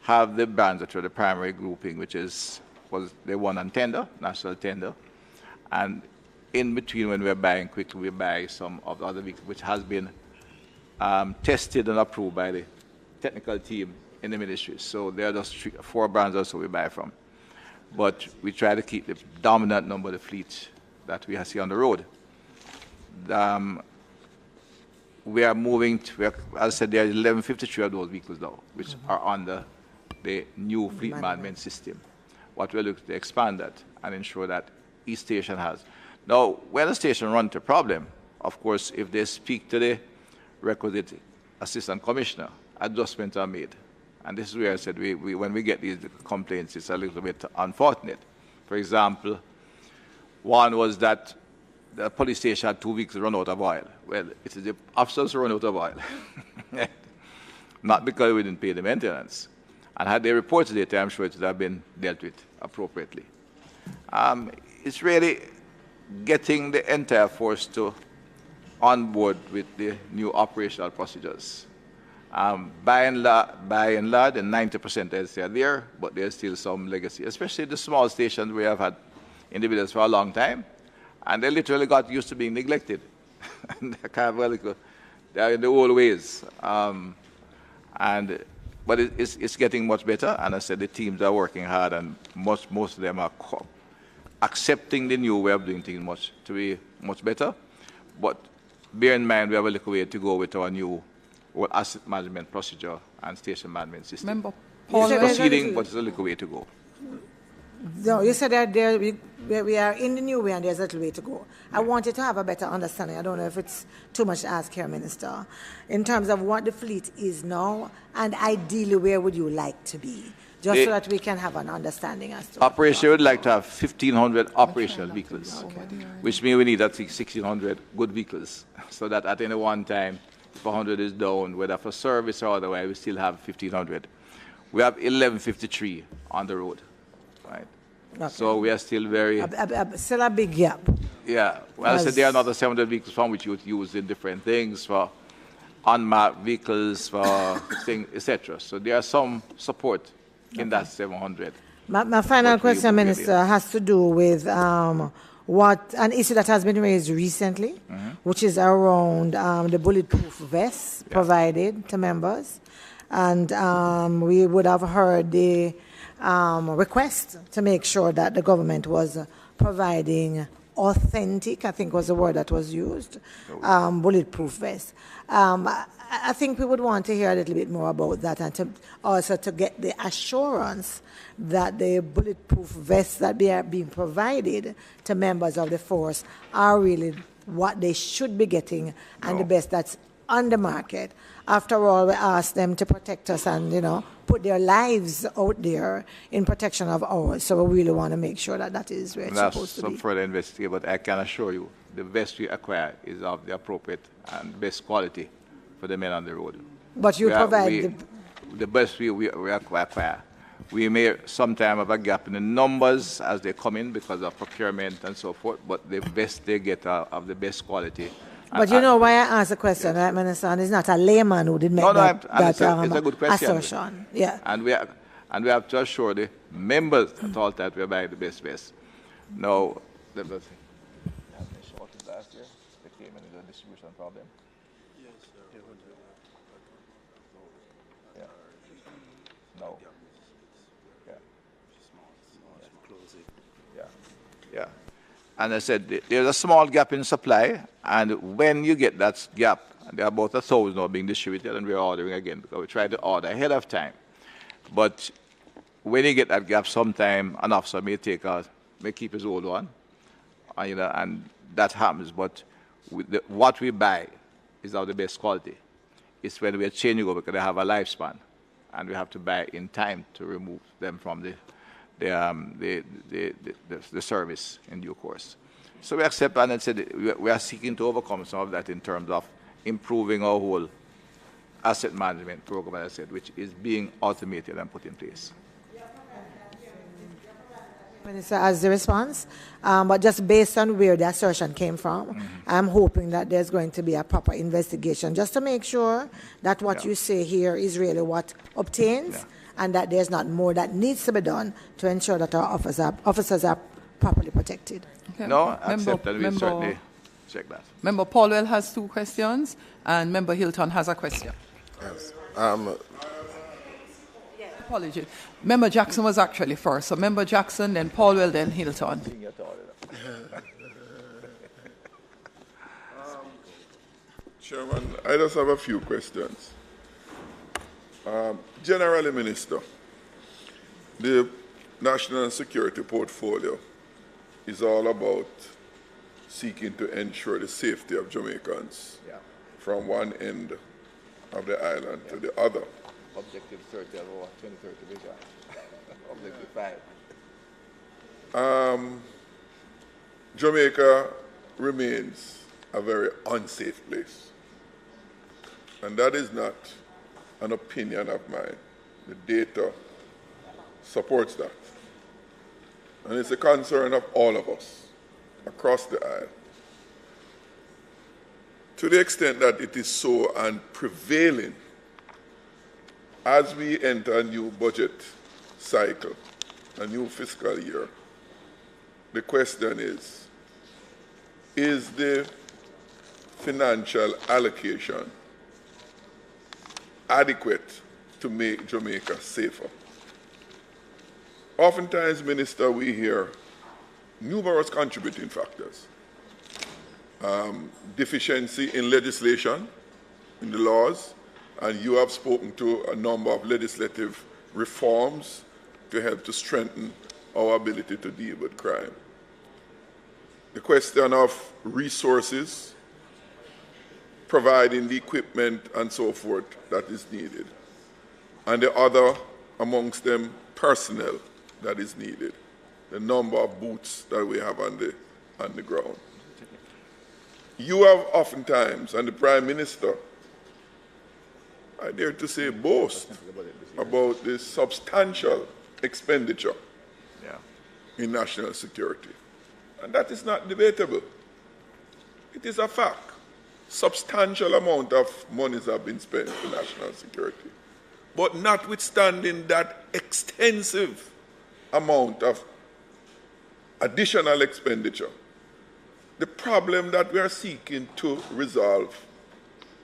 have the brands that are the primary grouping, which was the one on tender, national tender. And in between, when we're buying quickly, we buy some of the other vehicles, which has been tested and approved by the technical team in the ministry. So there are just 4 brands also we buy from. But we try to keep the dominant number of the fleet that we see on the road. We are moving to, as I said, there are 1153 of those vehicles now, which are under the new fleet management system. What we're looking to expand that and ensure that each station has. Now, when a station runs into a problem, of course, if they speak to the requisite assistant commissioner, adjustments are made. And this is where I said when we get these complaints, it's a little bit unfortunate. For example, one was that the police station had 2 weeks to run out of oil. Well, it is the officers who run out of oil, not because we didn't pay the maintenance. And had they reported it, I'm sure it would have been dealt with appropriately. It's really getting the entire force on board with the new operational procedures. By and large, the 90% is there, but there's still some legacy, especially the small stations where I've had individuals for a long time, and they literally got used to being neglected. They're in the old ways. But it's getting much better, and I said the teams are working hard, and most of them are accepting the new way of doing things to be much better. But bear in mind, we have a little way to go with our new asset management procedure and station management system. Remember, it's proceeding, but it's a little way to go. No, you said that we are in the new way and there's a little way to go. I wanted to have a better understanding. I don't know if it's too much to ask here, Minister, in terms of what the fleet is now, and ideally where would you like to be, just so that we can have an understanding as to operation. We would like to have 1,500 operational vehicles, which means we need at least 1,600 good vehicles, so that at any one time, if 100 is down, whether for service or otherwise, we still have 1,500. We have 1153 on the road. Right. Okay. So we are still still a big gap. Yeah. Well, I said there are another 700 vehicles from which you would use in different things, for unmarked vehicles, for things, etc. So there are some support in that 700. My final question, Minister, has to do with what an issue that has been raised recently, which is around the bulletproof vests provided to members. And we would have heard the request to make sure that the government was providing authentic, I think was the word that was used, bulletproof vests. I think we would want to hear a little bit more about that, and to also to get the assurance that the bulletproof vests that are being provided to members of the force are really what they should be getting and the best that's on the market. After all, we asked them to protect us and, put their lives out there in protection of ours. So we really want to make sure that that is where it's supposed to be. Some further investigation, but I can assure you the vest we acquire is of the appropriate and best quality for the men on the road. But you provide the best we acquire. We may sometimes have a gap in the numbers as they come in because of procurement and so forth, but the best they get are of the best quality. But you know why I asked the question, right, Minister? And it's not a layman who did make it's a good question. Assertion. Yeah. And we have to assure the members at all that we are buying the best vest. Now, there was last year, they came in a distribution problem. Yes, sir. Yeah. No. Yeah. Yeah. Yeah. And I said, there's a small gap in supply, and when you get that gap, and there are about 1,000 now being distributed, and we're ordering again, because we try to order ahead of time. But when you get that gap, sometime an officer may keep his old one, and that happens. But what we buy is of the best quality. It's when we are changing over because they have a lifespan, and we have to buy in time to remove them from the service in due course. So we accept, and I said we are seeking to overcome some of that in terms of improving our whole asset management program, as I said, which is being automated and put in place. Minister, as the response, but just based on where the assertion came from, I'm hoping that there's going to be a proper investigation just to make sure that what you say here is really what obtains, and that there's not more that needs to be done to ensure that our officers are properly protected. Okay. No, accept that. We certainly check that. Member Paulwell has 2 questions, and Member Hilton has a question. Yes. Apologies. Member Jackson was actually first. So Member Jackson, then Paulwell, then Hilton. Chairman, I just have a few questions. Generally, Minister, the national security portfolio is all about seeking to ensure the safety of Jamaicans from one end of the island to the other. Objective 30 or 2030 vision. Objective 5. Jamaica remains a very unsafe place. And that is not an opinion of mine. The data supports that. And it's a concern of all of us across the aisle. To the extent that it is so and prevailing as we enter a new budget cycle, a new fiscal year, the question is the financial allocation adequate to make Jamaica safer? Oftentimes, Minister, we hear numerous contributing factors. Deficiency in legislation, in the laws, and you have spoken to a number of legislative reforms to help to strengthen our ability to deal with crime. The question of resources, providing the equipment and so forth that is needed. And the other amongst them, personnel that is needed. The number of boots that we have on the ground. You have oftentimes, and the Prime Minister, I dare to say, boast about the substantial expenditure in national security. And that is not debatable. It is a fact. Substantial amount of monies have been spent for national security. But notwithstanding that extensive amount of additional expenditure, the problem that we are seeking to resolve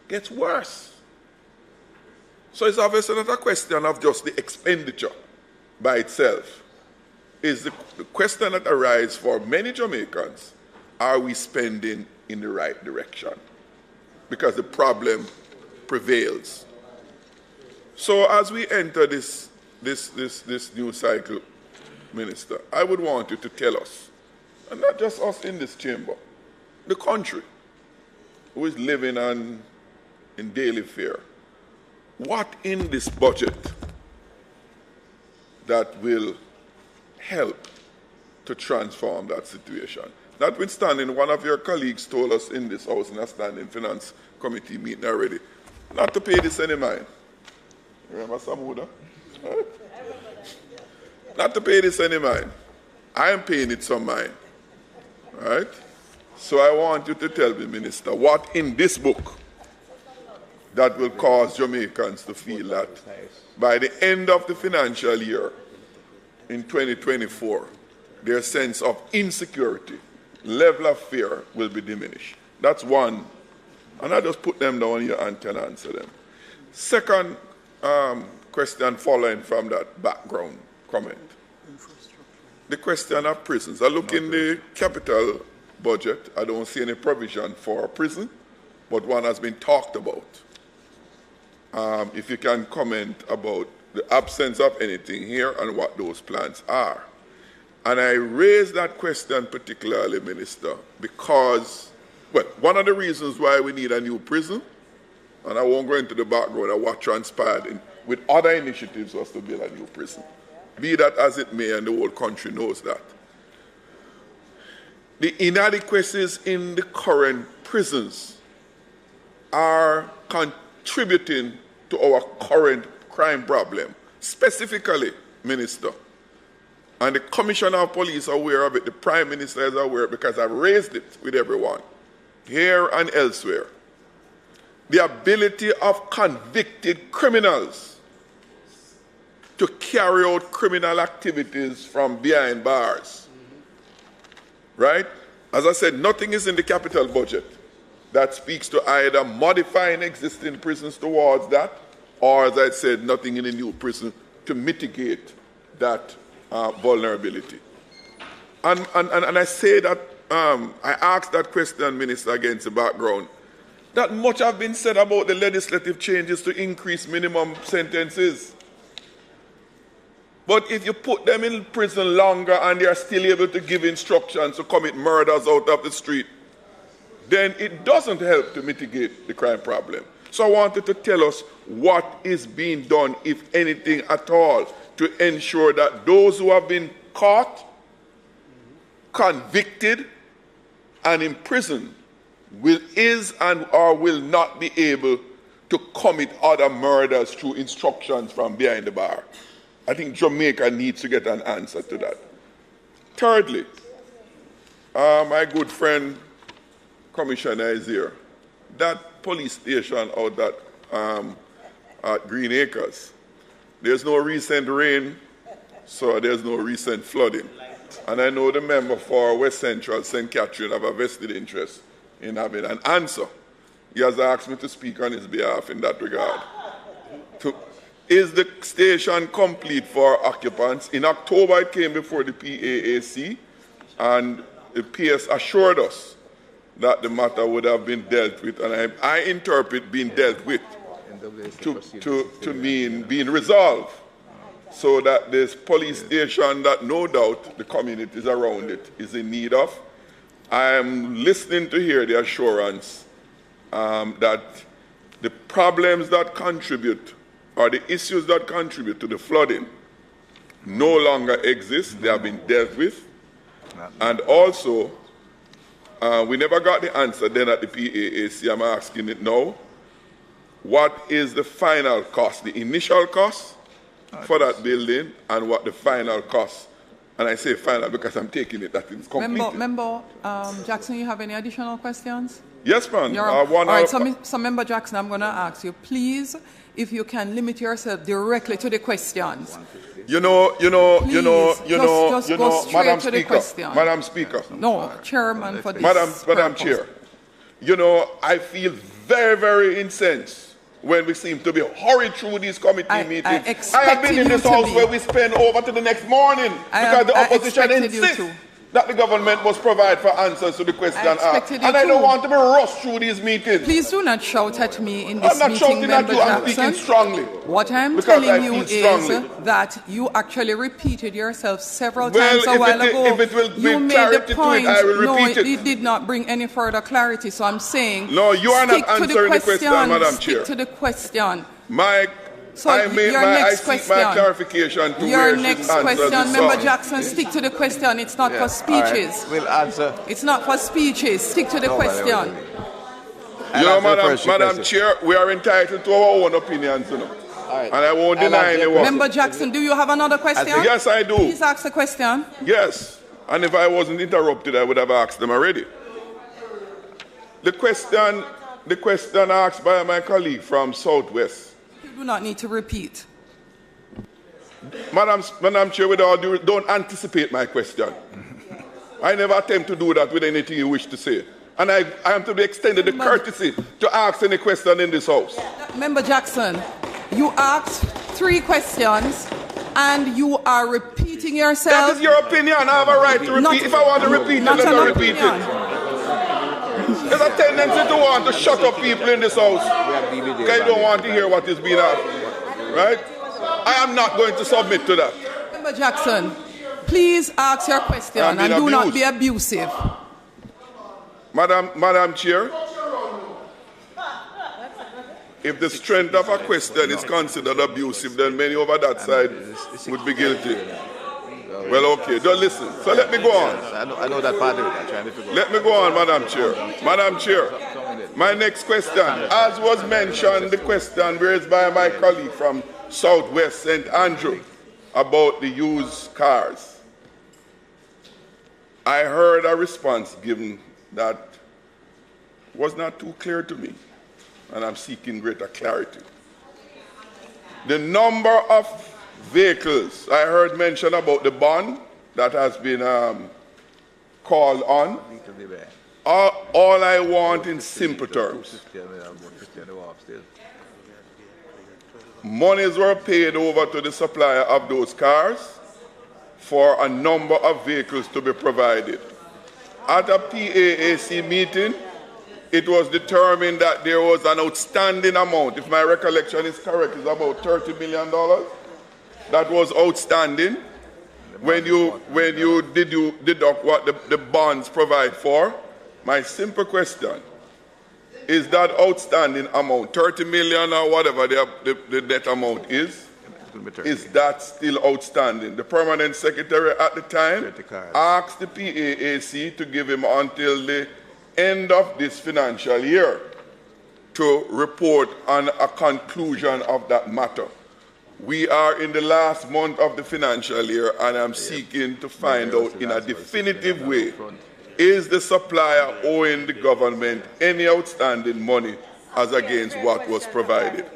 gets worse. So it's obviously not a question of just the expenditure by itself. It's the question that arises for many Jamaicans, are we spending in the right direction? Because the problem prevails. So as we enter this new cycle, Minister, I would want you to tell us, and not just us in this chamber, the country who is living in daily fear, what in this budget that will help to transform that situation? Notwithstanding, one of your colleagues told us in this House in a standing finance committee meeting already, not to pay this any mind. Remember Samuda? Right? Not to pay this any mind. I am paying it some mind. Right? So I want you to tell me, Minister, what in this book that will cause Jamaicans to feel that by the end of the financial year in 2024, their sense of insecurity, level of fear will be diminished. That's one. And I just put them down here and can answer them. Second question following from that background comment. The question of prisons. I look in the capital budget, I don't see any provision for a prison, but one has been talked about. If you can comment about the absence of anything here and what those plans are. And I raise that question particularly, Minister, because, well, one of the reasons why we need a new prison, and I won't go into the background of what transpired with other initiatives, was to build a new prison. Be that as it may, and the whole country knows that. The inadequacies in the current prisons are contributing to our current crime problem. Specifically, Minister, and the Commissioner of Police are aware of it, the Prime Minister is aware because I've raised it with everyone, here and elsewhere. The ability of convicted criminals to carry out criminal activities from behind bars. Right? As I said, nothing is in the capital budget that speaks to either modifying existing prisons towards that, or, as I said, nothing in the new prison to mitigate that vulnerability. And I say that, I asked that question, Minister, against the background, that much have been said about the legislative changes to increase minimum sentences. But if you put them in prison longer and they are still able to give instructions to commit murders out of the street, then it doesn't help to mitigate the crime problem. So I wanted to tell us what is being done, if anything at all, to ensure that those who have been caught, convicted, and imprisoned is and or will not be able to commit other murders through instructions from behind the bar. I think Jamaica needs to get an answer to that. Thirdly, my good friend Commissioner is here. That police station out at Green Acres, there's no recent rain, so there's no recent flooding. And I know the member for West Central, St. Catherine, have a vested interest in having an answer. He has asked me to speak on his behalf in that regard. Is the station complete for occupants? In October, it came before the PAAC, and the PS assured us that the matter would have been dealt with, and I interpret being dealt with to mean being resolved, so that this police station that no doubt the communities around it is in need of. I am listening to hear the assurance that the problems that contribute or the issues that contribute to the flooding no longer exist. They have been dealt with. And also, we never got the answer then at the PAAC. I'm asking it now. What is the final cost, the initial cost for that building, and what the final cost? And I say final because I'm taking it that it's completed. Member Jackson, you have any additional questions? Yes, ma'am. All right, so Member Jackson, I'm going to ask you, please, if you can limit yourself directly to the questions. Madam to the Speaker, question. Madam Speaker. No, Chairman for this Madam purpose. Chair, I feel very, very incensed when we seem to be hurried through these committee meetings. I have been in this house where we spend over to the next morning because the opposition insists that the government must provide for answers to the question asked. And I don't want to be rushed through these meetings. Please do not shout at me in this I'm not meeting, shouting at you, I'm speaking strongly. What I'm telling you is that you actually repeated yourself several times a while ago. If it will you bring made clarity the point. to it, I will repeat it. It did not bring any further clarity. So I'm saying, no, you are not stick to answering the question, Madam Chair. Stick to the question. I seek my clarification to your where next answer question, the Member song. Jackson, stick to the question. It's not for speeches. Right. We'll answer. It's not for speeches. Stick to the question. Madam Chair, we are entitled to our own opinions, And I won't deny anyone. Member Jackson, do you have another question? Yes, I do. Please ask the question. Yes. And if I wasn't interrupted, I would have asked them already. The question asked by my colleague from Southwest. You do not need to repeat. Madam Chair, with all due, don't anticipate my question. I never attempt to do that with anything you wish to say. And I am to be extended the courtesy to ask any question in this house. Member Jackson, you asked 3 questions and you are repeating yourself. That is your opinion. I have a right to repeat. If I want to repeat it, let me repeat it. There's a tendency to want to shut up people in this house because you don't want to hear what is being asked. Right? I am not going to submit to that. Member Jackson, please ask your question and do not be abusive. Madam Chair, if the strength of a question is considered abusive, then many over that side would be guilty. Well, okay, just listen. So let me go on. I know that part of it. I'm trying to figure out. Let me go on, Madam Chair. Madam Chair, my next question, as was mentioned, the question raised by my colleague from Southwest St. Andrew about the used cars. I heard a response given that was not too clear to me, and I'm seeking greater clarity. The number of vehicles, I heard mention about the bond that has been called on. All I want in simple terms, monies were paid over to the supplier of those cars for a number of vehicles to be provided. At a PAAC meeting, it was determined that there was an outstanding amount, if my recollection is correct, it's about $30 million. That was outstanding when you deduct what the bonds provide for. My simple question is that outstanding amount, 30 million or whatever the debt amount is that still outstanding? The permanent secretary at the time asked the PAAC to give him until the end of this financial year to report on a conclusion of that matter. We are in the last month of the financial year, and I'm seeking to find out in a definitive way, is the supplier owing the government any outstanding money as against what was provided?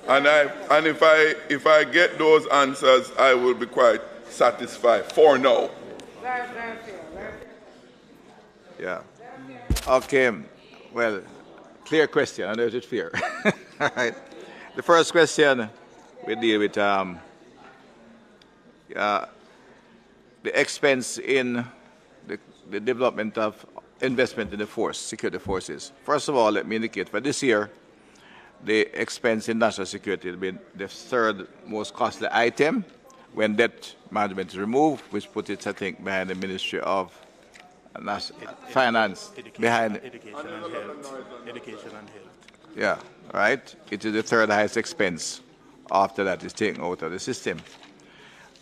And if I get those answers, I will be quite satisfied for now. Yeah. Okay. Well, clear question. I know it's fair. All right. The first question we deal with the expense in the development of investment in the force, security forces. First of all, let me indicate for this year, the expense in national security will be the third most costly item when debt management is removed, which puts it, I think, behind the Ministry of Finance. Behind Education and health. Education and health. Yeah, right. It is the third highest expense. After that is taken out of the system.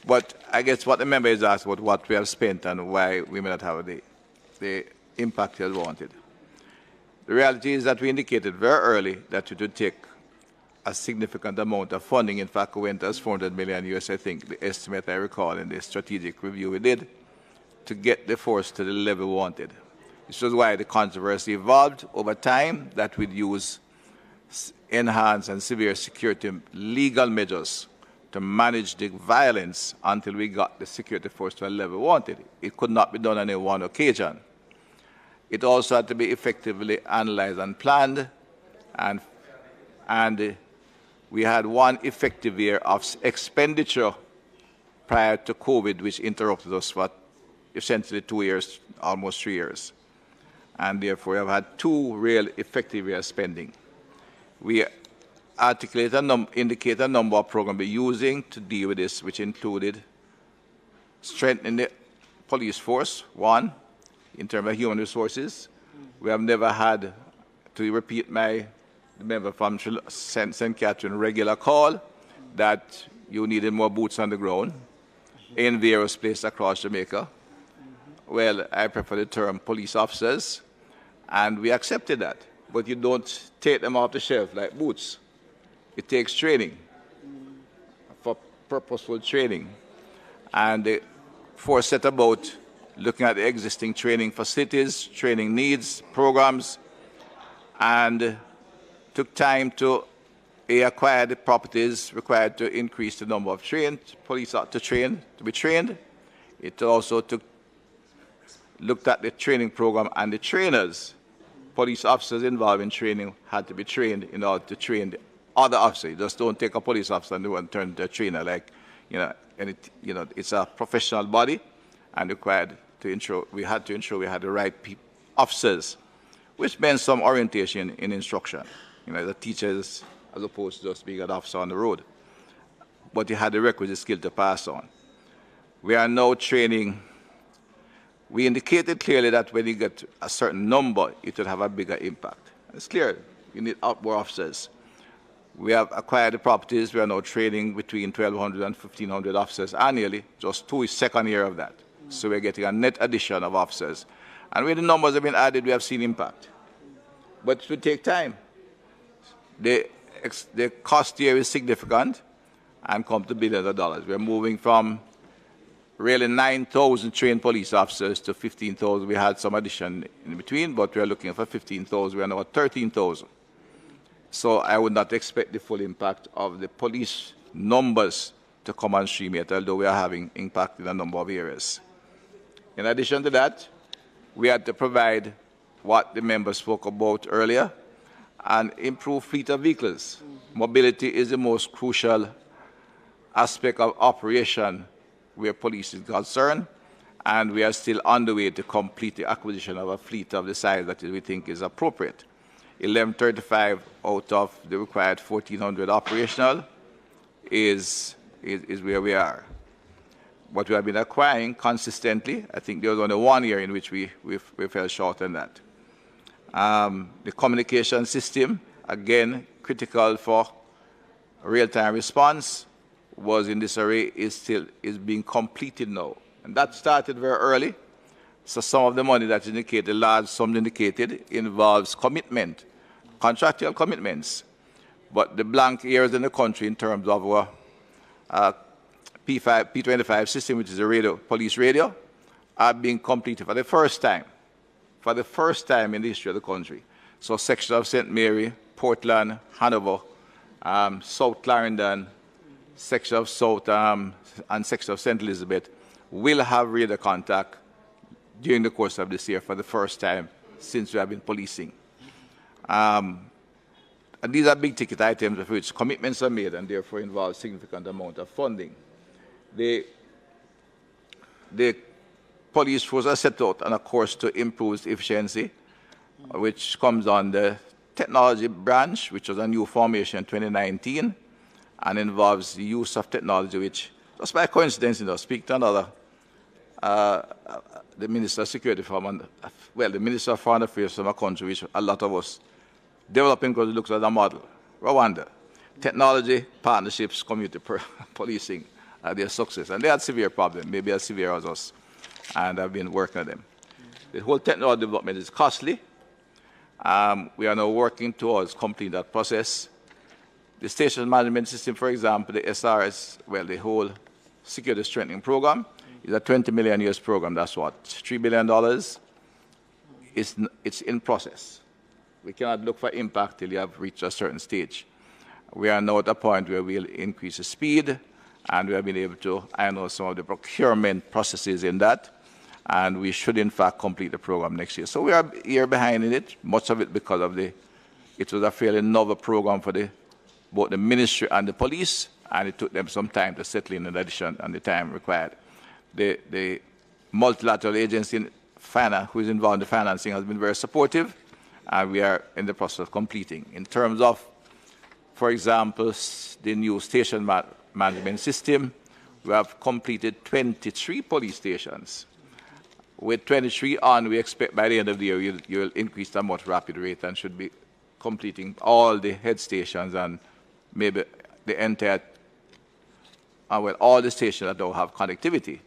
But I guess what the member is asked about what we have spent and why we may not have the impact he wanted. The reality is that we indicated very early that it would take a significant amount of funding. In fact, we went as $400 million US, I think, the estimate I recall in the strategic review we did, to get the force to the level we wanted. This was why the controversy evolved over time that we'd use enhanced and severe security legal measures to manage the violence until we got the security force to a level we wanted. It could not be done on any one occasion. It also had to be effectively analyzed and planned, and we had one effective year of expenditure prior to COVID, which interrupted us for essentially 2 years, almost 3 years. And therefore, we have had 2 real effective years spending. We indicate a number of programs we're using to deal with this, which included strengthening the police force, one, in terms of human resources. We have never had, to repeat the member from St. Catherine regular call, that you needed more boots on the ground in various places across Jamaica. Well, I prefer the term police officers, and we accepted that. But you don't take them off the shelf like boots. It takes training, for purposeful training. And the force set about looking at the existing training facilities, training needs, programs, and took time to acquire the properties required to increase the number of police to be trained. It also looked at the training program, and the trainers, police officers involved in training, had to be trained in order to train the other officers. You just don't take a police officer and turn into a trainer. It's a professional body, and we had to ensure we had the right officers, which meant some orientation in instruction. The teachers, as opposed to just being an officer on the road. But you had the requisite skill to pass on. We are now training. We indicated clearly that when you get a certain number, it would have a bigger impact. It's clear. You need more officers. We have acquired the properties. We are now training between 1,200 and 1,500 officers annually. Just 2 is second year of that. So we're getting a net addition of officers. And when the numbers have been added, we have seen impact. But it will take time. The cost here is significant and come to billions of dollars. We're moving from really 9,000 trained police officers to 15,000. We had some addition in between, but we're looking for 15,000. We are now at 13,000. So I would not expect the full impact of the police numbers to come on stream yet, although we are having impact in a number of areas. In addition to that, we had to provide what the members spoke about earlier, an improved fleet of vehicles. Mobility is the most crucial aspect of operation where police is concerned, and we are still on the way to complete the acquisition of a fleet of the size that we think is appropriate. 1135 out of the required 1,400 operational is where we are. What we have been acquiring consistently, I think there was only 1 year in which we fell short on that. The communication system, again, critical for real-time response, was in this array, is being completed now. And that started very early. So some of the money that's indicated, large sum indicated, involves commitment, contractual commitments. But the blank areas in the country in terms of our P25 system, which is a police radio, are being completed for the first time in the history of the country. So sections of St. Mary, Portland, Hanover, South Clarendon, section of South and section of St. Elizabeth will have radar contact during the course of this year for the first time since we have been policing. And these are big ticket items of which commitments are made and therefore involve significant amount of funding. The police force are set out on a course to improve efficiency, which comes on the technology branch, which was a new formation in 2019, and involves the use of technology, which, just by coincidence, speak to another, the Minister of Security from, the Minister of Foreign Affairs from a country which a lot of us developing because it looks like a model, Rwanda. Technology, partnerships, community policing, their success. And they had severe problems, maybe as severe as us, and I've been working on them. The whole technology development is costly. We are now working towards completing that process. The station management system, for example, the SRS, the whole security strengthening program, is a $20 million program. That's what, $3 billion? It's in process. We cannot look for impact till you have reached a certain stage. We are now at a point where we'll increase the speed and we have been able to iron out some of the procurement processes in that, and we should in fact complete the program next year. So we are a year behind in it, much of it because of it was a fairly novel program for both the ministry and the police, and it took them some time to settle in addition and the time required. The multilateral agency in finance, who is involved in the financing, has been very supportive, and we are in the process of completing. In terms of, for example, the new station management system, we have completed 23 police stations. With 23 on, we expect by the end of the year you'll increase at a much rapid rate and should be completing all the head stations and maybe the entire, all the stations that don't have connectivity,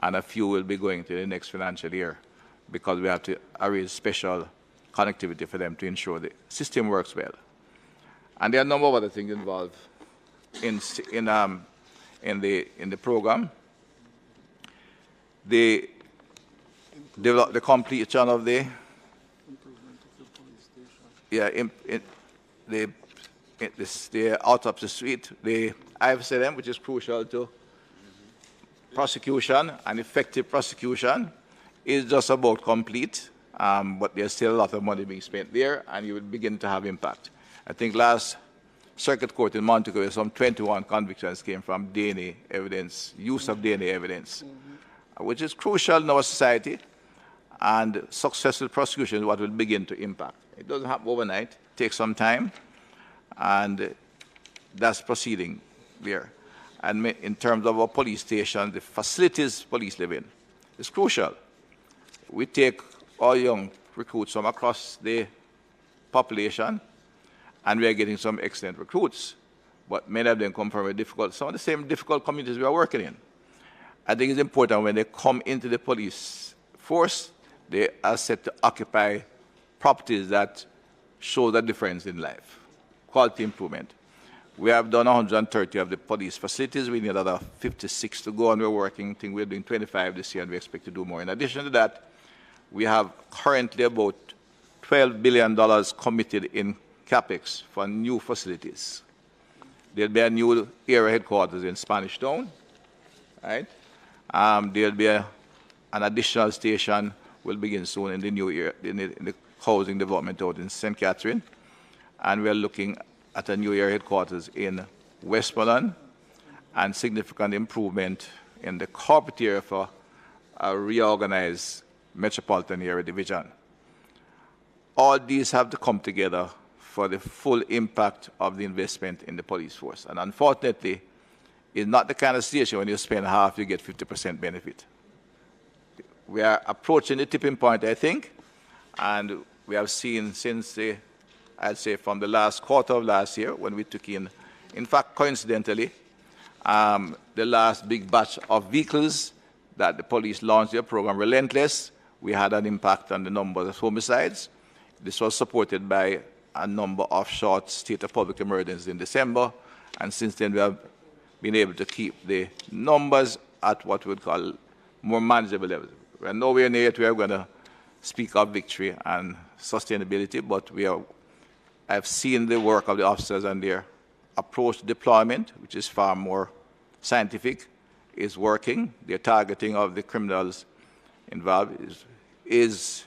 and a few will be going to the next financial year because we have to arrange special connectivity for them to ensure the system works well. And there are a number of other things involved in the program. The completion of the autopsy suite, the IFCM, which is crucial to prosecution and effective prosecution, is just about complete, but there's still a lot of money being spent there, and you will begin to have impact. I think last circuit court in Montego, some 21 convictions came from DNA evidence, use of DNA evidence, which is crucial in our society, and successful prosecution is what will begin to impact. It doesn't happen overnight, it takes some time, and that's proceeding there. And in terms of our police station, the facilities police live in is crucial. We take all young recruits from across the population, and we are getting some excellent recruits, but many of them come from some of the same difficult communities we are working in. I think it's important when they come into the police force, they are set to occupy properties that show the difference in life, quality improvement. We have done 130 of the police facilities. We need another 56 to go, and we're working. I think we're doing 25 this year, and we expect to do more. In addition to that, we have currently about $12 billion committed in CapEx for new facilities. There'll be a new area headquarters in Spanish Town, right? There'll be an additional station will begin soon in the new year, in the housing development out in St. Catherine. And we're looking at a new area headquarters in Westmoreland and significant improvement in the corporate area for a reorganized metropolitan area division. All these have to come together for the full impact of the investment in the police force. And unfortunately, it's not the kind of situation when you spend half, you get 50% benefit. We are approaching the tipping point, I think, and we have seen since I'd say from the last quarter of last year when we took in fact, coincidentally, the last big batch of vehicles that the police launched their program, Relentless, we had an impact on the number of homicides. This was supported by a number of short state of public emergencies in December, and since then we have been able to keep the numbers at what we would call more manageable levels. We're nowhere near it. We are going to speak of victory and sustainability, but I've seen the work of the officers and their approach to deployment, which is far more scientific, is working. Their targeting of the criminals involved is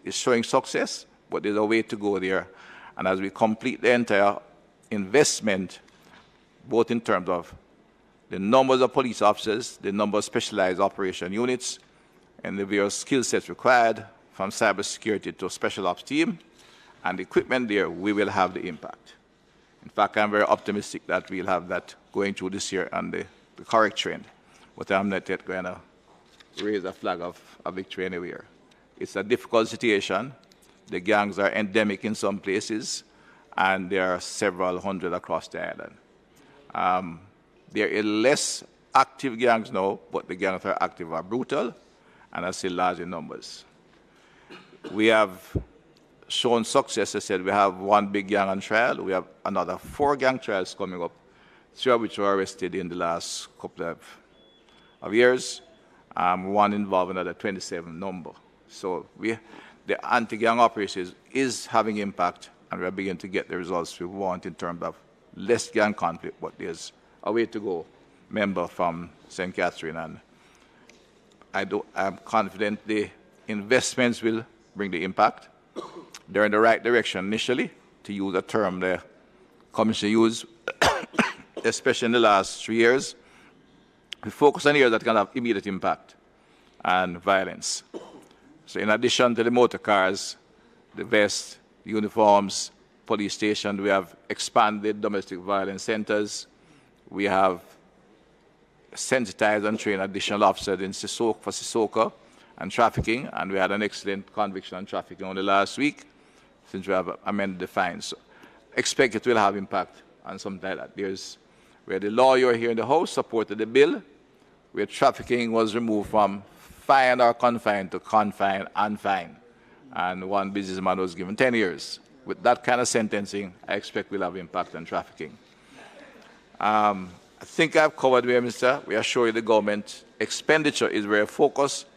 showing success, but there's a way to go there. And as we complete the entire investment, both in terms of the numbers of police officers, the number of specialized operation units, and the various skill sets required from cybersecurity to a special ops team, and the equipment there, we will have the impact. In fact, I'm very optimistic that we'll have that going through this year on the correct trend, but I'm not yet going to raise a flag of victory anywhere. It's a difficult situation. The gangs are endemic in some places, and there are several hundred across the island. There are less active gangs now, but the gangs that are active are brutal and are still large in numbers. We have shown success. I said we have one big gang on trial. We have another 4 gang trials coming up, 3 of which were arrested in the last couple of years. One involving another 27 number. So the anti-gang operation is having impact, and we are beginning to get the results we want in terms of less gang conflict, but there's a way to go. member from St. Catherine, and I'm confident the investments will bring the impact. They're in the right direction initially, to use a term the Commission used, especially in the last 3 years. We focus on areas that can have immediate impact and violence. So in addition to the motor cars, the vests, uniforms, police station, we have expanded domestic violence centers. We have sensitized and trained additional officers in Sissoko and trafficking, and we had an excellent conviction on trafficking only last week, since we have amended the fines. So expect it will have impact on something like that. There's where the lawyer here in the House supported the bill, where trafficking was removed from fine or confined to confine and fine. And one businessman was given 10 years. With that kind of sentencing, I expect we'll have impact on trafficking. I think I've covered where, Mr. We assure you the government expenditure is very focused.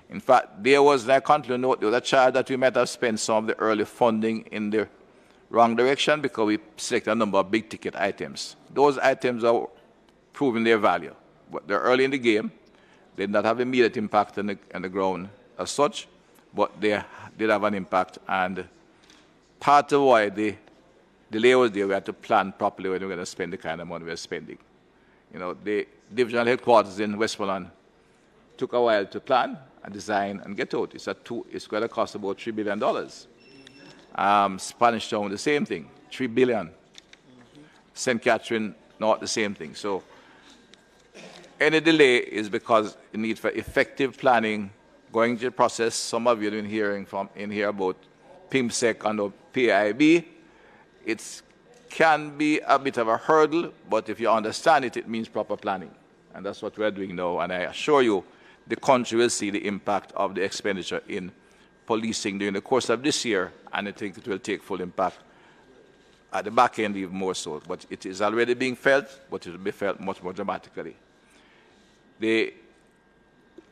In fact, there was, I can't note, there was a charge that we might have spent some of the early funding in the wrong direction because we selected a number of big-ticket items. Those items are proving their value. But they're early in the game. They did not have immediate impact on the ground as such, but they did have an impact. And part of why the delay was there, we had to plan properly when we were going to spend the kind of money we were spending. You know, the divisional headquarters in Westmoreland took a while to plan and design and get out. It's going to cost about $3 billion. Spanish Town, the same thing, $3 billion. St. Catherine, not the same thing. So any delay is because the need for effective planning, going through the process. Some of you have been hearing from in here about PIMSEC and PIB. It can be a bit of a hurdle, but if you understand it, it means proper planning. And that's what we're doing now. And I assure you, the country will see the impact of the expenditure in policing during the course of this year, and I think it will take full impact at the back end even more so. But it is already being felt, but it will be felt much more dramatically. I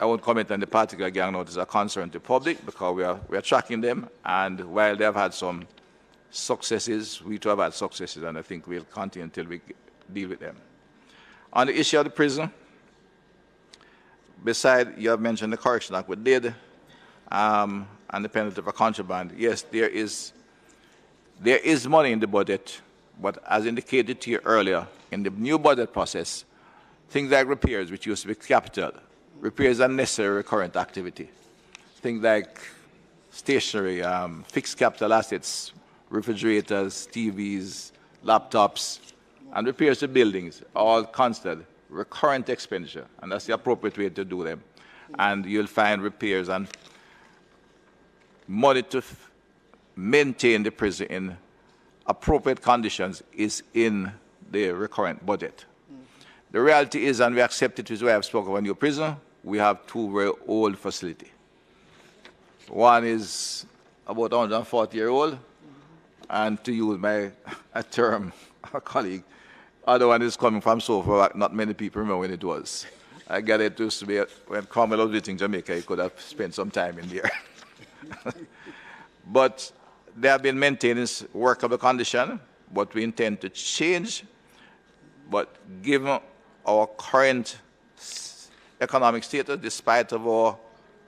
won't comment on the particular gang now. It is a concern to the public because we are tracking them, and while they have had some successes, we too have had successes, and I think we'll continue until we deal with them. On the issue of the prison, besides, you have mentioned the correction act we did, and the penalty for contraband. Yes, there is money in the budget, but as indicated to you earlier, in the new budget process, things like repairs, which used to be capital, repairs are necessary recurrent activity. Things like stationery, fixed capital assets, refrigerators, TVs, laptops, and repairs to buildings, all constant, recurrent expenditure, and that's the appropriate way to do them. And you'll find repairs and money to maintain the prison in appropriate conditions is in the recurrent budget. The reality is, and we accept it, is why I've spoken of a new prison, we have two very old facilities. One is about 140-year-old, and to use a term, a colleague, other one is coming from so far back, not many people remember when it was. I get it used to be when Campbell was visiting Jamaica, he could have spent some time in there. But they have been maintaining workable condition, but we intend to change. But given our current economic status, despite of our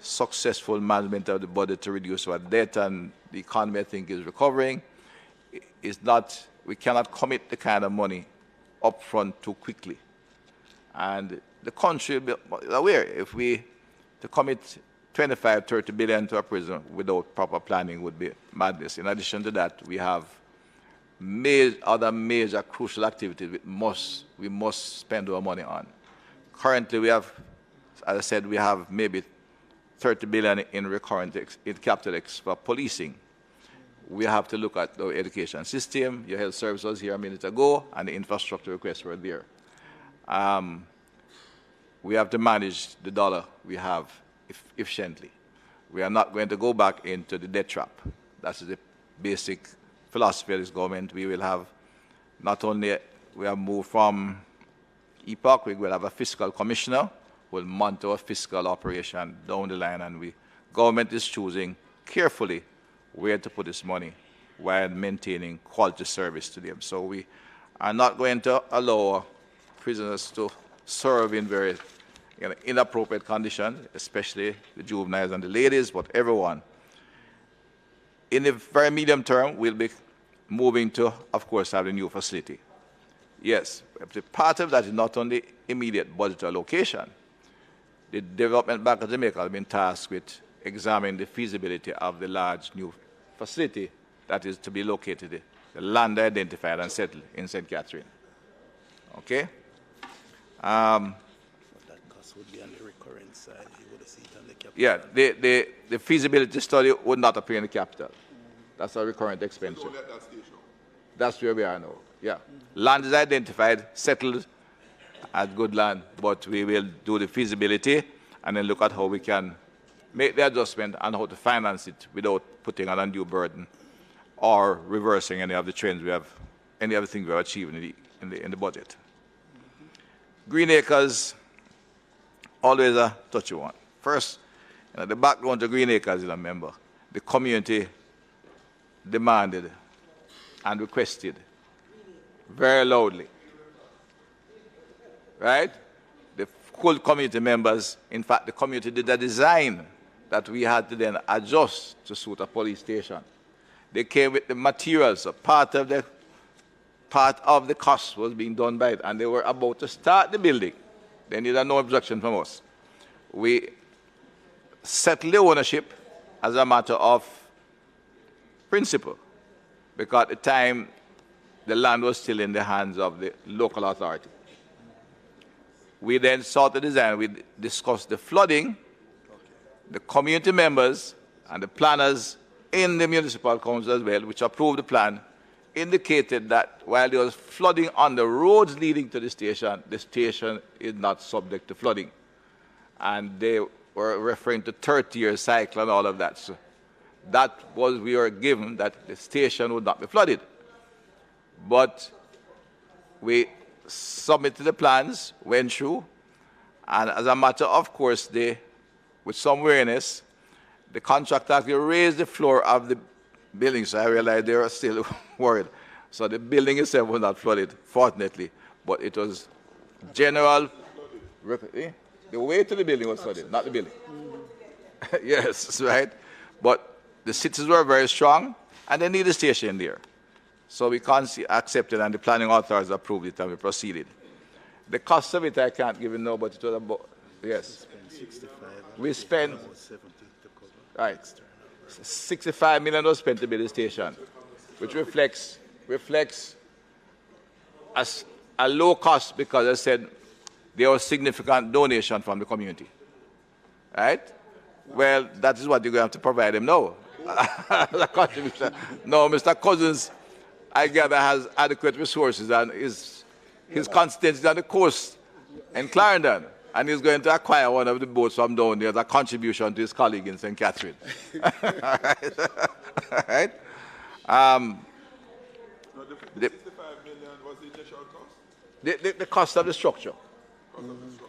successful management of the budget to reduce our debt, and the economy, I think, is recovering, we cannot commit the kind of money up front too quickly. And the country will be aware, if to commit 25, 30 billion to a prison without proper planning would be madness. In addition to that, we have other major crucial activities we must spend our money on. Currently, we have, as I said, we have maybe 30 billion in recurrent in capital for policing. We have to look at the education system. Your health service was here a minute ago, and the infrastructure requests were there. We have to manage the dollar we have efficiently. We are not going to go back into the debt trap. That's the basic philosophy of this government. We will have we have moved from epoch, we will have a fiscal commissioner who will monitor our fiscal operation down the line, and government is choosing carefully where to put this money while maintaining quality service to them. So we are not going to allow prisoners to serve in very inappropriate conditions, especially the juveniles and the ladies, but everyone. In the very medium term, we'll be moving to, of course, have a new facility. Yes, the part of that is not only immediate budget allocation. The Development Bank of Jamaica has been tasked with examining the feasibility of the large new facility that is to be located, the land identified and settled in St. Catherine. Okay? That cost would be on the recurrent side. You would see it on the capital. Yeah, the feasibility study would not appear in the capital. That's a recurrent expenditure. That's where we are now. Yeah. Land is identified, settled as good land, but we will do the feasibility and then look at how we can make the adjustment and how to finance it without putting an undue burden or reversing any of the trends we have, any other things we have achieved in the budget. Green Acres, always a touchy one. First, the background to Green Acres is a member. The community demanded and requested very loudly, right? The full community members, in fact, the community did a design that we had to then adjust to suit a police station. They came with the materials, so part of the cost was being done by it, and they were about to start the building. They needed no objection from us. We settled the ownership as a matter of principle, because at the time, the land was still in the hands of the local authority. We then sought the design. We discussed the flooding. The community members and the planners in the municipal council as well, which approved the plan, indicated that while there was flooding on the roads leading to the station is not subject to flooding. And they were referring to 30-year cycle and all of that. So that was, we were given that the station would not be flooded. But we submitted the plans, went through, and as a matter of course, with some wariness, the contractor actually raised the floor of the building, so I realized they were still worried. So the building itself was not flooded, fortunately, but it was general. The way to the building was flooded, not the building. Yes, right. But the citizens were very strong, and they need a station there. So we accepted, and the planning authorities approved it, and we proceeded. The cost of it, I can't give you now, but it was about, yes. We spent, right, 65 million was spent to build the station, which reflects as a low cost because I said there was significant donation from the community, right? Well, that is what you're going to have to provide them now. No, Mr. Cousins, I gather, has adequate resources, and his constituency is on the coast in Clarendon, and he's going to acquire one of the boats from down there as a contribution to his colleague in St. Catherine. All right? The 65 million was the initial cost? The cost of the structure.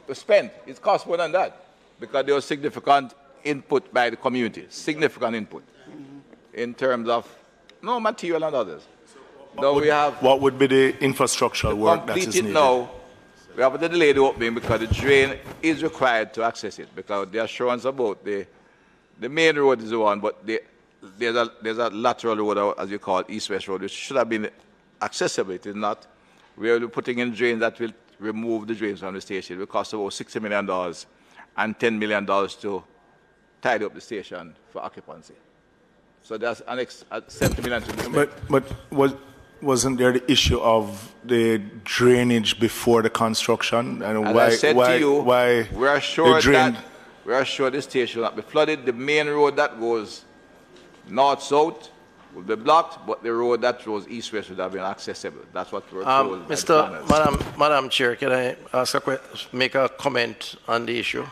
The spend, it cost more than that, because there was significant input by the community, significant input in terms of material and others. What would be the infrastructural work that is needed? Now, we have to delay the opening because the drain is required to access it, because the assurance about the main road is the one, but there's a lateral road, as you call it, east-west road, which should have been accessible. It is not. We are putting in drains that will remove the drains from the station. It will cost about $60 million and $10 million to tidy up the station for occupancy. So that's $70 million to be spent. But wasn't there the issue of the drainage before the construction? And as why, I said why, to you, why we are sure the station will not be flooded. The main road that goes north-south will be blocked, but the road that goes east-west would have been accessible. That's what we're told. Madam Chair, can I make a comment on the issue?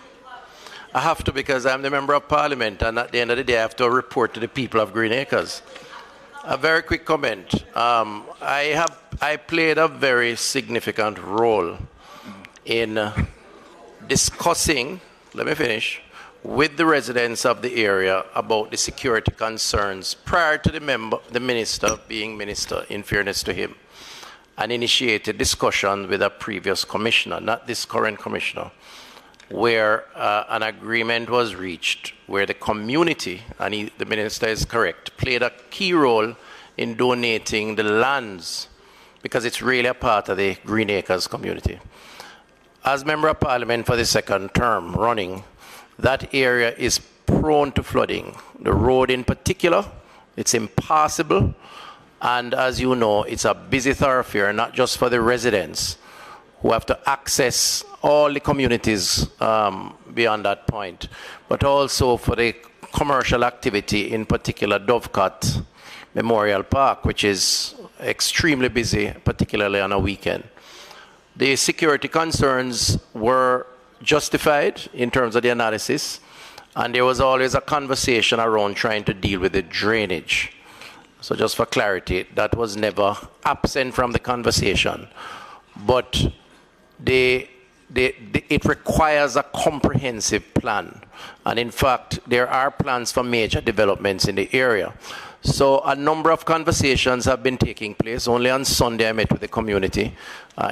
I have to, because I'm the Member of Parliament, and at the end of the day, I have to report to the people of Green Acres. A very quick comment. I played a very significant role in discussing, let me finish, with the residents of the area about the security concerns prior to the minister being minister, in fairness to him. and initiated discussion with a previous commissioner, not this current commissioner, where an agreement was reached where the community, and the minister is correct, played a key role in donating the lands because it's really a part of the Green Acres community. As Member of Parliament for the second term running, that area is prone to flooding. The road in particular, it's impassable, and as you know, it's a busy thoroughfare, not just for the residents who have to access all the communities beyond that point, but also for the commercial activity, in particular Dovecot Memorial Park, which is extremely busy, particularly on a weekend. The security concerns were justified in terms of the analysis, and there was always a conversation around trying to deal with the drainage. So just for clarity, that was never absent from the conversation, but it requires a comprehensive plan. And in fact, there are plans for major developments in the area. So a number of conversations have been taking place. Only on Sunday I met with the community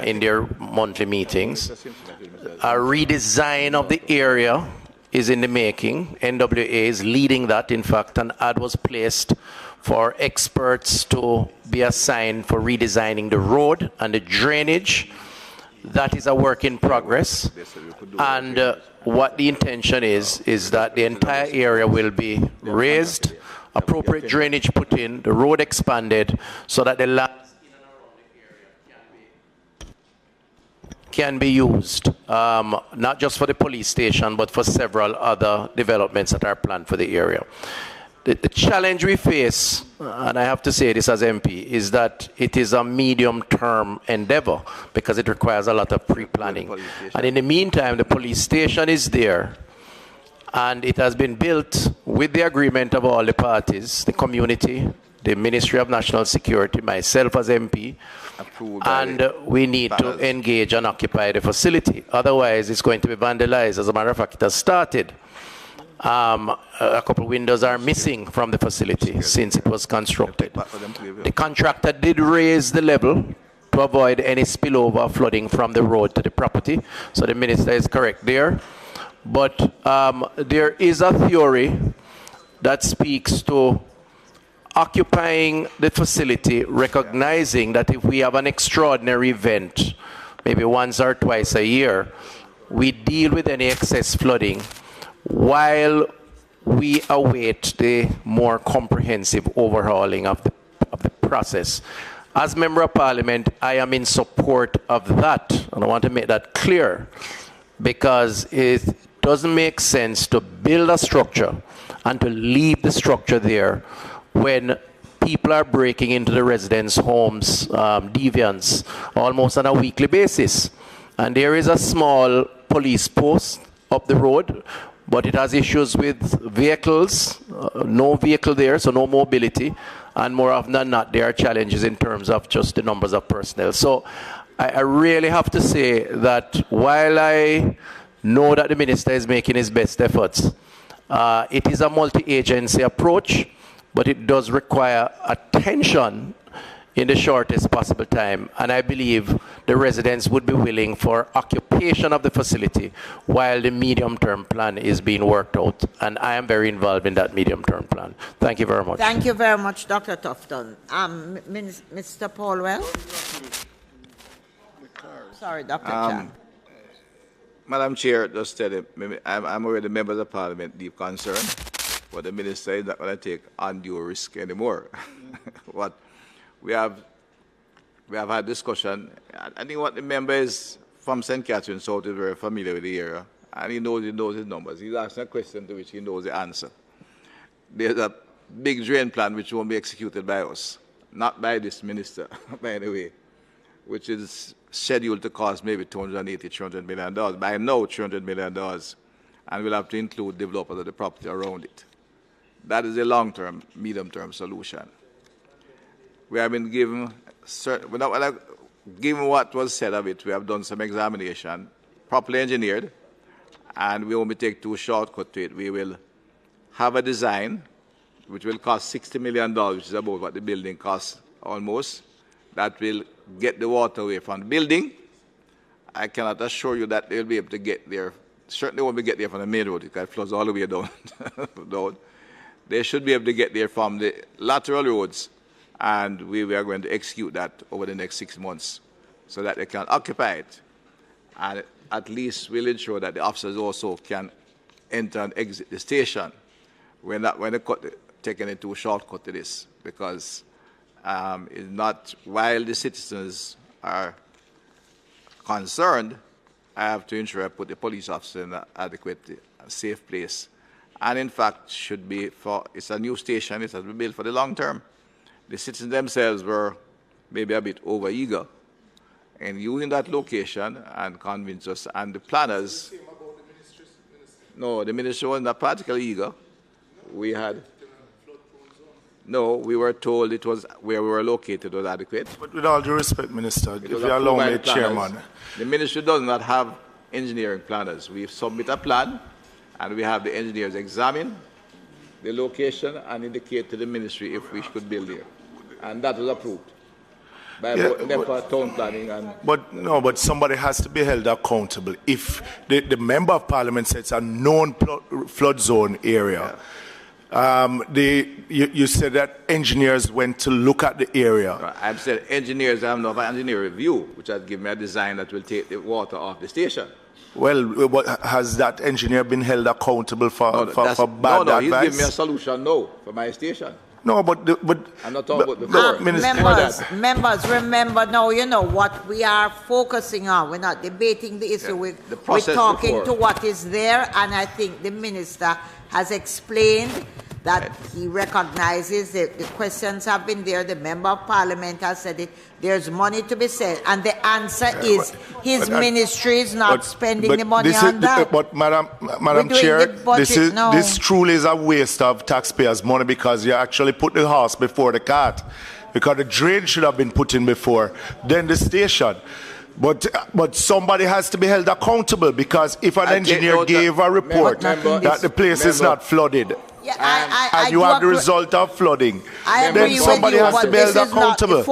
in their monthly meetings. A redesign of the area is in the making. NWA is leading that. In fact, an ad was placed for experts to be assigned for redesigning the road and the drainage. That is a work in progress. And what the intention is that the entire area will be raised, appropriate drainage put in, the road expanded, so that the land can be used, not just for the police station, but for several other developments that are planned for the area. The challenge we face, and I have to say this as MP, is that it is a medium-term endeavor because it requires a lot of pre-planning. And in the meantime, the police station is there, and it has been built with the agreement of all the parties, the community, the Ministry of National Security, myself as MP, and we need to engage and occupy the facility. Otherwise, it's going to be vandalized. As a matter of fact, it has started. A couple of windows are missing from the facility since it was constructed. The contractor did raise the level to avoid any spillover flooding from the road to the property, so the minister is correct there. But there is a theory that speaks to occupying the facility, recognizing that if we have an extraordinary event, maybe once or twice a year, we deal with any excess flooding while we await the more comprehensive overhauling of the process. As Member of Parliament, I am in support of that, and I want to make that clear, because it doesn't make sense to build a structure and to leave the structure there when people are breaking into the residents' homes, deviants, almost on a weekly basis. And there is a small police post up the road, but it has issues with vehicles, no vehicle there, so no mobility, and more often than not, there are challenges in terms of just the numbers of personnel. So I really have to say that while I know that the minister is making his best efforts, it is a multi-agency approach, but it does require attention in the shortest possible time, and I believe the residents would be willing for occupation of the facility while the medium-term plan is being worked out, and I am very involved in that medium-term plan. Thank you very much. Thank you very much, Dr. Tufton. Mr. Paulwell? Sorry, Dr. Chang. Madam Chair, just tell you, I'm aware the members of Parliament deep concern, but the minister is not going to take undue risk anymore. What we have had discussion. I think what the member is from St. Catherine South is very familiar with the area, and he knows his numbers. He's asking a question to which he knows the answer. There's a big drain plan which won't be executed by us, not by this minister, by the way, which is scheduled to cost maybe $280, $300 million. By now, $300 million, and we'll have to include developers of the property around it. That is a long-term, medium-term solution. We have been given, given what was said of it, we have done some examination, properly engineered, and we won't take too shortcut to it. We will have a design which will cost $60 million, which is about what the building costs almost. That will get the water away from the building. I cannot assure you that they'll be able to get there. Certainly won't be get there from the main road because it floods all the way down. down. They should be able to get there from the lateral roads, and we are going to execute that over the next 6 months so that they can occupy it. And at least we'll ensure that the officers also can enter and exit the station when they taking it to a shortcut to this, because it's not, while the citizens are concerned, I have to ensure I put the police officer in an adequate, safe place. And in fact, should be it's a new station, it has been built for the long term. The citizens themselves were maybe a bit over-eager in using that location and convinced us, and the planners. No, the ministry was not particularly eager. We were told it was where we were located was adequate. But with all due respect, Minister, if you allow me, Chairman. The ministry does not have engineering planners. We submit a plan, and we have the engineers examine the location and indicate to the ministry if we could build there. And that was approved by NEPA, town planning. And but somebody has to be held accountable. If the Member of Parliament says it's a known flood zone area, you said that engineers went to look at the area. I've said engineers have no engineer review, which has given me a design that will take the water off the station. Well, has that engineer been held accountable for bad advice? No, he's giving me a solution now for my station. No, but I'm not talking about the members, remember now, you know what we are focusing on. We're not debating the issue. We're talking to what is there, and I think the minister has explained that he recognizes that the questions have been there. The Member of Parliament has said it. There's money to be said, and the answer is his ministry is not spending the money on that. But Madam Chair, this truly is a waste of taxpayers' money, because you actually put the horse before the cart, because the drain should have been put in before, then the station. But somebody has to be held accountable, because if an engineer gave a report that the place is not flooded, and you have the result of flooding, then somebody has to be held accountable.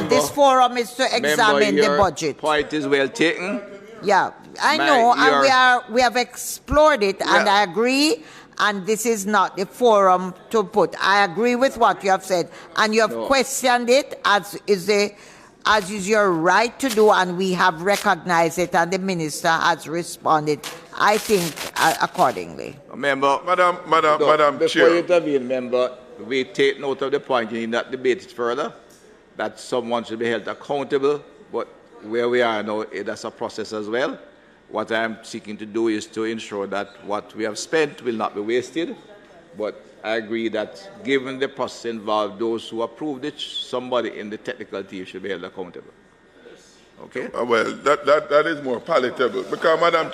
This forum is to examine the budget. Point is well taken. Yeah, I know, and we have explored it, and I agree. And this is not the forum to put. I agree with what you have said, and you have questioned it as is your right to do, and we have recognized it, and the minister has responded, I think, accordingly. Madam Chair. Before you intervene, member, we take note of the point. You need not debate it further, that someone should be held accountable, but where we are now, that's a process as well. What I'm seeking to do is to ensure that what we have spent will not be wasted, but I agree that given the process involved, those who approved it, somebody in the technical team should be held accountable. Okay? Well, that is more palatable, because Madam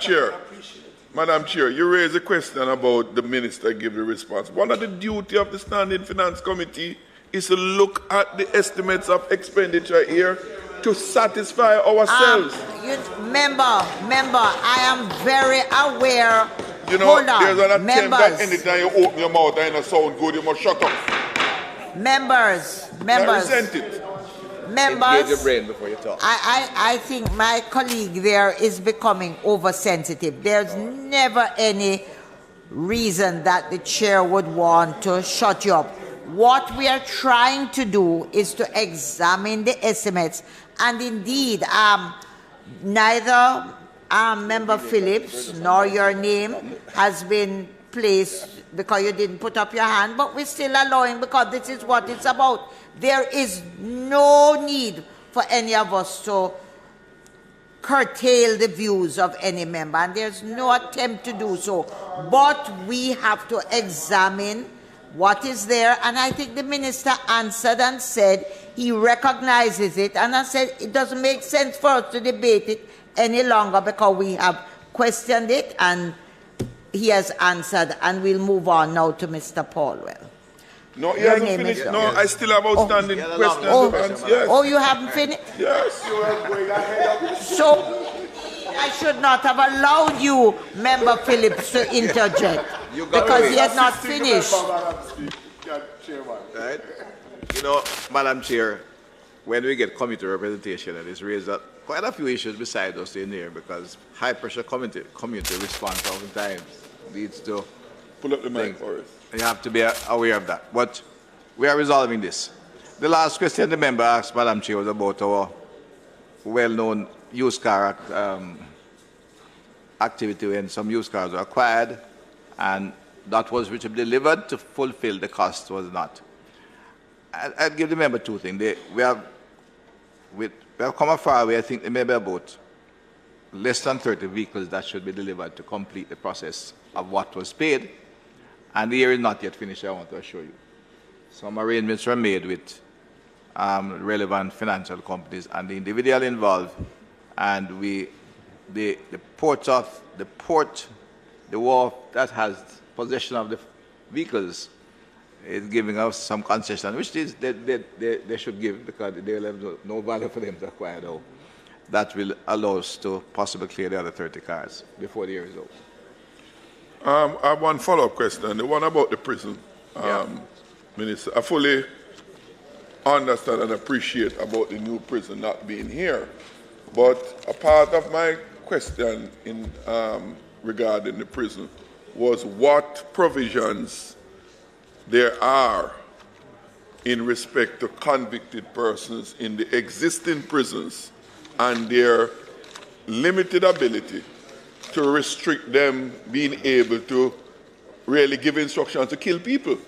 Chair, you raise a question about the minister give the response. One of the duty of the Standing Finance Committee is to look at the estimates of expenditure here to satisfy ourselves. Member, I am very aware. You know, there's an attempt that anytime you open your mouth and it sound good, you must shut up. Members. I resent it. Members, engage your brain before you talk. I think my colleague there is becoming oversensitive. There's never any reason that the chair would want to shut you up. What we are trying to do is to examine the estimates, and indeed, neither Member Phillips nor your name has been placed because you didn't put up your hand, but we're still allowing, because this is what it's about. There is no need for any of us to curtail the views of any member, and there's no attempt to do so. But we have to examine what is there, and I think the minister answered and said he recognizes it, and I said it doesn't make sense for us to debate it any longer because we have questioned it and he has answered, and we'll move on now to Mr. Paulwell. No, he hasn't finished. No, I still have outstanding questions. Yes. Oh, you haven't finished? Yes. So I should not have allowed you, Member Phillips, to interject because he had not finished. Right? You know, Madam Chair, when we get committee representation, and it's raised up quite a few issues beside us in here, because high pressure community response oftentimes leads to pull up the mic for us. You have to be aware of that. But we are resolving this. The last question the member asked, Madam Chair, was about our well-known used car activity when some used cars were acquired, and that was which delivered to fulfill the cost was not. I'd give the member two things. We have come a far way. I think there may be about less than 30 vehicles that should be delivered to complete the process of what was paid, and the year is not yet finished, I want to assure you. Some arrangements were made with relevant financial companies and the individual involved, and the wharf that has possession of the vehicles is giving us some concession, which is they should give, because they will have no value for them to acquire now. That will allow us to possibly clear the other 30 cars before the year is over. I have one follow-up question, the one about the prison. Minister, I fully understand and appreciate about the new prison not being here, but a part of my question in regarding the prison was what provisions there are in respect to convicted persons in the existing prisons and their limited ability to restrict them being able to really give instructions to kill people.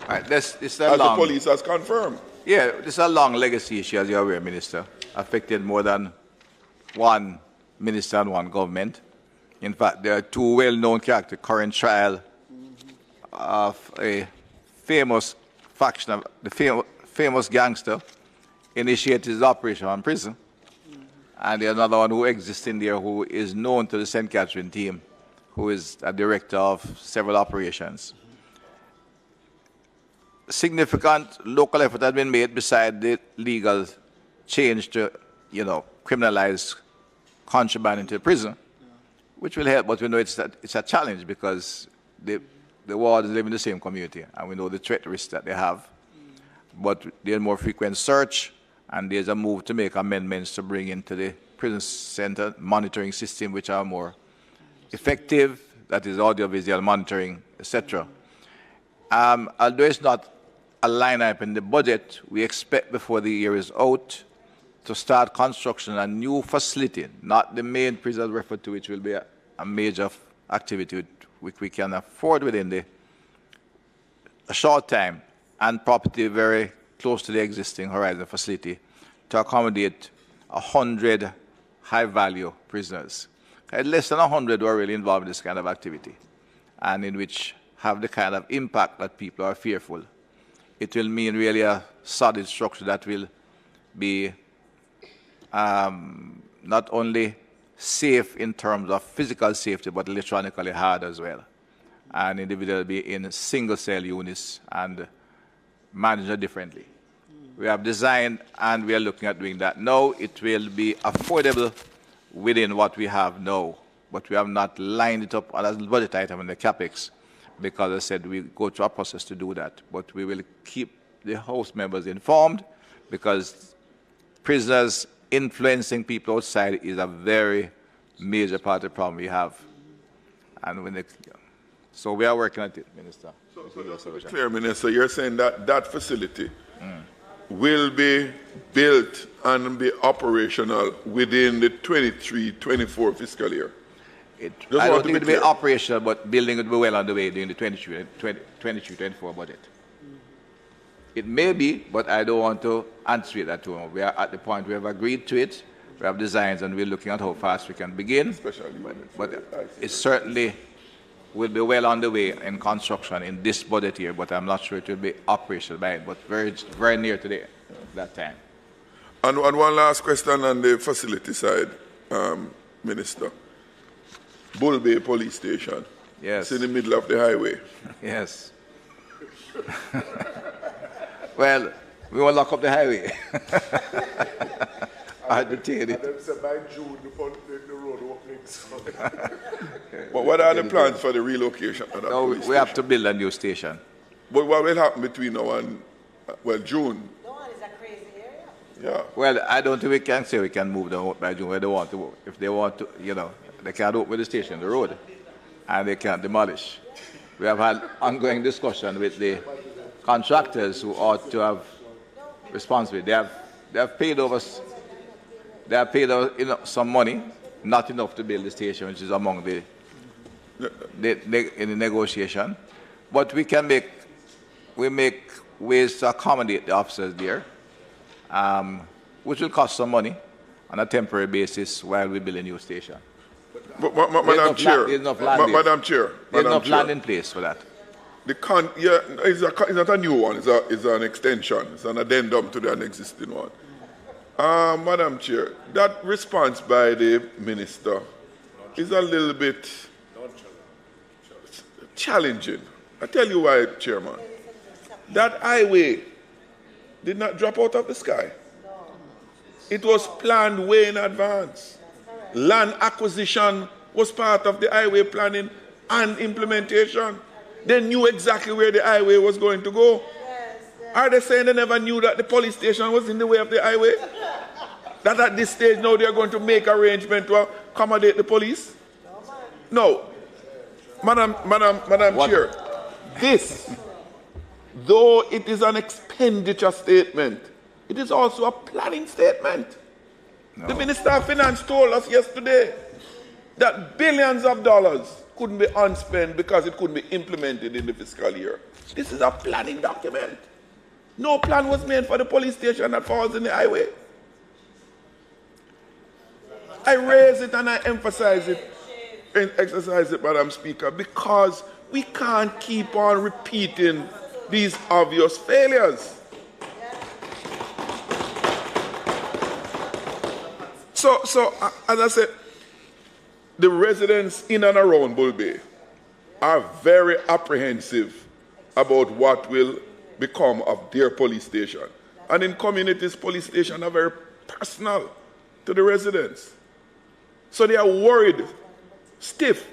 Right, this as the police has confirmed. Yeah, this is a long legacy issue, as you're aware, Minister, affected more than one minister and one government. In fact, there are two well-known characters, current trial of a famous faction of the famous gangster initiated his operation on prison. And there's another one who exists in there who is known to the St. Catherine team, who is a director of several operations. Significant local effort has been made beside the legal change to, criminalize contraband into prison, which will help, but we know it's a challenge because the wards live in the same community, and we know the threat risk that they have. But there's more frequent search, and there's a move to make amendments to bring into the prison center monitoring system, which are more effective, that is audiovisual monitoring, etc. Although it's not a line item in the budget, we expect before the year is out to start construction of a new facility, not the main prison referred to, which will be a major activity which we can afford within a short time, and property very close to the existing Horizon facility to accommodate 100 high-value prisoners. Less than 100 who are really involved in this kind of activity, and in which have the kind of impact that people are fearful. It will mean really a solid structure that will be not only safe in terms of physical safety, but electronically hard as well. And individuals will be in single-cell units and managed differently. We have designed, and we are looking at doing that now. It will be affordable within what we have now, but we have not lined it up as a budget item in the CAPEX, because I said we go through a process to do that. But we will keep the House members informed, because prisoners influencing people outside is a very major part of the problem we have. And so we are working at it, Minister. So just to be clear, Minister, you're saying that that facility will be built and be operational within the 23-24 fiscal year? I don't think it will be operational, but building will be well underway during the 23-24 budget. It may be, but I don't want to answer that to him. We are at the point we have agreed to it. We have designs, and we're looking at how fast we can begin. But it certainly will be well underway in construction in this budget year, but I'm not sure it will be operational by it, but very near to that time. And one last question on the facility side, Minister. Bull Bay Police Station. Yes. It's in the middle of the highway. Yes. Well, we will lock up the highway. I detain it. And then say by June, the road openings. But what are the plans for the relocation of that police station? We have to build a new station. But what will happen between now and, June? No, it's a crazy area. Yeah. Well, I don't think we can say we can move them out by June where they want to. If they want to, they can't open the station, the road, and they can't demolish. We have had ongoing discussion with the contractors who ought to have responsibility. They have paid over some money, not enough to build the station, which is among in the negotiation. But we make ways to accommodate the officers there, which will cost some money on a temporary basis while we build a new station. Madam Chair, Madam Chair, there's enough land in place for that. It's not a new one. It's an extension. It's an addendum to an existing one. Madam Chair, that response by the minister is a little bit challenging. I tell you why, Chairman. That highway did not drop out of the sky. It was planned way in advance. Land acquisition was part of the highway planning and implementation. They knew exactly where the highway was going to go. Are they saying they never knew that the police station was in the way of the highway? That at this stage now they are going to make arrangements to accommodate the police? No. Madam Chair, this, though it is an expenditure statement, it is also a planning statement. No. The Minister of Finance told us yesterday that billions of dollars couldn't be unspent because it couldn't be implemented in the fiscal year. This is a planning document. No plan was made for the police station that falls in the highway. I raise it and I emphasize it and exercise it, Madam Speaker, because we can't keep on repeating these obvious failures. So as I said, the residents in and around Bull Bay are very apprehensive about what will become of their police station. And in communities, police stations are very personal to the residents. So they are worried, stiff,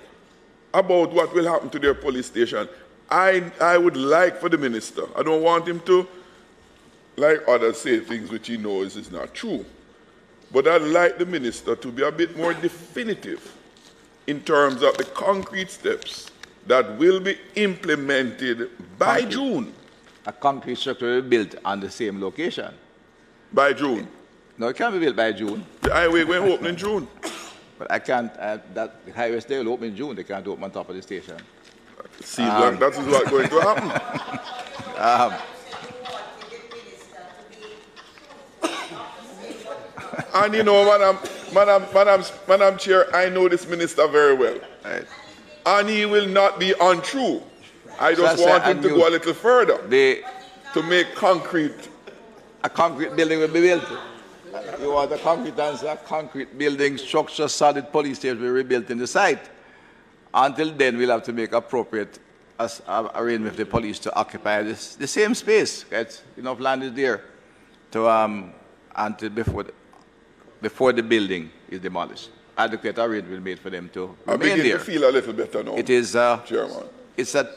about what will happen to their police station. I would like for the minister, I don't want him to, like others, say things which he knows is not true. But I'd like the minister to be a bit more definitive in terms of the concrete steps that will be implemented by June. A concrete structure will be built on the same location. By June? No, it can't be built by June. The highway will open in June. But I can't, the highway still will open in June. They can't open on top of the station. Seems like that is what's going to happen. And you know, Madam Chair, I know this minister very well. Right. And he will not be untrue. I just want him to go a little further to make concrete. A concrete building will be built. You want a concrete answer? A concrete building, structure, solid police station will be rebuilt in the site. Until then, we'll have to make appropriate arrangement with the police to occupy the same space. Right? Enough land is there to until before the building is demolished. Adequate arrangement will be made for them to remain there. I begin to feel a little better now. It is, Chairman. It's that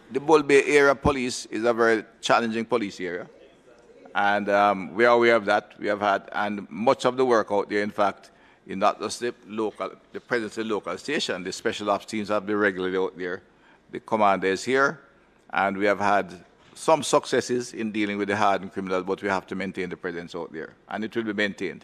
the Bull Bay area police is a very challenging police area. And we are aware of that. We have had, and much of the work out there, in fact, is not just the presence of the local station. The special ops teams have been regularly out there. The commander is here, and we have had some successes in dealing with the hardened criminals, but we have to maintain the presence out there, and it will be maintained.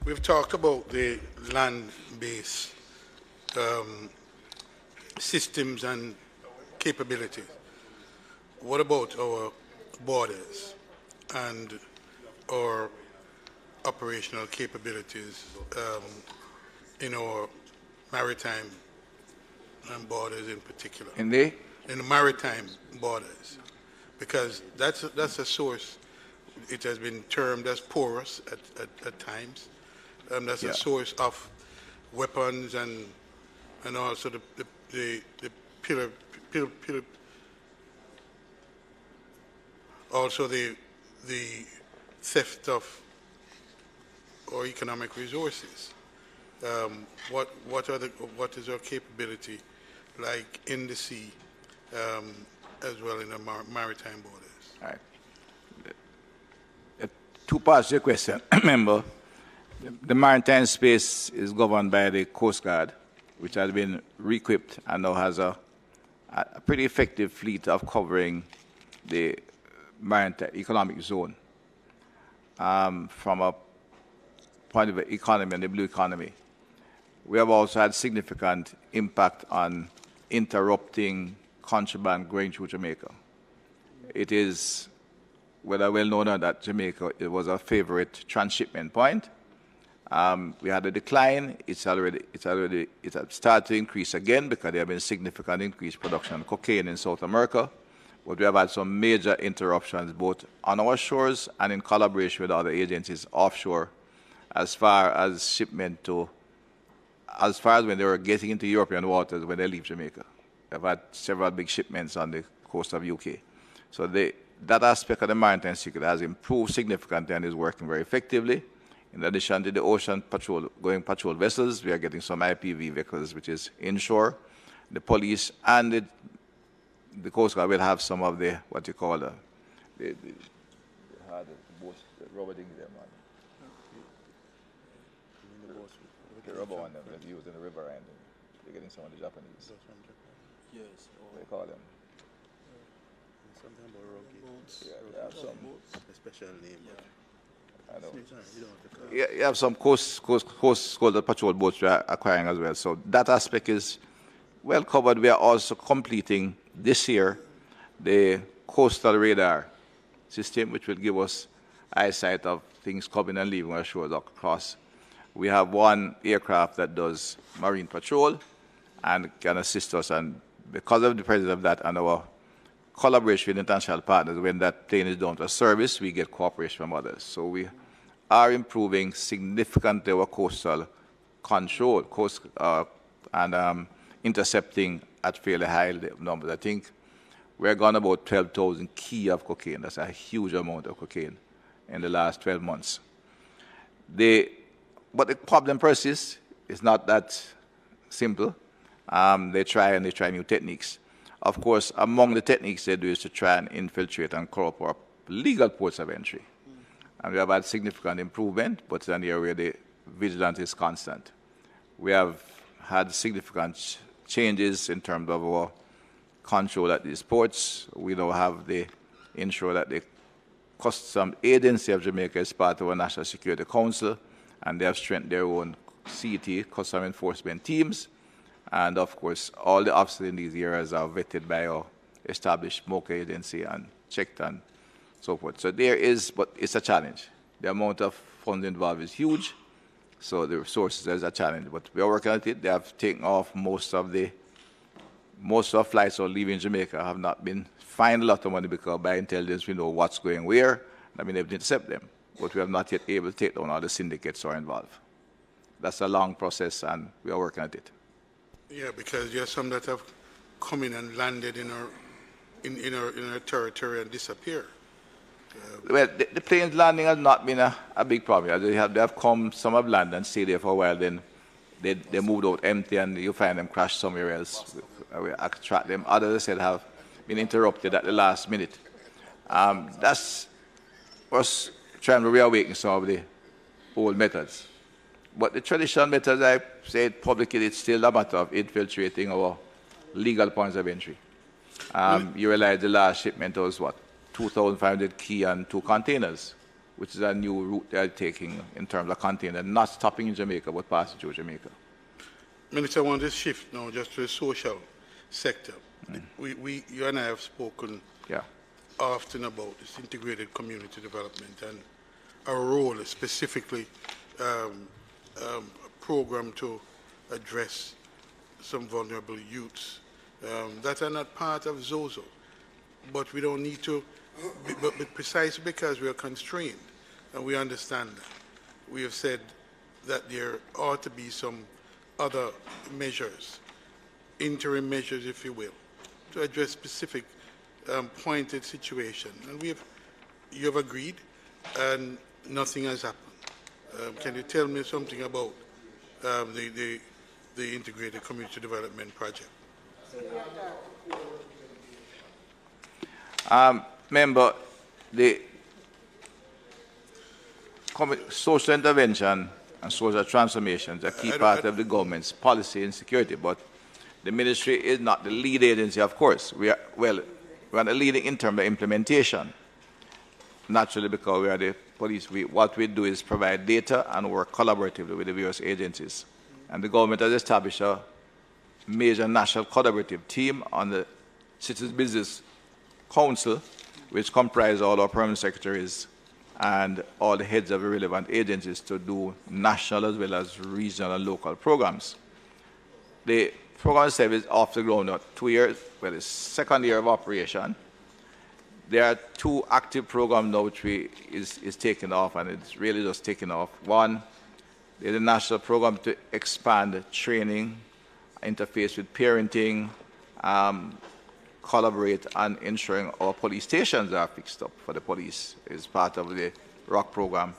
We've talked about the land-based systems and capabilities. What about our borders and our operational capabilities in our maritime borders in particular? In the maritime borders, because that's a source. It has been termed as porous at times. That's a source of weapons and also the pillar, also the theft of our economic resources. What is our capability, like in the sea, as well in the maritime borders? All right. Two parts to your question. Remember, the maritime space is governed by the Coast Guard, which has been re-equipped and now has a pretty effective fleet of covering the maritime economic zone. From a point of the economy and the blue economy, we have also had significant impact on interrupting contraband going through Jamaica. It is well known that Jamaica, it was a favorite transshipment point. We had a decline. It had started to increase again because there have been significant increased production of cocaine in South America. But we have had some major interruptions both on our shores and in collaboration with other agencies offshore, as far as shipment to, as far as when they were getting into European waters when they leave Jamaica. We've had several big shipments on the coast of UK. So that aspect of the maritime security has improved significantly and is working very effectively. In addition to the ocean going patrol vessels, we are getting some IPV vehicles, which is inshore. The police and the Coast Guard will have some of the, what you call the boats, the rubber things there, man. The rubber one that they use in the river, and they're getting some of the Japanese. Yes. They call them. Something about rockets. Yeah, they have some. A special name. I know. You have some coast patrol boats we are acquiring as well. So that aspect is well covered. We are also completing this year the coastal radar system, which will give us eyesight of things coming and leaving our shores across. We have one aircraft that does marine patrol and can assist us. And because of the presence of that and our collaboration with international partners, when that plane is down to service, we get cooperation from others. So we are improving significantly our coastal control, and intercepting at fairly high numbers. I think we're gone about 12,000 key of cocaine. That's a huge amount of cocaine in the last 12 months. But the problem persists. It's not that simple. They try new techniques. Of course, among the techniques they do is to try and infiltrate and corrupt our legal ports of entry. And we have had significant improvement, but it's an area where the vigilance is constant. We have had significant changes in terms of our control at these ports. We now have the ensure that the Customs Agency of Jamaica is part of our National Security Council, and they have strengthened their own CT, Custom Enforcement teams. And of course, all the officers in these areas are vetted by our established MOCA agency and checked and so forth. So there is, but it's a challenge. The amount of funds involved is huge, so the resources is a challenge. But we are working at it. They have taken off most of flights that are leaving Jamaica have not been fined a lot of money because by intelligence we know what's going where. I mean, they've intercept them, but we have not yet able to take down all the syndicates who are involved. That's a long process, and we are working at it. Yeah, because there are some that have come in and landed in our territory and disappear. Well, the planes landing has not been a big problem. They have come, some have landed and stayed there for a while, then they moved out empty and you find them crashed somewhere else. We attract them. Others, I said, have been interrupted at the last minute. That's us trying to reawaken some of the old methods. But the traditional methods, I said publicly, it's still a matter of infiltrating our legal points of entry. You realize the last shipment was what? 2,500 key and 2 containers, which is a new route they're taking in terms of containers, not stopping in Jamaica, but passing through Jamaica. Minister, I want to shift now just to the social sector. You and I have spoken often about this integrated community development and our role specifically a program to address some vulnerable youths that are not part of ZOZO. But we don't need to, but precisely because we are constrained and we understand that. We have said that there ought to be some other measures, interim measures, if you will, to address specific pointed situations. And you have agreed, and nothing has happened. Can you tell me something about the Integrated Community Development Project? Member, the social intervention and social transformation is a key part of the government's policy and security, but the ministry is not the lead agency, of course. We are the leading in terms of implementation. Naturally, because we are the police, what we do is provide data and work collaboratively with the various agencies. And the government has established a major national collaborative team on the Citizens Business Council, which comprises all our permanent secretaries and all the heads of the relevant agencies to do national as well as regional and local programs. The program itself is off the ground now 2 years, well, it's second year of operation. There are 2 active programs now which is taking off, and it's really just taking off. One is a national program to expand training, interface with parenting, collaborate on ensuring our police stations are fixed up for the police. It's part of the ROC program,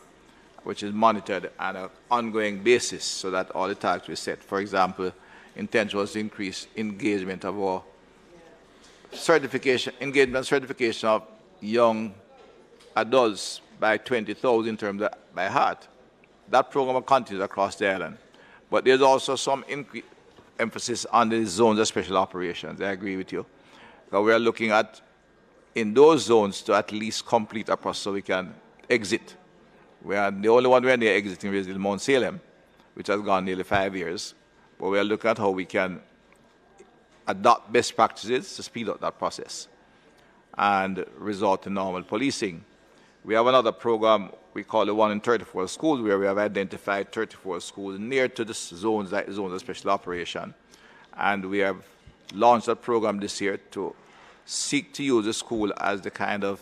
which is monitored on an ongoing basis so that all the targets we set. For example, intention was to increase engagement of our engagement certification of young adults by 20,000 in terms of by heart. That program continues across the island. But there's also some emphasis on the zones of special operations. I agree with you. But we are looking at, in those zones, to at least complete a process so we can exit. We are the only one we're near exiting is Mount Salem, which has gone nearly 5 years. But we are looking at how we can adopt best practices to speed up that process and resort to normal policing. We have another program we call the One in 34 Schools, where we have identified 34 schools near to the zones, like zones of special operation. And we have launched that program this year to seek to use the school as the kind of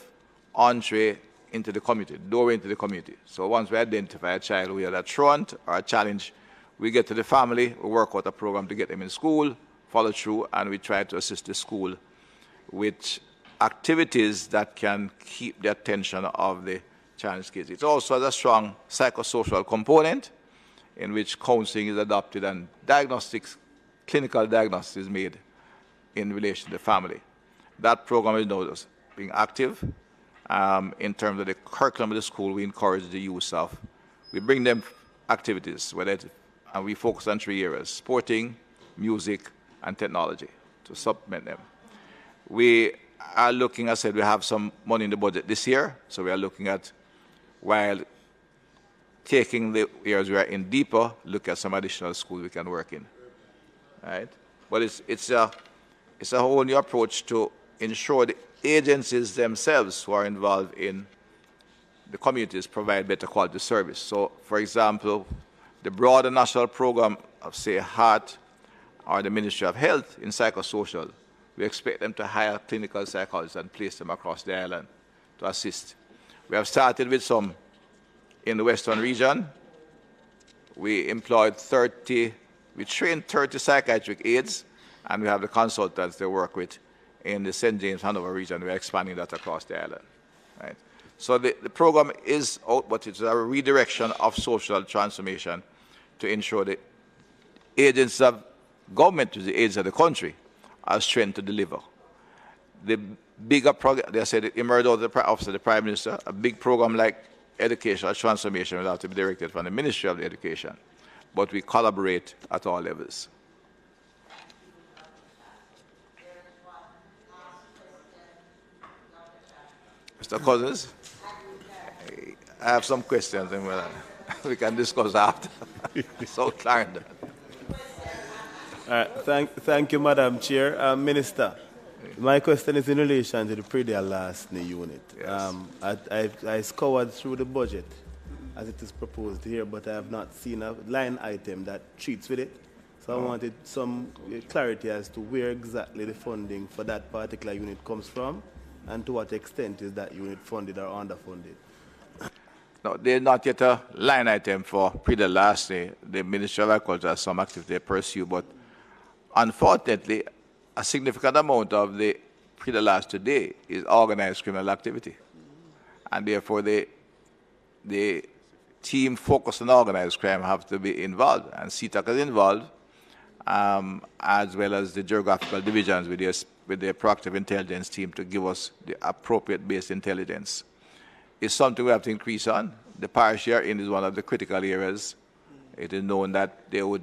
entree into the community, doorway into the community. So once we identify a child who has a truant or a challenge, we get to the family, we work out a program to get them in school, follow through, and we try to assist the school with activities that can keep the attention of the challenged kids. It also has a strong psychosocial component in which counseling is adopted and clinical diagnostics is made in relation to the family. That program is now just being active. In terms of the curriculum of the school, we encourage the use of, we bring them activities, and we focus on 3 areas: sporting, music, and technology to supplement them. We are looking, as I said, we have some money in the budget this year, so we are looking at, while taking the areas we are in deeper, look at some additional schools we can work in. Right? But it's a whole new approach to ensure the agencies themselves who are involved in the communities provide better quality service. So, for example, the broader national program of, say, Heart or the Ministry of Health in psychosocial, we expect them to hire clinical psychologists and place them across the island to assist. We have started with some in the Western region. We trained 30 psychiatric aides, and we have the consultants they work with in the St. James Hanover region. We're expanding that across the island. Right? So the program is out, but it's a redirection of social transformation to ensure the agents of government, to the aides of the country, are trained to deliver. The bigger program, they said, it emerged out of the Office of the Prime Minister, a big program like educational transformation will have to be directed from the Ministry of Education. But we collaborate at all levels. Mr. Cousins, I have some questions and we can discuss after. So, Clarke. Thank you, Madam Chair. Minister, my question is in relation to the pre-last unit. Yes. I scoured through the budget as it is proposed here, but I have not seen a line item that treats with it. So I wanted some clarity as to where exactly the funding for that particular unit comes from, and to what extent is that unit funded or underfunded? No, there's not yet a line item for pre-last. The Ministry of Agriculture has some activity they pursue, but unfortunately, a significant amount of the pre-last today is organized criminal activity. And therefore, the team focused on organized crime have to be involved, and CTAC is involved, as well as the geographical divisions with their proactive intelligence team to give us the appropriate based intelligence. It's something we have to increase on. The parish here in is one of the critical areas. It is known that they would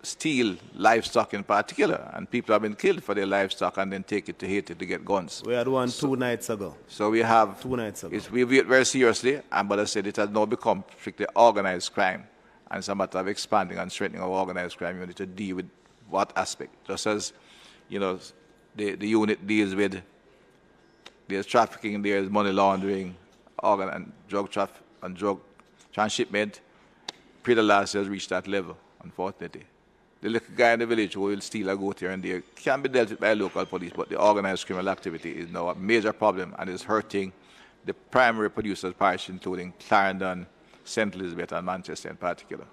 steal livestock in particular, and people have been killed for their livestock and then take it to Haiti to get guns. We had one 2 nights ago. So we have 2 nights ago. We view it very seriously, and but I said it has now become strictly organized crime, and it's a matter of expanding and strengthening our organized crime unit to deal with what aspect. Just as, you know, the unit deals with, there's trafficking, there's money laundering, organ and drug trafficking and drug transshipment. Pretty last year has reached that level, unfortunately. The little guy in the village who will steal a goat here and there can be dealt with by local police, but the organized criminal activity is now a major problem and is hurting the primary producers parish, including Clarendon, St. Elizabeth, and Manchester in particular.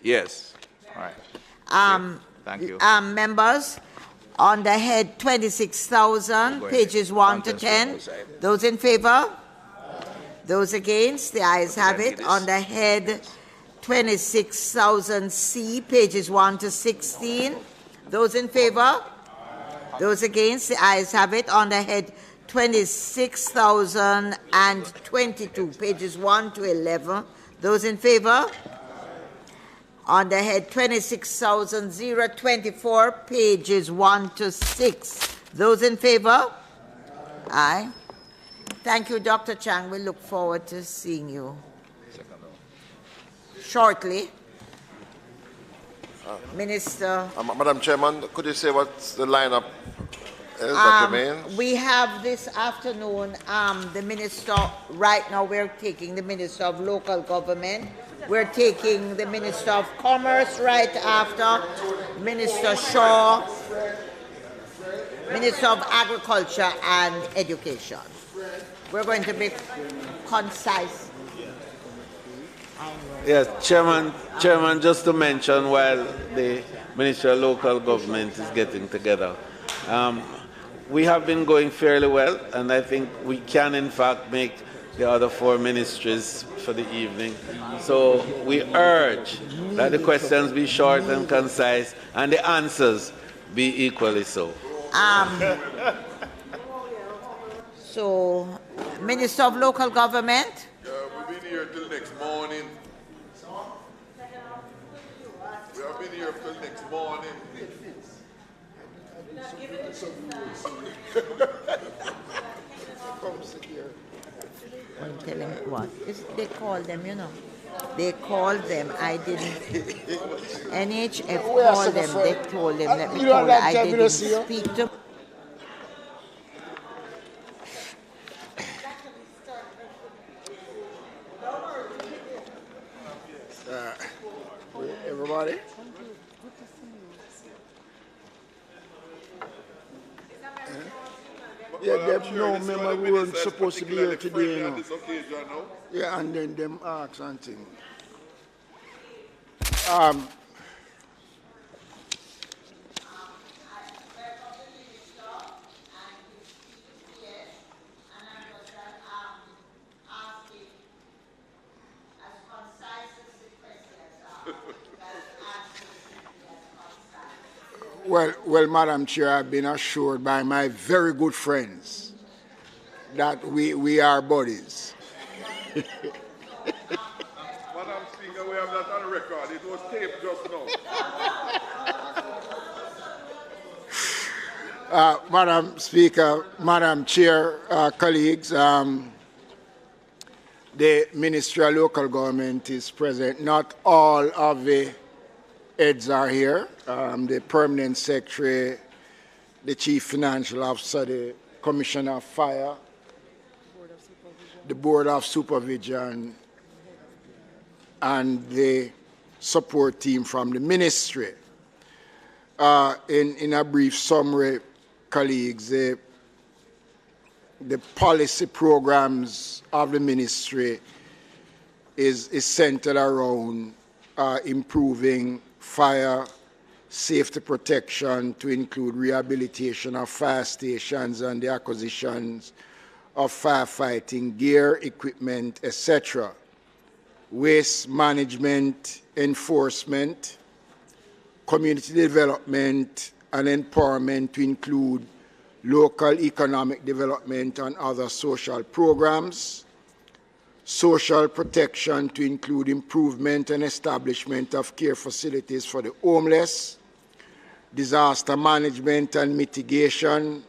Yes. All right. Thank you. Members, on the head 26,000, pages 1 to 10. Those in favor? Those against? The ayes have it. On the head 26,000C, pages 1 to 16. Those in favor? Those against? The ayes have it. On the head 26,022, pages 1 to 11. Those in favor? On the head 26,024, pages 1 to 6. Those in favor? Aye. Thank you, Dr. Chang. We look forward to seeing you shortly. Minister. Madam Chairman, could you say what's the lineup is, Dr. Mayne? We have this afternoon the Minister, right now we're taking the Minister of Local Government. We're taking the Minister of Commerce right after, Minister Shaw, Minister of Agriculture and Education. We're going to be concise. Yes, Chairman, just to mention while the Ministry of Local Government is getting together, we have been going fairly well, and I think we can in fact make the other 4 ministries for the evening. So we urge that the questions be short and concise and the answers be equally so. So, Minister of Local Government? We've been here till next morning. We have been here till next morning. I'm telling you what. They called them, you know. They called them. I didn't. NHF called them. They told them. Let me call them. I didn't speak to. Everybody? Yeah, there's no member who weren't supposed to be here today, you know. Yeah, and then them acts and things. Well, Madam Chair, I've been assured by my very good friends that we are buddies. Madam Speaker, we have that on record. It was taped just now. Madam Speaker, Madam Chair, colleagues, the Ministry of Local Government is present. Not all of the heads are here. The Permanent Secretary, the Chief Financial Officer, the Commissioner of Fire, the Board of Supervision, and the support team from the Ministry. In a brief summary, colleagues, the policy programs of the Ministry is centered around improving fire safety protection to include rehabilitation of fire stations and the acquisitions of firefighting gear, equipment, etc. Waste management, enforcement, community development and empowerment to include local economic development and other social programs, social protection to include improvement and establishment of care facilities for the homeless, disaster management and mitigation,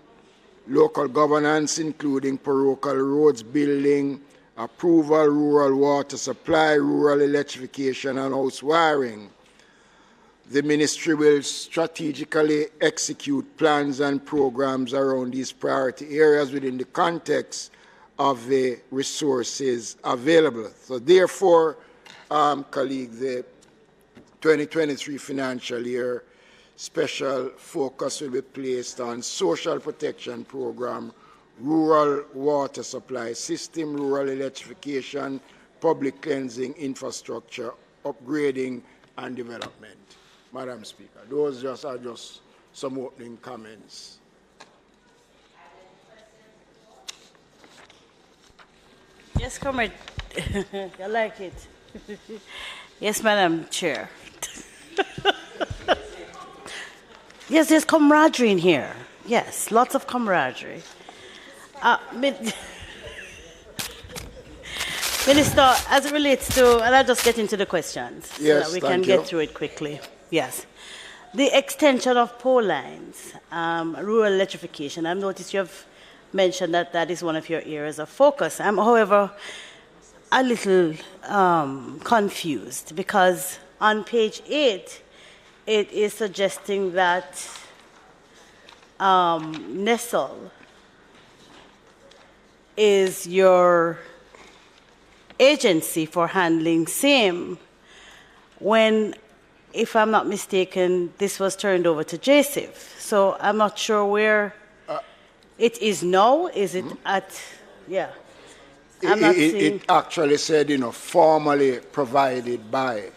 local governance including parochial roads building, approval, rural water supply, rural electrification and house wiring. The ministry will strategically execute plans and programs around these priority areas within the context of the resources available. So therefore, colleagues, the 2023 financial year special focus will be placed on social protection program, rural water supply system, rural electrification, public cleansing infrastructure, upgrading and development. Madam Speaker, those are just some opening comments. Yes, comrade. I like it. Yes, Madam Chair. Yes, there's camaraderie in here. Yes, lots of camaraderie. Minister, as it relates to, and I'll just get into the questions so that we can get through it quickly. Yes. The extension of pole lines, rural electrification. I've noticed you have mentioned that that is one of your areas of focus. I'm, however, a little confused because on page 8, it is suggesting that Nestle is your agency for handling same when, if I'm not mistaken, this was turned over to JSIF. So I'm not sure where it is now. Is it at, yeah. I'm not seeing. It actually said, you know, formally provided by,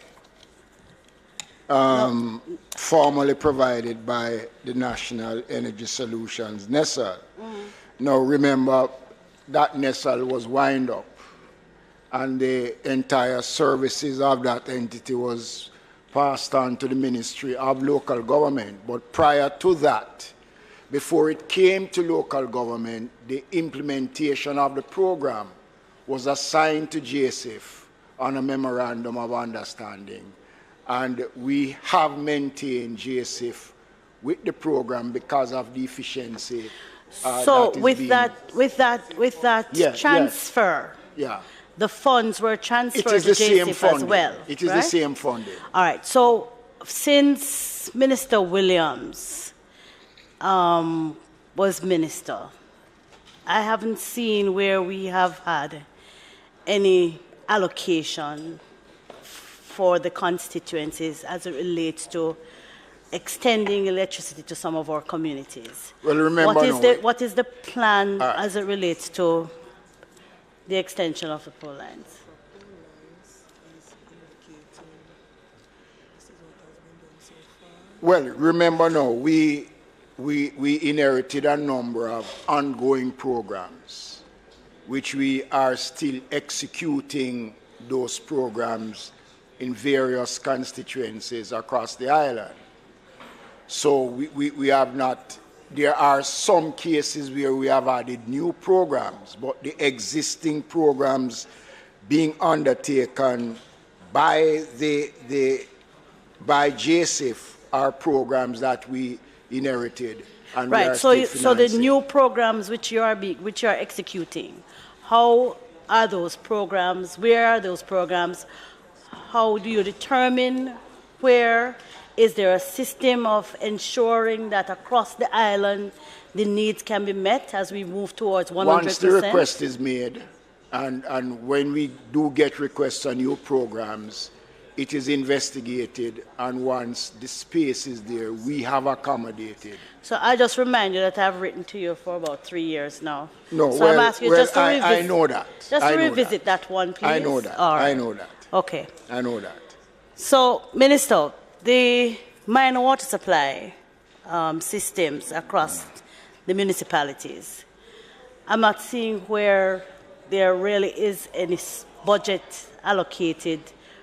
formally provided by the National Energy Solutions, NESL. Now remember, that NESL was wind up and the entire services of that entity was passed on to the Ministry of Local Government. But prior to that, before it came to local government, the implementation of the program was assigned to JSIF on a memorandum of understanding. And we have maintained JSIF with the program because of the efficiency. So with that transfer, yeah, the funds were transferred to JSIF as well. It is the same funding. All right. So since Minister Williams was minister, I haven't seen where we have had any allocation for the constituencies as it relates to extending electricity to some of our communities. Well, remember, what is the plan as it relates to the extension of the pole lines? Well, remember now, we inherited a number of ongoing programs, which we are still executing those programs in various constituencies across the island. So we have not, there are some cases where we have added new programs, but the existing programs being undertaken by by JSIF are programs that we inherited. And right. We are so the new programs which you are executing, how are those programs? Where are those programs? How do you determine where? Is there a system of ensuring that across the island the needs can be met as we move towards 100%? Once the request is made, and when we do get requests on new programs, it is investigated, and once the space is there, we have accommodated. So I just remind you that I've written to you for about 3 years now. No, so well, I'm asking you just to revisit. I know that. Just to revisit that one, please. I know that. All right. I know that. Okay. I know that. So, Minister, the minor water supply systems across the municipalities, I'm not seeing where there really is any budget allocated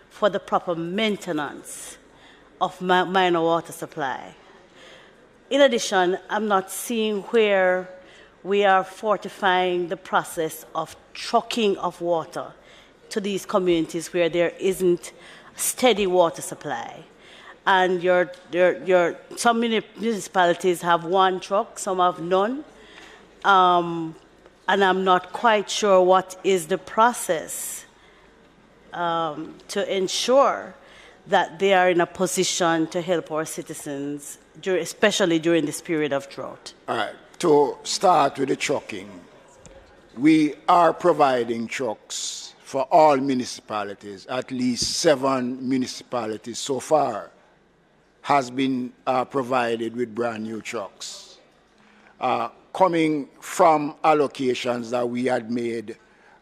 for the proper maintenance of minor water supply. In addition, I'm not seeing where we are fortifying the process of trucking of water to these communities where there isn't steady water supply. And some municipalities have one truck, some have none. And I'm not quite sure what is the process to ensure that they are in a position to help our citizens, especially during this period of drought. All right. To start with the trucking, we are providing trucks for all municipalities. At least 7 municipalities so far has been provided with brand new trucks. Coming from allocations that we had made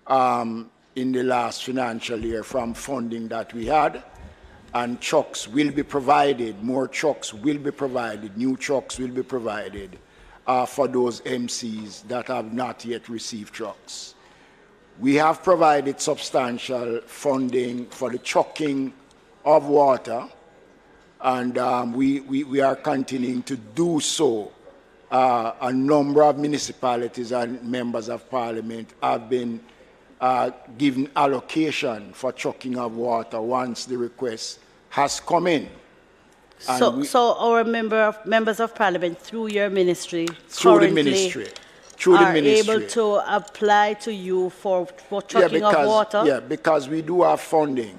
in the last financial year from funding that we had, and trucks will be provided, more trucks will be provided, new trucks will be provided for those MCs that have not yet received trucks. We have provided substantial funding for the trucking of water, and we are continuing to do so. A number of municipalities and members of parliament have been given allocation for trucking of water once the request has come in. So our members of parliament, through your ministry, through currently the ministry, able to apply to you for trucking of water? Yeah, because we do have funding.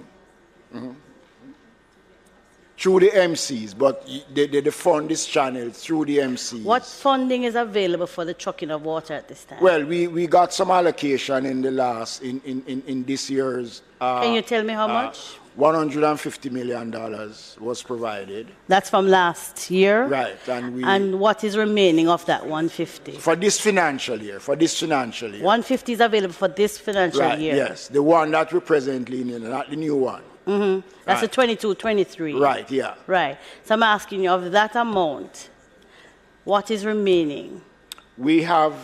Through the MCs, but the fund is channeled through the MCs. What funding is available for the trucking of water at this time? Well, we got some allocation in the last, in this year's... Can you tell me how much? $150 million was provided. That's from last year? Right. And what is remaining of that 150? For this financial year, 150 is available for this financial year? Yes, the one that we're presently in, not the new one. That's the 22-23. Right, yeah. Right. So I'm asking you, of that amount, what is remaining? We have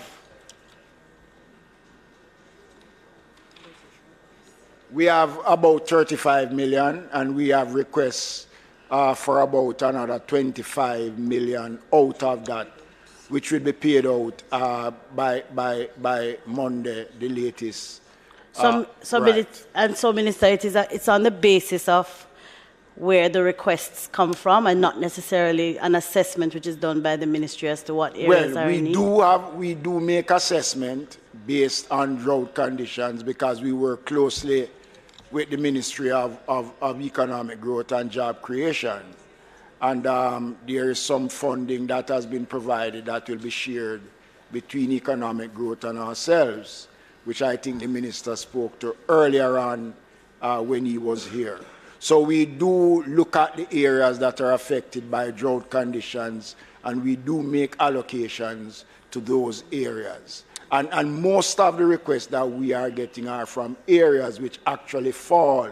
about 35 million, and we have requests for about another 25 million out of that, which will be paid out by Monday, the latest. Minister, it's on the basis of where the requests come from and not necessarily an assessment which is done by the ministry as to what areas are in need? We do make assessment based on drought conditions because we work closely with the Ministry of Economic Growth and Job Creation. And there is some funding that has been provided that will be shared between economic growth and ourselves, which I think the minister spoke to earlier on when he was here. So we do look at the areas that are affected by drought conditions, and we do make allocations to those areas. And most of the requests that we are getting are from areas which actually fall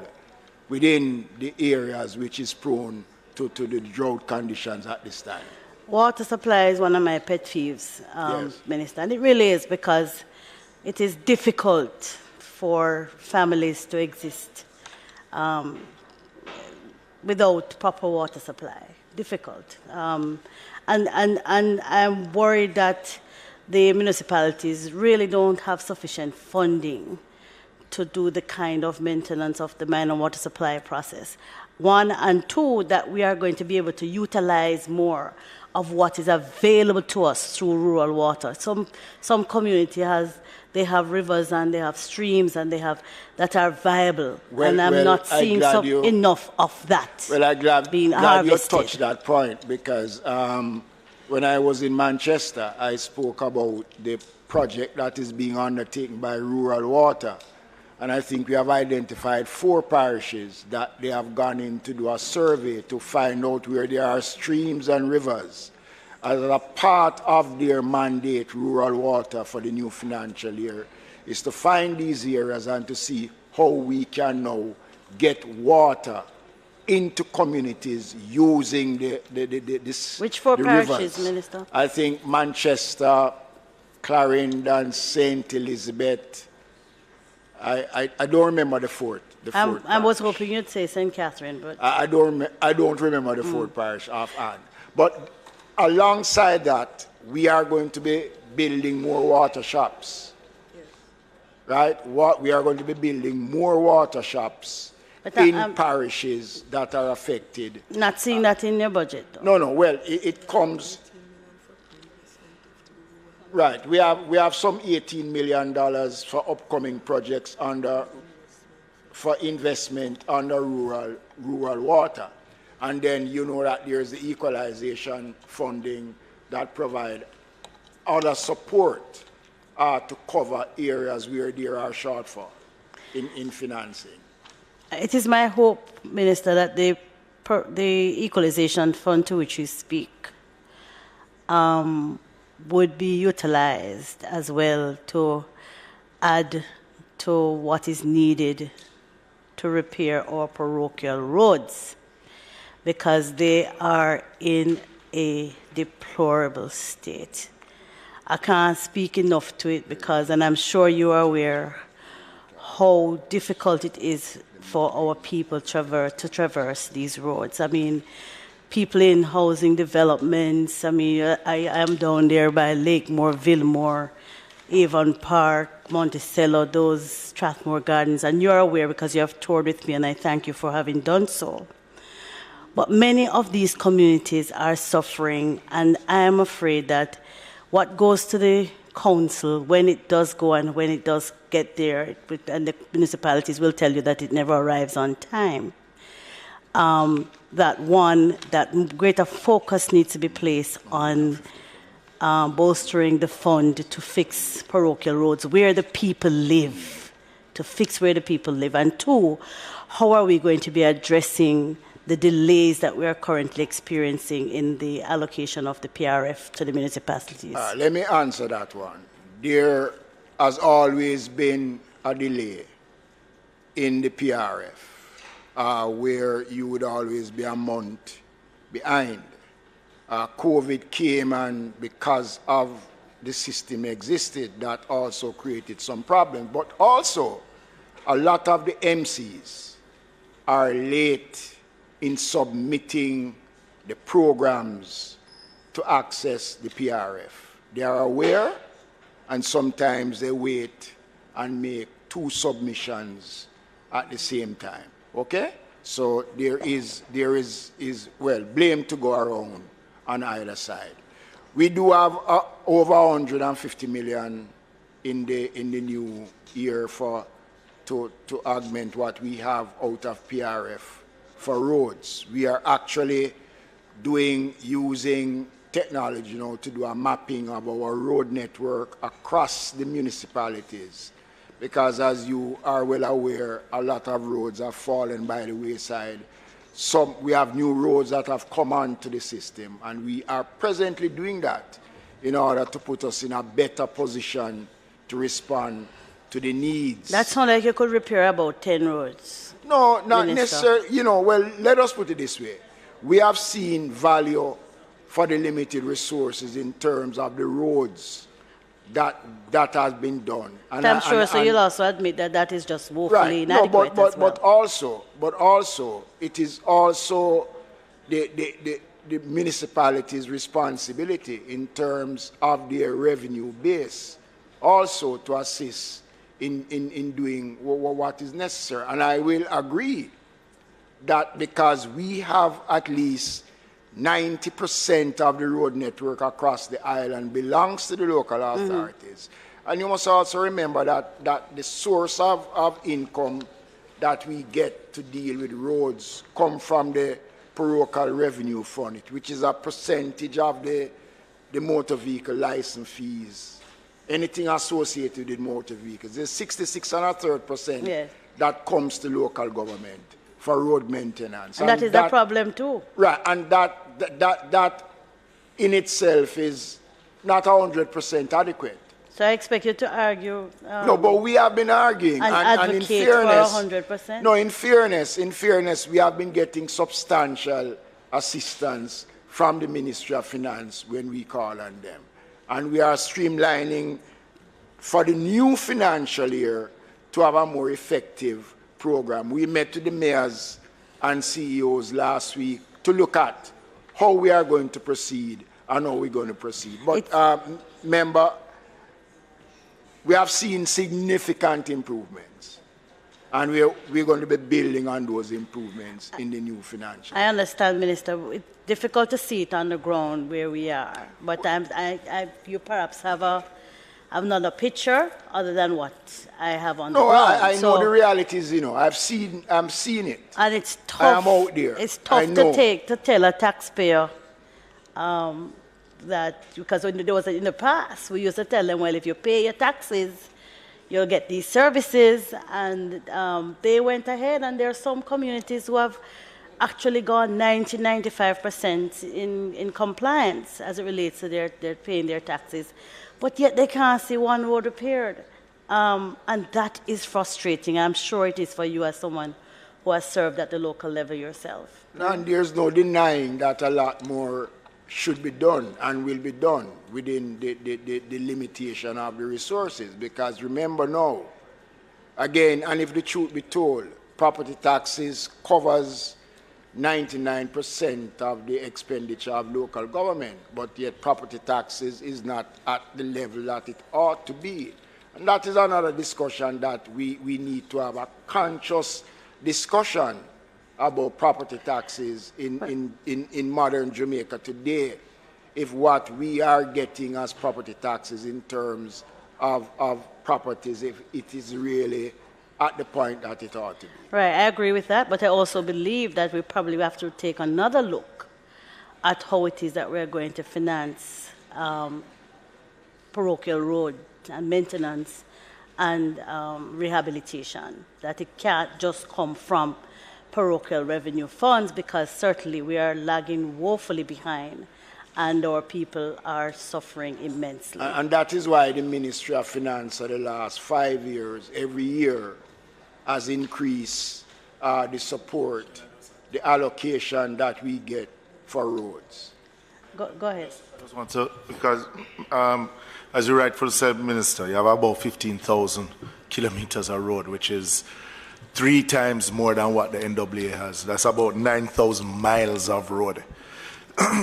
within the areas which is prone to the drought conditions at this time. Water supply is one of my pet peeves, yes. Minister, and it really is, because it is difficult for families to exist without proper water supply. Difficult. And I'm worried that the municipalities really don't have sufficient funding to do the kind of maintenance of the minor water supply process. 1, and 2, that we are going to be able to utilize more of what is available to us through rural water. Some community they have rivers and they have streams and they have that are viable, and I'm not seeing enough of that. Well, I'm glad being you harvested. touched that point, because when I was in Manchester, I spoke about the project that is being undertaken by Rural Water, and I think we have identified 4 parishes that they have gone in to do a survey to find out where there are streams and rivers. As a part of their mandate, Rural Water, for the new financial year, is to find these areas and to see how we can now get water into communities using this. Which four the parishes, rivers. Minister? I think Manchester, Clarendon, St. Elizabeth. I don't remember the fourth. I was hoping you'd say St. Catherine, but I don't remember the fourth parish offhand. But alongside that, we are going to be building more water shops. Right? We are going to be building more water shops in parishes that are affected. Not seeing that in your budget, though. No. Well, it comes. Right. We have some $18 million for upcoming projects for investment under rural water. And then you know that there's the equalization funding that provide other support to cover areas where there are shortfall in financing. It is my hope, Minister, that the equalization fund to which you speak would be utilized as well to add to what is needed to repair our parochial roads, because they are in a deplorable state. I can't speak enough to it because, and I'm sure you are aware, how difficult it is for our people to traverse these roads. I mean, people in housing developments, I mean, I am down there by Lakemore, Villemore, Avon Park, Monticello, those Strathmore Gardens, and you're aware because you have toured with me, and I thank you for having done so. But many of these communities are suffering, and I am afraid that what goes to the council, when it does go and when it does get there, and the municipalities will tell you that it never arrives on time, that greater focus needs to be placed on bolstering the fund to fix parochial roads where the people live, to fix where the people live. And two, how are we going to be addressing the delays that we are currently experiencing in the allocation of the PRF to the municipalities? Let me answer that one. There has always been a delay in the PRF, where you would always be a month behind. COVID came, and because of the system existed, that also created some problems. But also, a lot of the MCs are late in submitting the programs to access the PRF. They are aware, and sometimes they wait and make two submissions at the same time. Okay? So there is blame to go around on either side. We do have over 150 million in the new year to augment what we have out of PRF for roads. We are actually using technology to do a mapping of our road network across the municipalities, because as you are well aware, a lot of roads have fallen by the wayside. We have new roads that have come onto the system, and we are presently doing that in order to put us in a better position to respond to the needs. That sounds like you could repair about 10 roads. No, not Minister. necessarily. Well, let us put it this way. We have seen value for the limited resources in terms of the roads that has been done. And I'm sure, so you'll also admit that that is just woefully inadequate as well. But also, it is also the municipality's responsibility in terms of their revenue base also to assist in doing what is necessary. And I will agree that because we have at least 90% of the road network across the island belongs to the local authorities. And you must also remember that the source of income that we get to deal with roads come from the parochial revenue fund, which is a percentage of the motor vehicle license fees, anything associated with motor vehicles. There's 66 1/3% that comes to local government for road maintenance. And that is a problem too. Right, and that in itself is not 100% adequate. So I expect you to argue. No, but we have been arguing. And in advocate fairness, for 100%? No, in fairness, we have been getting substantial assistance from the Ministry of Finance when we call on them. And we are streamlining for the new financial year to have a more effective program. We met with the mayors and CEOs last week to look at how we are going to proceed and how we're going to proceed. But, member, we have seen significant improvements, and we're going to be building on those improvements in the new financial. I understand, Minister. It's difficult to see it on the ground where we are, but you perhaps have another picture other than what I have on the ground. No, I know the realities. I'm seeing it, and it's tough. I am out there. It's tough to tell a taxpayer. That because when there was in the past, we used to tell them, well, if you pay your taxes, you'll get these services, and they went ahead, and there are some communities who have actually gone 90-95% in compliance as it relates to their paying their taxes, but yet they can't see one road repaired, and that is frustrating. I'm sure it is for you as someone who has served at the local level yourself. And there's no denying that a lot more should be done and will be done within the limitation of the resources. Because remember now, again, and if the truth be told, property taxes covers 99% of the expenditure of local government, but yet property taxes is not at the level that it ought to be. And that is another discussion that we need to have a conscious discussion about property taxes in modern Jamaica today, if what we are getting as property taxes in terms of properties, if it is really at the point that it ought to be. Right, I agree with that, but I also believe that we probably have to take another look at how it is that we're going to finance parochial road and maintenance and rehabilitation, that it can't just come from parochial revenue funds, because certainly we are lagging woefully behind and our people are suffering immensely. And that is why the Ministry of Finance for the last 5 years, every year, has increased the support, the allocation that we get for roads. Go ahead. I just want to, because as you rightfully said, Minister, you have about 15,000 kilometers of road, which is 3 times more than what the NWA has. That's about 9,000 miles of road.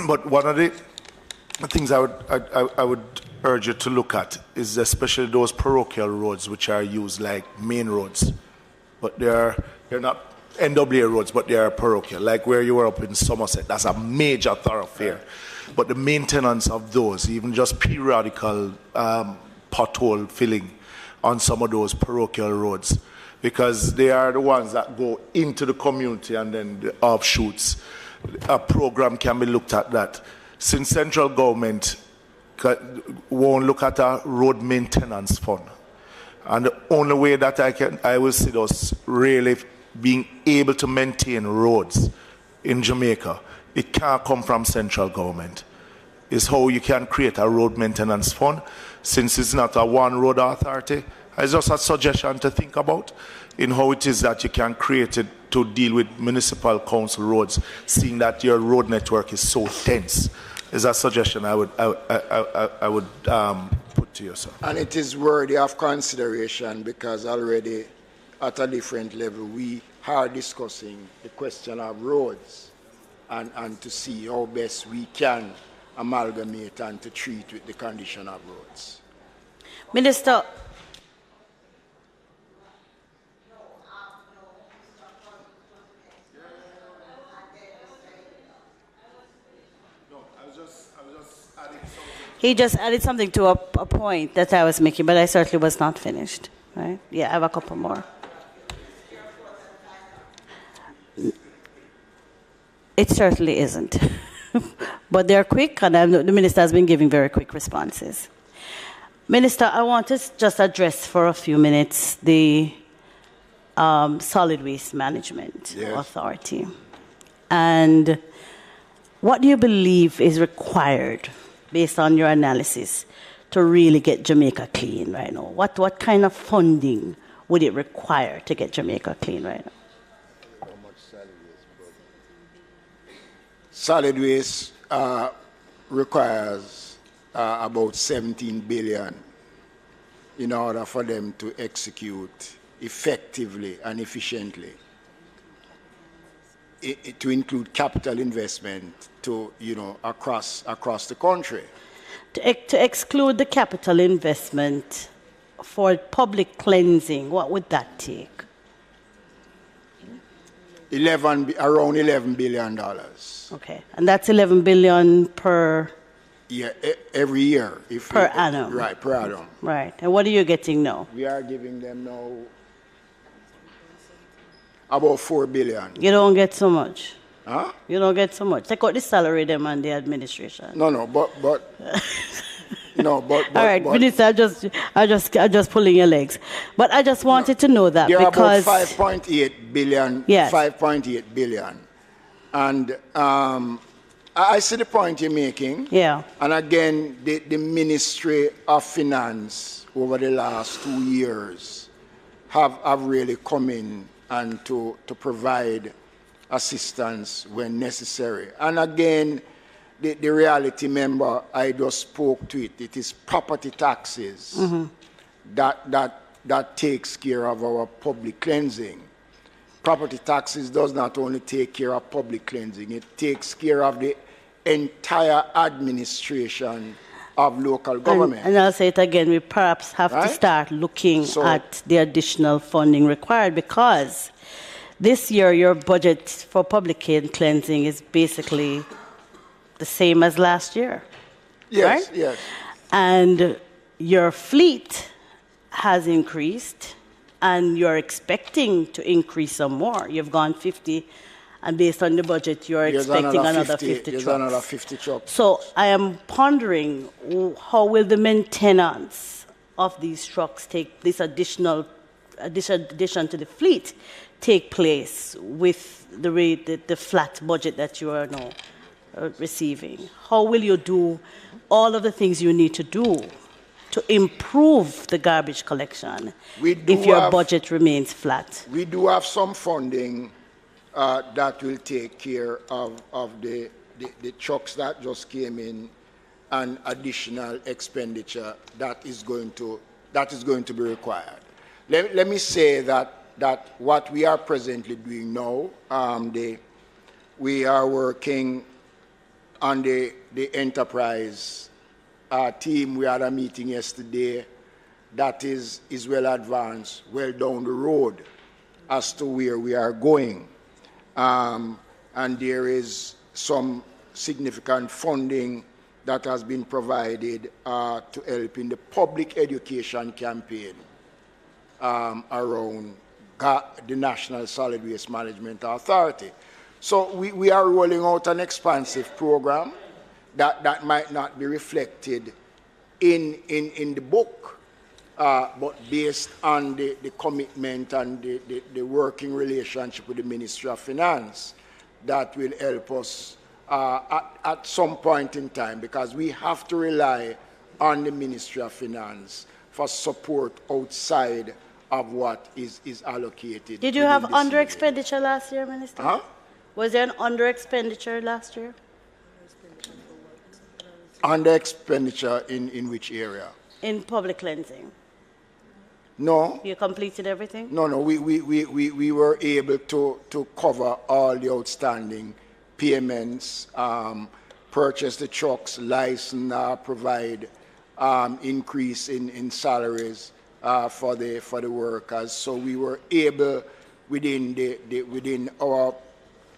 But one of the things I would urge you to look at is especially those parochial roads which are used like main roads, but they're not NWA roads, but they are parochial. Like where you were up in Somerset, that's a major thoroughfare. But the maintenance of those, even just periodical pothole filling on some of those parochial roads, because they are the ones that go into the community and then the offshoots. A program can be looked at that. Since central government won't look at a road maintenance fund, and the only way that I will see us really being able to maintain roads in Jamaica, it can't come from central government. It's how you can create a road maintenance fund, since it's not a one road authority. It's just a suggestion to think about in how it is that you can create it to deal with municipal council roads, seeing that your road network is so dense. Is a suggestion I would put to you, sir. And it is worthy of consideration, because already at a different level we are discussing the question of roads and to see how best we can amalgamate and to treat with the condition of roads. Minister, he just added something to a point that I was making, but I certainly was not finished. Right? Yeah, I have a couple more. It certainly isn't. But they're quick, and the minister has been giving very quick responses. Minister, I want to just address for a few minutes the Solid Waste Management Authority. And what do you believe is required, based on your analysis, to really get Jamaica clean right now? What kind of funding would it require to get Jamaica clean right now? Solid waste requires about 17 billion in order for them to execute effectively and efficiently, to include capital investment to, across the country. To exclude the capital investment for public cleansing, what would that take? Around $11 billion. Okay, and that's 11 billion per... Yeah, every year. Per annum. Right, per annum. Right, and what are you getting now? We are giving them now about 4 billion. You don't get so much. Huh? You don't get so much. Take out the salary them and the administration. No, but no, but all right, Minister, I just pulling your legs. But I just wanted to know that there because are about 5.8 billion. Yes. 5.8 billion. And I see the point you're making. Yeah. And again, the Ministry of Finance over the last 2 years have really come in and to provide assistance when necessary. And again, the reality, member, I just spoke to it. It is property taxes that takes care of our public cleansing. Property taxes does not only take care of public cleansing, it takes care of the entire administration of local government. And I'll say it again, we perhaps have to start looking at the additional funding required, because this year your budget for public cleansing is basically the same as last year. Yes, right? yes. And your fleet has increased, and you're expecting to increase some more. You've gone 50, and based on the budget, you're expecting another 50 trucks. There's another 50 trucks. So I am pondering, how will the maintenance of these trucks take, this addition to the fleet, take place with the flat budget that you are now receiving? How will you do all of the things you need to do to improve the garbage collection if your budget remains flat? We do have some funding that will take care of the trucks that just came in, and additional expenditure that is going to be required. Let me say that what we are presently doing now, we are working on the enterprise team. We had a meeting yesterday that is well advanced, well down the road as to where we are going. And there is some significant funding that has been provided to help in the public education campaign around the National Solid Waste Management Authority. So we are rolling out an expansive program that might not be reflected in the book, but based on the commitment and the working relationship with the Ministry of Finance, that will help us at some point in time, because we have to rely on the Ministry of Finance for support outside of what is allocated. Did you have under expenditure last year, Minister? Huh? Was there an under expenditure last year? Under expenditure in which area? In public cleansing. No. You completed everything? No. We were able to cover all the outstanding payments, purchase the trucks, license, provide increase in salaries for the workers. So we were able within our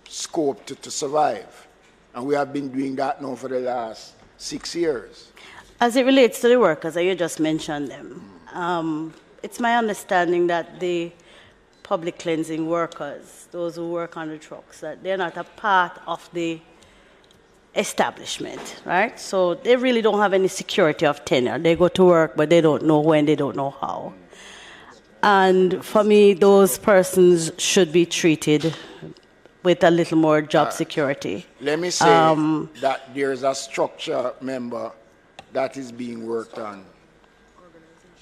scope to survive, and we have been doing that now for the last 6 years. As it relates to the workers, you just mentioned them. It's my understanding that the public cleansing workers, those who work on the trucks, that they're not a part of the establishment, right? So they really don't have any security of tenure. They go to work, but they don't know when, they don't know how. And for me, those persons should be treated with a little more job security. Let me say that there is a structure, member, that is being worked on,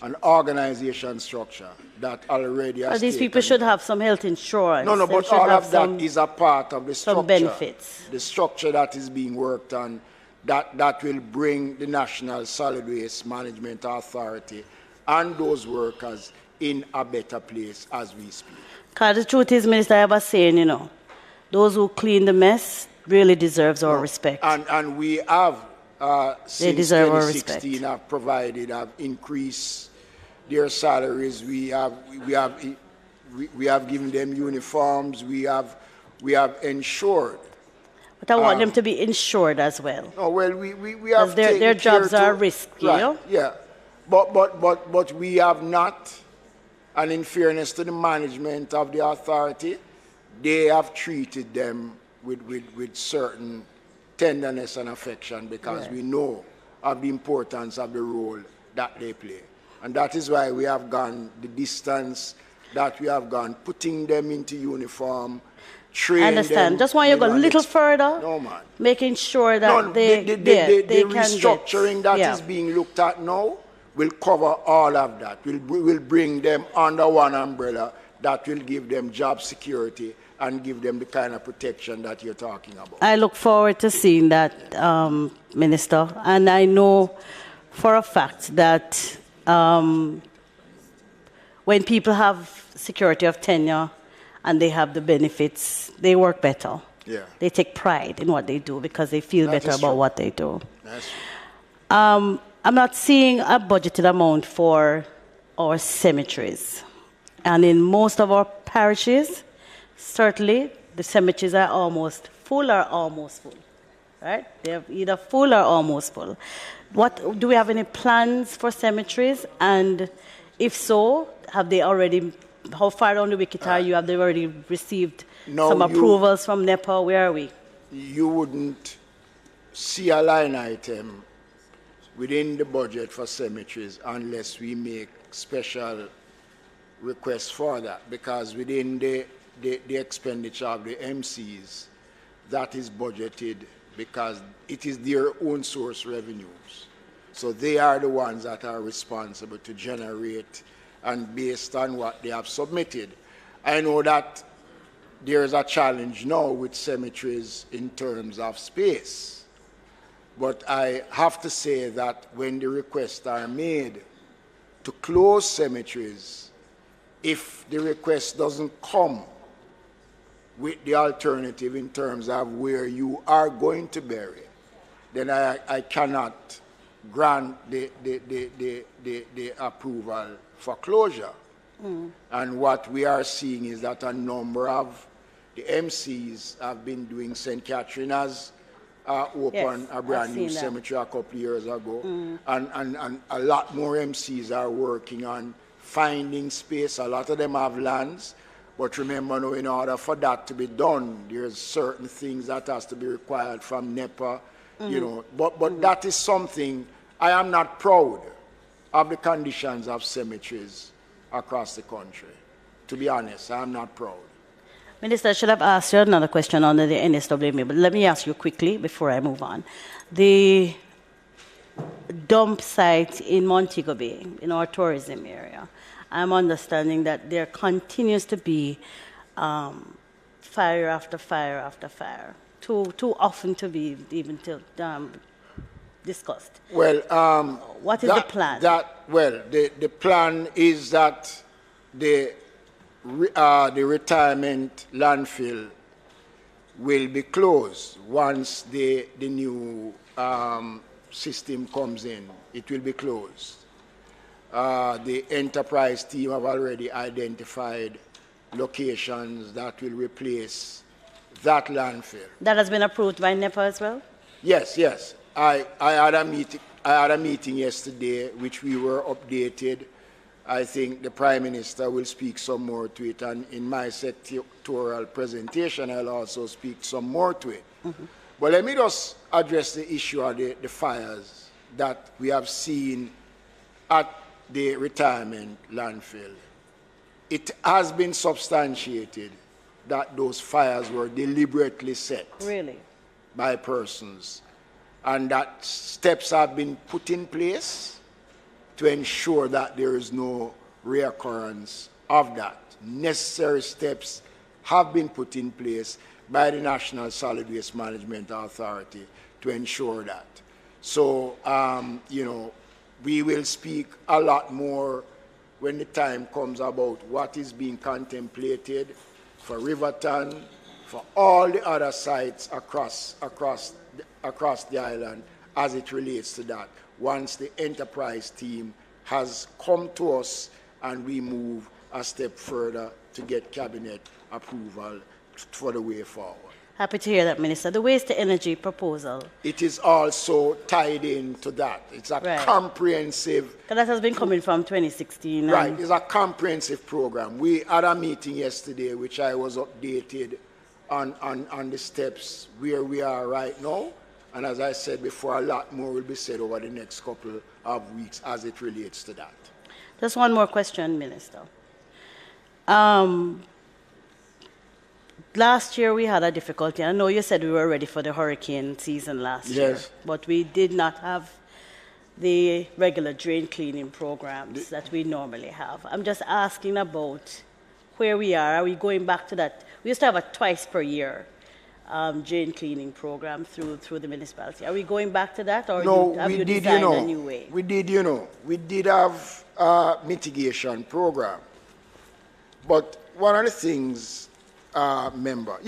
an organization structure that already has these people should have some health insurance. No, They but should all have of that some- is a part of the structure. some benefits. The structure that is being worked on, that will bring the National Solid Waste Management Authority and those workers in a better place as we speak. Because the truth is, Minister, I was saying, you know, those who clean the mess really deserves our respect. And we have, since deserve our 2016, have increased their salaries. We have given them uniforms. We have ensured. But I want them to be insured as well. No, well, we have their jobs care are to- risky, right, you know? Yeah, but we have not, and in fairness to the management of the authority, they have treated them with certain tenderness and affection because we know of the importance of the role that they play. And that is why we have gone the distance that we have gone, putting them into uniform, training I understand. them. Just want you to go a little further, making sure that they the can restructuring get, that is being looked at now will cover all of that. We'll bring them under one umbrella that will give them job security and give them the kind of protection that you're talking about. I look forward to seeing that, Minister. And I know for a fact that when people have security of tenure and they have the benefits, they work better. Yeah. They take pride in what they do because they feel That better is about true. what they do. That's true. I'm not seeing a budgeted amount for our cemeteries. And in most of our parishes, certainly the cemeteries are almost full or almost full. Right? They're either full or almost full. What do we have any plans for cemeteries? And if so, have they already, how far down the wicket are you? Have they already received some approvals from NEPA? Where are we? You wouldn't see a line item within the budget for cemeteries unless we make special requests for that, because within the expenditure of the MCs, that is budgeted because it is their own source revenues. So they are the ones that are responsible to generate, and based on what they have submitted. I know that there is a challenge now with cemeteries in terms of space. But I have to say that when the requests are made to close cemeteries, if the request doesn't come with the alternative in terms of where you are going to bury, then I cannot grant the approval for closure. And what we are seeing is that a number of the MCs have been doing St. Catherine as open a brand new cemetery a couple of years ago. And a lot more MCs are working on finding space. A lot of them have lands. But remember now, in order for that to be done, there's certain things that has to be required from NEPA, you know. But that is something, I am not proud of the conditions of cemeteries across the country. To be honest, I am not proud. Minister, I should have asked you another question under the NSWMA, but let me ask you quickly before I move on. The dump site in Montego Bay, in our tourism area, I'm understanding that there continues to be fire after fire after fire, too often to be even discussed. Well, what is the plan? The plan is that the retirement landfill will be closed once the new system comes in. It will be closed. The enterprise team have already identified locations that will replace that landfill. That has been approved by NEPA as well? Yes, yes. I had a meeting yesterday which we were updated. I think the Prime Minister will speak some more to it, and in my sectorial presentation I'll also speak some more to it. But let me just address the issue of the fires that we have seen at the retirement landfill. It has been substantiated that those fires were deliberately set really? By persons and that steps have been put in place to ensure that there is no reoccurrence of that. Necessary steps have been put in place by the National Solid Waste Management Authority to ensure that. So, you know, we will speak a lot more when the time comes about what is being contemplated for Riverton, for all the other sites across the island as it relates to that, once the enterprise team has come to us and we move a step further to get cabinet approval for the way forward. Happy to hear that, Minister. The waste to energy proposal. It is also tied into that. It's a comprehensive... That has been coming from 2016. Right, it's a comprehensive program. We had a meeting yesterday which I was updated on the steps where we are right now. And as I said before, a lot more will be said over the next couple of weeks as it relates to that. Just one more question, Minister. Last year we had a difficulty. I know you said we were ready for the hurricane season last year, but we did not have the regular drain cleaning programs that we normally have. I'm just asking about where we are. Are we going back to that? We used to have a twice per year drain cleaning program through the municipality. Are we going back to that, or have you designed a new way? We did have a mitigation program, but one of the things, remember,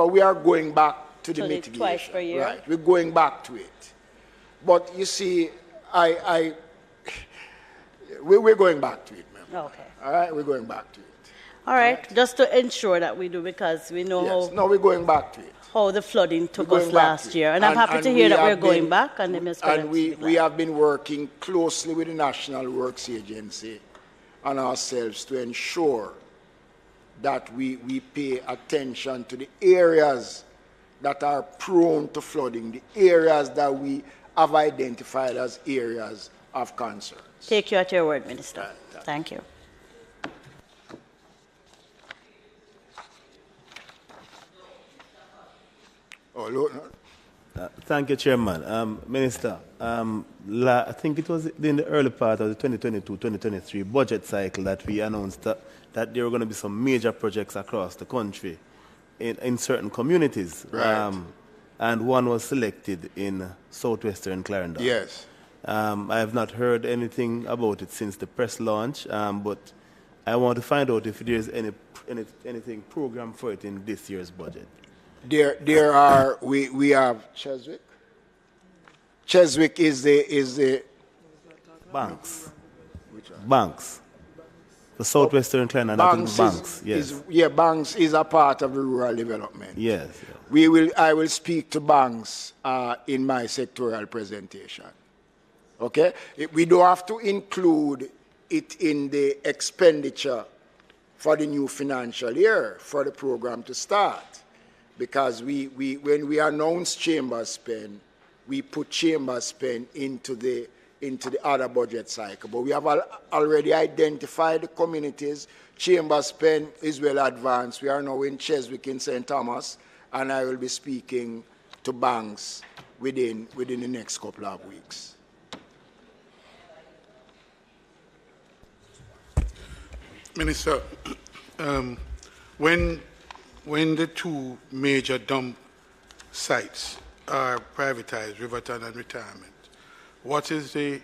we are going back to the mitigation. Twice per year? Right, we're going back to it. But you see, we're going back to it, member. Okay. All right, we're going back to it. All right, just to ensure that we do, because we know how we're going back to it. How the flooding took us last year. And I'm happy to hear that we're going back. And we have been working closely with the National Works Agency and ourselves to ensure that we pay attention to the areas that are prone to flooding, the areas that we have identified as areas of concern. Take you at your word, Minister. Thank you. Thank you, Chairman. Minister, I think it was in the early part of the 2022-2023 budget cycle that we announced that there were going to be some major projects across the country in certain communities. Right. And one was selected in southwestern Clarendon. Yes. I have not heard anything about it since the press launch, but I want to find out if there's anything programmed for it in this year's budget. There are, we have Cheswick. Cheswick is the Banks. Banks. The southwestern Clarendon, Banks. Yes. Banks is a part of the rural development. Yes. I will speak to Banks in my sectorial presentation. Okay? We don't have to include it in the expenditure for the new financial year for the program to start. Because when we announce chamber spend, we put chamber spend into the other budget cycle. But we have already identified the communities. Chamber spend is well advanced. We are now in Cheswick in St. Thomas, and I will be speaking to Banks within the next couple of weeks. Minister, when the two major dump sites are privatized, Riverton and Retirement, what is the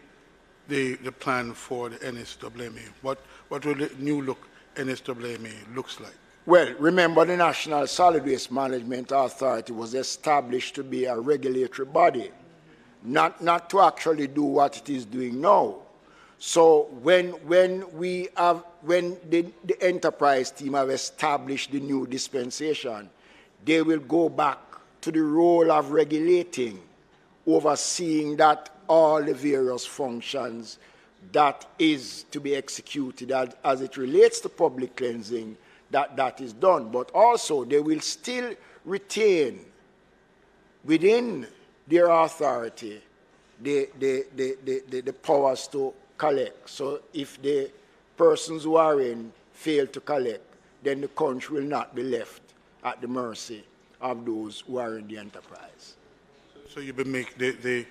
plan for the NSWMA? What will the new look NSWMA looks like? Well, remember the National Solid Waste Management Authority was established to be a regulatory body, not to actually do what it is doing now. So when the enterprise team have established the new dispensation, they will go back to the role of regulating, overseeing that all the various functions that is to be executed as it relates to public cleansing, that is done. But also they will still retain within their authority the powers to collect. So if the persons who are in fail to collect, then the country will not be left at the mercy of those who are in the enterprise. So you will make the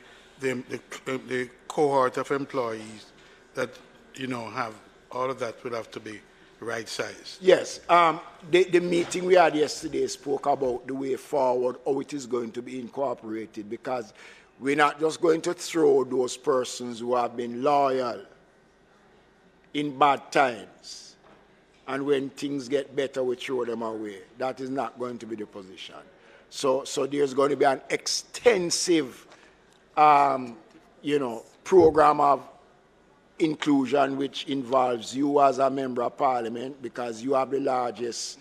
cohort of employees that, have all of that will have to be right size. Yes. The meeting we had yesterday spoke about the way forward, how it is going to be incorporated, because we're not just going to throw those persons who have been loyal in bad times, and when things get better, we throw them away. That is not going to be the position. So there's going to be an extensive, program of inclusion, which involves you as a member of parliament, because you have the largest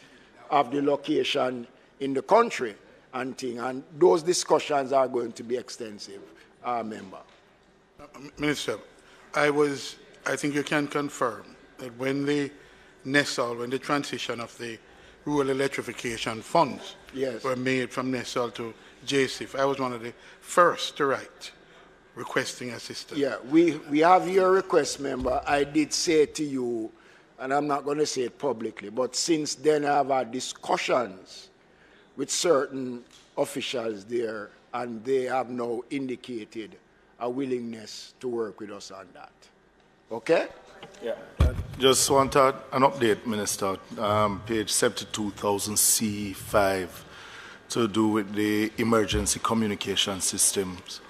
of the location in the country and thing. And those discussions are going to be extensive, member. Minister, I think you can confirm that when the transition of the rural electrification funds were made from NESOL to JCIF, I was one of the first to write requesting assistance. Yeah, we have your request, member. I did say to you, and I'm not going to say it publicly, but since then I've had discussions with certain officials there, and they have now indicated a willingness to work with us on that. Okay? Yeah. Just want an update, Minister. Page 72,000C5 to do with the emergency communication systems.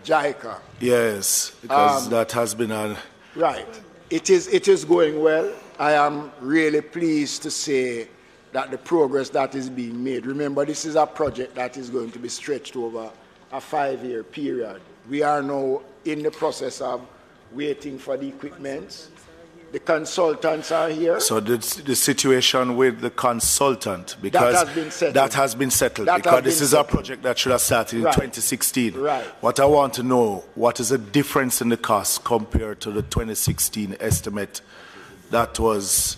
JICA. Yes, because that has been a... Right. It is going well. I am really pleased to say that the progress that is being made. Remember, this is a project that is going to be stretched over a 5-year period. We are now in the process of waiting for the equipment. The consultants are here. So the situation with the consultant, because that has been settled, because this is a project that should have started in 2016. Right. What I want to know, what is the difference in the cost compared to the 2016 estimate that was,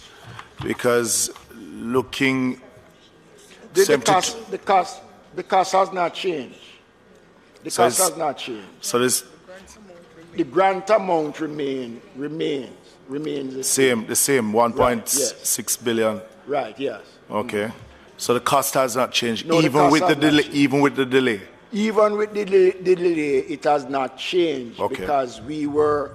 because looking... The cost has not changed. The cost has not changed. So this... The grant amount remains the same. The same, 1.6 billion. Right, yes. Okay. So the cost has not changed, No, even with the delay. Even with the delay. Even with the delay, it has not changed, because we were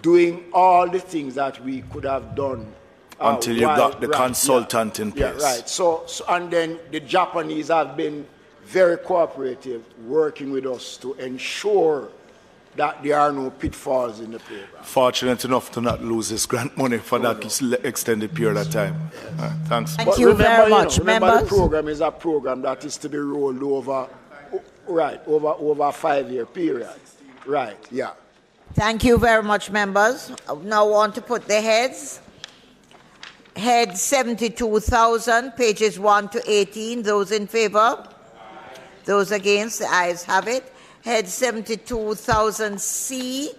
doing all the things that we could have done until you got the consultant in place. Yeah, right. So and then the Japanese have been very cooperative, working with us to ensure that there are no pitfalls in the program. Fortunate enough to not lose this grant money for that extended period of time. Thanks. Thank you very much, members. The program is a program that is to be rolled over, over a 5-year period. Right, yeah. Thank you very much, members. I now want to put the heads. Head 72,000, pages 1 to 18. Those in favor? Those against? The ayes have it. Head 72,000C,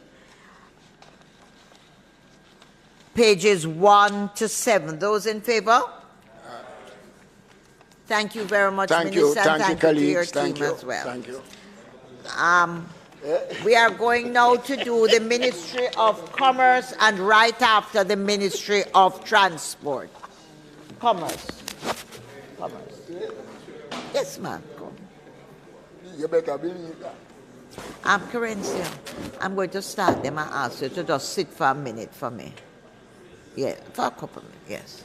pages 1 to 7. Those in favor? Thank you very much, Minister. Thank you, to your colleagues. team as well. Thank you. We are going now to do the Ministry of Commerce, and right after the Ministry of Transport. Commerce. Yes, ma'am. You better believe that. Currency. I'm going to start them and ask you to just sit for a minute for me. Yeah, for a couple of minutes, yes.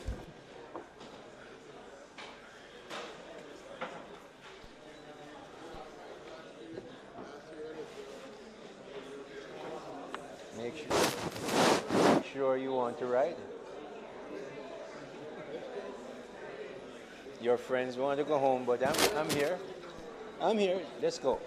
Make sure you want to ride. Your friends want to go home, but I'm here. I'm here. Let's go.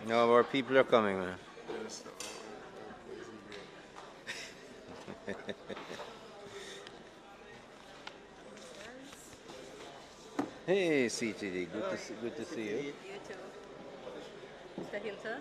No, more people are coming, man. Hey, CTD, good to see you. You too. Mr. Hilton?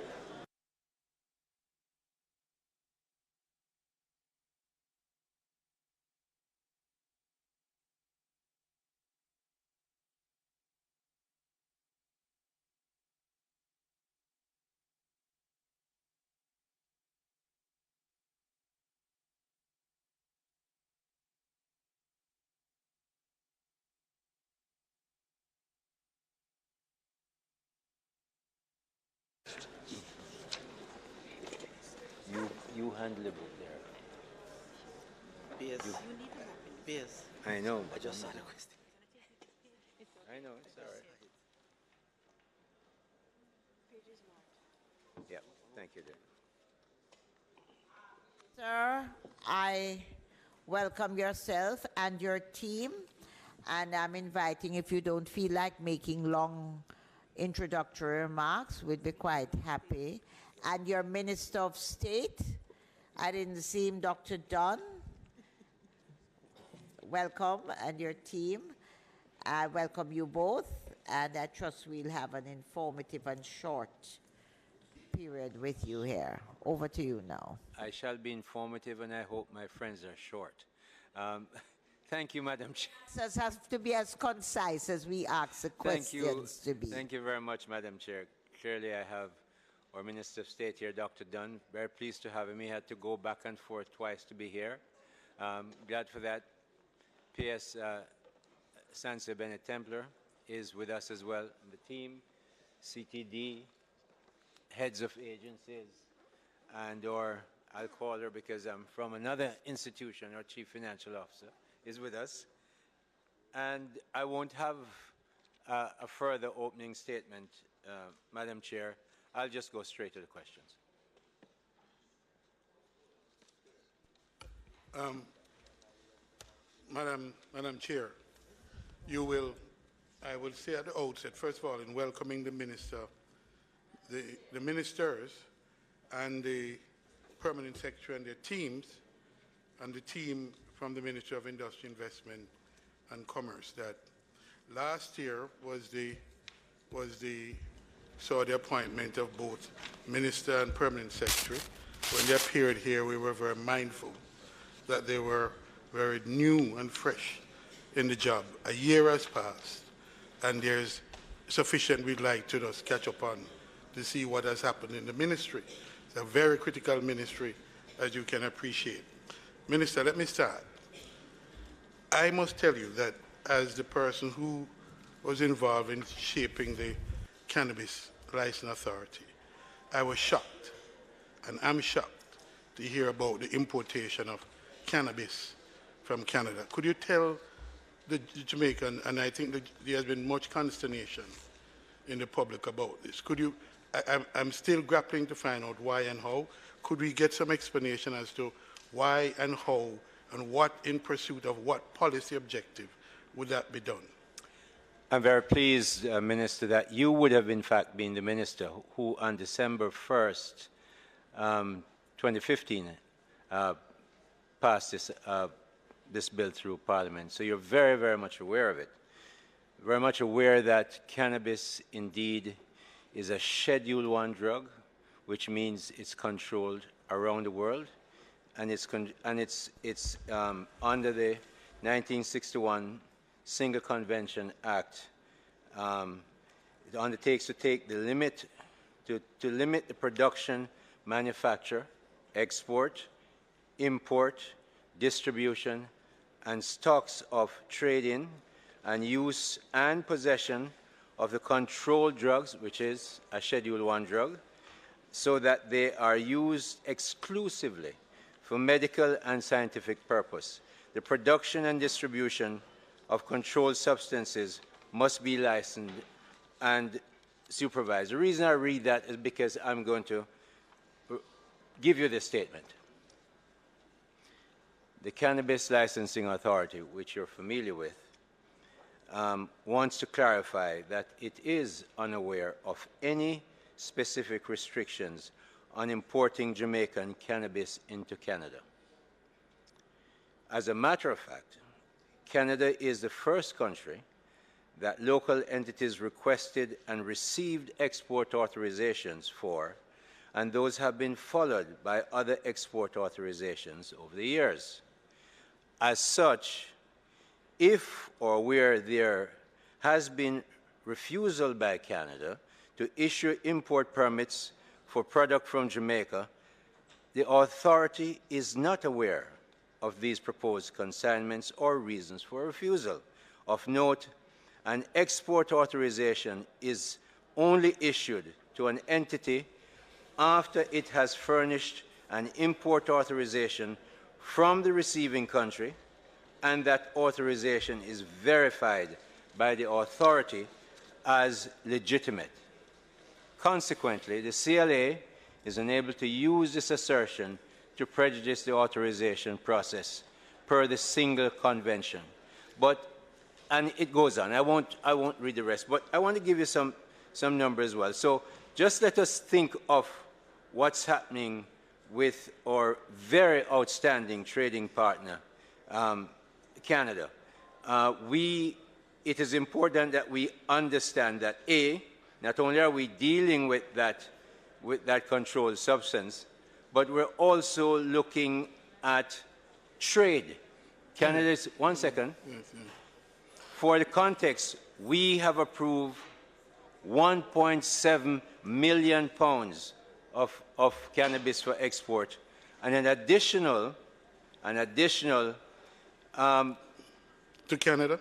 handle the book there. Yes. Yes. I know, but I just saw the question. I know, it's all right. Yeah, thank you, dear. Sir, I welcome yourself and your team, and I'm inviting, if you don't feel like making long introductory remarks, we'd be quite happy. And your Minister of State, I didn't see him, Dr. Dunn. Welcome, and your team. I welcome you both, and I trust we'll have an informative and short period with you here. Over to you now. I shall be informative, and I hope my friends are short. Thank you, Madam Chair. It has to be as concise as we ask the questions to be. Thank you very much, Madam Chair. Clearly, I have our Minister of State here, Dr. Dunn. Very pleased to have him. He had to go back and forth twice to be here. Glad for that. P.S. Sansa Bennett Templar is with us as well. The team, CTD, heads of agencies, and or I'll call her because I'm from another institution, our Chief Financial Officer is with us. And I won't have a further opening statement, Madam Chair. I'll just go straight to the questions. Madam Chair, I will say at the outset, first of all, in welcoming the Minister, the Ministers and the Permanent Secretary and their teams, and the team from the Ministry of Industry, Investment and Commerce, that last year saw the appointment of both Minister and Permanent Secretary. When they appeared here, we were very mindful that they were very new and fresh in the job. A year has passed, and there's sufficient we'd like to just catch up on to see what has happened in the ministry. It's a very critical ministry, as you can appreciate. Minister, let me start. I must tell you that as the person who was involved in shaping the Cannabis License Authority, I was shocked, and I'm shocked, to hear about the importation of cannabis from Canada. Could you tell the Jamaican, and I think that there has been much consternation in the public about this. Could you, I'm still grappling to find out why and how. Could we get some explanation as to why and how, and what, in pursuit of what policy objective would that be done? I'm very pleased, Minister, that you would have in fact been the Minister who on December 1st, 2015, passed this bill through Parliament. So you're very, very much aware of it. Very much aware that cannabis indeed is a Schedule I drug, which means it's controlled around the world, and it's under the 1961 Single Convention Act. It undertakes to take the limit to limit the production, manufacture, export, import, distribution, and stocks of trade-in and use and possession of the controlled drugs, which is a Schedule I drug, so that they are used exclusively for medical and scientific purpose. The production and distribution of controlled substances must be licensed and supervised. The reason I read that is because I'm going to give you this statement. The Cannabis Licensing Authority, which you're familiar with, wants to clarify that it is unaware of any specific restrictions on importing Jamaican cannabis into Canada. As a matter of fact, Canada is the first country that local entities requested and received export authorizations for, and those have been followed by other export authorizations over the years. As such, if or where there has been refusal by Canada to issue import permits for product from Jamaica, the authority is not aware of these proposed consignments or reasons for refusal. Of note, an export authorization is only issued to an entity after it has furnished an import authorization from the receiving country, and that authorization is verified by the authority as legitimate. Consequently, the CLA is unable to use this assertion to prejudice the authorization process per the single convention. And it goes on. I won't read the rest, but I want to give you some numbers as well. So just let us think of what's happening with our very outstanding trading partner, Canada. It is important that we understand that not only are we dealing with that controlled substance, but we're also looking at trade. Canada's, one second. For the context, we have approved 1.7 million pounds of cannabis for export, and an additional to Canada?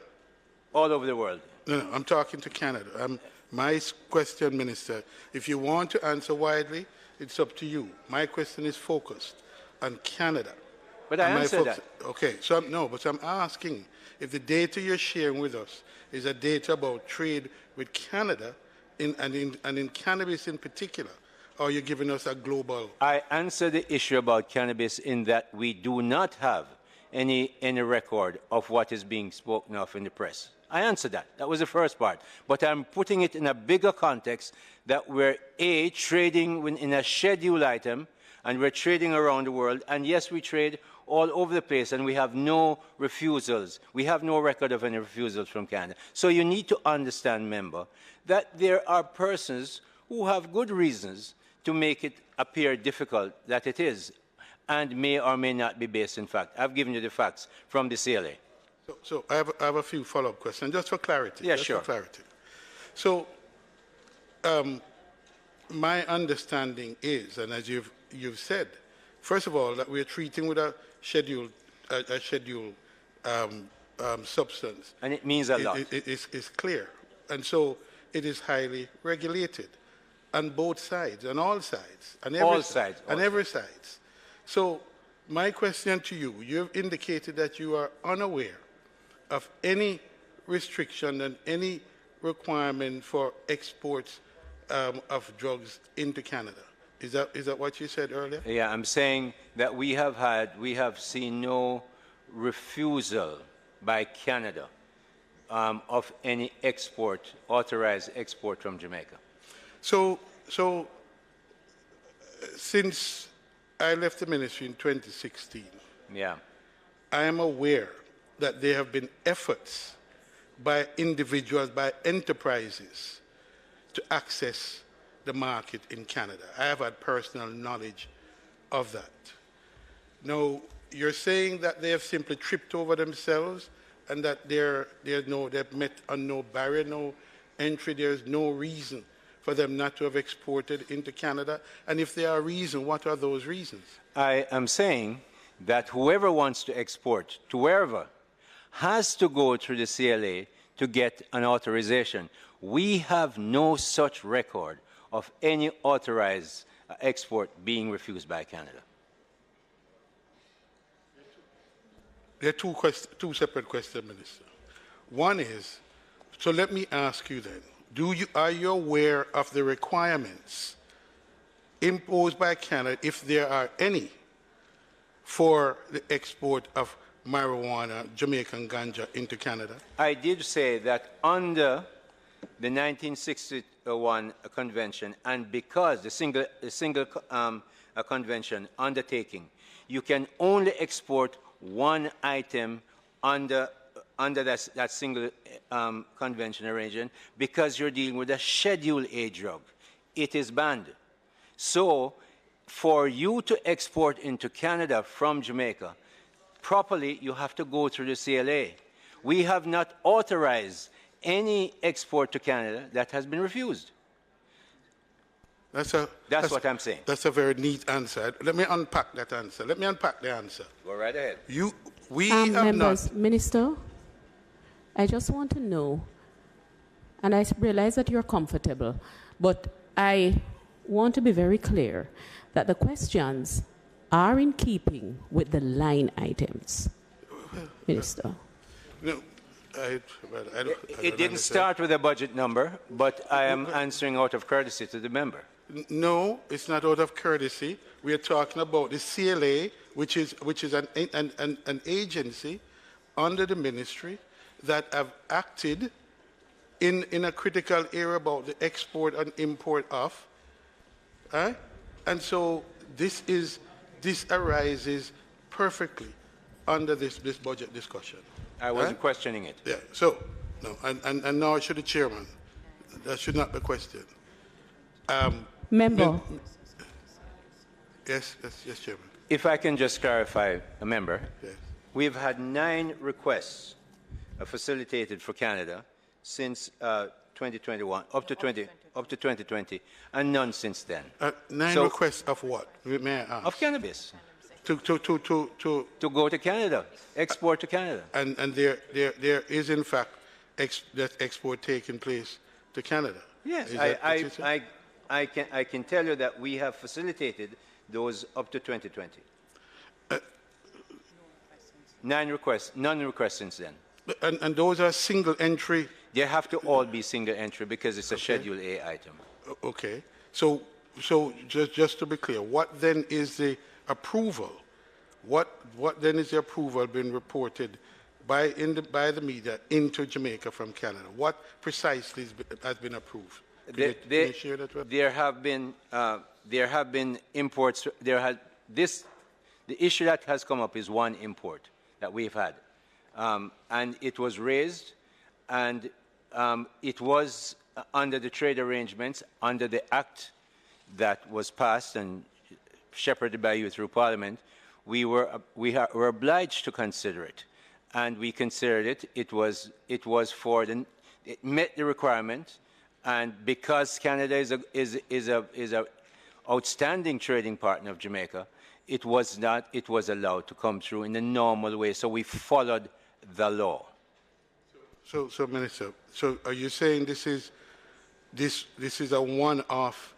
All over the world. No, I'm talking to Canada. My question, Minister, if you want to answer widely, it's up to you. My question is focused on Canada. But I answered that. Okay, so I'm asking if the data you're sharing with us is a data about trade with Canada and in cannabis in particular, or are you giving us a global? I answer the issue about cannabis in that we do not have any record of what is being spoken of in the press. I answered that. That was the first part. But I'm putting it in a bigger context that we're, trading in a scheduled item, and we're trading around the world. And yes, we trade all over the place, and we have no refusals. We have no record of any refusals from Canada. So you need to understand, member, that there are persons who have good reasons to make it appear difficult that it is, and may or may not be based in fact. I've given you the facts from the CLA. So I have a few follow-up questions, just for clarity. Yeah, sure. For clarity. So my understanding is, and as you've said, first of all, that we're treating with a scheduled substance. And it means a lot. It's clear. And so it is highly regulated on both sides, on all sides, on every side. So my question to you, you've indicated that you are unaware of any restriction and any requirement for exports of drugs into Canada. Is that what you said earlier? Yeah, I'm saying that we have seen no refusal by Canada of any authorized export from Jamaica. So since I left the ministry in 2016, yeah, I am aware that there have been efforts by individuals, by enterprises, to access the market in Canada. I have had personal knowledge of that. Now, you're saying that they have simply tripped over themselves and that they've met on no barrier, no entry, there's no reason for them not to have exported into Canada? And if there are reasons, what are those reasons? I am saying that whoever wants to export to wherever has to go through the CLA to get an authorization. We have no such record of any authorized export being refused by Canada. There are two separate questions, Minister. One is, so let me ask you then, are you aware of the requirements imposed by Canada, if there are any, for the export of marijuana, Jamaican ganja, into Canada? I did say that under the 1961 convention, and because the single convention undertaking, you can only export one item under that single convention arrangement because you're dealing with a Schedule A drug. It is banned. So for you to export into Canada from Jamaica, properly, you have to go through the CLA. We have not authorized any export to Canada that has been refused. That's what I'm saying. That's a very neat answer. Let me unpack that answer. Let me unpack the answer. Go right ahead. We have members, not... Minister, I just want to know, and I realize that you're comfortable, but I want to be very clear that the questions are in keeping with the line items, Minister? No, It didn't start with a budget number, but I am answering out of courtesy to the member. No, it's not out of courtesy. We are talking about the CLA, which is an agency under the ministry that have acted in a critical area about the export and import of. And so this arises perfectly under this budget discussion. I wasn't questioning it. Yeah. So no, and now should the chairman. That should not be questioned. Member. Yes, Chairman. If I can just clarify, a member, yes. We've had 9 requests facilitated for Canada since 2021, up to 2020, and none since then. 9 requests of what? May I ask? Of cannabis. To go to Canada, export to Canada. And there is in fact that export taking place to Canada. Yes, I can tell you that we have facilitated those up to 2020. 9 requests, none requests since then. And those are single entry? They have to all be single entry because it's a Schedule A item. Okay. So just to be clear, what then is the approval? What then is the approval being reported by the media into Jamaica from Canada? What precisely has been approved? Can you share that with us? There have been imports. The issue that has come up is one import that we've had, and it was raised, and it was under the trade arrangements under the act that was passed and shepherded by you through Parliament. We were obliged to consider it, and we considered it. It met the requirement. And because Canada is a outstanding trading partner of Jamaica, it was allowed to come through in the normal way. So we followed the law. So Minister, so are you saying this is a one-off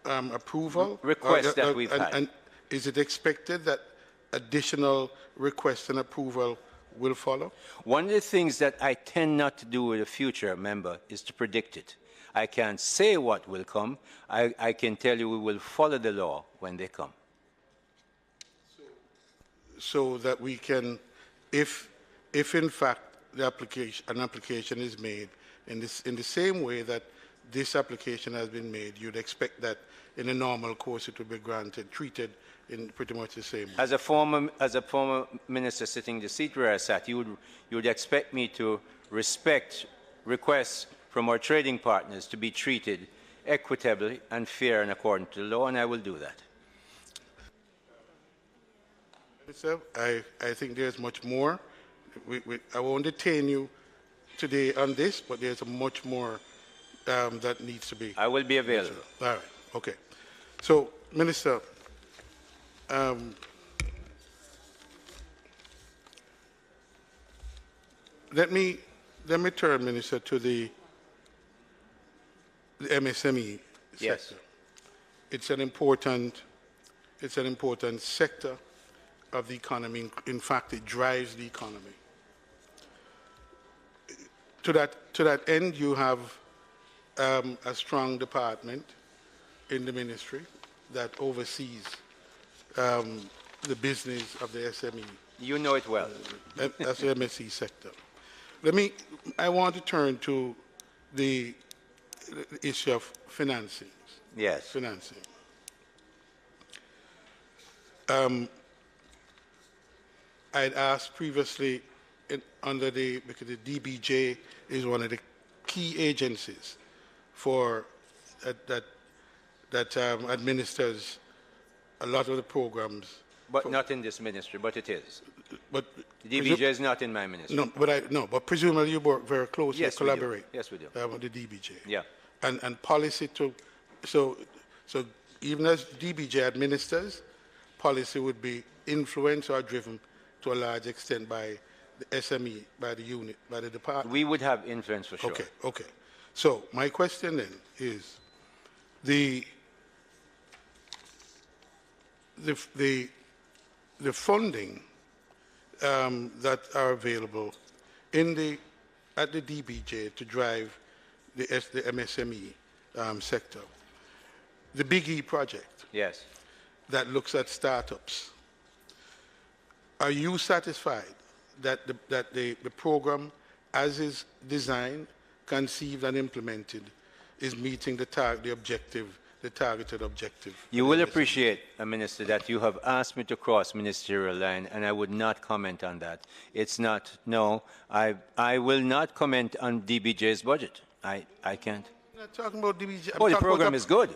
approval request that we've had? And is it expected that additional requests and approval will follow? One of the things that I tend not to do with a future member is to predict it. I can't say what will come. I can tell you we will follow the law when they come. So that we can, if in fact an application is made in the same way that this application has been made, you'd expect that in a normal course it would be granted, treated in pretty much the same way. As a former minister sitting in the seat where I sat, you would expect me to respect requests from our trading partners to be treated equitably and fair and according to the law, and I will do that. Sir, I think there's much more. I won't detain you today on this, but there's much more that needs to be. I will be available. All right. Okay. So, Minister, let me turn, Minister, to the MSME sector. Yes. It's an important sector of the economy. In fact, it drives the economy. To that end, you have a strong department in the ministry that oversees the business of the SME. You know it well. That's the MSE sector. I want to turn to the issue of financing. Yes. Financing. I'd asked previously because the DBJ is one of the key agencies for that administers a lot of the programs. But not in this ministry, but it is. But the DBJ is not in my ministry. But presumably you work very closely, yes, collaborate. Yes, we do. With the DBJ. Yeah. And policy so even as DBJ administers, policy would be influenced or driven to a large extent by the SME, by the unit, by the department. We would have influence for sure. Okay. So my question then is, the funding that are available at the DBJ to drive the MSME sector. The Big E project. Yes. That looks at startups. Are you satisfied that the program, as is designed, conceived, and implemented, is meeting the targeted objective? You will appreciate, Minister, that you have asked me to cross ministerial line, and I would not comment on that. It's not, no, I will not comment on DBJ's budget. I can't. I'm not talking about DBJ. Oh, the program is good.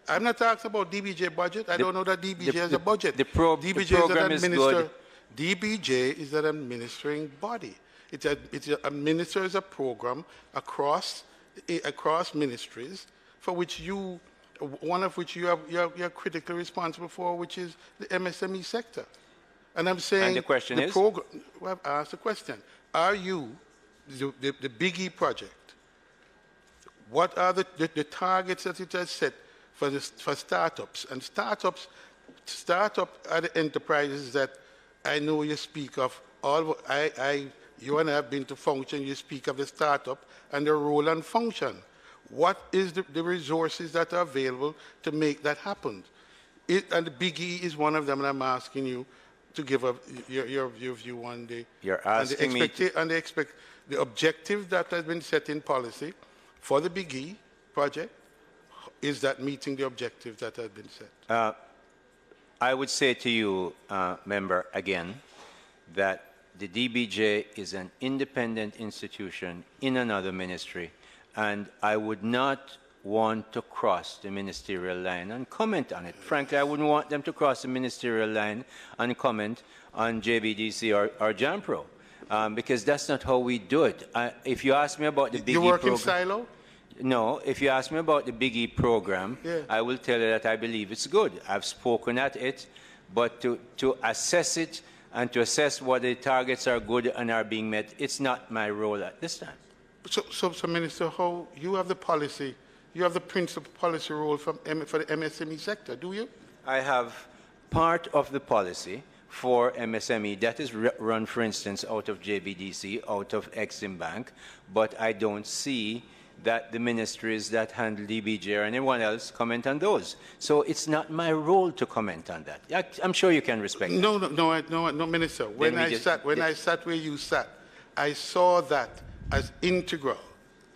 I'm not talking about DBJ budget. I don't know that DBJ has a budget. The program is good. DBJ is an administering body. It administers a program across ministries, for which one of which you're critically responsible for, which is the MSME sector. And I'm saying, and the question is? Well, I've asked the question. Are you, the Big E project, what are the targets that it has set for startups? And startup are the enterprises that I know you speak of. You and I have been to function, you speak of the startup and the role and function. What is the resources that are available to make that happen? And the Big E is one of them, and I'm asking you to give up your view on the, the objective that has been set in policy for the Big E project. Is that meeting the objective that has been set? I would say to you, member, again, that the DBJ is an independent institution in another ministry, and I would not want to cross the ministerial line and comment on it. Frankly, I wouldn't want them to cross the ministerial line and comment on JBDC or JAMPRO, because that's not how we do it. If you ask me about the Big E program... You work in silo? No, if you ask me about the Big E program, I will tell you that I believe it's good. I've spoken at it, but to assess it and to assess whether the targets are good and are being met, it's not my role at this time. So Minister, how you have the policy, you have the principal policy role for the MSME sector, do you? I have part of the policy for MSME that is run, for instance, out of JBDC, out of Exim Bank, but I don't see that the ministries that handle DBJ or anyone else comment on those. So it's not my role to comment on that. I'm sure you can respect that. No, Minister. When I sat where you sat, I saw that as integral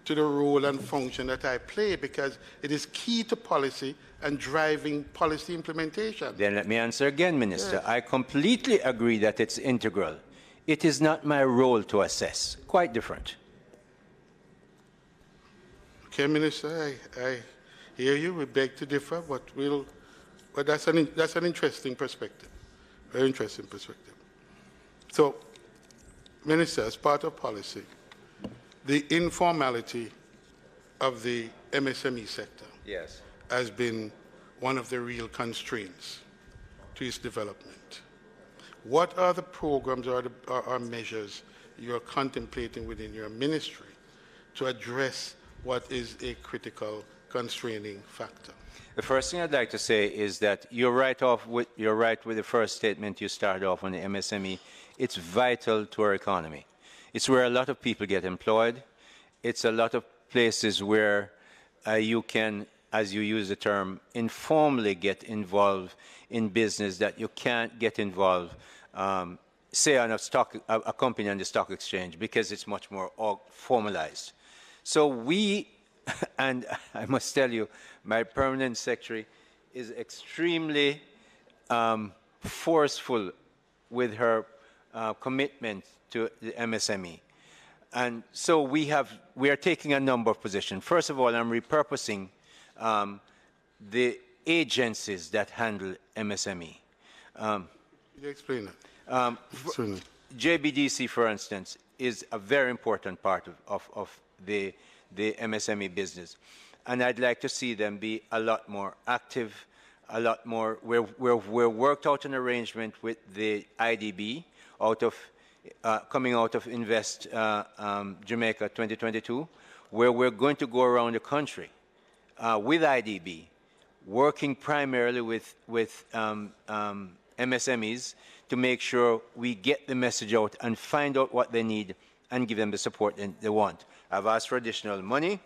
to the role and function that I play, because it is key to policy and driving policy implementation. Then let me answer again, Minister. I completely agree that it's integral. It is not my role to assess. Quite different. Okay, Minister, I hear you. We beg to differ, but that's an interesting perspective, very interesting perspective. So, Minister, as part of policy, the informality of the MSME sector has been one of the real constraints to its development. What are the programs or measures you are contemplating within your ministry to address what is a critical constraining factor? The first thing I'd like to say is that you're right with the first statement you started off on the MSME. It's vital to our economy. It's where a lot of people get employed. It's a lot of places where you can, as you use the term, informally get involved in business that you can't get involved, say on a company on the stock exchange, because it's much more formalized. So we, and I must tell you, my permanent secretary is extremely forceful with her commitment to the MSME. And so we are taking a number of positions. First of all, I'm repurposing the agencies that handle MSME. Can you explain that? JBDC, for instance, is a very important part of the MSME business. And I'd like to see them be a lot more active, a lot more. We're worked out an arrangement with the IDB coming out of Invest Jamaica 2022, where we're going to go around the country with IDB, working primarily with MSMEs to make sure we get the message out and find out what they need and give them the support they want. I've asked for additional money.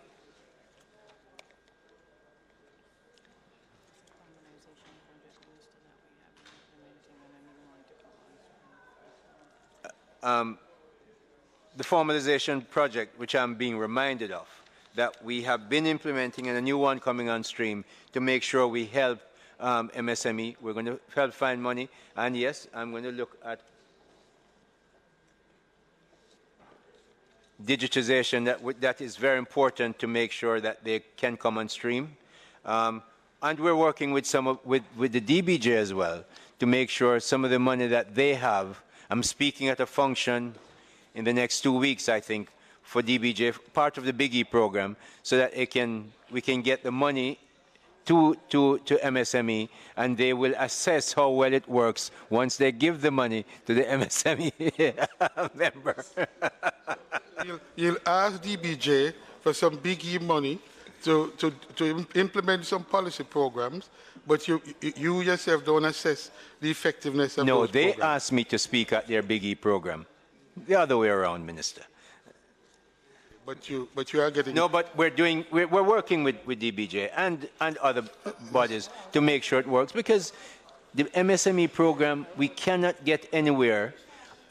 The formalization project, which I'm being reminded of, that we have been implementing and a new one coming on stream to make sure we help MSME. We're going to help find money. And yes, I'm going to look at digitization. That is very important to make sure that they can come on stream. And we're working with with the DBJ as well to make sure some of the money that they have. I'm speaking at a function in the next 2 weeks, I think, for DBJ, part of the Big E program, so that we can get the money to MSME, and they will assess how well it works once they give the money to the MSME member. You'll ask DBJ for some Big E money to implement some policy programs, but you yourself don't assess the effectiveness of those programs. No, they asked me to speak at their Big E program. The other way around, Minister. But you are getting... No, but we're working with DBJ and other bodies to make sure it works, because the MSME program, we cannot get anywhere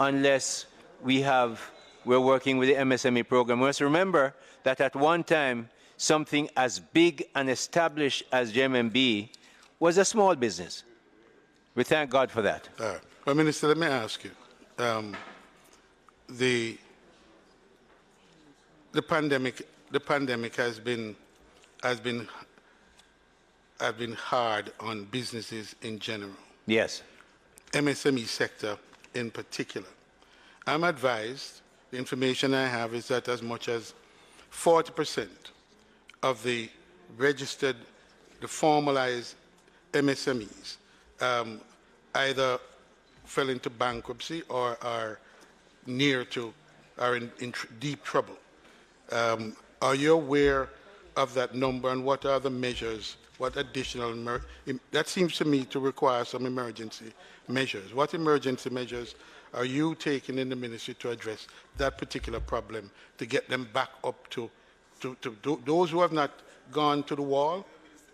unless we're working with the MSME program. We must remember that at one time, something as big and established as JMMB was a small business. We thank God for that. Well, Minister, let me ask you. The pandemic has been hard on businesses in general. Yes. MSME sector in particular. I'm advised, the information I have is that as much as 40% of the registered, the formalized MSMEs either fell into bankruptcy or are in deep trouble. Are you aware of that number, and what are the measures, what additional, that seems to me to require some emergency measures. What emergency measures are you taking in the ministry to address that particular problem, to get them back up to those who have not gone to the wall,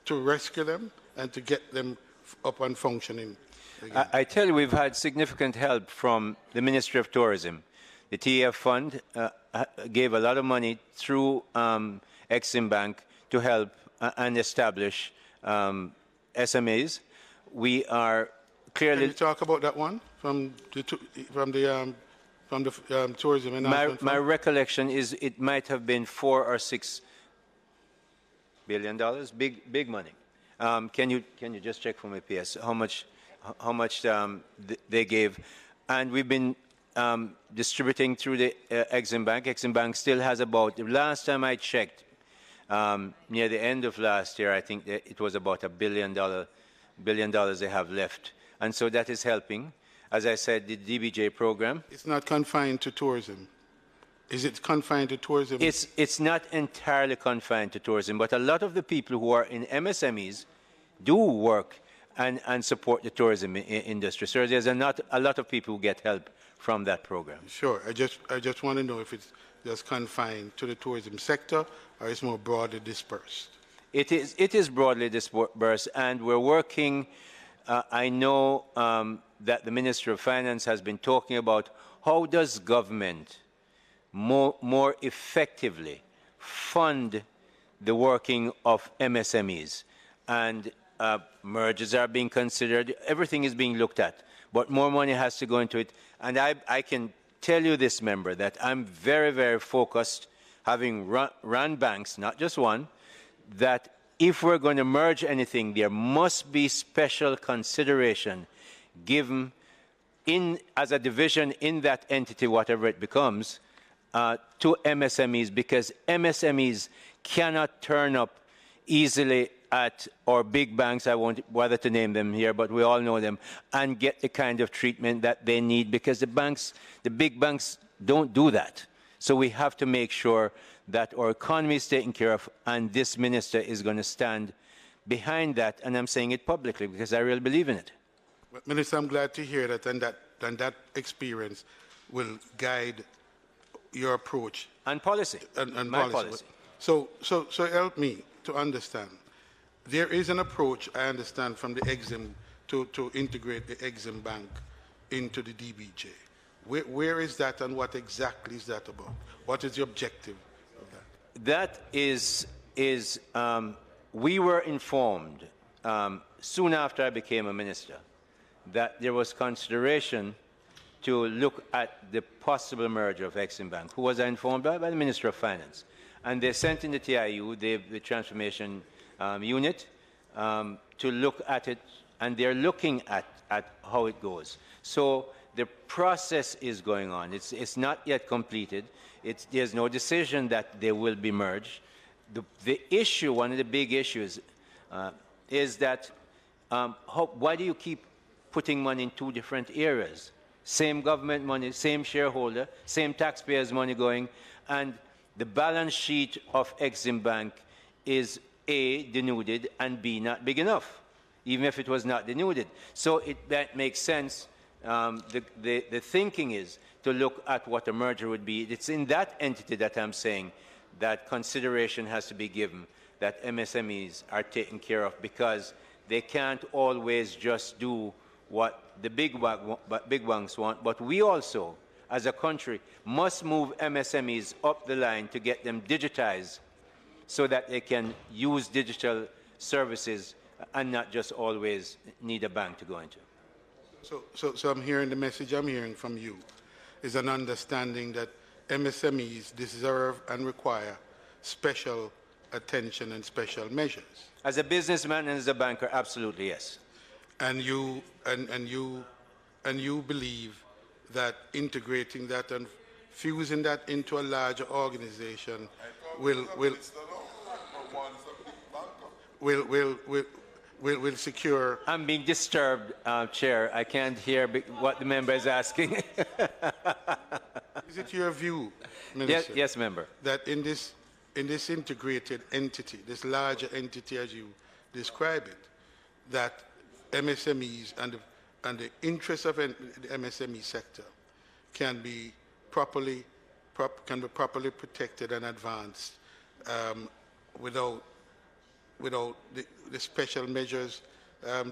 to rescue them and to get them up and functioning again? I tell you, we've had significant help from the Ministry of Tourism. The TEF fund gave a lot of money through Exim Bank to help and establish SMEs. We are clearly... Can you talk about that one from the tourism and my recollection is it might have been $4 or $6 billion, big money. Can you just check for me, PS, how much they gave? And we've been distributing through the Exim Bank. Exim Bank still has about, the last time I checked, near the end of last year, I think it was about $1 billion they have left. And so that is helping. As I said, the DBJ program. It's not confined to tourism. Is it confined to tourism? It's not entirely confined to tourism, but a lot of the people who are in MSMEs do work and support the tourism industry. So there's a lot of people who get help from that program. Sure. I just want to know if it's just confined to the tourism sector or it's more broadly dispersed. It is broadly dispersed, and we're working. I know that the Minister of Finance has been talking about how does government more effectively fund the working of MSMEs, and mergers are being considered. Everything is being looked at, but more money has to go into it. And I can tell you this, member, that I'm very, very focused, having run banks, not just one, that if we're going to merge anything, there must be special consideration given as a division in that entity, whatever it becomes, to MSMEs, because MSMEs cannot turn up easily at our big banks, I won't bother to name them here, but we all know them, and get the kind of treatment that they need, because the big banks don't do that. So we have to make sure that our economy is taken care of, and this minister is going to stand behind that, and I'm saying it publicly because I really believe in it. Minister, I'm glad to hear that, and that experience will guide your approach and policy and my policy. So help me to understand. There is an approach, I understand, from the Exim to integrate the Exim Bank into the DBJ. Where is that, and what exactly is that about? What is the objective of that? That is we were informed soon after I became a minister that there was consideration to look at the possible merger of Exim Bank. Who was I informed by? By the Minister of Finance. And they sent in the TIU, the Transformation Unit, to look at it, and they're looking at how it goes. So the process is going on. It's not yet completed. There's no decision that they will be merged. The issue, one of the big issues, is that why do you keep putting money in two different areas? Same government money, same shareholder, same taxpayers' money going, and the balance sheet of Exim Bank is A, denuded, and B, not big enough, even if it was not denuded. So that makes sense. The thinking is to look at what a merger would be. It's in that entity that I'm saying that consideration has to be given, that MSMEs are taken care of, because they can't always just do what the big banks want, but we also, as a country, must move MSMEs up the line to get them digitized so that they can use digital services and not just always need a bank to go into. So I'm hearing the message I'm hearing from you is an understanding that MSMEs deserve and require special attention and special measures. As a businessman and as a banker, absolutely yes. And you believe that integrating that and fusing that into a larger organization will secure. I'm being disturbed, Chair. I can't hear what the member is asking. Is it your view, Minister? Yes, member. That in this integrated entity, this larger entity as you describe it, that MSMEs and the interests of the MSME sector can be properly protected and advanced without the special measures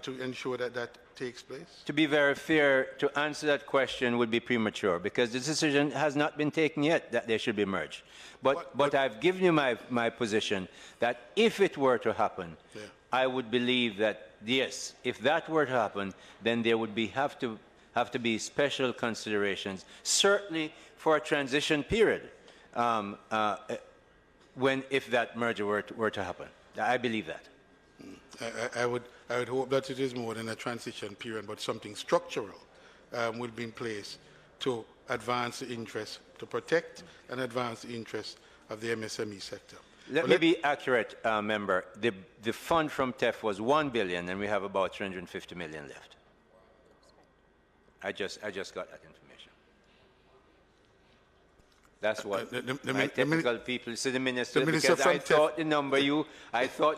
to ensure that that takes place? To be very fair, to answer that question would be premature, because the decision has not been taken yet that they should be merged. But I've given you my position that if it were to happen, yeah, I would believe that, yes, if that were to happen, then there would have to be special considerations, certainly for a transition period, if that merger were to happen. I believe that. I would hope that it is more than a transition period, but something structural will be in place to advance the interests, to protect and advance the interests of the MSME sector. Let me be accurate, member. The fund from TEF was $1 billion, and we have about $350 million left. I just got that information. That's what my technical people say. The minister because I thought the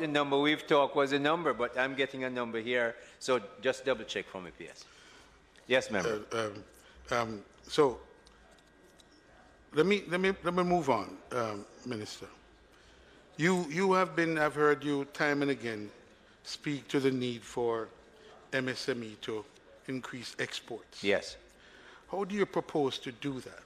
number we've talked was a number, but I'm getting a number here. So just double check for me, please. Yes, member. So let me move on, Minister. You have been, I've heard you time and again speak to the need for MSME to increase exports. Yes. How do you propose to do that?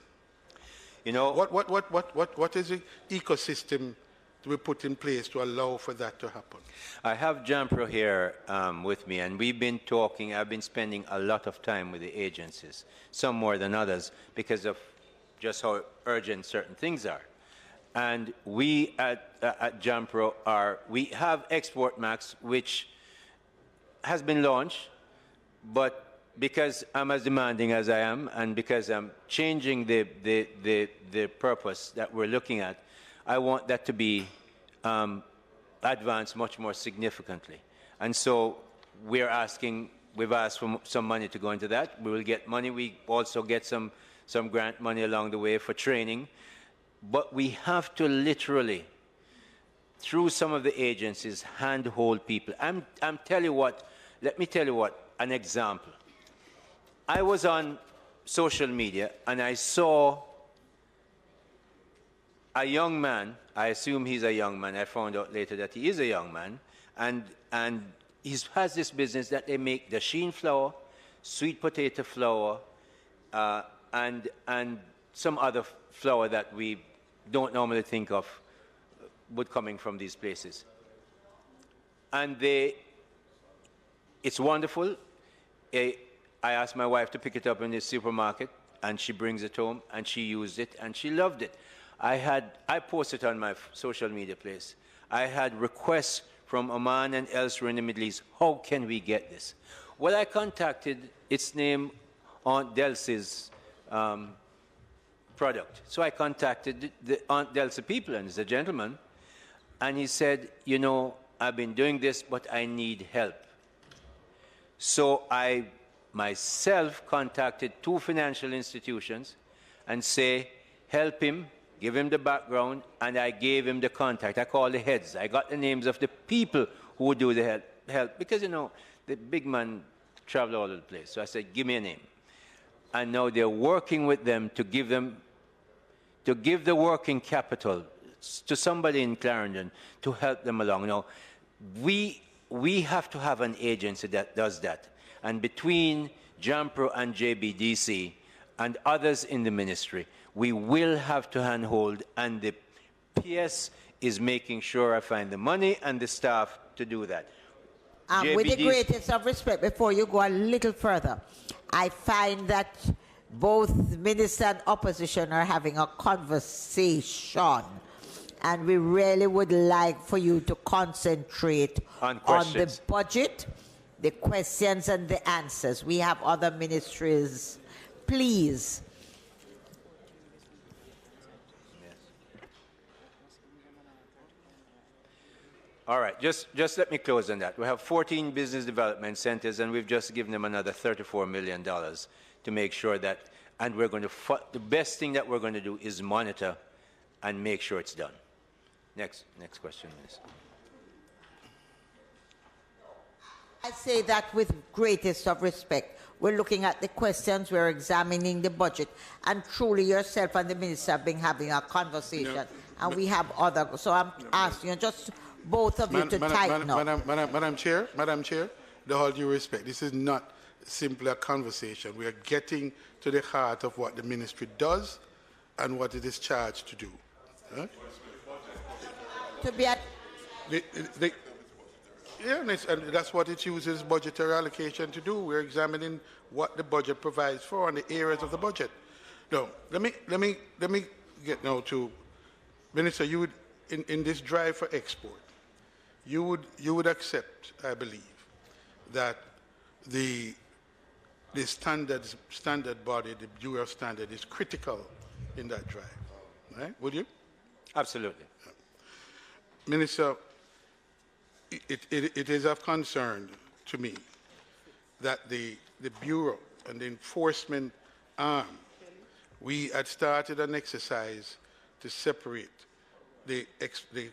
You know, what is the ecosystem to be put in place to allow for that to happen? I have Jampro here with me, and we've been talking. I've been spending a lot of time with the agencies, some more than others, because of just how urgent certain things are. And we at Jampro we have Export Max, which has been launched, but because I'm as demanding as I am, and because I'm changing the purpose that we're looking at, I want that to be advanced much more significantly. And so we've asked for some money to go into that. We will get money. We also get some grant money along the way for training. But we have to literally through some of the agencies, handhold people. I'm tell you what, let me tell you what, an example. I was on social media and I saw a young man, I assume he's a young man, I found out later that he is a young man, and he has this business that they make dasheen flour, sweet potato flour, and some other flour that we don't normally think of would coming from these places. And it's wonderful. I asked my wife to pick it up in the supermarket, and she brings it home, and she used it, and she loved it. I posted on my social media place. I had requests from Oman and elsewhere in the Middle East. How can we get this? Well, I contacted its name Aunt Delce's product. So I contacted the Aunt Delce people, and it's a gentleman, and he said, you know, I've been doing this, but I need help. So I myself contacted 2 financial institutions and say, help him, give him the background, and I gave him the contact. I called the heads. I got the names of the people who would do the help because, you know, the big man traveled all over the place. So I said, give me a name. And now they're working with them to give the working capital to somebody in Clarendon to help them along. Now, we have to have an agency that does that. And between JAMPRO and JBDC and others in the ministry, we will have to handhold, and the PS is making sure I find the money and the staff to do that. With the greatest of respect, before you go a little further, I find that both minister and opposition are having a conversation, and we really would like for you to concentrate on the budget, the questions and the answers. We have other ministries. Please. All right, just let me close on that. We have 14 business development centers, and we've just given them another $34 million to make sure that, and we're going to, the best thing that we're going to do is monitor and make sure it's done. Next question, Minister. I say that with greatest of respect. We're looking at the questions, we're examining the budget, and truly yourself and the minister have been having a conversation, and we have other, so I'm asking you just both of you to tighten up. Madam Chair, with all due respect, this is not simply a conversation. We are getting to the heart of what the ministry does and what it is charged to do. Huh? To be at yeah, and that's what it uses budgetary allocation to do. We're examining what the budget provides for and the areas of the budget. Now, let me get now to Minister. You would in this drive for export, you would accept, I believe, that the standard body, the Bureau of Standards, is critical in that drive, right? Would you? Absolutely. Minister, it is of concern to me that the Bureau and the enforcement arm, we had started an exercise to separate the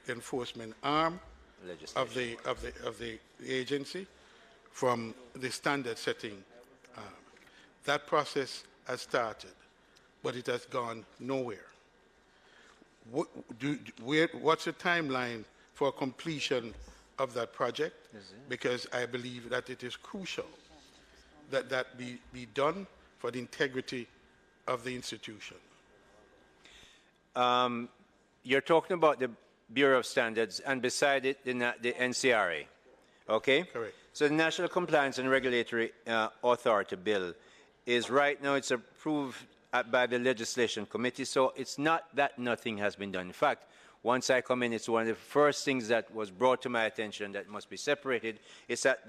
enforcement arm of the agency from the standard setting arm. That process has started, but it has gone nowhere. What's the timeline for completion of that project? Because I believe that it is crucial that that be done for the integrity of the institution. You're talking about the Bureau of Standards, and beside it, the NCRA, okay? Correct. So the National Compliance and Regulatory Authority bill is right now, it's approved by the Legislation Committee, so it's not that nothing has been done. In fact, once I come in, it's one of the first things that was brought to my attention that must be separated. It's at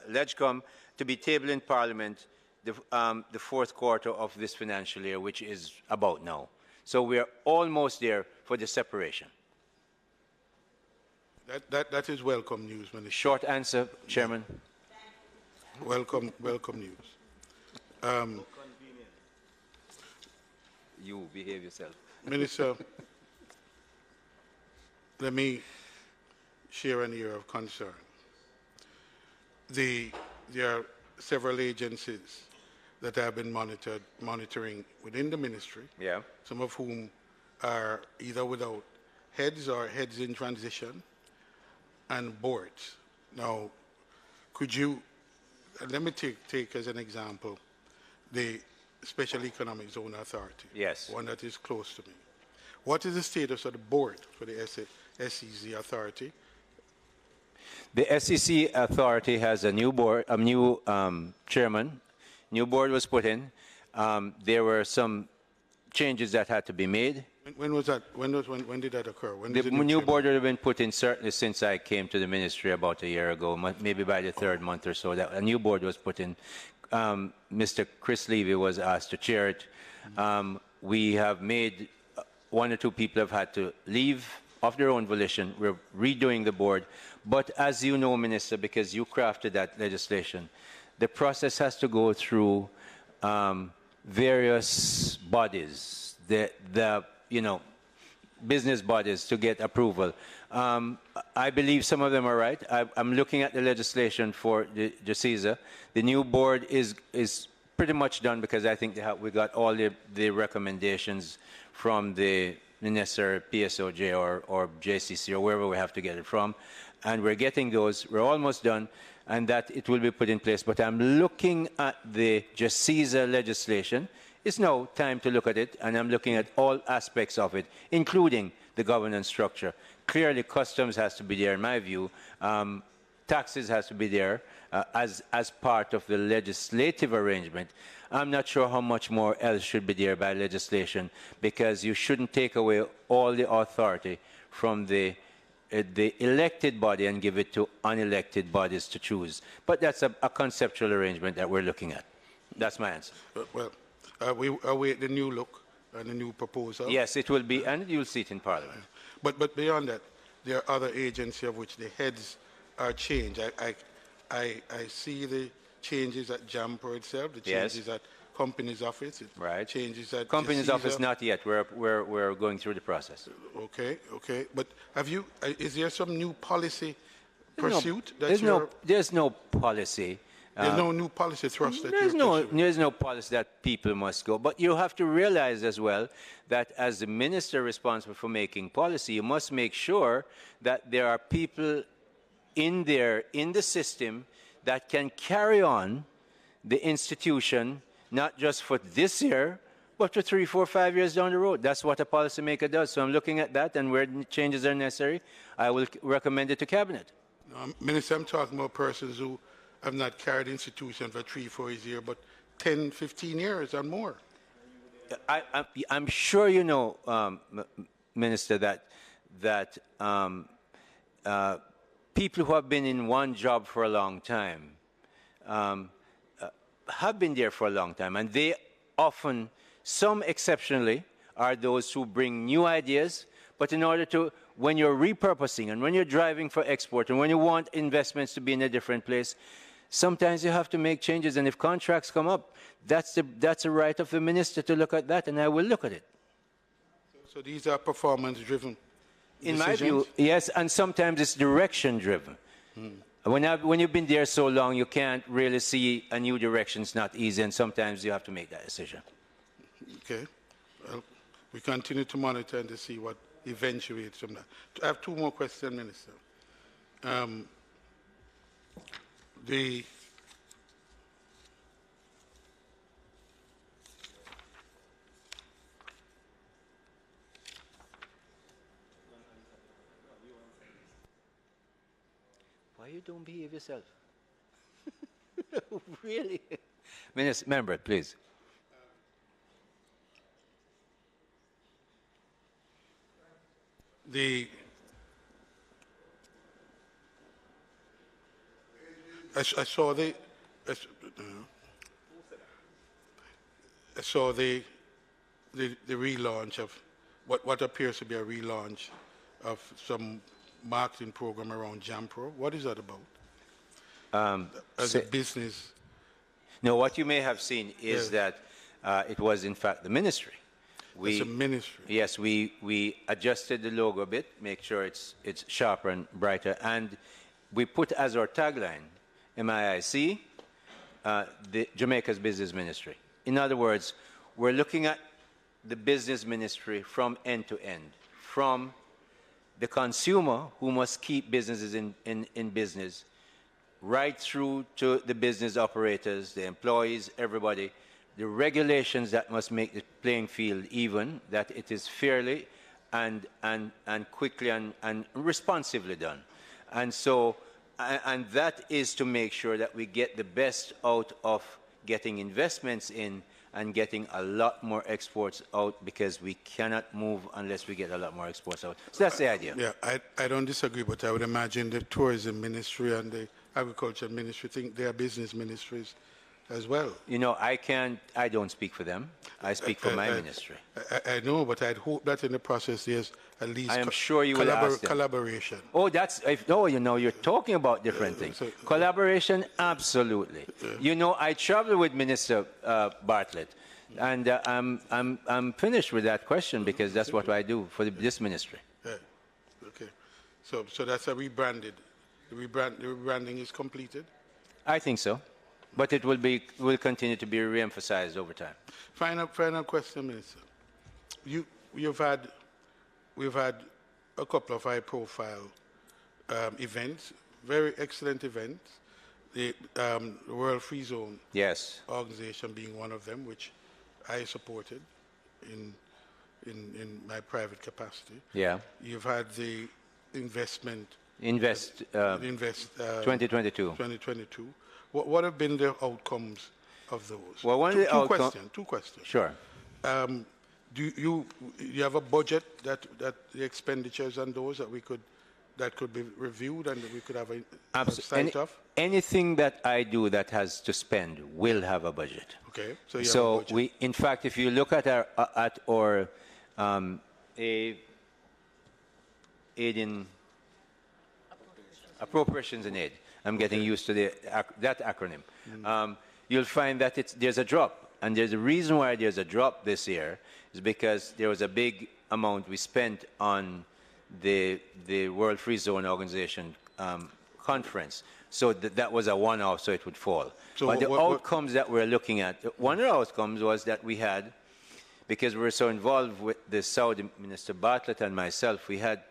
LegCom to be tabled in Parliament the fourth quarter of this financial year, which is about now. So we are almost there for the separation. That is welcome news, Minister. Short answer, Chairman. Welcome news. You behave yourself. Minister, let me share an area of concern. There are several agencies that have been monitoring within the ministry, Yeah. some of whom are either without heads or heads in transition, and boards. Now, could you, let me take as an example the Special Economic Zone Authority. Yes. One that is close to me. What is the status of the board for the SEZ Authority? The SEC Authority has a new board, a new chairman. New board was put in. There were some changes that had to be made. When was that? When did that occur? When The did new board would have been put in certainly since I came to the ministry about a year ago, maybe by the third month or so. That a new board was put in. Mr. Chris Levy was asked to chair it. We have made one or two people have had to leave of their own volition. We're redoing the board. But as you know, Minister, because you crafted that legislation, the process has to go through various bodies, the business bodies to get approval. I believe some of them are right. I'm looking at the legislation for the CESA. The new board is pretty much done because I think we got all the recommendations from the necessary PSOJ or JCC or wherever we have to get it from. And we're getting those. We're almost done. And that it will be put in place. But I'm looking at the CESA legislation. It's now time to look at it, and I'm looking at all aspects of it, including the governance structure. Clearly, customs has to be there, in my view. Taxes has to be there as part of the legislative arrangement. I'm not sure how much more else should be there by legislation, because you shouldn't take away all the authority from the elected body and give it to unelected bodies to choose. But that's a conceptual arrangement that we're looking at. That's my answer. Well, we await the new look and the new proposal. Yes, it will be, and you'll see it in Parliament. But beyond that, there are other agencies of which the heads are changed. I see the changes at JAMPO itself, the changes Yes. at Companies Office, Right. changes at Companies CESA. Office, not yet. We're going through the process. Okay. But have you? Is there some new policy pursuit? There's no policy. There's no new policy thrust that There's you're pursuing. there's no policy that people must go. But you have to realize as well that as the minister responsible for making policy, you must make sure that there are people in the system that can carry on the institution, not just for this year, but for 3, 4, 5 years down the road. That's what a policymaker does. So I'm looking at that, and where changes are necessary, I will recommend it to Cabinet. Minister, I'm talking about persons who have not carried institution for 3, 4 years, but 10, 15 years and more. I'm sure you know, Minister, that people who have been in one job for a long time have been there for a long time, and they often, some exceptionally, are those who bring new ideas. But in order to, when you're repurposing and when you're driving for export and when you want investments to be in a different place, sometimes you have to make changes. And if contracts come up, that's a right of the minister to look at that, and I will look at it. So these are performance-driven In my view, yes, and sometimes it's direction-driven. When you've been there so long, you can't really see a new direction. It's not easy, and sometimes you have to make that decision. Okay. Well, we continue to monitor and to see what eventuates from that. I have 2 more questions, Minister. Why you don't behave yourself? Really? Member, please. I saw the relaunch of what appears to be a relaunch of some marketing program around JAMPRO. What is that about? As a business? No, what you may have seen is that it was in fact the ministry It's a ministry. Yes, we adjusted the logo a bit, make sure it's sharper and brighter, and we put as our tagline, MIIC, the Jamaica's Business Ministry. In other words, we're looking at the business ministry from end to end, from the consumer who must keep businesses in business, right through to the business operators, the employees, everybody, the regulations that must make the playing field even, that it is fairly and quickly and responsively done. And so, and that is to make sure that we get the best out of getting investments in and getting a lot more exports out, because we cannot move unless we get a lot more exports out. So that's the idea. Yeah, I don't disagree, but I would imagine the tourism ministry and the agriculture ministry think they are business ministries as well. You know, I don't speak for them. I speak for my ministry. I know, but I'd hope that in the process there's at least I am sure you will ask them. Collaboration. Oh, you know, you're talking about different things. Collaboration, absolutely. You know, I travel with Minister Bartlett, and I'm finished with that question, because that's what I do for this ministry. Yeah. Okay. So that's a rebranded. The rebranding is completed? I think so. But it will continue to be re-emphasized over time. Final question, Minister. We've had a couple of high-profile events, very excellent events. The World Free Zone organization being one of them, which I supported in my private capacity. Yeah. You've had the Invest 2022. 2022. What have been the outcomes of those? Well, two questions. Sure. Do you have a budget that the expenditures on those that could be reviewed and that we could have a sight of? Anything that I do that has to spend will have a budget. Okay. So we, in fact, if you look at our aid in appropriations and aid. I'm getting used to that acronym. You'll find that there's a drop. And there's a reason why there's a drop this year is because there was a big amount we spent on the World Free Zone Organization conference. So that was a one-off, so it would fall. But the outcomes that we're looking at, one of the outcomes was that we had, because we were so involved with the Saudi Minister Bartlett and myself, we had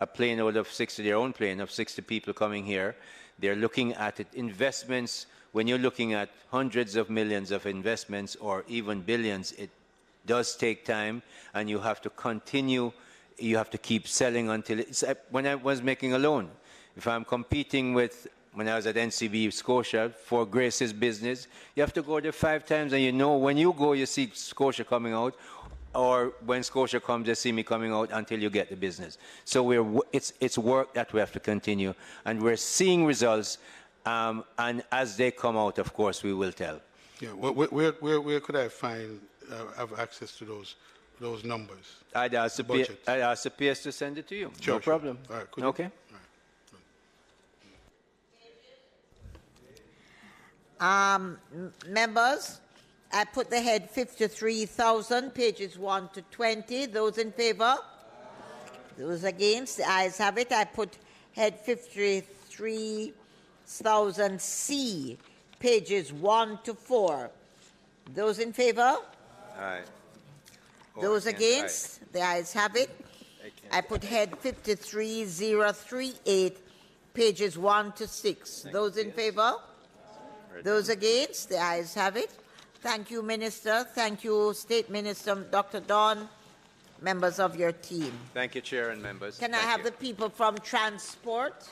a plane out of 60, their own plane of 60 people coming here. They're looking at it. Investments, when you're looking at hundreds of millions of investments or even billions, it does take time, and you have to continue. You have to keep selling until it's. When I was making a loan, if I'm competing with, when I was at NCB Scotia for Grace's business, you have to go there 5 times, and you know when you go, you see Scotia coming out, or when Scotia comes, they see me coming out until you get the business. So it's work that we have to continue, and we're seeing results. And as they come out, of course, we will tell. Yeah, where could I have access to those numbers? I'd ask the PS to send it to you. Sure, no problem. All right, okay. Members, I put the head 53,000, pages 1 to 20. Those in favor? Those against? The ayes have it. I put head 53,000 C, pages 1 to 4. Those in favor? Aye. Those against? The ayes have it. I put head 53038, pages 1 to 6. Those in favor? Those against? The ayes have it. Thank you, Minister. Thank you, State Minister Dr. Don, members of your team. Thank you, Chair and members. Can I have the people from Transport?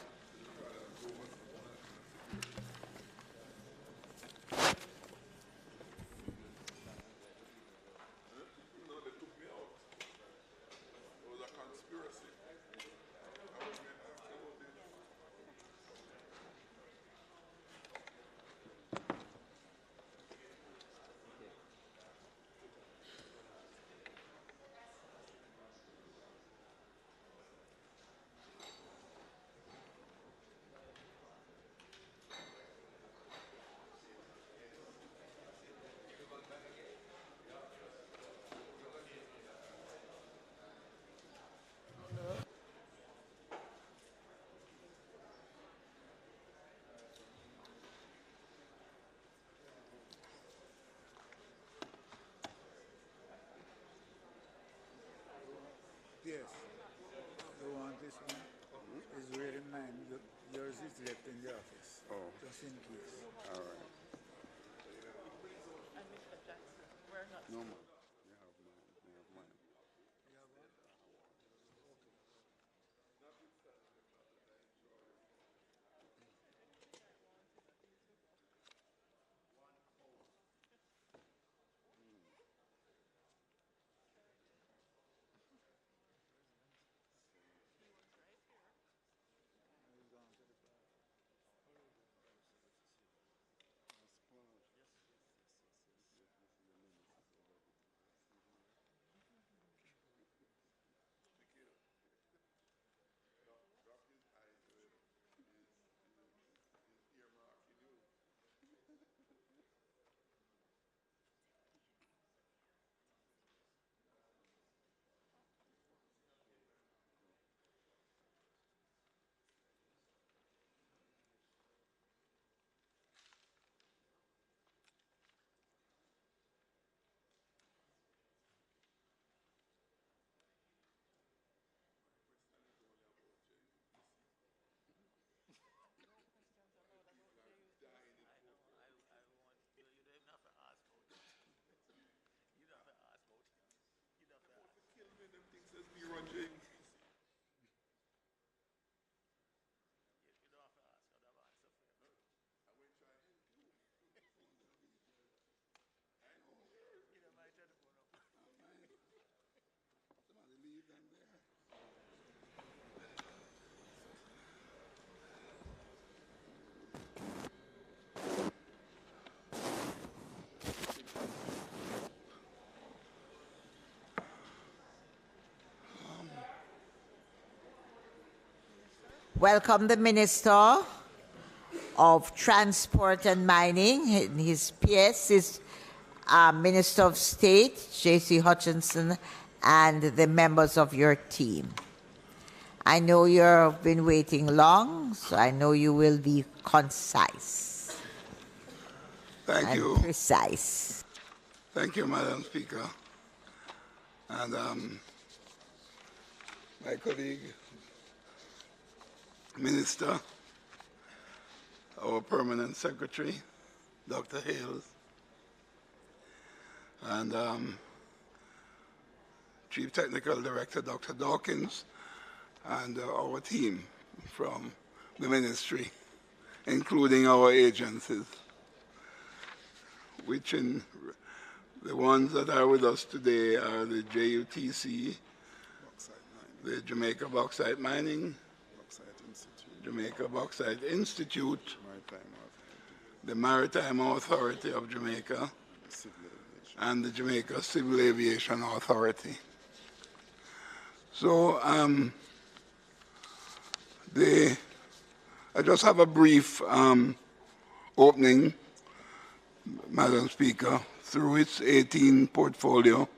All right. No more. You have mine. You have mine. Welcome the Minister of Transport and Mining. His PS is Minister of State, J.C. Hutchinson, and the members of your team. I know you've been waiting long, so I know you will be concise. Thank you. Precise. Thank you, Madam Speaker. And my colleague, Minister, our Permanent Secretary, Dr. Hales, and Chief Technical Director, Dr. Dawkins, and our team from the ministry, including our agencies, which in the ones that are with us today are the JUTC, the Jamaica Bauxite Mining, Jamaica Bauxite Institute, the Maritime Authority of Jamaica, and the Jamaica Civil Aviation Authority. So I just have a brief opening, Madam Speaker. Through its 18 portfolio,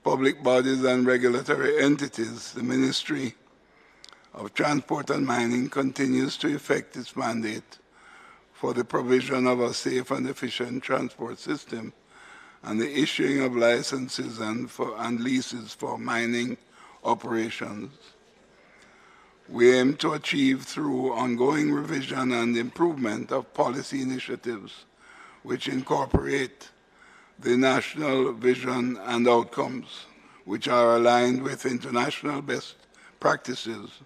public bodies and regulatory entities, the Ministry of Transport and Mining continues to effect its mandate for the provision of a safe and efficient transport system and the issuing of licenses and leases for mining operations. We aim to achieve through ongoing revision and improvement of policy initiatives which incorporate the national vision and outcomes which are aligned with international best practices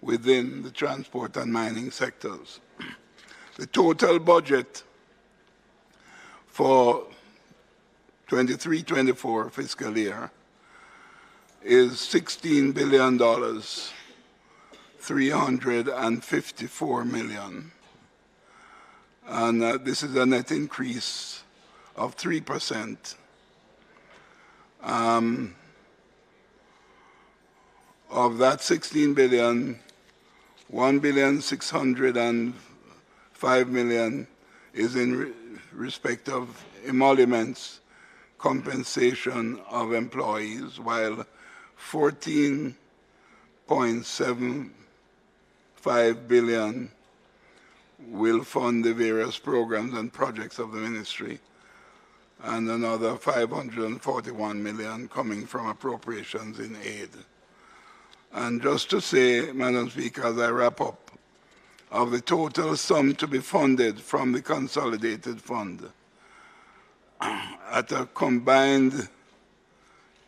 within the transport and mining sectors. The total budget for 23-24 fiscal year is $16 billion, 354 million. And this is a net increase of 3%. Of that 16 billion, 1,605 million is in respect of emoluments, compensation of employees, while 14.75 billion will fund the various programs and projects of the ministry, and another 541 million coming from appropriations in aid. And just to say, Madam Speaker, as I wrap up, of the total sum to be funded from the consolidated fund at a combined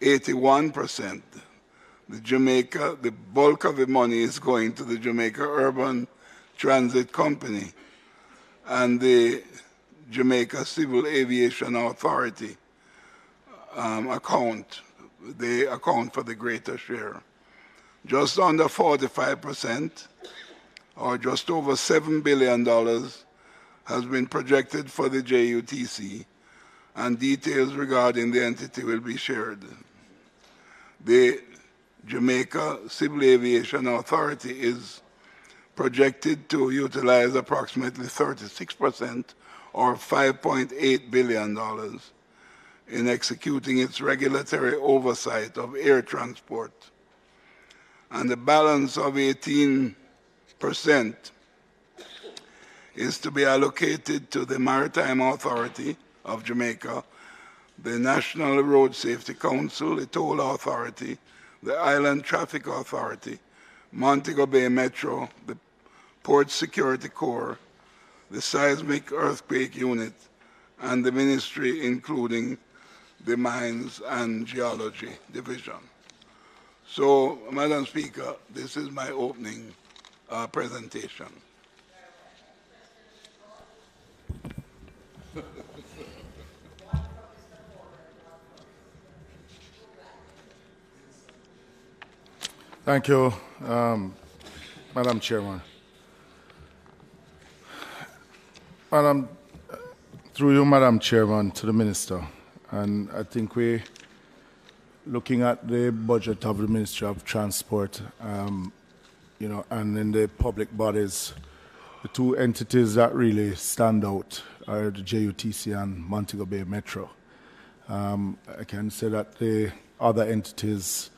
81%. The bulk of the money is going to the Jamaica Urban Transit Company and the Jamaica Civil Aviation Authority account. They account for the greater share. Just under 45%, or just over $7 billion, has been projected for the JUTC, and details regarding the entity will be shared. The Jamaica Civil Aviation Authority is projected to utilize approximately 36%, or $5.8 billion, in executing its regulatory oversight of air transport. And the balance of 18% is to be allocated to the Maritime Authority of Jamaica, the National Road Safety Council, the Toll Authority, the Island Traffic Authority, Montego Bay Metro, the Port Security Corps, the Seismic Earthquake Unit, and the Ministry, including the Mines and Geology Division. So, Madam Speaker, this is my opening presentation. Thank you, Madam Chairman. Through you, Madam Chairman, to the Minister, and I think we're looking at the budget of the Ministry of Transport, and in the public bodies, the two entities that really stand out are the JUTC and Montego Bay Metro. I can say that the other entities,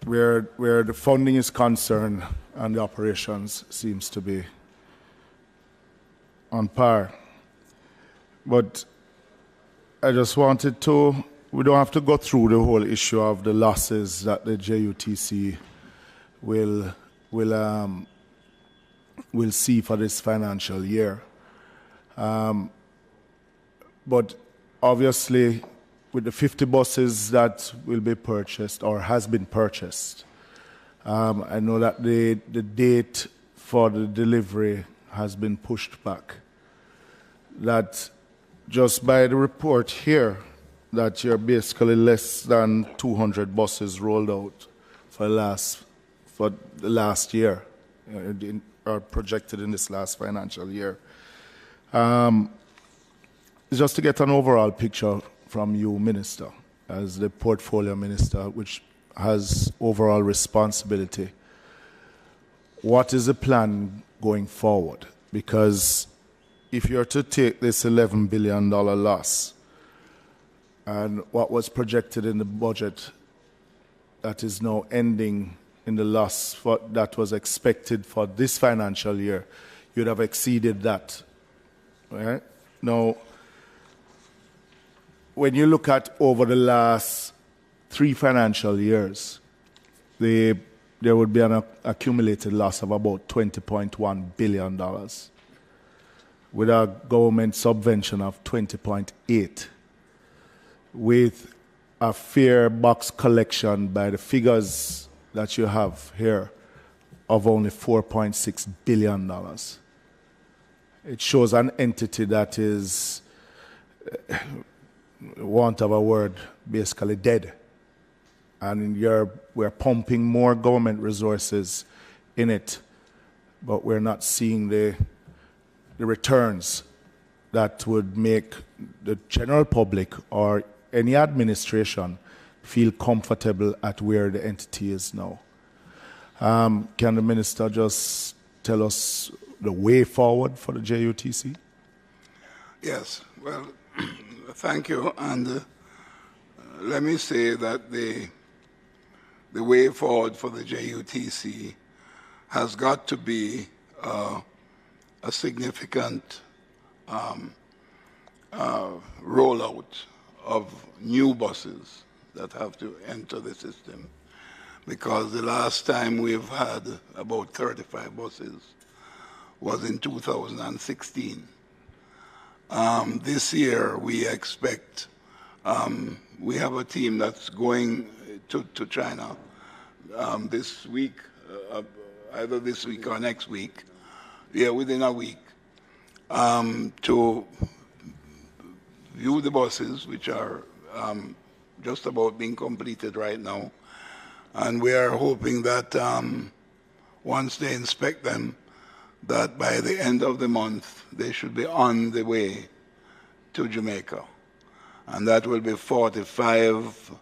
where the funding is concerned and the operations seems to be on par. But I just wanted to, we don't have to go through the whole issue of the losses that the JUTC will see for this financial year. But obviously, with the 50 buses that will be purchased or has been purchased, I know that the date for the delivery has been pushed back. That just by the report here, that you're basically less than 200 buses rolled out for the last year, or projected in this last financial year. Just to get an overall picture from you, Minister, as the portfolio minister, which has overall responsibility, what is the plan going forward? Because if you're to take this $11 billion loss and what was projected in the budget that is now ending in the loss that was expected for this financial year, you'd have exceeded that. Right? Now, when you look at over the last 3 financial years, there would be an accumulated loss of about $20.1 billion, with a government subvention of 20.8, with a fare box collection by the figures that you have here of only $4.6 billion. It shows an entity that is, want of a word, basically dead. And we're pumping more government resources in it, but we're not seeing the returns that would make the general public or any administration feel comfortable at where the entity is now. Can the Minister just tell us the way forward for the JUTC? Yes, well, thank you. And let me say that the way forward for the JUTC has got to be a significant rollout of new buses that have to enter the system. because the last time we've had about 35 buses was in 2016. This year we expect, we have a team that's going to China this week, either this week or next week, within a week, to view the buses, which are just about being completed right now. And we are hoping that once they inspect them, that by the end of the month, they should be on the way to Jamaica. And that will be 45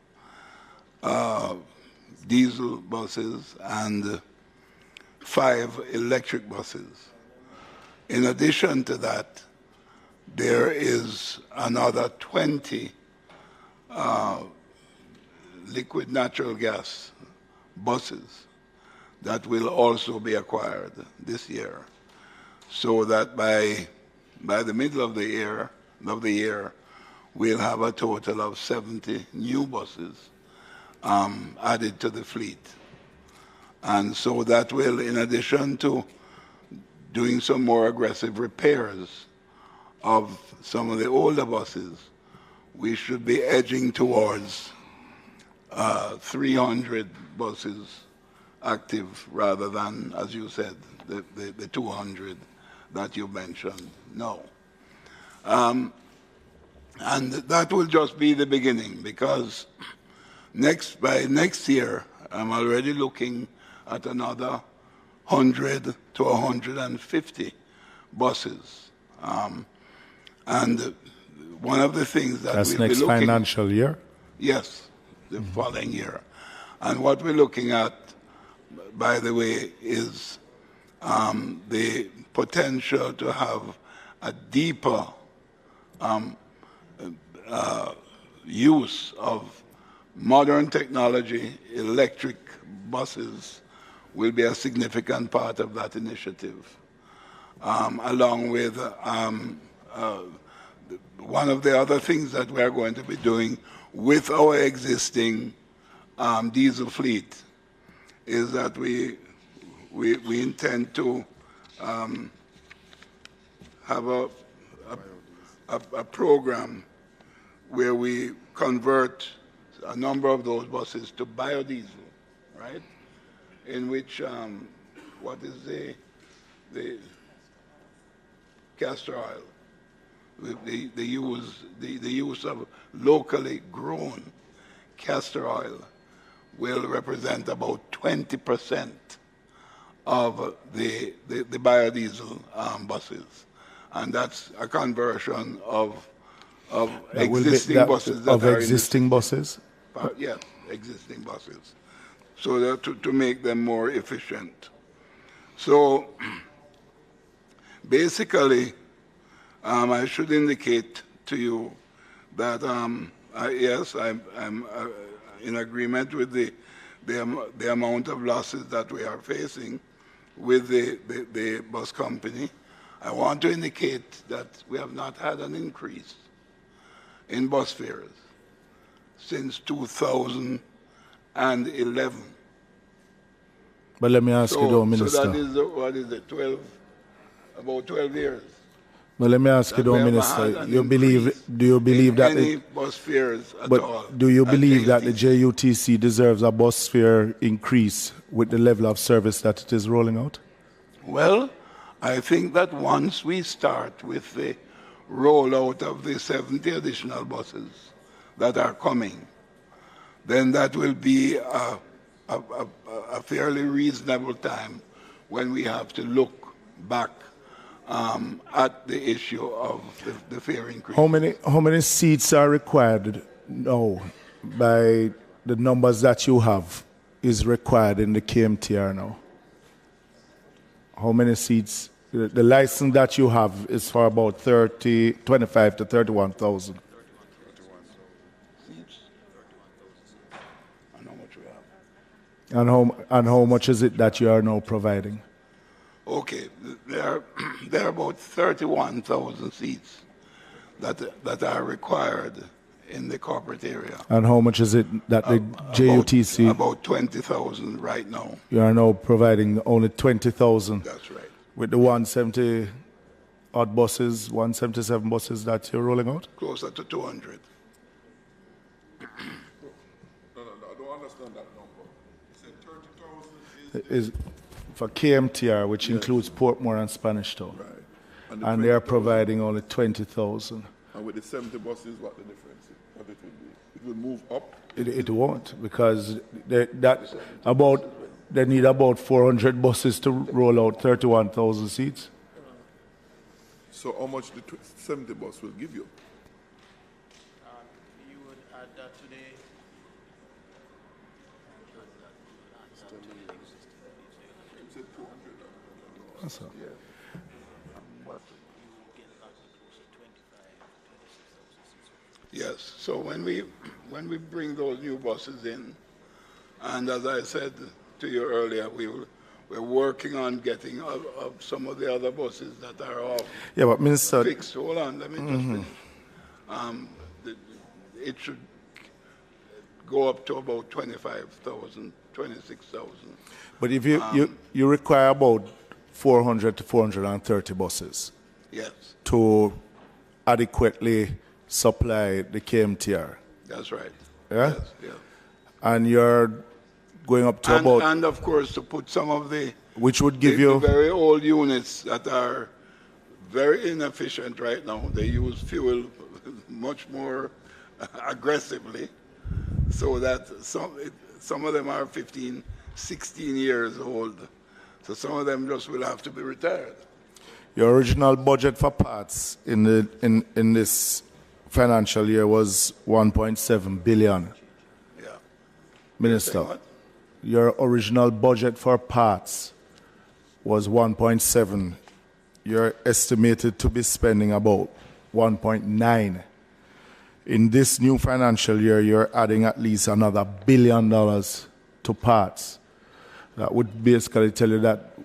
diesel buses and 5 electric buses. In addition to that, there is another 20 liquid natural gas buses that will also be acquired this year, so that by the middle of the year, we'll have a total of 70 new buses added to the fleet. And so that will, in addition to doing some more aggressive repairs of some of the older buses, we should be edging towards 300 buses active rather than, as you said, the 200 that you mentioned. No. And that will just be the beginning, because by next year, I'm already looking at another 100 to 150 buses. And one of the things that that's we'll next be looking, financial year? Yes, the following year. And what we're looking at, by the way, is the potential to have a deeper use of modern technology. Electric buses will be a significant part of that initiative, along with one of the other things that we are going to be doing with our existing diesel fleet is that we intend to have a program where we convert a number of those buses to biodiesel, right? In which, what is the castor oil? The use of locally grown castor oil will represent about 20% of the biodiesel buses, and that's a conversion of existing buses that are existing buses. Yes, existing buses, so that to make them more efficient. So basically, I should indicate to you that yes, I'm in agreement with the amount of losses that we are facing with the bus company. I want to indicate that we have not had an increase in bus fares since 2011. But let me ask you though, Minister. So that is, what is it, about 12 years. But let me ask you though, Minister, do you believe that any bus fares at all? Do you believe that the JUTC deserves a bus fare increase with the level of service that it is rolling out? Well, I think that once we start with the rollout of the 70 additional buses that are coming, then that will be a fairly reasonable time when we have to look back at the issue of the fare increase. How many seats are required now by the numbers that you have is required in the KMTR now? How many seats? The license that you have is for about 25 to 31,000. And how much is it that you are now providing? Okay, there are about 31,000 seats that are required in the corporate area. And how much is it that the JUTC? About 20,000 right now. You are now providing only 20,000. That's right. With the 170 odd buses, 177 buses that you're rolling out? Closer to 200. No, I don't understand that number. You said 30,000 Is for KMTR, which includes Portmore and Spanish Town. Right. And they are providing only 20,000. And with the 70 buses, what the difference is? What it will be? It will move up? It won't, because they need about 400 buses to roll out 31,000 seats. So how much the 70 bus will give you? You would add that to the... That's all. Yes. So when we bring those new buses in, and as I said to you earlier, we're working on getting up some of the other buses that are off. Yeah, but Minister, fixed. Hold on, let me just finish. It should go up to about 25,000, 26,000. But if you require about 400 to 430 buses, yes, to adequately supply the KMTR. That's right. Yeah? Yes, yes. And you're going up to about... And of course, to put some of the... Which would give you... The very old units that are very inefficient right now. They use fuel much more aggressively, so that some of them are 15, 16 years old. So some of them just will have to be retired. Your original budget for parts in this financial year was 1.7 billion. Yeah. Minister, your original budget for parts was 1.7. You're estimated to be spending about 1.9. In this new financial year, you're adding at least another $1 billion to parts. That would basically tell you that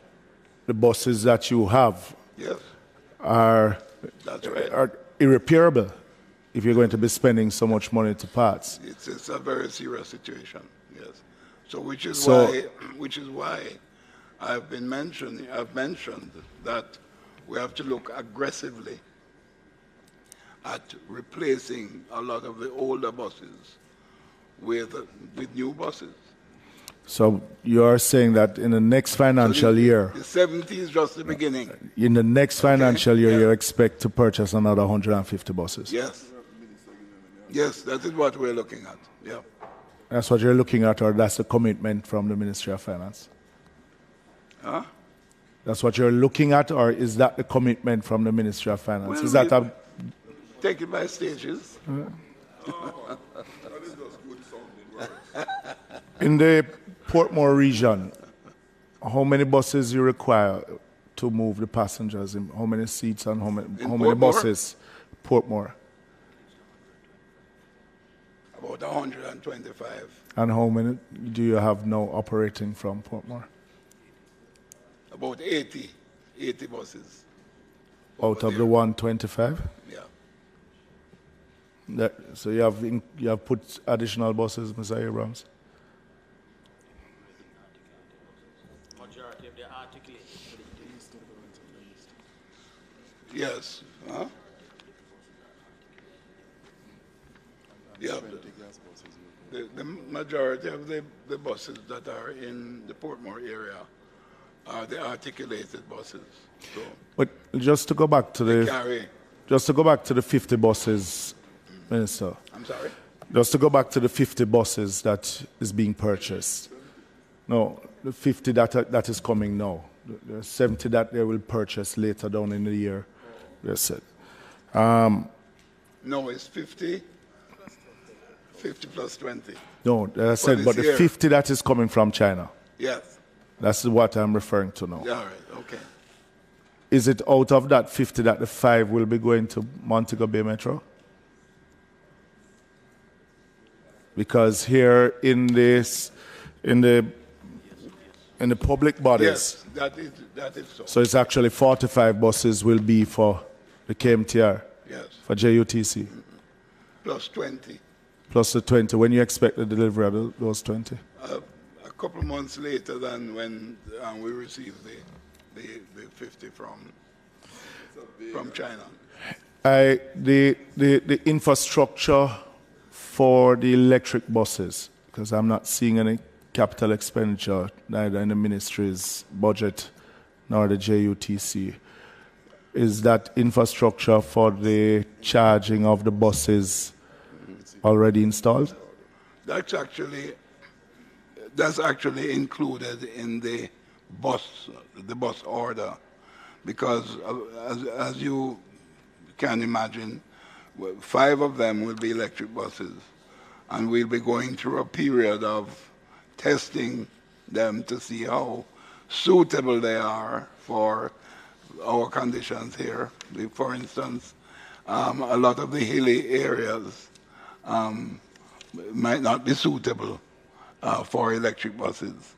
the buses that you have are irreparable if you're going to be spending so much money to parts. It's a very serious situation, yes. So which is why I've mentioned that we have to look aggressively at replacing a lot of the older buses with new buses. So you are saying that in the next financial year... The 70 is just the beginning. In the next financial year, you expect to purchase another 150 buses? Yes. Yes, that is what we're looking at, yeah. That's what you're looking at, or that's the commitment from the Ministry of Finance? Huh? That's what you're looking at, or is that the commitment from the Ministry of Finance? Well, is that a... Take it by stages. In the Portmore region, how many buses you require to move the passengers? How many seats and how many buses? Portmore. About 125. And how many do you have now operating from Portmore? About 80 buses. Out of the 125? Yeah. So you have put additional buses, Mr. Abrams? Majority of the articulated. Yes. Huh? Yeah. The majority of the buses that are in the Portmore area are the articulated buses. So but just to go back to the 50 buses, Minister. I'm sorry? Just to go back to the 50 buses that is being purchased. No, the 50 that is coming now. The 70 that they will purchase later down in the year. Yes, sir. No, it's 50 plus 20. No, I said, but the 50 that is coming from China. Yes. That's what I'm referring to now. Yeah, all right, okay. Is it out of that 50 that the 5 will be going to Montego Bay Metro? Because here in the public bodies, yes, that is so. So it's actually 45 buses will be for the KMTR, yes, for JUTC. plus 20. Plus the 20. When you expect the delivery of those 20? A couple of months later than when we received the 50 from China. The infrastructure for the electric buses, because I'm not seeing any capital expenditure neither in the ministry's budget nor the JUTC. Is that infrastructure for the charging of the buses already installed? That's actually included in the bus order, because as you can imagine, 5 of them will be electric buses, and we'll be going through a period of testing them to see how suitable they are for our conditions here. For instance, a lot of the hilly areas might not be suitable for electric buses.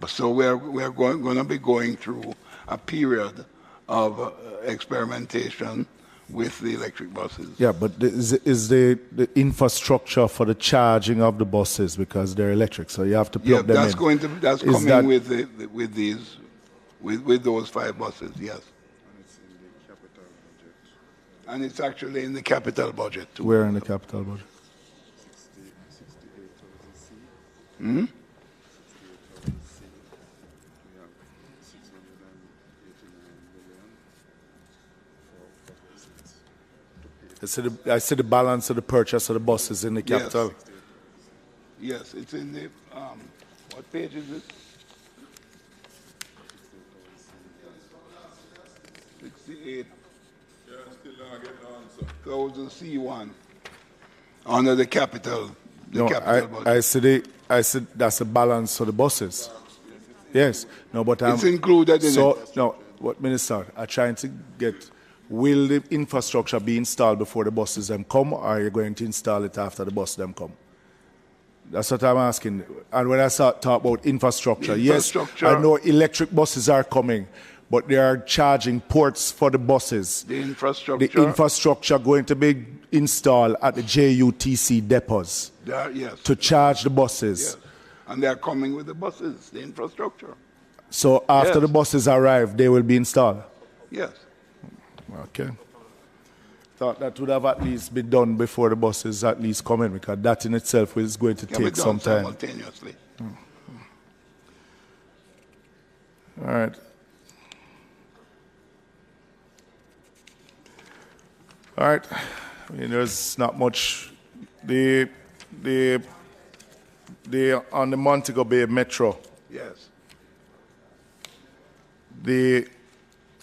So we're going to be going through a period of experimentation with the electric buses. Yeah, but is the infrastructure for the charging of the buses, because they're electric, so you have to plug them in. That's coming with those 5 buses, yes. And it's actually in the capital budget too. Where in the capital budget? Hmm? I see the balance of the purchase of the buses in the capital. Yes, it's in the, what page is it? 68. Thousand C1 under the capital. Budget. I see that's a balance for the buses. Yes. No, but it's included in it. No, what Minister, I'm trying to get, will the infrastructure be installed before the buses them come, or are you going to install it after the buses them come? That's what I'm asking. And when I talk about infrastructure, yes, I know electric buses are coming, but they are charging ports for the buses. The infrastructure going to be installed at the JUTC depots yes. to charge the buses. Yes. And they are coming with the buses, the infrastructure. So after the buses arrive, they will be installed? Yes. Okay. Thought that would have at least been done before the buses at least come in, because that in itself is going to take some time. Simultaneously. All right. All right. I mean, there's not much. On the Montego Bay Metro. Yes.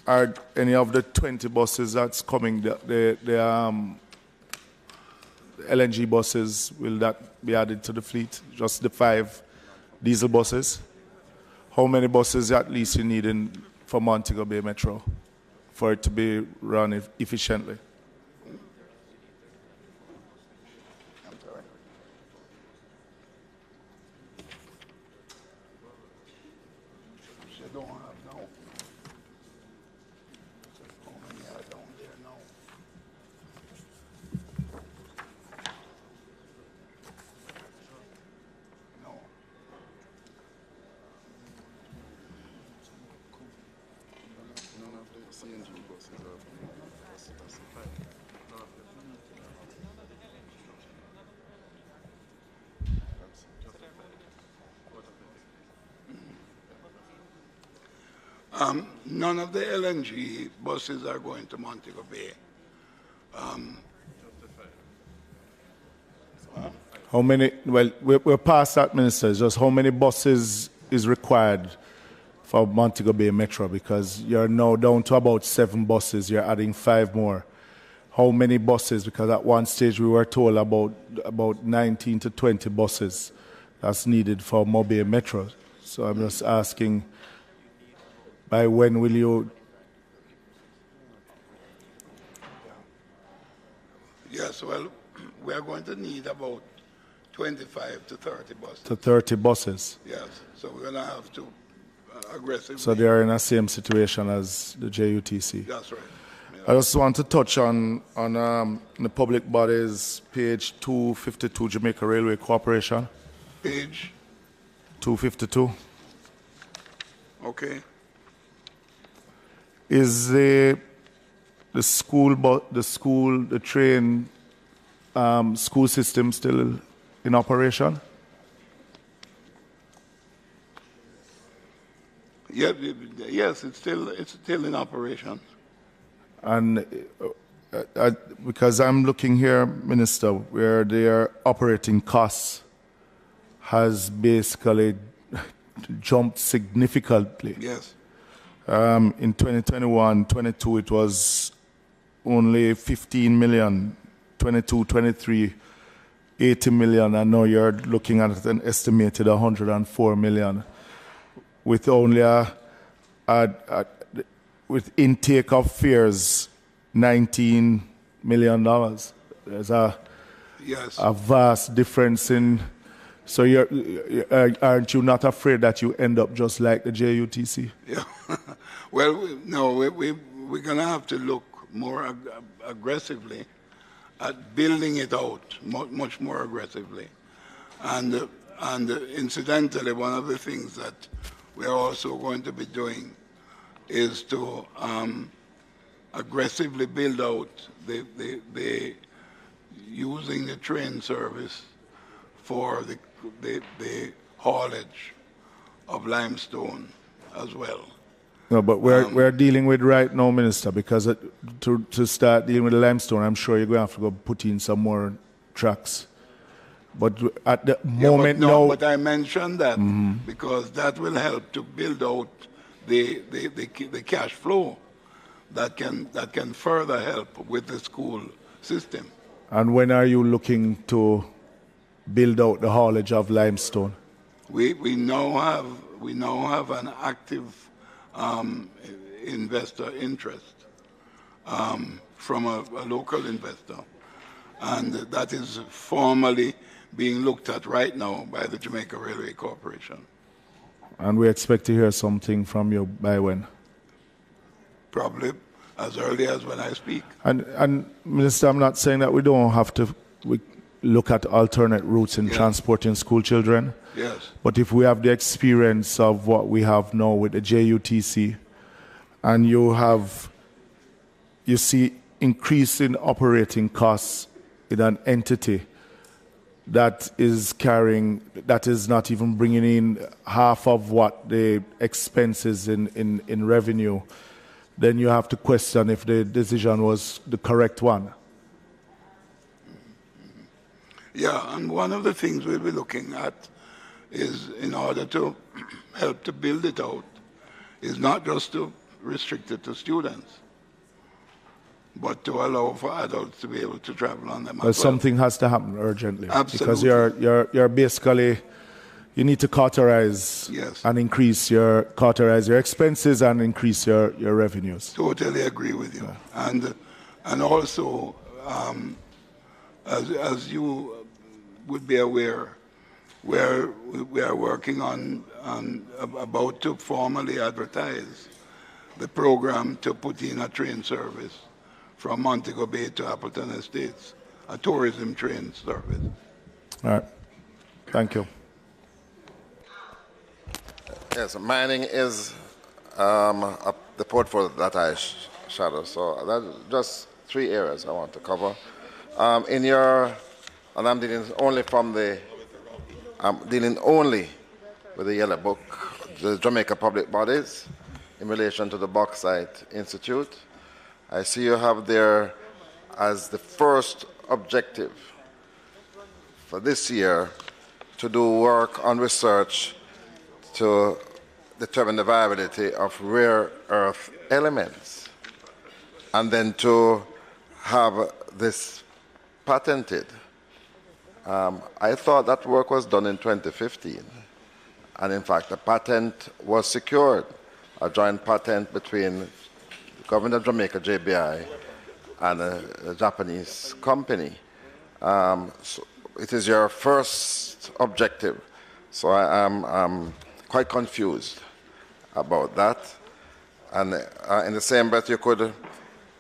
Are any of the 20 buses that's coming, the LNG buses, will that be added to the fleet? Just the 5 diesel buses? How many buses at least you need for Montego Bay Metro for it to be run efficiently? None of the LNG buses are going to Montego Bay. How many? Well, we're past that, Minister. Just how many buses is required for Montego Bay Metro? Because you're now down to about 7 buses. You're adding 5 more. How many buses? Because at one stage we were told about 19 to 20 buses that's needed for Montego Bay Metro. So I'm just asking, by when will you? Yes, well, we are going to need about 25 to 30 buses. To 30 buses. Yes, so we're going to have to aggressively. So they are in the same situation as the JUTC. That's right. Yes. I just want to touch on the public bodies, page 252, Jamaica Railway Corporation. Page? 252. Okay. Is the train school system still in operation? Yeah, yes, it's still in operation. And because I'm looking here, Minister, where their operating costs has basically jumped significantly. Yes. In 2021-22, it was only 15 million, 22, 23, 80 million, and now you're looking at an estimated 104 million, with only with intake of fares, $19 million. There's a vast difference in. So aren't you not afraid that you end up just like the JUTC? Yeah. Well, we're going to have to look more aggressively at building it out, much more aggressively. And incidentally, one of the things that we're also going to be doing is to aggressively build out the using the train service for the haulage of limestone as well. No, but we're dealing with right now, Minister, because to start dealing with the limestone, I'm sure you're going to have to go put in some more trucks. But at the moment now... But I mentioned that because that will help to build out the cash flow that can further help with the school system. And when are you looking to build out the haulage of limestone? We now have an active investor interest from a local investor, and that is formally being looked at right now by the Jamaica Railway Corporation. And we expect to hear something from you by when? Probably as early as when I speak. And Minister, I'm not saying that we don't have to look at alternate routes in transporting school children. Yes. But if we have the experience of what we have now with the JUTC, and you see increase in operating costs in an entity that is not even bringing in half of what the expenses in revenue, then you have to question if the decision was the correct one. Yeah, and one of the things we'll be looking at is, in order to help to build it out, is not just to restrict it to students, but to allow for adults to be able to travel on them as well. Something has to happen urgently. Absolutely. Because you're basically, you need to cauterize and cauterize your expenses and increase your revenues. Totally agree with you. Yeah. And also, as you would be aware, we are working on about to formally advertise the program to put in a train service from Montego Bay to Appleton Estates, a tourism train service. All right. Thank you. Yes, mining is the portfolio that I shadow. So that's just 3 areas I want to cover. And I'm dealing only with the Yellow Book, the Jamaica Public Bodies, in relation to the Bauxite Institute. I see you have there as the first objective for this year to do work on research to determine the viability of rare earth elements, and then to have this patented. I thought that work was done in 2015, and in fact the patent was secured, a joint patent between the government of Jamaica, JBI, and a Japanese company. So it is your first objective, so I'm quite confused about that. And in the same breath, you could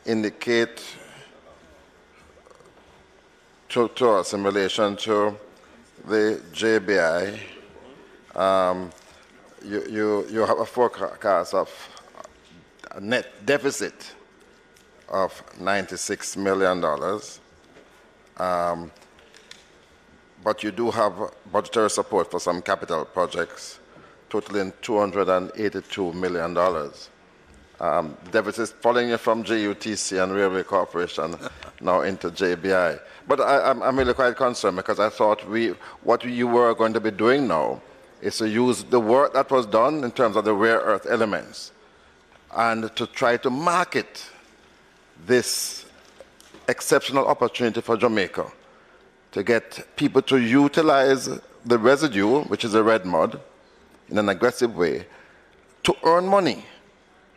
indicate to us in relation to the JBI, you have a forecast of a net deficit of $96 million, but you do have budgetary support for some capital projects totaling $282 million. Deficit following you from JUTC and Railway Corporation now into JBI. But I'm really quite concerned because I thought what you were going to be doing now is to use the work that was done in terms of the rare earth elements and to try to market this exceptional opportunity for Jamaica to get people to utilize the residue, which is the red mud, in an aggressive way, to earn money,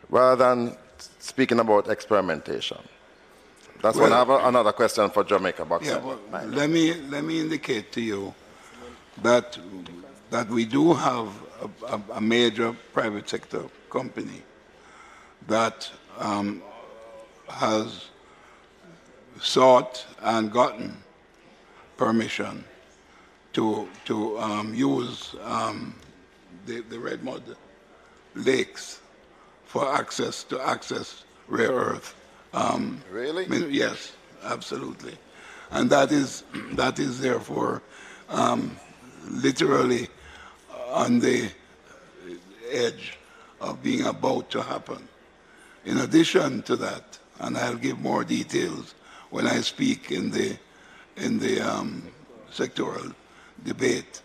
rather than speaking about experimentation. That's when I have another question for Jamaica Boxer. Yeah, let me indicate to you that we do have a major private sector company that has sought and gotten permission to use the red mud lakes for access rare earth. Really? Yes, absolutely. And that is therefore literally on the edge of being about to happen. In addition to that, and I'll give more details when I speak in the sectoral debate,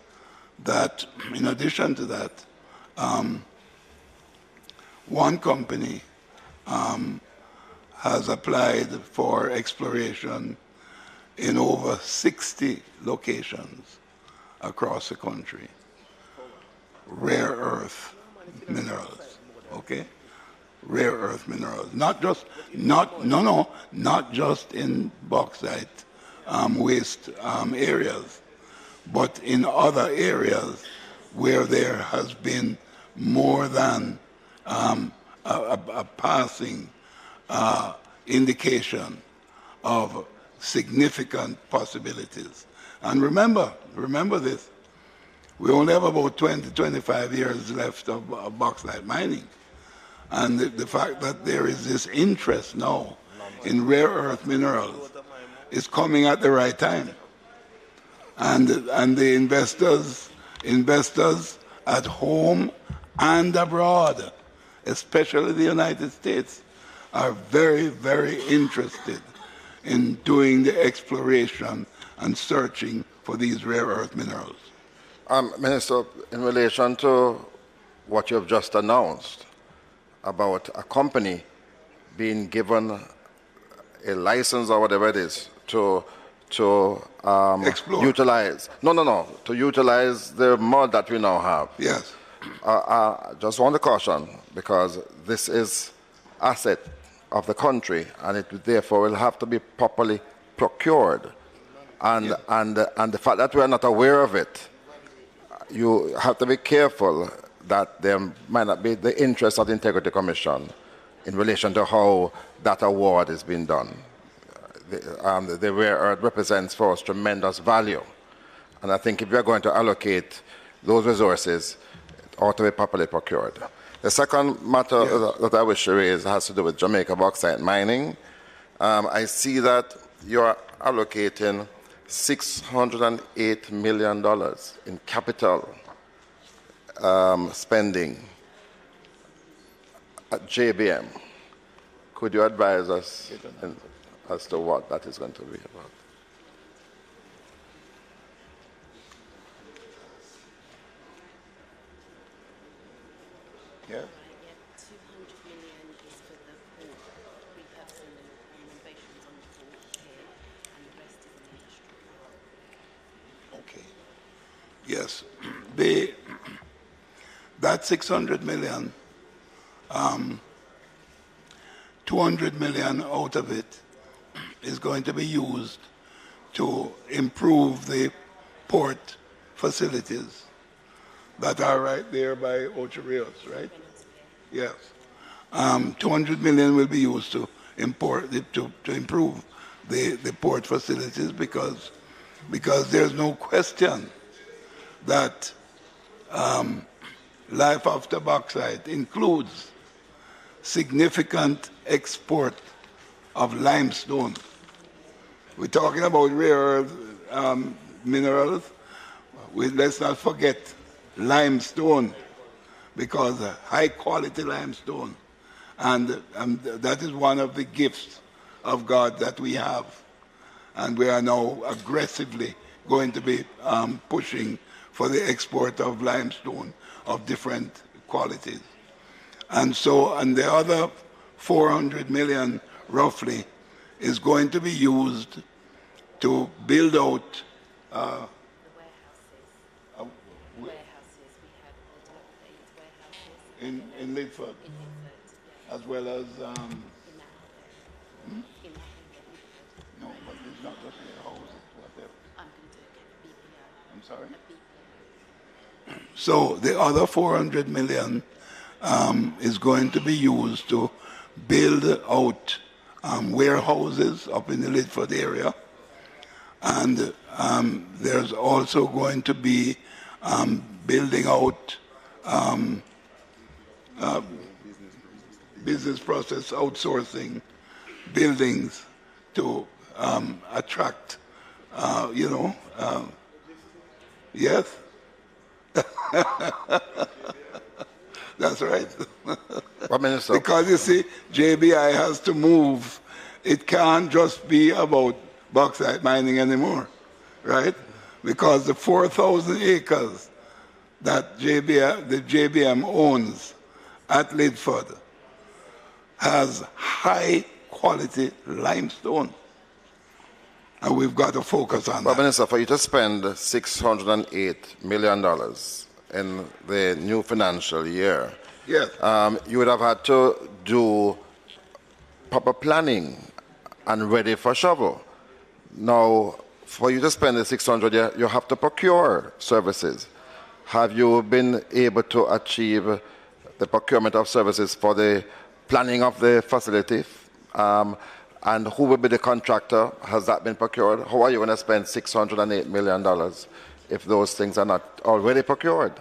that in addition to that, one company has applied for exploration in over 60 locations across the country. Rare earth minerals, okay? Rare earth minerals, not just in bauxite waste areas, but in other areas where there has been more than a passing indication of significant possibilities. And remember this, we only have about 20, 25 years left of bauxite mining. And the fact that there is this interest now in rare earth minerals is coming at the right time. And the investors at home and abroad, especially the United States, are very, very interested in doing the exploration and searching for these rare earth minerals. Minister, in relation to what you have just announced about a company being given a license or whatever it is to utilize, to utilize the mud that we now have. Yes. Just want to caution, because this is asset of the country, and it therefore will have to be properly procured. And the fact that we are not aware of it, you have to be careful that there might not be the interest of the Integrity Commission in relation to how that award is being done. The rare earth represents for us tremendous value. And I think if we are going to allocate those resources, it ought to be properly procured. The second matter that I wish to raise has to do with Jamaica bauxite mining. I see that you are allocating $608 million in capital spending at JBM. Could you advise us as to what that is going to be about? Yeah. Yes, that 600 million, 200 million out of it is going to be used to improve the port facilities that are right there by Ocho Rios, right? Yes. 200 million will be used to improve the port facilities, because there's no question that life after bauxite includes significant export of limestone. We're talking about rare earth minerals. Let's not forget limestone, because high quality limestone, and that is one of the gifts of God that we have, and we are now aggressively going to be pushing for the export of limestone of different qualities. And so, and the other 400 million roughly is going to be used to build out in Lidford, as well as no, but it's not just the houses, whatever. I'm sorry? So the other 400 million is going to be used to build out warehouses up in the Lidford area. And there's also going to be building out business process outsourcing buildings to attract, yes? That's right. Because you see, JBI has to move. It can't just be about bauxite mining anymore, right? Because the 4,000 acres that the JBM owns at Lidford has high quality limestone. And we've got to focus on that. Minister, for you to spend $608 million in the new financial year, yes, you would have had to do proper planning and ready for shovel. Now, for you to spend the 600, you have to procure services. Have you been able to achieve the procurement of services for the planning of the facility? And who will be the contractor? Has that been procured? How are you going to spend $608 million if those things are not already procured?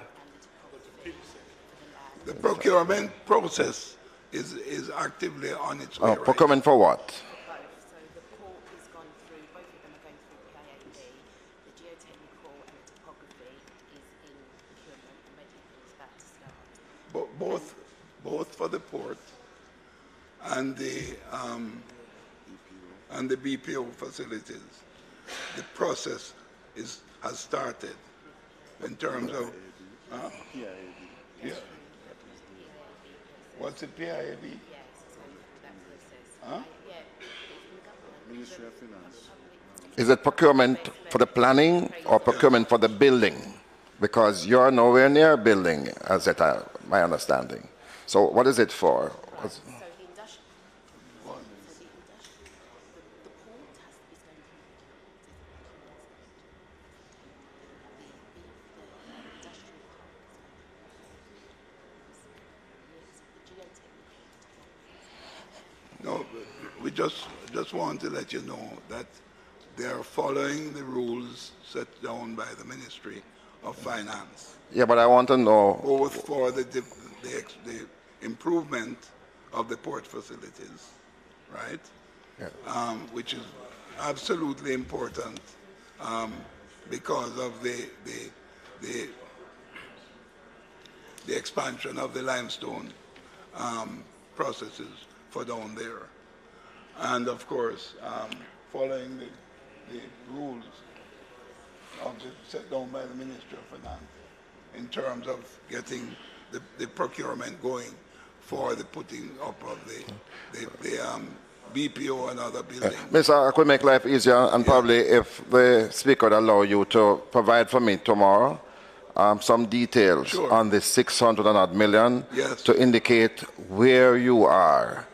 The procurement process is actively on its way. Procurement for what? Both for the port and the BPO facilities. The process has started in terms of yeah. What's the PIAB? Huh? Ministry of Finance. Is it procurement for the planning or procurement for the building? Because you're nowhere near building, as my understanding. So what is it for? No, we just want to let you know that they are following the rules set down by the Ministry of Finance. Yeah, but I want to know. Both for the improvement of the port facilities, right? Yeah. Which is absolutely important because of the expansion of the limestone processes for down there. And of course, following the rules set down by the Ministry of Finance in terms of getting the procurement going for the putting up of the BPO and other buildings. Mr. I could make life easier, and probably if the Speaker would allow you to provide for me tomorrow some details on the 600 and odd million to indicate where you are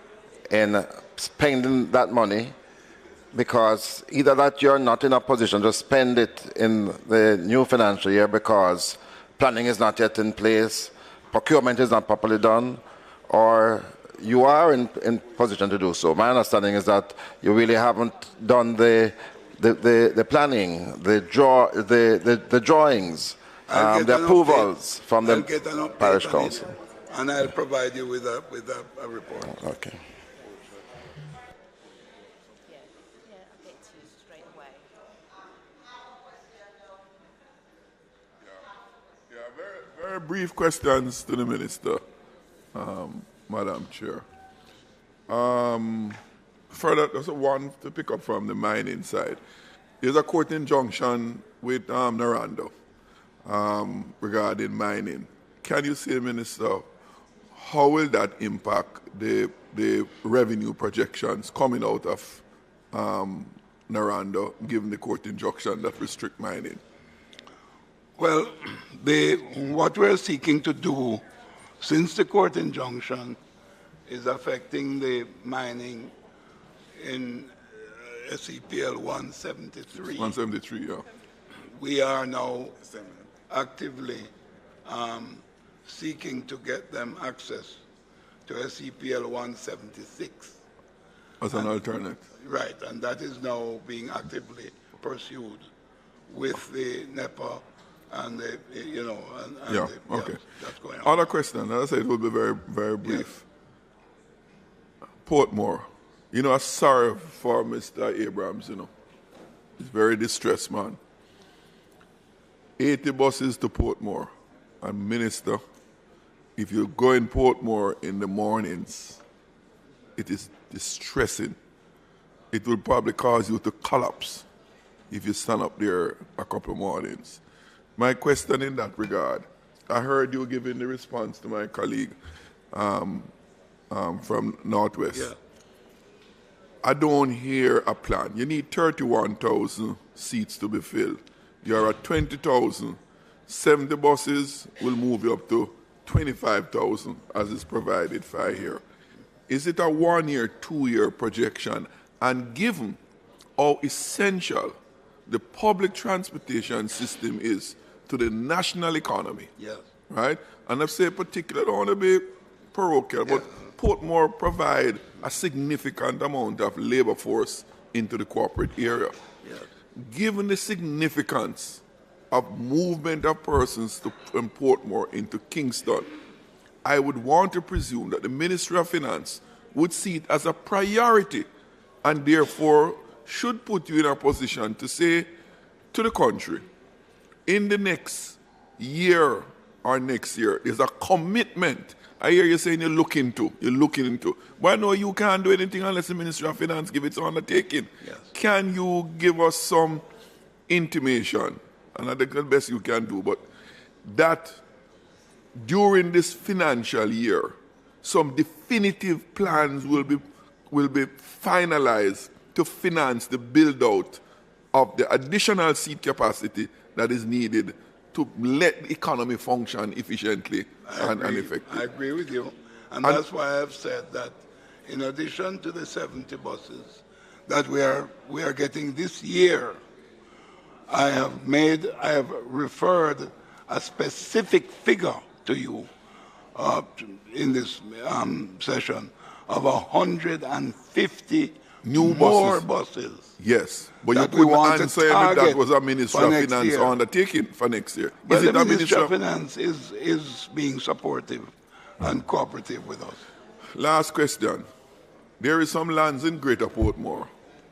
in spending that money, because either that you're not in a position to spend it in the new financial year because planning is not yet in place, procurement is not properly done, or you are in position to do so. My understanding is that you really haven't done the planning, the drawings, the approvals from the parish council. And I'll provide you with a report. Okay. Very brief questions to the Minister, Madam Chair. Further, there's one to pick up from the mining side. There's a court injunction with Narando regarding mining. Can you say, Minister, how will that impact the revenue projections coming out of Narando, given the court injunction that restrict mining? Well, what we're seeking to do, since the court injunction is affecting the mining in SEPL 173. 173, yeah. We are now actively seeking to get them access to SEPL 176. As an alternate. Right, and that is now being actively pursued with the NEPA and the, Okay. that's going on. Other question, as I said, it will be very, very brief. Yes. Portmore. I'm sorry for Mr. Abrams, He's very distressed, man. 80 buses to Portmore. And Minister, if you go in Portmore in the mornings, it is distressing. It will probably cause you to collapse if you stand up there a couple of mornings. My question in that regard, I heard you giving the response to my colleague from Northwest. Yeah. I don't hear a plan. You need 31,000 seats to be filled. You're at 20,000. 70 buses will move you up to 25,000 as is provided for here. Is it a 1-year, 2-year projection? And given how essential the public transportation system is to the national economy, yes, right? And I've said particularly, I don't want to be parochial, but Portmore provide a significant amount of labor force into the corporate area. Yes. Given the significance of movement of persons from Portmore into Kingston, I would want to presume that the Ministry of Finance would see it as a priority and therefore should put you in a position to say to the country, in the next year or next year, there's a commitment. I hear you saying you're looking into. But I know you can't do anything unless the Ministry of Finance give its undertaking. Yes. Can you give us some intimation, and I think the best you can do, but that during this financial year, some definitive plans will be finalized to finance the build-out of the additional seat capacity that is needed to let the economy function efficiently and effectively. I agree with you. And that's why I've said that in addition to the 70 buses that we are getting this year, I have referred a specific figure to you in this session of 150 more buses. Yes, but you couldn't answer if that was a Ministry of Finance undertaking for next year. Well, the Ministry of Finance is being supportive and cooperative with us. Last question. There is some lands in Greater Portmore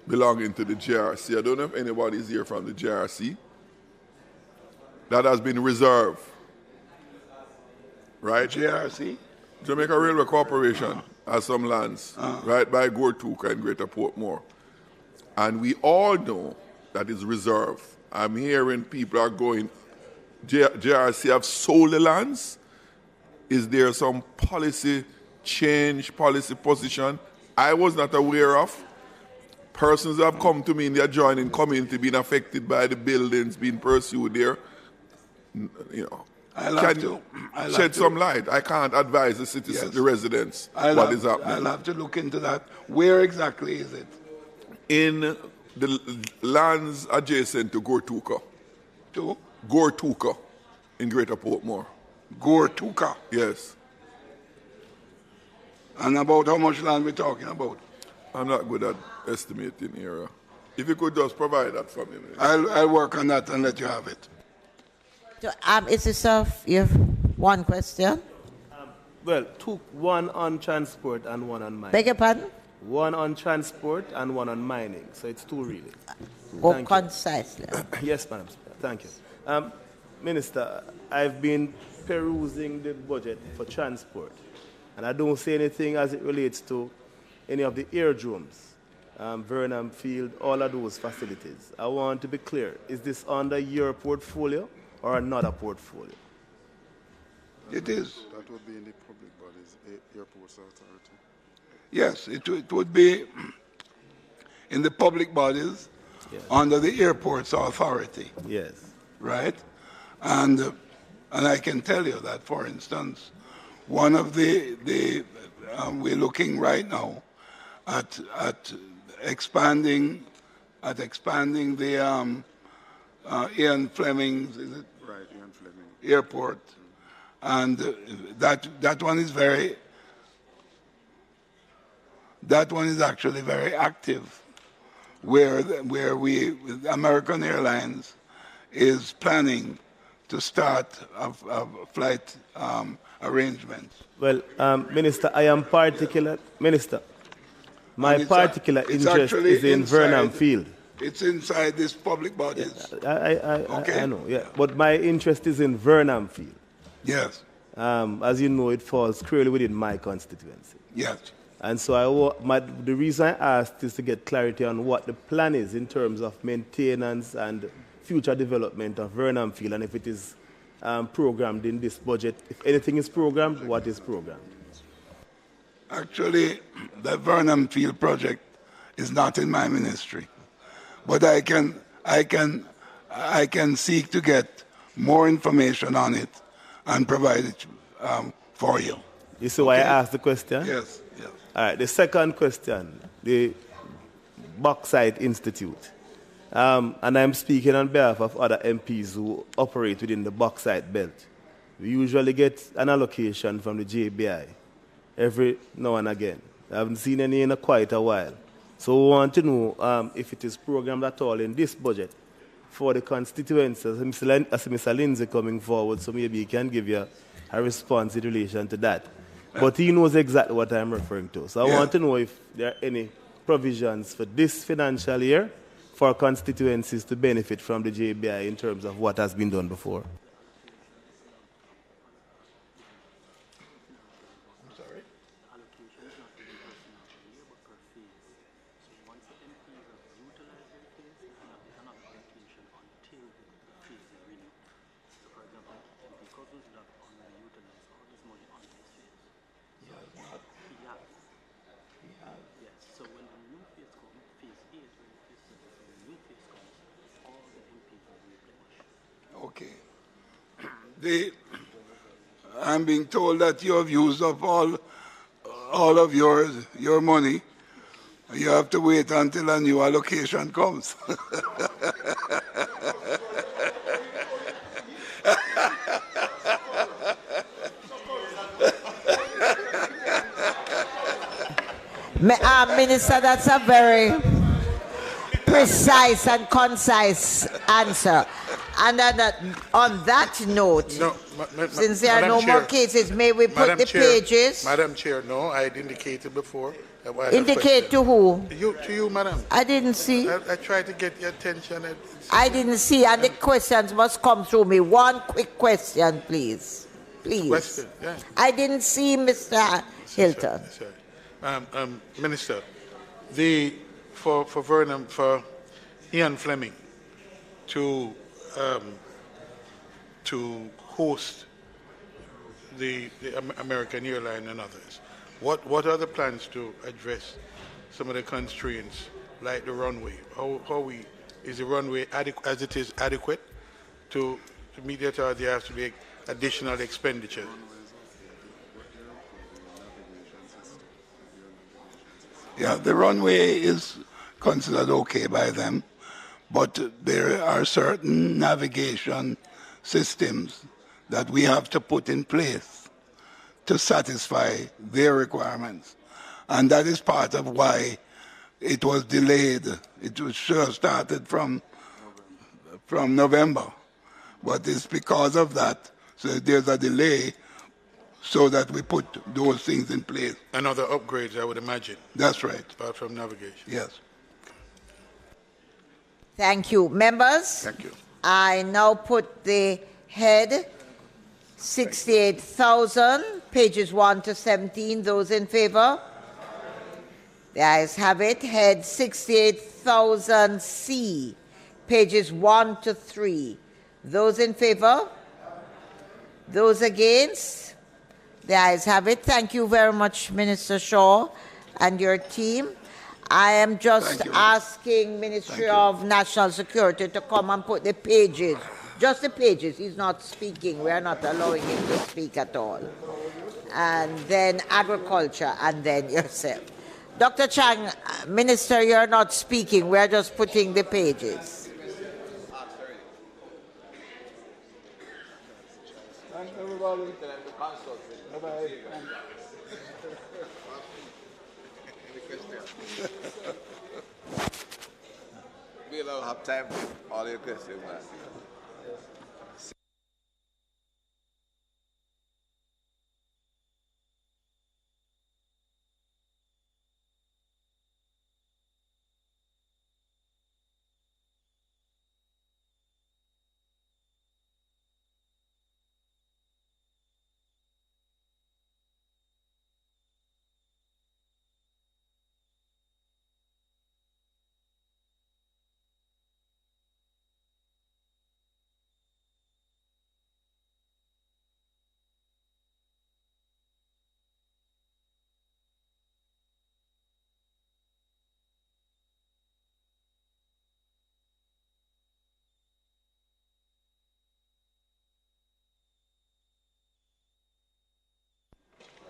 belonging to the JRC. I don't know if anybody is here from the JRC. That has been reserved. Right? JRC? Jamaica Railway Corporation has some lands right by Gortuka in Greater Portmore. And we all know that is reserved. I'm hearing people are going, JRC have sold the lands. Is there some policy change, policy position I was not aware of? Persons have come to me in the adjoining community being affected by the buildings being pursued there. Can you shed some light? I can't advise the citizens, the residents, what is happening. I'll have to look into that. Where exactly is it? In the lands adjacent to Gortuka. To? Gortuka in Greater Portmore. Gortuka? Yes. And about how much land we're talking about? I'm not good at estimating here. If you could just provide that for me. I'll work on that and let you have it. So, is this you have one question? Well, one on transport and one on mining. Beg your pardon? One on transport and one on mining. So it's two really. Go concisely. Yes, Madam Speaker. Thank you. Minister, I've been perusing the budget for transport, and I don't see anything as it relates to any of the aerodromes, Vernon Field, all of those facilities. I want to be clear. Is this under your portfolio or another portfolio? It is. That would be in the public bodies, airports authority. Yes, it would be in the public bodies under the airports authority. Yes. Right? And I can tell you that, for instance, one of we're looking right now at expanding the Ian Fleming's, is it? Right, Ian Fleming. Airport. And that one is actually very active, where American Airlines is planning to start a flight arrangements. Well, Minister, I am particular, Minister, my particular interest is in Vernon Field. It's inside this public bodies. I know, yeah. But my interest is in Vernon Field. Yes. As you know, it falls clearly within my constituency. Yes. And so the reason I asked is to get clarity on what the plan is in terms of maintenance and future development of Vernon Field, and if it is programmed in this budget. If anything is programmed, what is programmed? Actually, the Vernon Field project is not in my ministry, but I can seek to get more information on it and provide it for you. You see why I asked the question? Yes, yes. All right, the second question, the Bauxite Institute. And I'm speaking on behalf of other MPs who operate within the bauxite belt. We usually get an allocation from the JBI every now and again. I haven't seen any in quite a while. So we want to know if it is programmed at all in this budget for the constituents, as Mr. Lindsay coming forward, so maybe he can give you a response in relation to that. But he knows exactly what I'm referring to. So I want to know if there are any provisions for this financial year for constituencies to benefit from the JBI in terms of what has been done before. I'm being told that you have used up all of your money. You have to wait until a new allocation comes. Minister, that's a very precise and concise answer. And on that note, since there are no more cases, may we put the pages? Madam Chair, no, I had indicated before. Indicate to who? To you, Madam. I didn't see. I tried to get your attention. I didn't see, and the questions must come through me. One quick question, please. Please. Question, yeah. I didn't see Mr. Hilton. Minister, for Ian Fleming to host the American airline and others, what are the plans to address some of the constraints like the runway? Is the runway as it is adequate to meet that, or there has to be additional expenditure? Yeah, the runway is considered okay by them, but there are certain navigation systems that we have to put in place to satisfy their requirements. And that is part of why it was delayed. It was should have started from November. But it's because of that. So there's a delay so that we put those things in place. And other upgrades, I would imagine. That's right. Apart from navigation. Yes. Thank you. Members? Thank you. I now put the head 68,000, pages 1 to 17. Those in favor? The ayes have it. Head 68,000C, pages 1 to 3. Those in favor? Those against? The ayes have it. Thank you very much, Minister Shaw and your team. I am just asking Ministry of National Security to come and put the pages, just the pages. He's not speaking. We are not allowing him to speak at all. And then Agriculture, and then yourself. Dr. Chang, Minister, you're not speaking. We are just putting the pages. We'll have time for all your questions.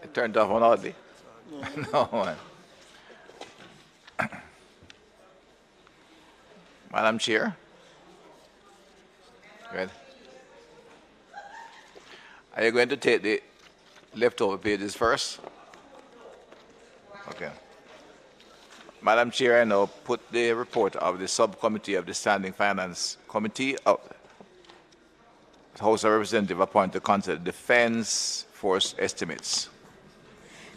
It turned off on oddly. No one. Madam Chair. Good. Are you going to take the leftover pages first? Okay. Madam Chair, I now put the report of the subcommittee of the Standing Finance Committee of the House of Representatives appointed to consider Defense Force estimates.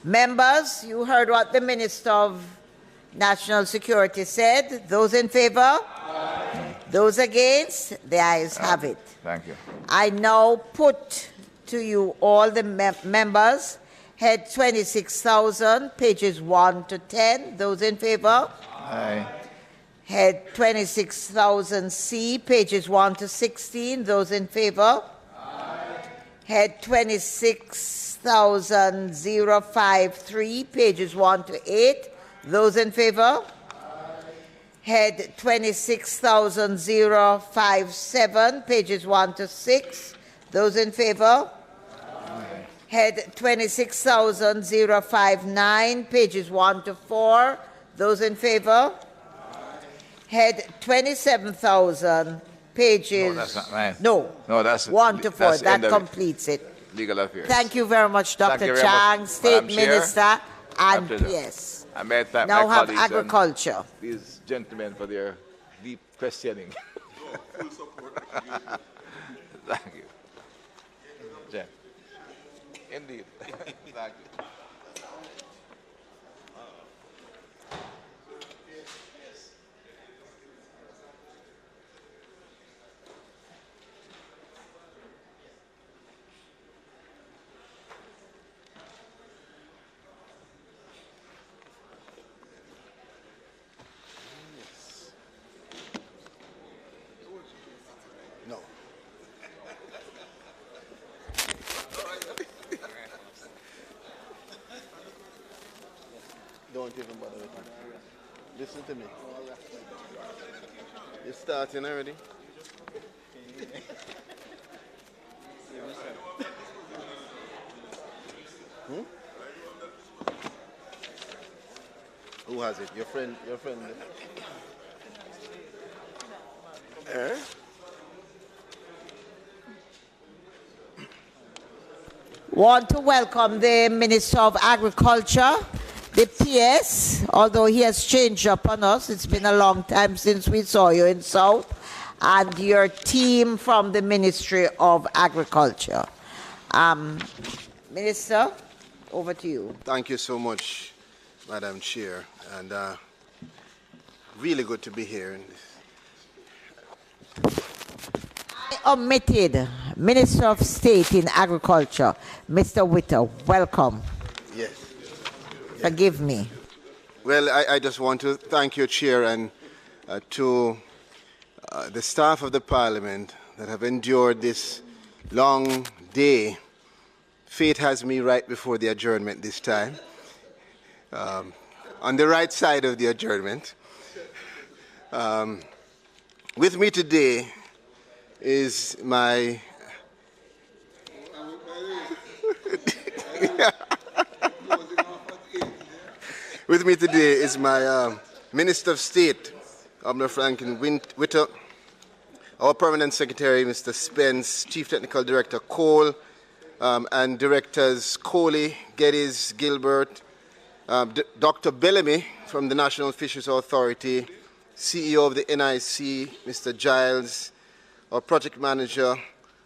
Members, you heard what the Minister of National Security said. Those in favor? Aye. Those against? The ayes have it. Thank you. I now put to you all the members, head 26,000, pages 1 to 10. Those in favor? Aye. Head 26,000C, pages 1 to 16. Those in favor? Aye. Head 26,053, pages 1 to 8. Those in favor? Aye. Head 26,057, pages 1 to 6. Those in favor? Aye. Head 26,059, pages 1 to 4. Those in favor? Aye. Head 27,000, pages... No, that's not right. No, that's 1 to 4. That's that completes it. Legal affairs. Thank you very much, Dr. Chang, State Minister, and PS. I may thank now my have colleagues agriculture. These gentlemen for their deep questioning. Full support. Thank you. Jen. Indeed. Thank you. Don't even bother with me. Listen to me. You're starting already? Who has it? Your friend? Want to welcome the Minister of Agriculture, the PS, although he has changed up on us. It's been a long time since we saw you in South, and your team from the Ministry of Agriculture. Minister, over to you. Thank you so much, Madam Chair, and really good to be here. I omitted Minister of State in Agriculture, Mr. Witter. Welcome. Yes. Forgive me. Well, I just want to thank you, Chair, and to the staff of the Parliament that have endured this long day. Fate has me right before the adjournment this time, on the right side of the adjournment. With me today is my with me today is my Minister of State, Abner Franklin Witter, our Permanent Secretary, Mr. Spence, Chief Technical Director Cole, and Directors Coley, Geddes, Gilbert, Dr. Bellamy from the National Fisheries Authority, CEO of the NIC, Mr. Giles, our Project Manager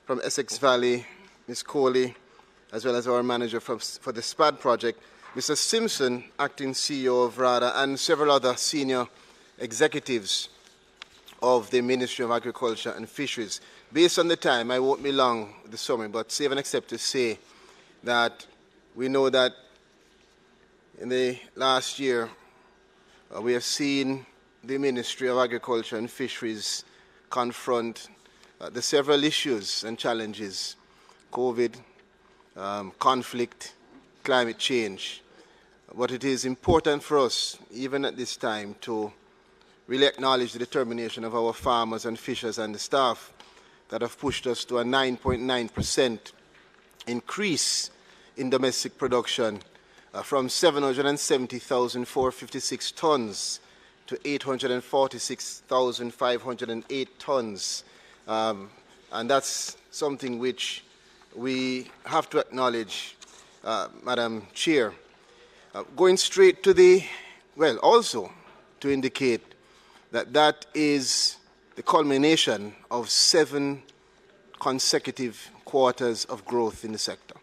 from Essex Valley, Ms. Coley, as well as our Manager for the SPAD project, Mr. Simpson, Acting CEO of RADA, and several other senior executives of the Ministry of Agriculture and Fisheries. Based on the time, I won't be long this summer, but save and except to say that we know that in the last year, we have seen the Ministry of Agriculture and Fisheries confront the several issues and challenges: COVID, conflict, climate change. But it is important for us, even at this time, to really acknowledge the determination of our farmers and fishers and the staff that have pushed us to a 9.9% increase in domestic production from 770,456 tons to 846,508 tons. And that's something which we have to acknowledge, Madam Chair. Going straight to also to indicate that that is the culmination of 7 consecutive quarters of growth in the sector.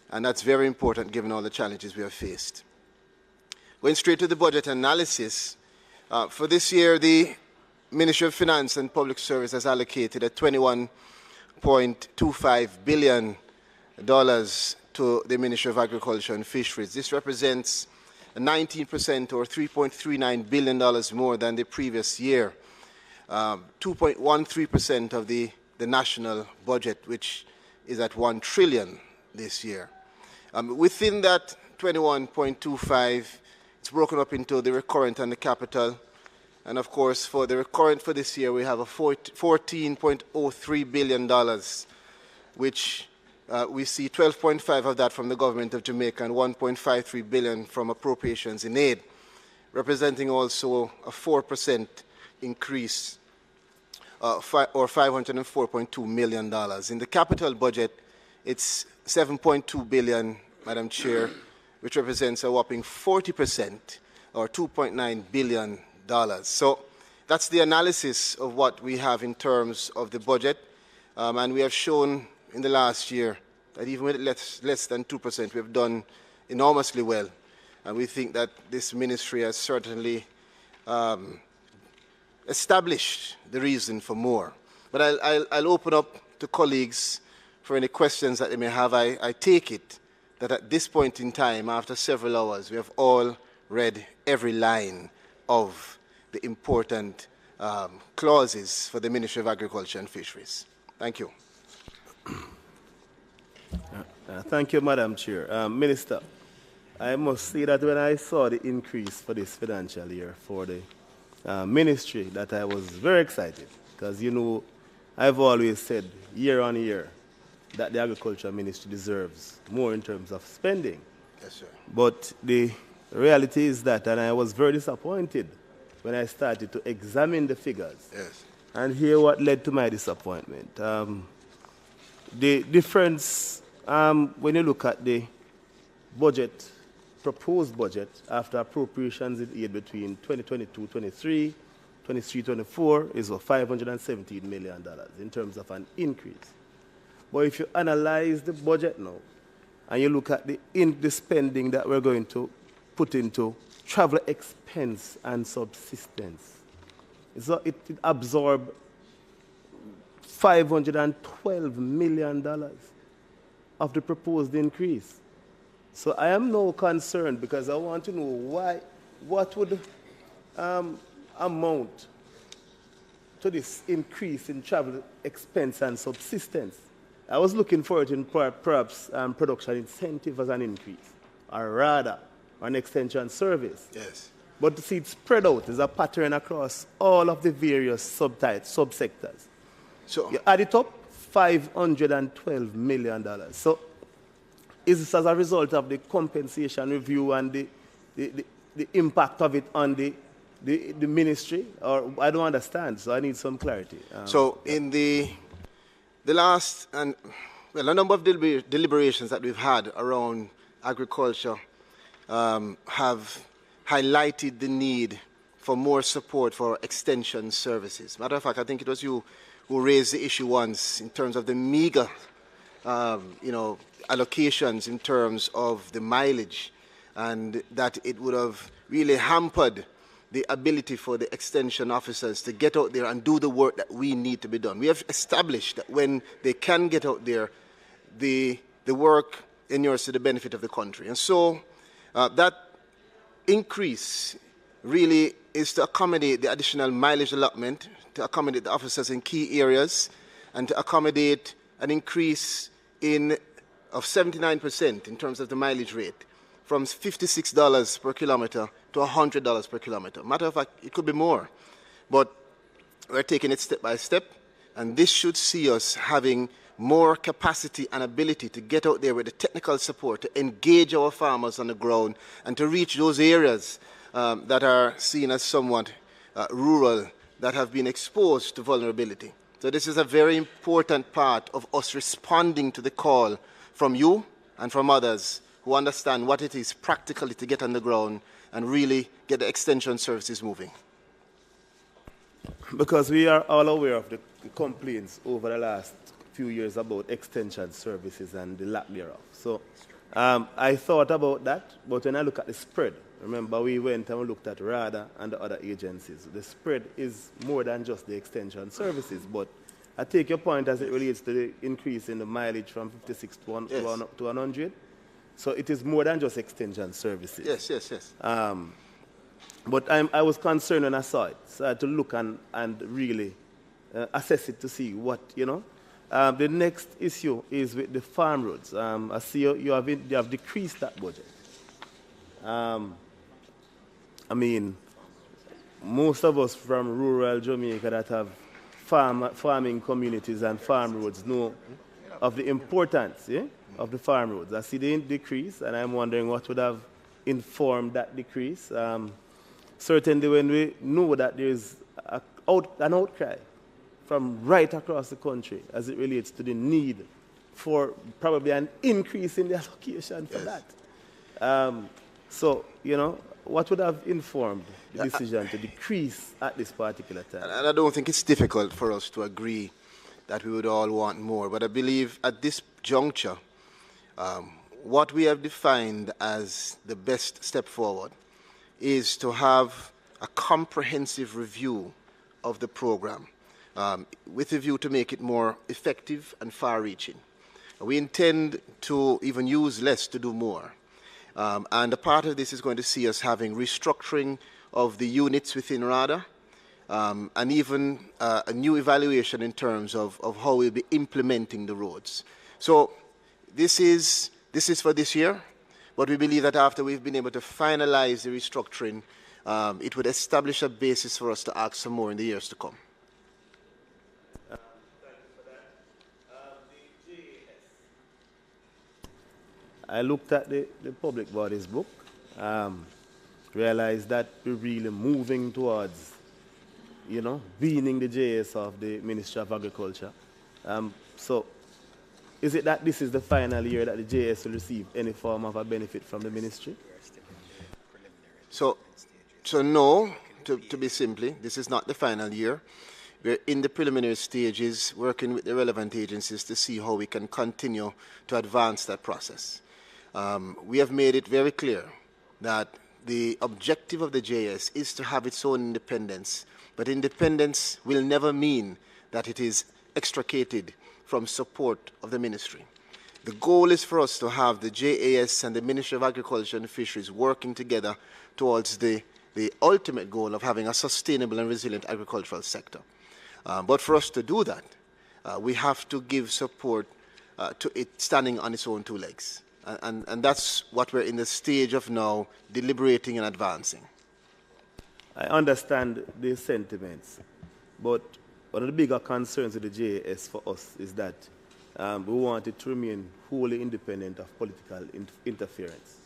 And that's very important given all the challenges we have faced. Going straight to the budget analysis, for this year, the Ministry of Finance and Public Service has allocated a $21.25 billion to the Ministry of Agriculture and Fisheries. This represents 19% or $3.39 billion more than the previous year, 2.13% of the national budget, which is at $1 trillion this year. Within that 21.25, it's broken up into the recurrent and the capital. And of course, for the recurrent for this year, we have a $14.03 billion, which we see 12.5 of that from the government of Jamaica and 1.53 billion from appropriations in aid, representing also a 4% increase, or $504.2 million. In the capital budget, it's 7.2 billion, Madam Chair, which represents a whopping 40%, or $2.9 billion. So that's the analysis of what we have in terms of the budget, and we have shown in the last year that even with less than 2%, we have done enormously well. And we think that this ministry has certainly established the reason for more. But I'll open up to colleagues for any questions that they may have. I take it that at this point in time, after several hours, we have all read every line of the important clauses for the Ministry of Agriculture and Fisheries. Thank you. Thank you, Madam Chair. Minister, I must say that when I saw the increase for this financial year for the ministry, that I was very excited. Because, you know, I've always said year on year that the Agriculture Ministry deserves more in terms of spending. Yes, sir. But the reality is that, and I was very disappointed when I started to examine the figures. Yes. And here what led to my disappointment. The difference when you look at the budget, proposed budget, after appropriations in aid between 2022-23, 23-24, is $517 million in terms of an increase. But if you analyze the budget now, and you look at the spending that we're going to put into travel expense and subsistence, it absorbed $512 million of the proposed increase. So I am now concerned because I want to know what would amount to this increase in travel expense and subsistence. I was looking for it in perhaps production incentive as an increase, or rather, an extension service. Yes. But to see it spread out, there's a pattern across all of the various subsectors. So you add it up, $512 million. So is this as a result of the compensation review and the impact of it on the ministry? Or I don't understand, so I need some clarity. So in the last, and well, a number of deliberations that we've had around agriculture have highlighted the need for more support for extension services. Matter of fact, I think it was you who raised the issue once in terms of the meager, allocations in terms of the mileage, and that it would have really hampered the ability for the extension officers to get out there and do the work that we need to be done. We have established that when they can get out there, the work inures to the benefit of the country. And so that increase really is to accommodate the additional mileage allotment, to accommodate the officers in key areas, and to accommodate an increase of 79% in terms of the mileage rate, from $56 per kilometer to $100 per kilometer. Matter of fact, it could be more, but we're taking it step by step, and this should see us having more capacity and ability to get out there with the technical support, to engage our farmers on the ground, and to reach those areas that are seen as somewhat rural, that have been exposed to vulnerability. So this is a very important part of us responding to the call from you and from others who understand what it is practically to get on the ground and really get the extension services moving. Because we are all aware of the complaints over the last few years about extension services and the lack thereof. So I thought about that, but when I look at the spread, remember we went and we looked at RADA and the other agencies. The spread is more than just the extension services, but I take your point as it relates to the increase in the mileage from 56 to 100. So it is more than just extension services. Yes. But I was concerned when I saw it, so I had to look and really assess it to see what, The next issue is with the farm roads. I see you have decreased that budget. Most of us from rural Jamaica that have farming communities and farm roads know of the importance of the farm roads. I see the decrease, and I'm wondering what would have informed that decrease. Certainly when we know that there's an outcry from right across the country as it relates to the need for probably an increase in the allocation for that. What would have informed the decision to decrease at this particular time? And I don't think it's difficult for us to agree that we would all want more, but I believe at this juncture, what we have defined as the best step forward is to have a comprehensive review of the program with a view to make it more effective and far-reaching. We intend to even use less to do more. And a part of this is going to see us having restructuring of the units within RADA, and even a new evaluation in terms of how we'll be implementing the roads. So this is for this year, but we believe that after we've been able to finalize the restructuring, it would establish a basis for us to ask for more in the years to come. I looked at the public bodies book, realized that we're really moving towards, weaning the JS of the Ministry of Agriculture. So Is it that this is the final year that the JS will receive any form of a benefit from the ministry? So no, to be simply, this is not the final year. We're in the preliminary stages, working with the relevant agencies to see how we can continue to advance that process. We have made it very clear that the objective of the JS is to have its own independence, but independence will never mean that it is extricated from support of the ministry. The goal is for us to have the JAS and the Ministry of Agriculture and Fisheries working together towards the ultimate goal of having a sustainable and resilient agricultural sector. But for us to do that, we have to give support to it standing on its own two legs. And that's what we're in the stage of now, deliberating and advancing. I understand the sentiments, but one of the bigger concerns of the JAS for us is that we want it to remain wholly independent of political interference.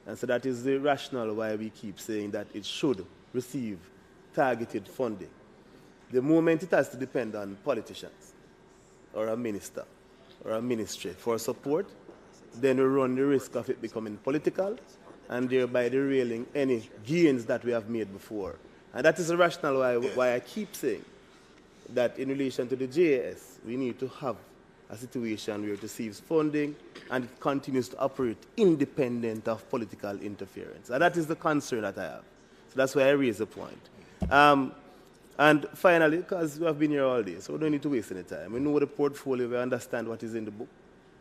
And so that is the rationale why we keep saying that it should receive targeted funding. The moment it has to depend on politicians or a minister or a ministry for support, then we run the risk of it becoming political and thereby derailing any gains that we have made before. And that is the rationale why I keep saying that in relation to the JAS, we need to have a situation where it receives funding and it continues to operate independent of political interference. And that is the concern that I have. So that's why I raise the point. And finally, because we have been here all day, so we don't need to waste any time. We know the portfolio, we understand what is in the book,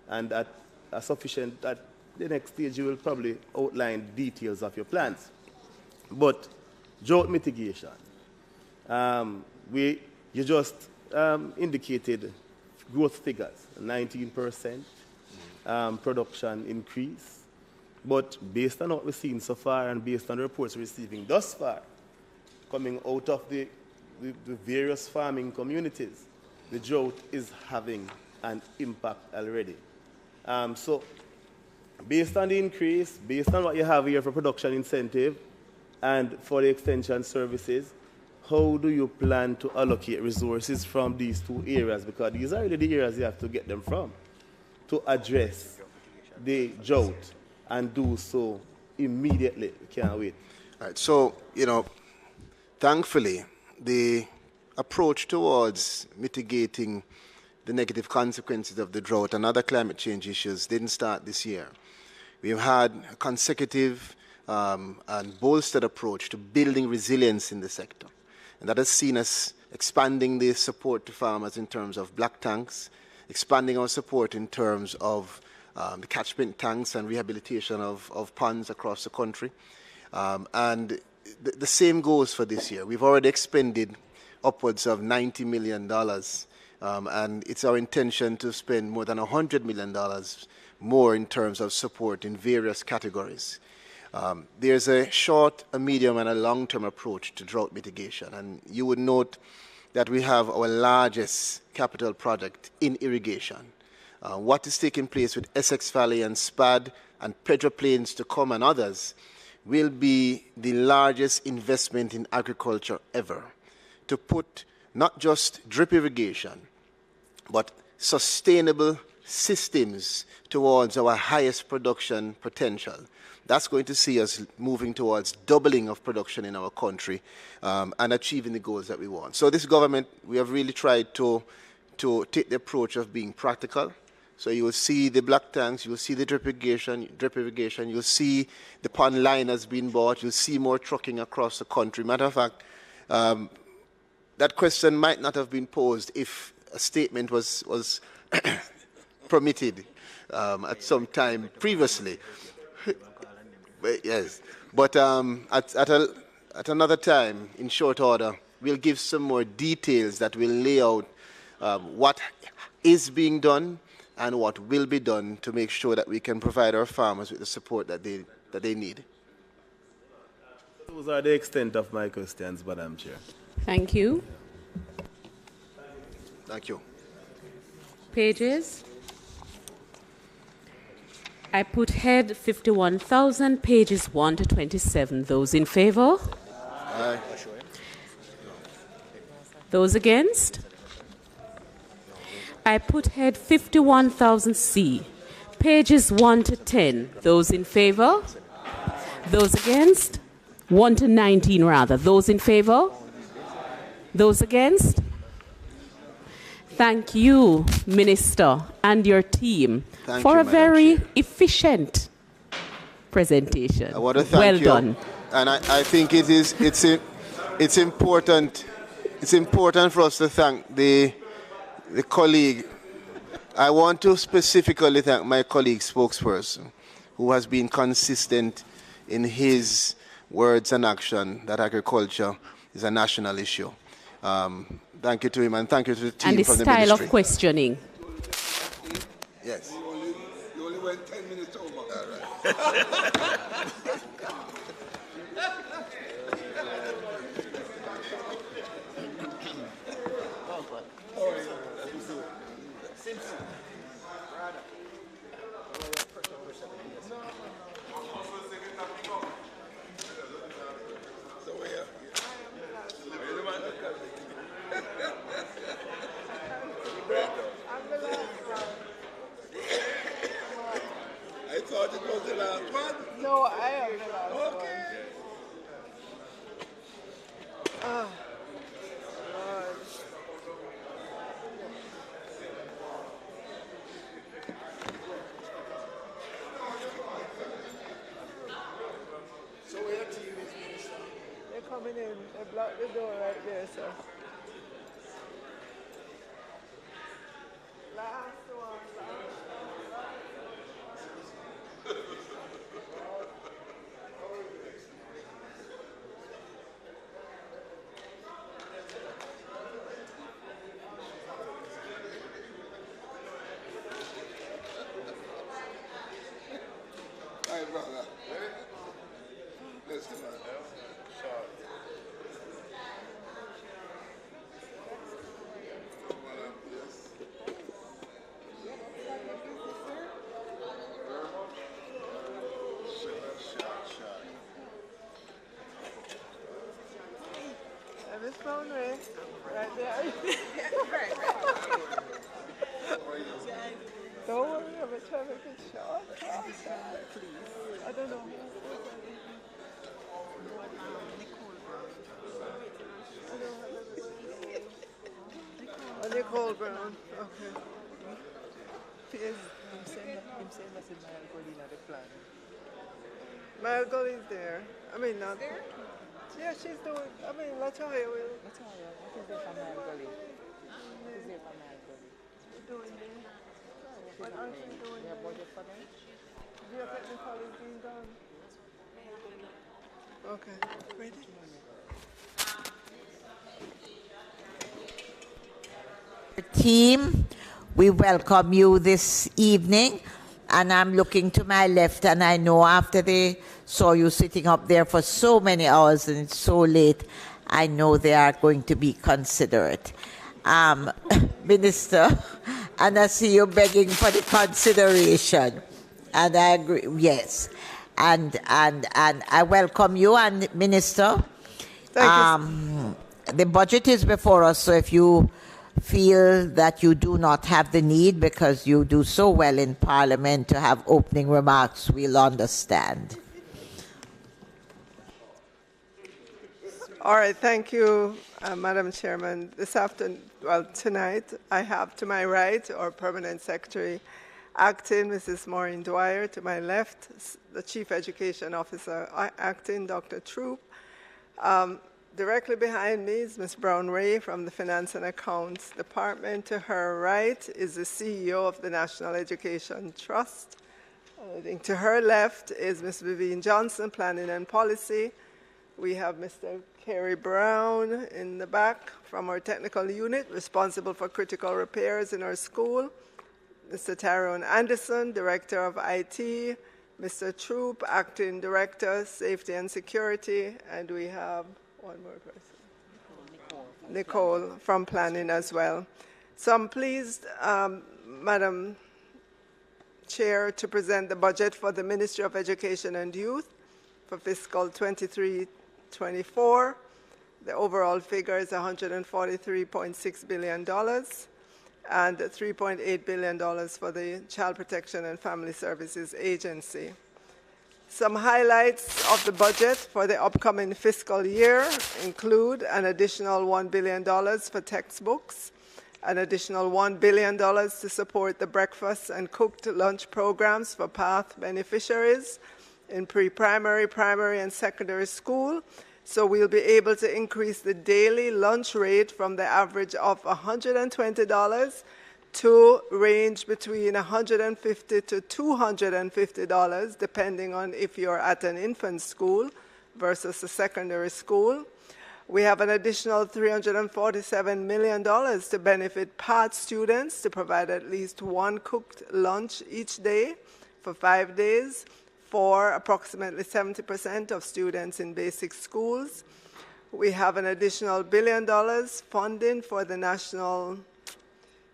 and at a sufficient, at the next stage you will probably outline details of your plans. But drought mitigation, you just indicated growth figures, 19% production increase. But based on what we've seen so far and based on the reports we're receiving thus far, coming out of the various farming communities, the drought is having an impact already. So based on the increase, based on what you have here for production incentive and for the extension services, how do you plan to allocate resources from these two areas? Because these are really the areas you have to get them from to address the drought and do so immediately. We can't wait. All right, so, thankfully, the approach towards mitigating the negative consequences of the drought and other climate change issues didn't start this year. We've had a consecutive and bolstered approach to building resilience in the sector. And that has seen us expanding the support to farmers in terms of black tanks, expanding our support in terms of the catchment tanks and rehabilitation of ponds across the country. And the same goes for this year. We've already expended upwards of $90 million, and it's our intention to spend more than $100 million more in terms of support in various categories. There's a short, a medium, and a long-term approach to drought mitigation. And you would note that we have our largest capital project in irrigation. What is taking place with Essex Valley and SPAD and Pedro Plains to come and others will be the largest investment in agriculture ever, to put not just drip irrigation, but sustainable systems towards our highest production potential. That's going to see us moving towards doubling of production in our country and achieving the goals that we want. So this government, we have really tried to take the approach of being practical. So you will see the black tanks, you will see the drip irrigation, you'll see the pond liners being bought, you'll see more trucking across the country. Matter of fact, that question might not have been posed if a statement was permitted at some time previously. Yes, but at another time, in short order, we'll give some more details that will lay out what is being done and what will be done to make sure that we can provide our farmers with the support that they need. Those are the extent of my questions, Madam Chair. Thank you. Thank you. Pages. I put head 51,000, pages 1 to 27. Those in favor? Aye. Those against? I put head 51,000C, pages 1 to 10. Those in favor? Those against? 1 to 19, rather. Those in favor? Those against? Thank you, Minister, and your team for a very efficient presentation. I want to thank well you. Done. And I think it's important for us to thank the colleague. I want to specifically thank my colleague spokesperson, who has been consistent in his words and action that agriculture is a national issue. Thank you to him, and thank you to the team from the ministry. And the style of questioning. Yes. You only went 10 minutes over. All right. I thought it was the last one. No, I am the last one. Okay. Oh, Lord. So where to you is Minister? They're coming in. They blocked the door right there, sir. Last one. Hi, brother. Listen, man. And Miss Brown Ray, right there. Don't worry, I'm trying to make it short. I don't know. Nicole Brown, okay. Yes. I'm saying that's in Malahoo the plan. Malahoo is there. I mean, not there? Yeah, she's doing, I mean, Latoya will. Latoya, what is there from Malahoo? What is there from Malahoo? Doing there. What are she doing there? Budget for them? Geotechnical is being done. Okay, ready? Team, we welcome you this evening, and I'm looking to my left, and I know after they saw you sitting up there for so many hours and it's so late, I know they are going to be considerate. Minister, and I see you begging for the consideration, and I agree, yes, and I welcome you, and Minister, Thank you. The budget is before us, so if you feel that you do not have the need because you do so well in Parliament to have opening remarks, we'll understand. All right, thank you, Madam Chairman. This afternoon, well, tonight, I have to my right our Permanent Secretary, Acting Mrs. Maureen Dwyer, to my left, the Chief Education Officer, Acting Dr. Troop. Directly behind me is Ms. Brown-Ray from the Finance and Accounts Department. To her right is the CEO of the National Education Trust. To her left is Ms. Vivian Johnson, Planning and Policy. We have Mr. Kerry Brown in the back from our technical unit, responsible for critical repairs in our school. Mr. Tyrone Anderson, Director of IT. Mr. Troop, Acting Director, Safety and Security. And we have one more person. Nicole from Planning as well. So I'm pleased, Madam Chair, to present the budget for the Ministry of Education and Youth for fiscal 23-24. The overall figure is $143.6 billion. and $3.8 billion for the Child Protection and Family Services Agency. Some highlights of the budget for the upcoming fiscal year include an additional $1 billion for textbooks, an additional $1 billion to support the breakfast and cooked lunch programs for PATH beneficiaries in pre-primary, primary, and secondary school. So we'll be able to increase the daily lunch rate from the average of $120 to range between $150 to $250, depending on if you're at an infant school versus a secondary school. We have an additional $347 million to benefit PATH students to provide at least one cooked lunch each day for 5 days for approximately 70% of students in basic schools. We have an additional $1 billion funding for the National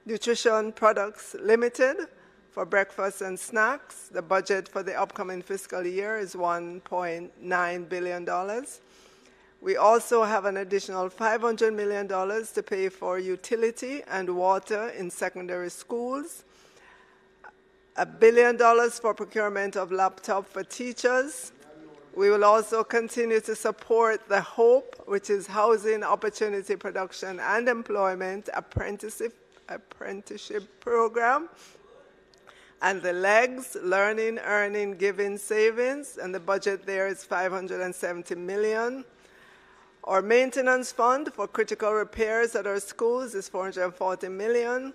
Nutrition Products Limited for breakfast and snacks. The budget for the upcoming fiscal year is $1.9 billion. We also have an additional $500 million to pay for utility and water in secondary schools, $1 billion for procurement of laptops for teachers. We will also continue to support the HOPE, which is Housing Opportunity Production and Employment Apprenticeship Program, and the LEGS, Learning, Earning, Giving, Savings, and the budget there is $570 million. Our maintenance fund for critical repairs at our schools is $440 million.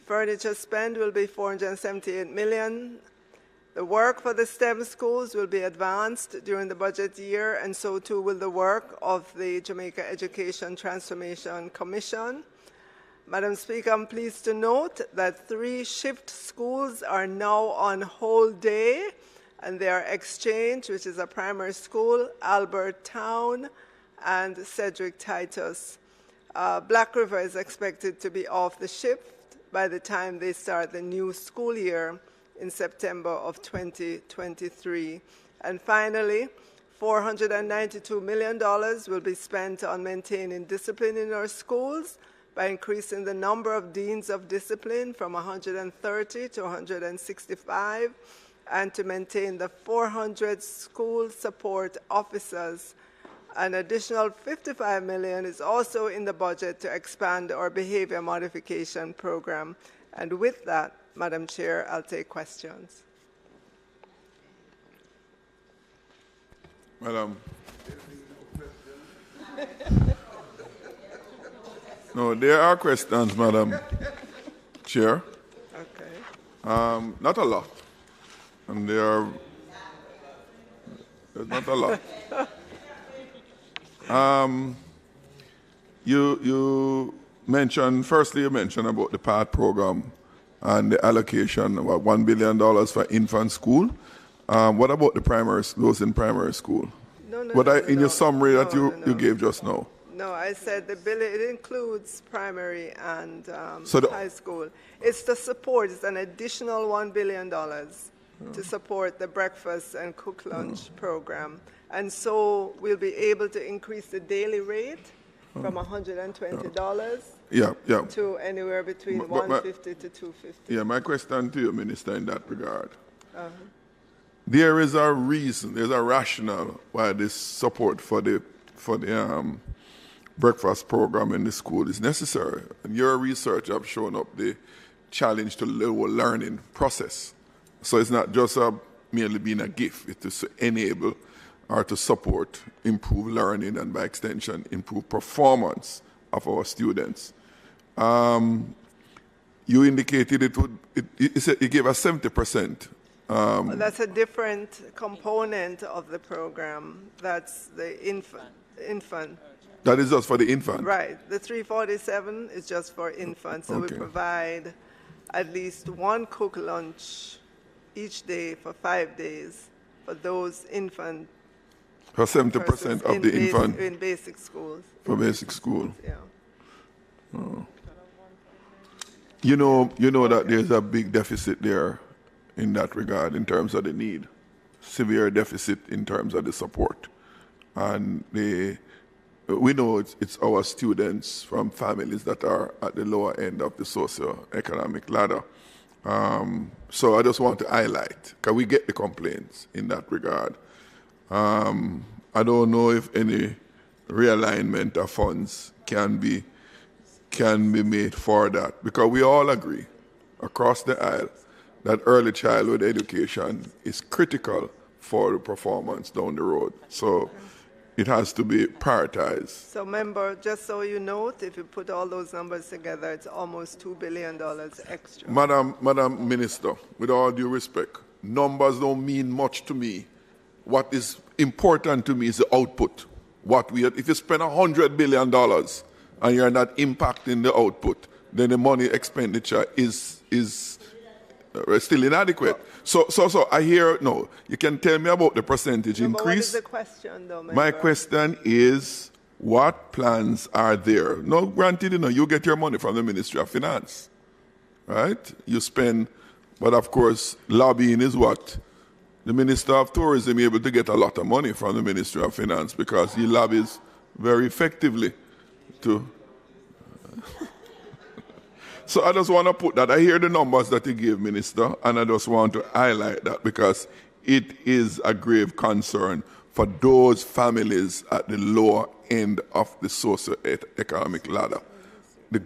Furniture spend will be $478 million. The work for the STEM schools will be advanced during the budget year, and so too will the work of the Jamaica Education Transformation Commission. Madam Speaker, I'm pleased to note that 3 shift schools are now on whole day, and they are Exchange, which is a primary school, Albert Town, and Cedric Titus. Black River is expected to be off the shift by the time they start the new school year in September of 2023. And finally, $492 million will be spent on maintaining discipline in our schools by increasing the number of deans of discipline from 130 to 165, and to maintain the 400 school support officers. An additional $55 million is also in the budget to expand our behavior modification program. And with that, Madam Chair, I'll take questions. Madam. No, there are questions, Madam Chair. Okay. Not a lot. And there's not a lot. You mentioned, firstly you mentioned about the PATH program and the allocation, about $1 billion for infant school. What about the those in primary school? In your summary that you gave just now? No, I said the bill, it includes primary and So high school. It's the support, it's an additional $1 billion to support the breakfast and cook lunch program. And so we'll be able to increase the daily rate from $120 to anywhere between $150 to $250. Yeah, my question to you, Minister, in that regard. There is a reason, there's a rationale why this support for the breakfast program in the school is necessary. And your research have shown up the challenge to lower learning process. So it's not just merely being a gift, it's to enable or to support improved learning and by extension improved performance of our students. You indicated it gave us 70%. That's a different component of the program. That's the infant. That is just for the infant? Right. The 347 is just for infants. So we provide at least one cooked lunch each day for 5 days for those infant. For 70% of the infant? In basic schools. For basic school? Yeah. Oh. You know that there's a big deficit there in that regard in terms of the need. Severe deficit in terms of the support. And we know it's our students from families that are at the lower end of the socio-economic ladder. So I just want to highlight, because we get the complaints in that regard. I don't know if any realignment of funds can be made for that, because we all agree across the aisle that early childhood education is critical for the performance down the road. So it has to be prioritized. So, member, just so you note, if you put all those numbers together, it's almost $2 billion extra. Madam Minister, with all due respect, numbers don't mean much to me. What is important to me is the output. If you spend $100 billion and you're not impacting the output, then the money expenditure is still inadequate. So I hear, no, you can tell me about the percentage increase. But what is the question, though, member? My question is, what plans are there? No, granted, you get your money from the Ministry of Finance, right? You spend, but of course, lobbying is what? The Minister of Tourism is able to get a lot of money from the Ministry of Finance because he lobbies very effectively to... So I just want to put that. I hear the numbers that you gave, Minister, and I just want to highlight that because it is a grave concern for those families at the lower end of the socio-economic ladder. The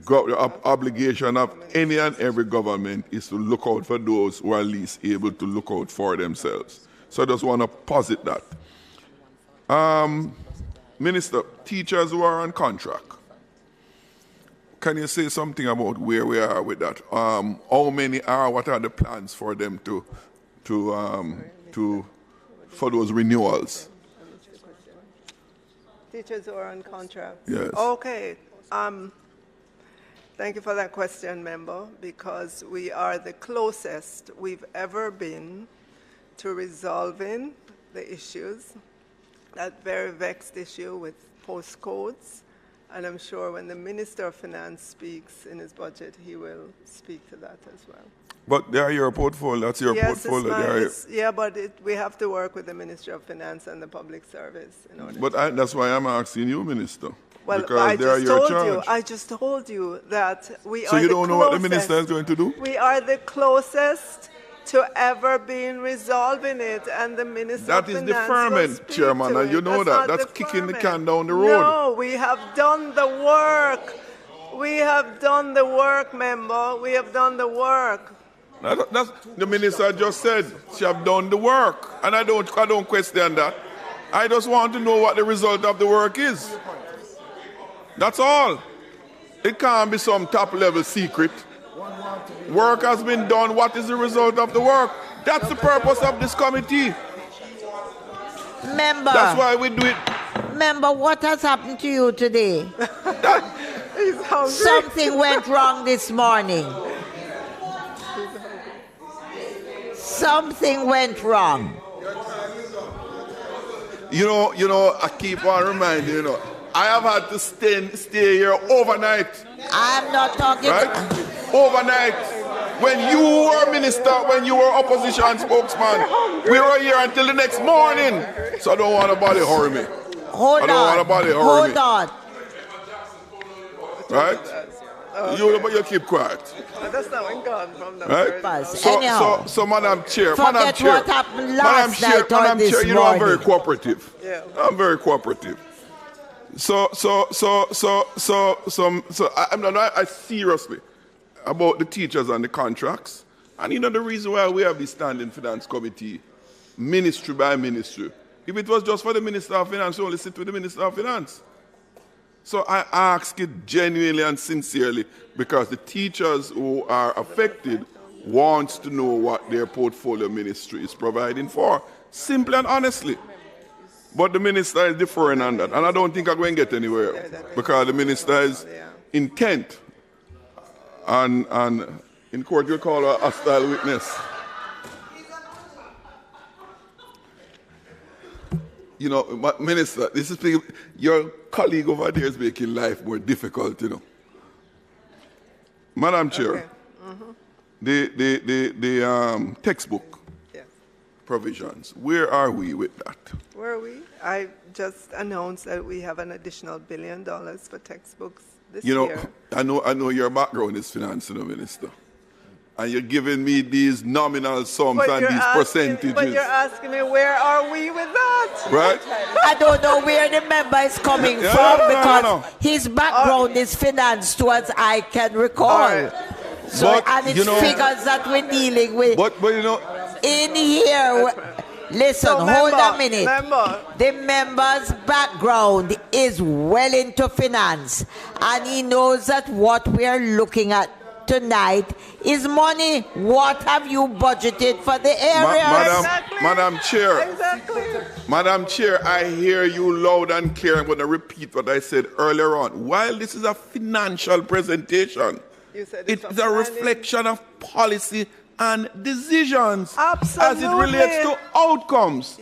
obligation of any and every government is to look out for those who are least able to look out for themselves. So I just want to posit that. Minister, teachers who are on contract, can you say something about where we are with that? How many are? What are the plans for them for those renewals? Teachers who are on contract. Yes. Okay. Thank you for that question, member, because we are the closest we've ever been to resolving the issues, that very vexed issue with postcodes. And I'm sure when the Minister of Finance speaks in his budget, he will speak to that as well. But they are your portfolio. That's your portfolio. Yeah, but we have to work with the Ministry of Finance and the Public Service in order. But that's why I'm asking you, Minister. Well, because they are your charge. I just told you that we are. So you don't know what the minister is going to do? We are the closest to ever being resolving it, and the Minister of Finance. That is deferment, Chairman, and you know that. That's kicking the can down the road. No, we have done the work. We have done the work, member. We have done the work. That's the minister just said she have done the work, and I don't question that. I just want to know what the result of the work is. That's all. It can't be some top-level secret. Work has been done. What is the result of the work? That's the purpose of this committee. Member. That's why we do it. Member, what has happened to you today? He's hungry. Something went wrong this morning. Something went wrong. You know, I keep on reminding you, I have had to stay here overnight. I'm not talking overnight. When you were minister, when you were opposition spokesman, we were here until the next morning. So I don't want nobody hurry me. Hold on. Right? You keep quiet. That's not when gone from the right? So, Madam Chair, Madam Chair, Madam Chair, I'm very cooperative. Yeah. I'm very cooperative. So I seriously about the teachers and the contracts. And the reason why we have this standing finance committee, ministry by ministry. If it was just for the Minister of Finance, we only sit with the Minister of Finance. So I ask it genuinely and sincerely because the teachers who are affected wants to know what their portfolio ministry is providing for, simply and honestly. But the minister is differing on that, and I don't think I'm going to get anywhere because the minister is intent and in court you call her a hostile witness. Minister, this is your colleague over there is making life more difficult, Madam Chair, the textbook provisions. Where are we with that? Where are we? I just announced that we have an additional $1 billion for textbooks this year. I know your background is finance, Minister. And you're giving me these nominal sums and these percentages. But you're asking me, where are we with that? Right? I don't know where the member is coming from because his background is finance too, as I can recall. So, and it's figures that we're dealing with. But in here, listen, hold a minute. The member's background is well into finance, and he knows that what we're looking at tonight is money. What have you budgeted for the area? Madam Chair. Madam Chair, I hear you loud and clear. I'm going to repeat what I said earlier on. While this is a financial presentation, it's a reflection of policy and decisions as it relates to outcomes.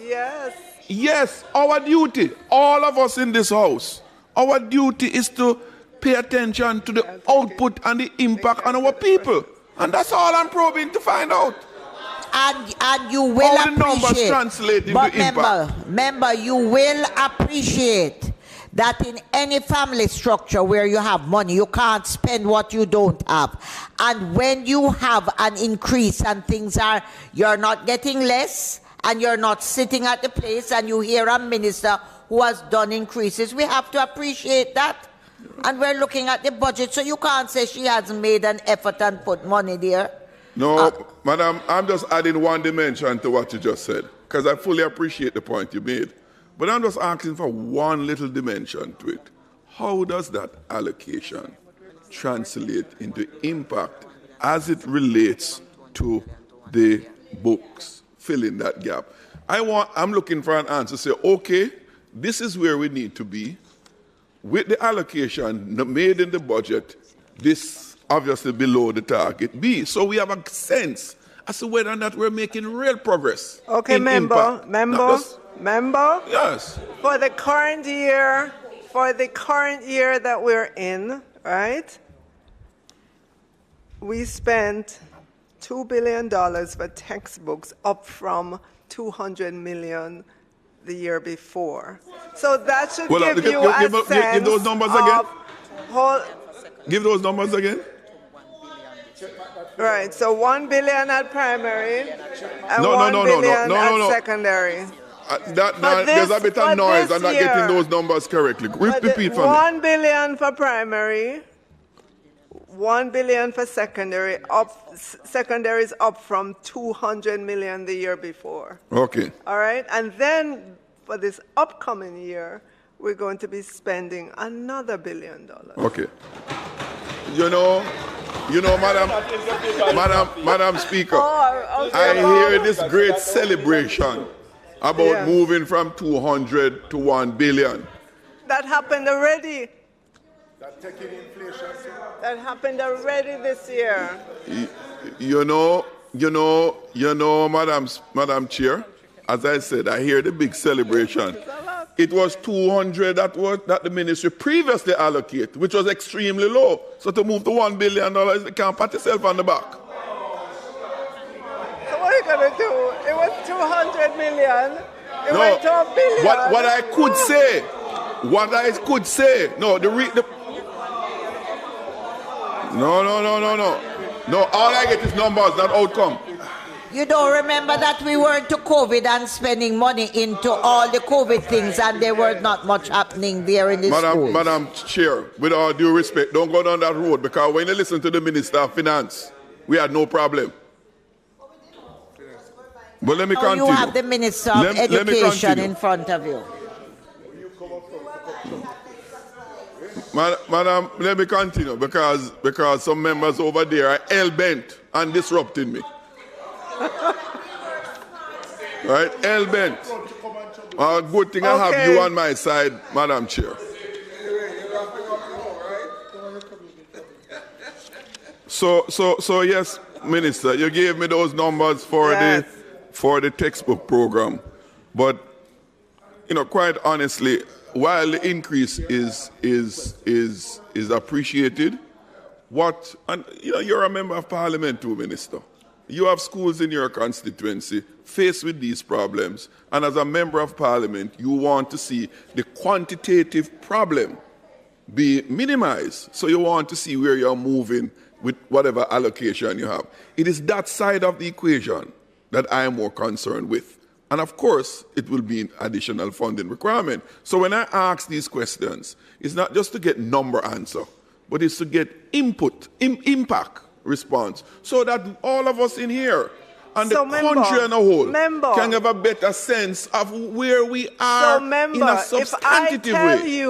Yes, our duty, all of us in this house, our duty is to pay attention to the output and the impact on our people. And that's all I'm probing to find out. And you will how the numbers translate into impact. Member, you will appreciate that in any family structure where you have money, you can't spend what you don't have. And when you have an increase and you're not getting less, and you're not sitting at the place, and you hear a minister who has done increases, we have to appreciate that. And we're looking at the budget, so you can't say she hasn't made an effort and put money there. No, Madam, I'm just adding one dimension to what you just said, because I fully appreciate the point you made. But I'm just asking for one little dimension to it. How does that allocation translate into impact as it relates to the books, filling that gap? I'm looking for an answer. Say, okay, this is where we need to be. With the allocation made in the budget, this obviously below the target B. So we have a sense as to whether or not we're making real progress. Okay, member. Yes. For the current year that we're in, right? We spent $2 billion for textbooks, up from $200 million the year before. So that should give you a sense. Give those numbers again. Give those numbers again. Right, so $1 billion at primary and $1 billion at secondary. There's a bit of noise. I'm not getting those numbers correctly. Repeat for me. $1 billion for primary, $1 billion for secondary. Secondary is up from $200 million the year before. Okay. All right, and then for this upcoming year, we're going to be spending another $1 billion. Okay. Madam Speaker, I hear this great celebration about moving from 200 to 1 billion. That happened already. That happened already this year. Madam Chair, as I said, I hear the big celebration. It was 200 that the ministry previously allocated, which was extremely low. So to move to $1 billion, you can't pat yourself on the back. So what are you going to do? It was 200 million. It went to $1 billion. What I could say, no, No, all I get is numbers, not outcome. You don't remember that we were into COVID and spending money into all the COVID things, and there was not much happening there in the schools. Madam Chair, with all due respect, don't go down that road, because when you listen to the Minister of Finance, we had no problem. But let me continue. You have the Minister of Education in front of you. Madam, let me continue, because some members over there are hell-bent and disrupting me. Right? Hell-bent. Good thing I have you on my side, Madam Chair. So yes, Minister, you gave me those numbers for the textbook program. But, quite honestly, while the increase is appreciated, you're a member of Parliament too, Minister. you have schools in your constituency faced with these problems, and as a member of parliament, you want to see the quantitative problem be minimized. So you want to see where you're moving with whatever allocation you have. It is that side of the equation that I am more concerned with. And of course, it will be an additional funding requirement. So when I ask these questions, it's not just to get number answer, but it's to get input, impact response, so that all of us in here and So, the member, country as a whole member. can have a better sense of where we are So, member, in a substantive way.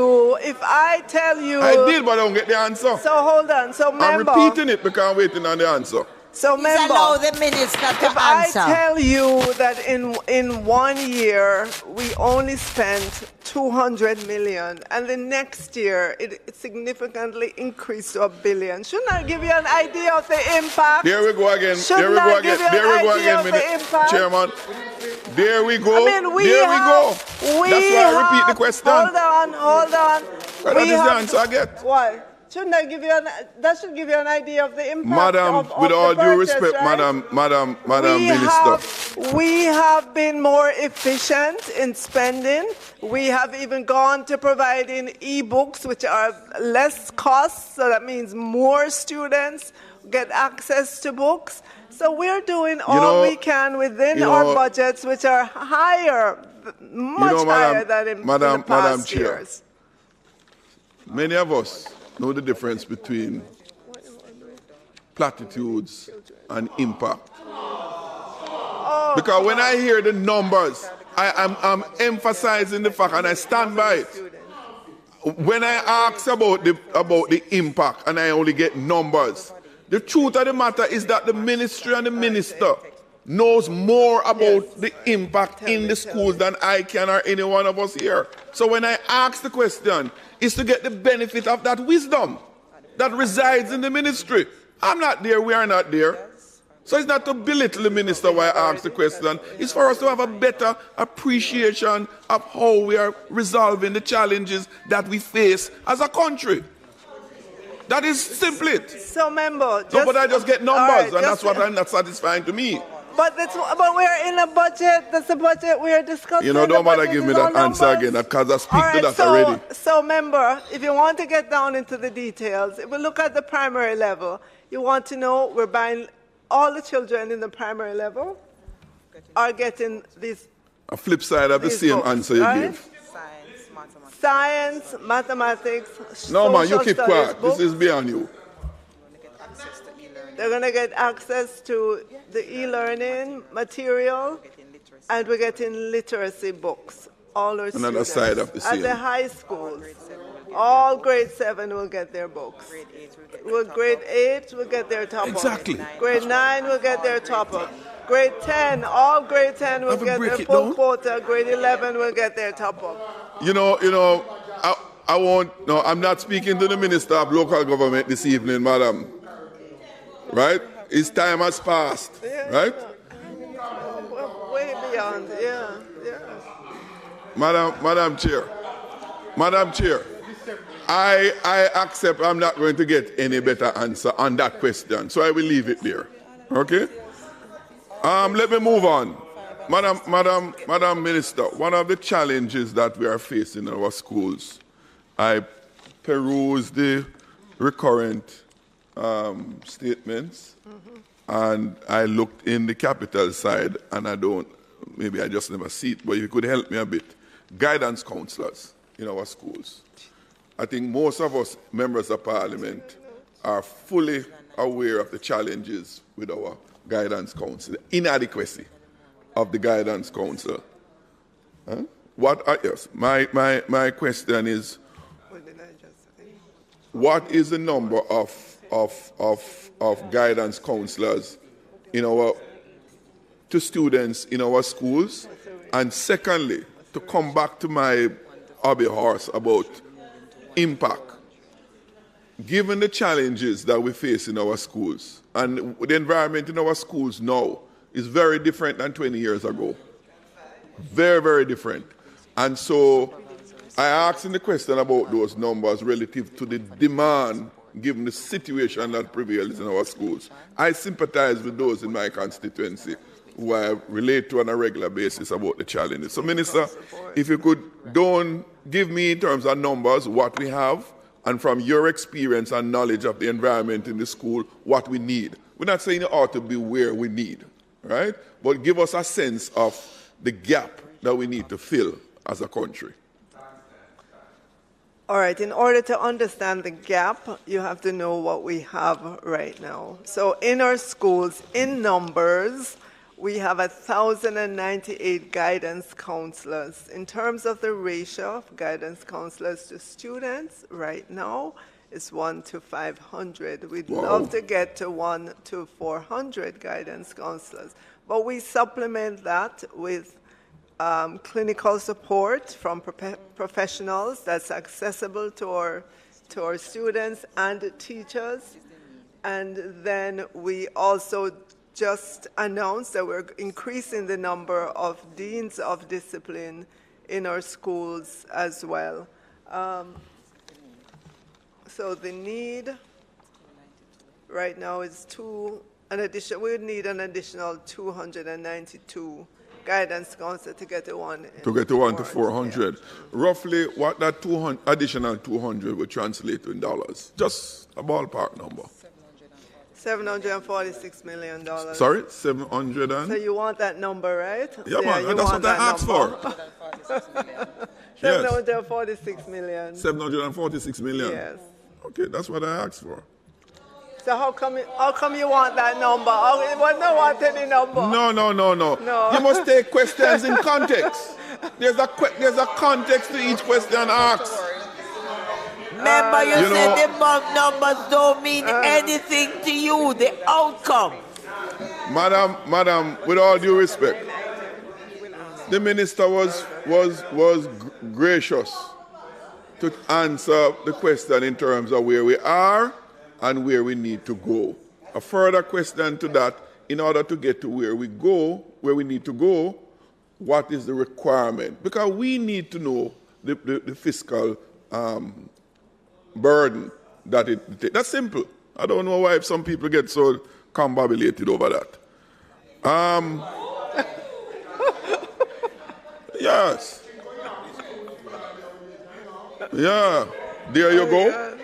if I tell you... I did, but I don't get the answer. So, hold on. So, member... I'm repeating it because I'm waiting on the answer. So, member... allow the minister to if answer. I tell you that in 1 year, we only spent 200 million, and the next year, it significantly increased to $1 billion, shouldn't I give you an idea of the impact? There we go again. Shouldn't There we I go give again. you There an we go idea again, of the impact? Chairman. There we go. I mean, we there have, we go. That's why I repeat the question. Hold on. That is the answer I get. Why? Shouldn't I give you that should give you an idea of the impact Madam, of with the all due purchase, respect, right? Madam We Minister. We have been more efficient in spending. We have even gone to providing e-books, which are less cost, so that means more students get access to books. So we're doing all we can within our budgets, which are higher, much higher than in the past years. Many of us know the difference between platitudes and impact. Because when I hear the numbers, I'm emphasizing the fact, and I stand by it. When I ask about the impact and I only get numbers, the truth of the matter is that the ministry and the minister knows more about the impact in the schools than I can or any one of us here. So when I ask the question, it's to get the benefit of that wisdom that resides in the ministry. I'm not there, we are not there. So it's not to belittle the minister why I ask the question. It's for us to have a better appreciation of how we are resolving the challenges that we face as a country. That is simply it. So, member, no, but I just get numbers, right, and that's what I'm not satisfying to me. But we're in a budget. That's the budget we are discussing. You know, don't bother give me that answer again, because I speak to that already. So, member, if you want to get down into the details, if we look at the primary level, you want to know we're buying all the children in the primary level are getting these. A flip side of the same books, answer you right? give. Science, mathematics, No, man, you social keep studies quiet. books. This is beyond you. They're going to get access to the e-learning material, and we're getting literacy books. All our Another students. side of the At same. the high schools, all grade 7 will get their books. Grade 8 will get their top-up. Exactly. Grade 9 will get their top-up. Grade 10, all grade 10 will get their full quota. Grade 11 will get their top-up. You know, I won't, no, I'm not speaking to the Minister of Local Government this evening, madam. Right? His time has passed, right? Way beyond, yeah. Madam Chair, I accept I'm not going to get any better answer on that question, so I will leave it there, okay? Let me move on. Madam Minister, one of the challenges that we are facing in our schools, I perused the recurrent statements, and I looked in the capital side, and maybe I just never see it, but if you could help me a bit. Guidance counselors in our schools. I think most of us members of parliament are fully aware of the challenges with our guidance council, the inadequacy of the guidance council. Yes, my question is, what is the number of guidance counselors to students in our schools? And secondly, to come back to my hobby horse about impact, given the challenges that we face in our schools, and the environment in our schools now is very different than 20 years ago. Very, very different. And so I asked the question about those numbers relative to the demand given the situation that prevails in our schools. I sympathize with those in my constituency who I relate to on a regular basis about the challenges. So, Minister, if you could don't give me in terms of numbers what we have, and from your experience and knowledge of the environment in the school, what we need. We're not saying it ought to be where we need, right? But give us a sense of the gap that we need to fill as a country. All right, in order to understand the gap, you have to know what we have right now. So in our schools, in numbers, we have 1,098 guidance counselors. In terms of the ratio of guidance counselors to students, right now, it's 1 to 500. We'd love to get to 1 to 400 guidance counselors. But we supplement that with clinical support from professionals that's accessible to our students and teachers. And then we also just announced that we're increasing the number of deans of discipline in our schools as well. So the need right now is we would need an additional 292 guidance counselor to get to 1 to 400. Yeah. Roughly what that additional 200 would translate to in dollars? Just a ballpark number. $746 million. Sorry? 700 and? So you want that number, right? Yeah, man, that's what I asked for. $746 million. 746 million? Yes. Okay, that's what I asked for. So how come you want that number? I don't want any number. No. You must take questions in context. There's a context to each question asked. Remember, you said the numbers don't mean anything to you, the outcome. Madam, with all due respect, the minister was gracious to answer the question in terms of where we are and where we need to go. A further question to that, in order to get to where we need to go, what is the requirement? Because we need to know the fiscal burden that it takes. That's simple. I don't know why some people get so combobulated over that. Yes. Yeah. There you go.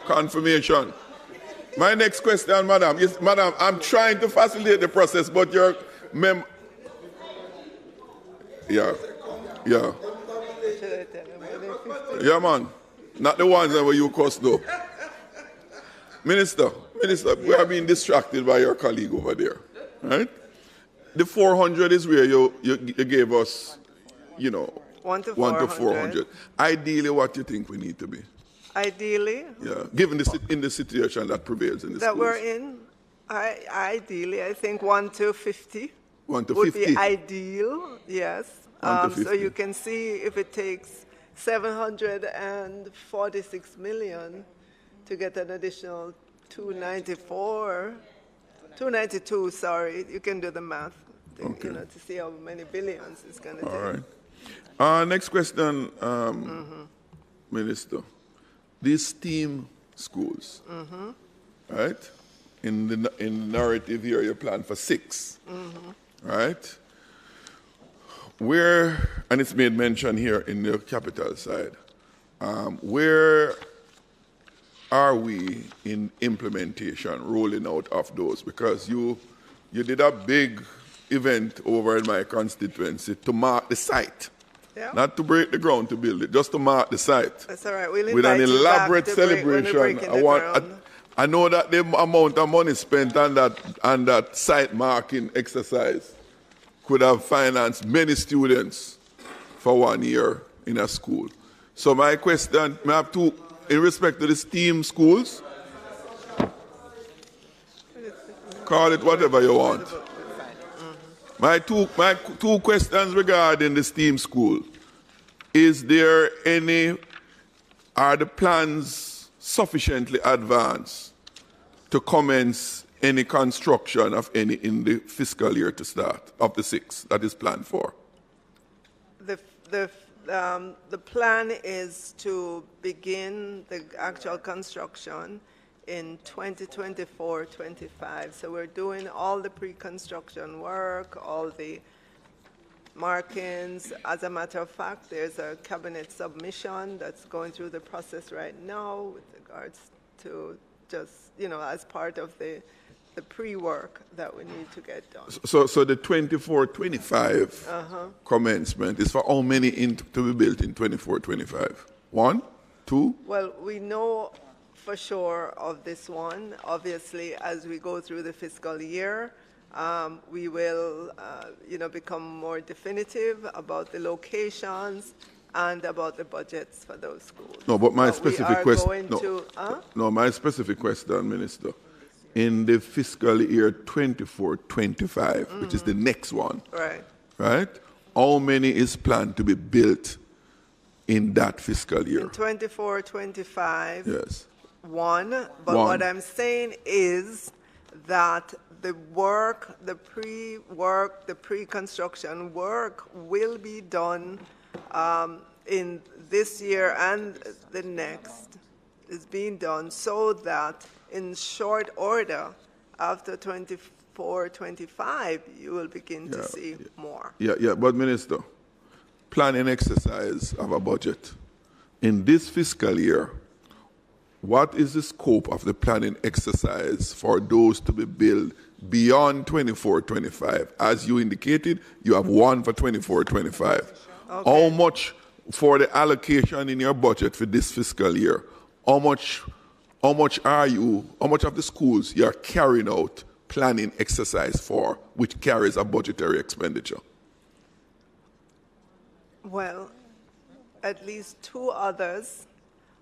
Confirmation. My next question, madam, is, madam, I'm trying to facilitate the process, but your Yeah, man. Not the ones that were you cost though. Minister, we are being distracted by your colleague over there, right? The 400 is where you gave us, 1 to 400. Ideally, what do you think we need to be? Ideally? Yeah, given in the situation that prevails in the that schools. We're in, ideally, I think 1 to 50 would 50. Be ideal, yes. 1 to 50. So you can see if it takes 746 million to get an additional 292, sorry, you can do the math, to see how many billions it's going to take. All right. Next question, Minister. These STEAM schools, right? In the narrative here, you plan for 6, right? Where, and it's made mention here in the capital side, where are we in implementation, rolling out of those? Because you did a big event over in my constituency to mark the site. Yeah. Not to break the ground to build it, just to mark the site. That's all right. We'll with an elaborate celebration. I know that the amount of money spent on that site marking exercise could have financed many students for 1 year in a school. So my question, I have two, in respect to the STEAM schools, call it whatever you want. My two questions regarding the STEAM school. Are the plans sufficiently advanced to commence any construction of any in the fiscal year to start, of the 6 that is planned for? The The plan is to begin the actual construction in 2024-25. So we're doing all the pre-construction work, all the markings. As a matter of fact, there's a cabinet submission that's going through the process right now with regards to just, as part of the pre-work that we need to get done. So the 24-25 commencement is for how many to be built in 24-25? 1, 2? Well, we know for sure of this one. Obviously, as we go through the fiscal year, we will, become more definitive about the locations and about the budgets for those schools. No, but my specific question. My specific question, Minister. In the fiscal year 24-25, which is the next one, right? How many is planned to be built in that fiscal year? In 24-25, yes. 1. But what I'm saying is that the work, the pre-work, the pre-construction work will be done in this year and the next is being done so that in short order, after 24-25, you will begin to see more. Yeah, but Minister, planning exercise of a budget. In this fiscal year, what is the scope of the planning exercise for those to be built beyond 24-25? As you indicated, you have one for 24-25. Okay. How much for the allocation in your budget for this fiscal year? How much of the schools you are carrying out planning exercise for, which carries a budgetary expenditure? Well, at least 2 others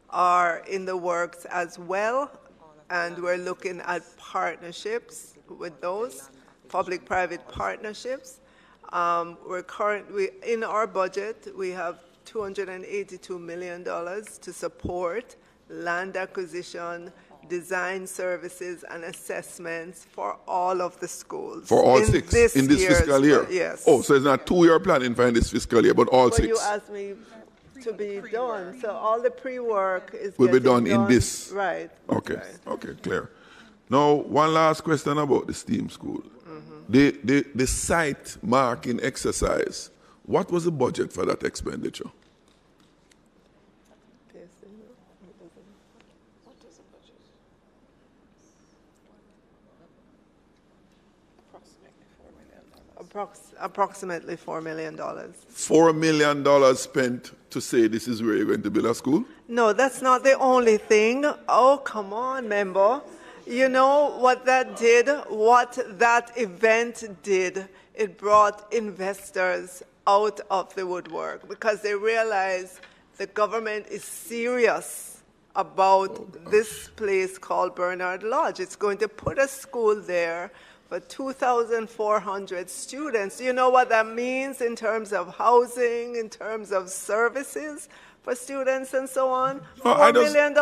are in the works as well, and we're looking at partnerships with those, public-private partnerships. In our budget, we have $282 million to support land acquisition, design services, and assessments for all of the schools. For all 6 in this fiscal year? Yes. Oh, so it's not 2-year planning for in this fiscal year, but all 6? You asked me to be done, so all the pre-work will be done in this? Right. Okay, okay, clear. Now, one last question about the STEAM school. The site marking exercise, what was the budget for that expenditure? Approximately $4 million. $4 million spent to say this is where you're going to build a school? No, that's not the only thing. Oh, come on, member. You know what that did? What that event did? It brought investors out of the woodwork because they realized the government is serious about this place called Bernard Lodge. It's going to put a school there for 2,400 students. You know what that means in terms of housing, in terms of services for students and so on? $4 million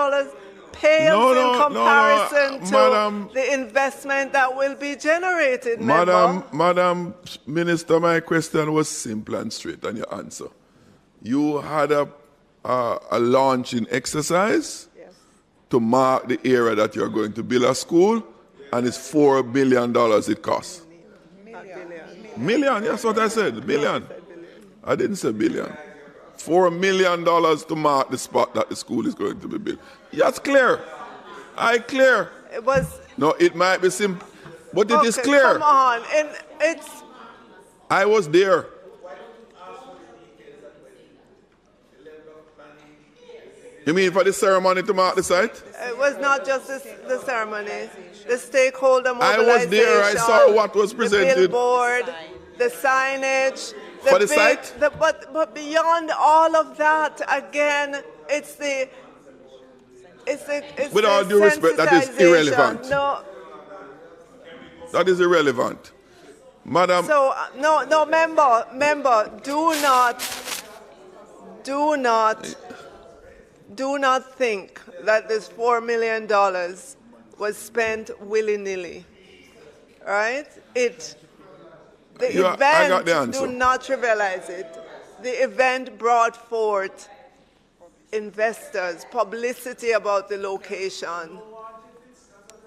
pales in comparison to the investment that will be generated, Madam Minister, my question was simple and straight, and your answer. You had a launching exercise to mark the area that you're going to build a school, and it's $4 billion it costs. Million, that's what I said, billion. I didn't say billion. $4 million to mark the spot that the school is going to be built. That's clear. Clear. It was. No, it might be simple, but it is clear. Come on, and it's. I was there. You mean for the ceremony to mark the site? It was not just the ceremony. The stakeholder mobilization. I was there. I saw what was presented. The billboard, the signage. For the site? But beyond all of that, again, it's the with all due respect, that is irrelevant. No. That is irrelevant. Madam. So, no, member, do not think that this $4 million was spent willy-nilly. Right? The event, do not trivialize it. the event brought forth investors, publicity about the location.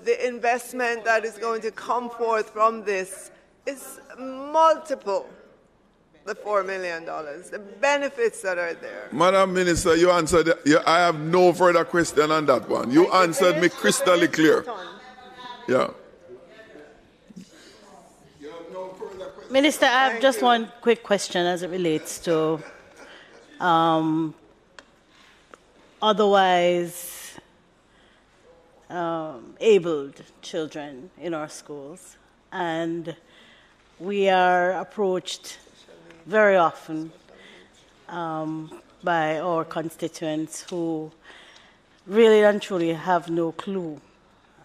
The investment that is going to come forth from this is multiple the $4 million, the benefits that are there. Madam Minister, you answered. I have no further question on that one. You answered me crystal clear. Yeah. Minister, I have just one quick question as it relates to otherwise abled children in our schools. And we are approached very often by our constituents who really and truly have no clue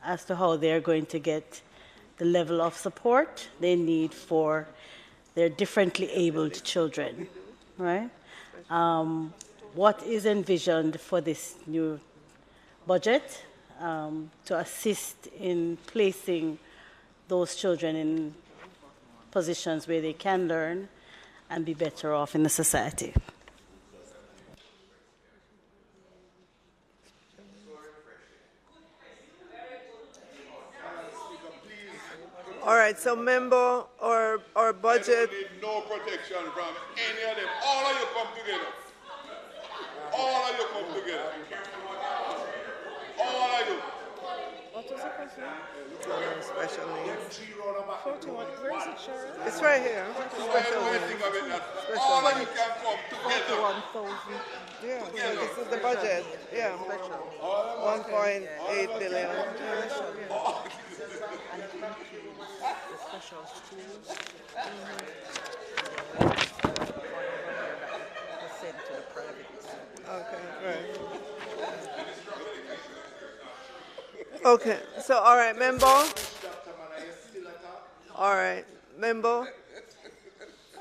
as to how they're going to get the level of support they need for their differently abled children, right? What is envisioned for this new budget to assist in placing those children in positions where they can learn and be better off in the society? All right, so member, our budget. I need no protection from any of them. All of you come together. All of you come together. All of you. What was the question? Special needs. Where is it, Sharon? It's right here. Special needs. All of you can come together. 41,000. Yeah, so this is the budget. Yeah. 1.8 billion. Special schools. Sent to the private. Okay, right. Okay, so all right, member. All right, member.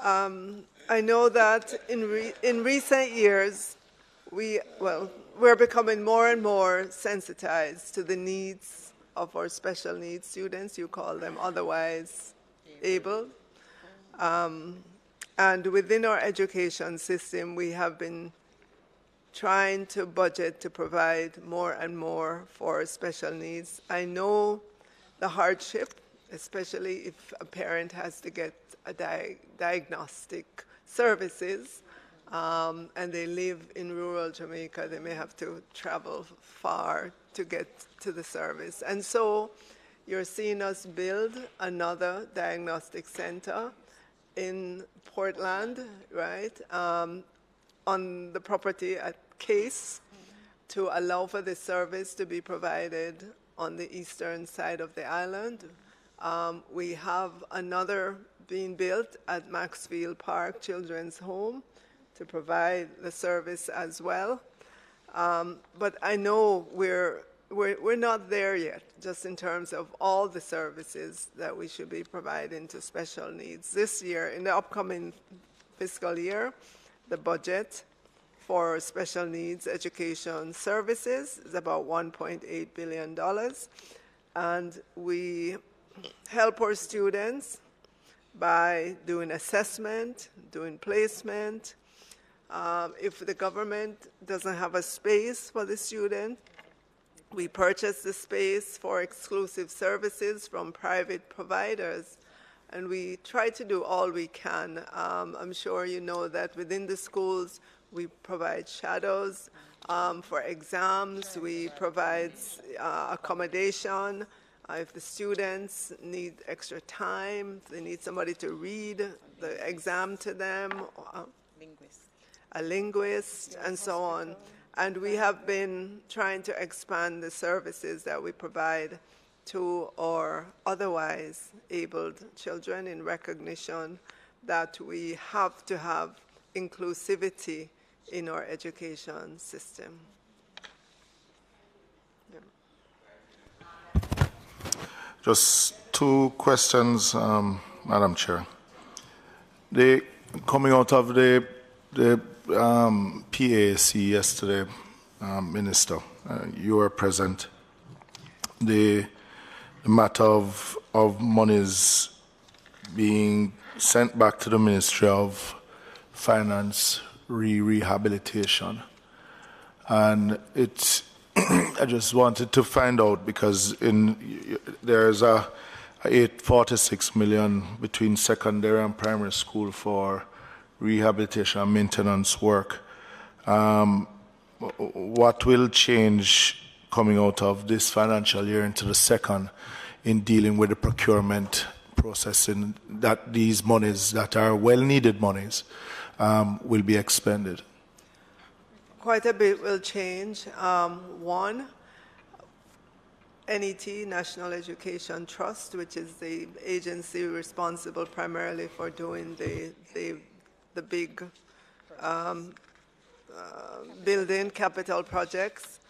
I know that in recent years, we're becoming more and more sensitized to the needs of our special needs students. You call them otherwise able. And within our education system, we have been trying to budget to provide more and more for special needs. I know the hardship, especially if a parent has to get a diagnostic services, and they live in rural Jamaica. They may have to travel far to get to the service. And so you're seeing us build another diagnostic center in Portland, right, on the property at Case to allow for the service to be provided on the eastern side of the island. We have another being built at Maxfield Park Children's Home to provide the service as well. But I know we're not there yet, just in terms of all the services that we should be providing to special needs. This year, in the upcoming fiscal year, the budget for special needs education services is about $1.8 billion. And we help our students by doing assessment, doing placement. If the government doesn't have a space for the student, we purchase the space for exclusive services from private providers, and we try to do all we can. I'm sure you know that within the schools, we provide shadows for exams. We provide accommodation. If the students need extra time, they need somebody to read the exam to them, a linguist, and so on. And we have been trying to expand the services that we provide to our otherwise abled children in recognition that we have to have inclusivity in our education system. Just two questions, Madam Chair. Coming out of the PAC yesterday, Minister, you were present. The matter of monies being sent back to the Ministry of finance rehabilitation. And it's, I just wanted to find out because there's a 846 million between secondary and primary school for rehabilitation and maintenance work. What will change coming out of this financial year into the second in dealing with the procurement process and that these monies that are well-needed monies will be expended? Quite a bit will change. One, NET, National Education Trust, which is the agency responsible primarily for doing the big building capital projects.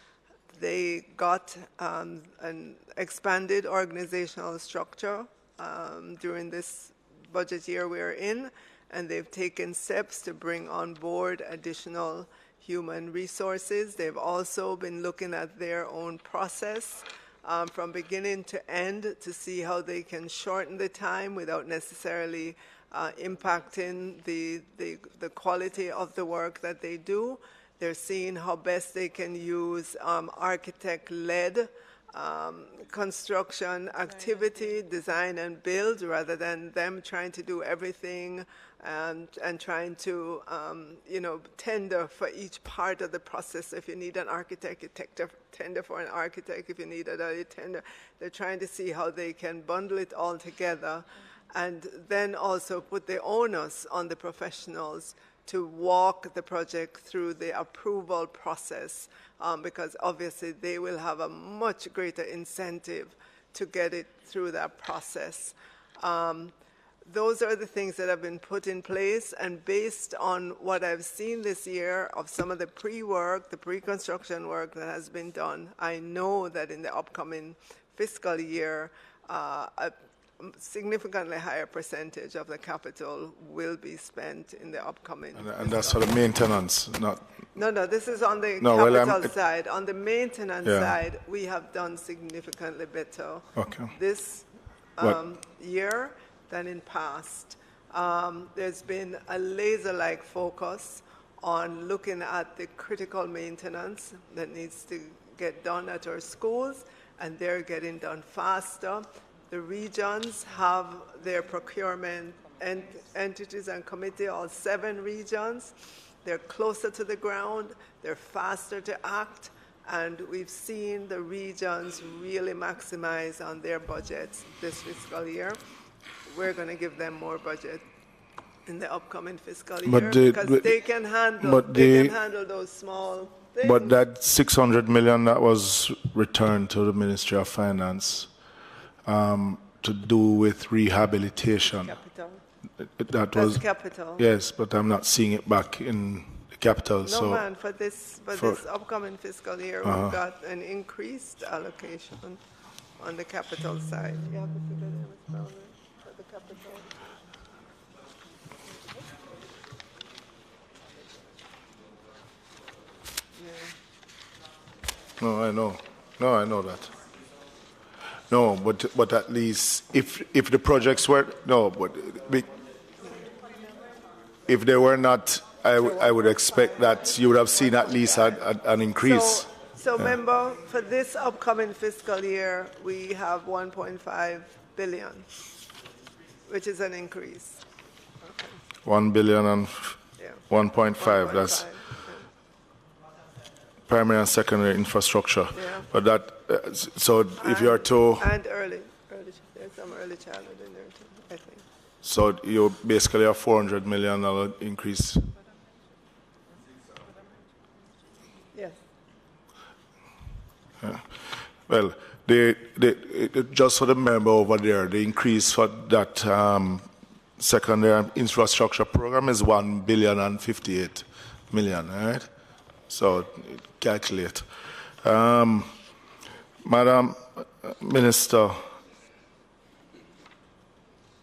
They got an expanded organizational structure during this budget year we're in, and they've taken steps to bring on board additional human resources. They've also been looking at their own process from beginning to end to see how they can shorten the time without necessarily impacting the quality of the work that they do. They're seeing how best they can use architect-led construction activity, design and build, rather than them trying to do everything and trying to, tender for each part of the process. If you need an architect, you tender for an architect. If you need a tender, they're trying to see how they can bundle it all together and then also put the onus on the professionals to walk the project through the approval process, because obviously they will have a much greater incentive to get it through that process. Those are the things that have been put in place, and based on what I've seen this year of some of the pre-work, the pre-construction work that has been done, I know that in the upcoming fiscal year, a significantly higher percentage of the capital will be spent in the upcoming. And that's for the maintenance, not... No, this is on the capital side. On the maintenance side, we have done significantly better this year than in past. There's been a laser-like focus on looking at the critical maintenance that needs to get done at our schools, and they're getting done faster. The regions have their procurement entities and committee, all 7 regions. They're closer to the ground, they're faster to act, and we've seen the regions really maximize on their budgets this fiscal year. We're going to give them more budget in the upcoming fiscal year because they can handle those small things. But that 600 million that was returned to the Ministry of Finance to do with rehabilitation. Capital. That's capital. Yes, but I'm not seeing it back in the capital. No, for this upcoming fiscal year, we've got an increased allocation on the capital side. You have the figure there, Ms. Brown, for the capital. No, I know. No, I know that. No, but at least if the projects were if they were not, I would expect that you would have seen at least an increase. So remember, for this upcoming fiscal year, we have 1.5 billion, which is an increase. 1 billion and 1.5. That's primary and secondary infrastructure. Yeah. But that, so if you are to... And early, there's some early childhood in there too, I think. So you basically have $400 million increase. Yes. Yeah. Well, just for the member over there, the increase for that secondary infrastructure program is $1 billion and 58 million, all right? So calculate. Madam Minister,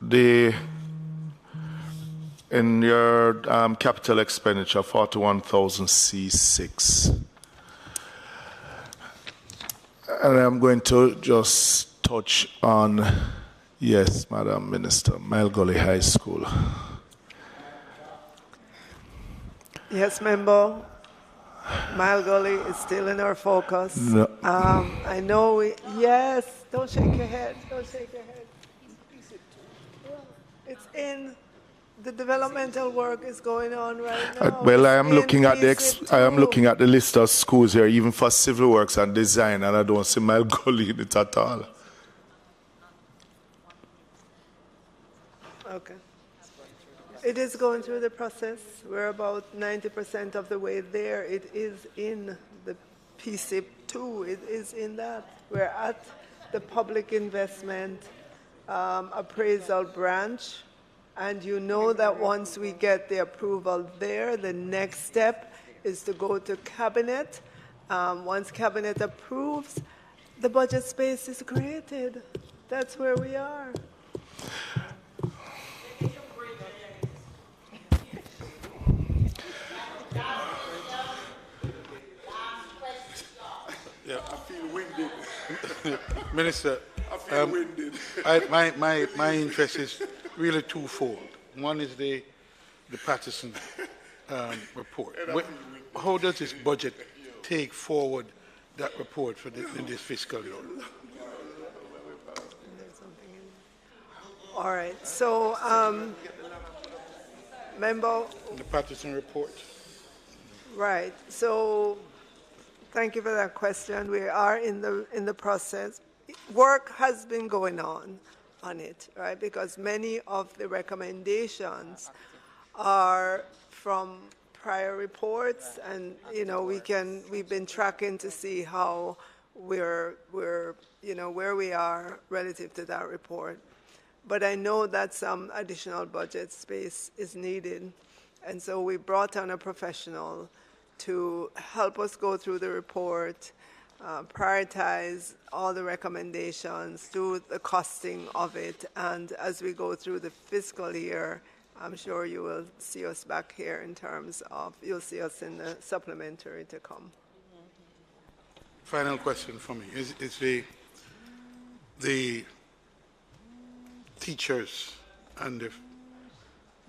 in your capital expenditure, 41,000 C6, and I'm going to just touch on, yes, Madam Minister, Mile Gully High School. Yes, member. Mile Gully is still in our focus. No. I know we, yes, don't shake your head, don't shake your head. It's in, the developmental work is going on right now. Well, I am It's looking in at the PCP I am too. looking at the list of schools here, even for civil works and design, and I don't see Mile Gully in it at all. Okay. It is going through the process. We're about 90% of the way there. It is in the PCP 2. It is in that. We're at the public investment appraisal branch. And you know that once we get the approval there, the next step is to go to cabinet. Once cabinet approves, the budget space is created. That's where we are. Yeah, I feel winded. Minister, I feel winded. my interest is really twofold. One is the Patterson report. How does this budget take forward that report for in this fiscal year? All right. So, member. The Patterson report. Right. So, thank you for that question. We are in the process. Work has been going on it, right? Because many of the recommendations are from prior reports, and we've been tracking to see how we're where we are relative to that report. But I know that some additional budget space is needed, and so we brought on a professional to help us go through the report, prioritize all the recommendations, do the costing of it, and as we go through the fiscal year, I'm sure you will see us back here in terms of, you'll see us in the supplementary to come. Final question for me is the teachers and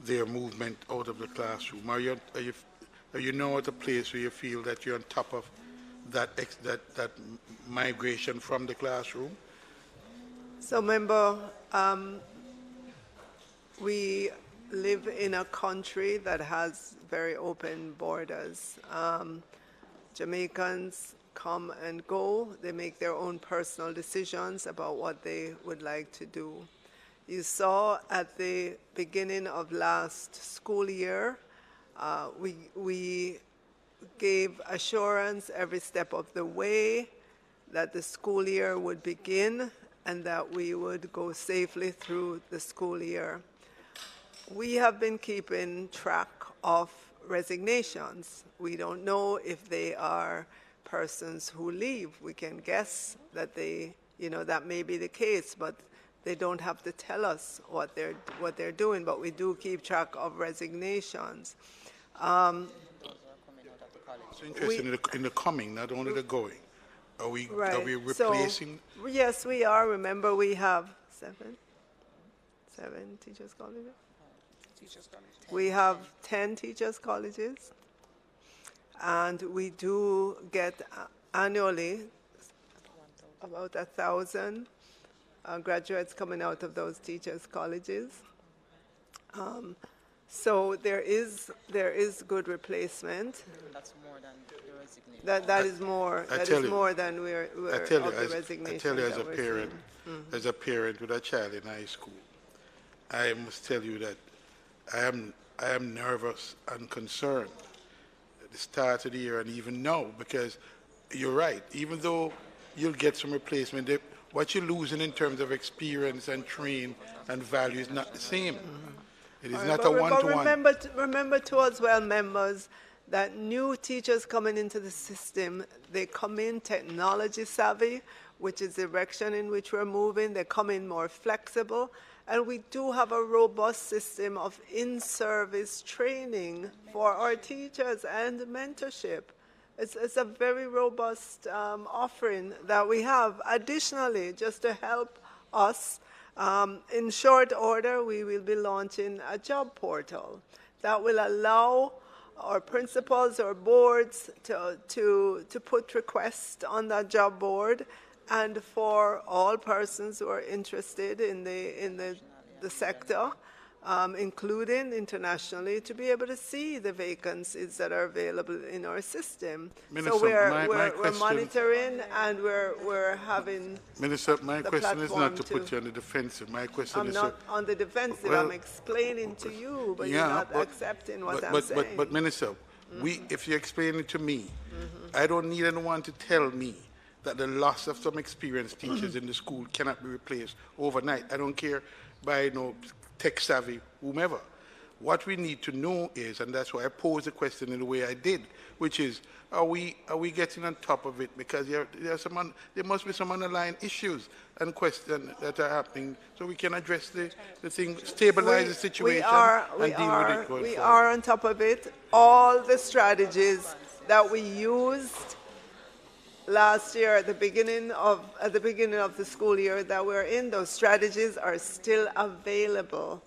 their movement out of the classroom. Are you now at a place where you feel that you're on top of that migration from the classroom? So, member, we live in a country that has very open borders. Jamaicans come and go. They make their own personal decisions about what they would like to do. You saw at the beginning of last school year, we gave assurance every step of the way that the school year would begin and that we would go safely through the school year. We have been keeping track of resignations. We don't know if they are persons who leave. We can guess that that may be the case, but they don't have to tell us what they're doing, but we do keep track of resignations. So interested in the coming, not only the going. Are we replacing? So, yes, we are. Remember, we have seven teachers' colleges. We have 10 teachers' colleges, and we do get annually about 1,000 graduates coming out of those teachers' colleges. So there is good replacement. That's more than the resignation. That is more. That is more than we're of the resignation. I tell you, as a parent with a child in high school, I must tell you that I am nervous and concerned at the start of the year and even now, because you're right. Even though you'll get some replacement, what you're losing in terms of experience and training and value is not the same. It is not a one-to-one. Remember too as well, members, that new teachers coming into the system, they come in technology savvy, which is the direction in which we're moving. They come in more flexible. And we do have a robust system of in-service training for our teachers and mentorship. It's a very robust offering that we have. Additionally, just to help us, in short order, we will be launching a job portal that will allow or principals or boards to put requests on that job board, and for all persons who are interested in the sector, including internationally, to be able to see the vacancies that are available in our system. Minister, so we're question, monitoring, and we're having. Minister, my question is not to put you on the defensive. My question I'm is. I'm not on the defensive. I'm explaining to you, but you're not accepting what I'm saying. But Minister, if you explain it to me, I don't need anyone to tell me that the loss of some experienced teachers in the school cannot be replaced overnight. I don't care by tech savvy, whomever. What we need to know is, and that's why I posed the question in the way I did, which is, are we getting on top of it? Because there must be some underlying issues and questions that are happening, so we can address the thing, stabilize the situation, and deal with it going forward. We are on top of it. All the strategies that we used last year at the beginning of the school year that we're in, those strategies are still available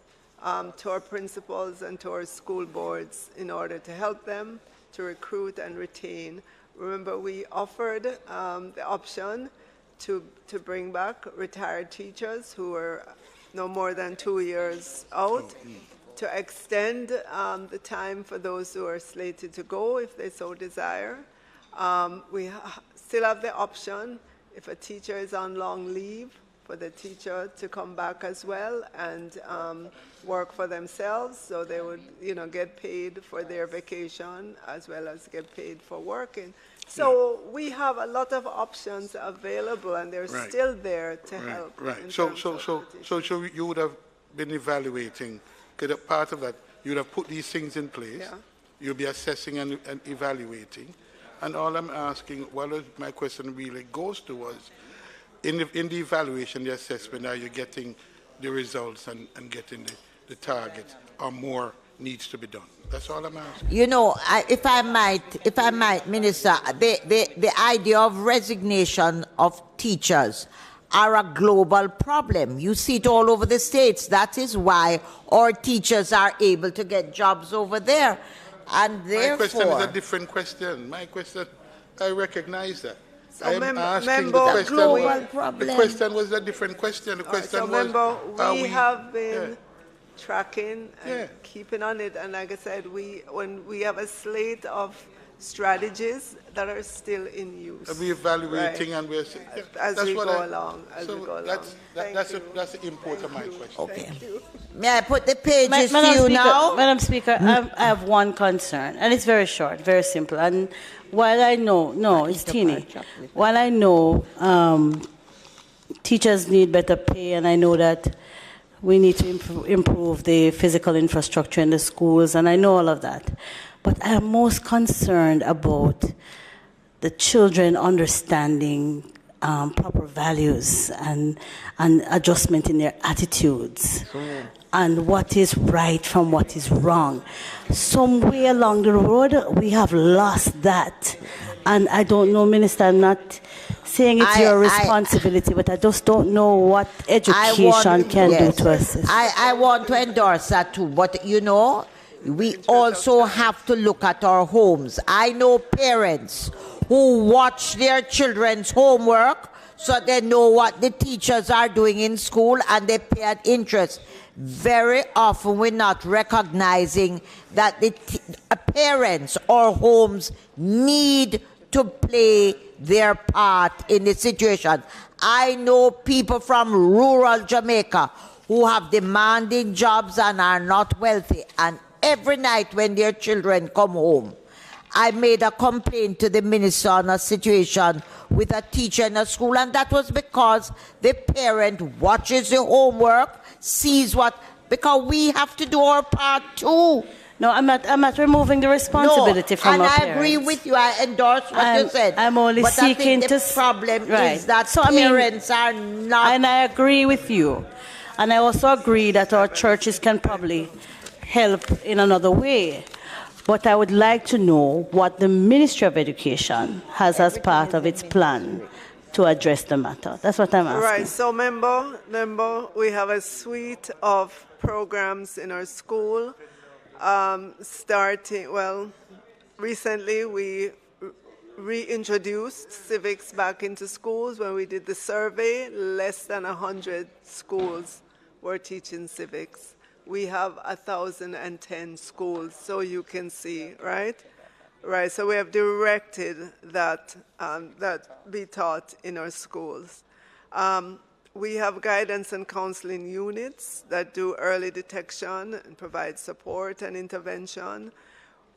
to our principals and to our school boards in order to help them to recruit and retain. Remember, we offered the option to bring back retired teachers who were no more than 2 years out, to extend the time for those who are slated to go if they so desire. We still have the option, if a teacher is on long leave, for the teacher to come back as well and work for themselves, so they would, get paid for their vacation as well as get paid for working. So we have a lot of options available, and they're still there to help. Right. So you would have been evaluating. Because part of that, you would have put these things in place. Yeah. You'll be assessing and evaluating. And all I'm asking, my question really goes towards, in the evaluation, the assessment, are you getting the results and getting the target, or more needs to be done? That's all I'm asking. If I might, Minister, the idea of resignation of teachers are a global problem. You see it all over the States. That is why our teachers are able to get jobs over there. And therefore, my question is a different question. My question, I recognize that. So I am asking the question was a different question. The question we have been tracking and keeping on it. And like I said, when we have a slate of strategies that are still in use. And we're evaluating and we're... As we go along. That's the import of my question. Okay. May I put the pages to you now? Madam Speaker, I have one concern, and it's very short, very simple. And while I know, it's teeny. While I know teachers need better pay, and I know that we need to improve the physical infrastructure in the schools, and I know all of that. But I am most concerned about the children understanding proper values and adjustment in their attitudes and what is right from what is wrong. Somewhere along the road, we have lost that. And I don't know, Minister, I'm not saying it's your responsibility, but I just don't know what education can do to us. I want to endorse that too, but we also have to look at our homes. I know parents who watch their children's homework so they know what the teachers are doing in school and they pay an interest. Very often we're not recognizing that the parents or homes need to play their part in the situation. I know people from rural Jamaica who have demanding jobs and are not wealthy, and every night when their children come home, I made a complaint to the minister on a situation with a teacher in a school, and that was because the parent watches the homework, sees because we have to do our part too. No, I'm not removing the responsibility from our parents. And I agree with you. I endorse what you said. I'm only seeking to... the problem is that parents are not... And I agree with you. And I also agree that our churches can probably help in another way. But I would like to know what the Ministry of Education has as part of its plan to address the matter. That's what I'm asking. Right. So, member, we have a suite of programs in our school, starting, recently we reintroduced civics back into schools. When we did the survey, less than 100 schools were teaching civics. We have 1,010 schools, so you can see, right? Right, so we have directed that that be taught in our schools. We have guidance and counseling units that do early detection and provide support and intervention.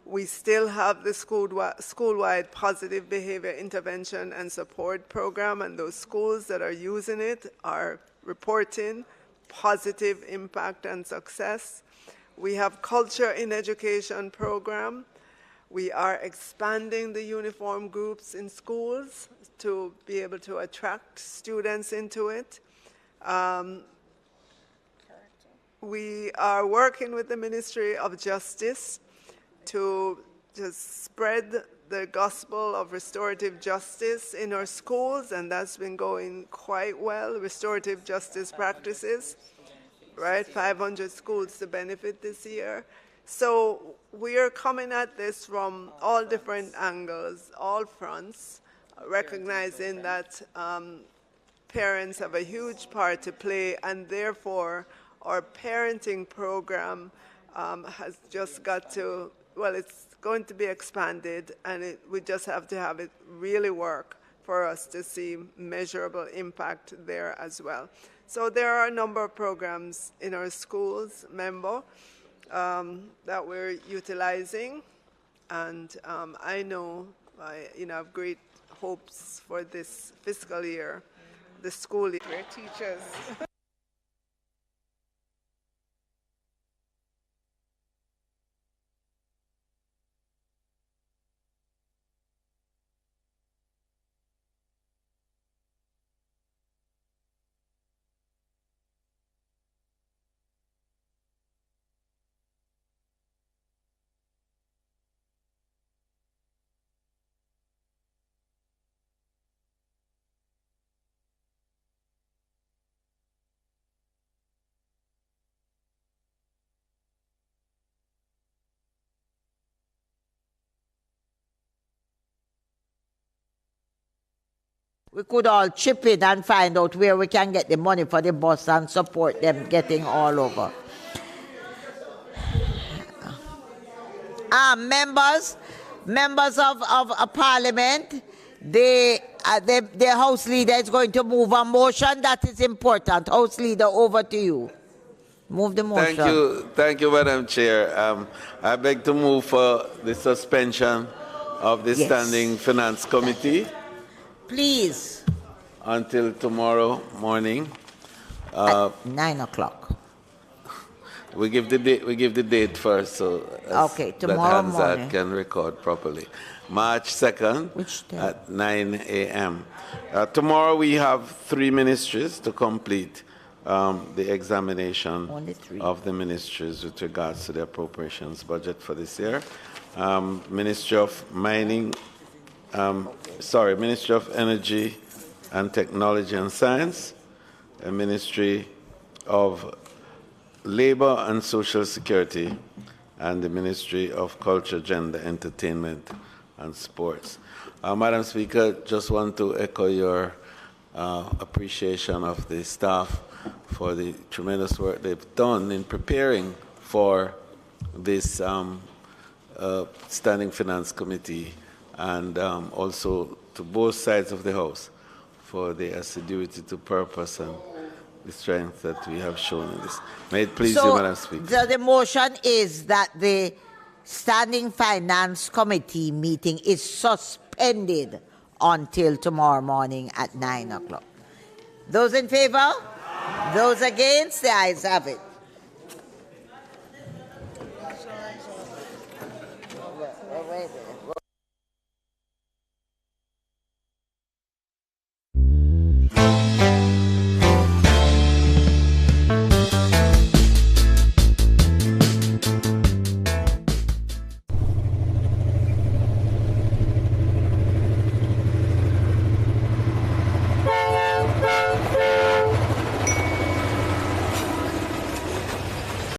We still have the school-wide positive behavior intervention and support program, and those schools that are using it are reporting positive impact and success. We have culture in education program. We are expanding the uniform groups in schools to be able to attract students into it. We are working with the Ministry of Justice to just spread the gospel of restorative justice in our schools, and that's been going quite well, restorative justice practices, right? 500 schools to benefit this year. So we are coming at this from all different angles, all fronts, recognizing that parents have a huge part to play, and therefore our parenting program has just got to, well, it's going to be expanded, and we just have to have it really work for us to see measurable impact there as well. So there are a number of programs in our schools, that we're utilizing, and I know I have great hopes for this fiscal year, the school year. We're teachers. We could all chip in and find out where we can get the money for the bus and support them getting all over. Members of Parliament, the House Leader is going to move a motion that is important. House Leader, over to you. Move the motion. Thank you, Madam Chair. I beg to move for the suspension of the Standing Finance Committee. Please. Until tomorrow morning. At 9 o'clock. We give the date first, so tomorrow that morning can record properly. March 2nd at 9 a.m. Tomorrow we have 3 ministries to complete the examination of the ministries with regards to the appropriations budget for this year. Ministry of Mining. Ministry of Energy and Technology and Science, the Ministry of Labor and Social Security, and the Ministry of Culture, Gender, Entertainment, and Sports. Madam Speaker, just want to echo your appreciation of the staff for the tremendous work they've done in preparing for this Standing Finance Committee, and also to both sides of the House for the assiduity to purpose and the strength that we have shown in this. May it please you, Madam Speaker. The motion is that the Standing Finance Committee meeting is suspended until tomorrow morning at 9 o'clock. Those in favor? Those against? The ayes have it.